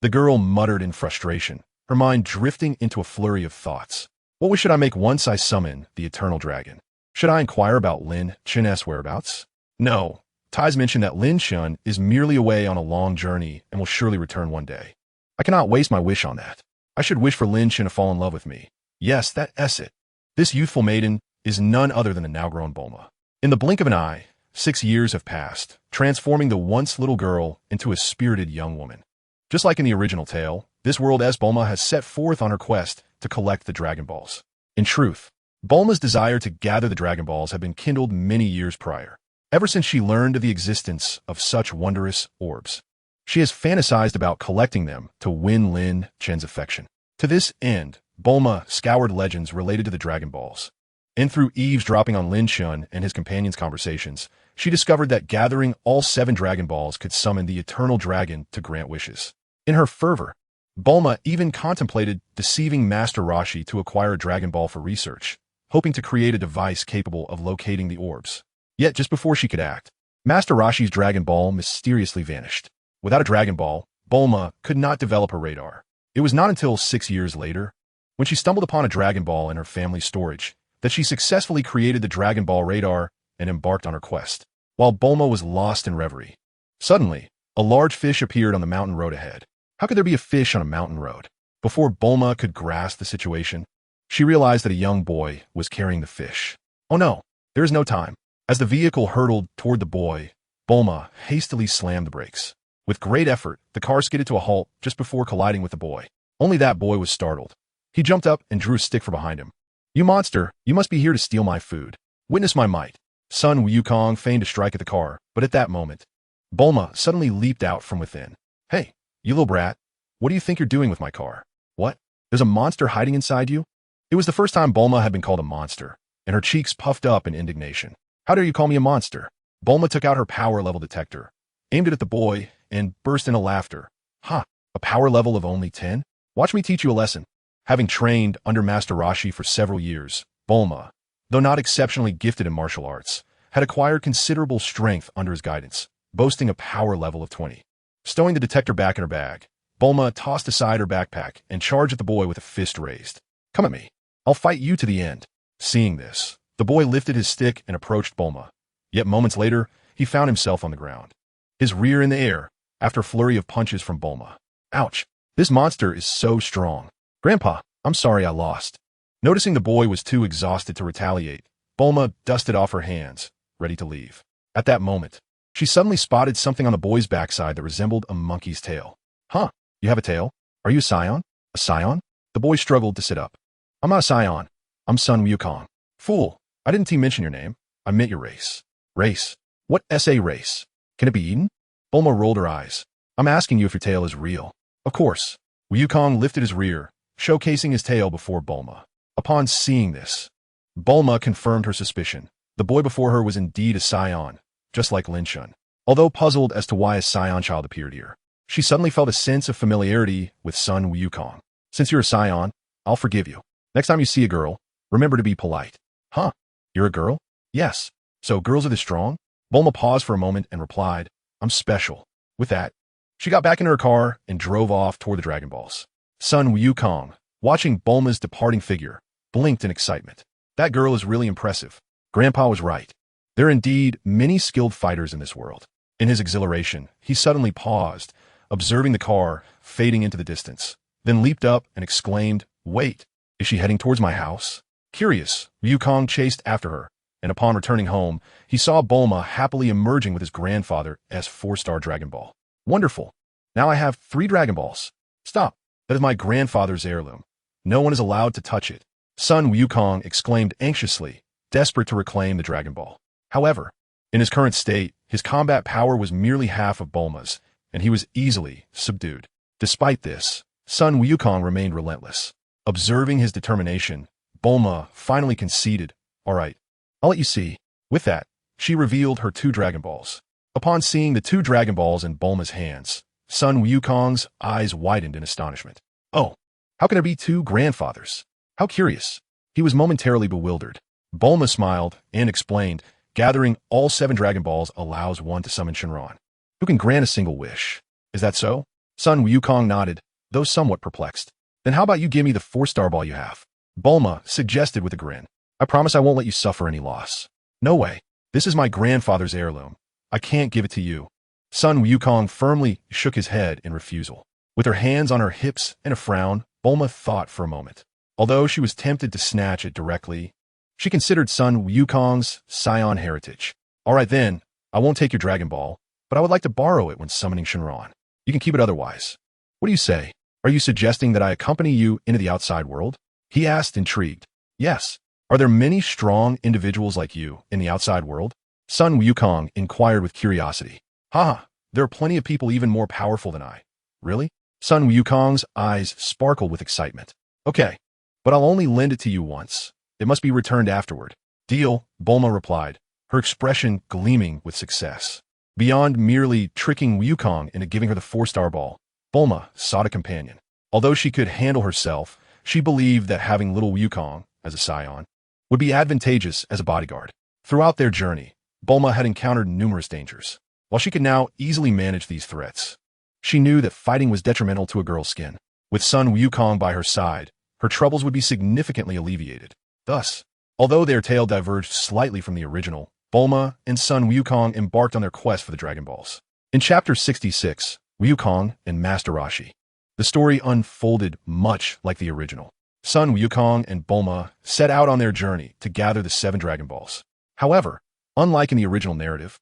The girl muttered in frustration, her mind drifting into a flurry of thoughts. What should I make once I summon the Eternal Dragon? Should I inquire about Lin Chen's whereabouts? No. Ties mentioned that Lin Chen is merely away on a long journey and will surely return one day. I cannot waste my wish on that. I should wish for Lin Chen to fall in love with me. Yes, that's it. This youthful maiden is none other than the now-grown Bulma. In the blink of an eye, 6 years have passed, transforming the once little girl into a spirited young woman. Just like in the original tale, this world as Bulma has set forth on her quest to collect the Dragon Balls. In truth, Bulma's desire to gather the Dragon Balls had been kindled many years prior. Ever since she learned of the existence of such wondrous orbs, she has fantasized about collecting them to win Lin Chen's affection. To this end, Bulma scoured legends related to the Dragon Balls. And through eavesdropping on Lin Chen and his companions' conversations, she discovered that gathering all 7 Dragon Balls could summon the Eternal Dragon to grant wishes. In her fervor, Bulma even contemplated deceiving Master Roshi to acquire a Dragon Ball for research, hoping to create a device capable of locating the orbs. Yet just before she could act, Master Roshi's Dragon Ball mysteriously vanished. Without a Dragon Ball, Bulma could not develop her radar. It was not until 6 years later, when she stumbled upon a Dragon Ball in her family's storage, that she successfully created the Dragon Ball radar and embarked on her quest. While Bulma was lost in reverie, suddenly, a large fish appeared on the mountain road ahead. How could there be a fish on a mountain road? Before Bulma could grasp the situation, she realized that a young boy was carrying the fish. Oh no, there is no time. As the vehicle hurtled toward the boy, Bulma hastily slammed the brakes. With great effort, the car skidded to a halt just before colliding with the boy. Only that boy was startled. He jumped up and drew a stick from behind him. "You monster, you must be here to steal my food. Witness my might." Sun Wukong feigned to strike at the car, but at that moment, Bulma suddenly leaped out from within. "Hey, you little brat, what do you think you're doing with my car?" "What? There's a monster hiding inside you?" It was the first time Bulma had been called a monster, and her cheeks puffed up in indignation. "How dare you call me a monster?" Bulma took out her power level detector, aimed it at the boy, and burst into laughter. "Ha, a power level of only 10? Watch me teach you a lesson." Having trained under Master Roshi for several years, Bulma, though not exceptionally gifted in martial arts, had acquired considerable strength under his guidance, boasting a power level of 20. Stowing the detector back in her bag, Bulma tossed aside her backpack and charged at the boy with a fist raised. "Come at me. I'll fight you to the end." Seeing this, the boy lifted his stick and approached Bulma. Yet moments later, he found himself on the ground, his rear in the air, after a flurry of punches from Bulma. "Ouch! This monster is so strong. Grandpa, I'm sorry I lost." Noticing the boy was too exhausted to retaliate, Bulma dusted off her hands, ready to leave. At that moment, she suddenly spotted something on the boy's backside that resembled a monkey's tail. "Huh, you have a tail? Are you a Saiyan?" "A Saiyan?" The boy struggled to sit up. "I'm not a Saiyan. I'm Sun Wukong." "Fool, I didn't mention your name. I meant your race." "Race? What SA race? Can it be eaten?" Bulma rolled her eyes. "I'm asking you if your tail is real." "Of course." Wukong lifted his rear, showcasing his tail before Bulma. Upon seeing this, Bulma confirmed her suspicion. The boy before her was indeed a Saiyan, just like Lin Chen. Although puzzled as to why a Saiyan child appeared here, she suddenly felt a sense of familiarity with Sun Wukong. "Since you're a Saiyan, I'll forgive you. Next time you see a girl, remember to be polite." "Huh? You're a girl?" "Yes. So girls are this strong?" Bulma paused for a moment and replied, I'm special. With that, she got back in her car and drove off toward the Dragon Balls. Son Wukong, watching Bulma's departing figure, blinked in excitement. That girl is really impressive. Grandpa was right. There are indeed many skilled fighters in this world. In his exhilaration, he suddenly paused, observing the car fading into the distance, then leaped up and exclaimed, "Wait, is she heading towards my house?" Curious, Wukong chased after her, and upon returning home, he saw Bulma happily emerging with his grandfather as 4-star Dragon Ball. Wonderful. Now I have 3 Dragon Balls. Stop. That is my grandfather's heirloom. No one is allowed to touch it. Son Wukong exclaimed anxiously, desperate to reclaim the Dragon Ball. However, in his current state, his combat power was merely half of Bulma's, and he was easily subdued. Despite this, Son Wukong remained relentless. Observing his determination, Bulma finally conceded. All right, I'll let you see. With that, she revealed her 2 Dragon Balls. Upon seeing the 2 Dragon Balls in Bulma's hands, Son Wukong's eyes widened in astonishment. Oh, how can there be 2 grandfathers? How curious. He was momentarily bewildered. Bulma smiled and explained, gathering all 7 Dragon Balls allows one to summon Shenron, who can grant a single wish. Is that so? Son Wukong nodded, though somewhat perplexed. Then how about you give me the 4-star ball you have? Bulma suggested with a grin. I promise I won't let you suffer any loss. No way. This is my grandfather's heirloom. I can't give it to you. Son Wukong firmly shook his head in refusal. With her hands on her hips and a frown, Bulma thought for a moment. Although she was tempted to snatch it directly, she considered Son Wukong's Saiyan heritage. All right then, I won't take your Dragon Ball, but I would like to borrow it when summoning Shenron. You can keep it otherwise. What do you say? Are you suggesting that I accompany you into the outside world? He asked, intrigued. Yes. Are there many strong individuals like you in the outside world? Son Wukong inquired with curiosity. Haha, there are plenty of people even more powerful than I. Really? Son Wukong's eyes sparkled with excitement. Okay, but I'll only lend it to you once. It must be returned afterward. Deal, Bulma replied, her expression gleaming with success. Beyond merely tricking Wukong into giving her the 4-star ball, Bulma sought a companion. Although she could handle herself, she believed that having little Wukong, as a Saiyan, would be advantageous as a bodyguard. Throughout their journey, Bulma had encountered numerous dangers. While she could now easily manage these threats, she knew that fighting was detrimental to a girl's skin. With Son Wukong by her side, her troubles would be significantly alleviated. Thus, although their tale diverged slightly from the original, Bulma and Son Wukong embarked on their quest for the Dragon Balls. In Chapter 66, Wukong and Master Roshi, the story unfolded much like the original. Son Wukong and Bulma set out on their journey to gather the 7 Dragon Balls. However, unlike in the original narrative,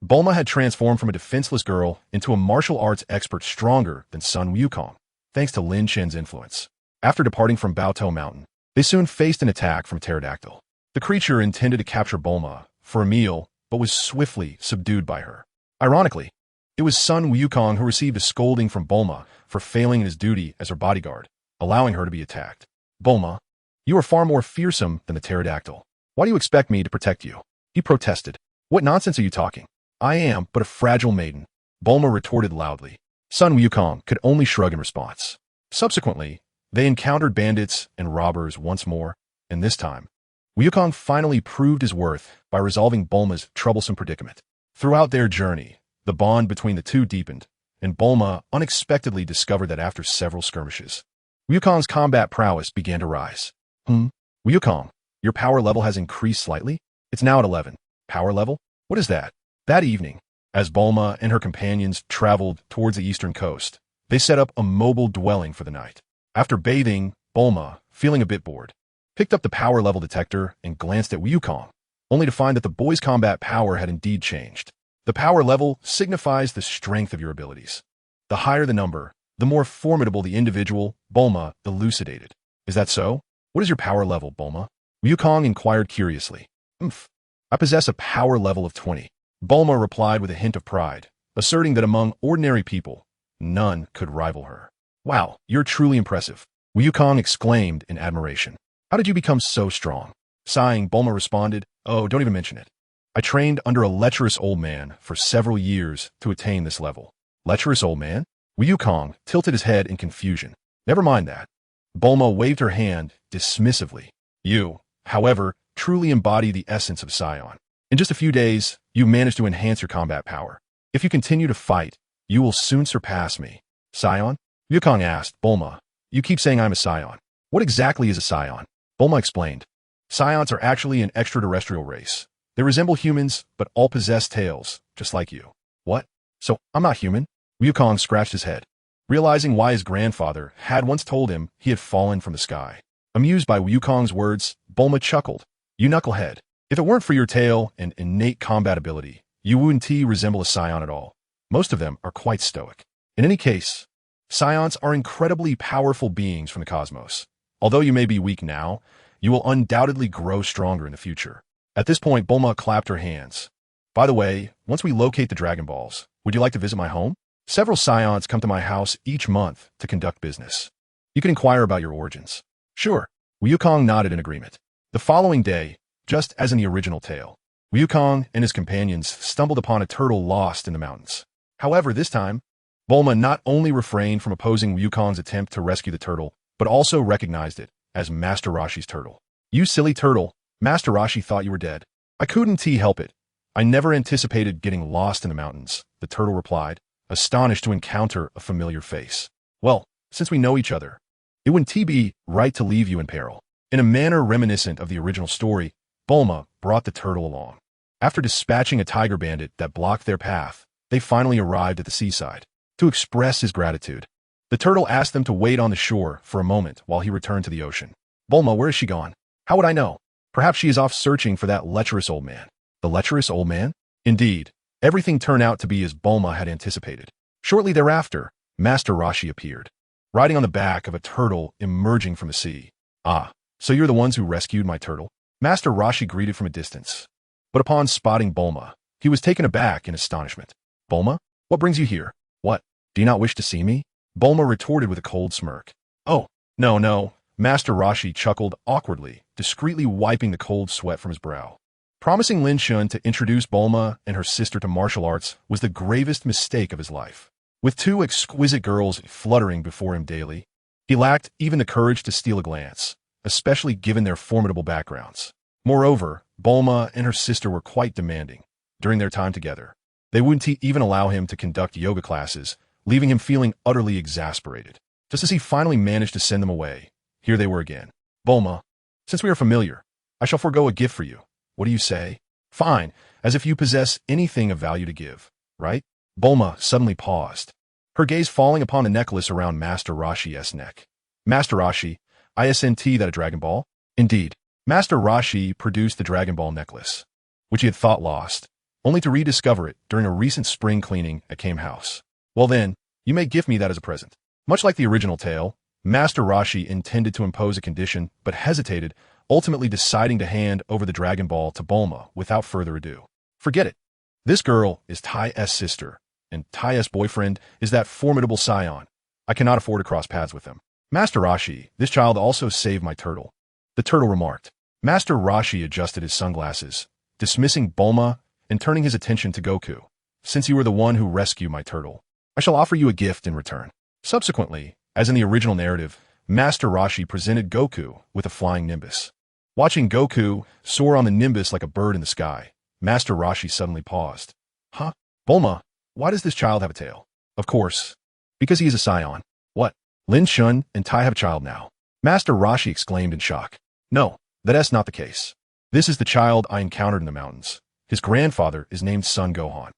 Bulma had transformed from a defenseless girl into a martial arts expert stronger than Son Wukong, thanks to Lin Chen's influence. After departing from Baotou Mountain, they soon faced an attack from a pterodactyl. The creature intended to capture Bulma for a meal, but was swiftly subdued by her. Ironically, it was Son Wukong who received a scolding from Bulma for failing in his duty as her bodyguard, allowing her to be attacked. Bulma, you are far more fearsome than the pterodactyl. Why do you expect me to protect you? He protested. What nonsense are you talking? I am but a fragile maiden, Bulma retorted loudly. Son Wukong could only shrug in response. Subsequently, they encountered bandits and robbers once more, and this time, Wukong finally proved his worth by resolving Bulma's troublesome predicament. Throughout their journey, the bond between the two deepened, and Bulma unexpectedly discovered that after several skirmishes, Wukong's combat prowess began to rise. Wukong, your power level has increased slightly? It's now at 11. Power level? What is that? That evening, as Bulma and her companions traveled towards the eastern coast, they set up a mobile dwelling for the night. After bathing, Bulma, feeling a bit bored, picked up the power level detector and glanced at Wukong, only to find that the boy's combat power had indeed changed. The power level signifies the strength of your abilities. The higher the number, the more formidable the individual, Bulma elucidated. Is that so? What is your power level, Bulma? Wukong inquired curiously. I possess a power level of 20. Bulma replied with a hint of pride, asserting that among ordinary people, none could rival her. Wow, you're truly impressive, Wukong exclaimed in admiration. How did you become so strong? Sighing, Bulma responded, Oh, don't even mention it. I trained under a lecherous old man for several years to attain this level. Lecherous old man? Wukong tilted his head in confusion. Never mind that. Bulma waved her hand dismissively. You, however, truly embody the essence of Saiyan. In just a few days, you managed to enhance your combat power. If you continue to fight, you will soon surpass me. Saiyan? Wukong asked Bulma. You keep saying I'm a Saiyan. What exactly is a Saiyan? Bulma explained. Scions are actually an extraterrestrial race. They resemble humans, but all possess tails, just like you. What? So, I'm not human? Wukong scratched his head, realizing why his grandfather had once told him he had fallen from the sky. Amused by Wukong's words, Bulma chuckled. You knucklehead. If it weren't for your tail and innate combat ability, you wouldn't resemble a Scion at all. Most of them are quite stoic. In any case, Scions are incredibly powerful beings from the cosmos. Although you may be weak now, you will undoubtedly grow stronger in the future. At this point, Bulma clapped her hands. By the way, once we locate the Dragon Balls, would you like to visit my home? Several Scions come to my house each month to conduct business. You can inquire about your origins. Sure. Wukong nodded in agreement. The following day, just as in the original tale, Wukong and his companions stumbled upon a turtle lost in the mountains. However, this time, Bulma not only refrained from opposing Wukong's attempt to rescue the turtle, but also recognized it as Master Roshi's turtle. You silly turtle, Master Roshi thought you were dead. I couldn't help it. I never anticipated getting lost in the mountains, the turtle replied, astonished to encounter a familiar face. Well, since we know each other, it wouldn't be right to leave you in peril. In a manner reminiscent of the original story, Bulma brought the turtle along. After dispatching a tiger bandit that blocked their path, they finally arrived at the seaside. To express his gratitude, the turtle asked them to wait on the shore for a moment while he returned to the ocean. Bulma, where is she gone? How would I know? Perhaps she is off searching for that lecherous old man. The lecherous old man? Indeed, everything turned out to be as Bulma had anticipated. Shortly thereafter, Master Roshi appeared, riding on the back of a turtle emerging from the sea. Ah, so you're the ones who rescued my turtle? Master Roshi greeted from a distance. But upon spotting Bulma, he was taken aback in astonishment. Bulma? What brings you here? What? Do you not wish to see me? Bulma retorted with a cold smirk. Oh, no. Master Roshi chuckled awkwardly, discreetly wiping the cold sweat from his brow. Promising Lin Chen to introduce Bulma and her sister to martial arts was the gravest mistake of his life. With two exquisite girls fluttering before him daily, he lacked even the courage to steal a glance, especially given their formidable backgrounds. Moreover, Bulma and her sister were quite demanding. During their time together, they wouldn't even allow him to conduct yoga classes, leaving him feeling utterly exasperated. Just as he finally managed to send them away, here they were again. Bulma, since we are familiar, I shall forego a gift for you. What do you say? Fine, as if you possess anything of value to give, right? Bulma suddenly paused, her gaze falling upon the necklace around Master Roshi's neck. Master Roshi, isn't that a Dragon Ball? Indeed, Master Roshi produced the Dragon Ball necklace, which he had thought lost, only to rediscover it during a recent spring cleaning at Kame House. Well then, you may gift me that as a present. Much like the original tale, Master Roshi intended to impose a condition, but hesitated, ultimately deciding to hand over the Dragon Ball to Bulma without further ado. Forget it. This girl is Tai-'s sister, and Tai-'s boyfriend is that formidable Saiyan. I cannot afford to cross paths with them. Master Roshi, this child also saved my turtle. The turtle remarked. Master Roshi adjusted his sunglasses, dismissing Bulma and turning his attention to Goku. Since you were the one who rescued my turtle, I shall offer you a gift in return. Subsequently, as in the original narrative, Master Roshi presented Goku with a flying nimbus. Watching Goku soar on the nimbus like a bird in the sky, Master Roshi suddenly paused. Huh? Bulma, why does this child have a tail? Of course, because he is a Scion. What? Lin Chen and Tai have a child now. Master Roshi exclaimed in shock. No, that's not the case. This is the child I encountered in the mountains. His grandfather is named Son Gohan.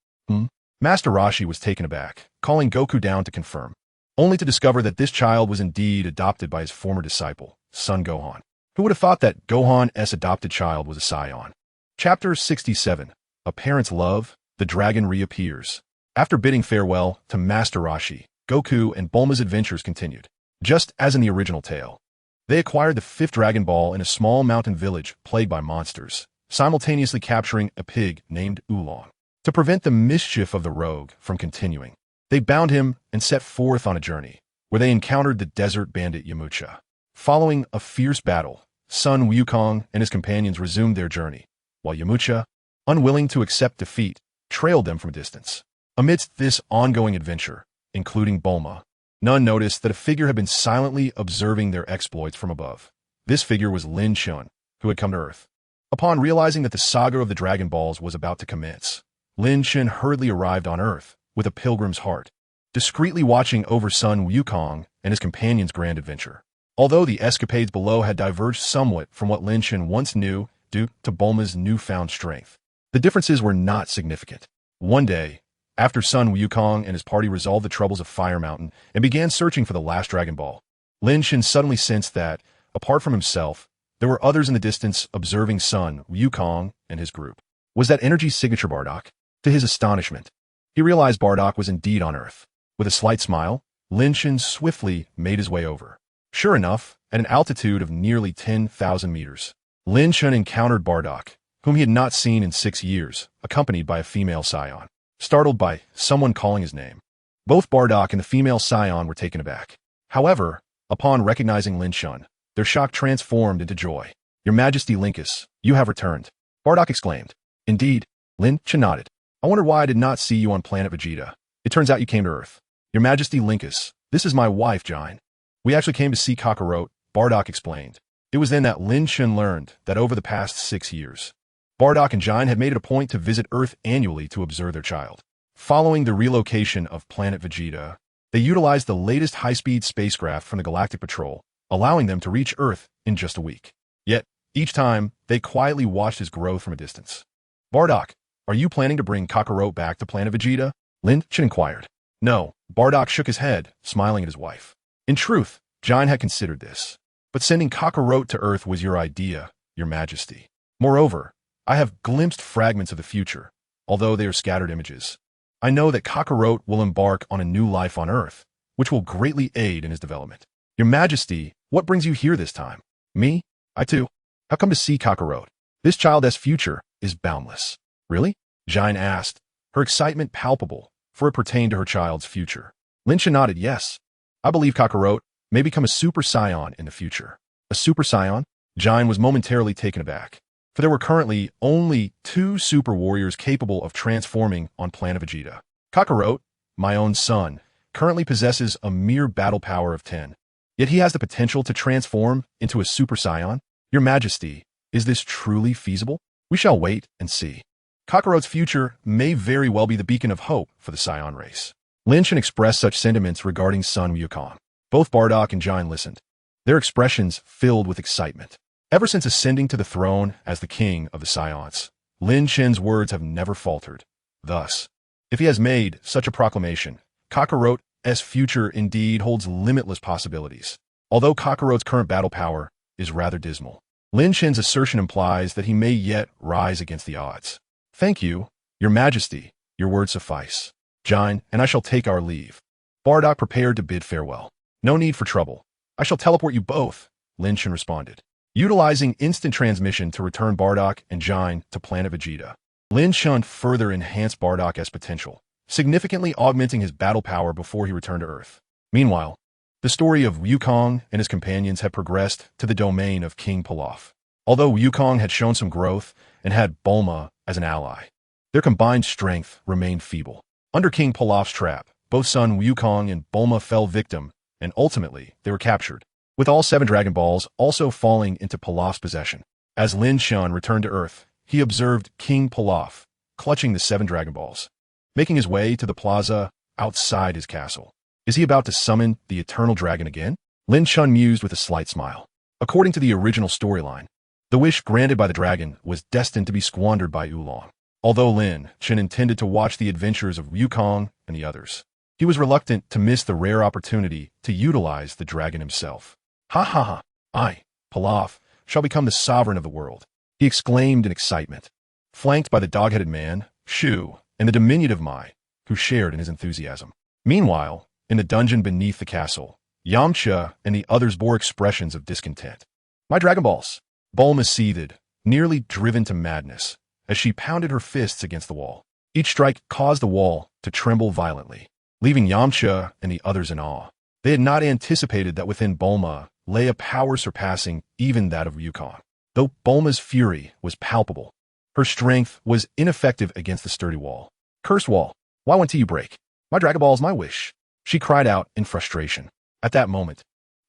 Master Roshi was taken aback, calling Goku down to confirm, only to discover that this child was indeed adopted by his former disciple, Son Gohan. Who would have thought that Gohan's adopted child was a Saiyan? Chapter 67. A Parent's Love, the Dragon Reappears. After bidding farewell to Master Roshi, Goku and Bulma's adventures continued. Just as in the original tale, they acquired the fifth Dragon Ball in a small mountain village plagued by monsters, simultaneously capturing a pig named Oolong. To prevent the mischief of the rogue from continuing, they bound him and set forth on a journey, where they encountered the desert bandit Yamcha. Following a fierce battle, Sun Wukong and his companions resumed their journey, while Yamcha, unwilling to accept defeat, trailed them from a distance. Amidst this ongoing adventure, including Bulma, none noticed that a figure had been silently observing their exploits from above. This figure was Lin Chen, who had come to Earth. Upon realizing that the saga of the Dragon Balls was about to commence, Lin Chen hurriedly arrived on Earth with a pilgrim's heart, discreetly watching over son Wukong and his companion's grand adventure. Although the escapades below had diverged somewhat from what Lin Chen once knew due to Bulma's newfound strength, the differences were not significant. One day, after son Wukong and his party resolved the troubles of Fire Mountain and began searching for the last Dragon Ball, Lin Chen suddenly sensed that, apart from himself, there were others in the distance observing son Wukong and his group. Was that energy signature Bardock? To his astonishment, he realized Bardock was indeed on Earth. With a slight smile, Lin Chen swiftly made his way over. Sure enough, at an altitude of nearly 10,000 meters, Lin Chen encountered Bardock, whom he had not seen in 6 years, accompanied by a female Saiyan. Startled by someone calling his name, both Bardock and the female Saiyan were taken aback. However, upon recognizing Lin Chen, their shock transformed into joy. "Your Majesty Linkus, you have returned," Bardock exclaimed. "Indeed," Lin Chen nodded. "I wondered why I did not see you on Planet Vegeta. It turns out you came to Earth." "Your Majesty Linkus, this is my wife, Jine. We actually came to see Kakarot," Bardock explained. It was then that Lin Chen learned that over the past 6 years, Bardock and Jine had made it a point to visit Earth annually to observe their child. Following the relocation of Planet Vegeta, they utilized the latest high-speed spacecraft from the Galactic Patrol, allowing them to reach Earth in just a week. Yet, each time, they quietly watched his growth from a distance. "Bardock, are you planning to bring Kakarot back to Planet Vegeta?" Lin Chen inquired. "No," Bardock shook his head, smiling at his wife. In truth, Jine had considered this. "But sending Kakarot to Earth was your idea, Your Majesty. Moreover, I have glimpsed fragments of the future, although they are scattered images. I know that Kakarot will embark on a new life on Earth, which will greatly aid in his development. Your Majesty, what brings you here this time?" "Me? I too. How come to see Kakarot? This child's future is boundless." "Really?" Jine asked, her excitement palpable, for it pertained to her child's future. Lin Chen nodded yes. "I believe Kakarot may become a Super Saiyan in the future." "A Super Saiyan?" Jine was momentarily taken aback, for there were currently only 2 super warriors capable of transforming on Planet Vegeta. "Kakarot, my own son, currently possesses a mere battle power of 10. Yet he has the potential to transform into a Super Saiyan. Your Majesty, is this truly feasible? We shall wait and see. Kakarot's future may very well be the beacon of hope for the Saiyan race." Lin Chen expressed such sentiments regarding son Wukong. Both Bardock and Jine listened, their expressions filled with excitement. Ever since ascending to the throne as the king of the Saiyans, Lin Chen's words have never faltered. Thus, if he has made such a proclamation, Kakarot's future indeed holds limitless possibilities. Although Kakarot's current battle power is rather dismal, Lin Chen's assertion implies that he may yet rise against the odds. "Thank you, Your Majesty. Your words suffice. Jine and I shall take our leave." Bardock prepared to bid farewell. "No need for trouble. I shall teleport you both," Lin Chen responded, utilizing instant transmission to return Bardock and Jine to Planet Vegeta. Lin Chen further enhanced Bardock's potential, significantly augmenting his battle power before he returned to Earth. Meanwhile, the story of Wukong and his companions had progressed to the domain of King Pilaf. Although Wukong had shown some growth and had Bulma as an ally, their combined strength remained feeble. Under King Pilaf's trap, both son Wukong and Bulma fell victim, and ultimately they were captured, with all 7 Dragon Balls also falling into Pilaf's possession. As Lin Chen returned to Earth, he observed King Pilaf clutching the 7 Dragon Balls, making his way to the plaza outside his castle. Is he about to summon the Eternal Dragon again? Lin Chen mused with a slight smile. According to the original storyline, the wish granted by the dragon was destined to be squandered by Oolong. Although Lin Chen intended to watch the adventures of Wukong and the others, he was reluctant to miss the rare opportunity to utilize the dragon himself. "Ha ha ha! I, Pilaf, shall become the sovereign of the world," he exclaimed in excitement, flanked by the dog-headed man, Shu, and the diminutive Mai, who shared in his enthusiasm. Meanwhile, in the dungeon beneath the castle, Yamcha and the others bore expressions of discontent. "My Dragon Balls!" Bulma seethed, nearly driven to madness, as she pounded her fists against the wall. Each strike caused the wall to tremble violently, leaving Yamcha and the others in awe. They had not anticipated that within Bulma lay a power surpassing even that of Wukong. Though Bulma's fury was palpable, her strength was ineffective against the sturdy wall. "Cursed wall, why won't you break? My Dragon Ball is my wish," she cried out in frustration. At that moment,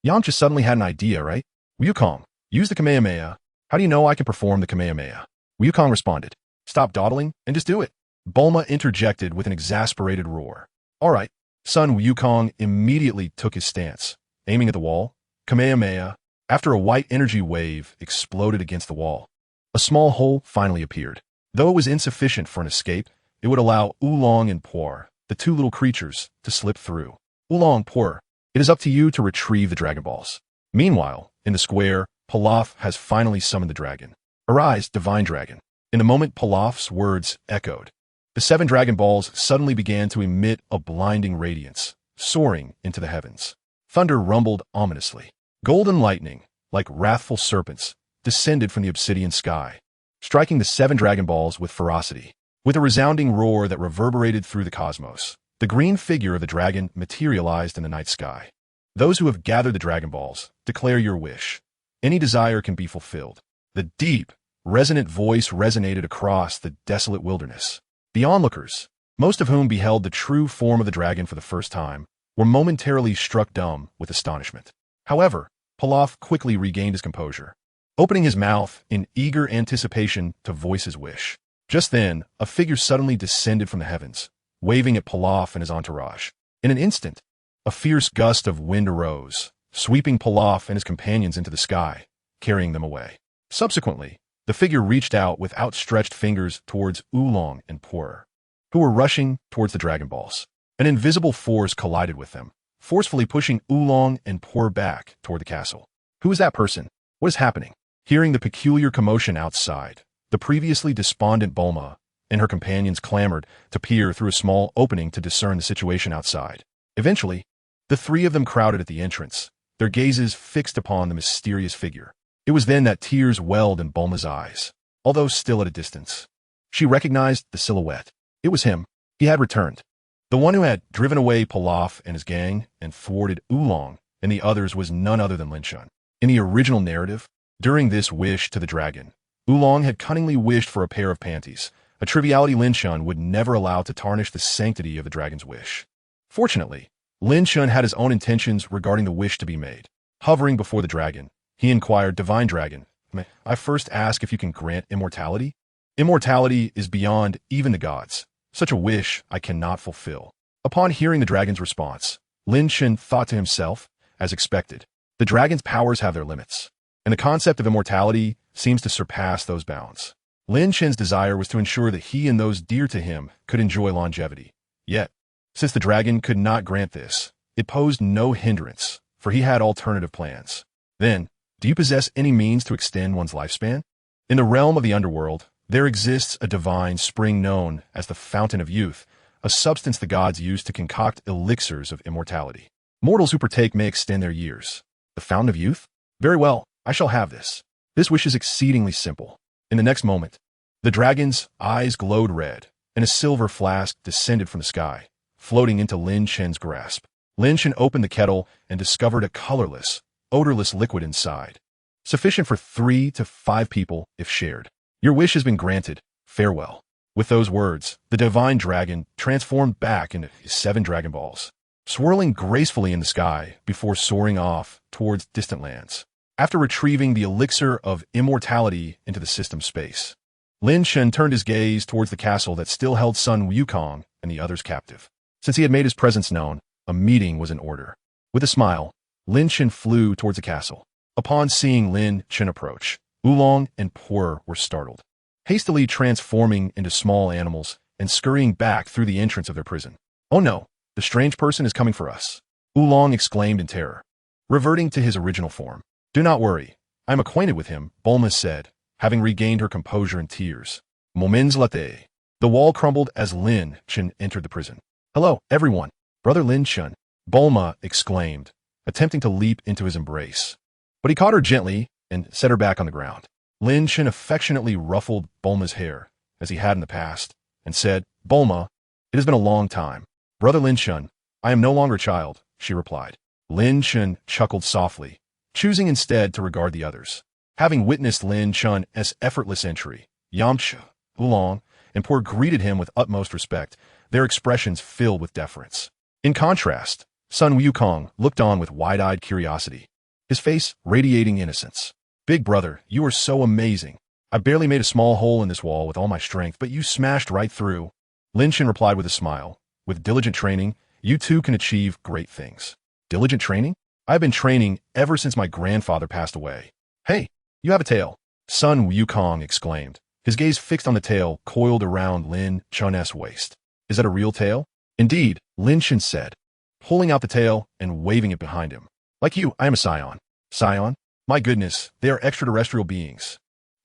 Yamcha suddenly had an idea, right? "Wukong, use the Kamehameha. How do you know I can perform the Kamehameha?" Wukong responded, "Stop dawdling and just do it." Bulma interjected with an exasperated roar. All right. Sun Wukong immediately took his stance, aiming at the wall. Kamehameha. After a white energy wave exploded against the wall, a small hole finally appeared. Though it was insufficient for an escape, it would allow Oolong and Por, the two little creatures, to slip through. Oolong, Por, it is up to you to retrieve the Dragon Balls. Meanwhile, in the square, Pilaf has finally summoned the dragon. Arise, Divine Dragon. In the moment Pilaf's words echoed, the 7 Dragon Balls suddenly began to emit a blinding radiance, soaring into the heavens. Thunder rumbled ominously. Golden lightning, like wrathful serpents, descended from the obsidian sky, striking the 7 Dragon Balls with ferocity. With a resounding roar that reverberated through the cosmos, the green figure of the dragon materialized in the night sky. Those who have gathered the Dragon Balls, declare your wish. Any desire can be fulfilled. The deep, resonant voice resonated across the desolate wilderness. The onlookers, most of whom beheld the true form of the dragon for the first time, were momentarily struck dumb with astonishment. However, Pilaf quickly regained his composure, opening his mouth in eager anticipation to voice his wish. Just then, a figure suddenly descended from the heavens, waving at Pilaf and his entourage. In an instant, a fierce gust of wind arose, sweeping Pilaf and his companions into the sky, carrying them away. Subsequently, the figure reached out with outstretched fingers towards Oolong and Por, who were rushing towards the Dragon Balls. An invisible force collided with them, forcefully pushing Oolong and Por back toward the castle. Who is that person? What is happening? Hearing the peculiar commotion outside, the previously despondent Bulma and her companions clamored to peer through a small opening to discern the situation outside. Eventually, the 3 of them crowded at the entrance, their gazes fixed upon the mysterious figure. It was then that tears welled in Bulma's eyes, although still at a distance. She recognized the silhouette. It was him. He had returned. The one who had driven away Pilaf and his gang and thwarted Oolong and the others was none other than Lin Chen. In the original narrative, during this wish to the dragon, Oolong had cunningly wished for a pair of panties, a triviality Lin Chen would never allow to tarnish the sanctity of the dragon's wish. Fortunately, Lin Chen had his own intentions regarding the wish to be made. Hovering before the dragon, he inquired, Divine Dragon, may I first ask if you can grant immortality? Immortality is beyond even the gods. Such a wish I cannot fulfill. Upon hearing the dragon's response, Lin Chen thought to himself, as expected, the dragon's powers have their limits, and the concept of immortality seems to surpass those bounds. Lin Chen's desire was to ensure that he and those dear to him could enjoy longevity. Yet, since the dragon could not grant this, it posed no hindrance, for he had alternative plans. Then, do you possess any means to extend one's lifespan? In the realm of the underworld, there exists a divine spring known as the Fountain of Youth, a substance the gods use to concoct elixirs of immortality. Mortals who partake may extend their years. The Fountain of Youth? Very well, I shall have this. This wish is exceedingly simple. In the next moment, the dragon's eyes glowed red, and a silver flask descended from the sky, floating into Lin Chen's grasp. Lin Chen opened the kettle and discovered a colorless, odorless liquid inside, sufficient for 3 to 5 people if shared. Your wish has been granted. Farewell. With those words, the divine dragon transformed back into his 7 Dragon Balls, swirling gracefully in the sky before soaring off towards distant lands. After retrieving the elixir of immortality into the system space, Lin Chen turned his gaze towards the castle that still held Sun Wukong and the others captive. Since he had made his presence known, a meeting was in order. With a smile, Lin Chen flew towards the castle. Upon seeing Lin Chen approach, Oolong and Por were startled, hastily transforming into small animals and scurrying back through the entrance of their prison. Oh no, the strange person is coming for us, Oolong exclaimed in terror, reverting to his original form. Do not worry, I am acquainted with him, Bulma said, having regained her composure in tears. Moments later, the wall crumbled as Lin Chen entered the prison. Hello, everyone, Brother Lin Chen, Bulma exclaimed, attempting to leap into his embrace. But he caught her gently and set her back on the ground. Lin Chen affectionately ruffled Bulma's hair, as he had in the past, and said, Bulma, it has been a long time. Brother Lin Chen, I am no longer a child, she replied. Lin Chen chuckled softly, choosing instead to regard the others. Having witnessed Lin Chen's effortless entry, Yamcha, Oolong, and Por greeted him with utmost respect, their expressions filled with deference. In contrast, Sun Wukong looked on with wide-eyed curiosity, his face radiating innocence. Big brother, you are so amazing. I barely made a small hole in this wall with all my strength, but you smashed right through. Lin Chen replied with a smile. With diligent training, you too can achieve great things. Diligent training? I've been training ever since my grandfather passed away. Hey, you have a tail, Sun Wukong exclaimed, his gaze fixed on the tail coiled around Lin Chen's waist. Is that a real tail? Indeed, Lin Chen said, pulling out the tail and waving it behind him. Like you, I am a Saiyan. Saiyan? My goodness, they are extraterrestrial beings.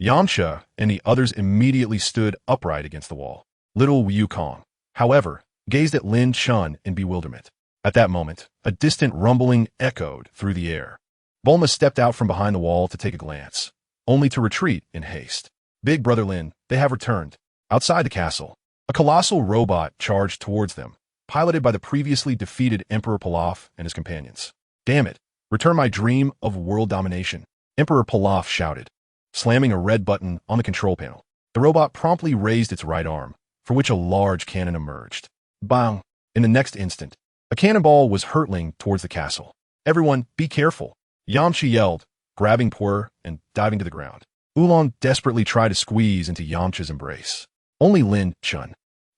Yamcha and the others immediately stood upright against the wall. Little Wukong, however, gazed at Lin Chen in bewilderment. At that moment, a distant rumbling echoed through the air. Bulma stepped out from behind the wall to take a glance, only to retreat in haste. Big Brother Lin, they have returned. Outside the castle, a colossal robot charged towards them, piloted by the previously defeated Emperor Pilaf and his companions. Damn it, return my dream of world domination, Emperor Pilaf shouted, slamming a red button on the control panel. The robot promptly raised its right arm, for which a large cannon emerged. Bang! In the next instant, a cannonball was hurtling towards the castle. Everyone, be careful, Yamcha yelled, grabbing Puer and diving to the ground. Oolong desperately tried to squeeze into Yamcha's embrace. Only Lin Chen,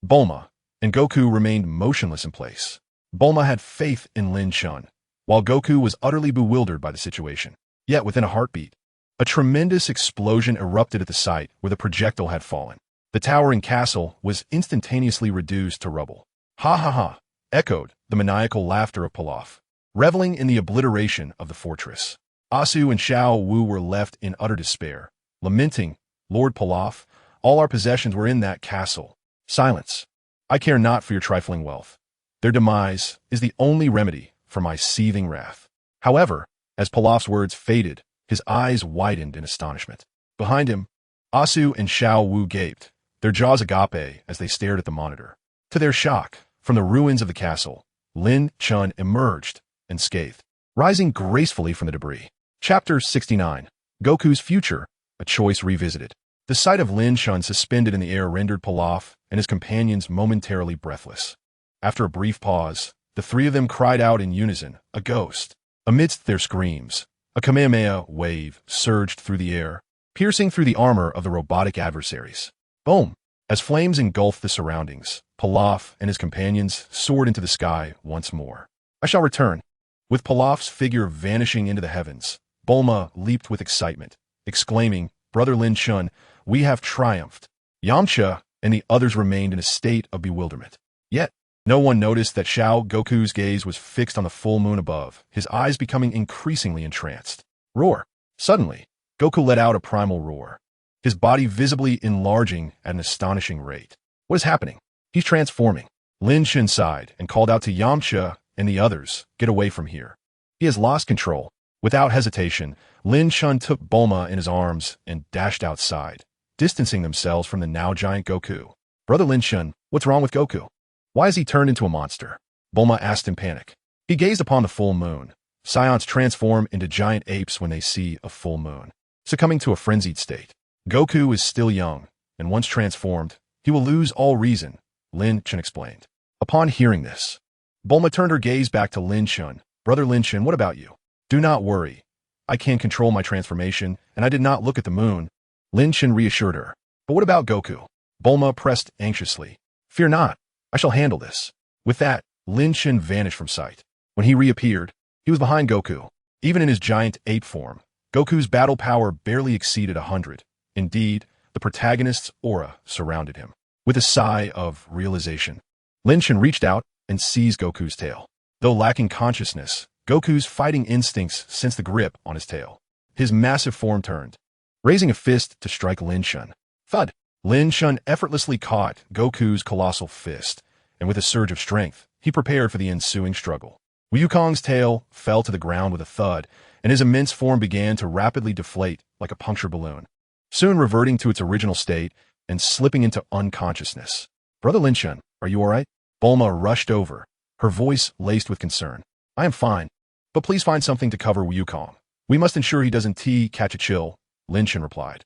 Bulma, and Goku remained motionless in place. Bulma had faith in Lin Chen, while Goku was utterly bewildered by the situation. Yet within a heartbeat, a tremendous explosion erupted at the site where the projectile had fallen. The towering castle was instantaneously reduced to rubble. Ha ha ha, echoed the maniacal laughter of Pilaf, reveling in the obliteration of the fortress. Asu and Xiao Wu were left in utter despair, lamenting, Lord Pilaf, all our possessions were in that castle. Silence. I care not for your trifling wealth. Their demise is the only remedy for my seething wrath. However, as Pilaf's words faded, his eyes widened in astonishment. Behind him, Asu and Xiao Wu gaped, their jaws agape as they stared at the monitor. To their shock, from the ruins of the castle, Lin Chen emerged, unscathed, rising gracefully from the debris. Chapter 69. Goku's Future, a Choice Revisited. The sight of Lin Chen suspended in the air rendered Pilaf and his companions momentarily breathless. After a brief pause, the three of them cried out in unison, a ghost. Amidst their screams, a Kamehameha wave surged through the air, piercing through the armor of the robotic adversaries. Boom! As flames engulfed the surroundings, Pilaf and his companions soared into the sky once more. I shall return. With Pilaf's figure vanishing into the heavens, Bulma leaped with excitement, exclaiming, Brother Lin Chen, we have triumphed. Yamcha and the others remained in a state of bewilderment. Yet, no one noticed that Xiao Goku's gaze was fixed on the full moon above, his eyes becoming increasingly entranced. Roar! Suddenly, Goku let out a primal roar, his body visibly enlarging at an astonishing rate. What is happening? He's transforming. Lin Chen sighed and called out to Yamcha and the others, get away from here. He has lost control. Without hesitation, Lin Chen took Bulma in his arms and dashed outside, distancing themselves from the now giant Goku. Brother Lin Chen, what's wrong with Goku? Why has he turned into a monster? Bulma asked in panic. He gazed upon the full moon. Saiyans transform into giant apes when they see a full moon, succumbing to a frenzied state. Goku is still young, and once transformed, he will lose all reason, Lin Chen explained. Upon hearing this, Bulma turned her gaze back to Lin Chen. Brother Lin Chen, what about you? Do not worry. I can control my transformation, and I did not look at the moon, Lin Chen reassured her. But what about Goku? Bulma pressed anxiously. Fear not. I shall handle this. With that, Lin Chen vanished from sight. When he reappeared, he was behind Goku. Even in his giant ape form, Goku's battle power barely exceeded 100. Indeed, the protagonist's aura surrounded him. With a sigh of realization, Lin Chen reached out and seized Goku's tail. Though lacking consciousness, Goku's fighting instincts sensed the grip on his tail. His massive form turned, raising a fist to strike Lin Chen. Thud! Lin Chen effortlessly caught Goku's colossal fist, and with a surge of strength, he prepared for the ensuing struggle. Wukong's tail fell to the ground with a thud, and his immense form began to rapidly deflate like a punctured balloon, soon reverting to its original state and slipping into unconsciousness. Brother Lin Chen, are you all right? Bulma rushed over, her voice laced with concern. I am fine, but please find something to cover Wukong. We must ensure he doesn't catch a chill, Lin Chen replied.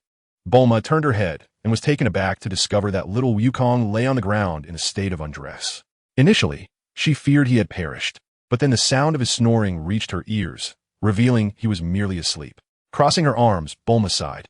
Bulma turned her head and was taken aback to discover that little Wukong lay on the ground in a state of undress. Initially, she feared he had perished, but then the sound of his snoring reached her ears, revealing he was merely asleep. Crossing her arms, Bulma sighed.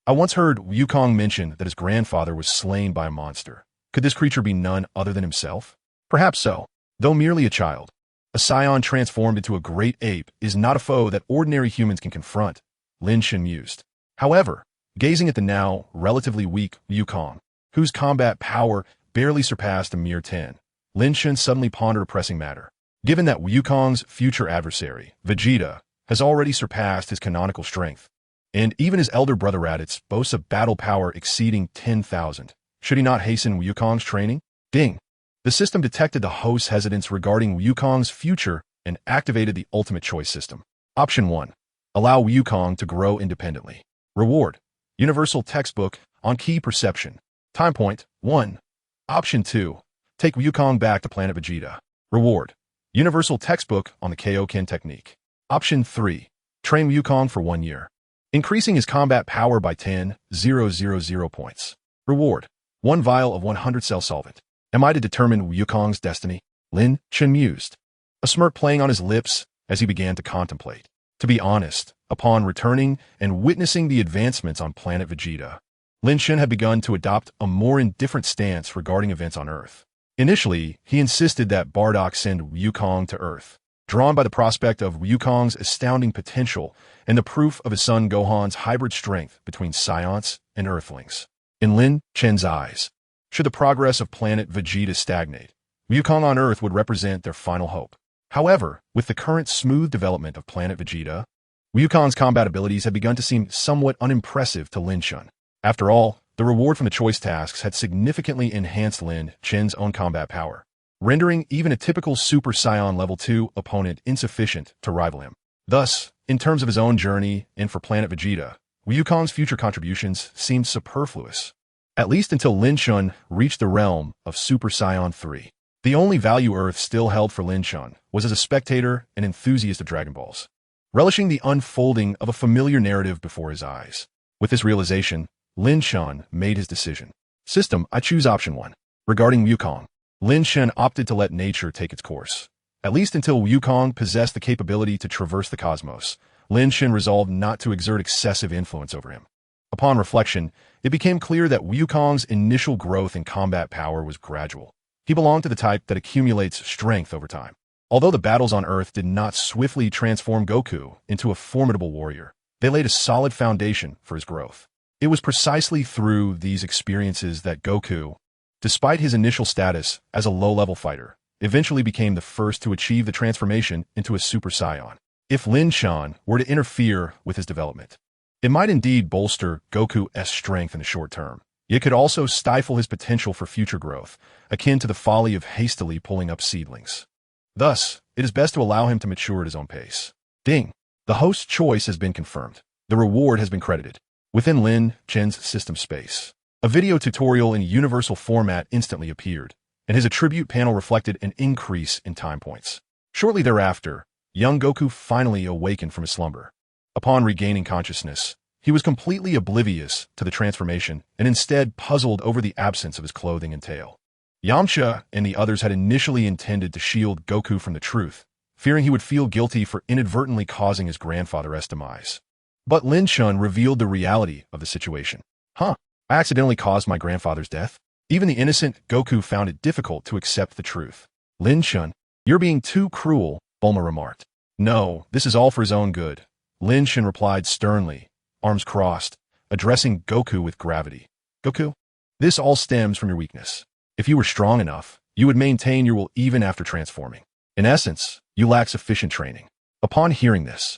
I once heard Wukong mention that his grandfather was slain by a monster. Could this creature be none other than himself? Perhaps so. Though merely a child, a Saiyan transformed into a great ape is not a foe that ordinary humans can confront, Lin Chen mused. However, gazing at the now relatively weak Wukong, whose combat power barely surpassed a mere 10, Lin Chen suddenly pondered a pressing matter. Given that Wukong's future adversary, Vegeta, has already surpassed his canonical strength, and even his elder brother Raditz boasts a battle power exceeding 10,000, should he not hasten Wukong's training? Ding! The system detected the host's hesitance regarding Wukong's future and activated the ultimate choice system. Option 1. Allow Wukong to grow independently. Reward. Universal textbook on key perception. Time point 1. Option 2. Take Wukong back to Planet Vegeta. Reward. Universal textbook on the Kaiōshin technique. Option 3. Train Wukong for 1 year. Increasing his combat power by 10,000 points. Reward. 1 vial of 100 cell solvent. Am I to determine Wukong's destiny? Lin Chen mused, a smirk playing on his lips as he began to contemplate. To be honest, upon returning and witnessing the advancements on Planet Vegeta, Lin Chen had begun to adopt a more indifferent stance regarding events on Earth. Initially, he insisted that Bardock send Wukong to Earth, drawn by the prospect of Wukong's astounding potential and the proof of his son Gohan's hybrid strength between Saiyans and Earthlings. In Lin Chen's eyes, should the progress of Planet Vegeta stagnate, Wukong on Earth would represent their final hope. However, with the current smooth development of Planet Vegeta, Wukong's combat abilities had begun to seem somewhat unimpressive to Lin Chen. After all, the reward from the choice tasks had significantly enhanced Lin Chen's own combat power, rendering even a typical Super Saiyan Level 2 opponent insufficient to rival him. Thus, in terms of his own journey and for Planet Vegeta, Wukong's future contributions seemed superfluous, at least until Lin Chen reached the realm of Super Saiyan 3. The only value Earth still held for Lin Chen was as a spectator and enthusiast of Dragon Balls, relishing the unfolding of a familiar narrative before his eyes. With this realization, Lin Chen made his decision. System, I choose option 1. Regarding Wukong, Lin Chen opted to let nature take its course. At least until Wukong possessed the capability to traverse the cosmos, Lin Chen resolved not to exert excessive influence over him. Upon reflection, it became clear that Wukong's initial growth in combat power was gradual. He belonged to the type that accumulates strength over time. Although the battles on Earth did not swiftly transform Goku into a formidable warrior, they laid a solid foundation for his growth. It was precisely through these experiences that Goku, despite his initial status as a low-level fighter, eventually became the first to achieve the transformation into a Super Saiyan. If Lin Chen were to interfere with his development, it might indeed bolster Goku's strength in the short term. It could also stifle his potential for future growth, akin to the folly of hastily pulling up seedlings. Thus, it is best to allow him to mature at his own pace. Ding! The host's choice has been confirmed. The reward has been credited. Within Lin Chen's system space, a video tutorial in universal format instantly appeared, and his attribute panel reflected an increase in time points. Shortly thereafter, young Goku finally awakened from his slumber. Upon regaining consciousness, he was completely oblivious to the transformation and instead puzzled over the absence of his clothing and tail. Yamcha and the others had initially intended to shield Goku from the truth, fearing he would feel guilty for inadvertently causing his grandfather's demise. But Lin Chen revealed the reality of the situation. I accidentally caused my grandfather's death? Even the innocent Goku found it difficult to accept the truth. Lin Chen, you're being too cruel, Bulma remarked. No, this is all for his own good, Lin Chen replied sternly, arms crossed, addressing Goku with gravity. Goku, this all stems from your weakness. If you were strong enough, you would maintain your will even after transforming. In essence, you lack sufficient training. Upon hearing this,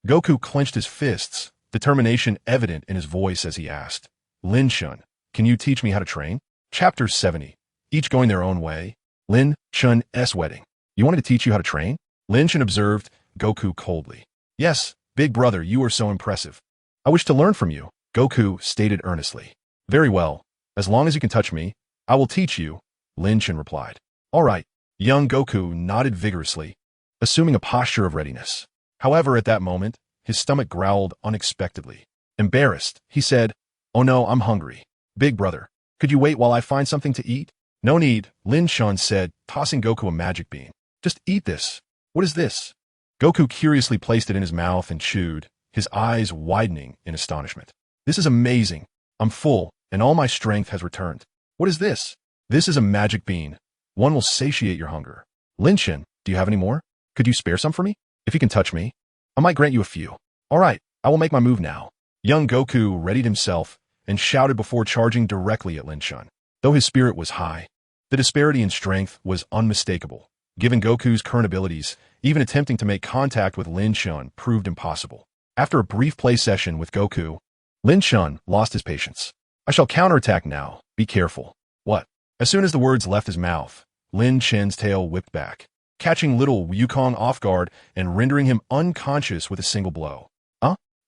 Goku clenched his fists, determination evident in his voice as he asked, Lin Chen, can you teach me how to train? Chapter 70. Each going their own way. Lin Chen's wedding. You wanted to teach you how to train? Lin Chen observed Goku coldly. Yes, big brother, you are so impressive. I wish to learn from you, Goku stated earnestly. Very well. As long as you can touch me, I will teach you, Lin Chen replied. All right. Young Goku nodded vigorously, assuming a posture of readiness. However, at that moment, his stomach growled unexpectedly. Embarrassed, he said, Oh no, I'm hungry. Big brother, could you wait while I find something to eat? No need, Lin Chen said, tossing Goku a magic bean. Just eat this. What is this? Goku curiously placed it in his mouth and chewed, his eyes widening in astonishment. This is amazing. I'm full, and all my strength has returned. What is this? This is a magic bean. One will satiate your hunger. Lin Chen, do you have any more? Could you spare some for me? If you can touch me, I might grant you a few. All right, I will make my move now. Young Goku readied himself and shouted before charging directly at Lin Chen. Though his spirit was high, the disparity in strength was unmistakable. Given Goku's current abilities, even attempting to make contact with Lin Chen proved impossible. After a brief play session with Goku, Lin Chen lost his patience. I shall counterattack now. Be careful. What? As soon as the words left his mouth, Lin Chen's tail whipped back, catching little Wukong off guard and rendering him unconscious with a single blow.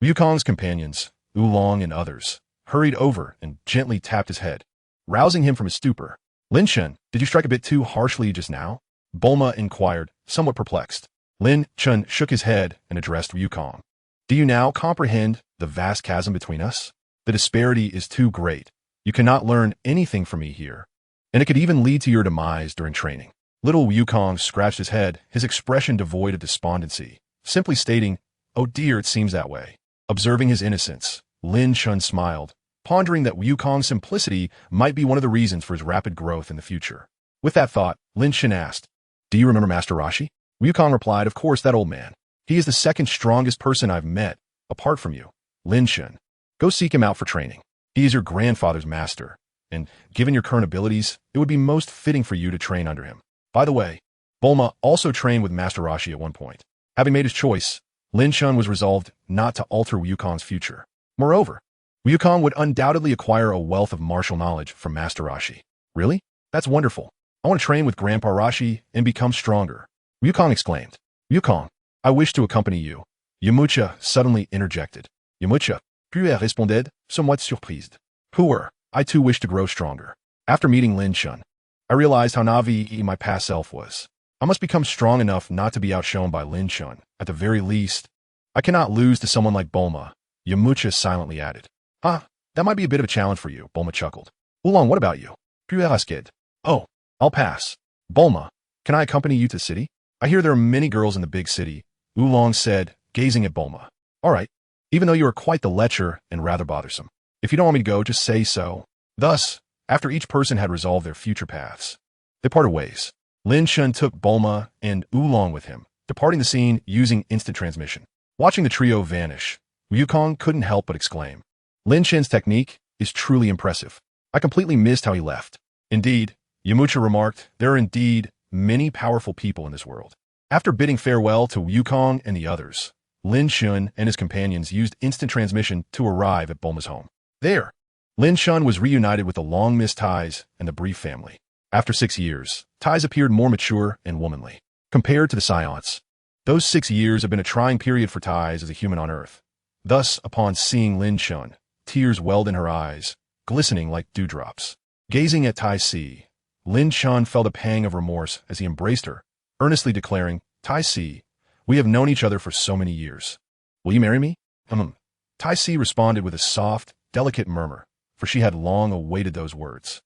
Wukong's companions, Oolong and others, hurried over and gently tapped his head, rousing him from his stupor. Lin Chen, did you strike a bit too harshly just now? Bulma inquired, somewhat perplexed. Lin Chen shook his head and addressed Wukong. Do you now comprehend the vast chasm between us? The disparity is too great. You cannot learn anything from me here, and it could even lead to your demise during training. Little Wukong scratched his head, his expression devoid of despondency, simply stating, oh dear, it seems that way. Observing his innocence, Lin Chen smiled, pondering that Wukong's simplicity might be one of the reasons for his rapid growth in the future. With that thought, Lin Chen asked, do you remember Master Roshi? Wukong replied, of course, that old man. He is the second strongest person I've met, apart from you. Lin Chen, go seek him out for training. He is your grandfather's master, and given your current abilities, it would be most fitting for you to train under him. By the way, Bulma also trained with Master Roshi at one point. Having made his choice, Lin Chen was resolved not to alter Wukong's future. Moreover, Wukong would undoubtedly acquire a wealth of martial knowledge from Master Roshi. Really? That's wonderful. I want to train with Grandpa Roshi and become stronger. Wukong exclaimed. Wukong, I wish to accompany you. Yamcha suddenly interjected. Yamcha, puis responded, somewhat surprised. Poor, I too wish to grow stronger. After meeting Lin Chen, I realized how naive my past self was. I must become strong enough not to be outshone by Lin Chen. At the very least, I cannot lose to someone like Bulma, Yamcha silently added. That might be a bit of a challenge for you, Bulma chuckled. Oolong, what about you? Puis asked. Oh, I'll pass. Bulma, can I accompany you to the city? I hear there are many girls in the big city, Oolong said, gazing at Bulma. All right, even though you are quite the lecher and rather bothersome. If you don't want me to go, just say so. Thus, after each person had resolved their future paths, they parted ways. Lin Chen took Bulma and Oolong with him, departing the scene using instant transmission. Watching the trio vanish, Wukong couldn't help but exclaim, Lin Chen's technique is truly impressive. I completely missed how he left. Indeed, Yamcha remarked, there are indeed many powerful people in this world. After bidding farewell to Wukong and the others, Lin Chen and his companions used instant transmission to arrive at Bulma's home. There, Lin Chen was reunited with the long-missed Tais and the Brief family. After 6 years, Tais appeared more mature and womanly. Compared to the Saiyans, those 6 years have been a trying period for Tais as a human on Earth. Thus, upon seeing Lin Chen, tears welled in her eyes, glistening like dewdrops. Gazing at Tai Si, Lin Chen felt a pang of remorse as he embraced her, earnestly declaring, Tai Si, we have known each other for so many years. Will you marry me? Tai Si responded with a soft, delicate murmur, for she had long awaited those words.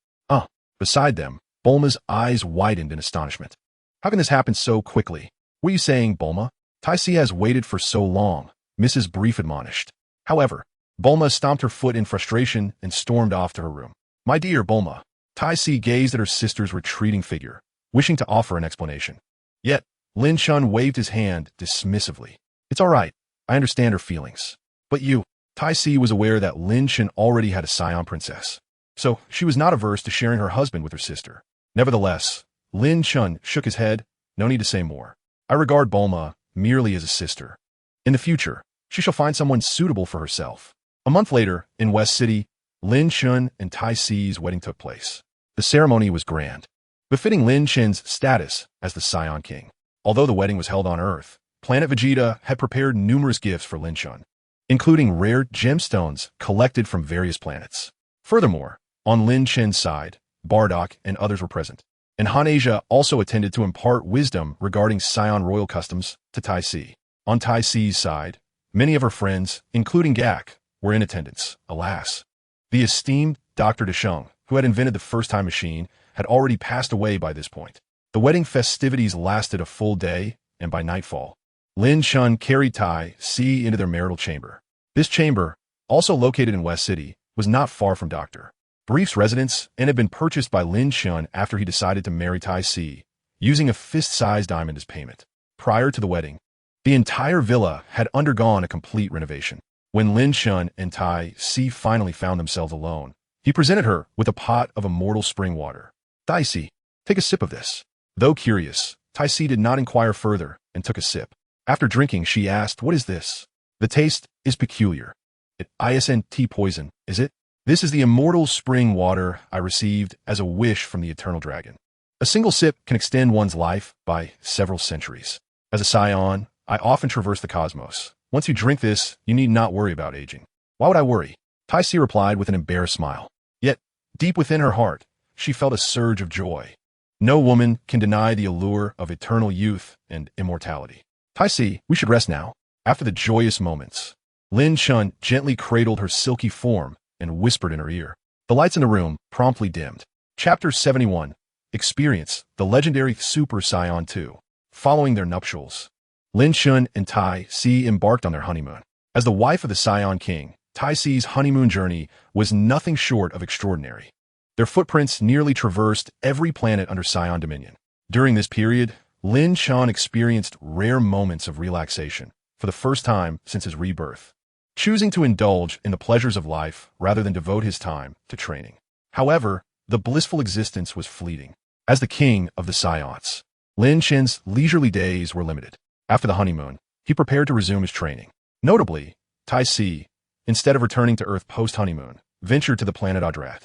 Beside them, Bulma's eyes widened in astonishment. How can this happen so quickly? What are you saying, Bulma? Tai Si has waited for so long, Mrs. Brief admonished. However, Bulma stomped her foot in frustration and stormed off to her room. My dear Bulma, Tai Si gazed at her sister's retreating figure, wishing to offer an explanation. Yet, Lin Chen waved his hand dismissively. It's all right. I understand her feelings. But you, Tai Si was aware that Lin Chen already had a Saiyan princess, so she was not averse to sharing her husband with her sister. Nevertheless, Lin Chen shook his head. No need to say more. I regard Bulma merely as a sister. In the future, she shall find someone suitable for herself. A month later, in West City, Lin Chen and Tai Si's wedding took place. The ceremony was grand, befitting Lin Chen's status as the Saiyan King. Although the wedding was held on Earth, Planet Vegeta had prepared numerous gifts for Lin Chen, including rare gemstones collected from various planets. Furthermore, on Lin Chen's side, Bardock and others were present, and Han Asia also attended to impart wisdom regarding Saiyan royal customs to Tai Si. On Tai Si's side, many of her friends, including Gak, were in attendance. Alas, the esteemed Dr. Desheng, who had invented the first-time machine, had already passed away by this point. The wedding festivities lasted a full day, and by nightfall, Lin Chen carried Tai Si into their marital chamber. This chamber, also located in West City, was not far from Dr. Brief's residence and had been purchased by Lin Chen after he decided to marry Tai Si, using a fist-sized diamond as payment. Prior to the wedding, the entire villa had undergone a complete renovation. When Lin Chen and Tai Si finally found themselves alone, he presented her with a pot of immortal spring water. Tai Si, take a sip of this. Though curious, Tai Si did not inquire further and took a sip. After drinking, she asked, "What is this?" "The taste is peculiar. It isn't poison, is it? This is the immortal spring water I received as a wish from the eternal dragon. A single sip can extend one's life by several centuries. As a Saiyan, I often traverse the cosmos. Once you drink this, you need not worry about aging." "Why would I worry?" Tai Si replied with an embarrassed smile. Yet, deep within her heart, she felt a surge of joy. No woman can deny the allure of eternal youth and immortality. "Tai Si, we should rest now." After the joyous moments, Lin Chen gently cradled her silky form and whispered in her ear. The lights in the room promptly dimmed. Chapter 71. Experience the legendary Super Saiyan 2. Following their nuptials, Lin Chen and Tai Si embarked on their honeymoon. As the wife of the Saiyan King, Tai Si's honeymoon journey was nothing short of extraordinary. Their footprints nearly traversed every planet under Saiyan dominion. During this period, Lin Chen experienced rare moments of relaxation for the first time since his rebirth, choosing to indulge in the pleasures of life rather than devote his time to training. However, the blissful existence was fleeting. As the king of the Saiyans, Lin Chen's leisurely days were limited. After the honeymoon, he prepared to resume his training. Notably, Tai Si, instead of returning to Earth post-honeymoon, ventured to the planet Adrat.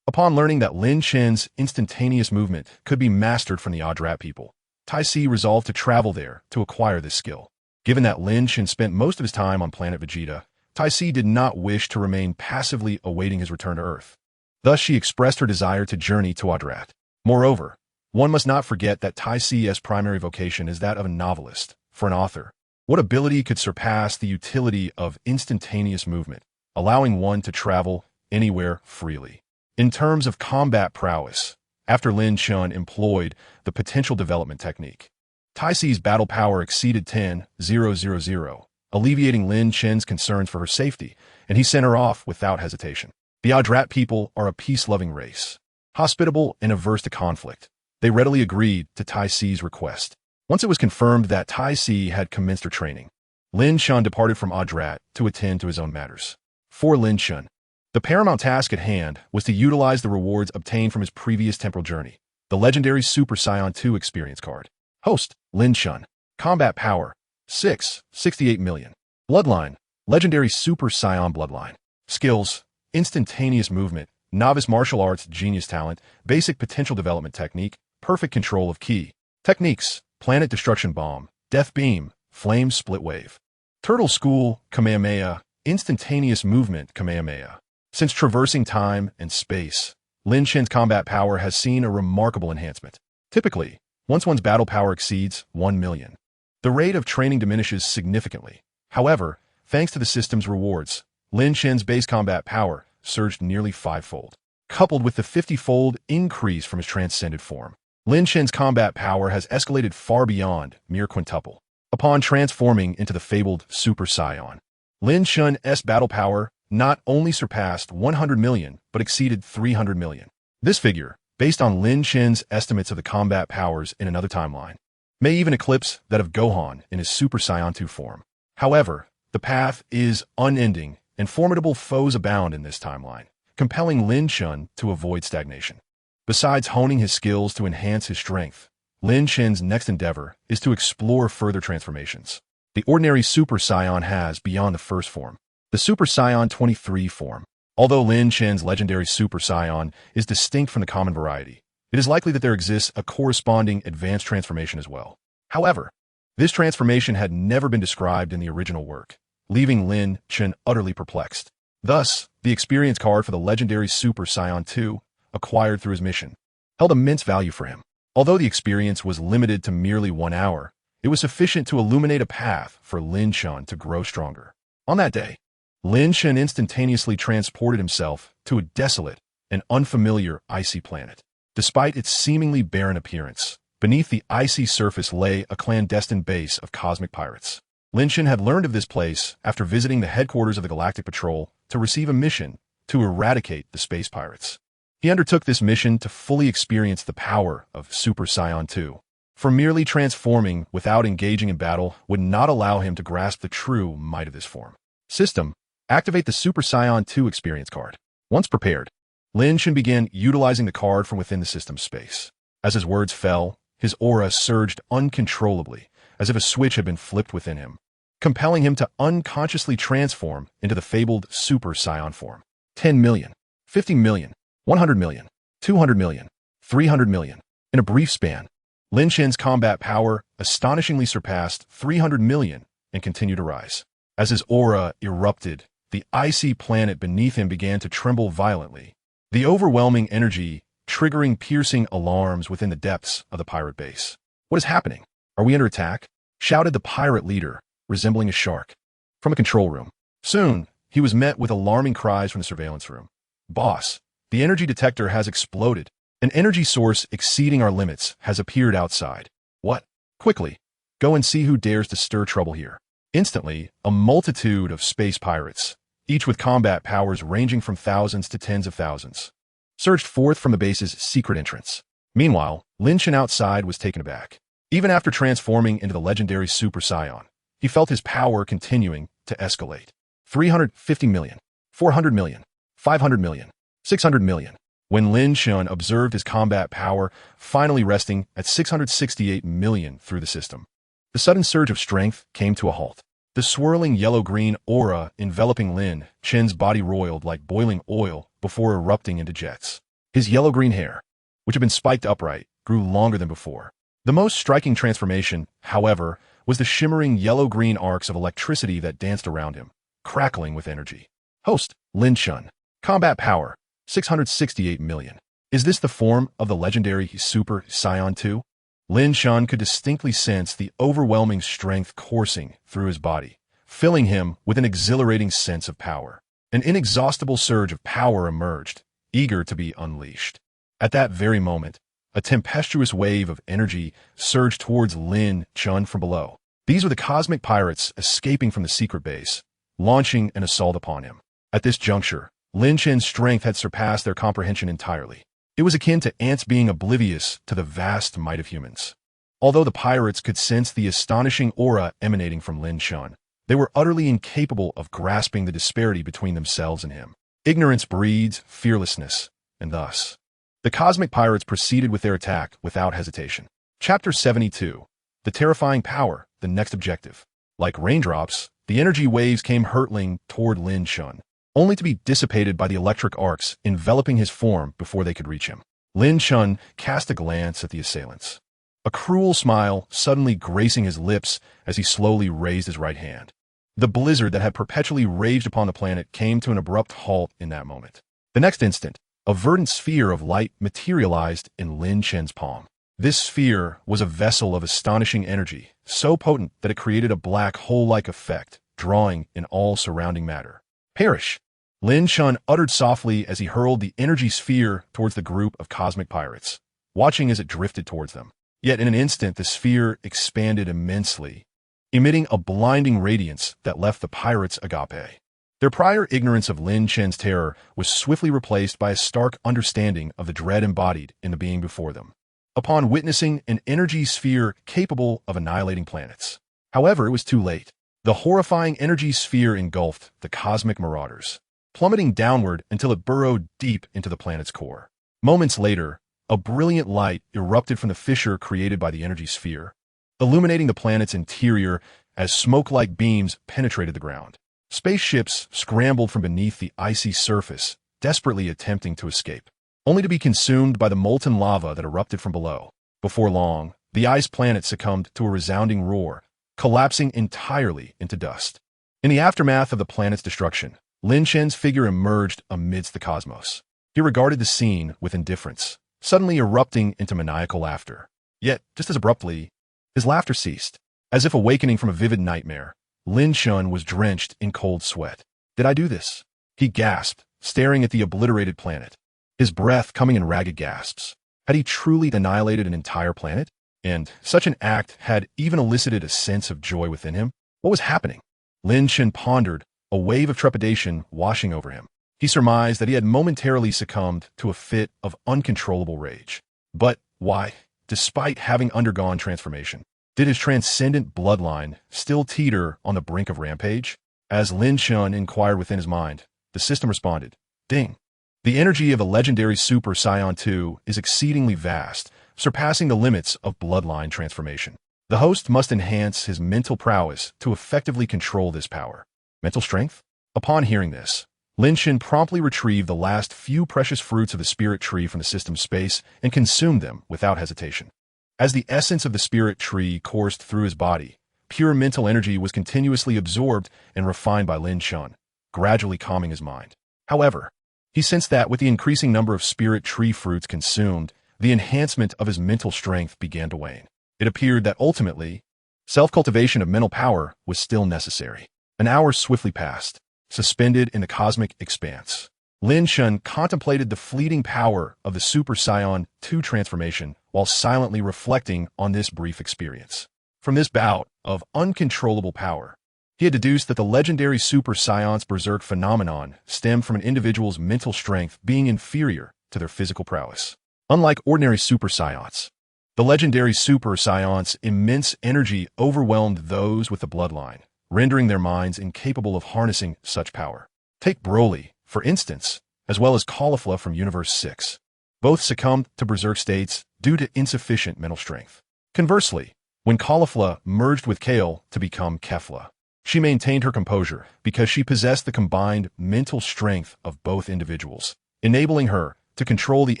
Upon learning that Lin Chen's instantaneous movement could be mastered from the Adrat people, Tai Si resolved to travel there to acquire this skill. Given that Lin Chen spent most of his time on Planet Vegeta, Tai Si did not wish to remain passively awaiting his return to Earth. Thus, she expressed her desire to journey to Adrat. Moreover, one must not forget that Tai Si's primary vocation is that of a novelist. For an author, what ability could surpass the utility of instantaneous movement, allowing one to travel anywhere freely? In terms of combat prowess, after Lin Chen employed the potential development technique, Tai Si's battle power exceeded 10,000, alleviating Lin Chen's concerns for her safety, and he sent her off without hesitation. The Adrat people are a peace-loving race, hospitable and averse to conflict. They readily agreed to Tai Si's request. Once it was confirmed that Tai Si had commenced her training, Lin Chen departed from Adrat to attend to his own matters. For Lin Chen, the paramount task at hand was to utilize the rewards obtained from his previous temporal journey, the legendary Super Saiyan 2 experience card. Host, Lin Chen. Combat power, 68 million. Bloodline, legendary Super Saiyan bloodline. Skills, instantaneous movement, novice martial arts genius talent, basic potential development technique, perfect control of ki. Techniques, planet destruction bomb, death beam, flame split wave. Turtle school, Kamehameha, instantaneous movement Kamehameha. Since traversing time and space, Lin Chen's combat power has seen a remarkable enhancement. Typically, once one's battle power exceeds 1 million, the rate of training diminishes significantly. However, thanks to the system's rewards, Lin Chen's base combat power surged nearly 5-fold. Coupled with the 50-fold increase from his transcended form, Lin Chen's combat power has escalated far beyond mere quintuple. Upon transforming into the fabled Super Saiyan, Lin Chen's battle power not only surpassed 100 million, but exceeded 300 million. This figure, based on Lin Chen's estimates of the combat powers in another timeline, may even eclipse that of Gohan in his Super Saiyan 2 form. However, the path is unending and formidable foes abound in this timeline, compelling Lin Chen to avoid stagnation. Besides honing his skills to enhance his strength, Lin Chen's next endeavor is to explore further transformations. The ordinary Super Saiyan has beyond the first form, the Super Saiyan 23 form. Although Lin Chen's legendary Super Saiyan is distinct from the common variety, it is likely that there exists a corresponding advanced transformation as well. However, this transformation had never been described in the original work, leaving Lin Chen utterly perplexed. Thus, the experience card for the legendary Super Saiyan 2, acquired through his mission, held immense value for him. Although the experience was limited to merely 1 hour, it was sufficient to illuminate a path for Lin Chen to grow stronger. On that day, Lin Chen instantaneously transported himself to a desolate and unfamiliar icy planet. Despite its seemingly barren appearance, beneath the icy surface lay a clandestine base of cosmic pirates. Lin Chen had learned of this place after visiting the headquarters of the Galactic Patrol to receive a mission to eradicate the space pirates. He undertook this mission to fully experience the power of Super Saiyan 2. For merely transforming without engaging in battle would not allow him to grasp the true might of this form. System, activate the Super Saiyan 2 experience card. Once prepared, Lin Chen began utilizing the card from within the system's space. As his words fell, his aura surged uncontrollably, as if a switch had been flipped within him, compelling him to unconsciously transform into the fabled Super Saiyan form. 10 million, 50 million, 100 million, 200 million, 300 million. In a brief span, Lin Chen's combat power astonishingly surpassed 300 million and continued to rise. As his aura erupted, the icy planet beneath him began to tremble violently, the overwhelming energy triggering piercing alarms within the depths of the pirate base. "What is happening? Are we under attack?" shouted the pirate leader, resembling a shark, from a control room. Soon, he was met with alarming cries from the surveillance room. "Boss, the energy detector has exploded. An energy source exceeding our limits has appeared outside." "What? Quickly, go and see who dares to stir trouble here." Instantly, a multitude of space pirates, each with combat powers ranging from thousands to tens of thousands, surged forth from the base's secret entrance. Meanwhile, Lin Chen outside was taken aback. Even after transforming into the legendary Super Saiyan, he felt his power continuing to escalate. 350 million, 400 million, 500 million, 600 million. When Lin Chen observed his combat power finally resting at 668 million through the system, the sudden surge of strength came to a halt. The swirling yellow-green aura enveloping Lin Chen's body roiled like boiling oil before erupting into jets. His yellow-green hair, which had been spiked upright, grew longer than before. The most striking transformation, however, was the shimmering yellow-green arcs of electricity that danced around him, crackling with energy. Host, Lin Chen. Combat power, 668 million. Is this the form of the legendary Super Saiyan 2? Lin Chen could distinctly sense the overwhelming strength coursing through his body, filling him with an exhilarating sense of power. An inexhaustible surge of power emerged, eager to be unleashed. At that very moment, a tempestuous wave of energy surged towards Lin Chen from below. These were the cosmic pirates escaping from the secret base, launching an assault upon him. At this juncture, Lin Chen's strength had surpassed their comprehension entirely. It was akin to ants being oblivious to the vast might of humans. Although the pirates could sense the astonishing aura emanating from Lin Chen, they were utterly incapable of grasping the disparity between themselves and him. Ignorance breeds fearlessness, and thus, the cosmic pirates proceeded with their attack without hesitation. Chapter 72. The Terrifying Power, the next objective. Like raindrops, the energy waves came hurtling toward Lin Chen, only to be dissipated by the electric arcs enveloping his form before they could reach him. Lin Chen cast a glance at the assailants, a cruel smile suddenly gracing his lips as he slowly raised his right hand. The blizzard that had perpetually raged upon the planet came to an abrupt halt in that moment. The next instant, a verdant sphere of light materialized in Lin Chen's palm. This sphere was a vessel of astonishing energy, so potent that it created a black hole-like effect, drawing in all surrounding matter. "Perish!" Lin Chen uttered softly as he hurled the energy sphere towards the group of cosmic pirates, watching as it drifted towards them. Yet in an instant the sphere expanded immensely, emitting a blinding radiance that left the pirates agape. Their prior ignorance of Lin Chen's terror was swiftly replaced by a stark understanding of the dread embodied in the being before them, upon witnessing an energy sphere capable of annihilating planets. However, it was too late. The horrifying energy sphere engulfed the cosmic marauders, plummeting downward until it burrowed deep into the planet's core. Moments later, a brilliant light erupted from the fissure created by the energy sphere, illuminating the planet's interior as smoke-like beams penetrated the ground. Spaceships scrambled from beneath the icy surface, desperately attempting to escape, only to be consumed by the molten lava that erupted from below. Before long, the ice planet succumbed to a resounding roar, collapsing entirely into dust. In the aftermath of the planet's destruction, Lin Chen's figure emerged amidst the cosmos. He regarded the scene with indifference, suddenly erupting into maniacal laughter. Yet, just as abruptly, his laughter ceased. As if awakening from a vivid nightmare, Lin Chen was drenched in cold sweat. "Did I do this?" he gasped, staring at the obliterated planet, his breath coming in ragged gasps. Had he truly annihilated an entire planet? And such an act had even elicited a sense of joy within him? What was happening? Lin Chen pondered, a wave of trepidation washing over him. He surmised that he had momentarily succumbed to a fit of uncontrollable rage. But why, despite having undergone transformation, did his transcendent bloodline still teeter on the brink of rampage? As Lin Chen inquired within his mind, the system responded, "Ding. The energy of a legendary Super Saiyan 2 is exceedingly vast, surpassing the limits of bloodline transformation. The host must enhance his mental prowess to effectively control this power." Mental strength? Upon hearing this, Lin Chen promptly retrieved the last few precious fruits of the spirit tree from the system's space and consumed them without hesitation. As the essence of the spirit tree coursed through his body, pure mental energy was continuously absorbed and refined by Lin Chen, gradually calming his mind. However, he sensed that with the increasing number of spirit tree fruits consumed, the enhancement of his mental strength began to wane. It appeared that ultimately, self-cultivation of mental power was still necessary. An hour swiftly passed, suspended in the cosmic expanse. Lin Chen contemplated the fleeting power of the Super Saiyan 2 transformation while silently reflecting on this brief experience. From this bout of uncontrollable power, he had deduced that the legendary Super Saiyan's berserk phenomenon stemmed from an individual's mental strength being inferior to their physical prowess. Unlike ordinary Super Saiyans, the legendary Super Saiyan's immense energy overwhelmed those with the bloodline, rendering their minds incapable of harnessing such power. Take Broly, for instance, as well as Caulifla from Universe 6. Both succumbed to berserk states due to insufficient mental strength. Conversely, when Caulifla merged with Kale to become Kefla, she maintained her composure because she possessed the combined mental strength of both individuals, enabling her to control the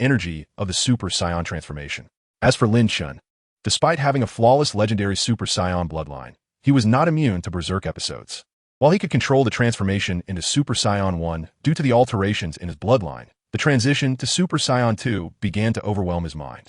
energy of the Super Saiyan transformation. As for Lin Chen, despite having a flawless legendary Super Saiyan bloodline, he was not immune to berserk episodes. While he could control the transformation into Super Saiyan 1 due to the alterations in his bloodline, the transition to Super Saiyan 2 began to overwhelm his mind.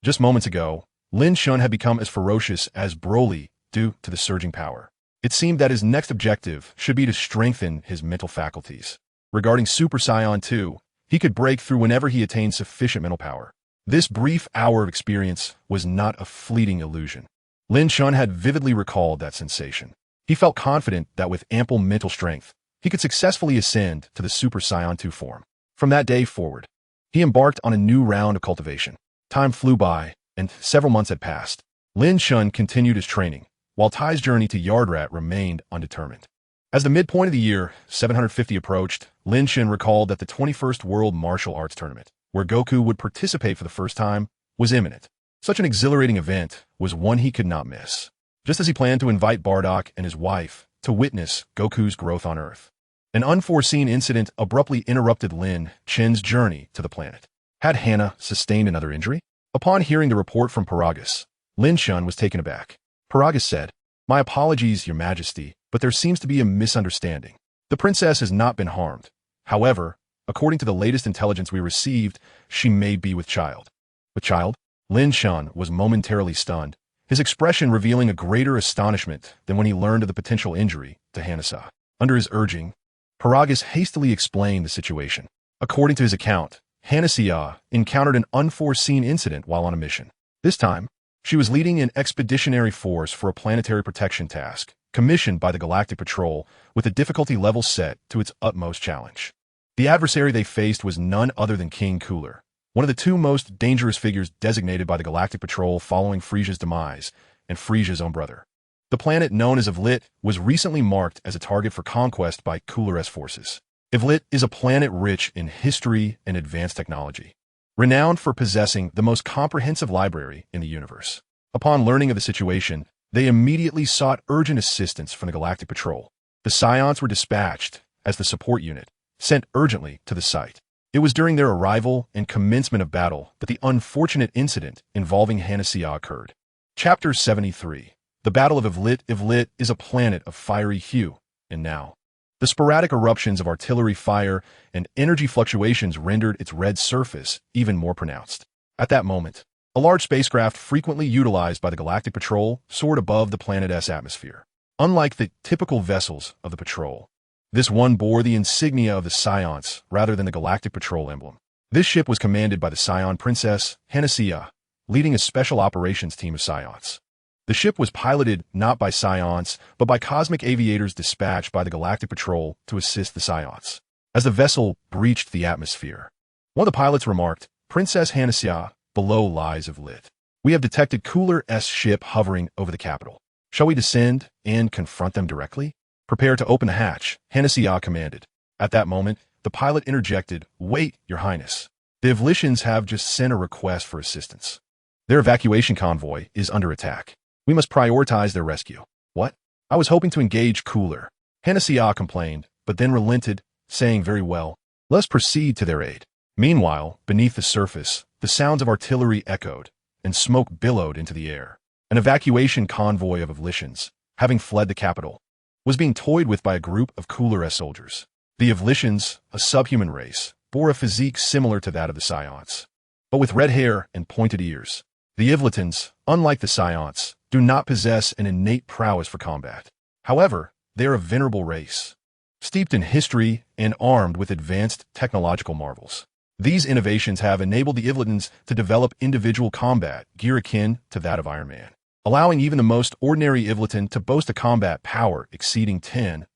Just moments ago, Lin Chen had become as ferocious as Broly due to the surging power. It seemed that his next objective should be to strengthen his mental faculties. Regarding Super Saiyan 2, he could break through whenever he attained sufficient mental power. This brief hour of experience was not a fleeting illusion. Lin Chen had vividly recalled that sensation. He felt confident that with ample mental strength, he could successfully ascend to the Super Saiyan 2 form. From that day forward, he embarked on a new round of cultivation. Time flew by, and several months had passed. Lin Chen continued his training, while Tai's journey to Yardrat remained undetermined. As the midpoint of the year 750 approached, Lin Chen recalled that the 21st World Martial Arts Tournament, where Goku would participate for the first time, was imminent. Such an exhilarating event was one he could not miss, just as he planned to invite Bardock and his wife to witness Goku's growth on Earth. An unforeseen incident abruptly interrupted Lin Chen's journey to the planet. Had Hannah sustained another injury? Upon hearing the report from Paragus, Lin Chen was taken aback. Paragus said, "My apologies, Your Majesty, but there seems to be a misunderstanding. The princess has not been harmed. However, according to the latest intelligence we received, she may be with child." With child? Lin Chen was momentarily stunned, his expression revealing a greater astonishment than when he learned of the potential injury to Hanasa. Under his urging, Paragus hastily explained the situation. According to his account, Hanasa encountered an unforeseen incident while on a mission. This time, she was leading an expeditionary force for a planetary protection task, commissioned by the Galactic Patrol with a difficulty level set to its utmost challenge. The adversary they faced was none other than King Cooler, one of the two most dangerous figures designated by the Galactic Patrol following Frieza's demise, and Frieza's own brother. The planet known as Ivlit was recently marked as a target for conquest by Cooler's forces. Ivlit is a planet rich in history and advanced technology, renowned for possessing the most comprehensive library in the universe. Upon learning of the situation, they immediately sought urgent assistance from the Galactic Patrol. The Scions were dispatched as the support unit, sent urgently to the site. It was during their arrival and commencement of battle that the unfortunate incident involving Hanasa occurred. Chapter 73. The Battle of Ivlit. Ivlit is a planet of fiery hue, and now, the sporadic eruptions of artillery fire and energy fluctuations rendered its red surface even more pronounced. At that moment, a large spacecraft frequently utilized by the Galactic Patrol soared above the planet's atmosphere. Unlike the typical vessels of the Patrol, this one bore the insignia of the Scions rather than the Galactic Patrol emblem. This ship was commanded by the Scion Princess, Hanasa, leading a special operations team of Scions. The ship was piloted not by Scions, but by cosmic aviators dispatched by the Galactic Patrol to assist the Scions. as the vessel breached the atmosphere. One of the pilots remarked, "Princess Hanasya, below lies of lit. We have detected Cooler-S ship hovering over the capital. Shall we descend and confront them directly?" "Prepare to open the hatch," Hanasya commanded. At that moment, the pilot interjected, "Wait, Your Highness. The Evolutians have just sent a request for assistance. Their evacuation convoy is under attack. We must prioritize their rescue." "What? I was hoping to engage Cooler," Hanasya complained, but then relented, saying, "Very well. Let's proceed to their aid." Meanwhile, beneath the surface, the sounds of artillery echoed, and smoke billowed into the air. An evacuation convoy of Evolutians, having fled the capital, was being toyed with by a group of Cooler-S soldiers. The Evolutians, a subhuman race, bore a physique similar to that of the Saiyans, but with red hair and pointed ears. The Evolutians, unlike the Saiyans, do not possess an innate prowess for combat. However, they are a venerable race, steeped in history and armed with advanced technological marvels. These innovations have enabled the Evolutians to develop individual combat gear akin to that of Iron Man, allowing even the most ordinary Evolution to boast a combat power exceeding 10,000.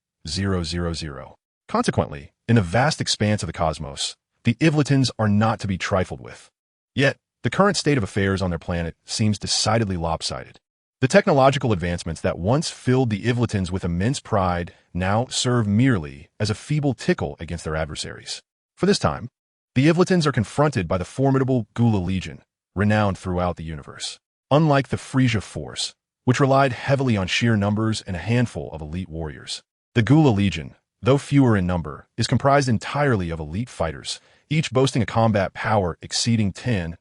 Consequently, in the vast expanse of the cosmos, the Evolutians are not to be trifled with. Yet, the current state of affairs on their planet seems decidedly lopsided. The technological advancements that once filled the Evolutians with immense pride now serve merely as a feeble tickle against their adversaries. For this time, the Evolutians are confronted by the formidable Gula Legion, renowned throughout the universe. Unlike the Frieza force, which relied heavily on sheer numbers and a handful of elite warriors, the Gula Legion, though fewer in number, is comprised entirely of elite fighters, each boasting a combat power exceeding 10,000.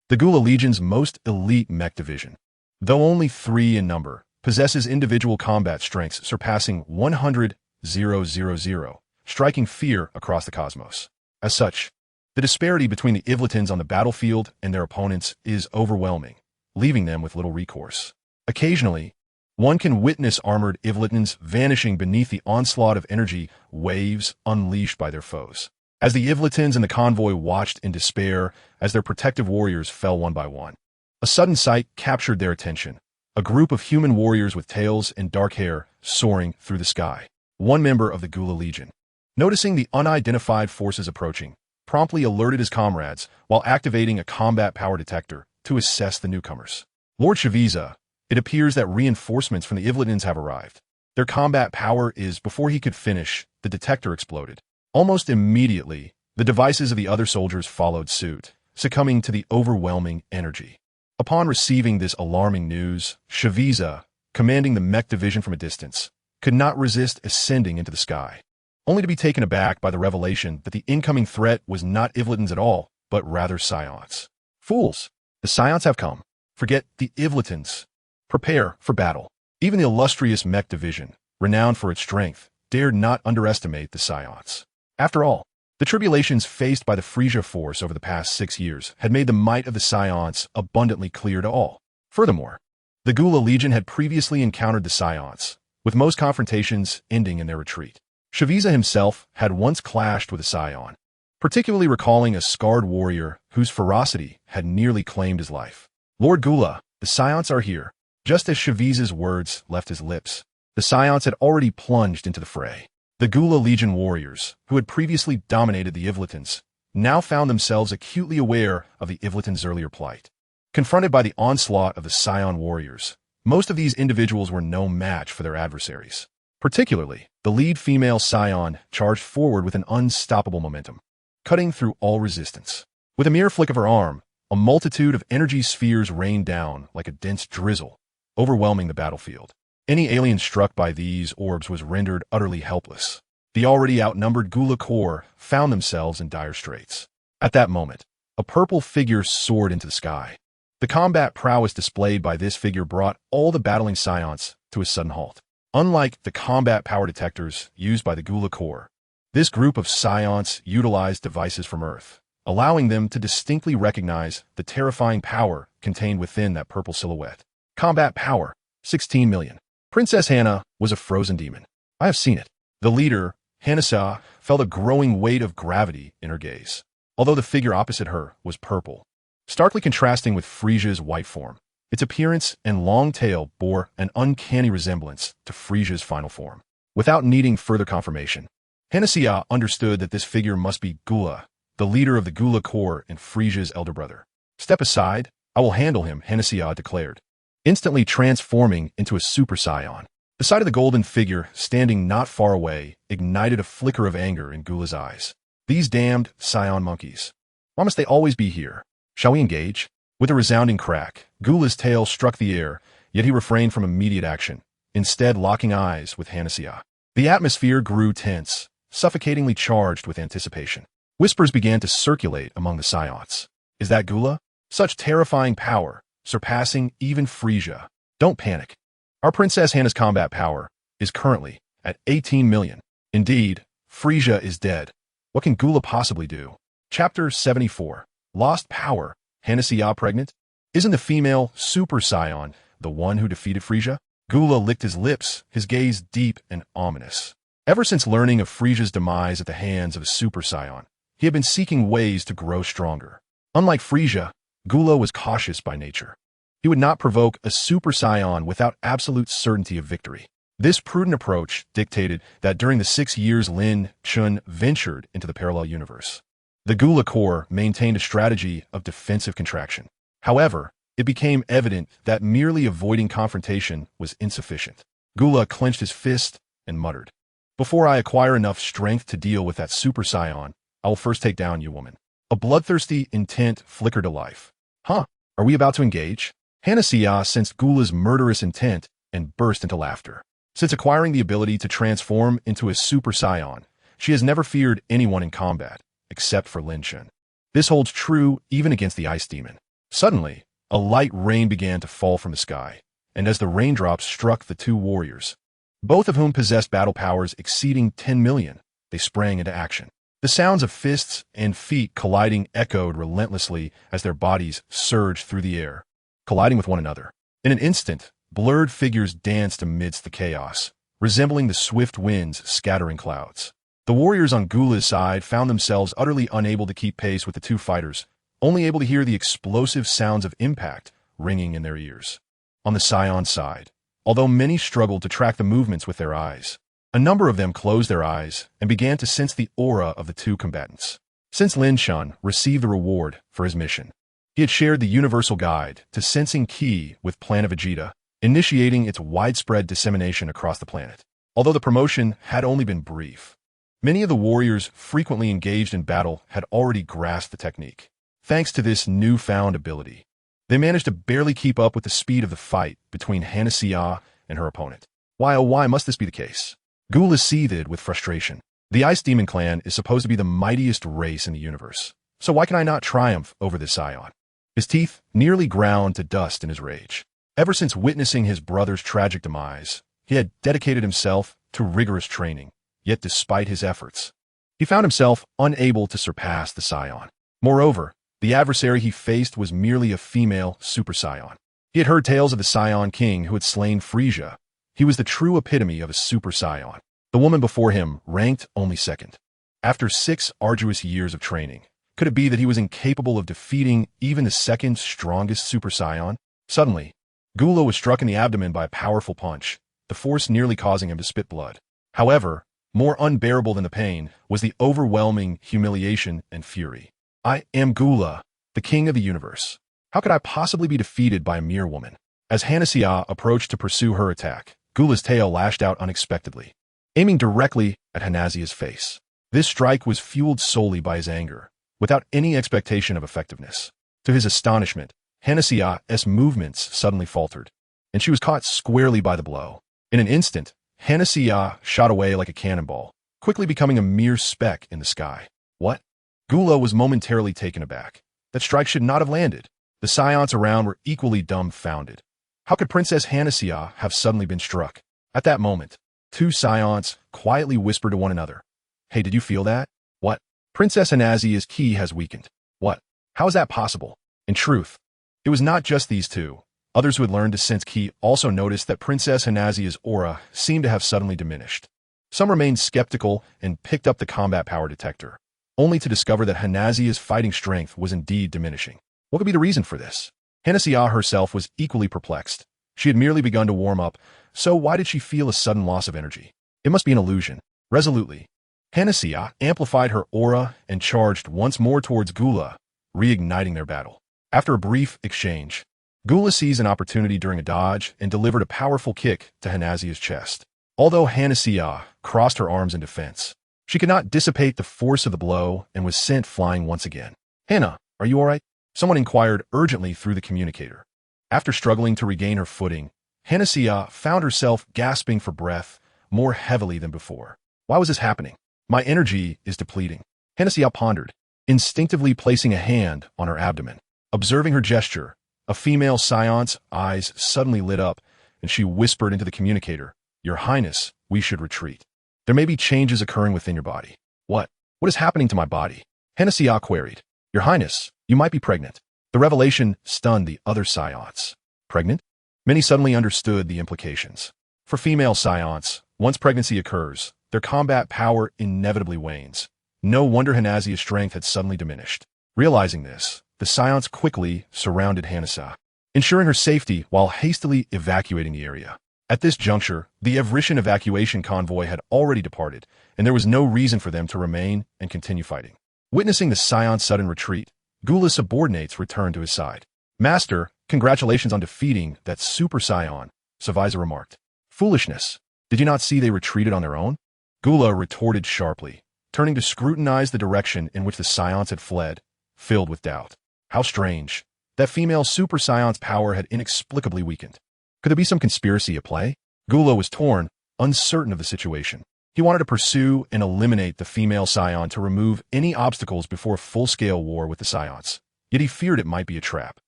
The Gula Legion's most elite mech division, though only 3 in number, possesses individual combat strengths surpassing 100,000, striking fear across the cosmos. As such, the disparity between the Evolutians on the battlefield and their opponents is overwhelming, leaving them with little recourse. Occasionally, one can witness armored Evolutians vanishing beneath the onslaught of energy waves unleashed by their foes. As the Evolutians and the convoy watched in despair as their protective warriors fell one by one, a sudden sight captured their attention. A group of human warriors with tails and dark hair soaring through the sky. One member of the Gula Legion, noticing the unidentified forces approaching, promptly alerted his comrades while activating a combat power detector to assess the newcomers. "Lord Frieza, it appears that reinforcements from the Evolutians have arrived. Their combat power is..." Before he could finish, the detector exploded. Almost immediately, the devices of the other soldiers followed suit, succumbing to the overwhelming energy. Upon receiving this alarming news, Frieza, commanding the mech division from a distance, could not resist ascending into the sky, only to be taken aback by the revelation that the incoming threat was not Evolutians at all, but rather Saiyans. "Fools! The Saiyans have come. Forget the Evolutians. Prepare for battle." Even the illustrious mech division, renowned for its strength, dared not underestimate the Saiyans. After all, the tribulations faced by the Frieza force over the past 6 years had made the might of the Saiyans abundantly clear to all. Furthermore, the Gula Legion had previously encountered the Saiyans, with most confrontations ending in their retreat. Frieza himself had once clashed with a Saiyan, particularly recalling a scarred warrior whose ferocity had nearly claimed his life. "Lord Gula, the Saiyans are here." Just as Frieza's words left his lips, the Saiyans had already plunged into the fray. The Gula Legion warriors, who had previously dominated the Evolutians, now found themselves acutely aware of the Evolutians' earlier plight. Confronted by the onslaught of the Saiyan warriors, most of these individuals were no match for their adversaries. Particularly, the lead female Saiyan charged forward with an unstoppable momentum, cutting through all resistance. With a mere flick of her arm, a multitude of energy spheres rained down like a dense drizzle, overwhelming the battlefield. Any alien struck by these orbs was rendered utterly helpless. The already outnumbered Gula Corps found themselves in dire straits. At that moment, a purple figure soared into the sky. The combat prowess displayed by this figure brought all the battling Saiyans to a sudden halt. Unlike the combat power detectors used by the Gula Corps, this group of Saiyans utilized devices from Earth, allowing them to distinctly recognize the terrifying power contained within that purple silhouette. Combat power, 16 million. Princess Hana was a frozen demon. I have seen it. The leader, Hanasa, felt a growing weight of gravity in her gaze, although the figure opposite her was purple, starkly contrasting with Frieza's white form. Its appearance and long tail bore an uncanny resemblance to Frieza's final form. Without needing further confirmation, Hanasia understood that this figure must be Gula, the leader of the Gula Corps and Frieza's elder brother. "Step aside, I will handle him," Hanasia declared, instantly transforming into a Super Saiyan. The sight of the golden figure standing not far away ignited a flicker of anger in Gula's eyes. "These damned Saiyan monkeys. Why must they always be here? Shall we engage?" With a resounding crack, Gula's tail struck the air, yet he refrained from immediate action, instead locking eyes with Hanasia. The atmosphere grew tense, suffocatingly charged with anticipation. Whispers began to circulate among the Saiyans. "Is that Gula? Such terrifying power, surpassing even Frieza. Don't panic. Our Princess Hana's combat power is currently at 18 million. Indeed, Frieza is dead. What can Gula possibly do?" Chapter 74. Lost Power. Hanasia pregnant? Isn't the female Super Saiyan the one who defeated Frieza? Gula licked his lips, his gaze deep and ominous. Ever since learning of Frieza's demise at the hands of a Super Saiyan, he had been seeking ways to grow stronger. Unlike Frieza, Gula was cautious by nature. He would not provoke a Super Saiyan without absolute certainty of victory. This prudent approach dictated that during the 6 years Lin Chen ventured into the parallel universe, the Gula Corps maintained a strategy of defensive contraction. However, it became evident that merely avoiding confrontation was insufficient. Gula clenched his fist and muttered, "Before I acquire enough strength to deal with that Super Saiyan, I will first take down you, woman." A bloodthirsty intent flickered to life. "Huh? Are we about to engage?" Hanasia sensed Gula's murderous intent and burst into laughter. Since acquiring the ability to transform into a Super Saiyan, she has never feared anyone in combat, except for Lin Chen. This holds true even against the Ice Demon. Suddenly, a light rain began to fall from the sky, and as the raindrops struck the two warriors, both of whom possessed battle powers exceeding 10 million, they sprang into action. The sounds of fists and feet colliding echoed relentlessly as their bodies surged through the air, colliding with one another. In an instant, blurred figures danced amidst the chaos, resembling the swift winds scattering clouds. The warriors on Gula's side found themselves utterly unable to keep pace with the two fighters, only able to hear the explosive sounds of impact ringing in their ears. On the Saiyan side, although many struggled to track the movements with their eyes, a number of them closed their eyes and began to sense the aura of the two combatants. Since Lin Chen received the reward for his mission, he had shared the universal guide to sensing Ki with Planet Vegeta, initiating its widespread dissemination across the planet. Although the promotion had only been brief, many of the warriors frequently engaged in battle had already grasped the technique. Thanks to this newfound ability, they managed to barely keep up with the speed of the fight between Hanasia and her opponent. Why, oh why must this be the case? Gula seethed with frustration. The Ice Demon clan is supposed to be the mightiest race in the universe, so why can I not triumph over this Saiyan? His teeth nearly ground to dust in his rage. Ever since witnessing his brother's tragic demise, he had dedicated himself to rigorous training, yet despite his efforts, he found himself unable to surpass the Saiyan. Moreover, the adversary he faced was merely a female Super Saiyan. He had heard tales of the Saiyan king who had slain Frieza. He was the true epitome of a Super Saiyan. The woman before him ranked only second. After 6 arduous years of training, could it be that he was incapable of defeating even the second strongest Super Saiyan? Suddenly, Gula was struck in the abdomen by a powerful punch, the force nearly causing him to spit blood. However, more unbearable than the pain was the overwhelming humiliation and fury. I am Gula, the king of the universe. How could I possibly be defeated by a mere woman? As Hanasia approached to pursue her attack, Gula's tail lashed out unexpectedly, aiming directly at Hanasia's face. This strike was fueled solely by his anger, without any expectation of effectiveness. To his astonishment, Hanasia's movements suddenly faltered, and she was caught squarely by the blow. In an instant, Hanasia shot away like a cannonball, quickly becoming a mere speck in the sky. What? Gula was momentarily taken aback. That strike should not have landed. The Saiyans around were equally dumbfounded. How could Princess Hanasia have suddenly been struck? At that moment, 2 Saiyans quietly whispered to one another. Hey, did you feel that? What? Princess Hanasia's ki has weakened. What? How is that possible? In truth, it was not just these two. Others who had learned to sense ki also noticed that Princess Hanasia's aura seemed to have suddenly diminished. Some remained skeptical and picked up the combat power detector, only to discover that Hanasia's fighting strength was indeed diminishing. What could be the reason for this? Hanasia herself was equally perplexed. She had merely begun to warm up, so why did she feel a sudden loss of energy? It must be an illusion. Resolutely, Hanasia amplified her aura and charged once more towards Gula, reigniting their battle. After a brief exchange, Gula seized an opportunity during a dodge and delivered a powerful kick to Hanasia's chest. Although Hanasia crossed her arms in defense, she could not dissipate the force of the blow and was sent flying once again. "Hana, are you all right?" Someone inquired urgently through the communicator. After struggling to regain her footing, Hanasia found herself gasping for breath more heavily than before. Why was this happening? My energy is depleting. Hanasia pondered, instinctively placing a hand on her abdomen. Observing her gesture, a female Saiyan's eyes suddenly lit up, and she whispered into the communicator, "Your Highness, we should retreat. There may be changes occurring within your body." What is happening to my body? Hanasia queried. "Your Highness, you might be pregnant." The revelation stunned the other Saiyans. Pregnant? Many suddenly understood the implications. For female Saiyans, once pregnancy occurs, their combat power inevitably wanes. No wonder Hanasia's strength had suddenly diminished. Realizing this, the Saiyans quickly surrounded Hanasia, ensuring her safety while hastily evacuating the area. At this juncture, the Evrishan evacuation convoy had already departed, and there was no reason for them to remain and continue fighting. Witnessing the Saiyan's sudden retreat, Gula's subordinates returned to his side. "Master, congratulations on defeating that Super Saiyan," Frieza remarked. "Foolishness. Did you not see they retreated on their own?" Gula retorted sharply, turning to scrutinize the direction in which the Saiyans had fled, filled with doubt. How strange. That female Super Saiyan's power had inexplicably weakened. Could there be some conspiracy at play? Gula was torn, uncertain of the situation. He wanted to pursue and eliminate the female Saiyan to remove any obstacles before a full-scale war with the Saiyans. Yet he feared it might be a trap.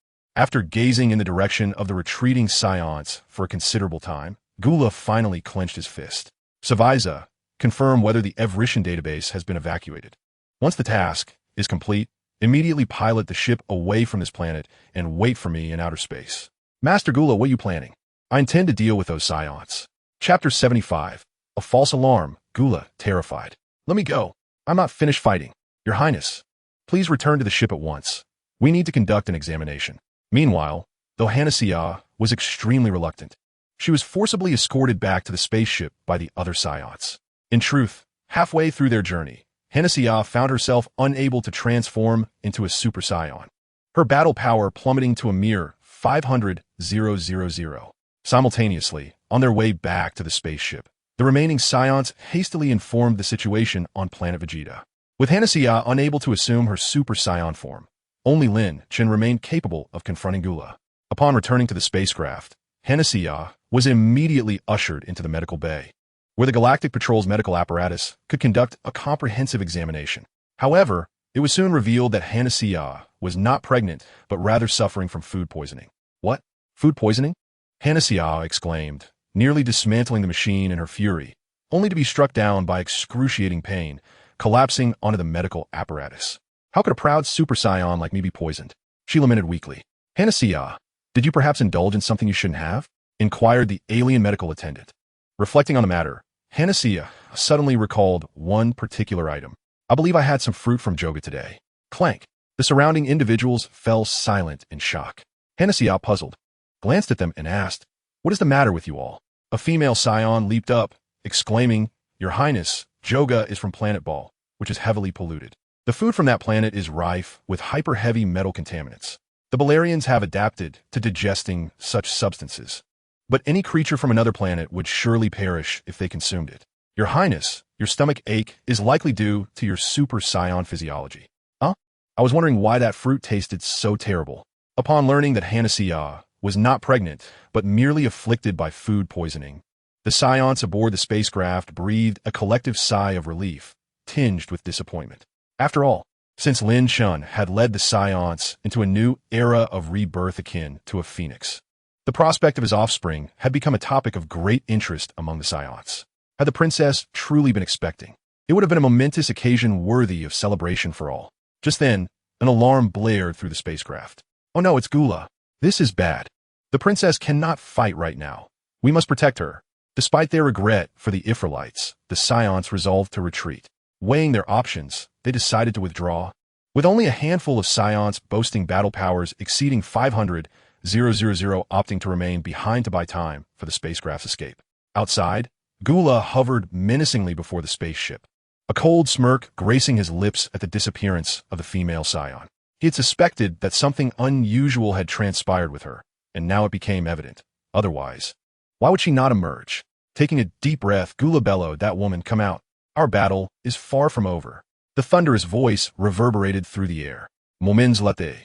After gazing in the direction of the retreating Saiyans for a considerable time, Gula finally clenched his fist. "Frieza, confirm whether the Evrishan database has been evacuated. Once the task is complete, immediately pilot the ship away from this planet and wait for me in outer space." "Master Gula, what are you planning?" "I intend to deal with those Saiyans." Chapter 75. A false alarm. Gula, terrified. "Let me go. I'm not finished fighting. Your Highness, please return to the ship at once. We need to conduct an examination." Meanwhile, though Hanasia was extremely reluctant, she was forcibly escorted back to the spaceship by the other Saiyans. In truth, halfway through their journey, Hanasia found herself unable to transform into a Super Saiyan, her battle power plummeting to a mere 500,000. Simultaneously, on their way back to the spaceship, the remaining Saiyans hastily informed the situation on Planet Vegeta. With Hanasia unable to assume her Super Saiyan form, only Lin Chen remained capable of confronting Gula. Upon returning to the spacecraft, Hanasia was immediately ushered into the medical bay, where the Galactic Patrol's medical apparatus could conduct a comprehensive examination. However, it was soon revealed that Hanasia was not pregnant, but rather suffering from food poisoning. "What? Food poisoning?" Hanasia exclaimed, nearly dismantling the machine in her fury, only to be struck down by excruciating pain, collapsing onto the medical apparatus. "How could a proud Super Saiyan like me be poisoned?" she lamented weakly. "Hanasia, did you perhaps indulge in something you shouldn't have?" inquired the alien medical attendant. Reflecting on the matter, Hanasia suddenly recalled one particular item. "I believe I had some fruit from Joga today." Clank. The surrounding individuals fell silent in shock. Hanasia, puzzled, glanced at them and asked, "What is the matter with you all?" A female Saiyan leaped up, exclaiming, "Your Highness, Joga is from Planet Ball, which is heavily polluted. The food from that planet is rife with hyper-heavy metal contaminants. The Balarians have adapted to digesting such substances, but any creature from another planet would surely perish if they consumed it. Your Highness, your stomach ache is likely due to your Super Saiyan physiology." "Huh? I was wondering why that fruit tasted so terrible." Upon learning that Hanasia was not pregnant, but merely afflicted by food poisoning, the Saiyans aboard the spacecraft breathed a collective sigh of relief, tinged with disappointment. After all, since Lin Chen had led the Saiyans into a new era of rebirth akin to a phoenix, the prospect of his offspring had become a topic of great interest among the Saiyans. Had the princess truly been expecting, it would have been a momentous occasion worthy of celebration for all. Just then, an alarm blared through the spacecraft. "Oh no, it's Gula. This is bad. The princess cannot fight right now. We must protect her." Despite their regret for the Ifrilites, the Saiyans resolved to retreat. Weighing their options, they decided to withdraw. With only a handful of Saiyans boasting battle powers exceeding 500,000 opting to remain behind to buy time for the spacecraft's escape. Outside, Gula hovered menacingly before the spaceship, a cold smirk gracing his lips at the disappearance of the female Saiyan. He had suspected that something unusual had transpired with her, and now it became evident. Otherwise, why would she not emerge? Taking a deep breath, Gula bellowed, "That woman, come out. Our battle is far from over." The thunderous voice reverberated through the air. Moments later,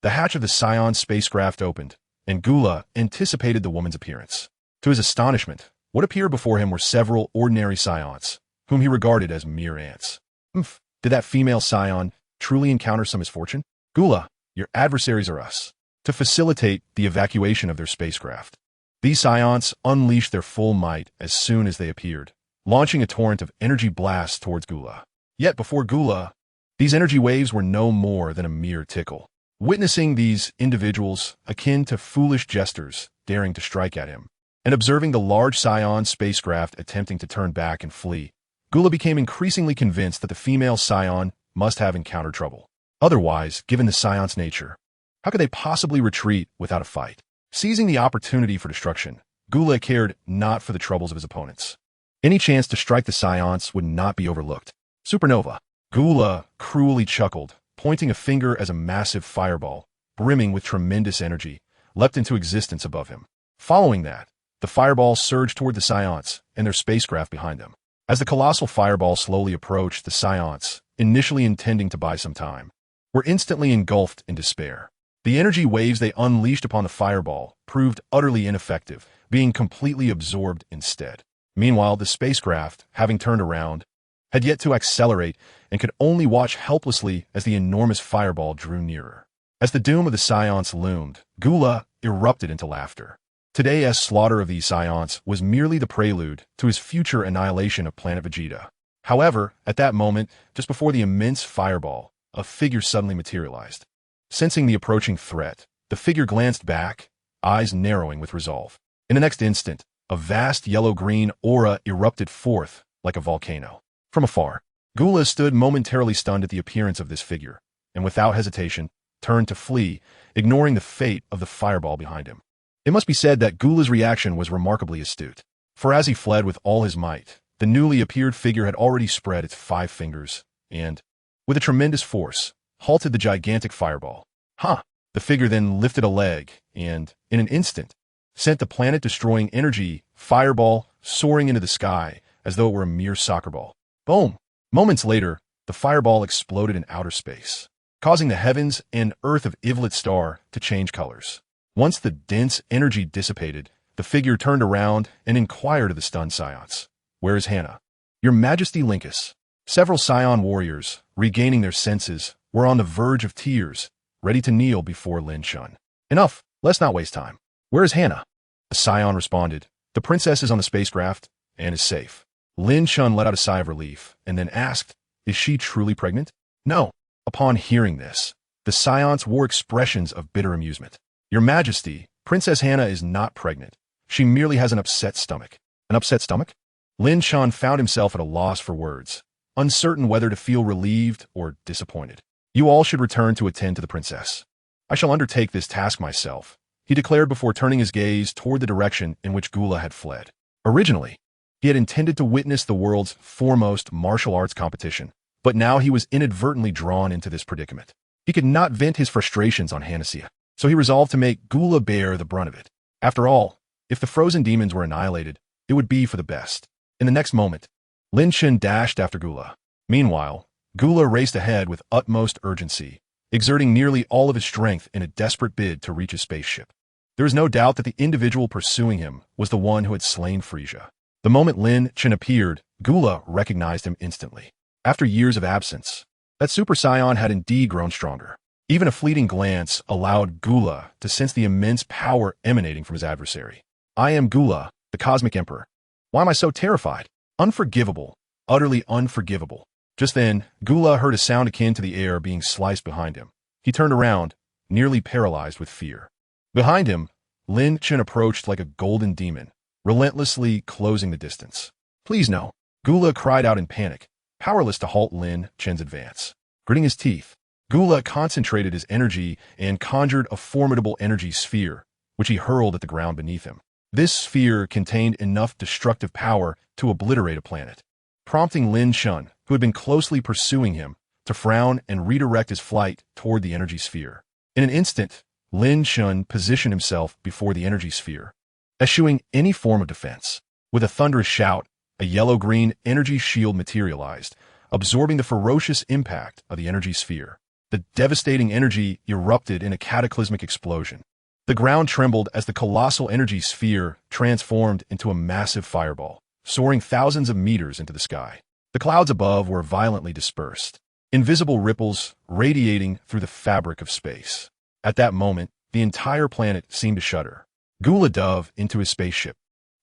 the hatch of the Saiyan spacecraft opened, and Gula anticipated the woman's appearance. To his astonishment, what appeared before him were several ordinary Saiyans, whom he regarded as mere ants. Did that female Saiyan truly encounter some misfortune? "Gula, your adversaries are us." To facilitate the evacuation of their spacecraft, these Saiyans unleashed their full might as soon as they appeared, launching a torrent of energy blasts towards Gula. Yet before Gula, these energy waves were no more than a mere tickle. Witnessing these individuals akin to foolish jesters daring to strike at him, and observing the large Saiyan spacecraft attempting to turn back and flee, Gula became increasingly convinced that the female Saiyan must have encountered trouble. Otherwise, given the Saiyan's nature, how could they possibly retreat without a fight? Seizing the opportunity for destruction, Gula cared not for the troubles of his opponents. Any chance to strike the Saiyans would not be overlooked. Supernova. Gula cruelly chuckled, pointing a finger as a massive fireball, brimming with tremendous energy, leapt into existence above him. Following that, the fireball surged toward the Saiyans and their spacecraft behind them. As the colossal fireball slowly approached, the Saiyans, initially intending to buy some time, were instantly engulfed in despair. The energy waves they unleashed upon the fireball proved utterly ineffective, being completely absorbed instead. Meanwhile, the spacecraft, having turned around, had yet to accelerate and could only watch helplessly as the enormous fireball drew nearer. As the doom of the Saiyans loomed, Gula erupted into laughter. Today's slaughter of these Saiyans was merely the prelude to his future annihilation of Planet Vegeta. However, at that moment, just before the immense fireball, a figure suddenly materialized. Sensing the approaching threat, the figure glanced back, eyes narrowing with resolve. In the next instant, a vast yellow-green aura erupted forth like a volcano. From afar, Gula stood momentarily stunned at the appearance of this figure, and without hesitation, turned to flee, ignoring the fate of the fireball behind him. It must be said that Gula's reaction was remarkably astute, for as he fled with all his might, the newly appeared figure had already spread its 5 fingers, and, with a tremendous force, halted the gigantic fireball. The figure then lifted a leg and, in an instant, sent the planet-destroying energy fireball soaring into the sky as though it were a mere soccer ball. Boom! Moments later, the fireball exploded in outer space, causing the heavens and earth of Ivlet Star to change colors. Once the dense energy dissipated, the figure turned around and inquired of the stunned Saiyans, "Where is Hannah?" "Your Majesty, Linkus." Several Saiyan warriors, regaining their senses, were on the verge of tears, ready to kneel before Lin Chen. "Enough, let's not waste time. Where is Hannah?" The Saiyan responded, "The princess is on the spacecraft and is safe." Lin Chen let out a sigh of relief and then asked, "Is she truly pregnant?" "No." Upon hearing this, the Saiyans wore expressions of bitter amusement. "Your Majesty, Princess Hannah is not pregnant. She merely has an upset stomach." "An upset stomach?" Lin Chen found himself at a loss for words, uncertain whether to feel relieved or disappointed. "You all should return to attend to the princess. I shall undertake this task myself," he declared before turning his gaze toward the direction in which Gula had fled. Originally, he had intended to witness the world's foremost martial arts competition, but now he was inadvertently drawn into this predicament. He could not vent his frustrations on Hanasia, so he resolved to make Gula bear the brunt of it. After all, if the frozen demons were annihilated, it would be for the best. In the next moment, Lin Chen dashed after Gula. Meanwhile, Gula raced ahead with utmost urgency, exerting nearly all of his strength in a desperate bid to reach his spaceship. There is no doubt that the individual pursuing him was the one who had slain Frieza. The moment Lin Chen appeared, Gula recognized him instantly. After years of absence, that Super Saiyan had indeed grown stronger. Even a fleeting glance allowed Gula to sense the immense power emanating from his adversary. "I am Gula, the Cosmic Emperor. Why am I so terrified? Unforgivable, utterly unforgivable." Just then, Gula heard a sound akin to the air being sliced behind him. He turned around, nearly paralyzed with fear. Behind him, Lin Chen approached like a golden demon, relentlessly closing the distance. "Please no," Gula cried out in panic, powerless to halt Lin Chen's advance. Gritting his teeth, Gula concentrated his energy and conjured a formidable energy sphere, which he hurled at the ground beneath him. This sphere contained enough destructive power to obliterate a planet, prompting Lin Chen, who had been closely pursuing him, to frown and redirect his flight toward the energy sphere. In an instant, Lin Chen positioned himself before the energy sphere, eschewing any form of defense. With a thunderous shout, a yellow-green energy shield materialized, absorbing the ferocious impact of the energy sphere. The devastating energy erupted in a cataclysmic explosion. The ground trembled as the colossal energy sphere transformed into a massive fireball, soaring thousands of meters into the sky. The clouds above were violently dispersed, invisible ripples radiating through the fabric of space. At that moment, the entire planet seemed to shudder. Gula dove into his spaceship,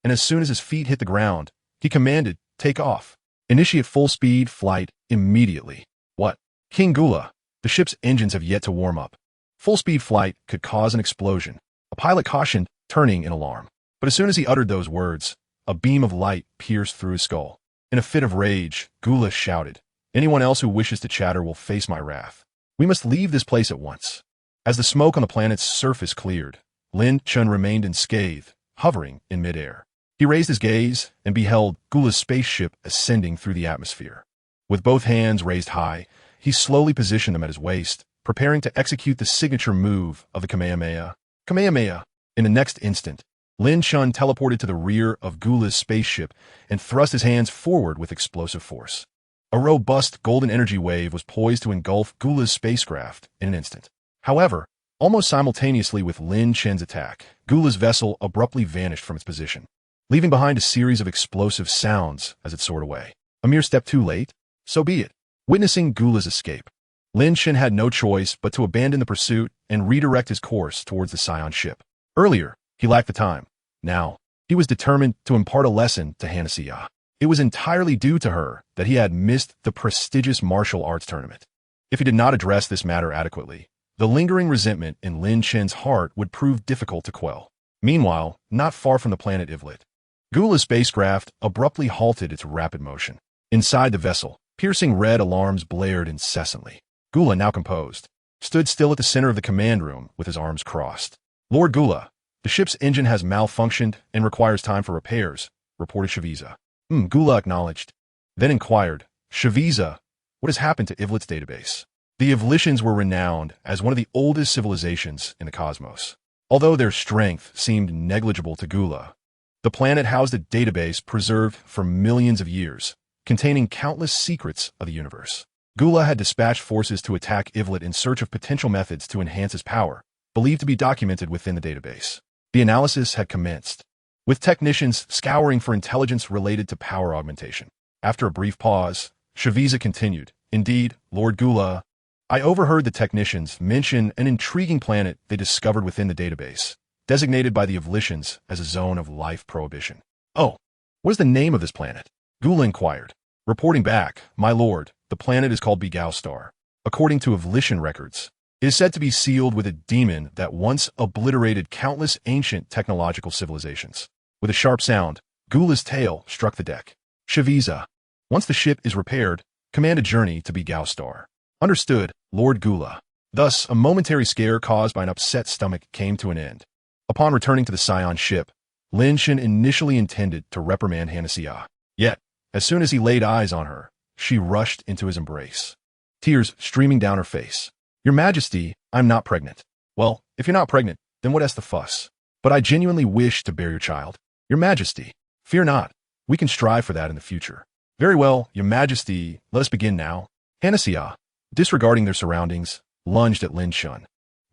and as soon as his feet hit the ground, he commanded, "Take off. Initiate full-speed flight immediately." What? King Gula, the ship's engines have yet to warm up. Full-speed flight could cause an explosion. A pilot cautioned, turning in alarm. But as soon as he uttered those words, a beam of light pierced through his skull. In a fit of rage, Gula shouted, "Anyone else who wishes to chatter will face my wrath. We must leave this place at once." As the smoke on the planet's surface cleared, Lin Chen remained unscathed, hovering in midair. He raised his gaze and beheld Gula's spaceship ascending through the atmosphere. With both hands raised high, he slowly positioned them at his waist, preparing to execute the signature move of the Kamehameha. Kamehameha! In the next instant, Lin Chen teleported to the rear of Gula's spaceship and thrust his hands forward with explosive force. A robust golden energy wave was poised to engulf Gula's spacecraft in an instant. However, almost simultaneously with Lin Chen's attack, Gula's vessel abruptly vanished from its position, leaving behind a series of explosive sounds as it soared away. A mere step too late? So be it. Witnessing Gula's escape, Lin Chen had no choice but to abandon the pursuit and redirect his course towards the Saiyan ship. Earlier, he lacked the time. Now, he was determined to impart a lesson to Hanasiya. It was entirely due to her that he had missed the prestigious martial arts tournament. If he did not address this matter adequately, the lingering resentment in Lin Chen's heart would prove difficult to quell. Meanwhile, not far from the planet Ivlit, Gula's spacecraft abruptly halted its rapid motion. Inside the vessel, piercing red alarms blared incessantly. Gula, now composed, stood still at the center of the command room with his arms crossed. "Lord Gula, the ship's engine has malfunctioned and requires time for repairs," reported Frieza. Gula acknowledged, then inquired, "Frieza, what has happened to Ivlit's database?" The Ivlitians were renowned as one of the oldest civilizations in the cosmos. Although their strength seemed negligible to Gula, the planet housed a database preserved for millions of years, containing countless secrets of the universe. Gula had dispatched forces to attack Ivlit in search of potential methods to enhance his power, believed to be documented within the database. The analysis had commenced, with technicians scouring for intelligence related to power augmentation. After a brief pause, Frieza continued, "Indeed, Lord Gula, I overheard the technicians mention an intriguing planet they discovered within the database, designated by the Ivlitians as a zone of life prohibition." "Oh, what is the name of this planet?" Gula inquired. Reporting back, "My lord, the planet is called Beerus. According to Ivlitian records, it is said to be sealed with a demon that once obliterated countless ancient technological civilizations." With a sharp sound, Gula's tail struck the deck. "Frieza, once the ship is repaired, command a journey to Beerus. "Understood, Lord Gula." Thus, a momentary scare caused by an upset stomach came to an end. Upon returning to the Saiyan ship, Lin Chen initially intended to reprimand Hanasiya. Yet, as soon as he laid eyes on her, she rushed into his embrace, tears streaming down her face. "Your Majesty, I'm not pregnant." "Well, if you're not pregnant, then what is the fuss?" "But I genuinely wish to bear your child." "Your Majesty, fear not. We can strive for that in the future." "Very well, Your Majesty, let us begin now." Hanasiya, disregarding their surroundings, lunged at Lin Chen.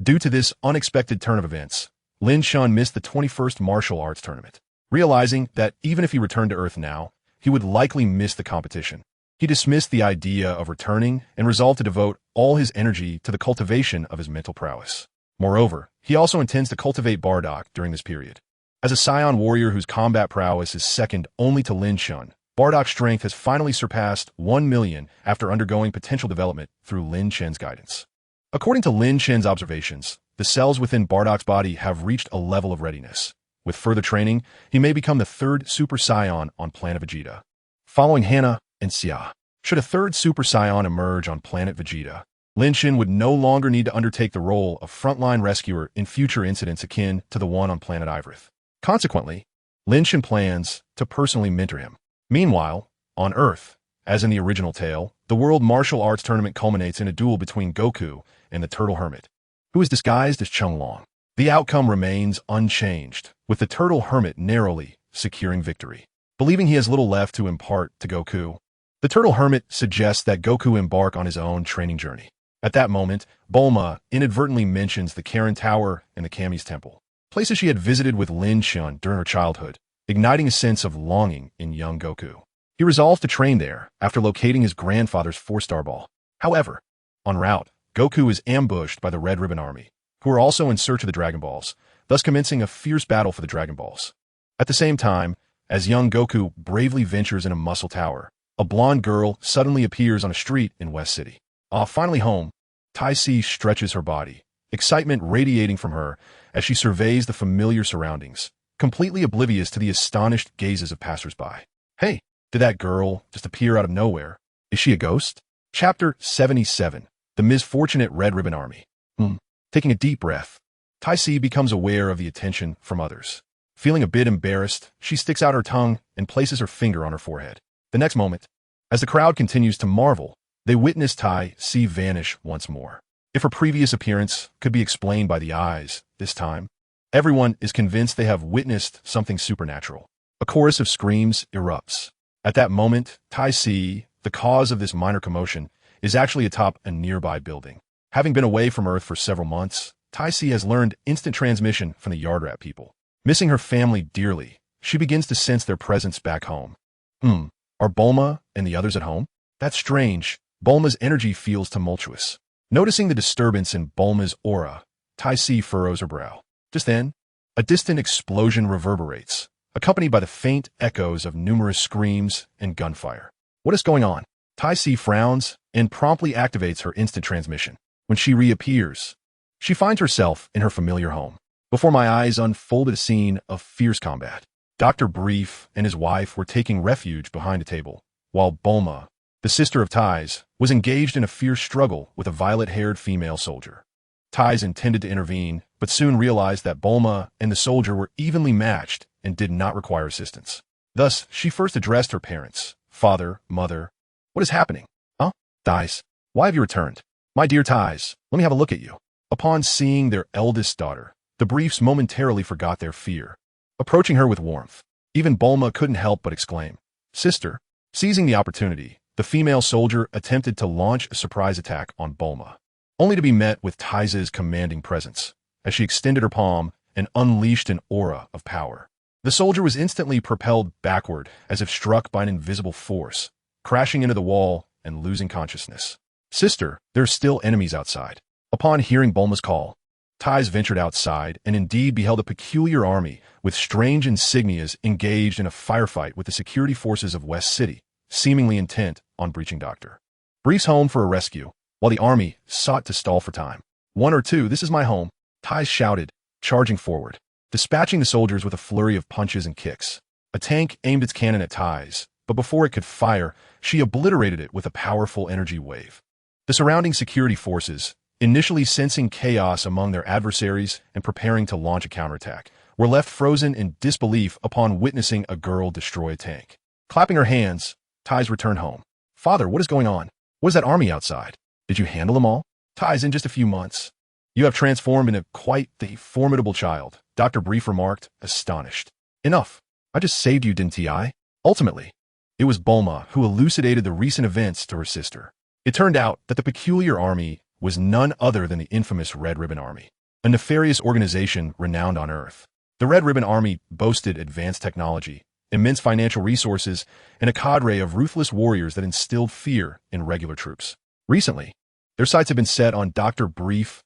Due to this unexpected turn of events, Lin Chen missed the 21st martial arts tournament. Realizing that even if he returned to Earth now, he would likely miss the competition, he dismissed the idea of returning and resolved to devote all his energy to the cultivation of his mental prowess. Moreover, he also intends to cultivate Bardock during this period. As a Saiyan warrior whose combat prowess is second only to Lin Chen, Bardock's strength has finally surpassed 1 million after undergoing potential development through Lin Chen's guidance. According to Lin Chen's observations, the cells within Bardock's body have reached a level of readiness. With further training, he may become the third Super Saiyan on Planet Vegeta, following Hana and Sia. Should a third Super Saiyan emerge on Planet Vegeta, Lin Chen would no longer need to undertake the role of frontline rescuer in future incidents akin to the one on Planet Ivrith. Consequently, Lin Chen plans to personally mentor him. Meanwhile, on Earth, As in the original tale, the World Martial Arts Tournament culminates in a duel between Goku and the Turtle Hermit, who is disguised as Chunlong. The outcome remains unchanged, with the Turtle Hermit narrowly securing victory. Believing he has little left to impart to Goku, the Turtle Hermit suggests that Goku embark on his own training journey. At that moment, Bulma inadvertently mentions the Karen Tower and the Kami's Temple, places she had visited with Lin Chen during her childhood, igniting a sense of longing in young Goku. He resolves to train there after locating his grandfather's 4-star ball. However, en route, Goku is ambushed by the Red Ribbon Army, who are also in search of the Dragon Balls, thus commencing a fierce battle for the Dragon Balls. At the same time, as young Goku bravely ventures in a muscle tower, a blonde girl suddenly appears on a street in West City. Finally home, Tai Si stretches her body, excitement radiating from her as she surveys the familiar surroundings, completely oblivious to the astonished gazes of passersby. Hey, did that girl just appear out of nowhere? Is she a ghost? Chapter 77, The Misfortunate Red Ribbon Army. Taking a deep breath, Tai Si becomes aware of the attention from others. Feeling a bit embarrassed, she sticks out her tongue and places her finger on her forehead. The next moment, as the crowd continues to marvel, they witness Tai Si vanish once more. If her previous appearance could be explained by the eyes, this time, everyone is convinced they have witnessed something supernatural. A chorus of screams erupts. At that moment, Tai Si, the cause of this minor commotion, is actually atop a nearby building. Having been away from Earth for several months, Tai Si has learned instant transmission from the Yard Rat people. Missing her family dearly, she begins to sense their presence back home. Are Bulma and the others at home? That's strange. Bulma's energy feels tumultuous. Noticing the disturbance in Bulma's aura, Tai Si furrows her brow. Just then, a distant explosion reverberates, accompanied by the faint echoes of numerous screams and gunfire. What is going on? Tai Si frowns and promptly activates her instant transmission. When she reappears, she finds herself in her familiar home. Before my eyes unfolded a scene of fierce combat. Dr. Brief and his wife were taking refuge behind a table, while Bulma, the sister of Tai's, was engaged in a fierce struggle with a violet-haired female soldier. Tai's intended to intervene, but soon realized that Bulma and the soldier were evenly matched and did not require assistance. Thus, she first addressed her parents, father, mother. What is happening? Tai's, why have you returned? My dear Tai's, let me have a look at you. Upon seeing their eldest daughter, the Briefs momentarily forgot their fear, approaching her with warmth. Even Bulma couldn't help but exclaim, "Sister." Seizing the opportunity, the female soldier attempted to launch a surprise attack on Bulma, only to be met with Tai's commanding presence, as she extended her palm and unleashed an aura of power. The soldier was instantly propelled backward as if struck by an invisible force, crashing into the wall and losing consciousness. "Sister, there are still enemies outside." Upon hearing Bulma's call, Tai's ventured outside and indeed beheld a peculiar army with strange insignias engaged in a firefight with the security forces of West City, seemingly intent on breaching Dr. Brief's home for a rescue, while the army sought to stall for time. "1 or 2, this is my home," Tai shouted, charging forward, dispatching the soldiers with a flurry of punches and kicks. A tank aimed its cannon at Tai's, but before it could fire, she obliterated it with a powerful energy wave. The surrounding security forces, initially sensing chaos among their adversaries and preparing to launch a counterattack, were left frozen in disbelief upon witnessing a girl destroy a tank. Clapping her hands, Tai's returned home. "Father, what is going on? What is that army outside? Did you handle them all?" "Tai's, in just a few months. You have transformed into quite the formidable child," Dr. Brief remarked, astonished. "Enough. I just saved you, didn't I?" Ultimately, it was Bulma who elucidated the recent events to her sister. It turned out that the peculiar army was none other than the infamous Red Ribbon Army, a nefarious organization renowned on Earth. The Red Ribbon Army boasted advanced technology, immense financial resources, and a cadre of ruthless warriors that instilled fear in regular troops. Recently, their sights have been set on Dr. Brief's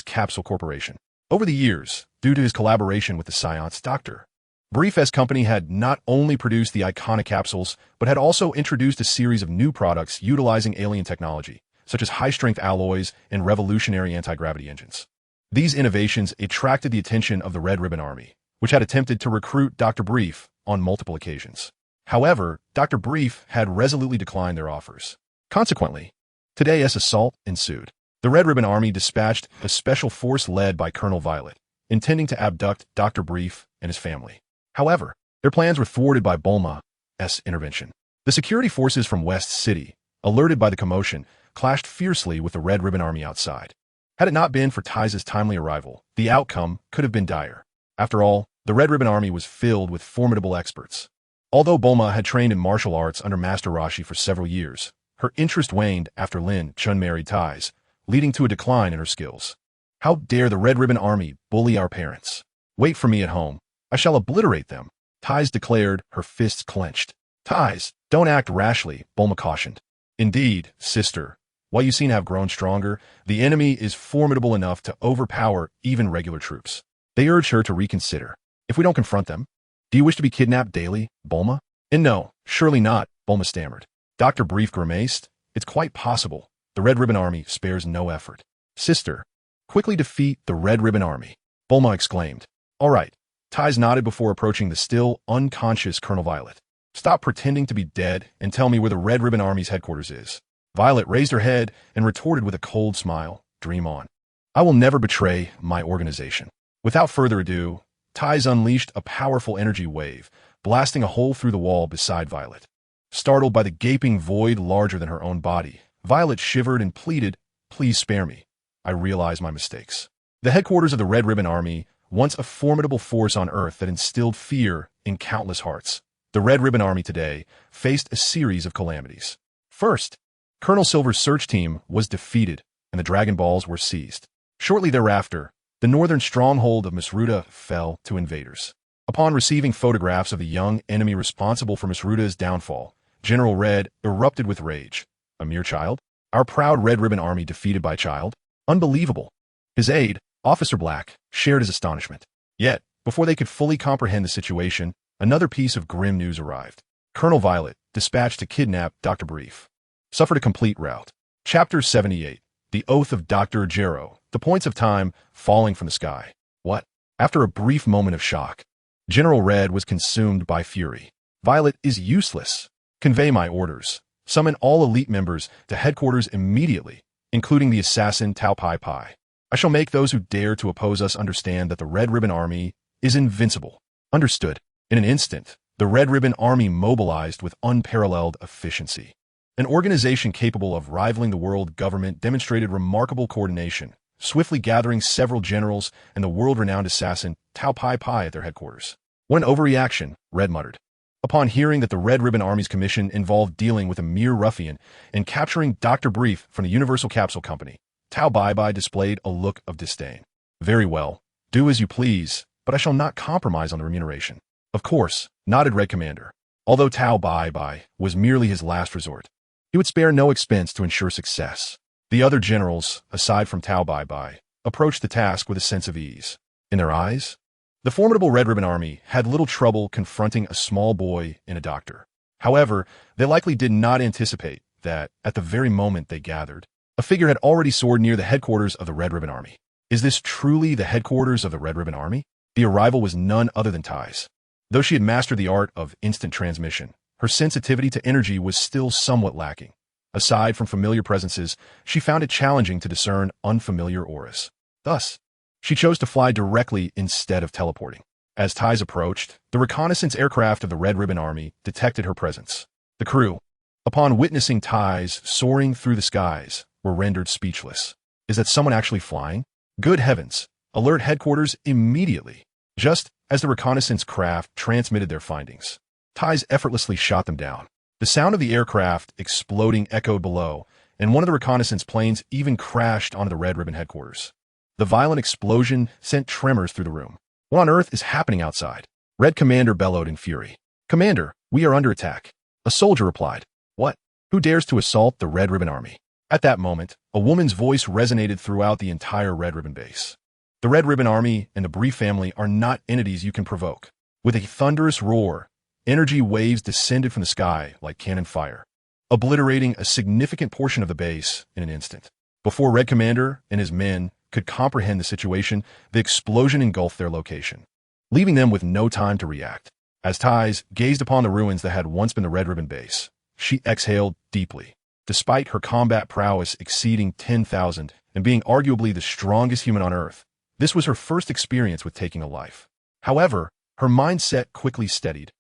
Capsule Corporation. Over the years, due to his collaboration with the Science, Dr. Brief's company had not only produced the iconic capsules, but had also introduced a series of new products utilizing alien technology, such as high-strength alloys and revolutionary anti-gravity engines. These innovations attracted the attention of the Red Ribbon Army, which had attempted to recruit Dr. Brief on multiple occasions. However, Dr. Brief had resolutely declined their offers. Consequently, today's assault ensued. The Red Ribbon Army dispatched a special force led by Colonel Violet, intending to abduct Dr. Brief and his family. However, their plans were thwarted by Bulma's intervention. The security forces from West City, alerted by the commotion, clashed fiercely with the Red Ribbon Army outside. Had it not been for Tai's timely arrival, the outcome could have been dire. After all, the Red Ribbon Army was filled with formidable experts. Although Bulma had trained in martial arts under Master Roshi for several years, her interest waned after Lin Chen married Tai's, leading to a decline in her skills. How dare the Red Ribbon Army bully our parents? Wait for me at home. I shall obliterate them, Tai's declared, her fists clenched. Tai's, don't act rashly, Bulma cautioned. Indeed, sister, while you seem to have grown stronger, the enemy is formidable enough to overpower even regular troops. They urged her to reconsider. If we don't confront them, do you wish to be kidnapped daily, Bulma? And no, surely not, Bulma stammered. Dr. Brief grimaced. It's quite possible. The Red Ribbon Army spares no effort. Sister, quickly defeat the Red Ribbon Army, Bulma exclaimed. All right. Tai's nodded before approaching the still unconscious Colonel Violet. Stop pretending to be dead and tell me where the Red Ribbon Army's headquarters is. Violet raised her head and retorted with a cold smile. Dream on. I will never betray my organization. Without further ado, Tai's unleashed a powerful energy wave, blasting a hole through the wall beside Violet. Startled by the gaping void larger than her own body, Violet shivered and pleaded, Please spare me. I realize my mistakes. The headquarters of the Red Ribbon Army, once a formidable force on Earth that instilled fear in countless hearts, the Red Ribbon Army today faced a series of calamities. First, Colonel Silver's search team was defeated and the Dragon Balls were seized. Shortly thereafter, the northern stronghold of Misruta fell to invaders. Upon receiving photographs of the young enemy responsible for Misruta's downfall, General Red erupted with rage. A mere child? Our proud Red Ribbon Army defeated by child? Unbelievable. His aide, Officer Black, shared his astonishment. Yet, before they could fully comprehend the situation, another piece of grim news arrived. Colonel Violet, dispatched to kidnap Dr. Brief, suffered a complete rout. Chapter 78. The Oath of Dr. Gero, the points of time falling from the sky. What? After a brief moment of shock, General Red was consumed by fury. Violet is useless. Convey my orders. Summon all elite members to headquarters immediately, including the assassin Tao Pai Pai. I shall make those who dare to oppose us understand that the Red Ribbon Army is invincible. Understood. In an instant, the Red Ribbon Army mobilized with unparalleled efficiency. An organization capable of rivaling the world government demonstrated remarkable coordination, swiftly gathering several generals and the world-renowned assassin Tao Pai Pai at their headquarters. What an overreaction, Red muttered. Upon hearing that the Red Ribbon Army's commission involved dealing with a mere ruffian and capturing Dr. Brief from the Universal Capsule Company, Tao Bai Bai displayed a look of disdain. Very well, do as you please, but I shall not compromise on the remuneration. Of course, nodded Red Commander. Although Tao Bai Bai was merely his last resort, he would spare no expense to ensure success. The other generals, aside from Tao Bai Bai, approached the task with a sense of ease. In their eyes, the formidable Red Ribbon Army had little trouble confronting a small boy and a doctor. However, they likely did not anticipate that, at the very moment they gathered, a figure had already soared near the headquarters of the Red Ribbon Army. Is this truly the headquarters of the Red Ribbon Army? The arrival was none other than Tai's. Though she had mastered the art of instant transmission, her sensitivity to energy was still somewhat lacking. Aside from familiar presences, she found it challenging to discern unfamiliar auras. Thus, she chose to fly directly instead of teleporting. As Tai's approached, the reconnaissance aircraft of the Red Ribbon Army detected her presence. The crew, upon witnessing Tai's soaring through the skies, were rendered speechless. Is that someone actually flying? Good heavens! Alert headquarters immediately! Just as the reconnaissance craft transmitted their findings, Tai's effortlessly shot them down. The sound of the aircraft exploding echoed below, and one of the reconnaissance planes even crashed onto the Red Ribbon headquarters. The violent explosion sent tremors through the room. What on earth is happening outside? Red Commander bellowed in fury. Commander, we are under attack. A soldier replied. What? Who dares to assault the Red Ribbon Army? At that moment, a woman's voice resonated throughout the entire Red Ribbon base. The Red Ribbon Army and the Brief family are not entities you can provoke. With a thunderous roar, energy waves descended from the sky like cannon fire, obliterating a significant portion of the base in an instant. Before Red Commander and his men could comprehend the situation, the explosion engulfed their location, leaving them with no time to react. As Tai's gazed upon the ruins that had once been the Red Ribbon base, she exhaled deeply. Despite her combat prowess exceeding 10,000 and being arguably the strongest human on Earth, this was her first experience with taking a life. However, her mindset quickly steadied.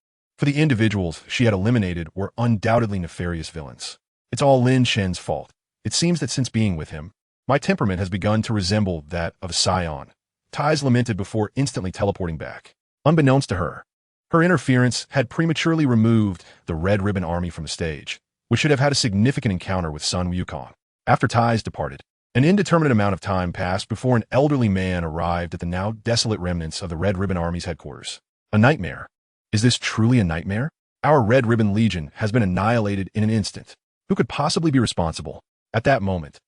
For the individuals she had eliminated were undoubtedly nefarious villains. It's all Lin Chen's fault. It seems that since being with him, my temperament has begun to resemble that of a Saiyan. Tai's lamented before instantly teleporting back. Unbeknownst to her, her interference had prematurely removed the Red Ribbon Army from the stage, which should have had a significant encounter with Sun Wukong. After Tai's departed, an indeterminate amount of time passed before an elderly man arrived at the now desolate remnants of the Red Ribbon Army's headquarters. A nightmare. Is this truly a nightmare? Our Red Ribbon Legion has been annihilated in an instant. Who could possibly be responsible? At that moment,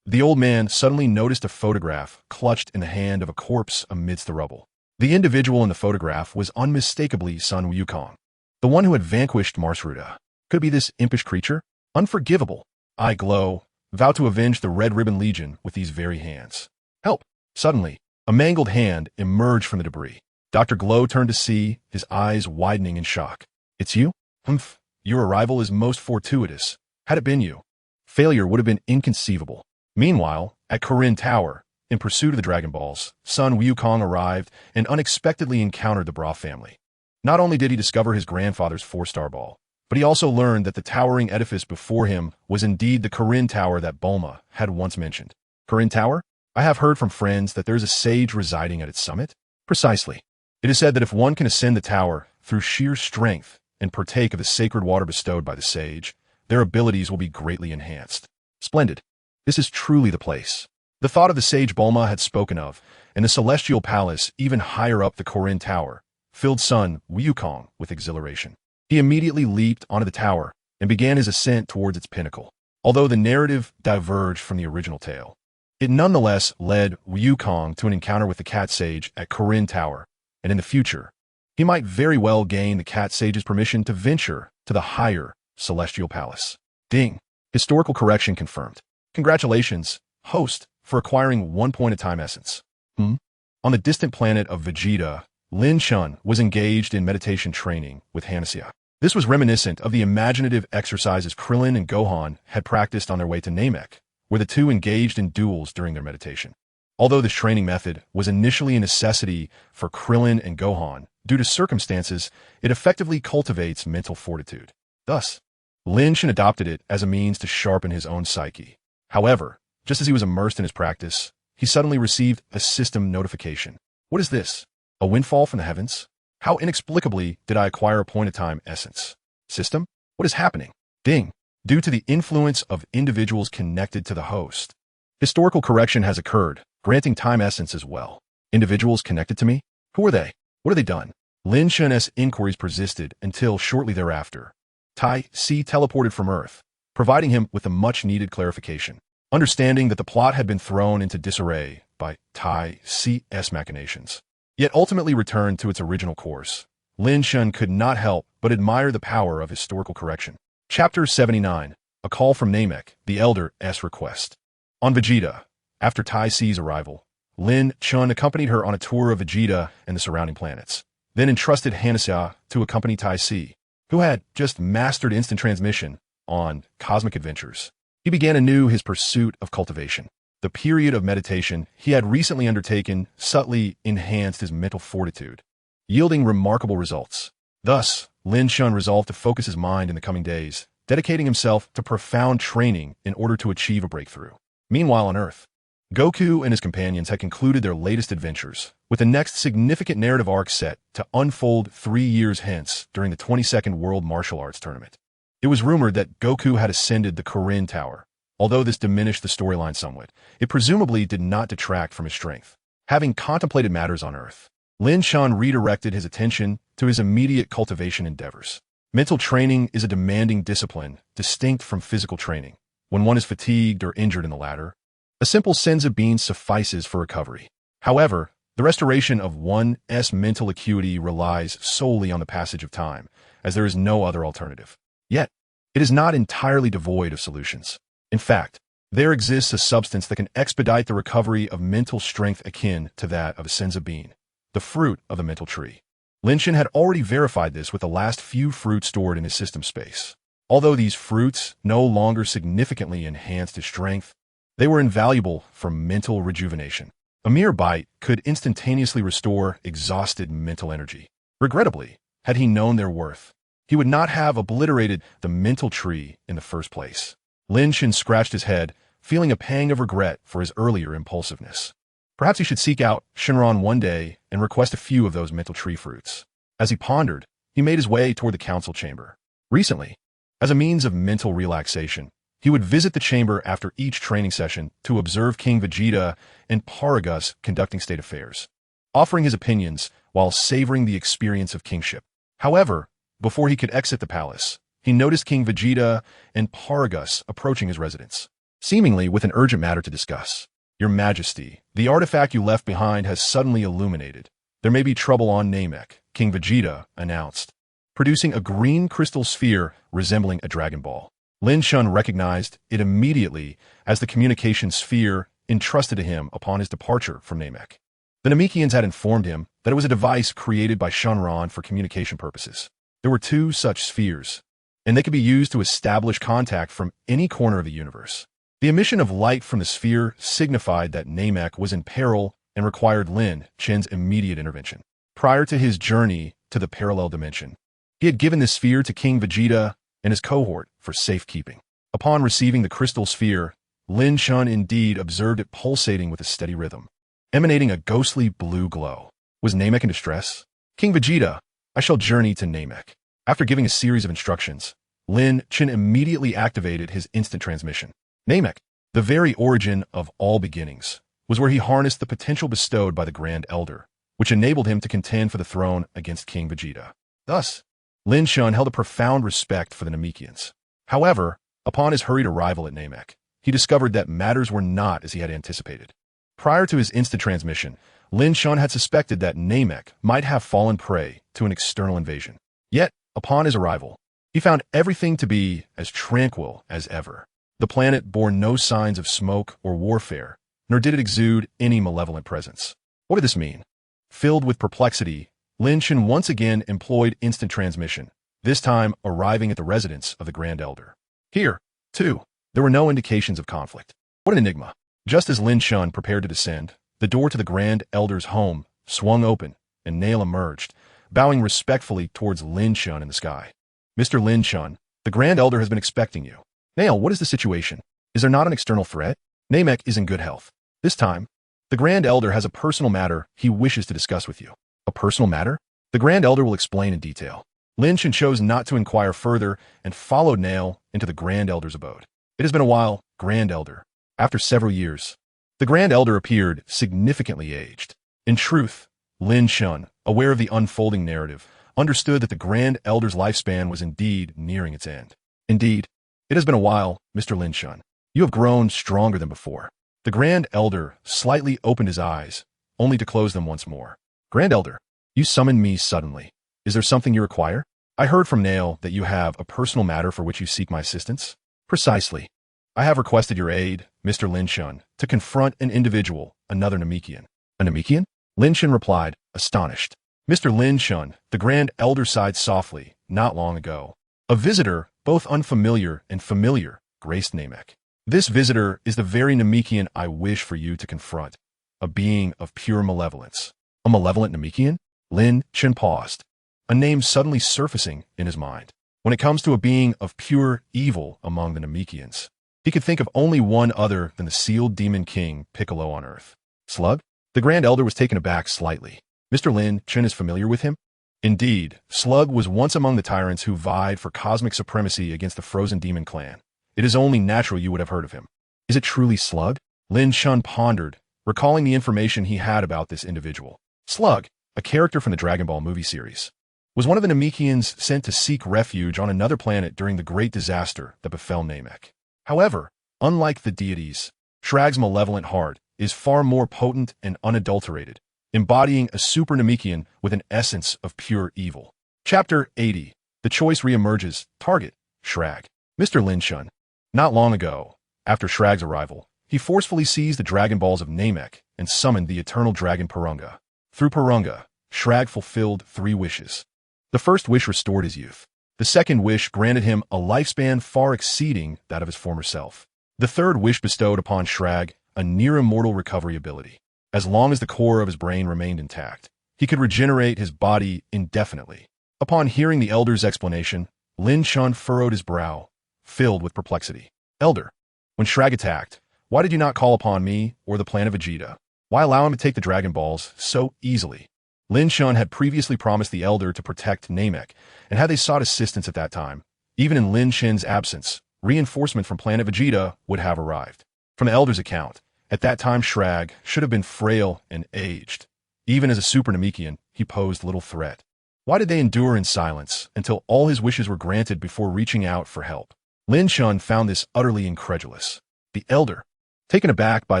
the old man suddenly noticed a photograph clutched in the hand of a corpse amidst the rubble. The individual in the photograph was unmistakably Sun Wukong, the one who had vanquished Marsruda. Could it be this impish creature? Unforgivable. I glow, vow to avenge the Red Ribbon Legion with these very hands. Help! Suddenly, a mangled hand emerged from the debris. Dr. Glow turned to see, his eyes widening in shock. It's you? Humph. Your arrival is most fortuitous. Had it been you, failure would have been inconceivable. Meanwhile, at Korin Tower, in pursuit of the Dragon Balls, Sun Wukong arrived and unexpectedly encountered the Bra family. Not only did he discover his grandfather's 4-star ball, but he also learned that the towering edifice before him was indeed the Korin Tower that Bulma had once mentioned. Korin Tower? I have heard from friends that there is a sage residing at its summit. Precisely. It is said that if one can ascend the tower through sheer strength and partake of the sacred water bestowed by the sage, their abilities will be greatly enhanced. Splendid. This is truly the place. The thought of the sage Bulma had spoken of, and the celestial palace even higher up the Korin Tower, filled Sun Wukong with exhilaration. He immediately leaped onto the tower and began his ascent towards its pinnacle. Although the narrative diverged from the original tale, it nonetheless led Wukong to an encounter with the Cat Sage at Korin Tower, and in the future, he might very well gain the Cat Sage's permission to venture to the higher celestial palace. Ding. Historical correction confirmed. Congratulations, host, for acquiring 1 point of time essence. On the distant planet of Vegeta, Lin Chen was engaged in meditation training with Hanasea. This was reminiscent of the imaginative exercises Krillin and Gohan had practiced on their way to Namek, where the two engaged in duels during their meditation. Although this training method was initially a necessity for Krillin and Gohan, due to circumstances, it effectively cultivates mental fortitude. Thus, Lin Chen adopted it as a means to sharpen his own psyche. However, just as he was immersed in his practice, he suddenly received a system notification. What is this? A windfall from the heavens? How inexplicably did I acquire a point-of-time essence? System? What is happening? Ding. Due to the influence of individuals connected to the host, historical correction has occurred, granting time essence as well. Individuals connected to me? Who are they? What have they done? Lin Chen's inquiries persisted until shortly thereafter, Tai Si teleported from Earth, providing him with a much-needed clarification. Understanding that the plot had been thrown into disarray by Tai Si's machinations, yet ultimately returned to its original course, Lin Chen could not help but admire the power of historical correction. Chapter 79, A Call from Namek, the Elder's Request. On Vegeta, after Tai Si's arrival, Lin Chen accompanied her on a tour of Vegeta and the surrounding planets, then entrusted Hanasea to accompany Tai Si, who had just mastered instant transmission on cosmic adventures. He began anew his pursuit of cultivation. The period of meditation he had recently undertaken subtly enhanced his mental fortitude, yielding remarkable results. Thus, Lin Chen resolved to focus his mind in the coming days, dedicating himself to profound training in order to achieve a breakthrough. Meanwhile on Earth, Goku and his companions had concluded their latest adventures, with the next significant narrative arc set to unfold 3 years hence during the 22nd World Martial Arts Tournament. It was rumored that Goku had ascended the Korin Tower. Although this diminished the storyline somewhat, it presumably did not detract from his strength. Having contemplated matters on Earth, Lin Chen redirected his attention to his immediate cultivation endeavors. Mental training is a demanding discipline, distinct from physical training. When one is fatigued or injured in the latter, a simple senza bean suffices for recovery. However, the restoration of one's mental acuity relies solely on the passage of time, as there is no other alternative. Yet, it is not entirely devoid of solutions. In fact, there exists a substance that can expedite the recovery of mental strength akin to that of a senza bean, the fruit of the mental tree. Lin Chen had already verified this with the last few fruits stored in his system space. Although these fruits no longer significantly enhanced his strength, they were invaluable for mental rejuvenation. A mere bite could instantaneously restore exhausted mental energy. Regrettably, had he known their worth, he would not have obliterated the mental tree in the first place. Lin Chen scratched his head, feeling a pang of regret for his earlier impulsiveness. Perhaps he should seek out Shenron one day and request a few of those mental tree fruits. As he pondered, he made his way toward the council chamber. Recently, as a means of mental relaxation, he would visit the chamber after each training session to observe King Vegeta and Paragus conducting state affairs, offering his opinions while savoring the experience of kingship. However, before he could exit the palace, he noticed King Vegeta and Paragus approaching his residence, seemingly with an urgent matter to discuss. Your Majesty, the artifact you left behind has suddenly illuminated. There may be trouble on Namek, King Vegeta announced, producing a green crystal sphere resembling a Dragon Ball. Lin Chen recognized it immediately as the communication sphere entrusted to him upon his departure from Namek. The Namekians had informed him that it was a device created by Shenron for communication purposes. There were 2 such spheres, and they could be used to establish contact from any corner of the universe. The emission of light from the sphere signified that Namek was in peril and required Lin Chen's immediate intervention. Prior to his journey to the parallel dimension, he had given the sphere to King Vegeta and his cohort for safekeeping. Upon receiving the crystal sphere, Lin Chen indeed observed it pulsating with a steady rhythm, emanating a ghostly blue glow. Was Namek in distress? King Vegeta, I shall journey to Namek. After giving a series of instructions, Lin Chen immediately activated his instant transmission. Namek, the very origin of all beginnings, was where he harnessed the potential bestowed by the Grand Elder, which enabled him to contend for the throne against King Vegeta. Thus, Lin Chen held a profound respect for the Namekians. However, upon his hurried arrival at Namek, he discovered that matters were not as he had anticipated. Prior to his instant transmission, Lin Chen had suspected that Namek might have fallen prey to an external invasion. Yet, upon his arrival, he found everything to be as tranquil as ever. The planet bore no signs of smoke or warfare, nor did it exude any malevolent presence. What did this mean? Filled with perplexity, Lin Chen once again employed instant transmission, this time arriving at the residence of the Grand Elder. Here, too, there were no indications of conflict. What an enigma. Just as Lin Chen prepared to descend, the door to the Grand Elder's home swung open, and Nail emerged, bowing respectfully towards Lin Chen in the sky. Mr. Lin Chen, the Grand Elder has been expecting you. Nail, what is the situation? Is there not an external threat? Namek is in good health. This time, the Grand Elder has a personal matter he wishes to discuss with you. A personal matter? The Grand Elder will explain in detail. Lin Chen chose not to inquire further and followed Nail into the Grand Elder's abode. It has been a while, Grand Elder. After several years, the Grand Elder appeared significantly aged. In truth, Lin Chen, aware of the unfolding narrative, understood that the Grand Elder's lifespan was indeed nearing its end. Indeed, it has been a while, Mr. Lin Chen. You have grown stronger than before. The Grand Elder slightly opened his eyes, only to close them once more. Grand Elder, you summoned me suddenly. Is there something you require? I heard from Nail that you have a personal matter for which you seek my assistance. Precisely. I have requested your aid, Mr. Lin Chen, to confront an individual, another Namekian. A Namekian? Lin Chen replied, astonished. Mr. Lin Chen, the Grand Elder sighed softly, not long ago. A visitor, both unfamiliar and familiar, graced Namek. This visitor is the very Namekian I wish for you to confront, a being of pure malevolence. A malevolent Namekian? Lin Chen paused, a name suddenly surfacing in his mind. When it comes to a being of pure evil among the Namekians, he could think of only one other than the sealed demon king Piccolo on Earth. Slug? The Grand Elder was taken aback slightly. Mr. Lin Chen is familiar with him? Indeed, Slug was once among the tyrants who vied for cosmic supremacy against the Frozen Demon clan. It is only natural you would have heard of him. Is it truly Slug? Lin Chen pondered, recalling the information he had about this individual. Slug, a character from the Dragon Ball movie series, was one of the Namekians sent to seek refuge on another planet during the great disaster that befell Namek. However, unlike the deities, Shrag's malevolent heart is far more potent and unadulterated, embodying a super Namekian with an essence of pure evil. Chapter 80. The choice reemerges. Target, Shrag. Mr. Lin Chen. Not long ago, after Shrag's arrival, he forcefully seized the Dragon Balls of Namek and summoned the eternal dragon Purunga. Through Purunga, Shrag fulfilled 3 wishes. The first wish restored his youth. The second wish granted him a lifespan far exceeding that of his former self. The third wish bestowed upon Shrag a near-immortal recovery ability. As long as the core of his brain remained intact, he could regenerate his body indefinitely. Upon hearing the elder's explanation, Lin Chen furrowed his brow, filled with perplexity. Elder, when Shrag attacked, why did you not call upon me or the Planet Vegeta? Why allow him to take the Dragon Balls so easily? Lin Chen had previously promised the elder to protect Namek, and had they sought assistance at that time, even in Lin Chen's absence, reinforcement from Planet Vegeta would have arrived. From the elder's account, at that time Shrag should have been frail and aged. Even as a Super Namekian, he posed little threat. Why did they endure in silence until all his wishes were granted before reaching out for help? Lin Chen found this utterly incredulous. The elder, taken aback by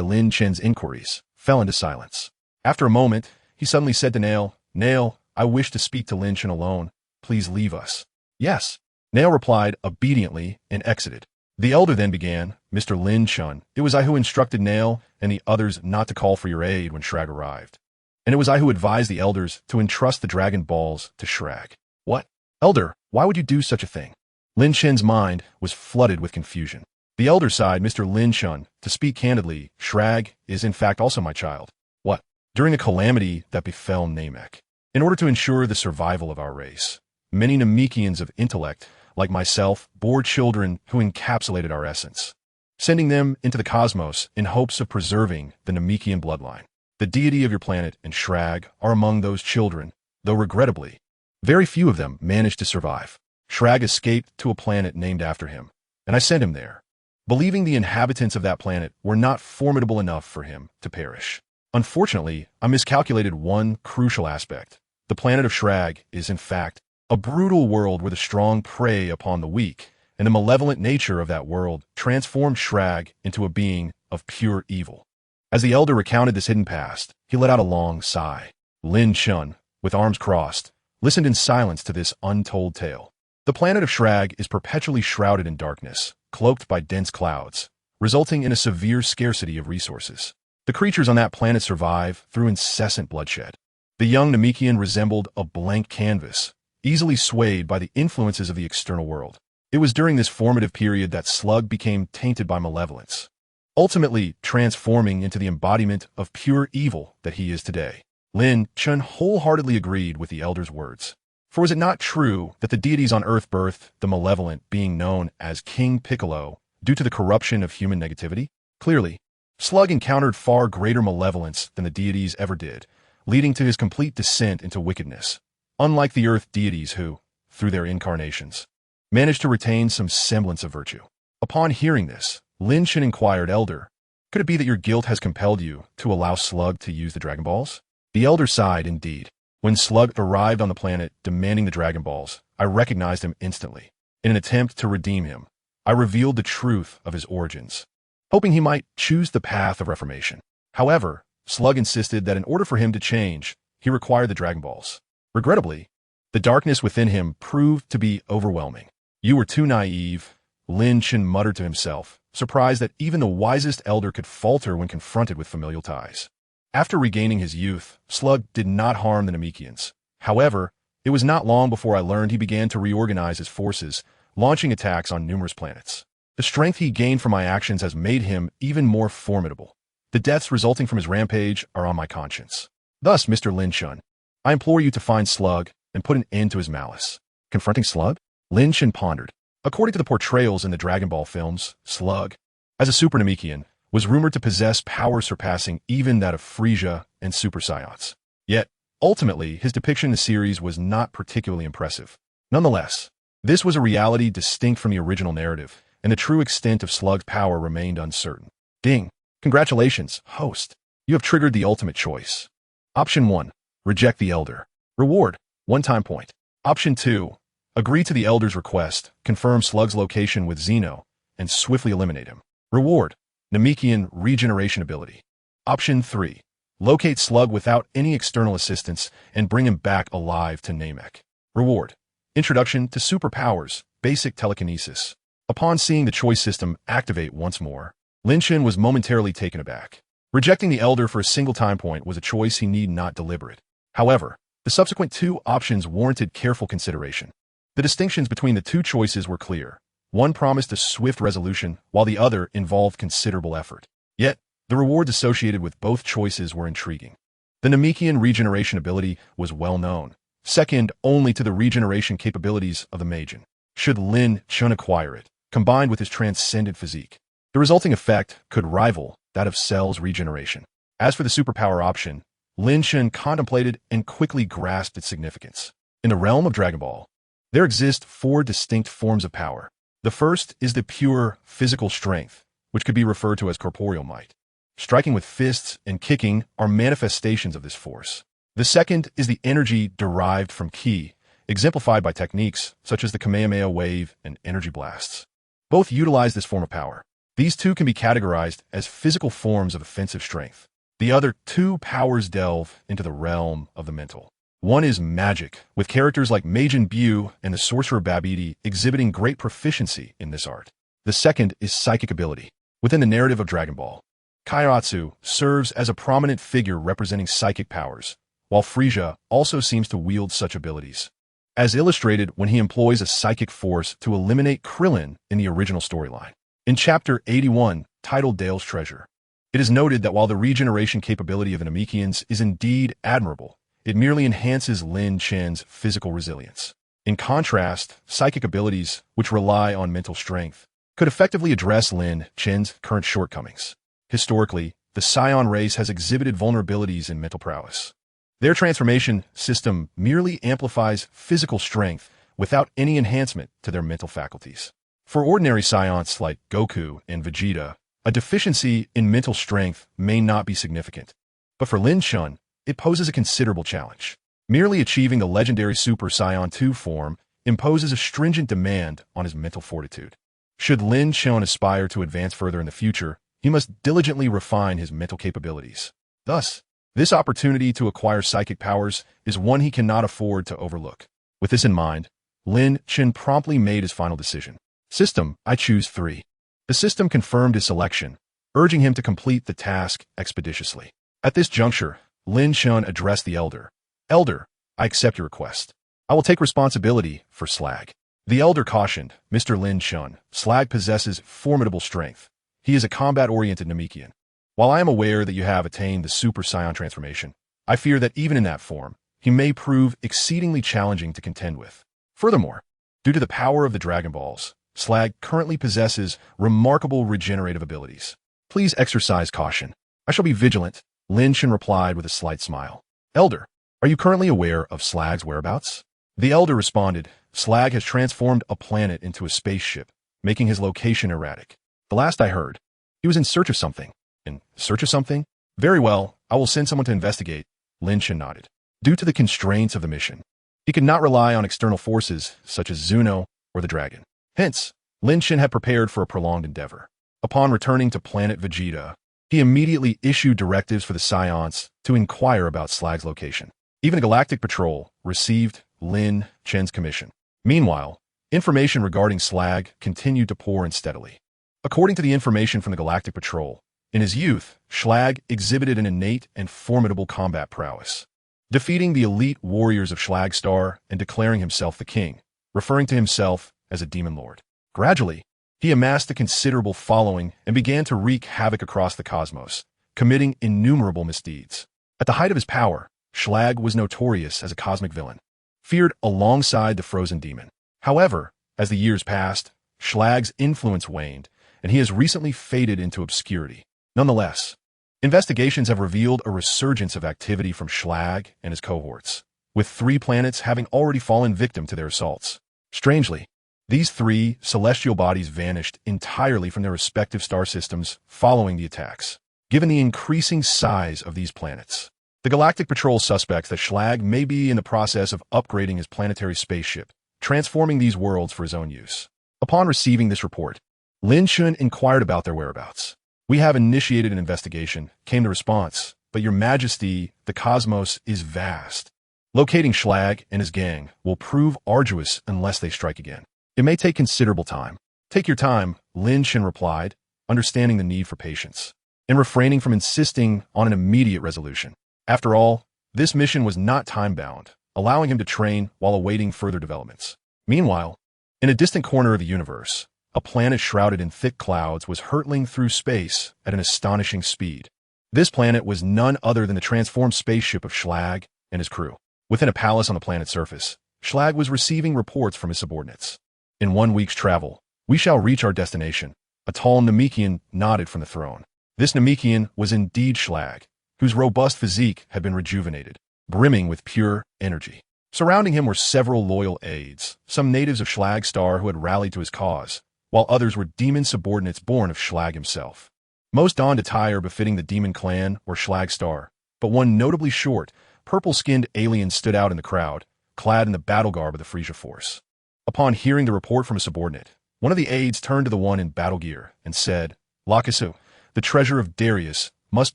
Lin Chen's inquiries, fell into silence. After a moment, he suddenly said to Nail, Nail, I wish to speak to Lin Chen alone. Please leave us. Yes. Nail replied obediently and exited. The elder then began, Mr. Lin Chen, it was I who instructed Nail and the others not to call for your aid when Shrag arrived. And it was I who advised the elders to entrust the Dragon Balls to Shrag. What? Elder, why would you do such a thing? Lin Chen's mind was flooded with confusion. The elder sighed, Mr. Lin Chen, to speak candidly, Shrag is in fact also my child. What? During the calamity that befell Namek, in order to ensure the survival of our race, many Namekians of intellect, like myself, bore children who encapsulated our essence, sending them into the cosmos in hopes of preserving the Namekian bloodline. The deity of your planet and Shrag are among those children, though regrettably, very few of them managed to survive. Shrag escaped to a planet named after him, and I sent him there, believing the inhabitants of that planet were not formidable enough for him to perish. Unfortunately, I miscalculated one crucial aspect. The planet of Shrag is, in fact, a brutal world where the strong prey upon the weak, and the malevolent nature of that world transformed Shrag into a being of pure evil. As the elder recounted this hidden past, he let out a long sigh. Lin Chen, with arms crossed, listened in silence to this untold tale. The planet of Shrag is perpetually shrouded in darkness, cloaked by dense clouds, resulting in a severe scarcity of resources. The creatures on that planet survive through incessant bloodshed. The young Namekian resembled a blank canvas, easily swayed by the influences of the external world. It was during this formative period that Slug became tainted by malevolence, ultimately transforming into the embodiment of pure evil that he is today. Lin Chen wholeheartedly agreed with the elder's words. For was it not true that the deities on Earth birthed the malevolent being known as King Piccolo due to the corruption of human negativity? Clearly, Slug encountered far greater malevolence than the deities ever did, leading to his complete descent into wickedness, unlike the Earth deities who, through their incarnations, managed to retain some semblance of virtue. Upon hearing this, Lin Chen inquired, Elder, could it be that your guilt has compelled you to allow Slug to use the Dragon Balls? The elder sighed indeed. When Slug arrived on the planet demanding the Dragon Balls, I recognized him instantly. In an attempt to redeem him, I revealed the truth of his origins, hoping he might choose the path of reformation. However, Slug insisted that in order for him to change, he required the Dragon Balls. Regrettably, the darkness within him proved to be overwhelming. You were too naive, Lin Chen muttered to himself, surprised that even the wisest elder could falter when confronted with familial ties. After regaining his youth, Slug did not harm the Namekians. However, it was not long before I learned he began to reorganize his forces, launching attacks on numerous planets. The strength he gained from my actions has made him even more formidable. The deaths resulting from his rampage are on my conscience. Thus, Mr. Lin Chen, I implore you to find Slug and put an end to his malice. Confronting Slug? Lin Chen pondered. According to the portrayals in the Dragon Ball films, Slug, as a Super Namekian, was rumored to possess power surpassing even that of Frieza and Super Saiyans. Yet, ultimately, his depiction in the series was not particularly impressive. Nonetheless, this was a reality distinct from the original narrative, and the true extent of Slug's power remained uncertain. Ding! Congratulations, host. You have triggered the ultimate choice. Option 1. Reject the Elder. Reward, 1 time point. Option 2. Agree to the Elder's request, confirm Slug's location with Zeno, and swiftly eliminate him. Reward, Namekian regeneration ability. Option 3. Locate Slug without any external assistance and bring him back alive to Namek. Reward, introduction to superpowers, basic telekinesis. Upon seeing the choice system activate once more, Lin Chen was momentarily taken aback. Rejecting the Elder for a single time point was a choice he need not deliberate. However, the subsequent 2 options warranted careful consideration. The distinctions between the 2 choices were clear. One promised a swift resolution, while the other involved considerable effort. Yet, the rewards associated with both choices were intriguing. The Namekian regeneration ability was well known, second only to the regeneration capabilities of the Majin. Should Lin Chen acquire it, combined with his transcendent physique, the resulting effect could rival that of Cell's regeneration. As for the superpower option, Lin Chen contemplated and quickly grasped its significance. In the realm of Dragon Ball, there exist 4 distinct forms of power. The first is the pure physical strength, which could be referred to as corporeal might. Striking with fists and kicking are manifestations of this force. The second is the energy derived from ki, exemplified by techniques such as the Kamehameha wave and energy blasts. Both utilize this form of power. These two can be categorized as physical forms of offensive strength. The other 2 powers delve into the realm of the mental. One is magic, with characters like Majin Buu and the sorcerer Babidi exhibiting great proficiency in this art. The second is psychic ability. Within the narrative of Dragon Ball, Kaiōshin serves as a prominent figure representing psychic powers, while Frieza also seems to wield such abilities, as illustrated when he employs a psychic force to eliminate Krillin in the original storyline. In Chapter 81, titled Dale's Treasure, it is noted that while the regeneration capability of the Namekians is indeed admirable, it merely enhances Lin Chen's physical resilience. In contrast, psychic abilities, which rely on mental strength, could effectively address Lin Chen's current shortcomings. Historically, the Saiyan race has exhibited vulnerabilities in mental prowess. Their transformation system merely amplifies physical strength without any enhancement to their mental faculties. For ordinary Saiyans like Goku and Vegeta, a deficiency in mental strength may not be significant. But for Lin Chen, it poses a considerable challenge. Merely achieving the legendary Super Saiyan 2 form imposes a stringent demand on his mental fortitude. Should Lin Chen aspire to advance further in the future, he must diligently refine his mental capabilities. Thus, this opportunity to acquire psychic powers is one he cannot afford to overlook. With this in mind, Lin Chen promptly made his final decision. System, I choose 3. The system confirmed his selection, urging him to complete the task expeditiously. At this juncture, Lin Chen addressed the Elder. Elder, I accept your request. I will take responsibility for Slag. The Elder cautioned, Mr. Lin Chen, Slag possesses formidable strength. He is a combat-oriented Namekian. While I am aware that you have attained the Super Saiyan transformation, I fear that even in that form, he may prove exceedingly challenging to contend with. Furthermore, due to the power of the Dragon Balls, Slag currently possesses remarkable regenerative abilities. Please exercise caution. I shall be vigilant, Lin Chen replied with a slight smile. Elder, are you currently aware of Slag's whereabouts? The Elder responded, Slag has transformed a planet into a spaceship, making his location erratic. The last I heard, he was in search of something. In search of something? Very well, I will send someone to investigate, Lin Chen nodded. Due to the constraints of the mission, he could not rely on external forces such as Zuno or the dragon. Hence, Lin Chen had prepared for a prolonged endeavor. Upon returning to Planet Vegeta, he immediately issued directives for the Saiyans to inquire about Slag's location. Even a galactic patrol received Lin Chen's commission. Meanwhile, information regarding Slag continued to pour in steadily. According to the information from the galactic patrol, in his youth, Slag exhibited an innate and formidable combat prowess, defeating the elite warriors of Slag Star and declaring himself the king, referring to himself as a demon lord. Gradually, he amassed a considerable following and began to wreak havoc across the cosmos, committing innumerable misdeeds. At the height of his power, Slag was notorious as a cosmic villain, feared alongside the frozen demon. However, as the years passed, Slag's influence waned, and he has recently faded into obscurity. Nonetheless, investigations have revealed a resurgence of activity from Slag and his cohorts, with 3 planets having already fallen victim to their assaults. Strangely, these 3 celestial bodies vanished entirely from their respective star systems following the attacks. Given the increasing size of these planets, the Galactic Patrol suspects that Slag may be in the process of upgrading his planetary spaceship, transforming these worlds for his own use. Upon receiving this report, Lin Chen inquired about their whereabouts. We have initiated an investigation, came the response, but your majesty, the cosmos is vast. Locating Slag and his gang will prove arduous unless they strike again. It may take considerable time. Take your time, Lin Chen replied, understanding the need for patience, and refraining from insisting on an immediate resolution. After all, this mission was not time-bound, allowing him to train while awaiting further developments. Meanwhile, in a distant corner of the universe, a planet shrouded in thick clouds was hurtling through space at an astonishing speed. This planet was none other than the transformed spaceship of Slag and his crew. Within a palace on the planet's surface, Schlag was receiving reports from his subordinates. In 1 week's travel, we shall reach our destination. A tall Namekian nodded from the throne. This Namekian was indeed Schlag, whose robust physique had been rejuvenated, brimming with pure energy. Surrounding him were several loyal aides, some natives of Schlag's star who had rallied to his cause, while others were demon subordinates born of Schlag himself. Most donned attire befitting the demon clan or Schlag star, but one notably short, purple-skinned alien stood out in the crowd, clad in the battle garb of the Frieza force. Upon hearing the report from a subordinate, one of the aides turned to the one in battle gear and said, "Lakisu, the treasure of Darius, must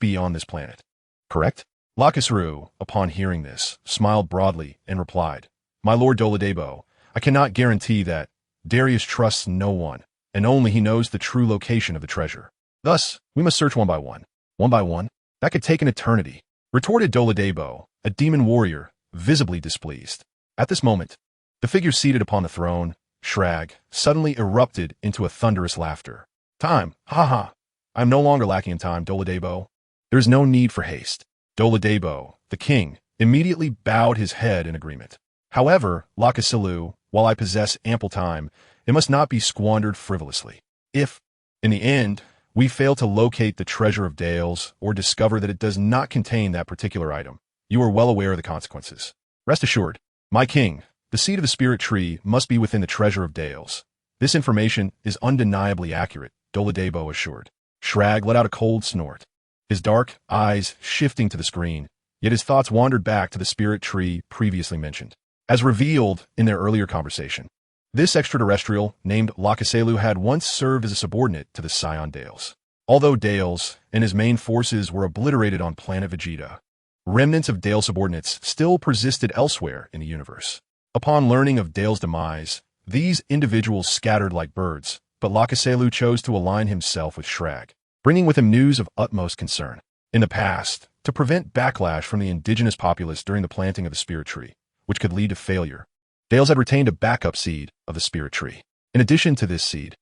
be on this planet. Correct?" Lakisu, upon hearing this, smiled broadly and replied, "My lord Doladebo, I cannot guarantee that. Darius trusts no one, and only he knows the true location of the treasure. Thus, we must search one by one. One by one? That could take an eternity," retorted Doladebo, a demon warrior, visibly displeased. At this moment, the figure seated upon the throne, Schlag, suddenly erupted into a thunderous laughter. "Time, ha! I am no longer lacking in time, Doladebo. There is no need for haste." Doladebo, the king, immediately bowed his head in agreement. "However, Lakisu, while I possess ample time, it must not be squandered frivolously. If, in the end, we fail to locate the treasure of Dales or discover that it does not contain that particular item, you are well aware of the consequences. Rest assured, my king, the seed of the spirit tree must be within the treasure of Dales. This information is undeniably accurate," Doladebo assured. Schlag let out a cold snort, his dark eyes shifting to the screen, yet his thoughts wandered back to the spirit tree previously mentioned. As revealed in their earlier conversation, this extraterrestrial named Lakisu had once served as a subordinate to the Saiyan Dales. Although Dales and his main forces were obliterated on Planet Vegeta, remnants of Dale subordinates still persisted elsewhere in the universe. Upon learning of Dale's demise, these individuals scattered like birds, but Lakisu chose to align himself with Schlag, bringing with him news of utmost concern. In the past, to prevent backlash from the indigenous populace during the planting of the spirit tree, which could lead to failure, Dales had retained a backup seed of the spirit tree. In addition to this seed,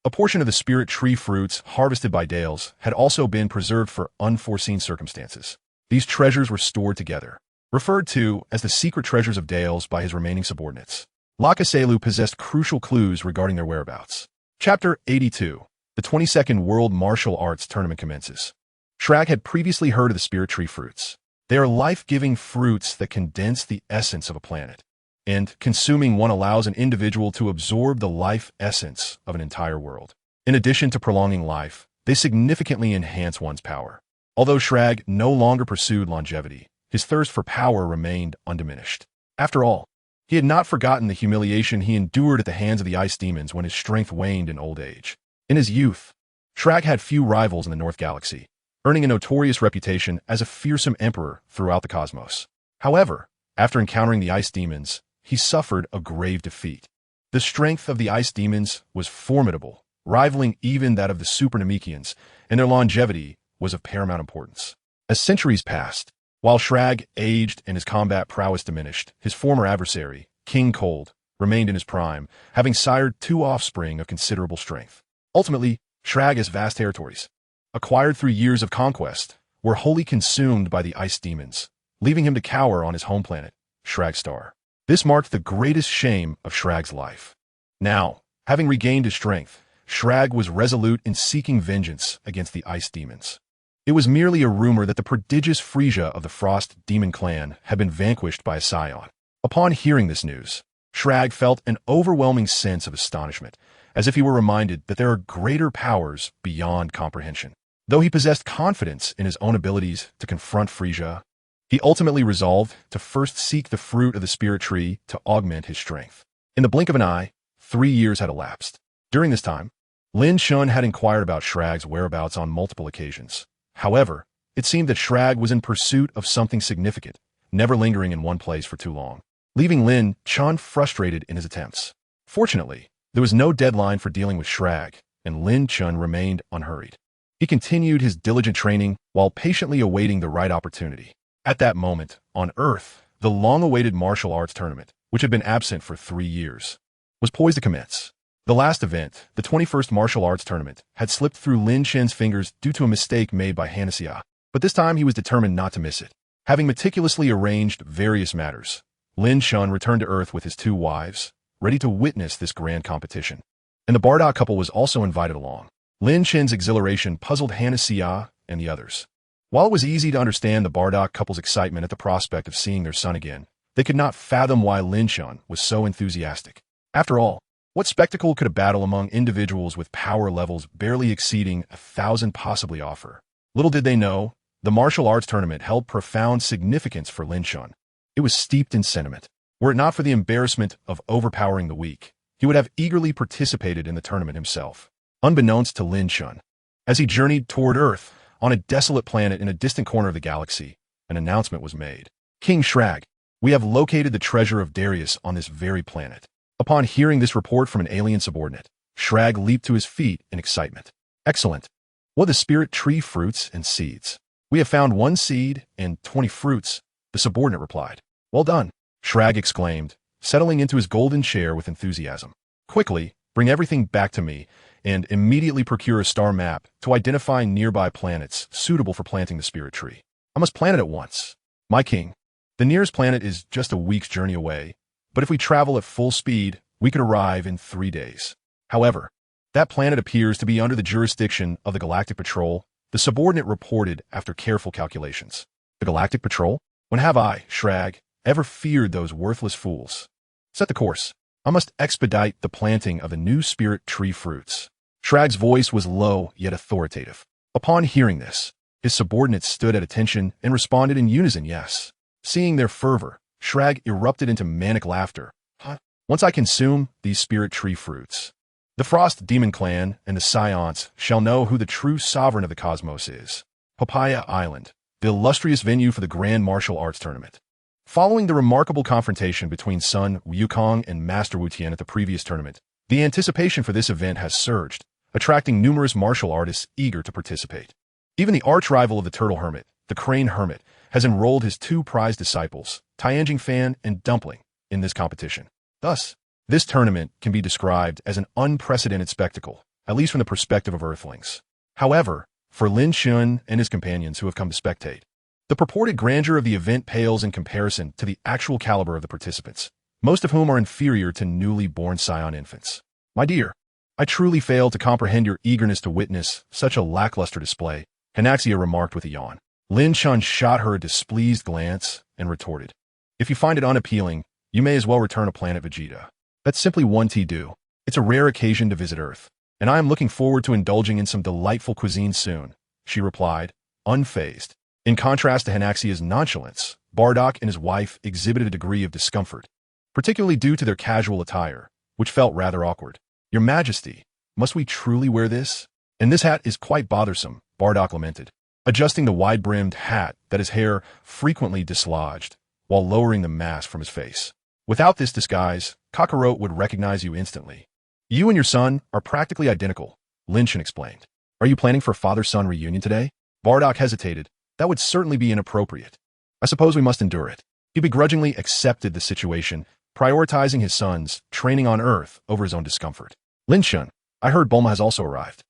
a portion of the spirit tree fruits harvested by Dales had also been preserved for unforeseen circumstances. These treasures were stored together, referred to as the secret treasures of Dales by his remaining subordinates. Lakisu possessed crucial clues regarding their whereabouts. Chapter 82. The 22nd World Martial Arts Tournament commences. Schlag had previously heard of the spirit tree fruits. They are life-giving fruits that condense the essence of a planet, and consuming one allows an individual to absorb the life essence of an entire world. In addition to prolonging life, they significantly enhance one's power. Although Schlag no longer pursued longevity, his thirst for power remained undiminished. After all, he had not forgotten the humiliation he endured at the hands of the ice demons when his strength waned in old age. In his youth, Schlag had few rivals in the North Galaxy, earning a notorious reputation as a fearsome emperor throughout the cosmos. However, after encountering the ice demons, he suffered a grave defeat. The strength of the ice demons was formidable, rivaling even that of the Super Namekians, and their longevity was of paramount importance. As centuries passed, while Schlag aged and his combat prowess diminished, his former adversary, King Cold, remained in his prime, having sired 2 offspring of considerable strength. Ultimately, Schlag's vast territories, acquired through years of conquest, were wholly consumed by the ice demons, leaving him to cower on his home planet, Schlag Star. This marked the greatest shame of Schlag's life. Now, having regained his strength, Schlag was resolute in seeking vengeance against the ice demons. It was merely a rumor that the prodigious Frieza of the Frost Demon Clan had been vanquished by a Saiyan. Upon hearing this news, Schlag felt an overwhelming sense of astonishment, as if he were reminded that there are greater powers beyond comprehension. Though he possessed confidence in his own abilities to confront Frieza, he ultimately resolved to first seek the fruit of the spirit tree to augment his strength. In the blink of an eye, 3 years had elapsed. During this time, Lin Chen had inquired about Schlag's whereabouts on multiple occasions. However, it seemed that Schlag was in pursuit of something significant, never lingering in one place for too long, leaving Lin Chen frustrated in his attempts. Fortunately, there was no deadline for dealing with Schlag, and Lin Chen remained unhurried. He continued his diligent training while patiently awaiting the right opportunity. At that moment, on Earth, the long-awaited martial arts tournament, which had been absent for 3 years, was poised to commence. The last event, the 21st Martial Arts Tournament, had slipped through Lin Chen's fingers due to a mistake made by Hanasia, but this time he was determined not to miss it. Having meticulously arranged various matters, Lin Chen returned to Earth with his 2 wives, ready to witness this grand competition. And the Bardock couple was also invited along. Lin Chen's exhilaration puzzled Hanasia and the others. While it was easy to understand the Bardock couple's excitement at the prospect of seeing their son again, they could not fathom why Lin Chen was so enthusiastic. After all, what spectacle could a battle among individuals with power levels barely exceeding 1,000 possibly offer? Little did they know, the martial arts tournament held profound significance for Lin Chen. It was steeped in sentiment. Were it not for the embarrassment of overpowering the weak, he would have eagerly participated in the tournament himself. Unbeknownst to Lin Chen, as he journeyed toward Earth, on a desolate planet in a distant corner of the galaxy, an announcement was made. King Shrag, we have located the treasure of Darius on this very planet. Upon hearing this report from an alien subordinate, Shrag leaped to his feet in excitement. Excellent. What are the spirit tree fruits and seeds? We have found 1 seed and 20 fruits, the subordinate replied. Well done, Shrag exclaimed, settling into his golden chair with enthusiasm. Quickly, bring everything back to me, and immediately procure a star map to identify nearby planets suitable for planting the spirit tree. I must plant it at once. My king, the nearest planet is just a week's journey away, but if we travel at full speed, we could arrive in 3 days. However, that planet appears to be under the jurisdiction of the Galactic Patrol, the subordinate reported after careful calculations. The Galactic Patrol? When have I, Shrag, ever feared those worthless fools? Set the course. I must expedite the planting of the new spirit tree fruits. Shrag's voice was low yet authoritative. Upon hearing this, his subordinates stood at attention and responded in unison yes. Seeing their fervor, Shrag erupted into manic laughter. Once I consume these spirit tree fruits, the Frost Demon Clan and the Saiyans shall know who the true sovereign of the cosmos is. Papaya Island, the illustrious venue for the Grand Martial Arts Tournament. Following the remarkable confrontation between Sun Wukong and Master Wu Tian at the previous tournament, the anticipation for this event has surged, attracting numerous martial artists eager to participate. Even the arch-rival of the Turtle Hermit, the Crane Hermit, has enrolled his 2 prized disciples, Tianjing Fan and Dumpling, in this competition. Thus, this tournament can be described as an unprecedented spectacle, at least from the perspective of Earthlings. However, for Lin Chen and his companions who have come to spectate, the purported grandeur of the event pales in comparison to the actual caliber of the participants, most of whom are inferior to newly born Saiyan infants. My dear, I truly fail to comprehend your eagerness to witness such a lackluster display, Hanaxia remarked with a yawn. Lin Chen shot her a displeased glance and retorted. If you find it unappealing, you may as well return to Planet Vegeta. That's simply one do. It's a rare occasion to visit Earth, and I am looking forward to indulging in some delightful cuisine soon, she replied, unfazed. In contrast to Hanaxia's nonchalance, Bardock and his wife exhibited a degree of discomfort, particularly due to their casual attire, which felt rather awkward. Your Majesty, must we truly wear this? And this hat is quite bothersome, Bardock lamented, adjusting the wide-brimmed hat that his hair frequently dislodged, while lowering the mask from his face. Without this disguise, Kakarot would recognize you instantly. You and your son are practically identical, Lin Chen explained. Are you planning for a father-son reunion today? Bardock hesitated. That would certainly be inappropriate. I suppose we must endure it. He begrudgingly accepted the situation, prioritizing his son's training on Earth over his own discomfort. Lin Chen, I heard Bulma has also arrived.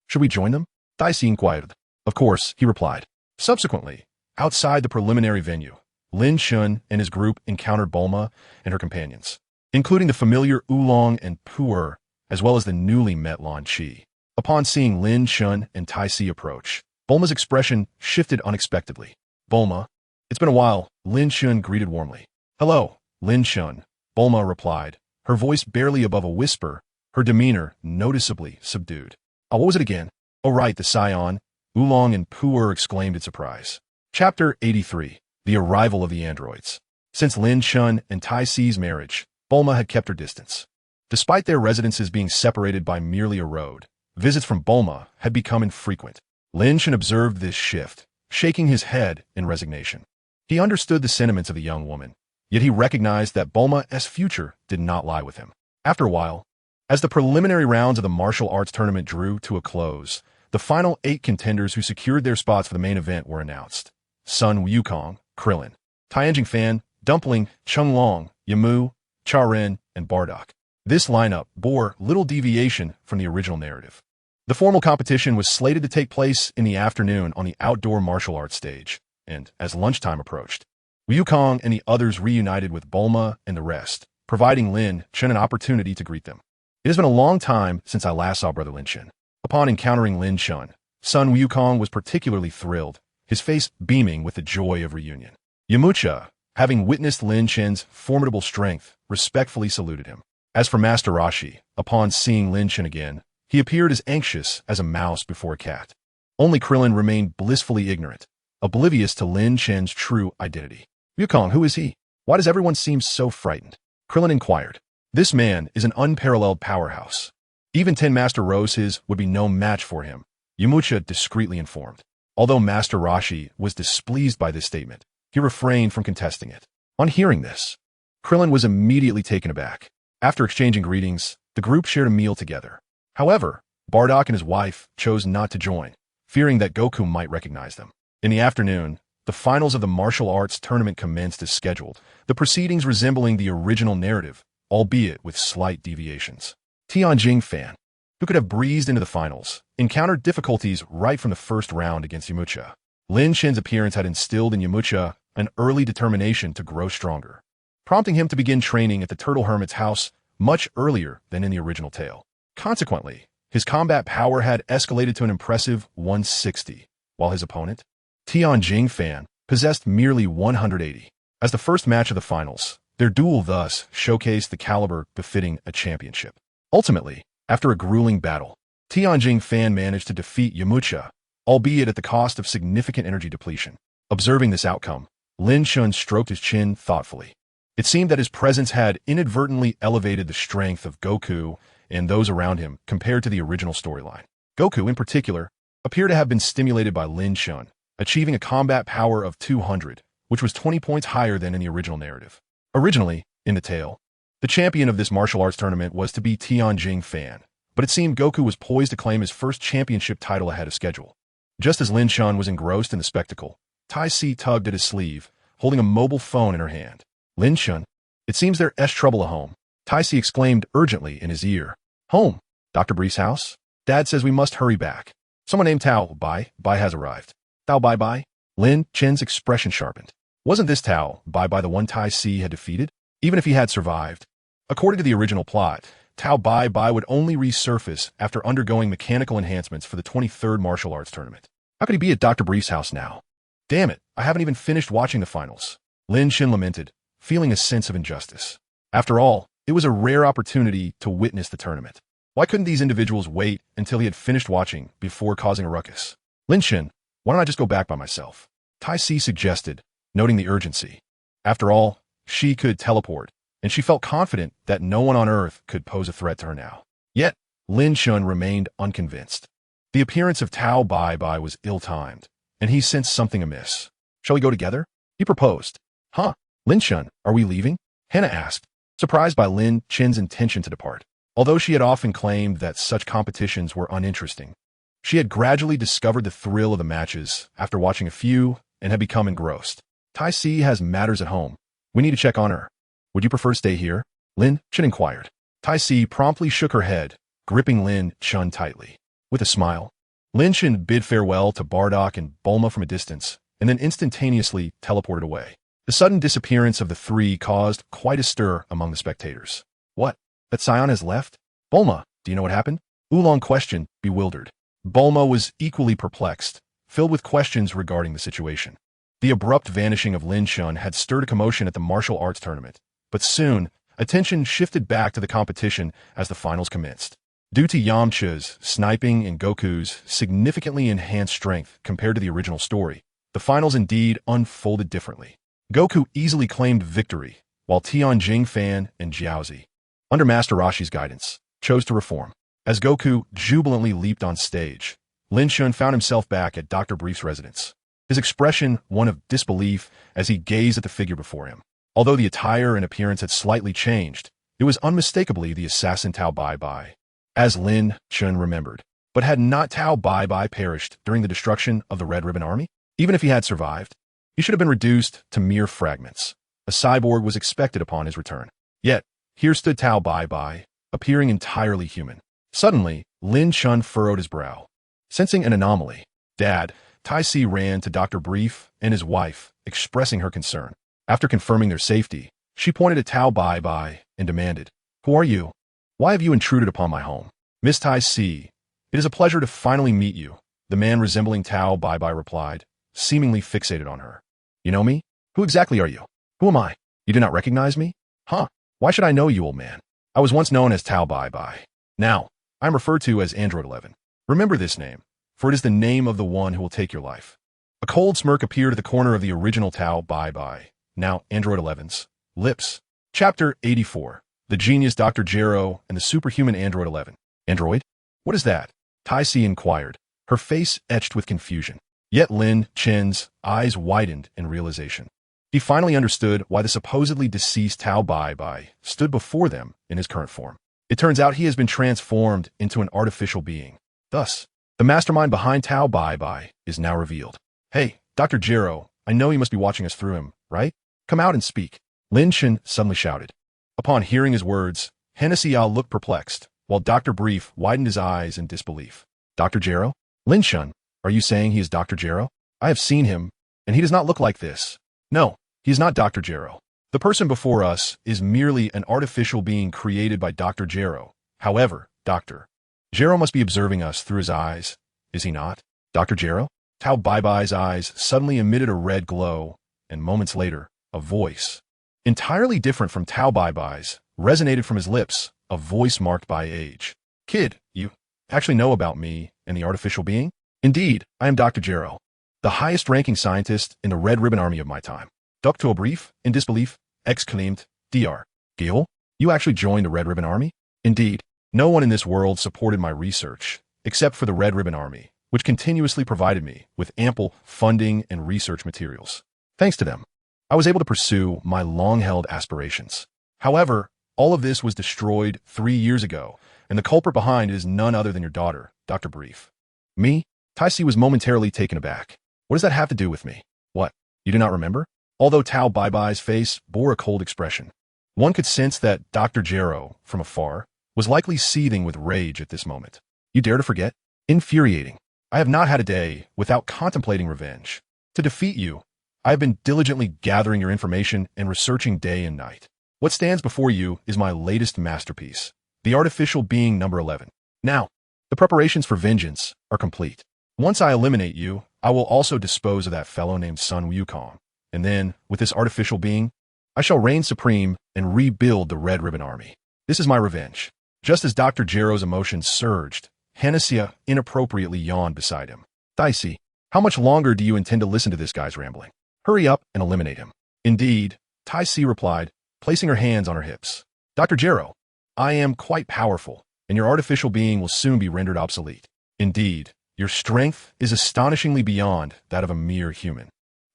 Should we join them? Daisy inquired. Of course, he replied. Subsequently, outside the preliminary venue, Lin Chen and his group encountered Bulma and her companions, including the familiar Oolong and Pu'er, as well as the newly met Lan Chi. Upon seeing Lin Chen and Tai Si approach, Bulma's expression shifted unexpectedly. Bulma, it's been a while, Lin Chen greeted warmly. Hello, Lin Chen, Bulma replied, her voice barely above a whisper, her demeanor noticeably subdued. Oh, what was it again? Oh right, the Saiyan, Oolong and Pu'er exclaimed in surprise. Chapter 83, The Arrival of the Androids. Since Lin Chen and Tai Si's marriage, Bulma had kept her distance. Despite their residences being separated by merely a road, visits from Bulma had become infrequent. Lin Chen observed this shift, shaking his head in resignation. He understood the sentiments of the young woman, yet he recognized that Bulma's future did not lie with him. After a while, as the preliminary rounds of the martial arts tournament drew to a close, the final 8 contenders who secured their spots for the main event were announced. Sun Wukong, Krillin, Tianjing Fan, Dumpling, Chunglong, Yamu, Charin, and Bardock. This lineup bore little deviation from the original narrative. The formal competition was slated to take place in the afternoon on the outdoor martial arts stage, and as lunchtime approached, Wukong and the others reunited with Bulma and the rest, providing Lin Chen an opportunity to greet them. It has been a long time since I last saw Brother Lin Chen. Upon encountering Lin Chen, son Wukong was particularly thrilled, his face beaming with the joy of reunion. Yamcha, having witnessed Lin Chen's formidable strength, respectfully saluted him. As for Master Roshi, upon seeing Lin Chen again, he appeared as anxious as a mouse before a cat. Only Krillin remained blissfully ignorant, oblivious to Lin Chen's true identity. Wukong, who is he? Why does everyone seem so frightened? Krillin inquired. This man is an unparalleled powerhouse. Even 10 Master Roses would be no match for him, Yamcha discreetly informed. Although Master Roshi was displeased by this statement, he refrained from contesting it. On hearing this, Krillin was immediately taken aback. After exchanging greetings, the group shared a meal together. However, Bardock and his wife chose not to join, fearing that Goku might recognize them. In the afternoon, the finals of the martial arts tournament commenced as scheduled, the proceedings resembling the original narrative, albeit with slight deviations. Tianjing Fan, who could have breezed into the finals, encountered difficulties right from the first round against Yamcha. Lin Chen's appearance had instilled in Yamcha an early determination to grow stronger, prompting him to begin training at the Turtle Hermit's house much earlier than in the original tale. Consequently, his combat power had escalated to an impressive 160, while his opponent, Tianjing Fan, possessed merely 180. As the first match of the finals, their duel thus showcased the caliber befitting a championship. Ultimately, after a grueling battle, Tianjing Fan managed to defeat Yamcha, albeit at the cost of significant energy depletion. Observing this outcome, Lin Chen stroked his chin thoughtfully. It seemed that his presence had inadvertently elevated the strength of Goku and those around him compared to the original storyline. Goku, in particular, appeared to have been stimulated by Lin Chen, achieving a combat power of 200, which was 20 points higher than in the original narrative. Originally, in the tale, the champion of this martial arts tournament was to be Tianjing Fan, but it seemed Goku was poised to claim his first championship title ahead of schedule. Just as Lin Chen was engrossed in the spectacle, Tai Si tugged at his sleeve, holding a mobile phone in her hand. Lin Chen, it seems there's trouble at home, Tai Si exclaimed urgently in his ear. Home? Dr. Brief's house? Dad says we must hurry back. Someone named Tao Bai has arrived. Tao Bai? Lin Chen's expression sharpened. Wasn't this Tao Bai the one Tai Si had defeated? Even if he had survived. According to the original plot, Tao Bai would only resurface after undergoing mechanical enhancements for the 23rd martial arts tournament. How could he be at Dr. Brief's house now? Damn it, I haven't even finished watching the finals. Lin Chen lamented, feeling a sense of injustice. After all, it was a rare opportunity to witness the tournament. Why couldn't these individuals wait until he had finished watching before causing a ruckus? Lin Chen, why don't I just go back by myself? Tai Si suggested, noting the urgency. After all, she could teleport, and she felt confident that no one on Earth could pose a threat to her now. Yet, Lin Chen remained unconvinced. The appearance of Tao Bai was ill-timed, and he sensed something amiss. Shall we go together? He proposed. Huh? Lin Chen, are we leaving? Hannah asked, surprised by Lin Chen's intention to depart. Although she had often claimed that such competitions were uninteresting, she had gradually discovered the thrill of the matches after watching a few and had become engrossed. Tai Si has matters at home. We need to check on her. Would you prefer to stay here? Lin Chen inquired. Tai Si promptly shook her head, gripping Lin Chen tightly. With a smile, Lin Chen bid farewell to Bardock and Bulma from a distance, and then instantaneously teleported away. The sudden disappearance of the three caused quite a stir among the spectators. What? That Saiyan has left? Bulma, do you know what happened? Oolong questioned, bewildered. Bulma was equally perplexed, filled with questions regarding the situation. The abrupt vanishing of Lin Chen had stirred a commotion at the martial arts tournament, but soon, attention shifted back to the competition as the finals commenced. Due to Yamcha's sniping and Goku's significantly enhanced strength compared to the original story, the finals indeed unfolded differently. Goku easily claimed victory, while Tianjing Fan and Jiaozi, under Master Roshi's guidance, chose to reform. As Goku jubilantly leaped on stage, Lin Chen found himself back at Dr. Brief's residence, his expression one of disbelief as he gazed at the figure before him. Although the attire and appearance had slightly changed, it was unmistakably the assassin Tao Bai, as Lin Chen remembered. But had not Tao Bai perished during the destruction of the Red Ribbon Army? Even if he had survived, he should have been reduced to mere fragments. A cyborg was expected upon his return. Yet, here stood Tao Bai, appearing entirely human. Suddenly, Lin Chen furrowed his brow. Sensing an anomaly, Dad, Tai Si ran to Dr. Brief and his wife, expressing her concern. After confirming their safety, she pointed at Tao Bai Bai and demanded, "Who are you? Why have you intruded upon my home?" "Miss Tai Si, it is a pleasure to finally meet you," the man resembling Tao Bai Bai replied, seemingly fixated on her. "You know me? Who exactly are you? Who am I? You do not recognize me? Huh? Why should I know you, old man? I was once known as Tao Bai Bai. Now, I am referred to as Android 11. Remember this name, for it is the name of the one who will take your life." A cold smirk appeared at the corner of the original Tao Bai Bai, now Android 11's, lips. Chapter 84. The Genius Dr. Gero and the Superhuman Android 11. "Android? What is that?" Tai Si inquired, her face etched with confusion. Yet Lin Chen's eyes widened in realization. He finally understood why the supposedly deceased Tao Bai Bai stood before them in his current form. It turns out he has been transformed into an artificial being. Thus, the mastermind behind Tao Bai Bai is now revealed. "Hey, Dr. Gero, I know you must be watching us through him, right? Come out and speak," Lin Chen suddenly shouted. Upon hearing his words, Hennessy looked perplexed, while Dr. Brief widened his eyes in disbelief. "Dr. Gero? Lin Chen, are you saying he is Dr. Gero? I have seen him, and he does not look like this." "No, he is not Dr. Gero. The person before us is merely an artificial being created by Dr. Gero. However, Dr. Gero must be observing us through his eyes, is he not?" "Dr. Gero?" Tao Bai Bai's eyes suddenly emitted a red glow, and moments later, a voice, entirely different from Tao Bai Bai's, resonated from his lips, a voice marked by age. "Kid, you actually know about me and the artificial being?" "Indeed, I am Dr. Gero, the highest-ranking scientist in the Red Ribbon Army of my time." Dr. Brief, in disbelief, exclaimed, "Dr. Gil, you actually joined the Red Ribbon Army?" "Indeed, no one in this world supported my research, except for the Red Ribbon Army, which continuously provided me with ample funding and research materials. Thanks to them, I was able to pursue my long-held aspirations. However, all of this was destroyed 3 years ago, and the culprit behind it is none other than your daughter, Dr. Brief." "Me?" Tai Si was momentarily taken aback. "What does that have to do with me?" "What? You do not remember?" Although Tao Bai Bai's face bore a cold expression, one could sense that Dr. Gero, from afar, was likely seething with rage at this moment. "You dare to forget? Infuriating. I have not had a day without contemplating revenge. To defeat you, I have been diligently gathering your information and researching day and night. What stands before you is my latest masterpiece, the artificial being number 11. Now, the preparations for vengeance are complete. Once I eliminate you, I will also dispose of that fellow named Sun Wukong. And then, with this artificial being, I shall reign supreme and rebuild the Red Ribbon Army. This is my revenge." Just as Dr. Gero's emotions surged, Hennessy inappropriately yawned beside him. Tai Si, how much longer do you intend to listen to this guy's rambling? Hurry up and eliminate him." "Indeed," Tai Si replied, placing her hands on her hips. "Dr. Gero, I am quite powerful, and your artificial being will soon be rendered obsolete. Indeed, your strength is astonishingly beyond that of a mere human.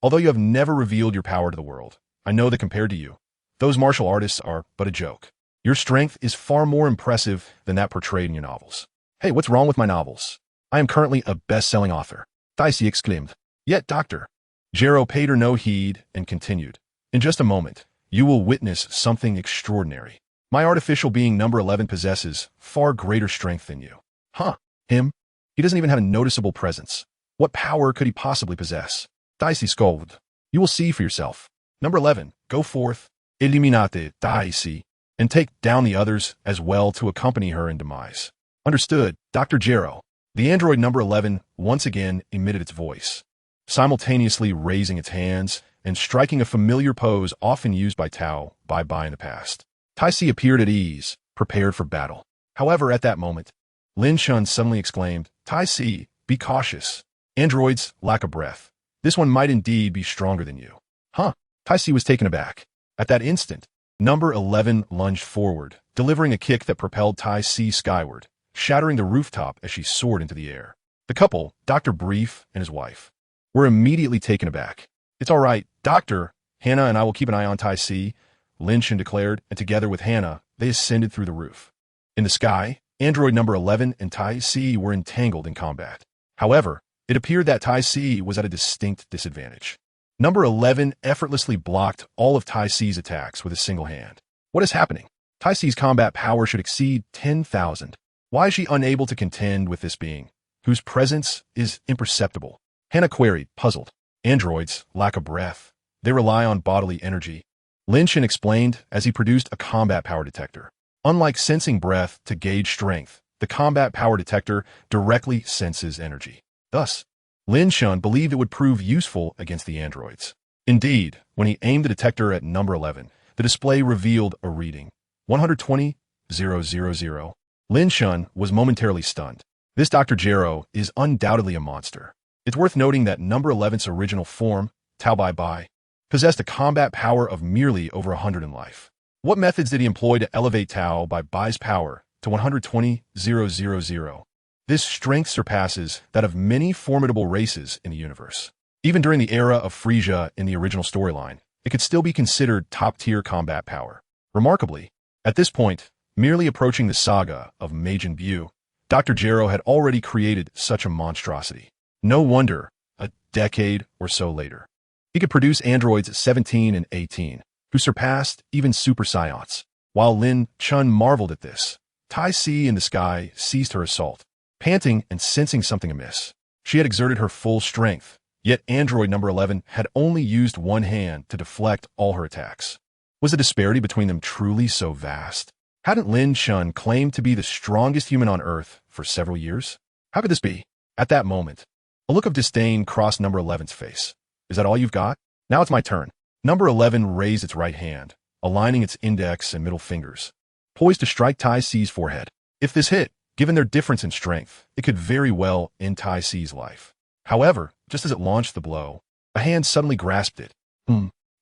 Although you have never revealed your power to the world, I know that compared to you, those martial artists are but a joke. Your strength is far more impressive than that portrayed in your novels." "Hey, what's wrong with my novels? I am currently a best-selling author," Tai Si exclaimed. Yet Dr. Gero paid her no heed and continued, "In just a moment, you will witness something extraordinary. My artificial being number 11 possesses far greater strength than you." "Huh? Him? He doesn't even have a noticeable presence. What power could he possibly possess?" Tai Si scolded. "You will see for yourself. Number 11, go forth, eliminate Tai Si, and take down the others as well to accompany her in demise." "Understood, Dr. Gero." The android number 11 once again emitted its voice, simultaneously raising its hands and striking a familiar pose often used by Tao Bai Bai in the past. Tai Si appeared at ease, prepared for battle. However, at that moment, Lin Chen suddenly exclaimed, "Tai Si, be cautious. Androids lack a breath. This one might indeed be stronger than you." "Huh?" Tai Si was taken aback. At that instant, number 11 lunged forward, delivering a kick that propelled Tai Si skyward, shattering the rooftop as she soared into the air. The couple, Dr. Brief and his wife, were immediately taken aback. "It's all right, Doctor. Hannah and I will keep an eye on Tai Si," Lin Chen declared, and together with Hannah, they ascended through the roof. In the sky, android number 11 and Tai Si were entangled in combat. However, it appeared that Tai Si was at a distinct disadvantage. Number 11 effortlessly blocked all of Tai Si's attacks with a single hand. What is happening? Tai Si's combat power should exceed 10,000. Why is she unable to contend with this being, whose presence is imperceptible? Hannah queried, puzzled. "Androids lack a breath. they rely on bodily energy. Lin Chen explained as he produced a combat power detector. Unlike sensing breath to gauge strength, the combat power detector directly senses energy. Thus, Lin Chen believed it would prove useful against the androids. Indeed, when he aimed the detector at number 11, the display revealed a reading, 120,000. Lin Chen was momentarily stunned. This Dr. Gero is undoubtedly a monster. It's worth noting that number 11's original form, Tao Bai Bai, possessed a combat power of merely over 100 in life. What methods did he employ to elevate Tao Bai Bai's power to 120,000? This strength surpasses that of many formidable races in the universe. Even during the era of Frieza in the original storyline, it could still be considered top-tier combat power. Remarkably, at this point, merely approaching the saga of Majin Buu, Dr. Gero had already created such a monstrosity. No wonder, a decade or so later, he could produce androids 17 and 18, who surpassed even Super Saiyans. While Lin Chen marveled at this, Tai Si in the sky ceased her assault. Panting and sensing something amiss, she had exerted her full strength, yet android number 11 had only used one hand to deflect all her attacks. Was the disparity between them truly so vast? Hadn't Lin Chen claimed to be the strongest human on Earth for several years? How could this be? At that moment, a look of disdain crossed number 11's face. Is that all you've got? Now it's my turn. Number 11 raised its right hand, aligning its index and middle fingers, poised to strike Tai Si's forehead. If this hit, given their difference in strength, it could very well end Tai Si's life. However, just as it launched the blow, a hand suddenly grasped it.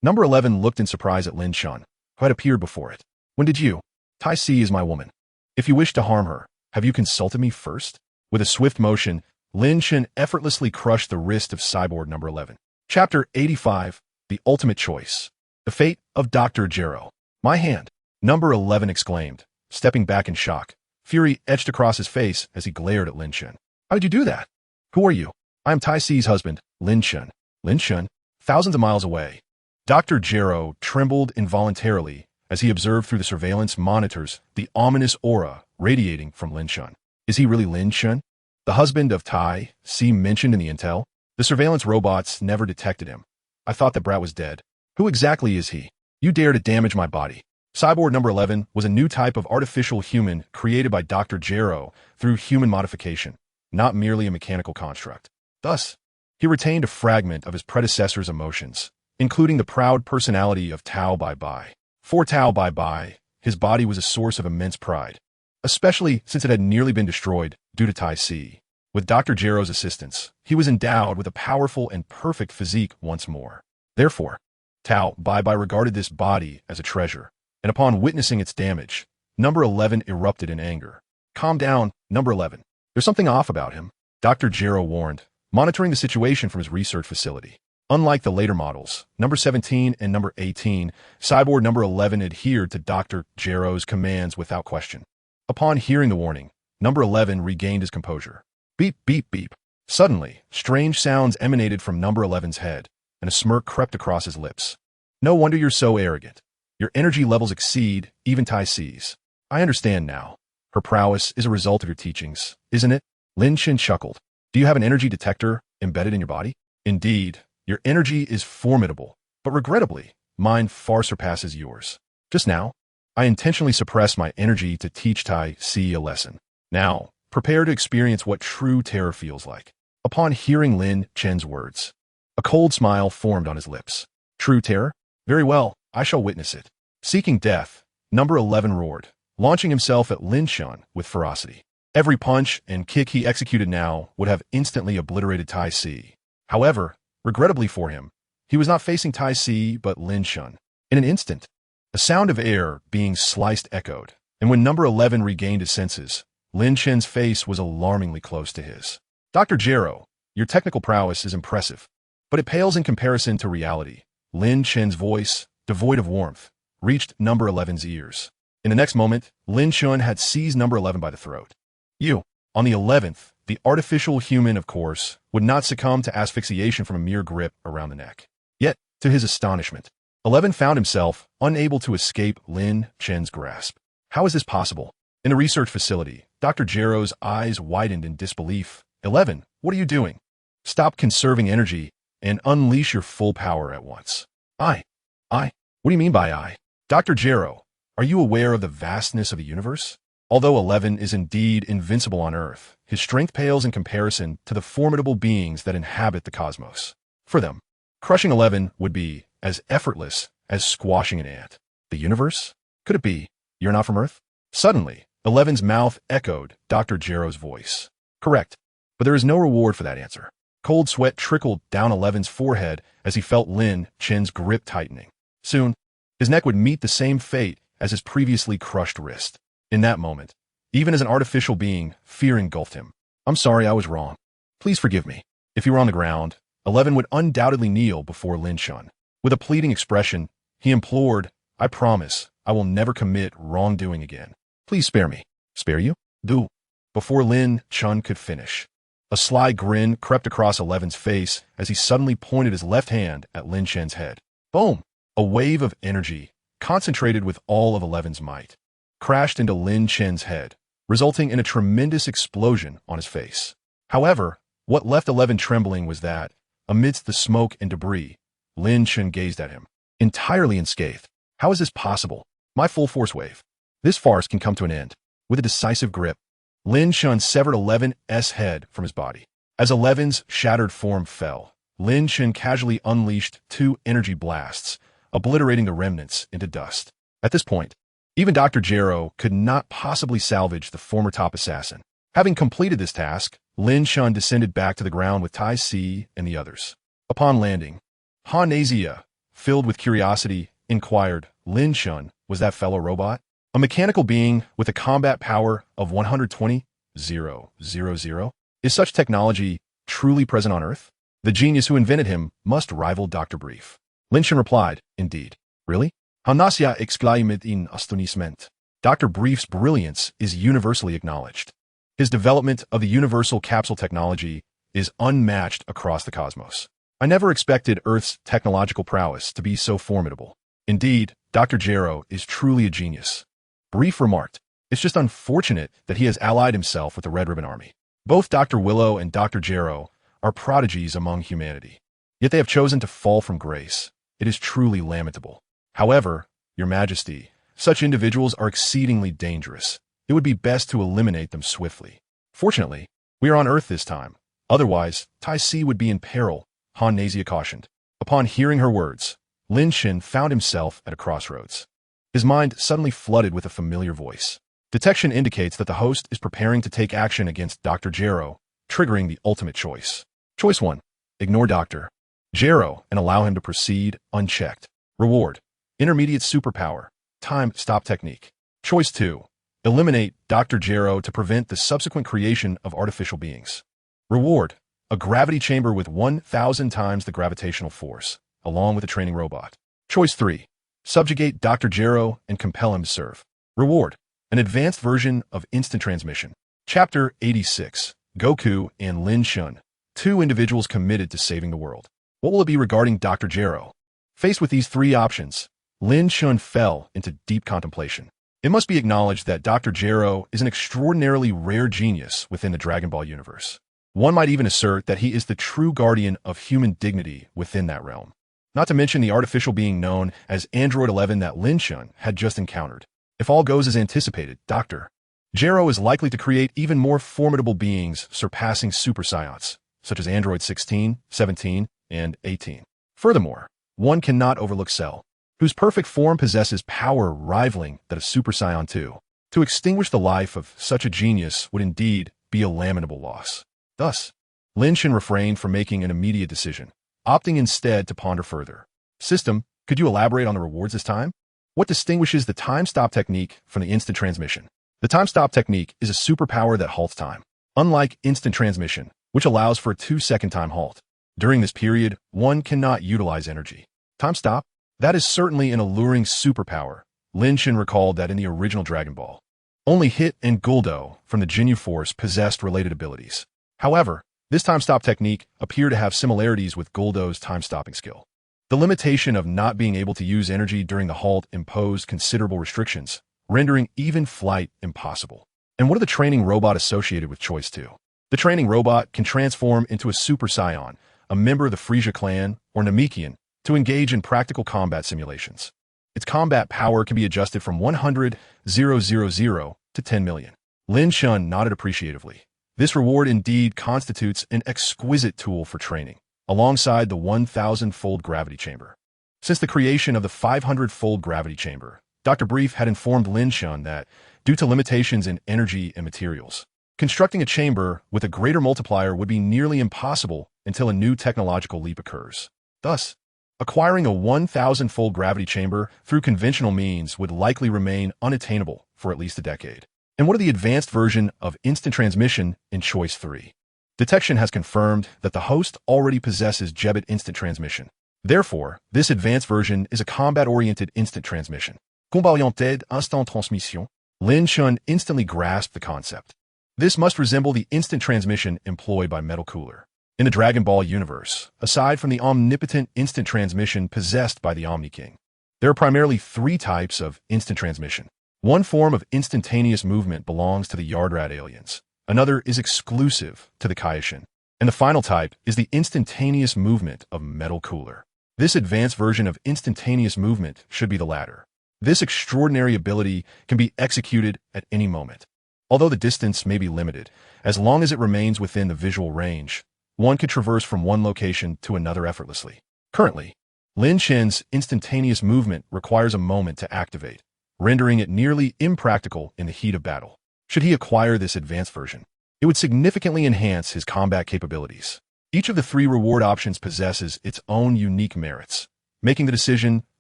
Number 11 looked in surprise at Lin Chen, who had appeared before it. When did you? Tai Si is my woman. If you wish to harm her, have you consulted me first? With a swift motion, Lin Chen effortlessly crushed the wrist of cyborg number 11. Chapter 85, The Ultimate Choice. The Fate of Dr. Gero. My hand, number 11 exclaimed, stepping back in shock. Fury etched across his face as he glared at Lin Chen. How did you do that? Who are you? I am Tai Si's husband, Lin Chen. Lin Chen, thousands of miles away. Dr. Gero trembled involuntarily as he observed through the surveillance monitors the ominous aura radiating from Lin Chen. Is he really Lin Chen, the husband of Tai Si mentioned in the intel? The surveillance robots never detected him. I thought the brat was dead. Who exactly is he? You dare to damage my body. Cyborg number 11 was a new type of artificial human created by Dr. Gero through human modification, not merely a mechanical construct. Thus, he retained a fragment of his predecessor's emotions, including the proud personality of Tao Bai Bai. For Tao Bai Bai, his body was a source of immense pride, especially since it had nearly been destroyed due to Tai Si. With Dr. Gero's assistance, he was endowed with a powerful and perfect physique once more. Therefore, Tao Bai Bai regarded this body as a treasure, and upon witnessing its damage, number 11 erupted in anger. Calm down, number 11. There's something off about him, Dr. Gero warned, monitoring the situation from his research facility. Unlike the later models, number 17 and number 18, cyborg number 11 adhered to Dr. Gero's commands without question. Upon hearing the warning, number 11 regained his composure. Beep, beep, beep. Suddenly, strange sounds emanated from number 11's head, and a smirk crept across his lips. No wonder you're so arrogant. Your energy levels exceed even Tai Si's. I understand now. Her prowess is a result of your teachings, isn't it? Lin Chen chuckled. Do you have an energy detector embedded in your body? Indeed, your energy is formidable, but regrettably, mine far surpasses yours. Just now, I intentionally suppressed my energy to teach Tai Si a lesson. Now, prepare to experience what true terror feels like. Upon hearing Lin Chen's words, a cold smile formed on his lips. True terror? Very well, I shall witness it. Seeking death, number 11 roared, launching himself at Lin Chen with ferocity. Every punch and kick he executed now would have instantly obliterated Tai Si. However, regrettably for him, he was not facing Tai Si but Lin Chen. In an instant, a sound of air being sliced echoed, and when number 11 regained his senses, Lin Chen's face was alarmingly close to his. Dr. Gero, your technical prowess is impressive, but it pales in comparison to reality. Lin Chen's voice, devoid of warmth, reached number 11's ears. In the next moment, Lin Chen had seized number 11 by the throat. You, on the 11th, the artificial human, of course, would not succumb to asphyxiation from a mere grip around the neck. Yet, to his astonishment, 11 found himself unable to escape Lin Chen's grasp. How is this possible? In the research facility, Dr. Gero's eyes widened in disbelief. 11, what are you doing? Stop conserving energy and unleash your full power at once. I. I. What do you mean by I? Dr. Gero, are you aware of the vastness of the universe? Although 11 is indeed invincible on Earth, his strength pales in comparison to the formidable beings that inhabit the cosmos. For them, crushing 11 would be as effortless as squashing an ant. The universe? Could it be you're not from Earth? Suddenly, 11's mouth echoed Dr. Gero's voice. Correct, but there is no reward for that answer. Cold sweat trickled down 11's forehead as he felt Lin Chen's grip tightening. Soon, his neck would meet the same fate as his previously crushed wrist. In that moment, even as an artificial being, fear engulfed him. I'm sorry I was wrong. Please forgive me. If he were on the ground, 11 would undoubtedly kneel before Lin Chen. With a pleading expression, he implored, I promise, I will never commit wrongdoing again. Please spare me. Spare you? Do. Before Lin Chen could finish, a sly grin crept across 11's face as he suddenly pointed his left hand at Lin Chen's head. Boom! A wave of energy, concentrated with all of 11's might, crashed into Lin Chen's head, resulting in a tremendous explosion on his face. However, what left 11 trembling was that, amidst the smoke and debris, Lin Chen gazed at him, entirely unscathed. How is this possible? My full force wave. This farce can come to an end. With a decisive grip, Lin Chen severed 11's head from his body. As 11's shattered form fell, Lin Chen casually unleashed 2 energy blasts, obliterating the remnants into dust. At this point, even Dr. Gero could not possibly salvage the former top assassin. Having completed this task, Lin Chen descended back to the ground with Tai Si and the others. Upon landing, Han Nazia, filled with curiosity, inquired, Lin Chen, was that fellow robot? A mechanical being with a combat power of 120,000. Is such technology truly present on Earth? The genius who invented him must rival Dr. Brief. Lin Chen replied, indeed. Really? Han Nazia exclaimed in astonishment. Dr. Brief's brilliance is universally acknowledged. His development of the universal capsule technology is unmatched across the cosmos. I never expected Earth's technological prowess to be so formidable. Indeed, Dr. Gero is truly a genius. Brief remarked, it's just unfortunate that he has allied himself with the Red Ribbon Army. Both Dr. Willow and Dr. Gero are prodigies among humanity. Yet they have chosen to fall from grace. It is truly lamentable. However, Your Majesty, such individuals are exceedingly dangerous. It would be best to eliminate them swiftly. Fortunately, we are on Earth this time. Otherwise, Tai Si would be in peril, Han Nazia cautioned. Upon hearing her words, Lin Chen found himself at a crossroads. His mind suddenly flooded with a familiar voice. Detection indicates that the host is preparing to take action against Dr. Gero, triggering the ultimate choice. Choice 1. Ignore Dr. Gero and allow him to proceed unchecked. Reward. Intermediate superpower. Time stop technique. Choice 2. Eliminate Dr. Gero to prevent the subsequent creation of artificial beings. Reward. A gravity chamber with 1,000 times the gravitational force, along with a training robot. Choice 3. Subjugate Dr. Gero and compel him to serve. Reward. An advanced version of instant transmission. Chapter 86. Goku and Lin Chen. 2 individuals committed to saving the world. What will it be regarding Dr. Gero? Faced with these 3 options, Lin Chen fell into deep contemplation. It must be acknowledged that Dr. Gero is an extraordinarily rare genius within the Dragon Ball universe. One might even assert that he is the true guardian of human dignity within that realm. Not to mention the artificial being known as Android 11 that Lin Chen had just encountered. If all goes as anticipated, Dr. Gero is likely to create even more formidable beings surpassing Super Saiyans, such as Android 16, 17, and 18. Furthermore, one cannot overlook Cell, whose perfect form possesses power rivaling that of Super Saiyan 2. To extinguish the life of such a genius would indeed be a lamentable loss. Thus, Lin Chen refrained from making an immediate decision, opting instead to ponder further. System, could you elaborate on the rewards this time? What distinguishes the time stop technique from the instant transmission? The time stop technique is a superpower that halts time. Unlike instant transmission, which allows for a 2-second time halt. During this period, one cannot utilize energy. Time stop? That is certainly an alluring superpower. Lin Chen recalled that in the original Dragon Ball, only Hit and Guldo from the Ginyu Force possessed related abilities. However, this time-stop technique appeared to have similarities with Guldo's time-stopping skill. The limitation of not being able to use energy during the halt imposed considerable restrictions, rendering even flight impossible. And what of the training robot associated with Choice 2? The training robot can transform into a Super Saiyan, a member of the Frieza clan, or Namekian, to engage in practical combat simulations. Its combat power can be adjusted from 100,000 to 10 million. Lin Chen nodded appreciatively. This reward indeed constitutes an exquisite tool for training, alongside the 1,000-fold gravity chamber. Since the creation of the 500-fold gravity chamber, Dr. Brief had informed Lin Chen that, due to limitations in energy and materials, constructing a chamber with a greater multiplier would be nearly impossible until a new technological leap occurs. Thus, acquiring a 1,000-fold gravity chamber through conventional means would likely remain unattainable for at least a decade. And what of the advanced version of instant transmission in Choice 3? Detection has confirmed that the host already possesses Jebit instant transmission. Therefore, this advanced version is a combat-oriented instant transmission. Combat-oriented instant transmission. Lin Chen instantly grasped the concept. This must resemble the instant transmission employed by Metal Cooler. In the Dragon Ball universe, aside from the omnipotent instant transmission possessed by the Omni King, there are primarily three types of instant transmission. One form of instantaneous movement belongs to the Yardrat aliens. Another is exclusive to the Kaiōshin. And the final type is the instantaneous movement of Metal Cooler. This advanced version of instantaneous movement should be the latter. This extraordinary ability can be executed at any moment. Although the distance may be limited, as long as it remains within the visual range, one could traverse from one location to another effortlessly. Currently, Lin Chen's instantaneous movement requires a moment to activate, rendering it nearly impractical in the heat of battle. Should he acquire this advanced version, it would significantly enhance his combat capabilities. Each of the three reward options possesses its own unique merits, making the decision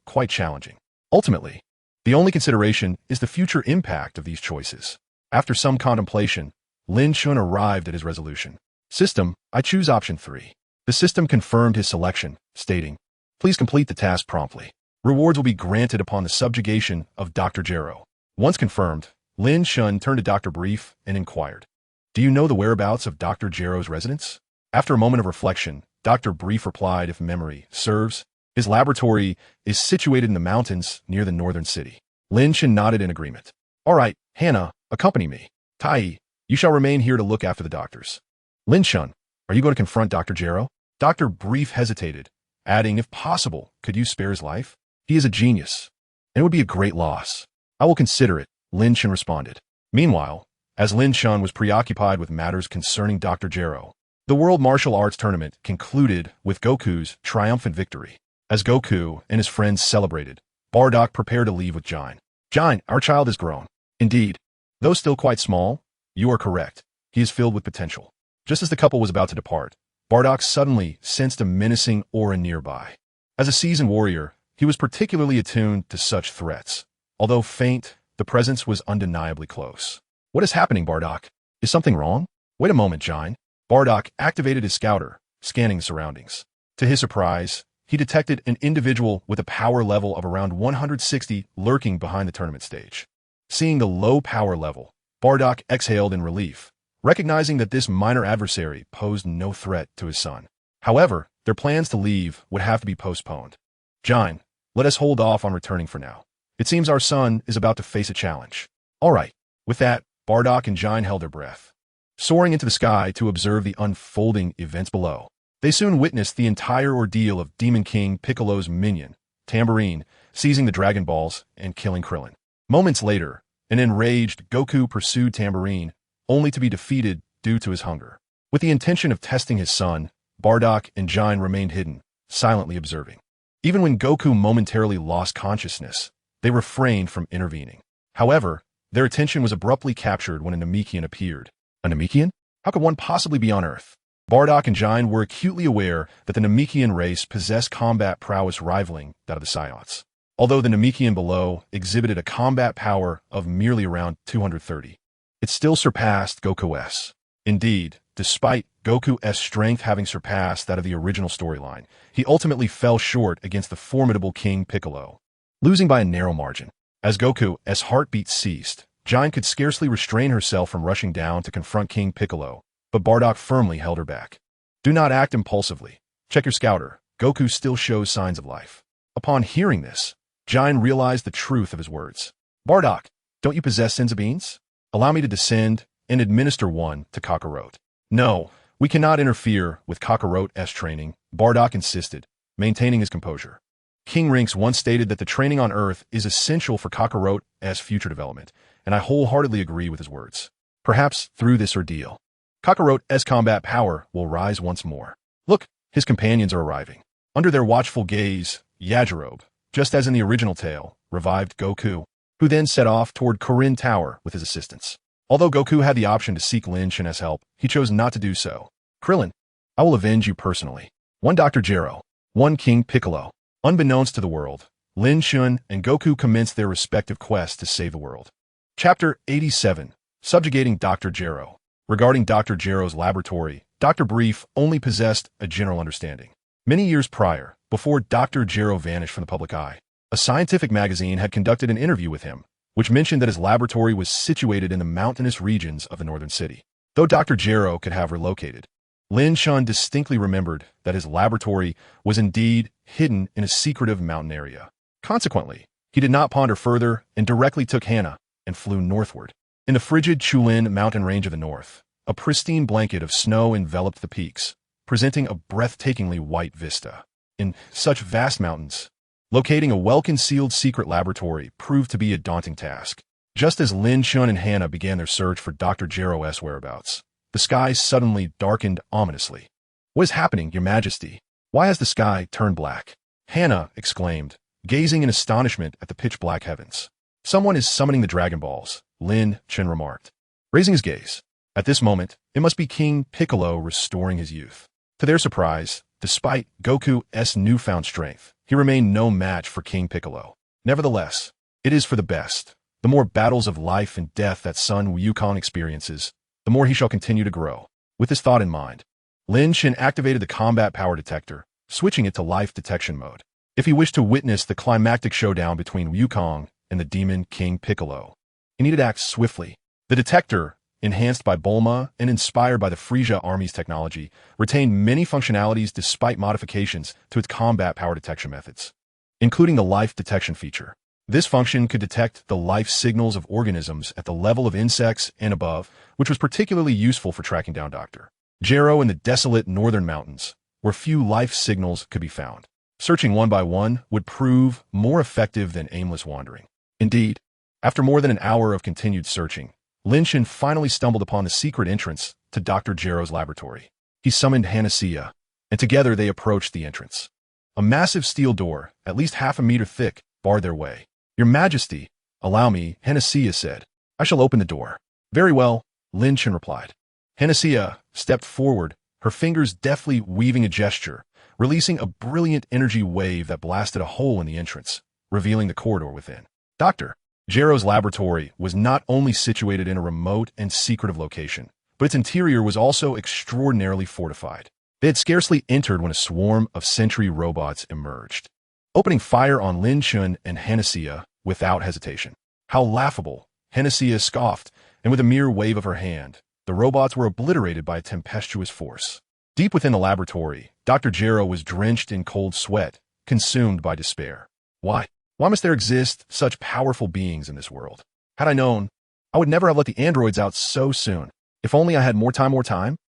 quite challenging. Ultimately, the only consideration is the future impact of these choices. After some contemplation, Lin Chen arrived at his resolution. System, I choose option 3. The system confirmed his selection, stating, "Please complete the task promptly. Rewards will be granted upon the subjugation of Dr. Gero." Once confirmed, Lin Chen turned to Dr. Brief and inquired, "Do you know the whereabouts of Dr. Gero's residence?" After a moment of reflection, Dr. Brief replied, if memory serves, his laboratory is situated in the mountains near the northern city. Lin Chen nodded in agreement. "All right, Hannah, accompany me. Tai, you shall remain here to look after the doctors." "Lin Chen, are you going to confront Dr. Gero?" Dr. Brief hesitated, adding, "If possible, could you spare his life? He is a genius, and it would be a great loss." "I will consider it," Lin Chen responded. Meanwhile, as Lin Chen was preoccupied with matters concerning Dr. Gero, the World Martial Arts Tournament concluded with Goku's triumphant victory. As Goku and his friends celebrated, Bardock prepared to leave with Jine. "Jine, our child is grown." "Indeed. Though still quite small, you are correct. He is filled with potential." Just as the couple was about to depart, Bardock suddenly sensed a menacing aura nearby. As a seasoned warrior, he was particularly attuned to such threats. Although faint, the presence was undeniably close. "What is happening, Bardock? Is something wrong?" "Wait a moment, Jine." Bardock activated his scouter, scanning the surroundings. To his surprise, he detected an individual with a power level of around 160 lurking behind the tournament stage. Seeing the low power level, Bardock exhaled in relief, recognizing that this minor adversary posed no threat to his son. However, their plans to leave would have to be postponed. "Jine, let us hold off on returning for now. It seems our son is about to face a challenge." "All right." With that, Bardock and Jine held their breath, soaring into the sky to observe the unfolding events below. They soon witnessed the entire ordeal of Demon King Piccolo's minion, Tambourine, seizing the Dragon Balls and killing Krillin. Moments later, an enraged Goku pursued Tambourine, only to be defeated due to his hunger. With the intention of testing his son, Bardock and Jine remained hidden, silently observing. Even when Goku momentarily lost consciousness, they refrained from intervening. However, their attention was abruptly captured when a Namekian appeared. A Namekian? How could one possibly be on Earth? Bardock and Jine were acutely aware that the Namekian race possessed combat prowess rivaling that of the Saiyans. Although the Namekian below exhibited a combat power of merely around 230, it still surpassed Goku's. Indeed, despite Goku's strength having surpassed that of the original storyline, he ultimately fell short against the formidable King Piccolo, losing by a narrow margin. As Goku's heartbeat ceased, Jine could scarcely restrain herself from rushing down to confront King Piccolo, but Bardock firmly held her back. "Do not act impulsively. Check your scouter. Goku still shows signs of life." Upon hearing this, Jine realized the truth of his words. "Bardock, don't you possess senzu beans? Allow me to descend and administer one to Kakarot." "No, we cannot interfere with Kakarot's training," Bardock insisted, maintaining his composure. King Rinks once stated that the training on Earth is essential for Kakarote's future development, and I wholeheartedly agree with his words. Perhaps through this ordeal, Kakarote's combat power will rise once more. Look, his companions are arriving. Under their watchful gaze, Yajirobe, just as in the original tale, revived Goku, who then set off toward Korin Tower with his assistants. Although Goku had the option to seek Lin Chen's help, he chose not to do so. Krillin, I will avenge you personally. One Dr. Gero, one King Piccolo. Unbeknownst to the world, Lin Chen and Goku commenced their respective quests to save the world. Chapter 87, Subjugating Dr. Gero. Regarding Dr. Gero's laboratory, Dr. Brief only possessed a general understanding. Many years prior, before Dr. Gero vanished from the public eye, a scientific magazine had conducted an interview with him, which mentioned that his laboratory was situated in the mountainous regions of the northern city. Though Dr. Gero could have relocated, Lin Chen distinctly remembered that his laboratory was indeed hidden in a secretive mountain area. Consequently, he did not ponder further and directly took Hana and flew northward. In the frigid Chulin mountain range of the north, a pristine blanket of snow enveloped the peaks, presenting a breathtakingly white vista. In such vast mountains, locating a well-concealed secret laboratory proved to be a daunting task. Just as Lin Chen and Hana began their search for Dr. Gero's whereabouts, the sky suddenly darkened ominously. What is happening, Your Majesty? Why has the sky turned black? Hana exclaimed, gazing in astonishment at the pitch-black heavens. Someone is summoning the Dragon Balls, Lin Chen remarked, raising his gaze. At this moment, it must be King Piccolo restoring his youth. To their surprise, despite Goku's newfound strength, he remained no match for King Piccolo. Nevertheless, it is for the best. The more battles of life and death that son Wukong experiences, the more he shall continue to grow. With this thought in mind, Lin Chen activated the combat power detector, switching it to life detection mode. If he wished to witness the climactic showdown between Wukong and the demon King Piccolo, he needed to act swiftly. The detector, enhanced by Bulma and inspired by the Frieza army's technology, retained many functionalities despite modifications to its combat power detection methods, including the life detection feature. This function could detect the life signals of organisms at the level of insects and above, which was particularly useful for tracking down Dr. Gero in the desolate northern mountains, where few life signals could be found. Searching one by one would prove more effective than aimless wandering. Indeed, after more than an hour of continued searching, Lin Chen finally stumbled upon the secret entrance to Dr. Gero's laboratory. He summoned Hanacia, and together they approached the entrance. A massive steel door, at least half a meter thick, barred their way. Your Majesty, allow me, Hanacia said. I shall open the door. Very well, Lin Chen replied. Hanacia stepped forward, her fingers deftly weaving a gesture, releasing a brilliant energy wave that blasted a hole in the entrance, revealing the corridor within. Dr. Gero's laboratory was not only situated in a remote and secretive location, but its interior was also extraordinarily fortified. They had scarcely entered when a swarm of sentry robots emerged, opening fire on Lin Chen and Hanacia without hesitation. How laughable, Hanacia scoffed, and with a mere wave of her hand, the robots were obliterated by a tempestuous force. Deep within the laboratory, Dr. Gero was drenched in cold sweat, consumed by despair. Why must there exist such powerful beings in this world? Had I known, I would never have let the androids out so soon. If only I had more time,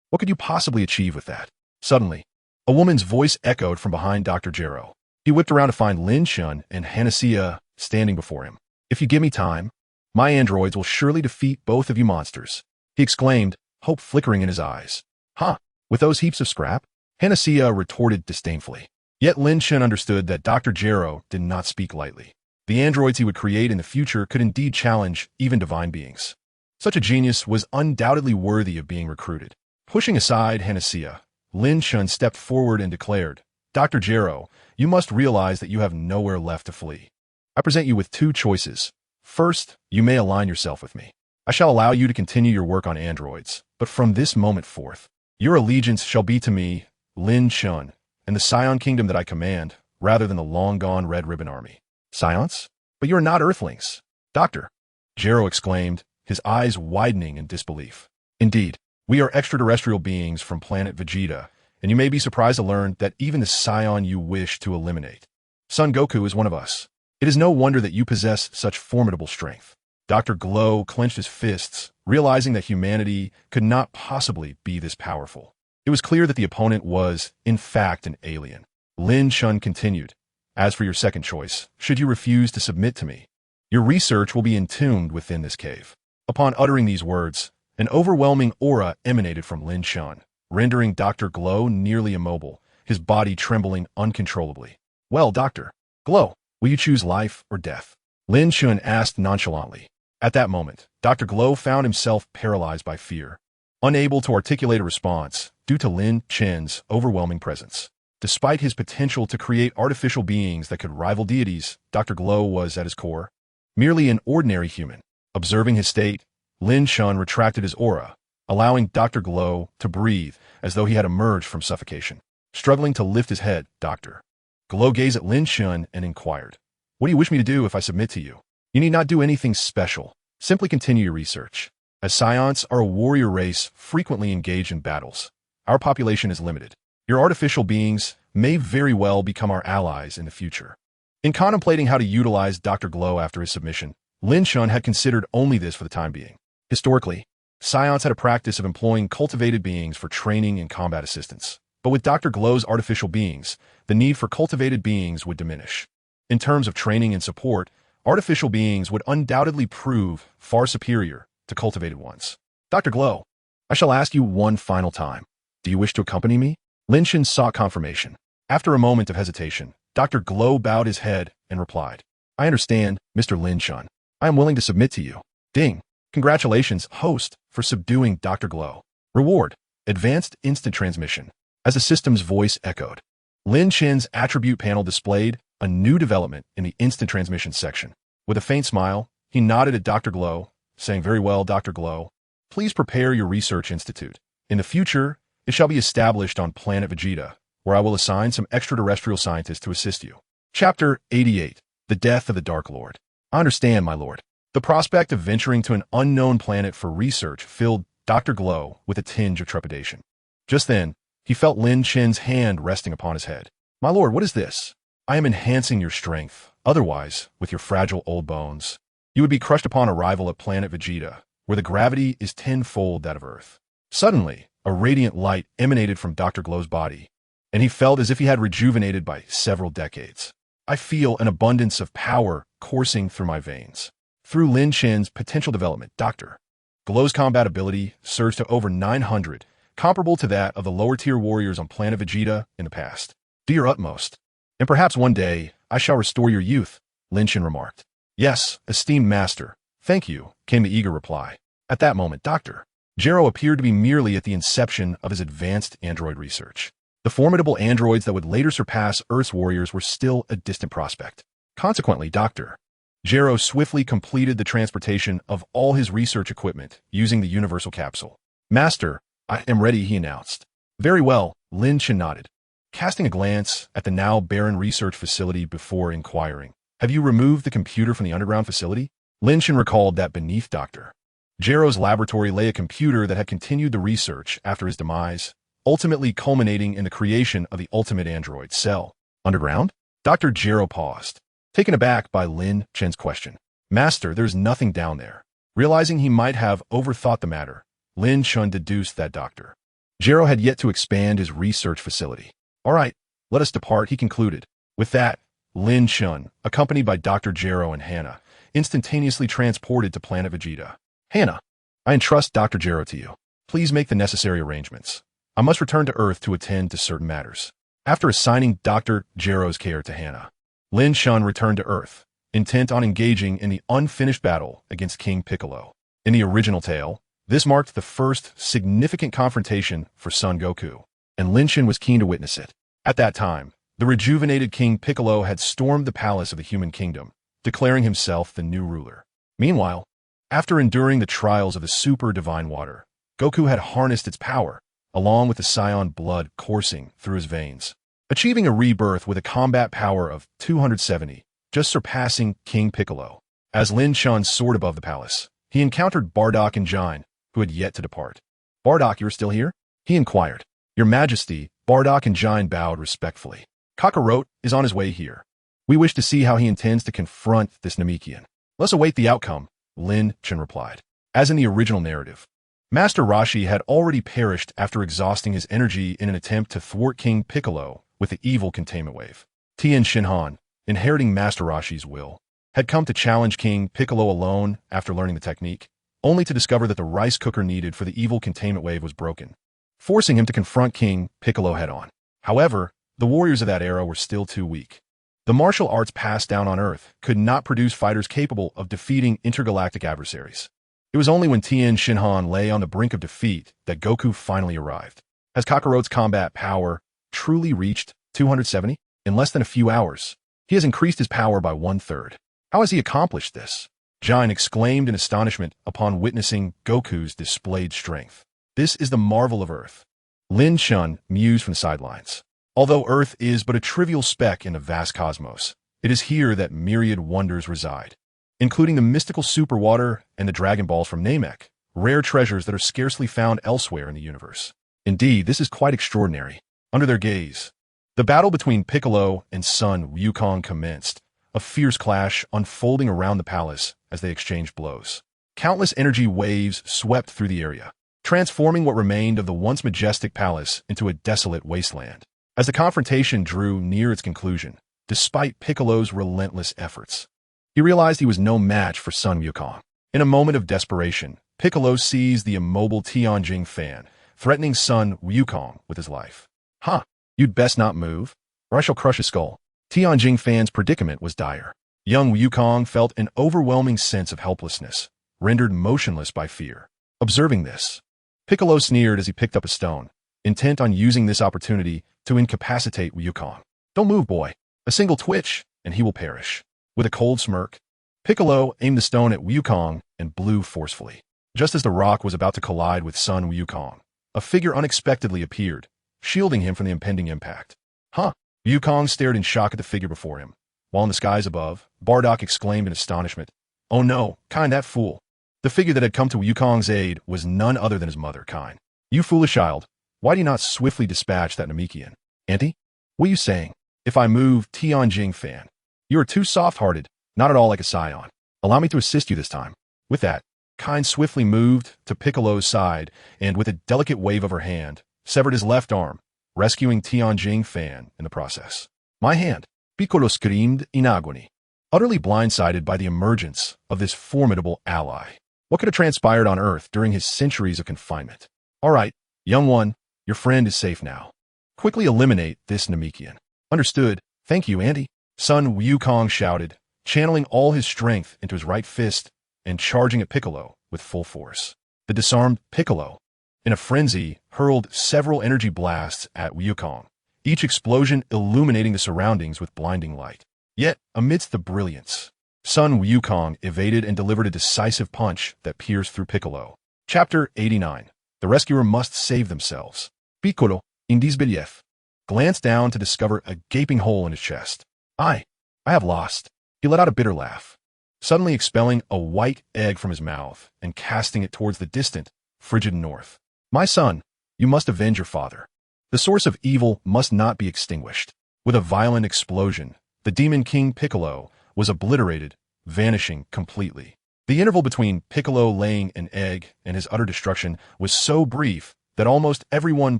what could you possibly achieve with that? Suddenly, a woman's voice echoed from behind Dr. Gero. He whipped around to find Lin Chen and Hanacia standing before him. If you give me time, my androids will surely defeat both of you monsters, he exclaimed, hope flickering in his eyes. Huh, with those heaps of scrap? Hanacia retorted disdainfully. Yet Lin Chen understood that Dr. Gero did not speak lightly. The androids he would create in the future could indeed challenge even divine beings. Such a genius was undoubtedly worthy of being recruited. Pushing aside Hanacia, Lin Chen stepped forward and declared, Dr. Gero, you must realize that you have nowhere left to flee. I present you with two choices. First, you may align yourself with me. I shall allow you to continue your work on androids, but from this moment forth, your allegiance shall be to me, Lin Chen, and the Saiyan kingdom that I command, rather than the long-gone Red Ribbon Army. Science? But you are not Earthlings. Dr. Gero exclaimed, his eyes widening in disbelief. Indeed, we are extraterrestrial beings from Planet Vegeta, and you may be surprised to learn that even the Saiyan you wish to eliminate. Son Goku is one of us. It is no wonder that you possess such formidable strength. Dr. Glow clenched his fists, realizing that humanity could not possibly be this powerful. It was clear that the opponent was, in fact, an alien. Lin Chen continued. As for your second choice, should you refuse to submit to me, your research will be entombed within this cave. Upon uttering these words, an overwhelming aura emanated from Lin Chen, rendering Dr. Glow nearly immobile, his body trembling uncontrollably. Well, Dr. Glow, will you choose life or death? Lin Chen asked nonchalantly. At that moment, Dr. Glow found himself paralyzed by fear, unable to articulate a response due to Lin Chen's overwhelming presence. Despite his potential to create artificial beings that could rival deities, Dr. Glow was, at his core, merely an ordinary human. Observing his state, Lin Chen retracted his aura, allowing Dr. Glow to breathe as though he had emerged from suffocation. Struggling to lift his head, Dr. Glow gazed at Lin Chen and inquired, "What do you wish me to do if I submit to you?" "You need not do anything special. Simply continue your research. As Saiyans are a warrior race frequently engaged in battles, our population is limited. Your artificial beings may very well become our allies in the future." In contemplating how to utilize Dr. Glow after his submission, Lin Chen had considered only this for the time being. Historically, Saiyans had a practice of employing cultivated beings for training and combat assistance. But with Dr. Glow's artificial beings, the need for cultivated beings would diminish. In terms of training and support, artificial beings would undoubtedly prove far superior to cultivated ones. "Dr. Glow, I shall ask you one final time. Do you wish to accompany me?" Lin Chen sought confirmation. After a moment of hesitation, Dr. Glow bowed his head and replied, "I understand, Mr. Lin Chen. I am willing to submit to you." Ding! Congratulations, host, for subduing Dr. Glow. Reward: advanced instant transmission. As the system's voice echoed, Lin Chen's attribute panel displayed a new development in the instant transmission section. With a faint smile, he nodded at Dr. Glow, saying, "Very well, Dr. Glow. Please prepare your research institute. In the future, it shall be established on Planet Vegeta, where I will assign some extraterrestrial scientists to assist you." Chapter 88. The Death of the Dark Lord. "I understand, my lord." The prospect of venturing to an unknown planet for research filled Dr. Glow with a tinge of trepidation. Just then, he felt Lin Chen's hand resting upon his head. "My lord, what is this?" "I am enhancing your strength. Otherwise, with your fragile old bones, you would be crushed upon arrival at Planet Vegeta, where the gravity is tenfold that of Earth." Suddenly, a radiant light emanated from Dr. Glow's body, and he felt as if he had rejuvenated by several decades. "I feel an abundance of power coursing through my veins." Through Lin Chen's potential development, Dr. Glow's combat ability surged to over 900, comparable to that of the lower-tier warriors on Planet Vegeta in the past. "Do your utmost, and perhaps one day I shall restore your youth," Lin Chen remarked. "Yes, esteemed master. Thank you," came the eager reply. At that moment, Dr. Gero appeared to be merely at the inception of his advanced android research. The formidable androids that would later surpass Earth's warriors were still a distant prospect. Consequently, Dr. Gero swiftly completed the transportation of all his research equipment using the universal capsule. "Master, I am ready," he announced. "Very well," Lin Chen nodded, casting a glance at the now barren research facility before inquiring, "Have you removed the computer from the underground facility?" Lin Chen recalled that beneath Dr. Gero's laboratory lay a computer that had continued the research after his demise, ultimately culminating in the creation of the ultimate android cell. "Underground?" Dr. Gero paused, taken aback by Lin Chen's question. "Master, there's nothing down there." Realizing he might have overthought the matter, Lin Chen deduced that Dr. Gero had yet to expand his research facility. "All right, let us depart," he concluded. With that, Lin Chen, accompanied by Dr. Gero and Hannah, instantaneously transported to Planet Vegeta. "Hannah, I entrust Dr. Gero to you. Please make the necessary arrangements. I must return to Earth to attend to certain matters." After assigning Dr. Gero's care to Hannah, Lin Chen returned to Earth, intent on engaging in the unfinished battle against King Piccolo. In the original tale, this marked the first significant confrontation for Son Goku, and Lin Chen was keen to witness it. At that time, the rejuvenated King Piccolo had stormed the palace of the human kingdom, declaring himself the new ruler. Meanwhile, after enduring the trials of the super divine water, Goku had harnessed its power, along with the Saiyan blood coursing through his veins, achieving a rebirth with a combat power of 270, just surpassing King Piccolo. As Lin Chen soared above the palace, he encountered Bardock and Jine, who had yet to depart. "Bardock, you are still here?" he inquired. "Your Majesty," Bardock and Jine bowed respectfully. "Kakarot is on his way here. We wish to see how he intends to confront this Namekian." "Let's await the outcome," Lin Chen replied. As in the original narrative, Master Roshi had already perished after exhausting his energy in an attempt to thwart King Piccolo with the evil containment wave. Tien Shinhan, inheriting Master Roshi's will, had come to challenge King Piccolo alone after learning the technique, only to discover that the rice cooker needed for the evil containment wave was broken, forcing him to confront King Piccolo head-on. However, the warriors of that era were still too weak. The martial arts passed down on Earth could not produce fighters capable of defeating intergalactic adversaries. It was only when Tien Shinhan lay on the brink of defeat that Goku finally arrived. Has Kakarot's combat power truly reached 270? In less than a few hours, he has increased his power by 1/3. How has he accomplished this? Jin exclaimed in astonishment upon witnessing Goku's displayed strength. This is the marvel of Earth. Lin Chen mused from the sidelines. Although Earth is but a trivial speck in the vast cosmos, it is here that myriad wonders reside, including the mystical superwater and the Dragon Balls from Namek, rare treasures that are scarcely found elsewhere in the universe. Indeed, this is quite extraordinary. Under their gaze, the battle between Piccolo and son Wukong commenced, a fierce clash unfolding around the palace as they exchanged blows. Countless energy waves swept through the area, transforming what remained of the once majestic palace into a desolate wasteland. As the confrontation drew near its conclusion, despite Piccolo's relentless efforts, he realized he was no match for son Wukong. In a moment of desperation, Piccolo seized the immobile Tianjin fan, threatening son Wukong with his life. "Huh, you'd best not move, or I shall crush his skull." Tianjin fan's predicament was dire. Young Wukong felt an overwhelming sense of helplessness, rendered motionless by fear. Observing this, Piccolo sneered as he picked up a stone, intent on using this opportunity to incapacitate Wukong. "Don't move, boy. A single twitch, and he will perish." With a cold smirk, Piccolo aimed the stone at Wukong and blew forcefully. Just as the rock was about to collide with son Wukong, a figure unexpectedly appeared, shielding him from the impending impact. "Huh?" Wukong stared in shock at the figure before him, while in the skies above, Bardock exclaimed in astonishment, "Oh no, Kain, that fool." The figure that had come to Wukong's aid was none other than his mother, Kain. "You foolish child, why do you not swiftly dispatch that Namekian?" "Auntie? What are you saying?" "If I move Tianjin fan, you are too soft-hearted, not at all like a Saiyan. Allow me to assist you this time." With that, Kain swiftly moved to Piccolo's side and, with a delicate wave of her hand, severed his left arm, rescuing Tianjin fan in the process. "My hand!" Piccolo screamed in agony, utterly blindsided by the emergence of this formidable ally. What could have transpired on Earth during his centuries of confinement? "All right, young one, your friend is safe now. Quickly eliminate this Namekian." "Understood. Thank you, Auntie." Son Wukong shouted, channeling all his strength into his right fist and charging at Piccolo with full force. The disarmed Piccolo, in a frenzy, hurled several energy blasts at Wukong, each explosion illuminating the surroundings with blinding light. Yet, amidst the brilliance, son Wukong evaded and delivered a decisive punch that pierced through Piccolo. Chapter 89. The rescuer must save themselves. Piccolo, in disbelief, glanced down to discover a gaping hole in his chest. I have lost." He let out a bitter laugh, suddenly expelling a white egg from his mouth and casting it towards the distant, frigid north. "My son, you must avenge your father. The source of evil must not be extinguished." With a violent explosion, the Demon King Piccolo was obliterated, vanishing completely. The interval between Piccolo laying an egg and his utter destruction was so brief that almost everyone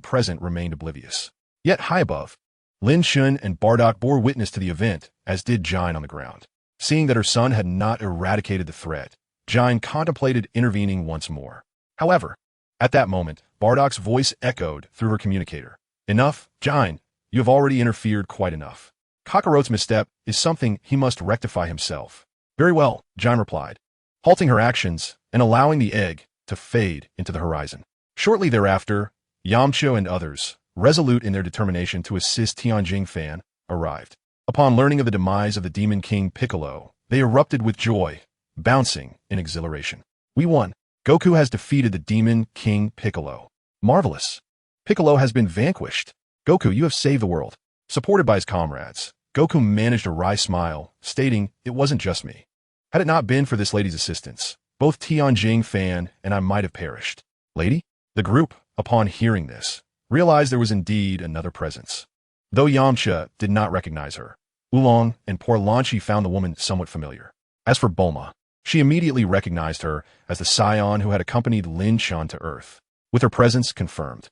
present remained oblivious. Yet high above, Lin Chen and Bardock bore witness to the event, as did Jin on the ground. Seeing that her son had not eradicated the threat, Jin contemplated intervening once more. However, at that moment, Bardock's voice echoed through her communicator. "Enough, Jin, you have already interfered quite enough. Kakarot's misstep is something he must rectify himself." "Very well," Jin replied, halting her actions and allowing the egg to fade into the horizon. Shortly thereafter, Yamcha and others, resolute in their determination to assist Tianjin fan, arrived. Upon learning of the demise of the Demon King Piccolo, they erupted with joy, bouncing in exhilaration. "We won. Goku has defeated the Demon King Piccolo. Marvelous. Piccolo has been vanquished. Goku, you have saved the world." Supported by his comrades, Goku managed a wry smile, stating, "It wasn't just me. Had it not been for this lady's assistance, both Tianjin fan and I might have perished." "Lady?" The group, upon hearing this, realized there was indeed another presence. Though Yamcha did not recognize her, Oolong and poor Lanchi found the woman somewhat familiar. As for Bulma, she immediately recognized her as the Saiyan who had accompanied Lin Chen to Earth, with her presence confirmed.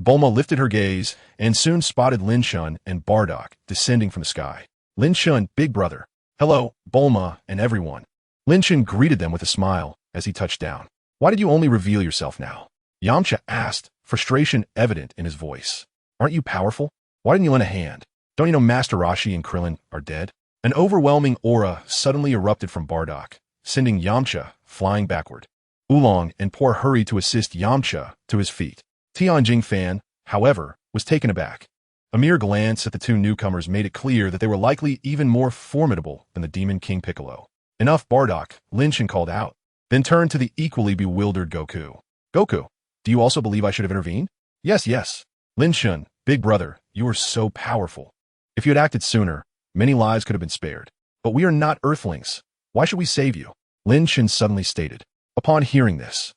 Bulma lifted her gaze and soon spotted Lin Chen and Bardock descending from the sky. Lin Chen, big brother. Hello, Bulma and everyone. Lin Chen greeted them with a smile as he touched down. Why did you only reveal yourself now? Yamcha asked, frustration evident in his voice. Aren't you powerful? Why didn't you lend a hand? Don't you know Master Roshi and Krillin are dead? An overwhelming aura suddenly erupted from Bardock, sending Yamcha flying backward. Oolong and Por hurried to assist Yamcha to his feet. Tianjin Fan, however, was taken aback. A mere glance at the two newcomers made it clear that they were likely even more formidable than the Demon King Piccolo. Enough, Bardock, Lin Chen called out, then turned to the equally bewildered Goku. Goku, do you also believe I should have intervened? Yes. Lin Chen, big brother, you are so powerful. If you had acted sooner, many lives could have been spared. But we are not Earthlings. Why should we save you? Lin Chen suddenly stated. Upon hearing this,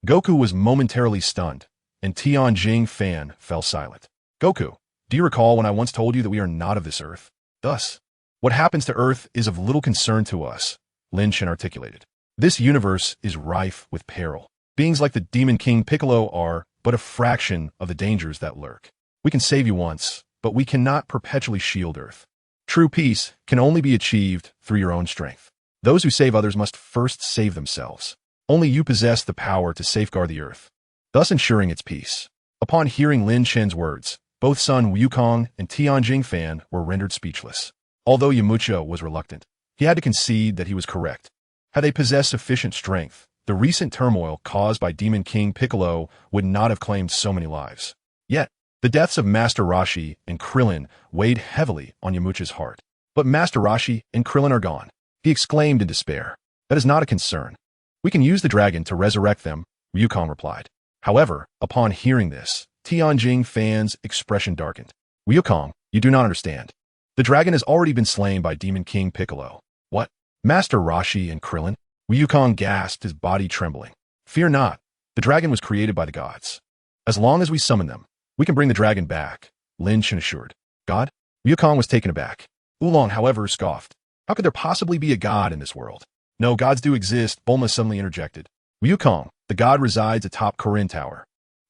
Goku was momentarily stunned, and Tianjin Fan fell silent. Goku, do you recall when I once told you that we are not of this earth? Thus, what happens to Earth is of little concern to us, Lin Chen articulated. This universe is rife with peril. Beings like the Demon King Piccolo are but a fraction of the dangers that lurk. We can save you once, but we cannot perpetually shield Earth. True peace can only be achieved through your own strength. Those who save others must first save themselves. Only you possess the power to safeguard the Earth, thus ensuring its peace. Upon hearing Lin Chen's words, both Sun Wukong and Tianjin Fan were rendered speechless. Although Yamcha was reluctant, he had to concede that he was correct. Had they possessed sufficient strength, the recent turmoil caused by Demon King Piccolo would not have claimed so many lives. Yet, the deaths of Master Roshi and Krillin weighed heavily on Yamcha's heart. But Master Roshi and Krillin are gone, he exclaimed in despair. That is not a concern. We can use the dragon to resurrect them, Wukong replied. However, upon hearing this, Tianjin Fan's expression darkened. Wukong, you do not understand. The dragon has already been slain by Demon King Piccolo. What? Master Roshi and Krillin? Wukong gasped, his body trembling. Fear not. The dragon was created by the gods. As long as we summon them, we can bring the dragon back, Lin Chen assured. God? Wukong was taken aback. Oolong, however, scoffed. How could there possibly be a god in this world? No, gods do exist, Bulma suddenly interjected. Wukong, the god resides atop Korin Tower.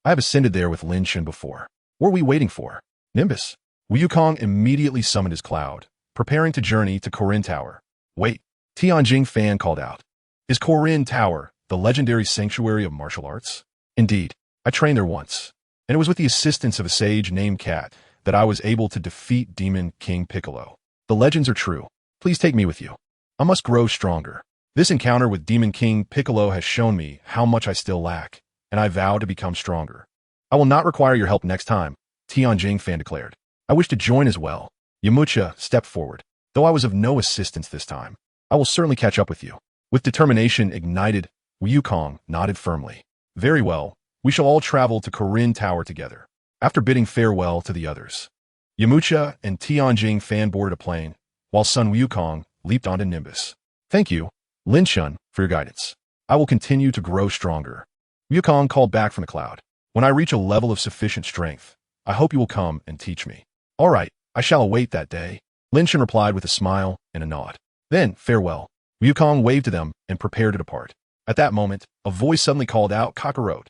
I have ascended there with Lin Chen before. What are we waiting for? Nimbus. Wukong immediately summoned his cloud, preparing to journey to Korin Tower. Wait, Tianjin Fan called out. Is Korin Tower the legendary sanctuary of martial arts? Indeed, I trained there once, and it was with the assistance of a sage named Cat that I was able to defeat Demon King Piccolo. The legends are true. Please take me with you. I must grow stronger. This encounter with Demon King Piccolo has shown me how much I still lack, and I vow to become stronger. I will not require your help next time, Tianjin Fan declared. I wish to join as well. Yamcha stepped forward. Though I was of no assistance this time, I will certainly catch up with you. With determination ignited, Wukong nodded firmly. Very well, we shall all travel to Korin Tower together. After bidding farewell to the others, Yamcha and Tianjin Fan boarded a plane, while Sun Wukong leaped onto Nimbus. Thank you, Lin Chen, for your guidance. I will continue to grow stronger. Wukong called back from the cloud. When I reach a level of sufficient strength, I hope you will come and teach me. All right, I shall await that day, Lin Chen replied with a smile and a nod. Then, farewell. Wukong waved to them and prepared to depart. At that moment, a voice suddenly called out, Kakarot.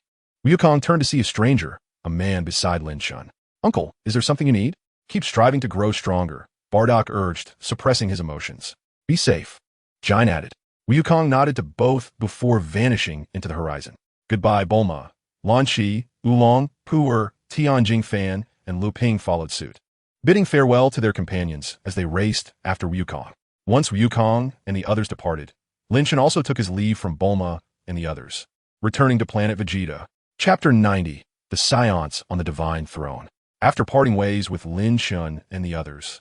Wukong turned to see a stranger, a man beside Lin Chen. Uncle, is there something you need? Keep striving to grow stronger, Bardock urged, suppressing his emotions. Be safe, Jin added. Wukong nodded to both before vanishing into the horizon. Goodbye, Bulma. Lan Chi, Oolong, Pu'er, Tianjin Fan, and Lu Ping followed suit, bidding farewell to their companions as they raced after Wukong. Once Wukong and the others departed, Lin Chen also took his leave from Bulma and the others, returning to Planet Vegeta. Chapter 90, The Saiyan on the Divine Throne. After parting ways with Lin Chen and the others,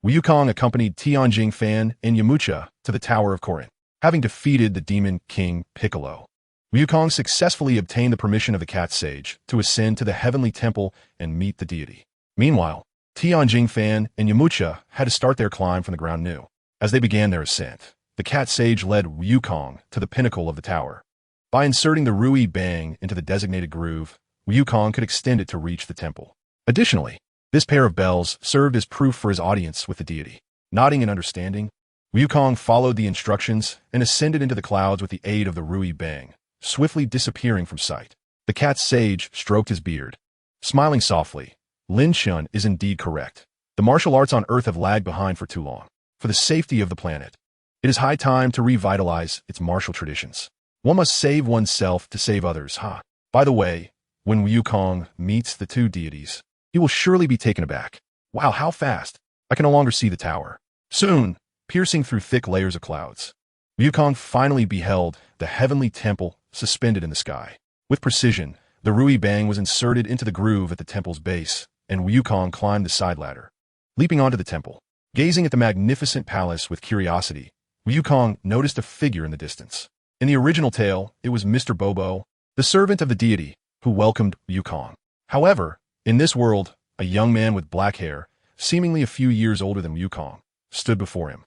Wukong accompanied Tianjin Fan and Yamcha to the Tower of Korin. Having defeated the Demon King Piccolo, Wukong successfully obtained the permission of the Cat Sage to ascend to the Heavenly Temple and meet the deity. Meanwhile, Tianjin Fan and Yamcha had to start their climb from the ground new. As they began their ascent, the Cat Sage led Wukong to the pinnacle of the tower. By inserting the Rui Bang into the designated groove, Wukong could extend it to reach the temple. Additionally, this pair of bells served as proof for his audience with the deity. Nodding in understanding, Wukong followed the instructions and ascended into the clouds with the aid of the Rui Bang, swiftly disappearing from sight. The Cat Sage stroked his beard, Smiling softly, Lin Chen is indeed correct. The martial arts on Earth have lagged behind for too long. For the safety of the planet, it is high time to revitalize its martial traditions. One must save oneself to save others, huh? By the way, when Wukong meets the two deities, he will surely be taken aback. Wow, how fast! I can no longer see the tower. Soon, piercing through thick layers of clouds, Wukong finally beheld the heavenly temple suspended in the sky. With precision, the Rui Bang was inserted into the groove at the temple's base, and Wukong climbed the side ladder. Leaping onto the temple, gazing at the magnificent palace with curiosity, Wukong noticed a figure in the distance. In the original tale, it was Mr. Bobo, the servant of the deity, who welcomed Wukong. However, in this world, a young man with black hair, seemingly a few years older than Wukong, stood before him.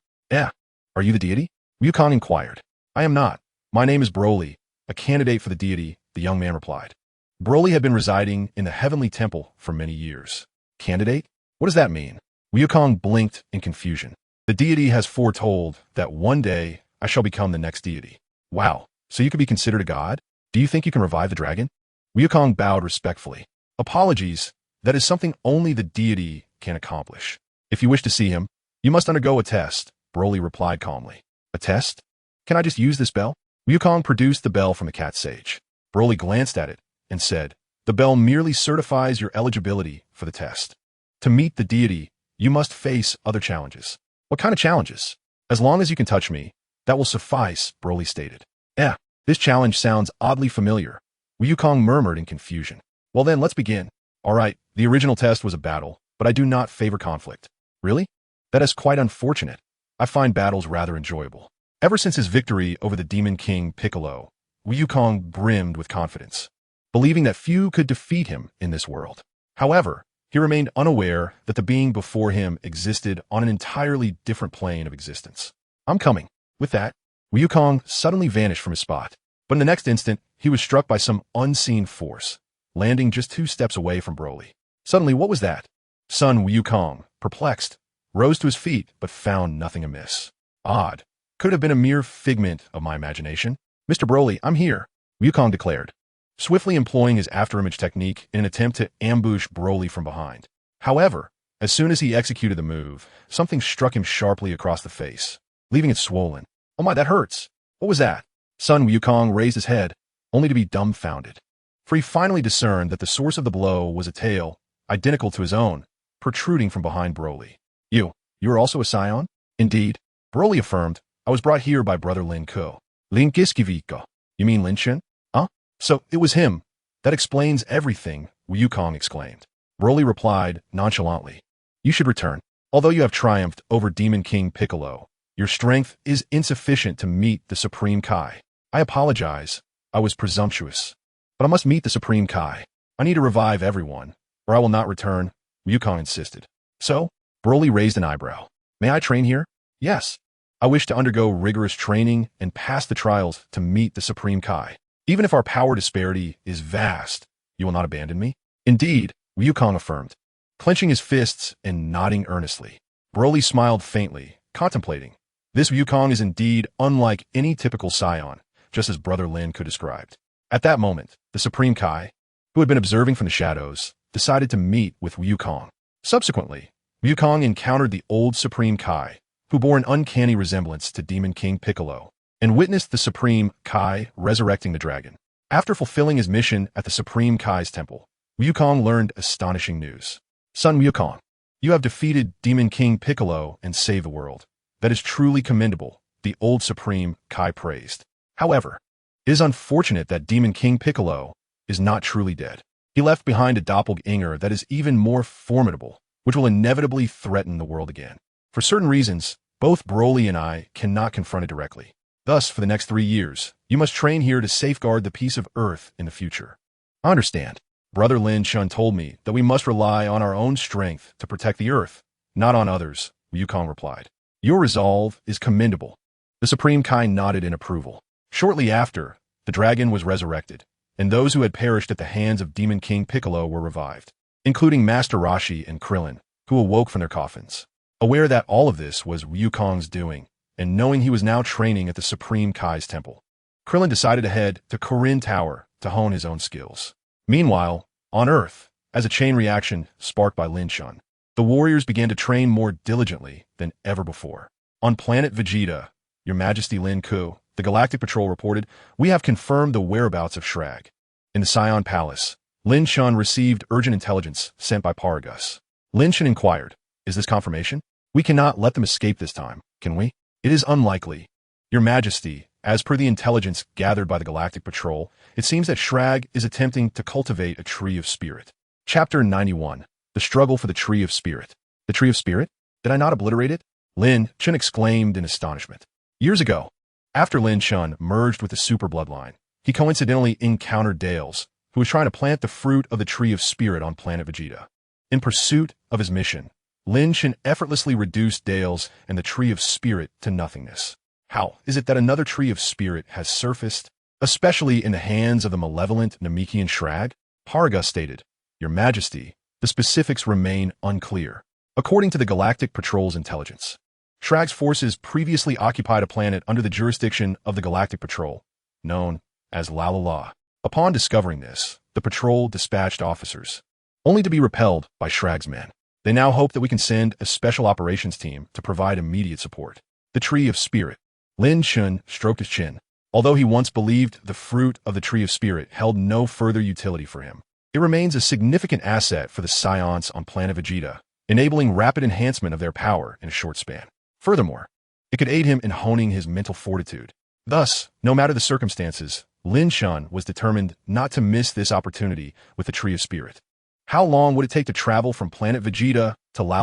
Are you the deity? Wukong inquired. I am not. My name is Broly, a candidate for the deity, the young man replied. Broly had been residing in the heavenly temple for many years. Candidate? What does that mean? Wukong blinked in confusion. The deity has foretold that one day I shall become the next deity. Wow, so you could be considered a god? Do you think you can revive the dragon? Wukong bowed respectfully. Apologies, that is something only the deity can accomplish. If you wish to see him, you must undergo a test, Broly replied calmly. A test? Can I just use this bell? Wukong produced the bell from the cat sage. Broly glanced at it and said, the bell merely certifies your eligibility for the test. To meet the deity, you must face other challenges. What kind of challenges? As long as you can touch me, that will suffice, Broly stated. This challenge sounds oddly familiar. Wukong murmured in confusion. Well then, let's begin. Alright, the original test was a battle, but I do not favor conflict. Really? That is quite unfortunate. I find battles rather enjoyable. Ever since his victory over the Demon King Piccolo, Wukong brimmed with confidence, believing that few could defeat him in this world. However, he remained unaware that the being before him existed on an entirely different plane of existence. I'm coming. With that, Wukong suddenly vanished from his spot, but in the next instant, he was struck by some unseen force, landing just 2 steps away from Broly. Suddenly, what was that? Son Wukong, perplexed, rose to his feet but found nothing amiss. Odd. Could it have been a mere figment of my imagination? Mr. Broly, I'm here, Wukong declared, swiftly employing his afterimage technique in an attempt to ambush Broly from behind. However, as soon as he executed the move, something struck him sharply across the face, leaving it swollen. Oh my, that hurts. What was that? Son Wukong raised his head, only to be dumbfounded, for he finally discerned that the source of the blow was a tail, identical to his own, protruding from behind Broly. You are also a Saiyan? Indeed, Broly affirmed. I was brought here by brother Lin Ko. Lin Kiskiviko. You mean Lin Chen? Huh? So, it was him. That explains everything, Wukong exclaimed. Broly replied nonchalantly. You should return. Although you have triumphed over Demon King Piccolo, your strength is insufficient to meet the Supreme Kai. I apologize. I was presumptuous. But I must meet the Supreme Kai. I need to revive everyone, or I will not return, Wukong insisted. So, Broly raised an eyebrow. May I train here? Yes. I wish to undergo rigorous training and pass the trials to meet the Supreme Kai. Even if our power disparity is vast, you will not abandon me? Indeed, Wukong affirmed, clenching his fists and nodding earnestly. Broly smiled faintly, contemplating. This Wukong is indeed unlike any typical Saiyan, just as brother Lin could described. At that moment, the Supreme Kai, who had been observing from the shadows, decided to meet with Wukong. Subsequently, Wukong encountered the old Supreme Kai, who bore an uncanny resemblance to Demon King Piccolo, and witnessed the Supreme Kai resurrecting the dragon. After fulfilling his mission at the Supreme Kai's temple, Wukong learned astonishing news. Son Wukong, you have defeated Demon King Piccolo and saved the world. That is truly commendable, the old Supreme Kai praised. However, it is unfortunate that Demon King Piccolo is not truly dead. He left behind a doppelganger that is even more formidable, which will inevitably threaten the world again. For certain reasons, both Broly and I cannot confront it directly. Thus, for the next 3 years, you must train here to safeguard the peace of Earth in the future. I understand. Brother Lin Chen told me that we must rely on our own strength to protect the Earth, not on others, Wukong replied. Your resolve is commendable. The Supreme Kai nodded in approval. Shortly after, the dragon was resurrected, and those who had perished at the hands of Demon King Piccolo were revived, including Master Roshi and Krillin, who awoke from their coffins. Aware that all of this was Wukong's doing, and knowing he was now training at the Supreme Kai's temple, Krillin decided to head to Korin Tower to hone his own skills. Meanwhile, on Earth, as a chain reaction sparked by Lin Chen, the warriors began to train more diligently than ever before. On Planet Vegeta, Your Majesty Lin Ku, the Galactic Patrol reported, "We have confirmed the whereabouts of Shrag." In the Saiyan Palace, Lin Chen received urgent intelligence sent by Paragus. Lin Chen inquired, "Is this confirmation? We cannot let them escape this time, can we?" "It is unlikely. Your Majesty, as per the intelligence gathered by the Galactic Patrol, it seems that Shrag is attempting to cultivate a tree of spirit." Chapter 91. The Struggle for the Tree of Spirit. The Tree of Spirit? Did I not obliterate it? Lin Chen exclaimed in astonishment. Years ago, after Lin Chen merged with the super bloodline, he coincidentally encountered Dales, who was trying to plant the fruit of the Tree of Spirit on Planet Vegeta. In pursuit of his mission, Lin Chen effortlessly reduced Dales and the Tree of Spirit to nothingness. How is it that another Tree of Spirit has surfaced, especially in the hands of the malevolent Namekian Shrag? Paragus stated, "Your Majesty, the specifics remain unclear. According to the Galactic Patrol's intelligence, Shrag's forces previously occupied a planet under the jurisdiction of the Galactic Patrol, known as La. Upon discovering this, the Patrol dispatched officers, only to be repelled by Shrag's men. They now hope that we can send a special operations team to provide immediate support." The Tree of Spirit. Lin Chen stroked his chin. Although he once believed the fruit of the Tree of Spirit held no further utility for him, it remains a significant asset for the Saiyans on Planet Vegeta, enabling rapid enhancement of their power in a short span. Furthermore, it could aid him in honing his mental fortitude. Thus, no matter the circumstances, Lin Chen was determined not to miss this opportunity with the Tree of Spirit. How long would it take to travel from Planet Vegeta to La?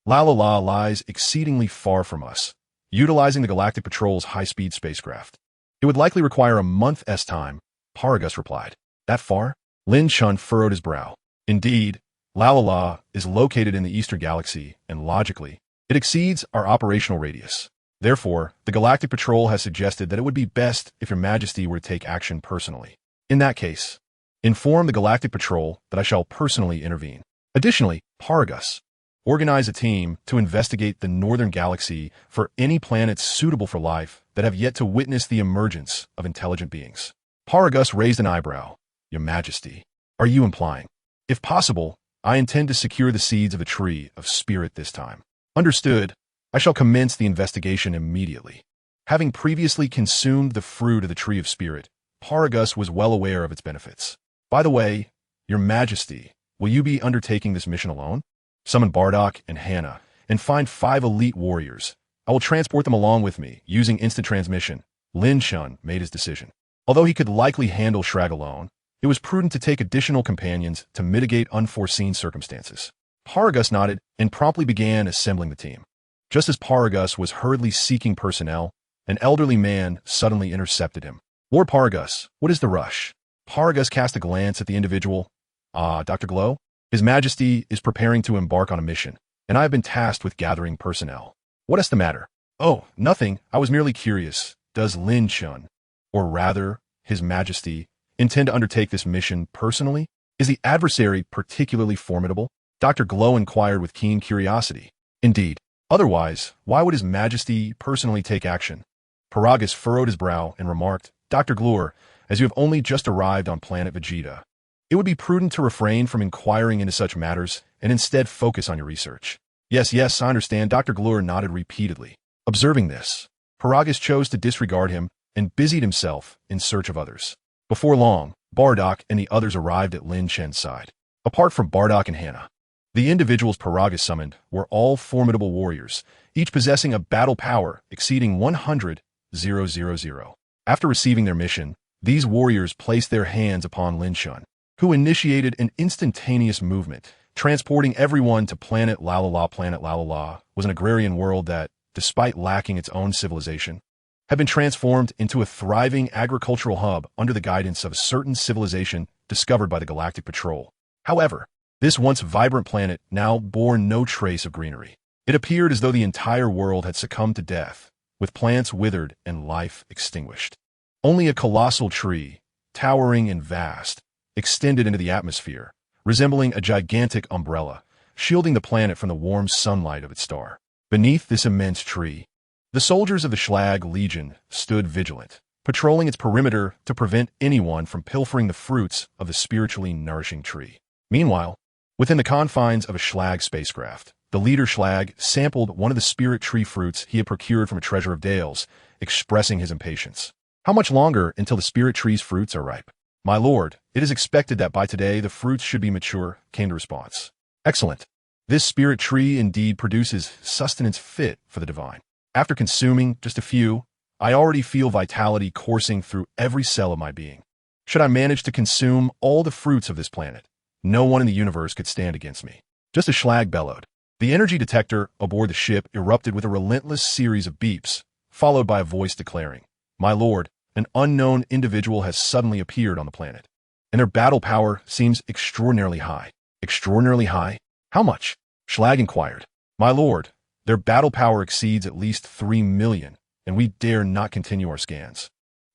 La lies exceedingly far from us, utilizing the Galactic Patrol's high-speed spacecraft. "It would likely require a month's time," Paragus replied. "That far?" Lin Chen furrowed his brow. "Indeed, La is located in the Eastern Galaxy, and logically, it exceeds our operational radius. Therefore, the Galactic Patrol has suggested that it would be best if Your Majesty were to take action personally. In that case, inform the Galactic Patrol that I shall personally intervene. Additionally, Paragus, organize a team to investigate the Northern Galaxy for any planets suitable for life that have yet to witness the emergence of intelligent beings." Paragus raised an eyebrow. "Your Majesty, are you implying? If possible, I intend to secure the seeds of the Tree of Spirit this time." "Understood. I shall commence the investigation immediately." Having previously consumed the fruit of the Tree of Spirit, Paragus was well aware of its benefits. "By the way, Your Majesty, will you be undertaking this mission alone? Summon Bardock and Hannah, and find 5 elite warriors. I will transport them along with me, using instant transmission." Lin Chen made his decision. Although he could likely handle Shrag alone, it was prudent to take additional companions to mitigate unforeseen circumstances. Paragus nodded and promptly began assembling the team. Just as Paragus was hurriedly seeking personnel, an elderly man suddenly intercepted him. "Lord Paragus, what is the rush?" Paragus cast a glance at the individual. Dr. Glow? His Majesty is preparing to embark on a mission, and I have been tasked with gathering personnel." "What is the matter?" "Oh, nothing. I was merely curious. Does Lin Chen, or rather, His Majesty, intend to undertake this mission personally? Is the adversary particularly formidable?" Dr. Glow inquired with keen curiosity. "Indeed. Otherwise, why would His Majesty personally take action?" Paragus furrowed his brow and remarked, "Dr. Gloor, as you have only just arrived on Planet Vegeta, it would be prudent to refrain from inquiring into such matters and instead focus on your research." Yes, I understand." Dr. Gloor nodded repeatedly. Observing this, Paragus chose to disregard him and busied himself in search of others. Before long, Bardock and the others arrived at Lin Chen's side. Apart from Bardock and Hannah, the individuals Paragus summoned were all formidable warriors, each possessing a battle power exceeding 100,000. After receiving their mission, these warriors placed their hands upon Lin Chen, who initiated an instantaneous movement, transporting everyone to Planet La. Planet La was an agrarian world that, despite lacking its own civilization, had been transformed into a thriving agricultural hub under the guidance of a certain civilization discovered by the Galactic Patrol. However, this once vibrant planet now bore no trace of greenery. It appeared as though the entire world had succumbed to death, with plants withered and life extinguished. Only a colossal tree, towering and vast, extended into the atmosphere, resembling a gigantic umbrella, shielding the planet from the warm sunlight of its star. Beneath this immense tree, the soldiers of the Schlag Legion stood vigilant, patrolling its perimeter to prevent anyone from pilfering the fruits of the spiritually nourishing tree. Meanwhile, within the confines of a Schlag spacecraft, the leader Schlag sampled one of the spirit tree fruits he had procured from a treasure of Dales, expressing his impatience. How much longer until the spirit tree's fruits are ripe? My lord, it is expected that by today the fruits should be mature, came the response. Excellent. This spirit tree indeed produces sustenance fit for the divine. After consuming just a few, I already feel vitality coursing through every cell of my being. Should I manage to consume all the fruits of this planet, no one in the universe could stand against me. Just as Schlag bellowed. The energy detector aboard the ship erupted with a relentless series of beeps, followed by a voice declaring, My lord, an unknown individual has suddenly appeared on the planet, and their battle power seems extraordinarily high. Extraordinarily high? How much? Schlag inquired. My lord, their battle power exceeds at least 3 million, and we dare not continue our scans,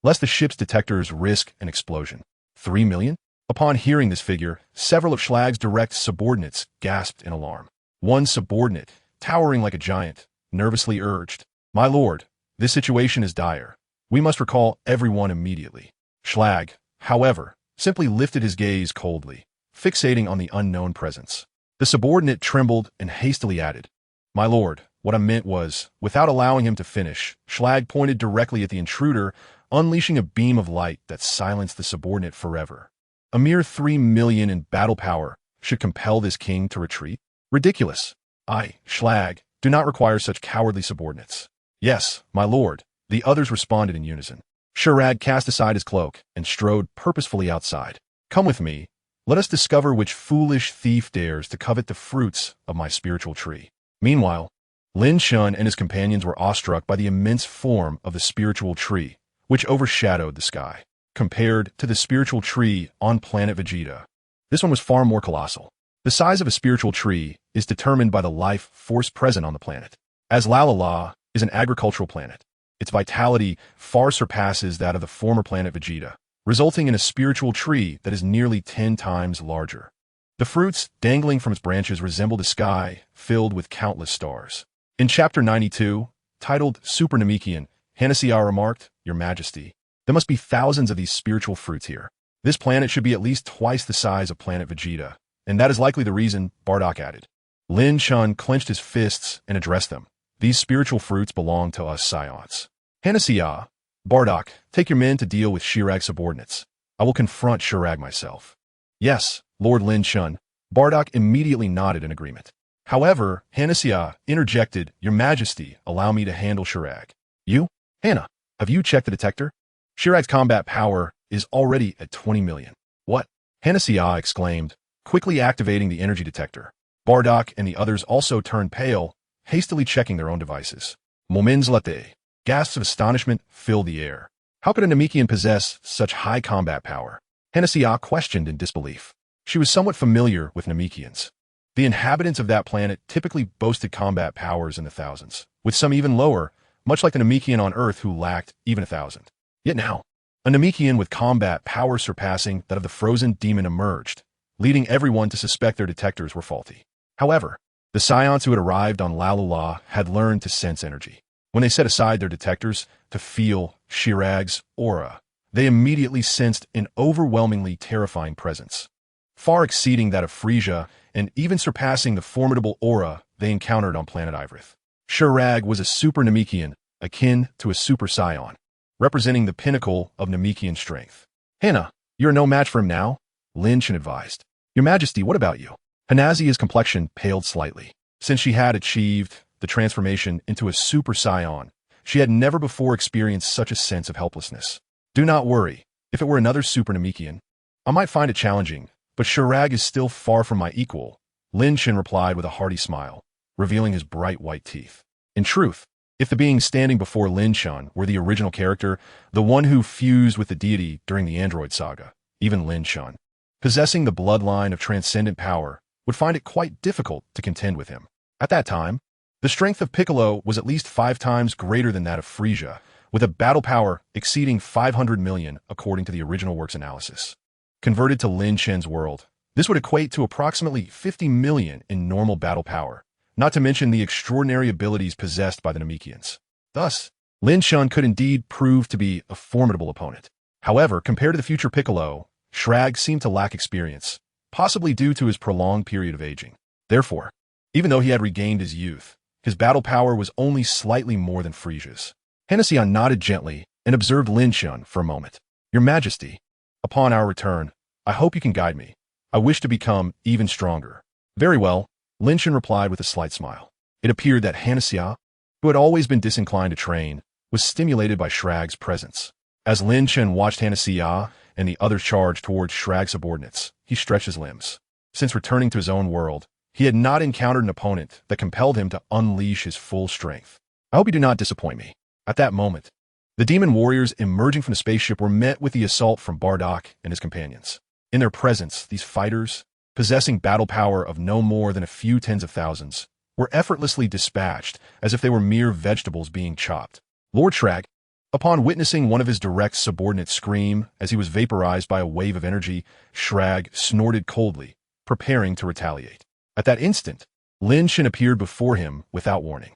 lest the ship's detectors risk an explosion. 3 million? Upon hearing this figure, several of Schlag's direct subordinates gasped in alarm. One subordinate, towering like a giant, nervously urged, My lord, this situation is dire. We must recall everyone immediately. Schlag, however, simply lifted his gaze coldly, fixating on the unknown presence. The subordinate trembled and hastily added, My lord, what I meant was, without allowing him to finish, Schlag pointed directly at the intruder, unleashing a beam of light that silenced the subordinate forever. A mere 3 million in battle power should compel this king to retreat? Ridiculous. I, Schlag, do not require such cowardly subordinates. Yes, my lord, the others responded in unison. Schlag cast aside his cloak and strode purposefully outside. Come with me. Let us discover which foolish thief dares to covet the fruits of my spiritual tree. Meanwhile, Lin Chen and his companions were awestruck by the immense form of the spiritual tree, which overshadowed the sky. Compared to the spiritual tree on Planet Vegeta, this one was far more colossal. The size of a spiritual tree is determined by the life force present on the planet. As Lalala is an agricultural planet, its vitality far surpasses that of the former planet Vegeta, resulting in a spiritual tree that is nearly 10 times larger. The fruits dangling from its branches resemble the sky filled with countless stars. In Chapter 92, titled Super Namekian, Hanasiya remarked, Your Majesty, there must be thousands of these spiritual fruits here. This planet should be at least twice the size of Planet Vegeta, and that is likely the reason, Bardock added. Lin Chen clenched his fists and addressed them. These spiritual fruits belong to us Saiyans. Hanasiya, Bardock, take your men to deal with Chirag's subordinates. I will confront Chirag myself. Yes, Lord Lin Chen. Bardock immediately nodded in agreement. However, Hanasiya interjected, Your Majesty, allow me to handle Chirag. You? Hannah, have you checked the detector? Chirag's combat power is already at 20 million. What? Hanasiya exclaimed, quickly activating the energy detector. Bardock and the others also turned pale, hastily checking their own devices. Moments later, gasps of astonishment filled the air. How could a Namekian possess such high combat power? Hanasiya questioned in disbelief. She was somewhat familiar with Namekians. The inhabitants of that planet typically boasted combat powers in the thousands, with some even lower, much like the Namekian on Earth who lacked even 1,000. Yet now, a Namekian with combat power surpassing that of the frozen demon emerged, leading everyone to suspect their detectors were faulty. However, the Saiyans who had arrived on Lalula had learned to sense energy. When they set aside their detectors to feel Chirag's aura, they immediately sensed an overwhelmingly terrifying presence, far exceeding that of Frieza and even surpassing the formidable aura they encountered on planet Ivrith. Chirag was a super Namekian, akin to a super Saiyan, representing the pinnacle of Namekian strength. Hannah, you're no match for him now, Lin Chen advised. Your Majesty, what about you? Hanasiya's complexion paled slightly. Since she had achieved the transformation into a super Saiyan, she had never before experienced such a sense of helplessness. Do not worry. If it were another super Namekian, I might find it challenging, but Chirag is still far from my equal, Lin Chen replied with a hearty smile, revealing his bright white teeth. In truth, if the being standing before Lin Chen were the original character, the one who fused with the deity during the Android saga, even Lin Chen, possessing the bloodline of transcendent power, would find it quite difficult to contend with him. At that time, the strength of Piccolo was at least 5 times greater than that of Frieza, with a battle power exceeding 500 million according to the original work's analysis. Converted to Lin Chen's world, this would equate to approximately 50 million in normal battle power, not to mention the extraordinary abilities possessed by the Namekians. Thus, Lin Chen could indeed prove to be a formidable opponent. However, compared to the future Piccolo, Schlag seemed to lack experience, possibly due to his prolonged period of aging. Therefore, even though he had regained his youth, his battle power was only slightly more than Frieza's. Hennessy nodded gently and observed Lin Chen for a moment. Your Majesty, upon our return, I hope you can guide me. I wish to become even stronger. Very well, Lin Chen replied with a slight smile. It appeared that Hennessy, who had always been disinclined to train, was stimulated by Shrag's presence. As Lin Chen watched Hennessy and the others charge towards Shrag's subordinates, he stretched his limbs. Since returning to his own world, he had not encountered an opponent that compelled him to unleash his full strength. I hope you do not disappoint me. At that moment, the demon warriors emerging from the spaceship were met with the assault from Bardock and his companions. In their presence, these fighters, possessing battle power of no more than a few tens of thousands, were effortlessly dispatched as if they were mere vegetables being chopped. Lord Shrag, upon witnessing one of his direct subordinates scream as he was vaporized by a wave of energy, Shrag snorted coldly, preparing to retaliate. At that instant, Lin Chen appeared before him without warning.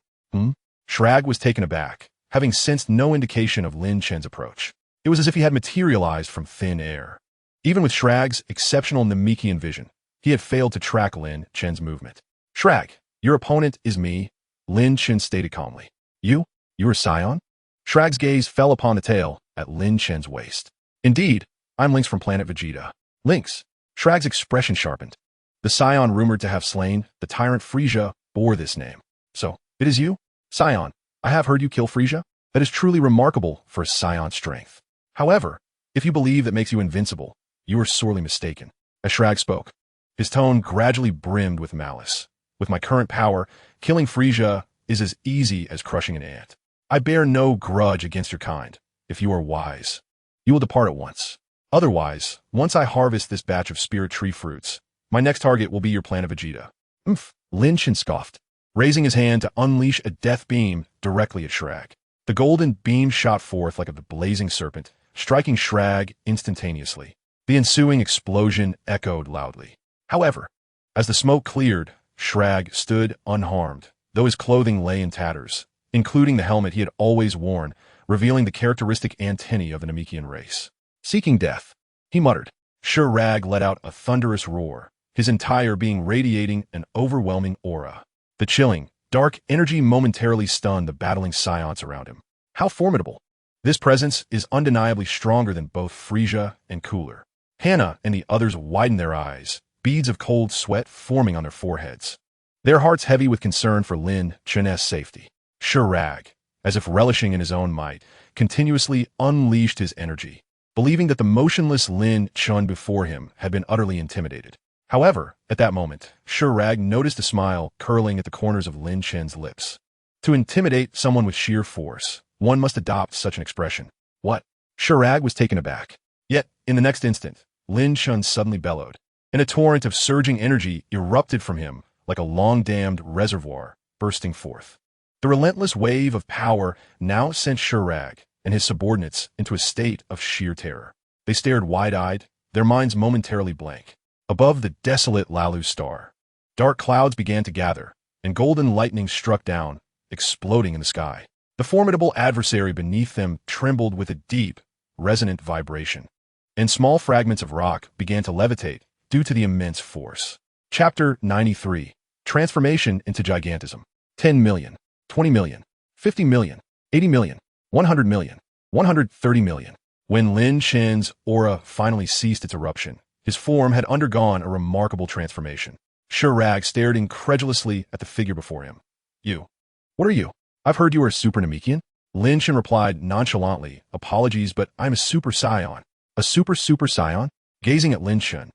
Shrag was taken aback, having sensed no indication of Lin Chen's approach. It was as if he had materialized from thin air. Even with Shrag's exceptional Namekian vision, he had failed to track Lin Chen's movement. Shrag, your opponent is me, Lin Chen stated calmly. You are Saiyan? Shrag's gaze fell upon the tail at Lin Chen's waist. Indeed, I'm Lynx from Planet Vegeta. Lynx. Shrag's expression sharpened. The Saiyan rumored to have slain the tyrant Frieza bore this name. So, it is you? Saiyan, I have heard you kill Frieza. That is truly remarkable for a Saiyan's strength. However, if you believe that makes you invincible, you are sorely mistaken. As Shrag spoke, his tone gradually brimmed with malice. With my current power, killing Frieza is as easy as crushing an ant. I bear no grudge against your kind. If you are wise, you will depart at once. Otherwise, once I harvest this batch of spirit tree fruits, my next target will be your Planet Vegeta. Lin Chen scoffed, raising his hand to unleash a death beam directly at Shrag. The golden beam shot forth like a blazing serpent, striking Shrag instantaneously. The ensuing explosion echoed loudly. However, as the smoke cleared, Shrag stood unharmed, though his clothing lay in tatters, including the helmet he had always worn, revealing the characteristic antennae of the Namekian race. Seeking death, he muttered. Shrag let out a thunderous roar, his entire being radiating an overwhelming aura. The chilling, dark energy momentarily stunned the battling Saiyans around him. How formidable! This presence is undeniably stronger than both Frieza and Cooler. Hannah and the others widened their eyes, beads of cold sweat forming on their foreheads. Their hearts heavy with concern for Lin Chen's safety. Shrag, as if relishing in his own might, continuously unleashed his energy, believing that the motionless Lin Chen before him had been utterly intimidated. However, at that moment, Shrag noticed a smile curling at the corners of Lin Chen's lips. To intimidate someone with sheer force, one must adopt such an expression. What? Shrag was taken aback. Yet, in the next instant, Lin Chen suddenly bellowed, and a torrent of surging energy erupted from him like a long-dammed reservoir bursting forth. The relentless wave of power now sent Shrag and his subordinates into a state of sheer terror. They stared wide-eyed, their minds momentarily blank. Above the desolate Lalu star, dark clouds began to gather, and golden lightning struck down, exploding in the sky. The formidable adversary beneath them trembled with a deep, resonant vibration, and small fragments of rock began to levitate due to the immense force. Chapter 93. Transformation into Gigantism. 10 million, 20 million, 50 million, 80 million, 100 million, 130 million. When Lin Chen's aura finally ceased its eruption, his form had undergone a remarkable transformation. Shrag stared incredulously at the figure before him. You. What are you? I've heard you are a Super Namekian. Lin Chen replied nonchalantly, Apologies, but I'm a Super Saiyan. A Super Saiyan? Gazing at Lin Chen,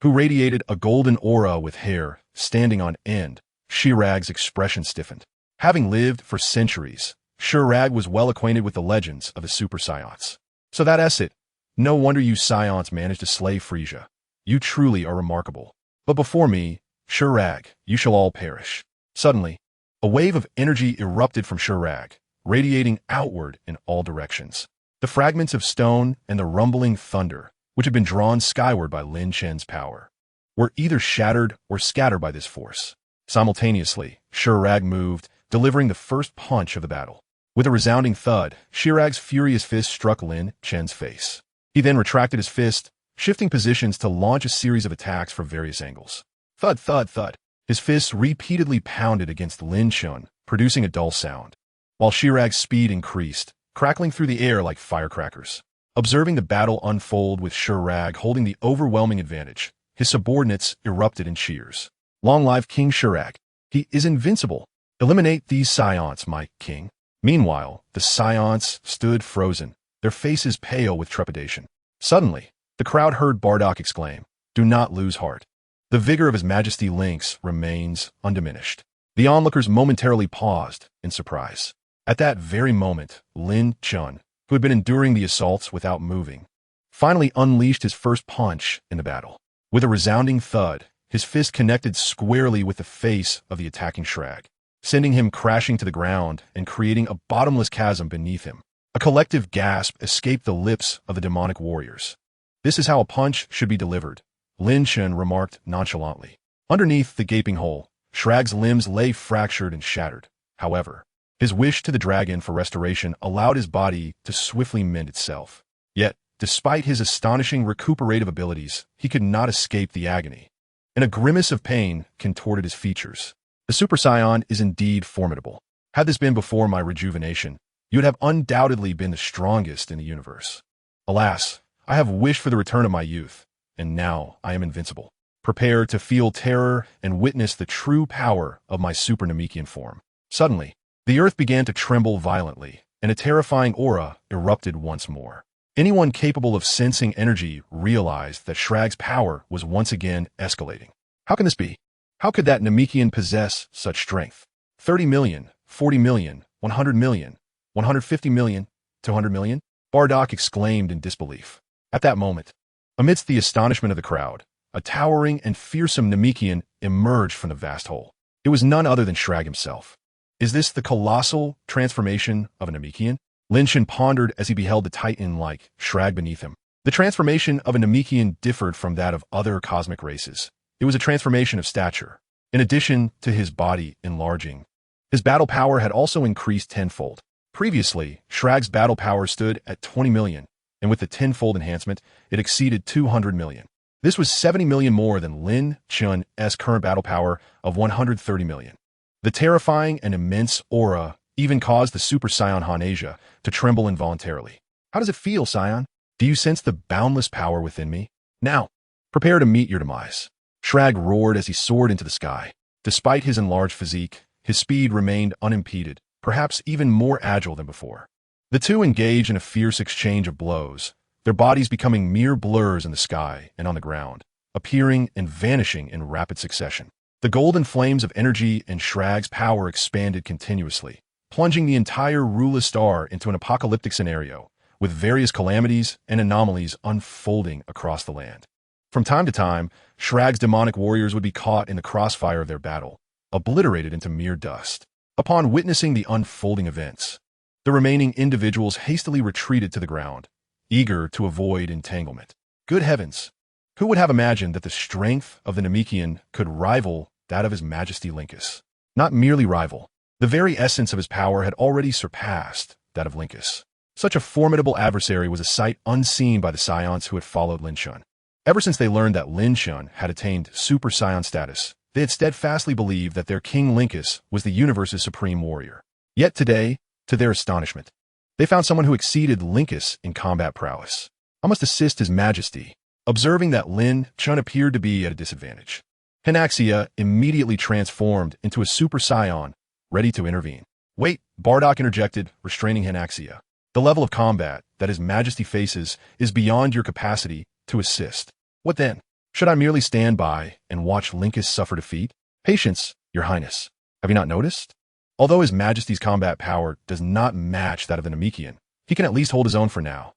who radiated a golden aura with hair standing on end, Shrag's expression stiffened. Having lived for centuries, Shrag was well acquainted with the legends of the Super Saiyans. So that's it. No wonder you Saiyans managed to slay Frieza. You truly are remarkable. But before me, Shrag, you shall all perish. Suddenly, a wave of energy erupted from Shrag, radiating outward in all directions. The fragments of stone and the rumbling thunder, which had been drawn skyward by Lin Chen's power, were either shattered or scattered by this force. Simultaneously, Shrag moved, delivering the first punch of the battle. With a resounding thud, Shrag's furious fist struck Lin Chen's face. He then retracted his fist, shifting positions to launch a series of attacks from various angles. Thud, thud, thud. His fists repeatedly pounded against Lin Chen, producing a dull sound, while Chirag's speed increased, crackling through the air like firecrackers. Observing the battle unfold with Chirag holding the overwhelming advantage, his subordinates erupted in cheers. Long live King Chirag. He is invincible. Eliminate these Saiyans, my king. Meanwhile, the Saiyans stood frozen, their faces pale with trepidation. Suddenly, the crowd heard Bardock exclaim, "Do not lose heart. The vigor of His Majesty Lynx remains undiminished." The onlookers momentarily paused in surprise. At that very moment, Lin Chen, who had been enduring the assaults without moving, finally unleashed his first punch in the battle. With a resounding thud, his fist connected squarely with the face of the attacking Chirag, sending him crashing to the ground and creating a bottomless chasm beneath him. A collective gasp escaped the lips of the demonic warriors. "This is how a punch should be delivered," Lin Chen remarked nonchalantly. Underneath the gaping hole, Chirag's limbs lay fractured and shattered. However, his wish to the dragon for restoration allowed his body to swiftly mend itself. Yet, despite his astonishing recuperative abilities, he could not escape the agony, and a grimace of pain contorted his features. The Super Saiyan is indeed formidable. Had this been before my rejuvenation, you would have undoubtedly been the strongest in the universe. Alas, I have wished for the return of my youth, and now I am invincible. Prepare to feel terror and witness the true power of my Super Namekian form. Suddenly, the earth began to tremble violently, and a terrifying aura erupted once more. Anyone capable of sensing energy realized that Chirag's power was once again escalating. How can this be? How could that Namekian possess such strength? 30 million, 40 million, 100 million, 150 million, 200 million? Bardock exclaimed in disbelief. At that moment, amidst the astonishment of the crowd, a towering and fearsome Namekian emerged from the vast hole. It was none other than Chirag himself. Is this the colossal transformation of a Namekian? Lin Chen pondered as he beheld the titan-like Chirag beneath him. The transformation of a Namekian differed from that of other cosmic races. It was a transformation of stature. In addition to his body enlarging, his battle power had also increased tenfold. Previously, Chirag's battle power stood at 20 million, and with the tenfold enhancement, it exceeded 200 million. This was 70 million more than Lin Chen's current battle power of 130 million. The terrifying and immense aura even caused the Super Saiyan Hanasia to tremble involuntarily. How does it feel, Saiyan? Do you sense the boundless power within me? Now, prepare to meet your demise. Chirag roared as he soared into the sky. Despite his enlarged physique, his speed remained unimpeded, perhaps even more agile than before. The two engaged in a fierce exchange of blows, their bodies becoming mere blurs in the sky and on the ground, appearing and vanishing in rapid succession. The golden flames of energy and Chirag's power expanded continuously, plunging the entire ruleless star into an apocalyptic scenario, with various calamities and anomalies unfolding across the land. From time to time, Chirag's demonic warriors would be caught in the crossfire of their battle, obliterated into mere dust. Upon witnessing the unfolding events, the remaining individuals hastily retreated to the ground, eager to avoid entanglement. Good heavens! Who would have imagined that the strength of the Namekian could rival that of His Majesty Linkus? Not merely rival. The very essence of his power had already surpassed that of Linkus. Such a formidable adversary was a sight unseen by the Saiyans who had followed Lin Chen. Ever since they learned that Lin Chen had attained Super Saiyan status, they had steadfastly believed that their King Linkus was the universe's supreme warrior. Yet today, to their astonishment, they found someone who exceeded Linkus in combat prowess. I must assist His Majesty. Observing that Lin Chen appeared to be at a disadvantage, Hanaxia immediately transformed into a Super Saiyan, ready to intervene. Wait, Bardock interjected, restraining Hanaxia. The level of combat that His Majesty faces is beyond your capacity to assist. What then? Should I merely stand by and watch Linkus suffer defeat? Patience, Your Highness. Have you not noticed? Although His Majesty's combat power does not match that of the Namekian, he can at least hold his own for now.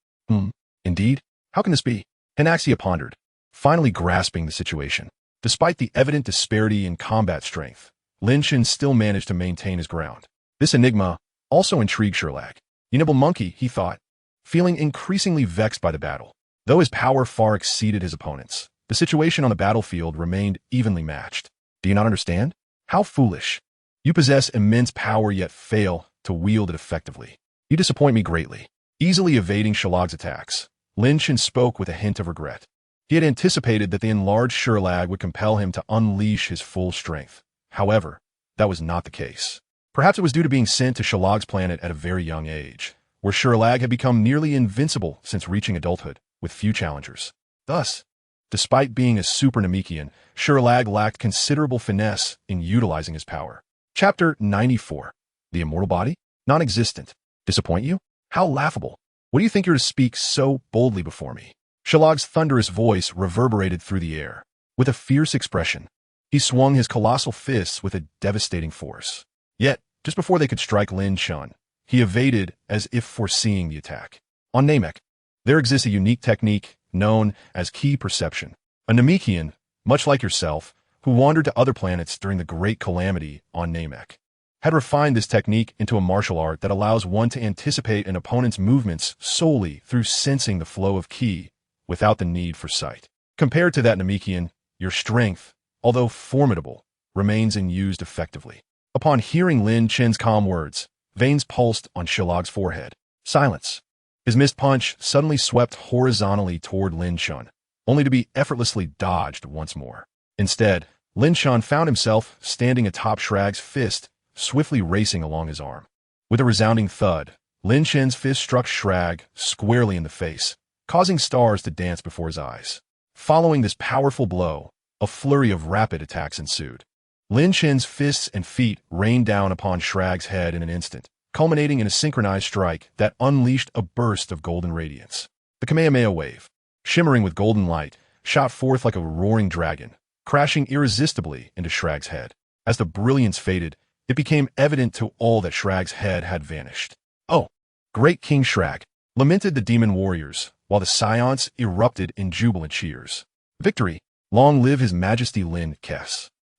Indeed? How can this be? Hanaxia pondered, finally grasping the situation. Despite the evident disparity in combat strength, Lin Chen still managed to maintain his ground. This enigma also intrigued Chirag. You nimble monkey, he thought, feeling increasingly vexed by the battle. Though his power far exceeded his opponents, the situation on the battlefield remained evenly matched. Do you not understand? How foolish. You possess immense power yet fail to wield it effectively. You disappoint me greatly. Easily evading Chirag's attacks, Lin Chen spoke with a hint of regret. He had anticipated that the enlarged Sherlag would compel him to unleash his full strength. However, that was not the case. Perhaps it was due to being sent to Sherlag's planet at a very young age, where Sherlag had become nearly invincible since reaching adulthood, with few challengers. Thus, despite being a super Namekian, Sherlag lacked considerable finesse in utilizing his power. Chapter 94. The Immortal Body? Non-existent. Disappoint you? How laughable. What do you think you're to speak so boldly before me? Sherlag's thunderous voice reverberated through the air. With a fierce expression, he swung his colossal fists with a devastating force. Yet, just before they could strike Lin Chen, he evaded as if foreseeing the attack. On Namek, there exists a unique technique known as Ki Perception. A Namekian, much like yourself, who wandered to other planets during the Great Calamity on Namek, had refined this technique into a martial art that allows one to anticipate an opponent's movements solely through sensing the flow of Ki without the need for sight. Compared to that Namekian, your strength, although formidable, remains unused effectively. Upon hearing Lin Chen's calm words, veins pulsed on Sherlag's forehead. Silence. His missed punch suddenly swept horizontally toward Lin Chen, only to be effortlessly dodged once more. Instead, Lin Chen found himself standing atop Sherlag's fist, swiftly racing along his arm. With a resounding thud, Lin Chen's fist struck Sherlag squarely in the face, causing stars to dance before his eyes. Following this powerful blow, a flurry of rapid attacks ensued. Lin Chen's fists and feet rained down upon Sherlag's head in an instant, culminating in a synchronized strike that unleashed a burst of golden radiance. The Kamehameha wave, shimmering with golden light, shot forth like a roaring dragon, crashing irresistibly into Sherlag's head. As the brilliance faded, it became evident to all that Sherlag's head had vanished. "Oh, great King Sherlag!" lamented the demon warriors, while the Saiyans erupted in jubilant cheers. "Victory! Long live His Majesty Lin Chen!"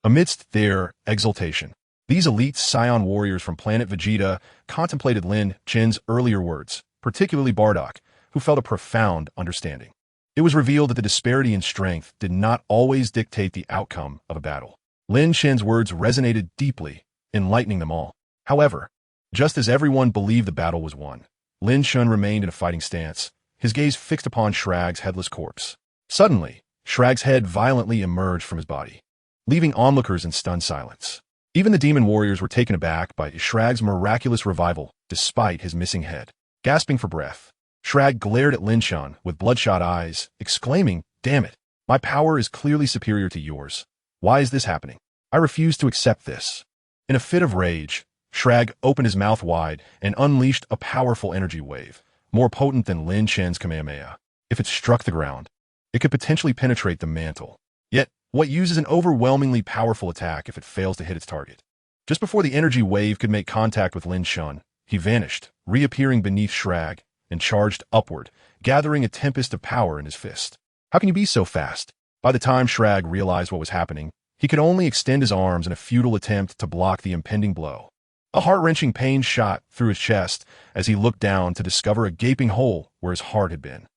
Amidst their exultation, these elite Saiyan warriors from Planet Vegeta contemplated Lin Chen's earlier words, particularly Bardock, who felt a profound understanding. It was revealed that the disparity in strength did not always dictate the outcome of a battle. Lin Chen's words resonated deeply, enlightening them all. However, just as everyone believed the battle was won, Lin Chen remained in a fighting stance, his gaze fixed upon Sherlag's headless corpse. Suddenly, Sherlag's head violently emerged from his body, leaving onlookers in stunned silence. Even the demon warriors were taken aback by Sherlag's miraculous revival, despite his missing head. Gasping for breath, Sherlag glared at Lin Chen with bloodshot eyes, exclaiming, "Damn it! My power is clearly superior to yours. Why is this happening? I refuse to accept this." In a fit of rage, Sherlag opened his mouth wide and unleashed a powerful energy wave, more potent than Lin Chen's Kamehameha. If it struck the ground, it could potentially penetrate the mantle. Yet, what uses an overwhelmingly powerful attack if it fails to hit its target? Just before the energy wave could make contact with Lin Chen, he vanished, reappearing beneath Sherlag, and charged upward, gathering a tempest of power in his fist. How can you be so fast? By the time Sherlag realized what was happening, he could only extend his arms in a futile attempt to block the impending blow. A heart-wrenching pain shot through his chest as he looked down to discover a gaping hole where his heart had been.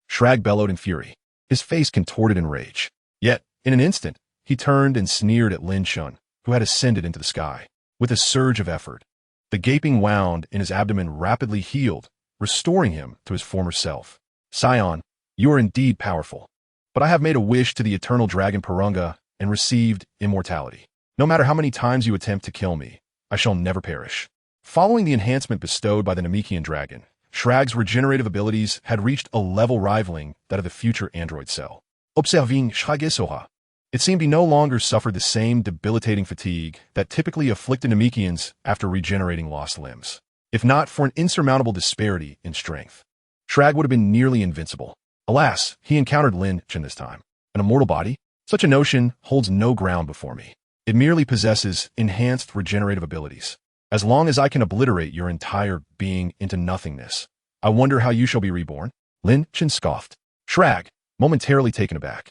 Sherlag bellowed in fury, his face contorted in rage. Yet, in an instant, he turned and sneered at Lin Chen, who had ascended into the sky. With a surge of effort, the gaping wound in his abdomen rapidly healed, restoring him to his former self. "Saiyan, you are indeed powerful, but I have made a wish to the eternal dragon Purunga and received immortality. No matter how many times you attempt to kill me, I shall never perish." Following the enhancement bestowed by the Namekian dragon, Sherlag's regenerative abilities had reached a level rivaling that of the future android cell. Observing Shrag, it seemed he no longer suffered the same debilitating fatigue that typically afflicted Namekians after regenerating lost limbs. If not for an insurmountable disparity in strength, Sherlag would have been nearly invincible. Alas, he encountered Lin Chen this time. An immortal body? Such a notion holds no ground before me. It merely possesses enhanced regenerative abilities. As long as I can obliterate your entire being into nothingness, I wonder how you shall be reborn? Lin Chen scoffed. Sherlag, momentarily taken aback,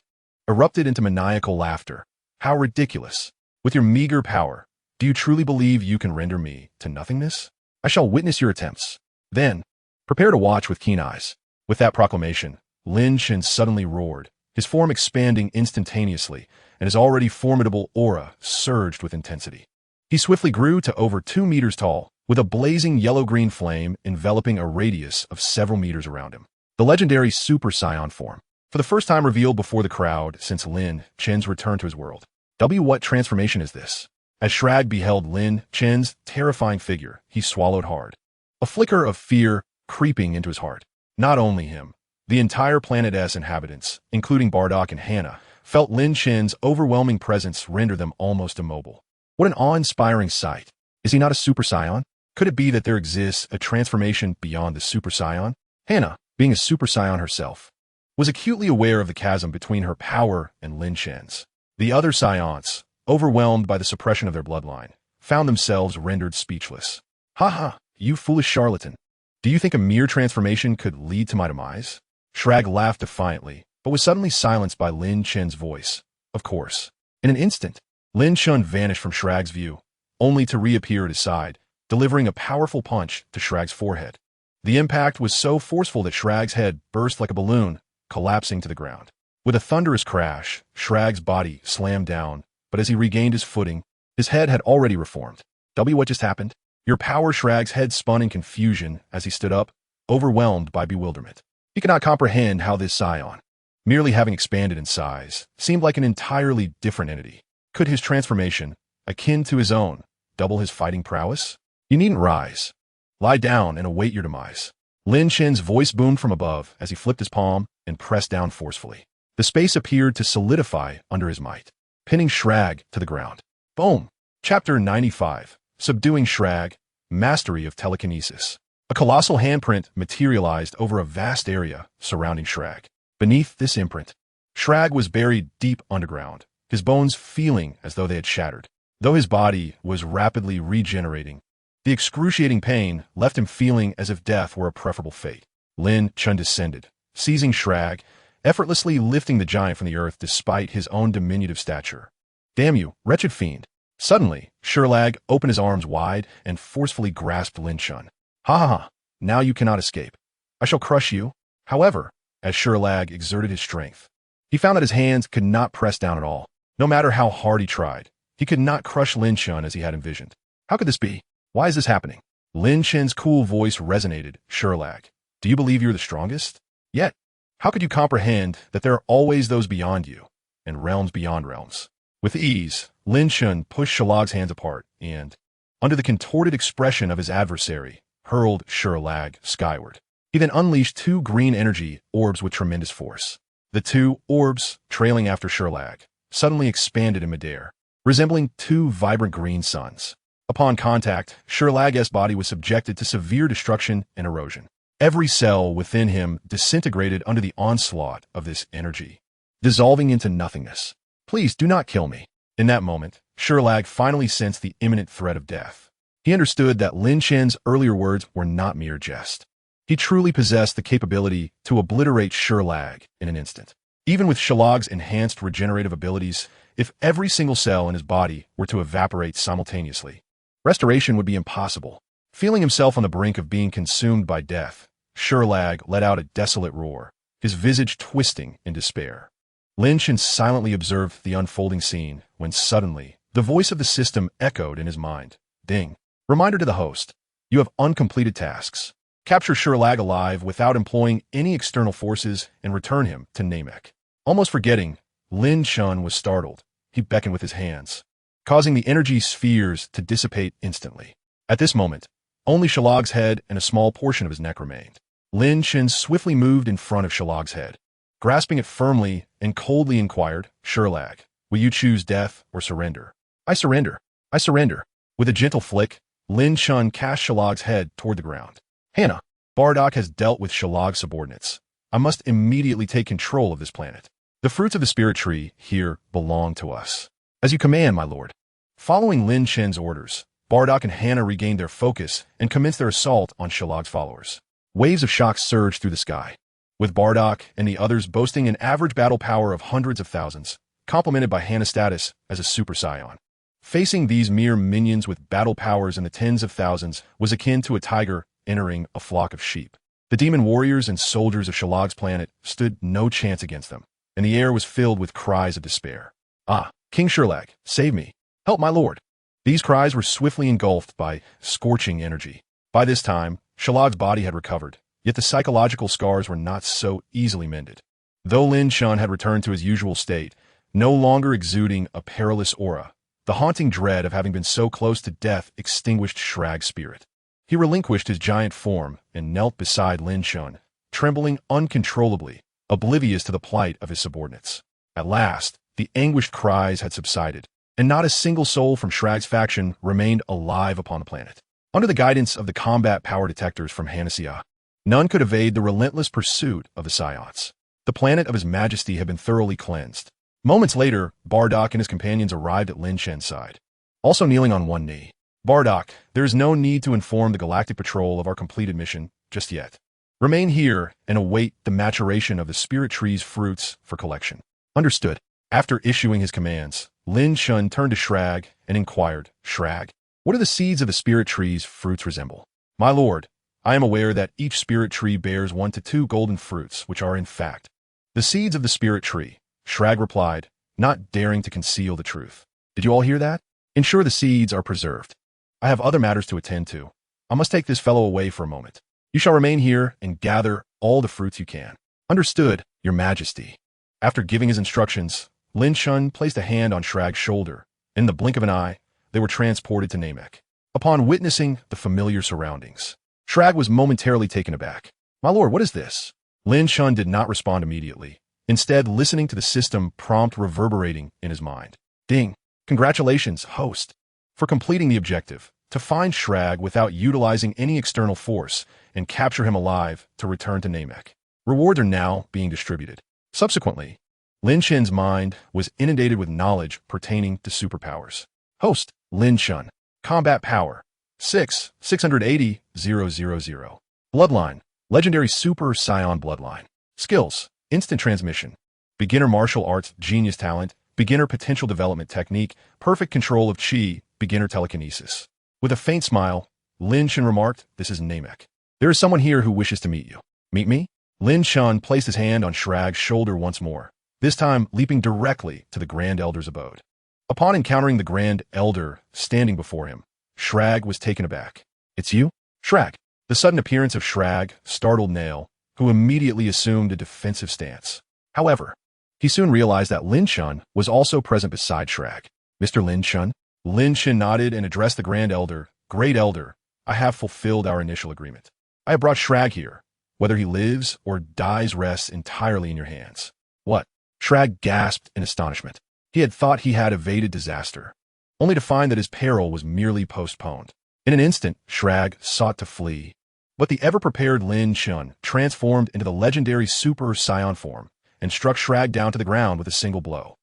erupted into maniacal laughter. How ridiculous. With your meager power, do you truly believe you can render me to nothingness? I shall witness your attempts. Then, prepare to watch with keen eyes. With that proclamation, Lin Chen suddenly roared, his form expanding instantaneously, and his already formidable aura surged with intensity. He swiftly grew to over 2 meters tall, with a blazing yellow-green flame enveloping a radius of several meters around him. The legendary Super Saiyan form. for the first time revealed before the crowd since Lin Chen's return to his world. What transformation is this? As Shrag beheld Lin Chen's terrifying figure, he swallowed hard. A flicker of fear creeping into his heart. Not only him, the entire planet's inhabitants, including Bardock and Hannah, felt Lin Chen's overwhelming presence render them almost immobile. What an awe-inspiring sight. Is he not a Super Saiyan? Could it be that there exists a transformation beyond the Super Saiyan? Hannah, being a Super Saiyan herself, was acutely aware of the chasm between her power and Lin Chen's. The other Saiyans, overwhelmed by the suppression of their bloodline, found themselves rendered speechless. Ha ha, you foolish charlatan. Do you think a mere transformation could lead to my demise? Shrag laughed defiantly, but was suddenly silenced by Lin Chen's voice. Of course. In an instant, Lin Chen vanished from Shrag's view, only to reappear at his side, delivering a powerful punch to Shrag's forehead. The impact was so forceful that Shrag's head burst like a balloon, collapsing to the ground. With a thunderous crash, Shrag's body slammed down, but as he regained his footing, his head had already reformed. What just happened? Your power. Shrag's head spun in confusion as he stood up, overwhelmed by bewilderment. He could not comprehend how this Saiyan, merely having expanded in size, seemed like an entirely different entity. Could his transformation, akin to his own, double his fighting prowess? You needn't rise. Lie down and await your demise. Lin Chen's voice boomed from above as he flipped his palm and pressed down forcefully. The space appeared to solidify under his might, pinning Shrag to the ground. Boom! Chapter 95. Subduing Shrag, Mastery of Telekinesis. A colossal handprint materialized over a vast area surrounding Shrag. Beneath this imprint, Shrag was buried deep underground, his bones feeling as though they had shattered. Though his body was rapidly regenerating, the excruciating pain left him feeling as if death were a preferable fate. Lin Chen descended, seizing Shrag, effortlessly lifting the giant from the earth despite his own diminutive stature. Damn you, wretched fiend. Suddenly, Sherlag opened his arms wide and forcefully grasped Lin Chen. Ha ha ha, now you cannot escape. I shall crush you. However, as Sherlag exerted his strength, he found that his hands could not press down at all. No matter how hard he tried, he could not crush Lin Chen as he had envisioned. How could this be? Why is this happening? Lin Chen's cool voice resonated. Sherlag, do you believe you're the strongest? Yet, how could you comprehend that there are always those beyond you, and realms beyond realms? With ease, Lin Chen pushed Sherlag's hands apart and, under the contorted expression of his adversary, hurled Sherlag skyward. He then unleashed two green energy orbs with tremendous force. The two orbs, trailing after Sherlag, suddenly expanded in midair, resembling two vibrant green suns. Upon contact, Sherlag's body was subjected to severe destruction and erosion. Every cell within him disintegrated under the onslaught of this energy, dissolving into nothingness. Please do not kill me. In that moment, Sherlag finally sensed the imminent threat of death. He understood that Lin Chen's earlier words were not mere jest. He truly possessed the capability to obliterate Sherlag in an instant. Even with Sherlag's enhanced regenerative abilities, if every single cell in his body were to evaporate simultaneously, restoration would be impossible. Feeling himself on the brink of being consumed by death, Sherlag let out a desolate roar, his visage twisting in despair. Lin Chen silently observed the unfolding scene when suddenly, the voice of the system echoed in his mind. Ding. Reminder to the host. You have uncompleted tasks. Capture Sherlag alive without employing any external forces and return him to Namek. Almost forgetting, Lin Chen was startled. He beckoned with his hands, causing the energy spheres to dissipate instantly. At this moment, only Sherlag's head and a small portion of his neck remained. Lin Chen swiftly moved in front of Sherlag's head, grasping it firmly and coldly inquired, Sherlag, will you choose death or surrender? I surrender. I surrender. With a gentle flick, Lin Chen cast Sherlag's head toward the ground. Hannah, Bardock has dealt with Sherlag's subordinates. I must immediately take control of this planet. The fruits of the spirit tree here belong to us. As you command, my lord. Following Lin Chen's orders, Bardock and Hannah regained their focus and commenced their assault on Sherlag's followers. Waves of shock surged through the sky, with Bardock and the others boasting an average battle power of hundreds of thousands, complemented by Hannah's status as a Super Saiyan. Facing these mere minions with battle powers in the tens of thousands was akin to a tiger entering a flock of sheep. The demon warriors and soldiers of Sherlag's planet stood no chance against them, and the air was filled with cries of despair. Ah, King Sherlag, save me. Help my lord. These cries were swiftly engulfed by scorching energy. By this time, Sherlag's body had recovered, yet the psychological scars were not so easily mended. Though Lin Chen had returned to his usual state, no longer exuding a perilous aura, the haunting dread of having been so close to death extinguished Shrag's spirit. He relinquished his giant form and knelt beside Lin Chen, trembling uncontrollably, oblivious to the plight of his subordinates. At last, the anguished cries had subsided, and not a single soul from Shrag's faction remained alive upon the planet. Under the guidance of the combat power detectors from Hanassia, none could evade the relentless pursuit of the Saiyans. The planet of His Majesty had been thoroughly cleansed. Moments later, Bardock and his companions arrived at Lin Chen's side, also kneeling on one knee. Bardock, there is no need to inform the Galactic Patrol of our completed mission just yet. Remain here and await the maturation of the Spirit Tree's fruits for collection. Understood. After issuing his commands, Lin Chen turned to Shrag and inquired, Shrag, what do the seeds of the Spirit Tree's fruits resemble? My lord, I am aware that each Spirit Tree bears 1 to 2 golden fruits, which are in fact the seeds of the Spirit Tree, Shrag replied, not daring to conceal the truth. Did you all hear that? Ensure the seeds are preserved. I have other matters to attend to. I must take this fellow away for a moment. You shall remain here and gather all the fruits you can. Understood, Your Majesty. After giving his instructions, Lin Chen placed a hand on Shrag's shoulder. In the blink of an eye, they were transported to Namek. Upon witnessing the familiar surroundings, Shrag was momentarily taken aback. My lord, what is this? Lin Chen did not respond immediately, instead listening to the system prompt reverberating in his mind. Ding! Congratulations, host, for completing the objective, to find Shrag without utilizing any external force and capture him alive to return to Namek. Rewards are now being distributed. Subsequently, Lin Chen's mind was inundated with knowledge pertaining to superpowers. Host, Lin Chen. Combat power, 680,000. Bloodline, legendary Super Saiyan bloodline. Skills, instant transmission. Beginner martial arts, genius talent. Beginner potential development technique, perfect control of chi, beginner telekinesis. With a faint smile, Lin Chen remarked, this is Namek. There is someone here who wishes to meet you. Meet me? Lin Chen placed his hand on Shrag's shoulder once more, this time leaping directly to the Grand Elder's abode. Upon encountering the Grand Elder standing before him, Shrag was taken aback. It's you? Shrag. The sudden appearance of Shrag startled Nail, who immediately assumed a defensive stance. However, he soon realized that Lin Chen was also present beside Shrag. Mr. Lin Chen? Lin Chen nodded and addressed the Grand Elder. Great Elder, I have fulfilled our initial agreement. I have brought Shrag here. Whether he lives or dies rests entirely in your hands. What? Shrag gasped in astonishment. He had thought he had evaded disaster, only to find that his peril was merely postponed. In an instant, Shrag sought to flee, but the ever-prepared Lin Chen transformed into the legendary Super Saiyan form and struck Shrag down to the ground with a single blow.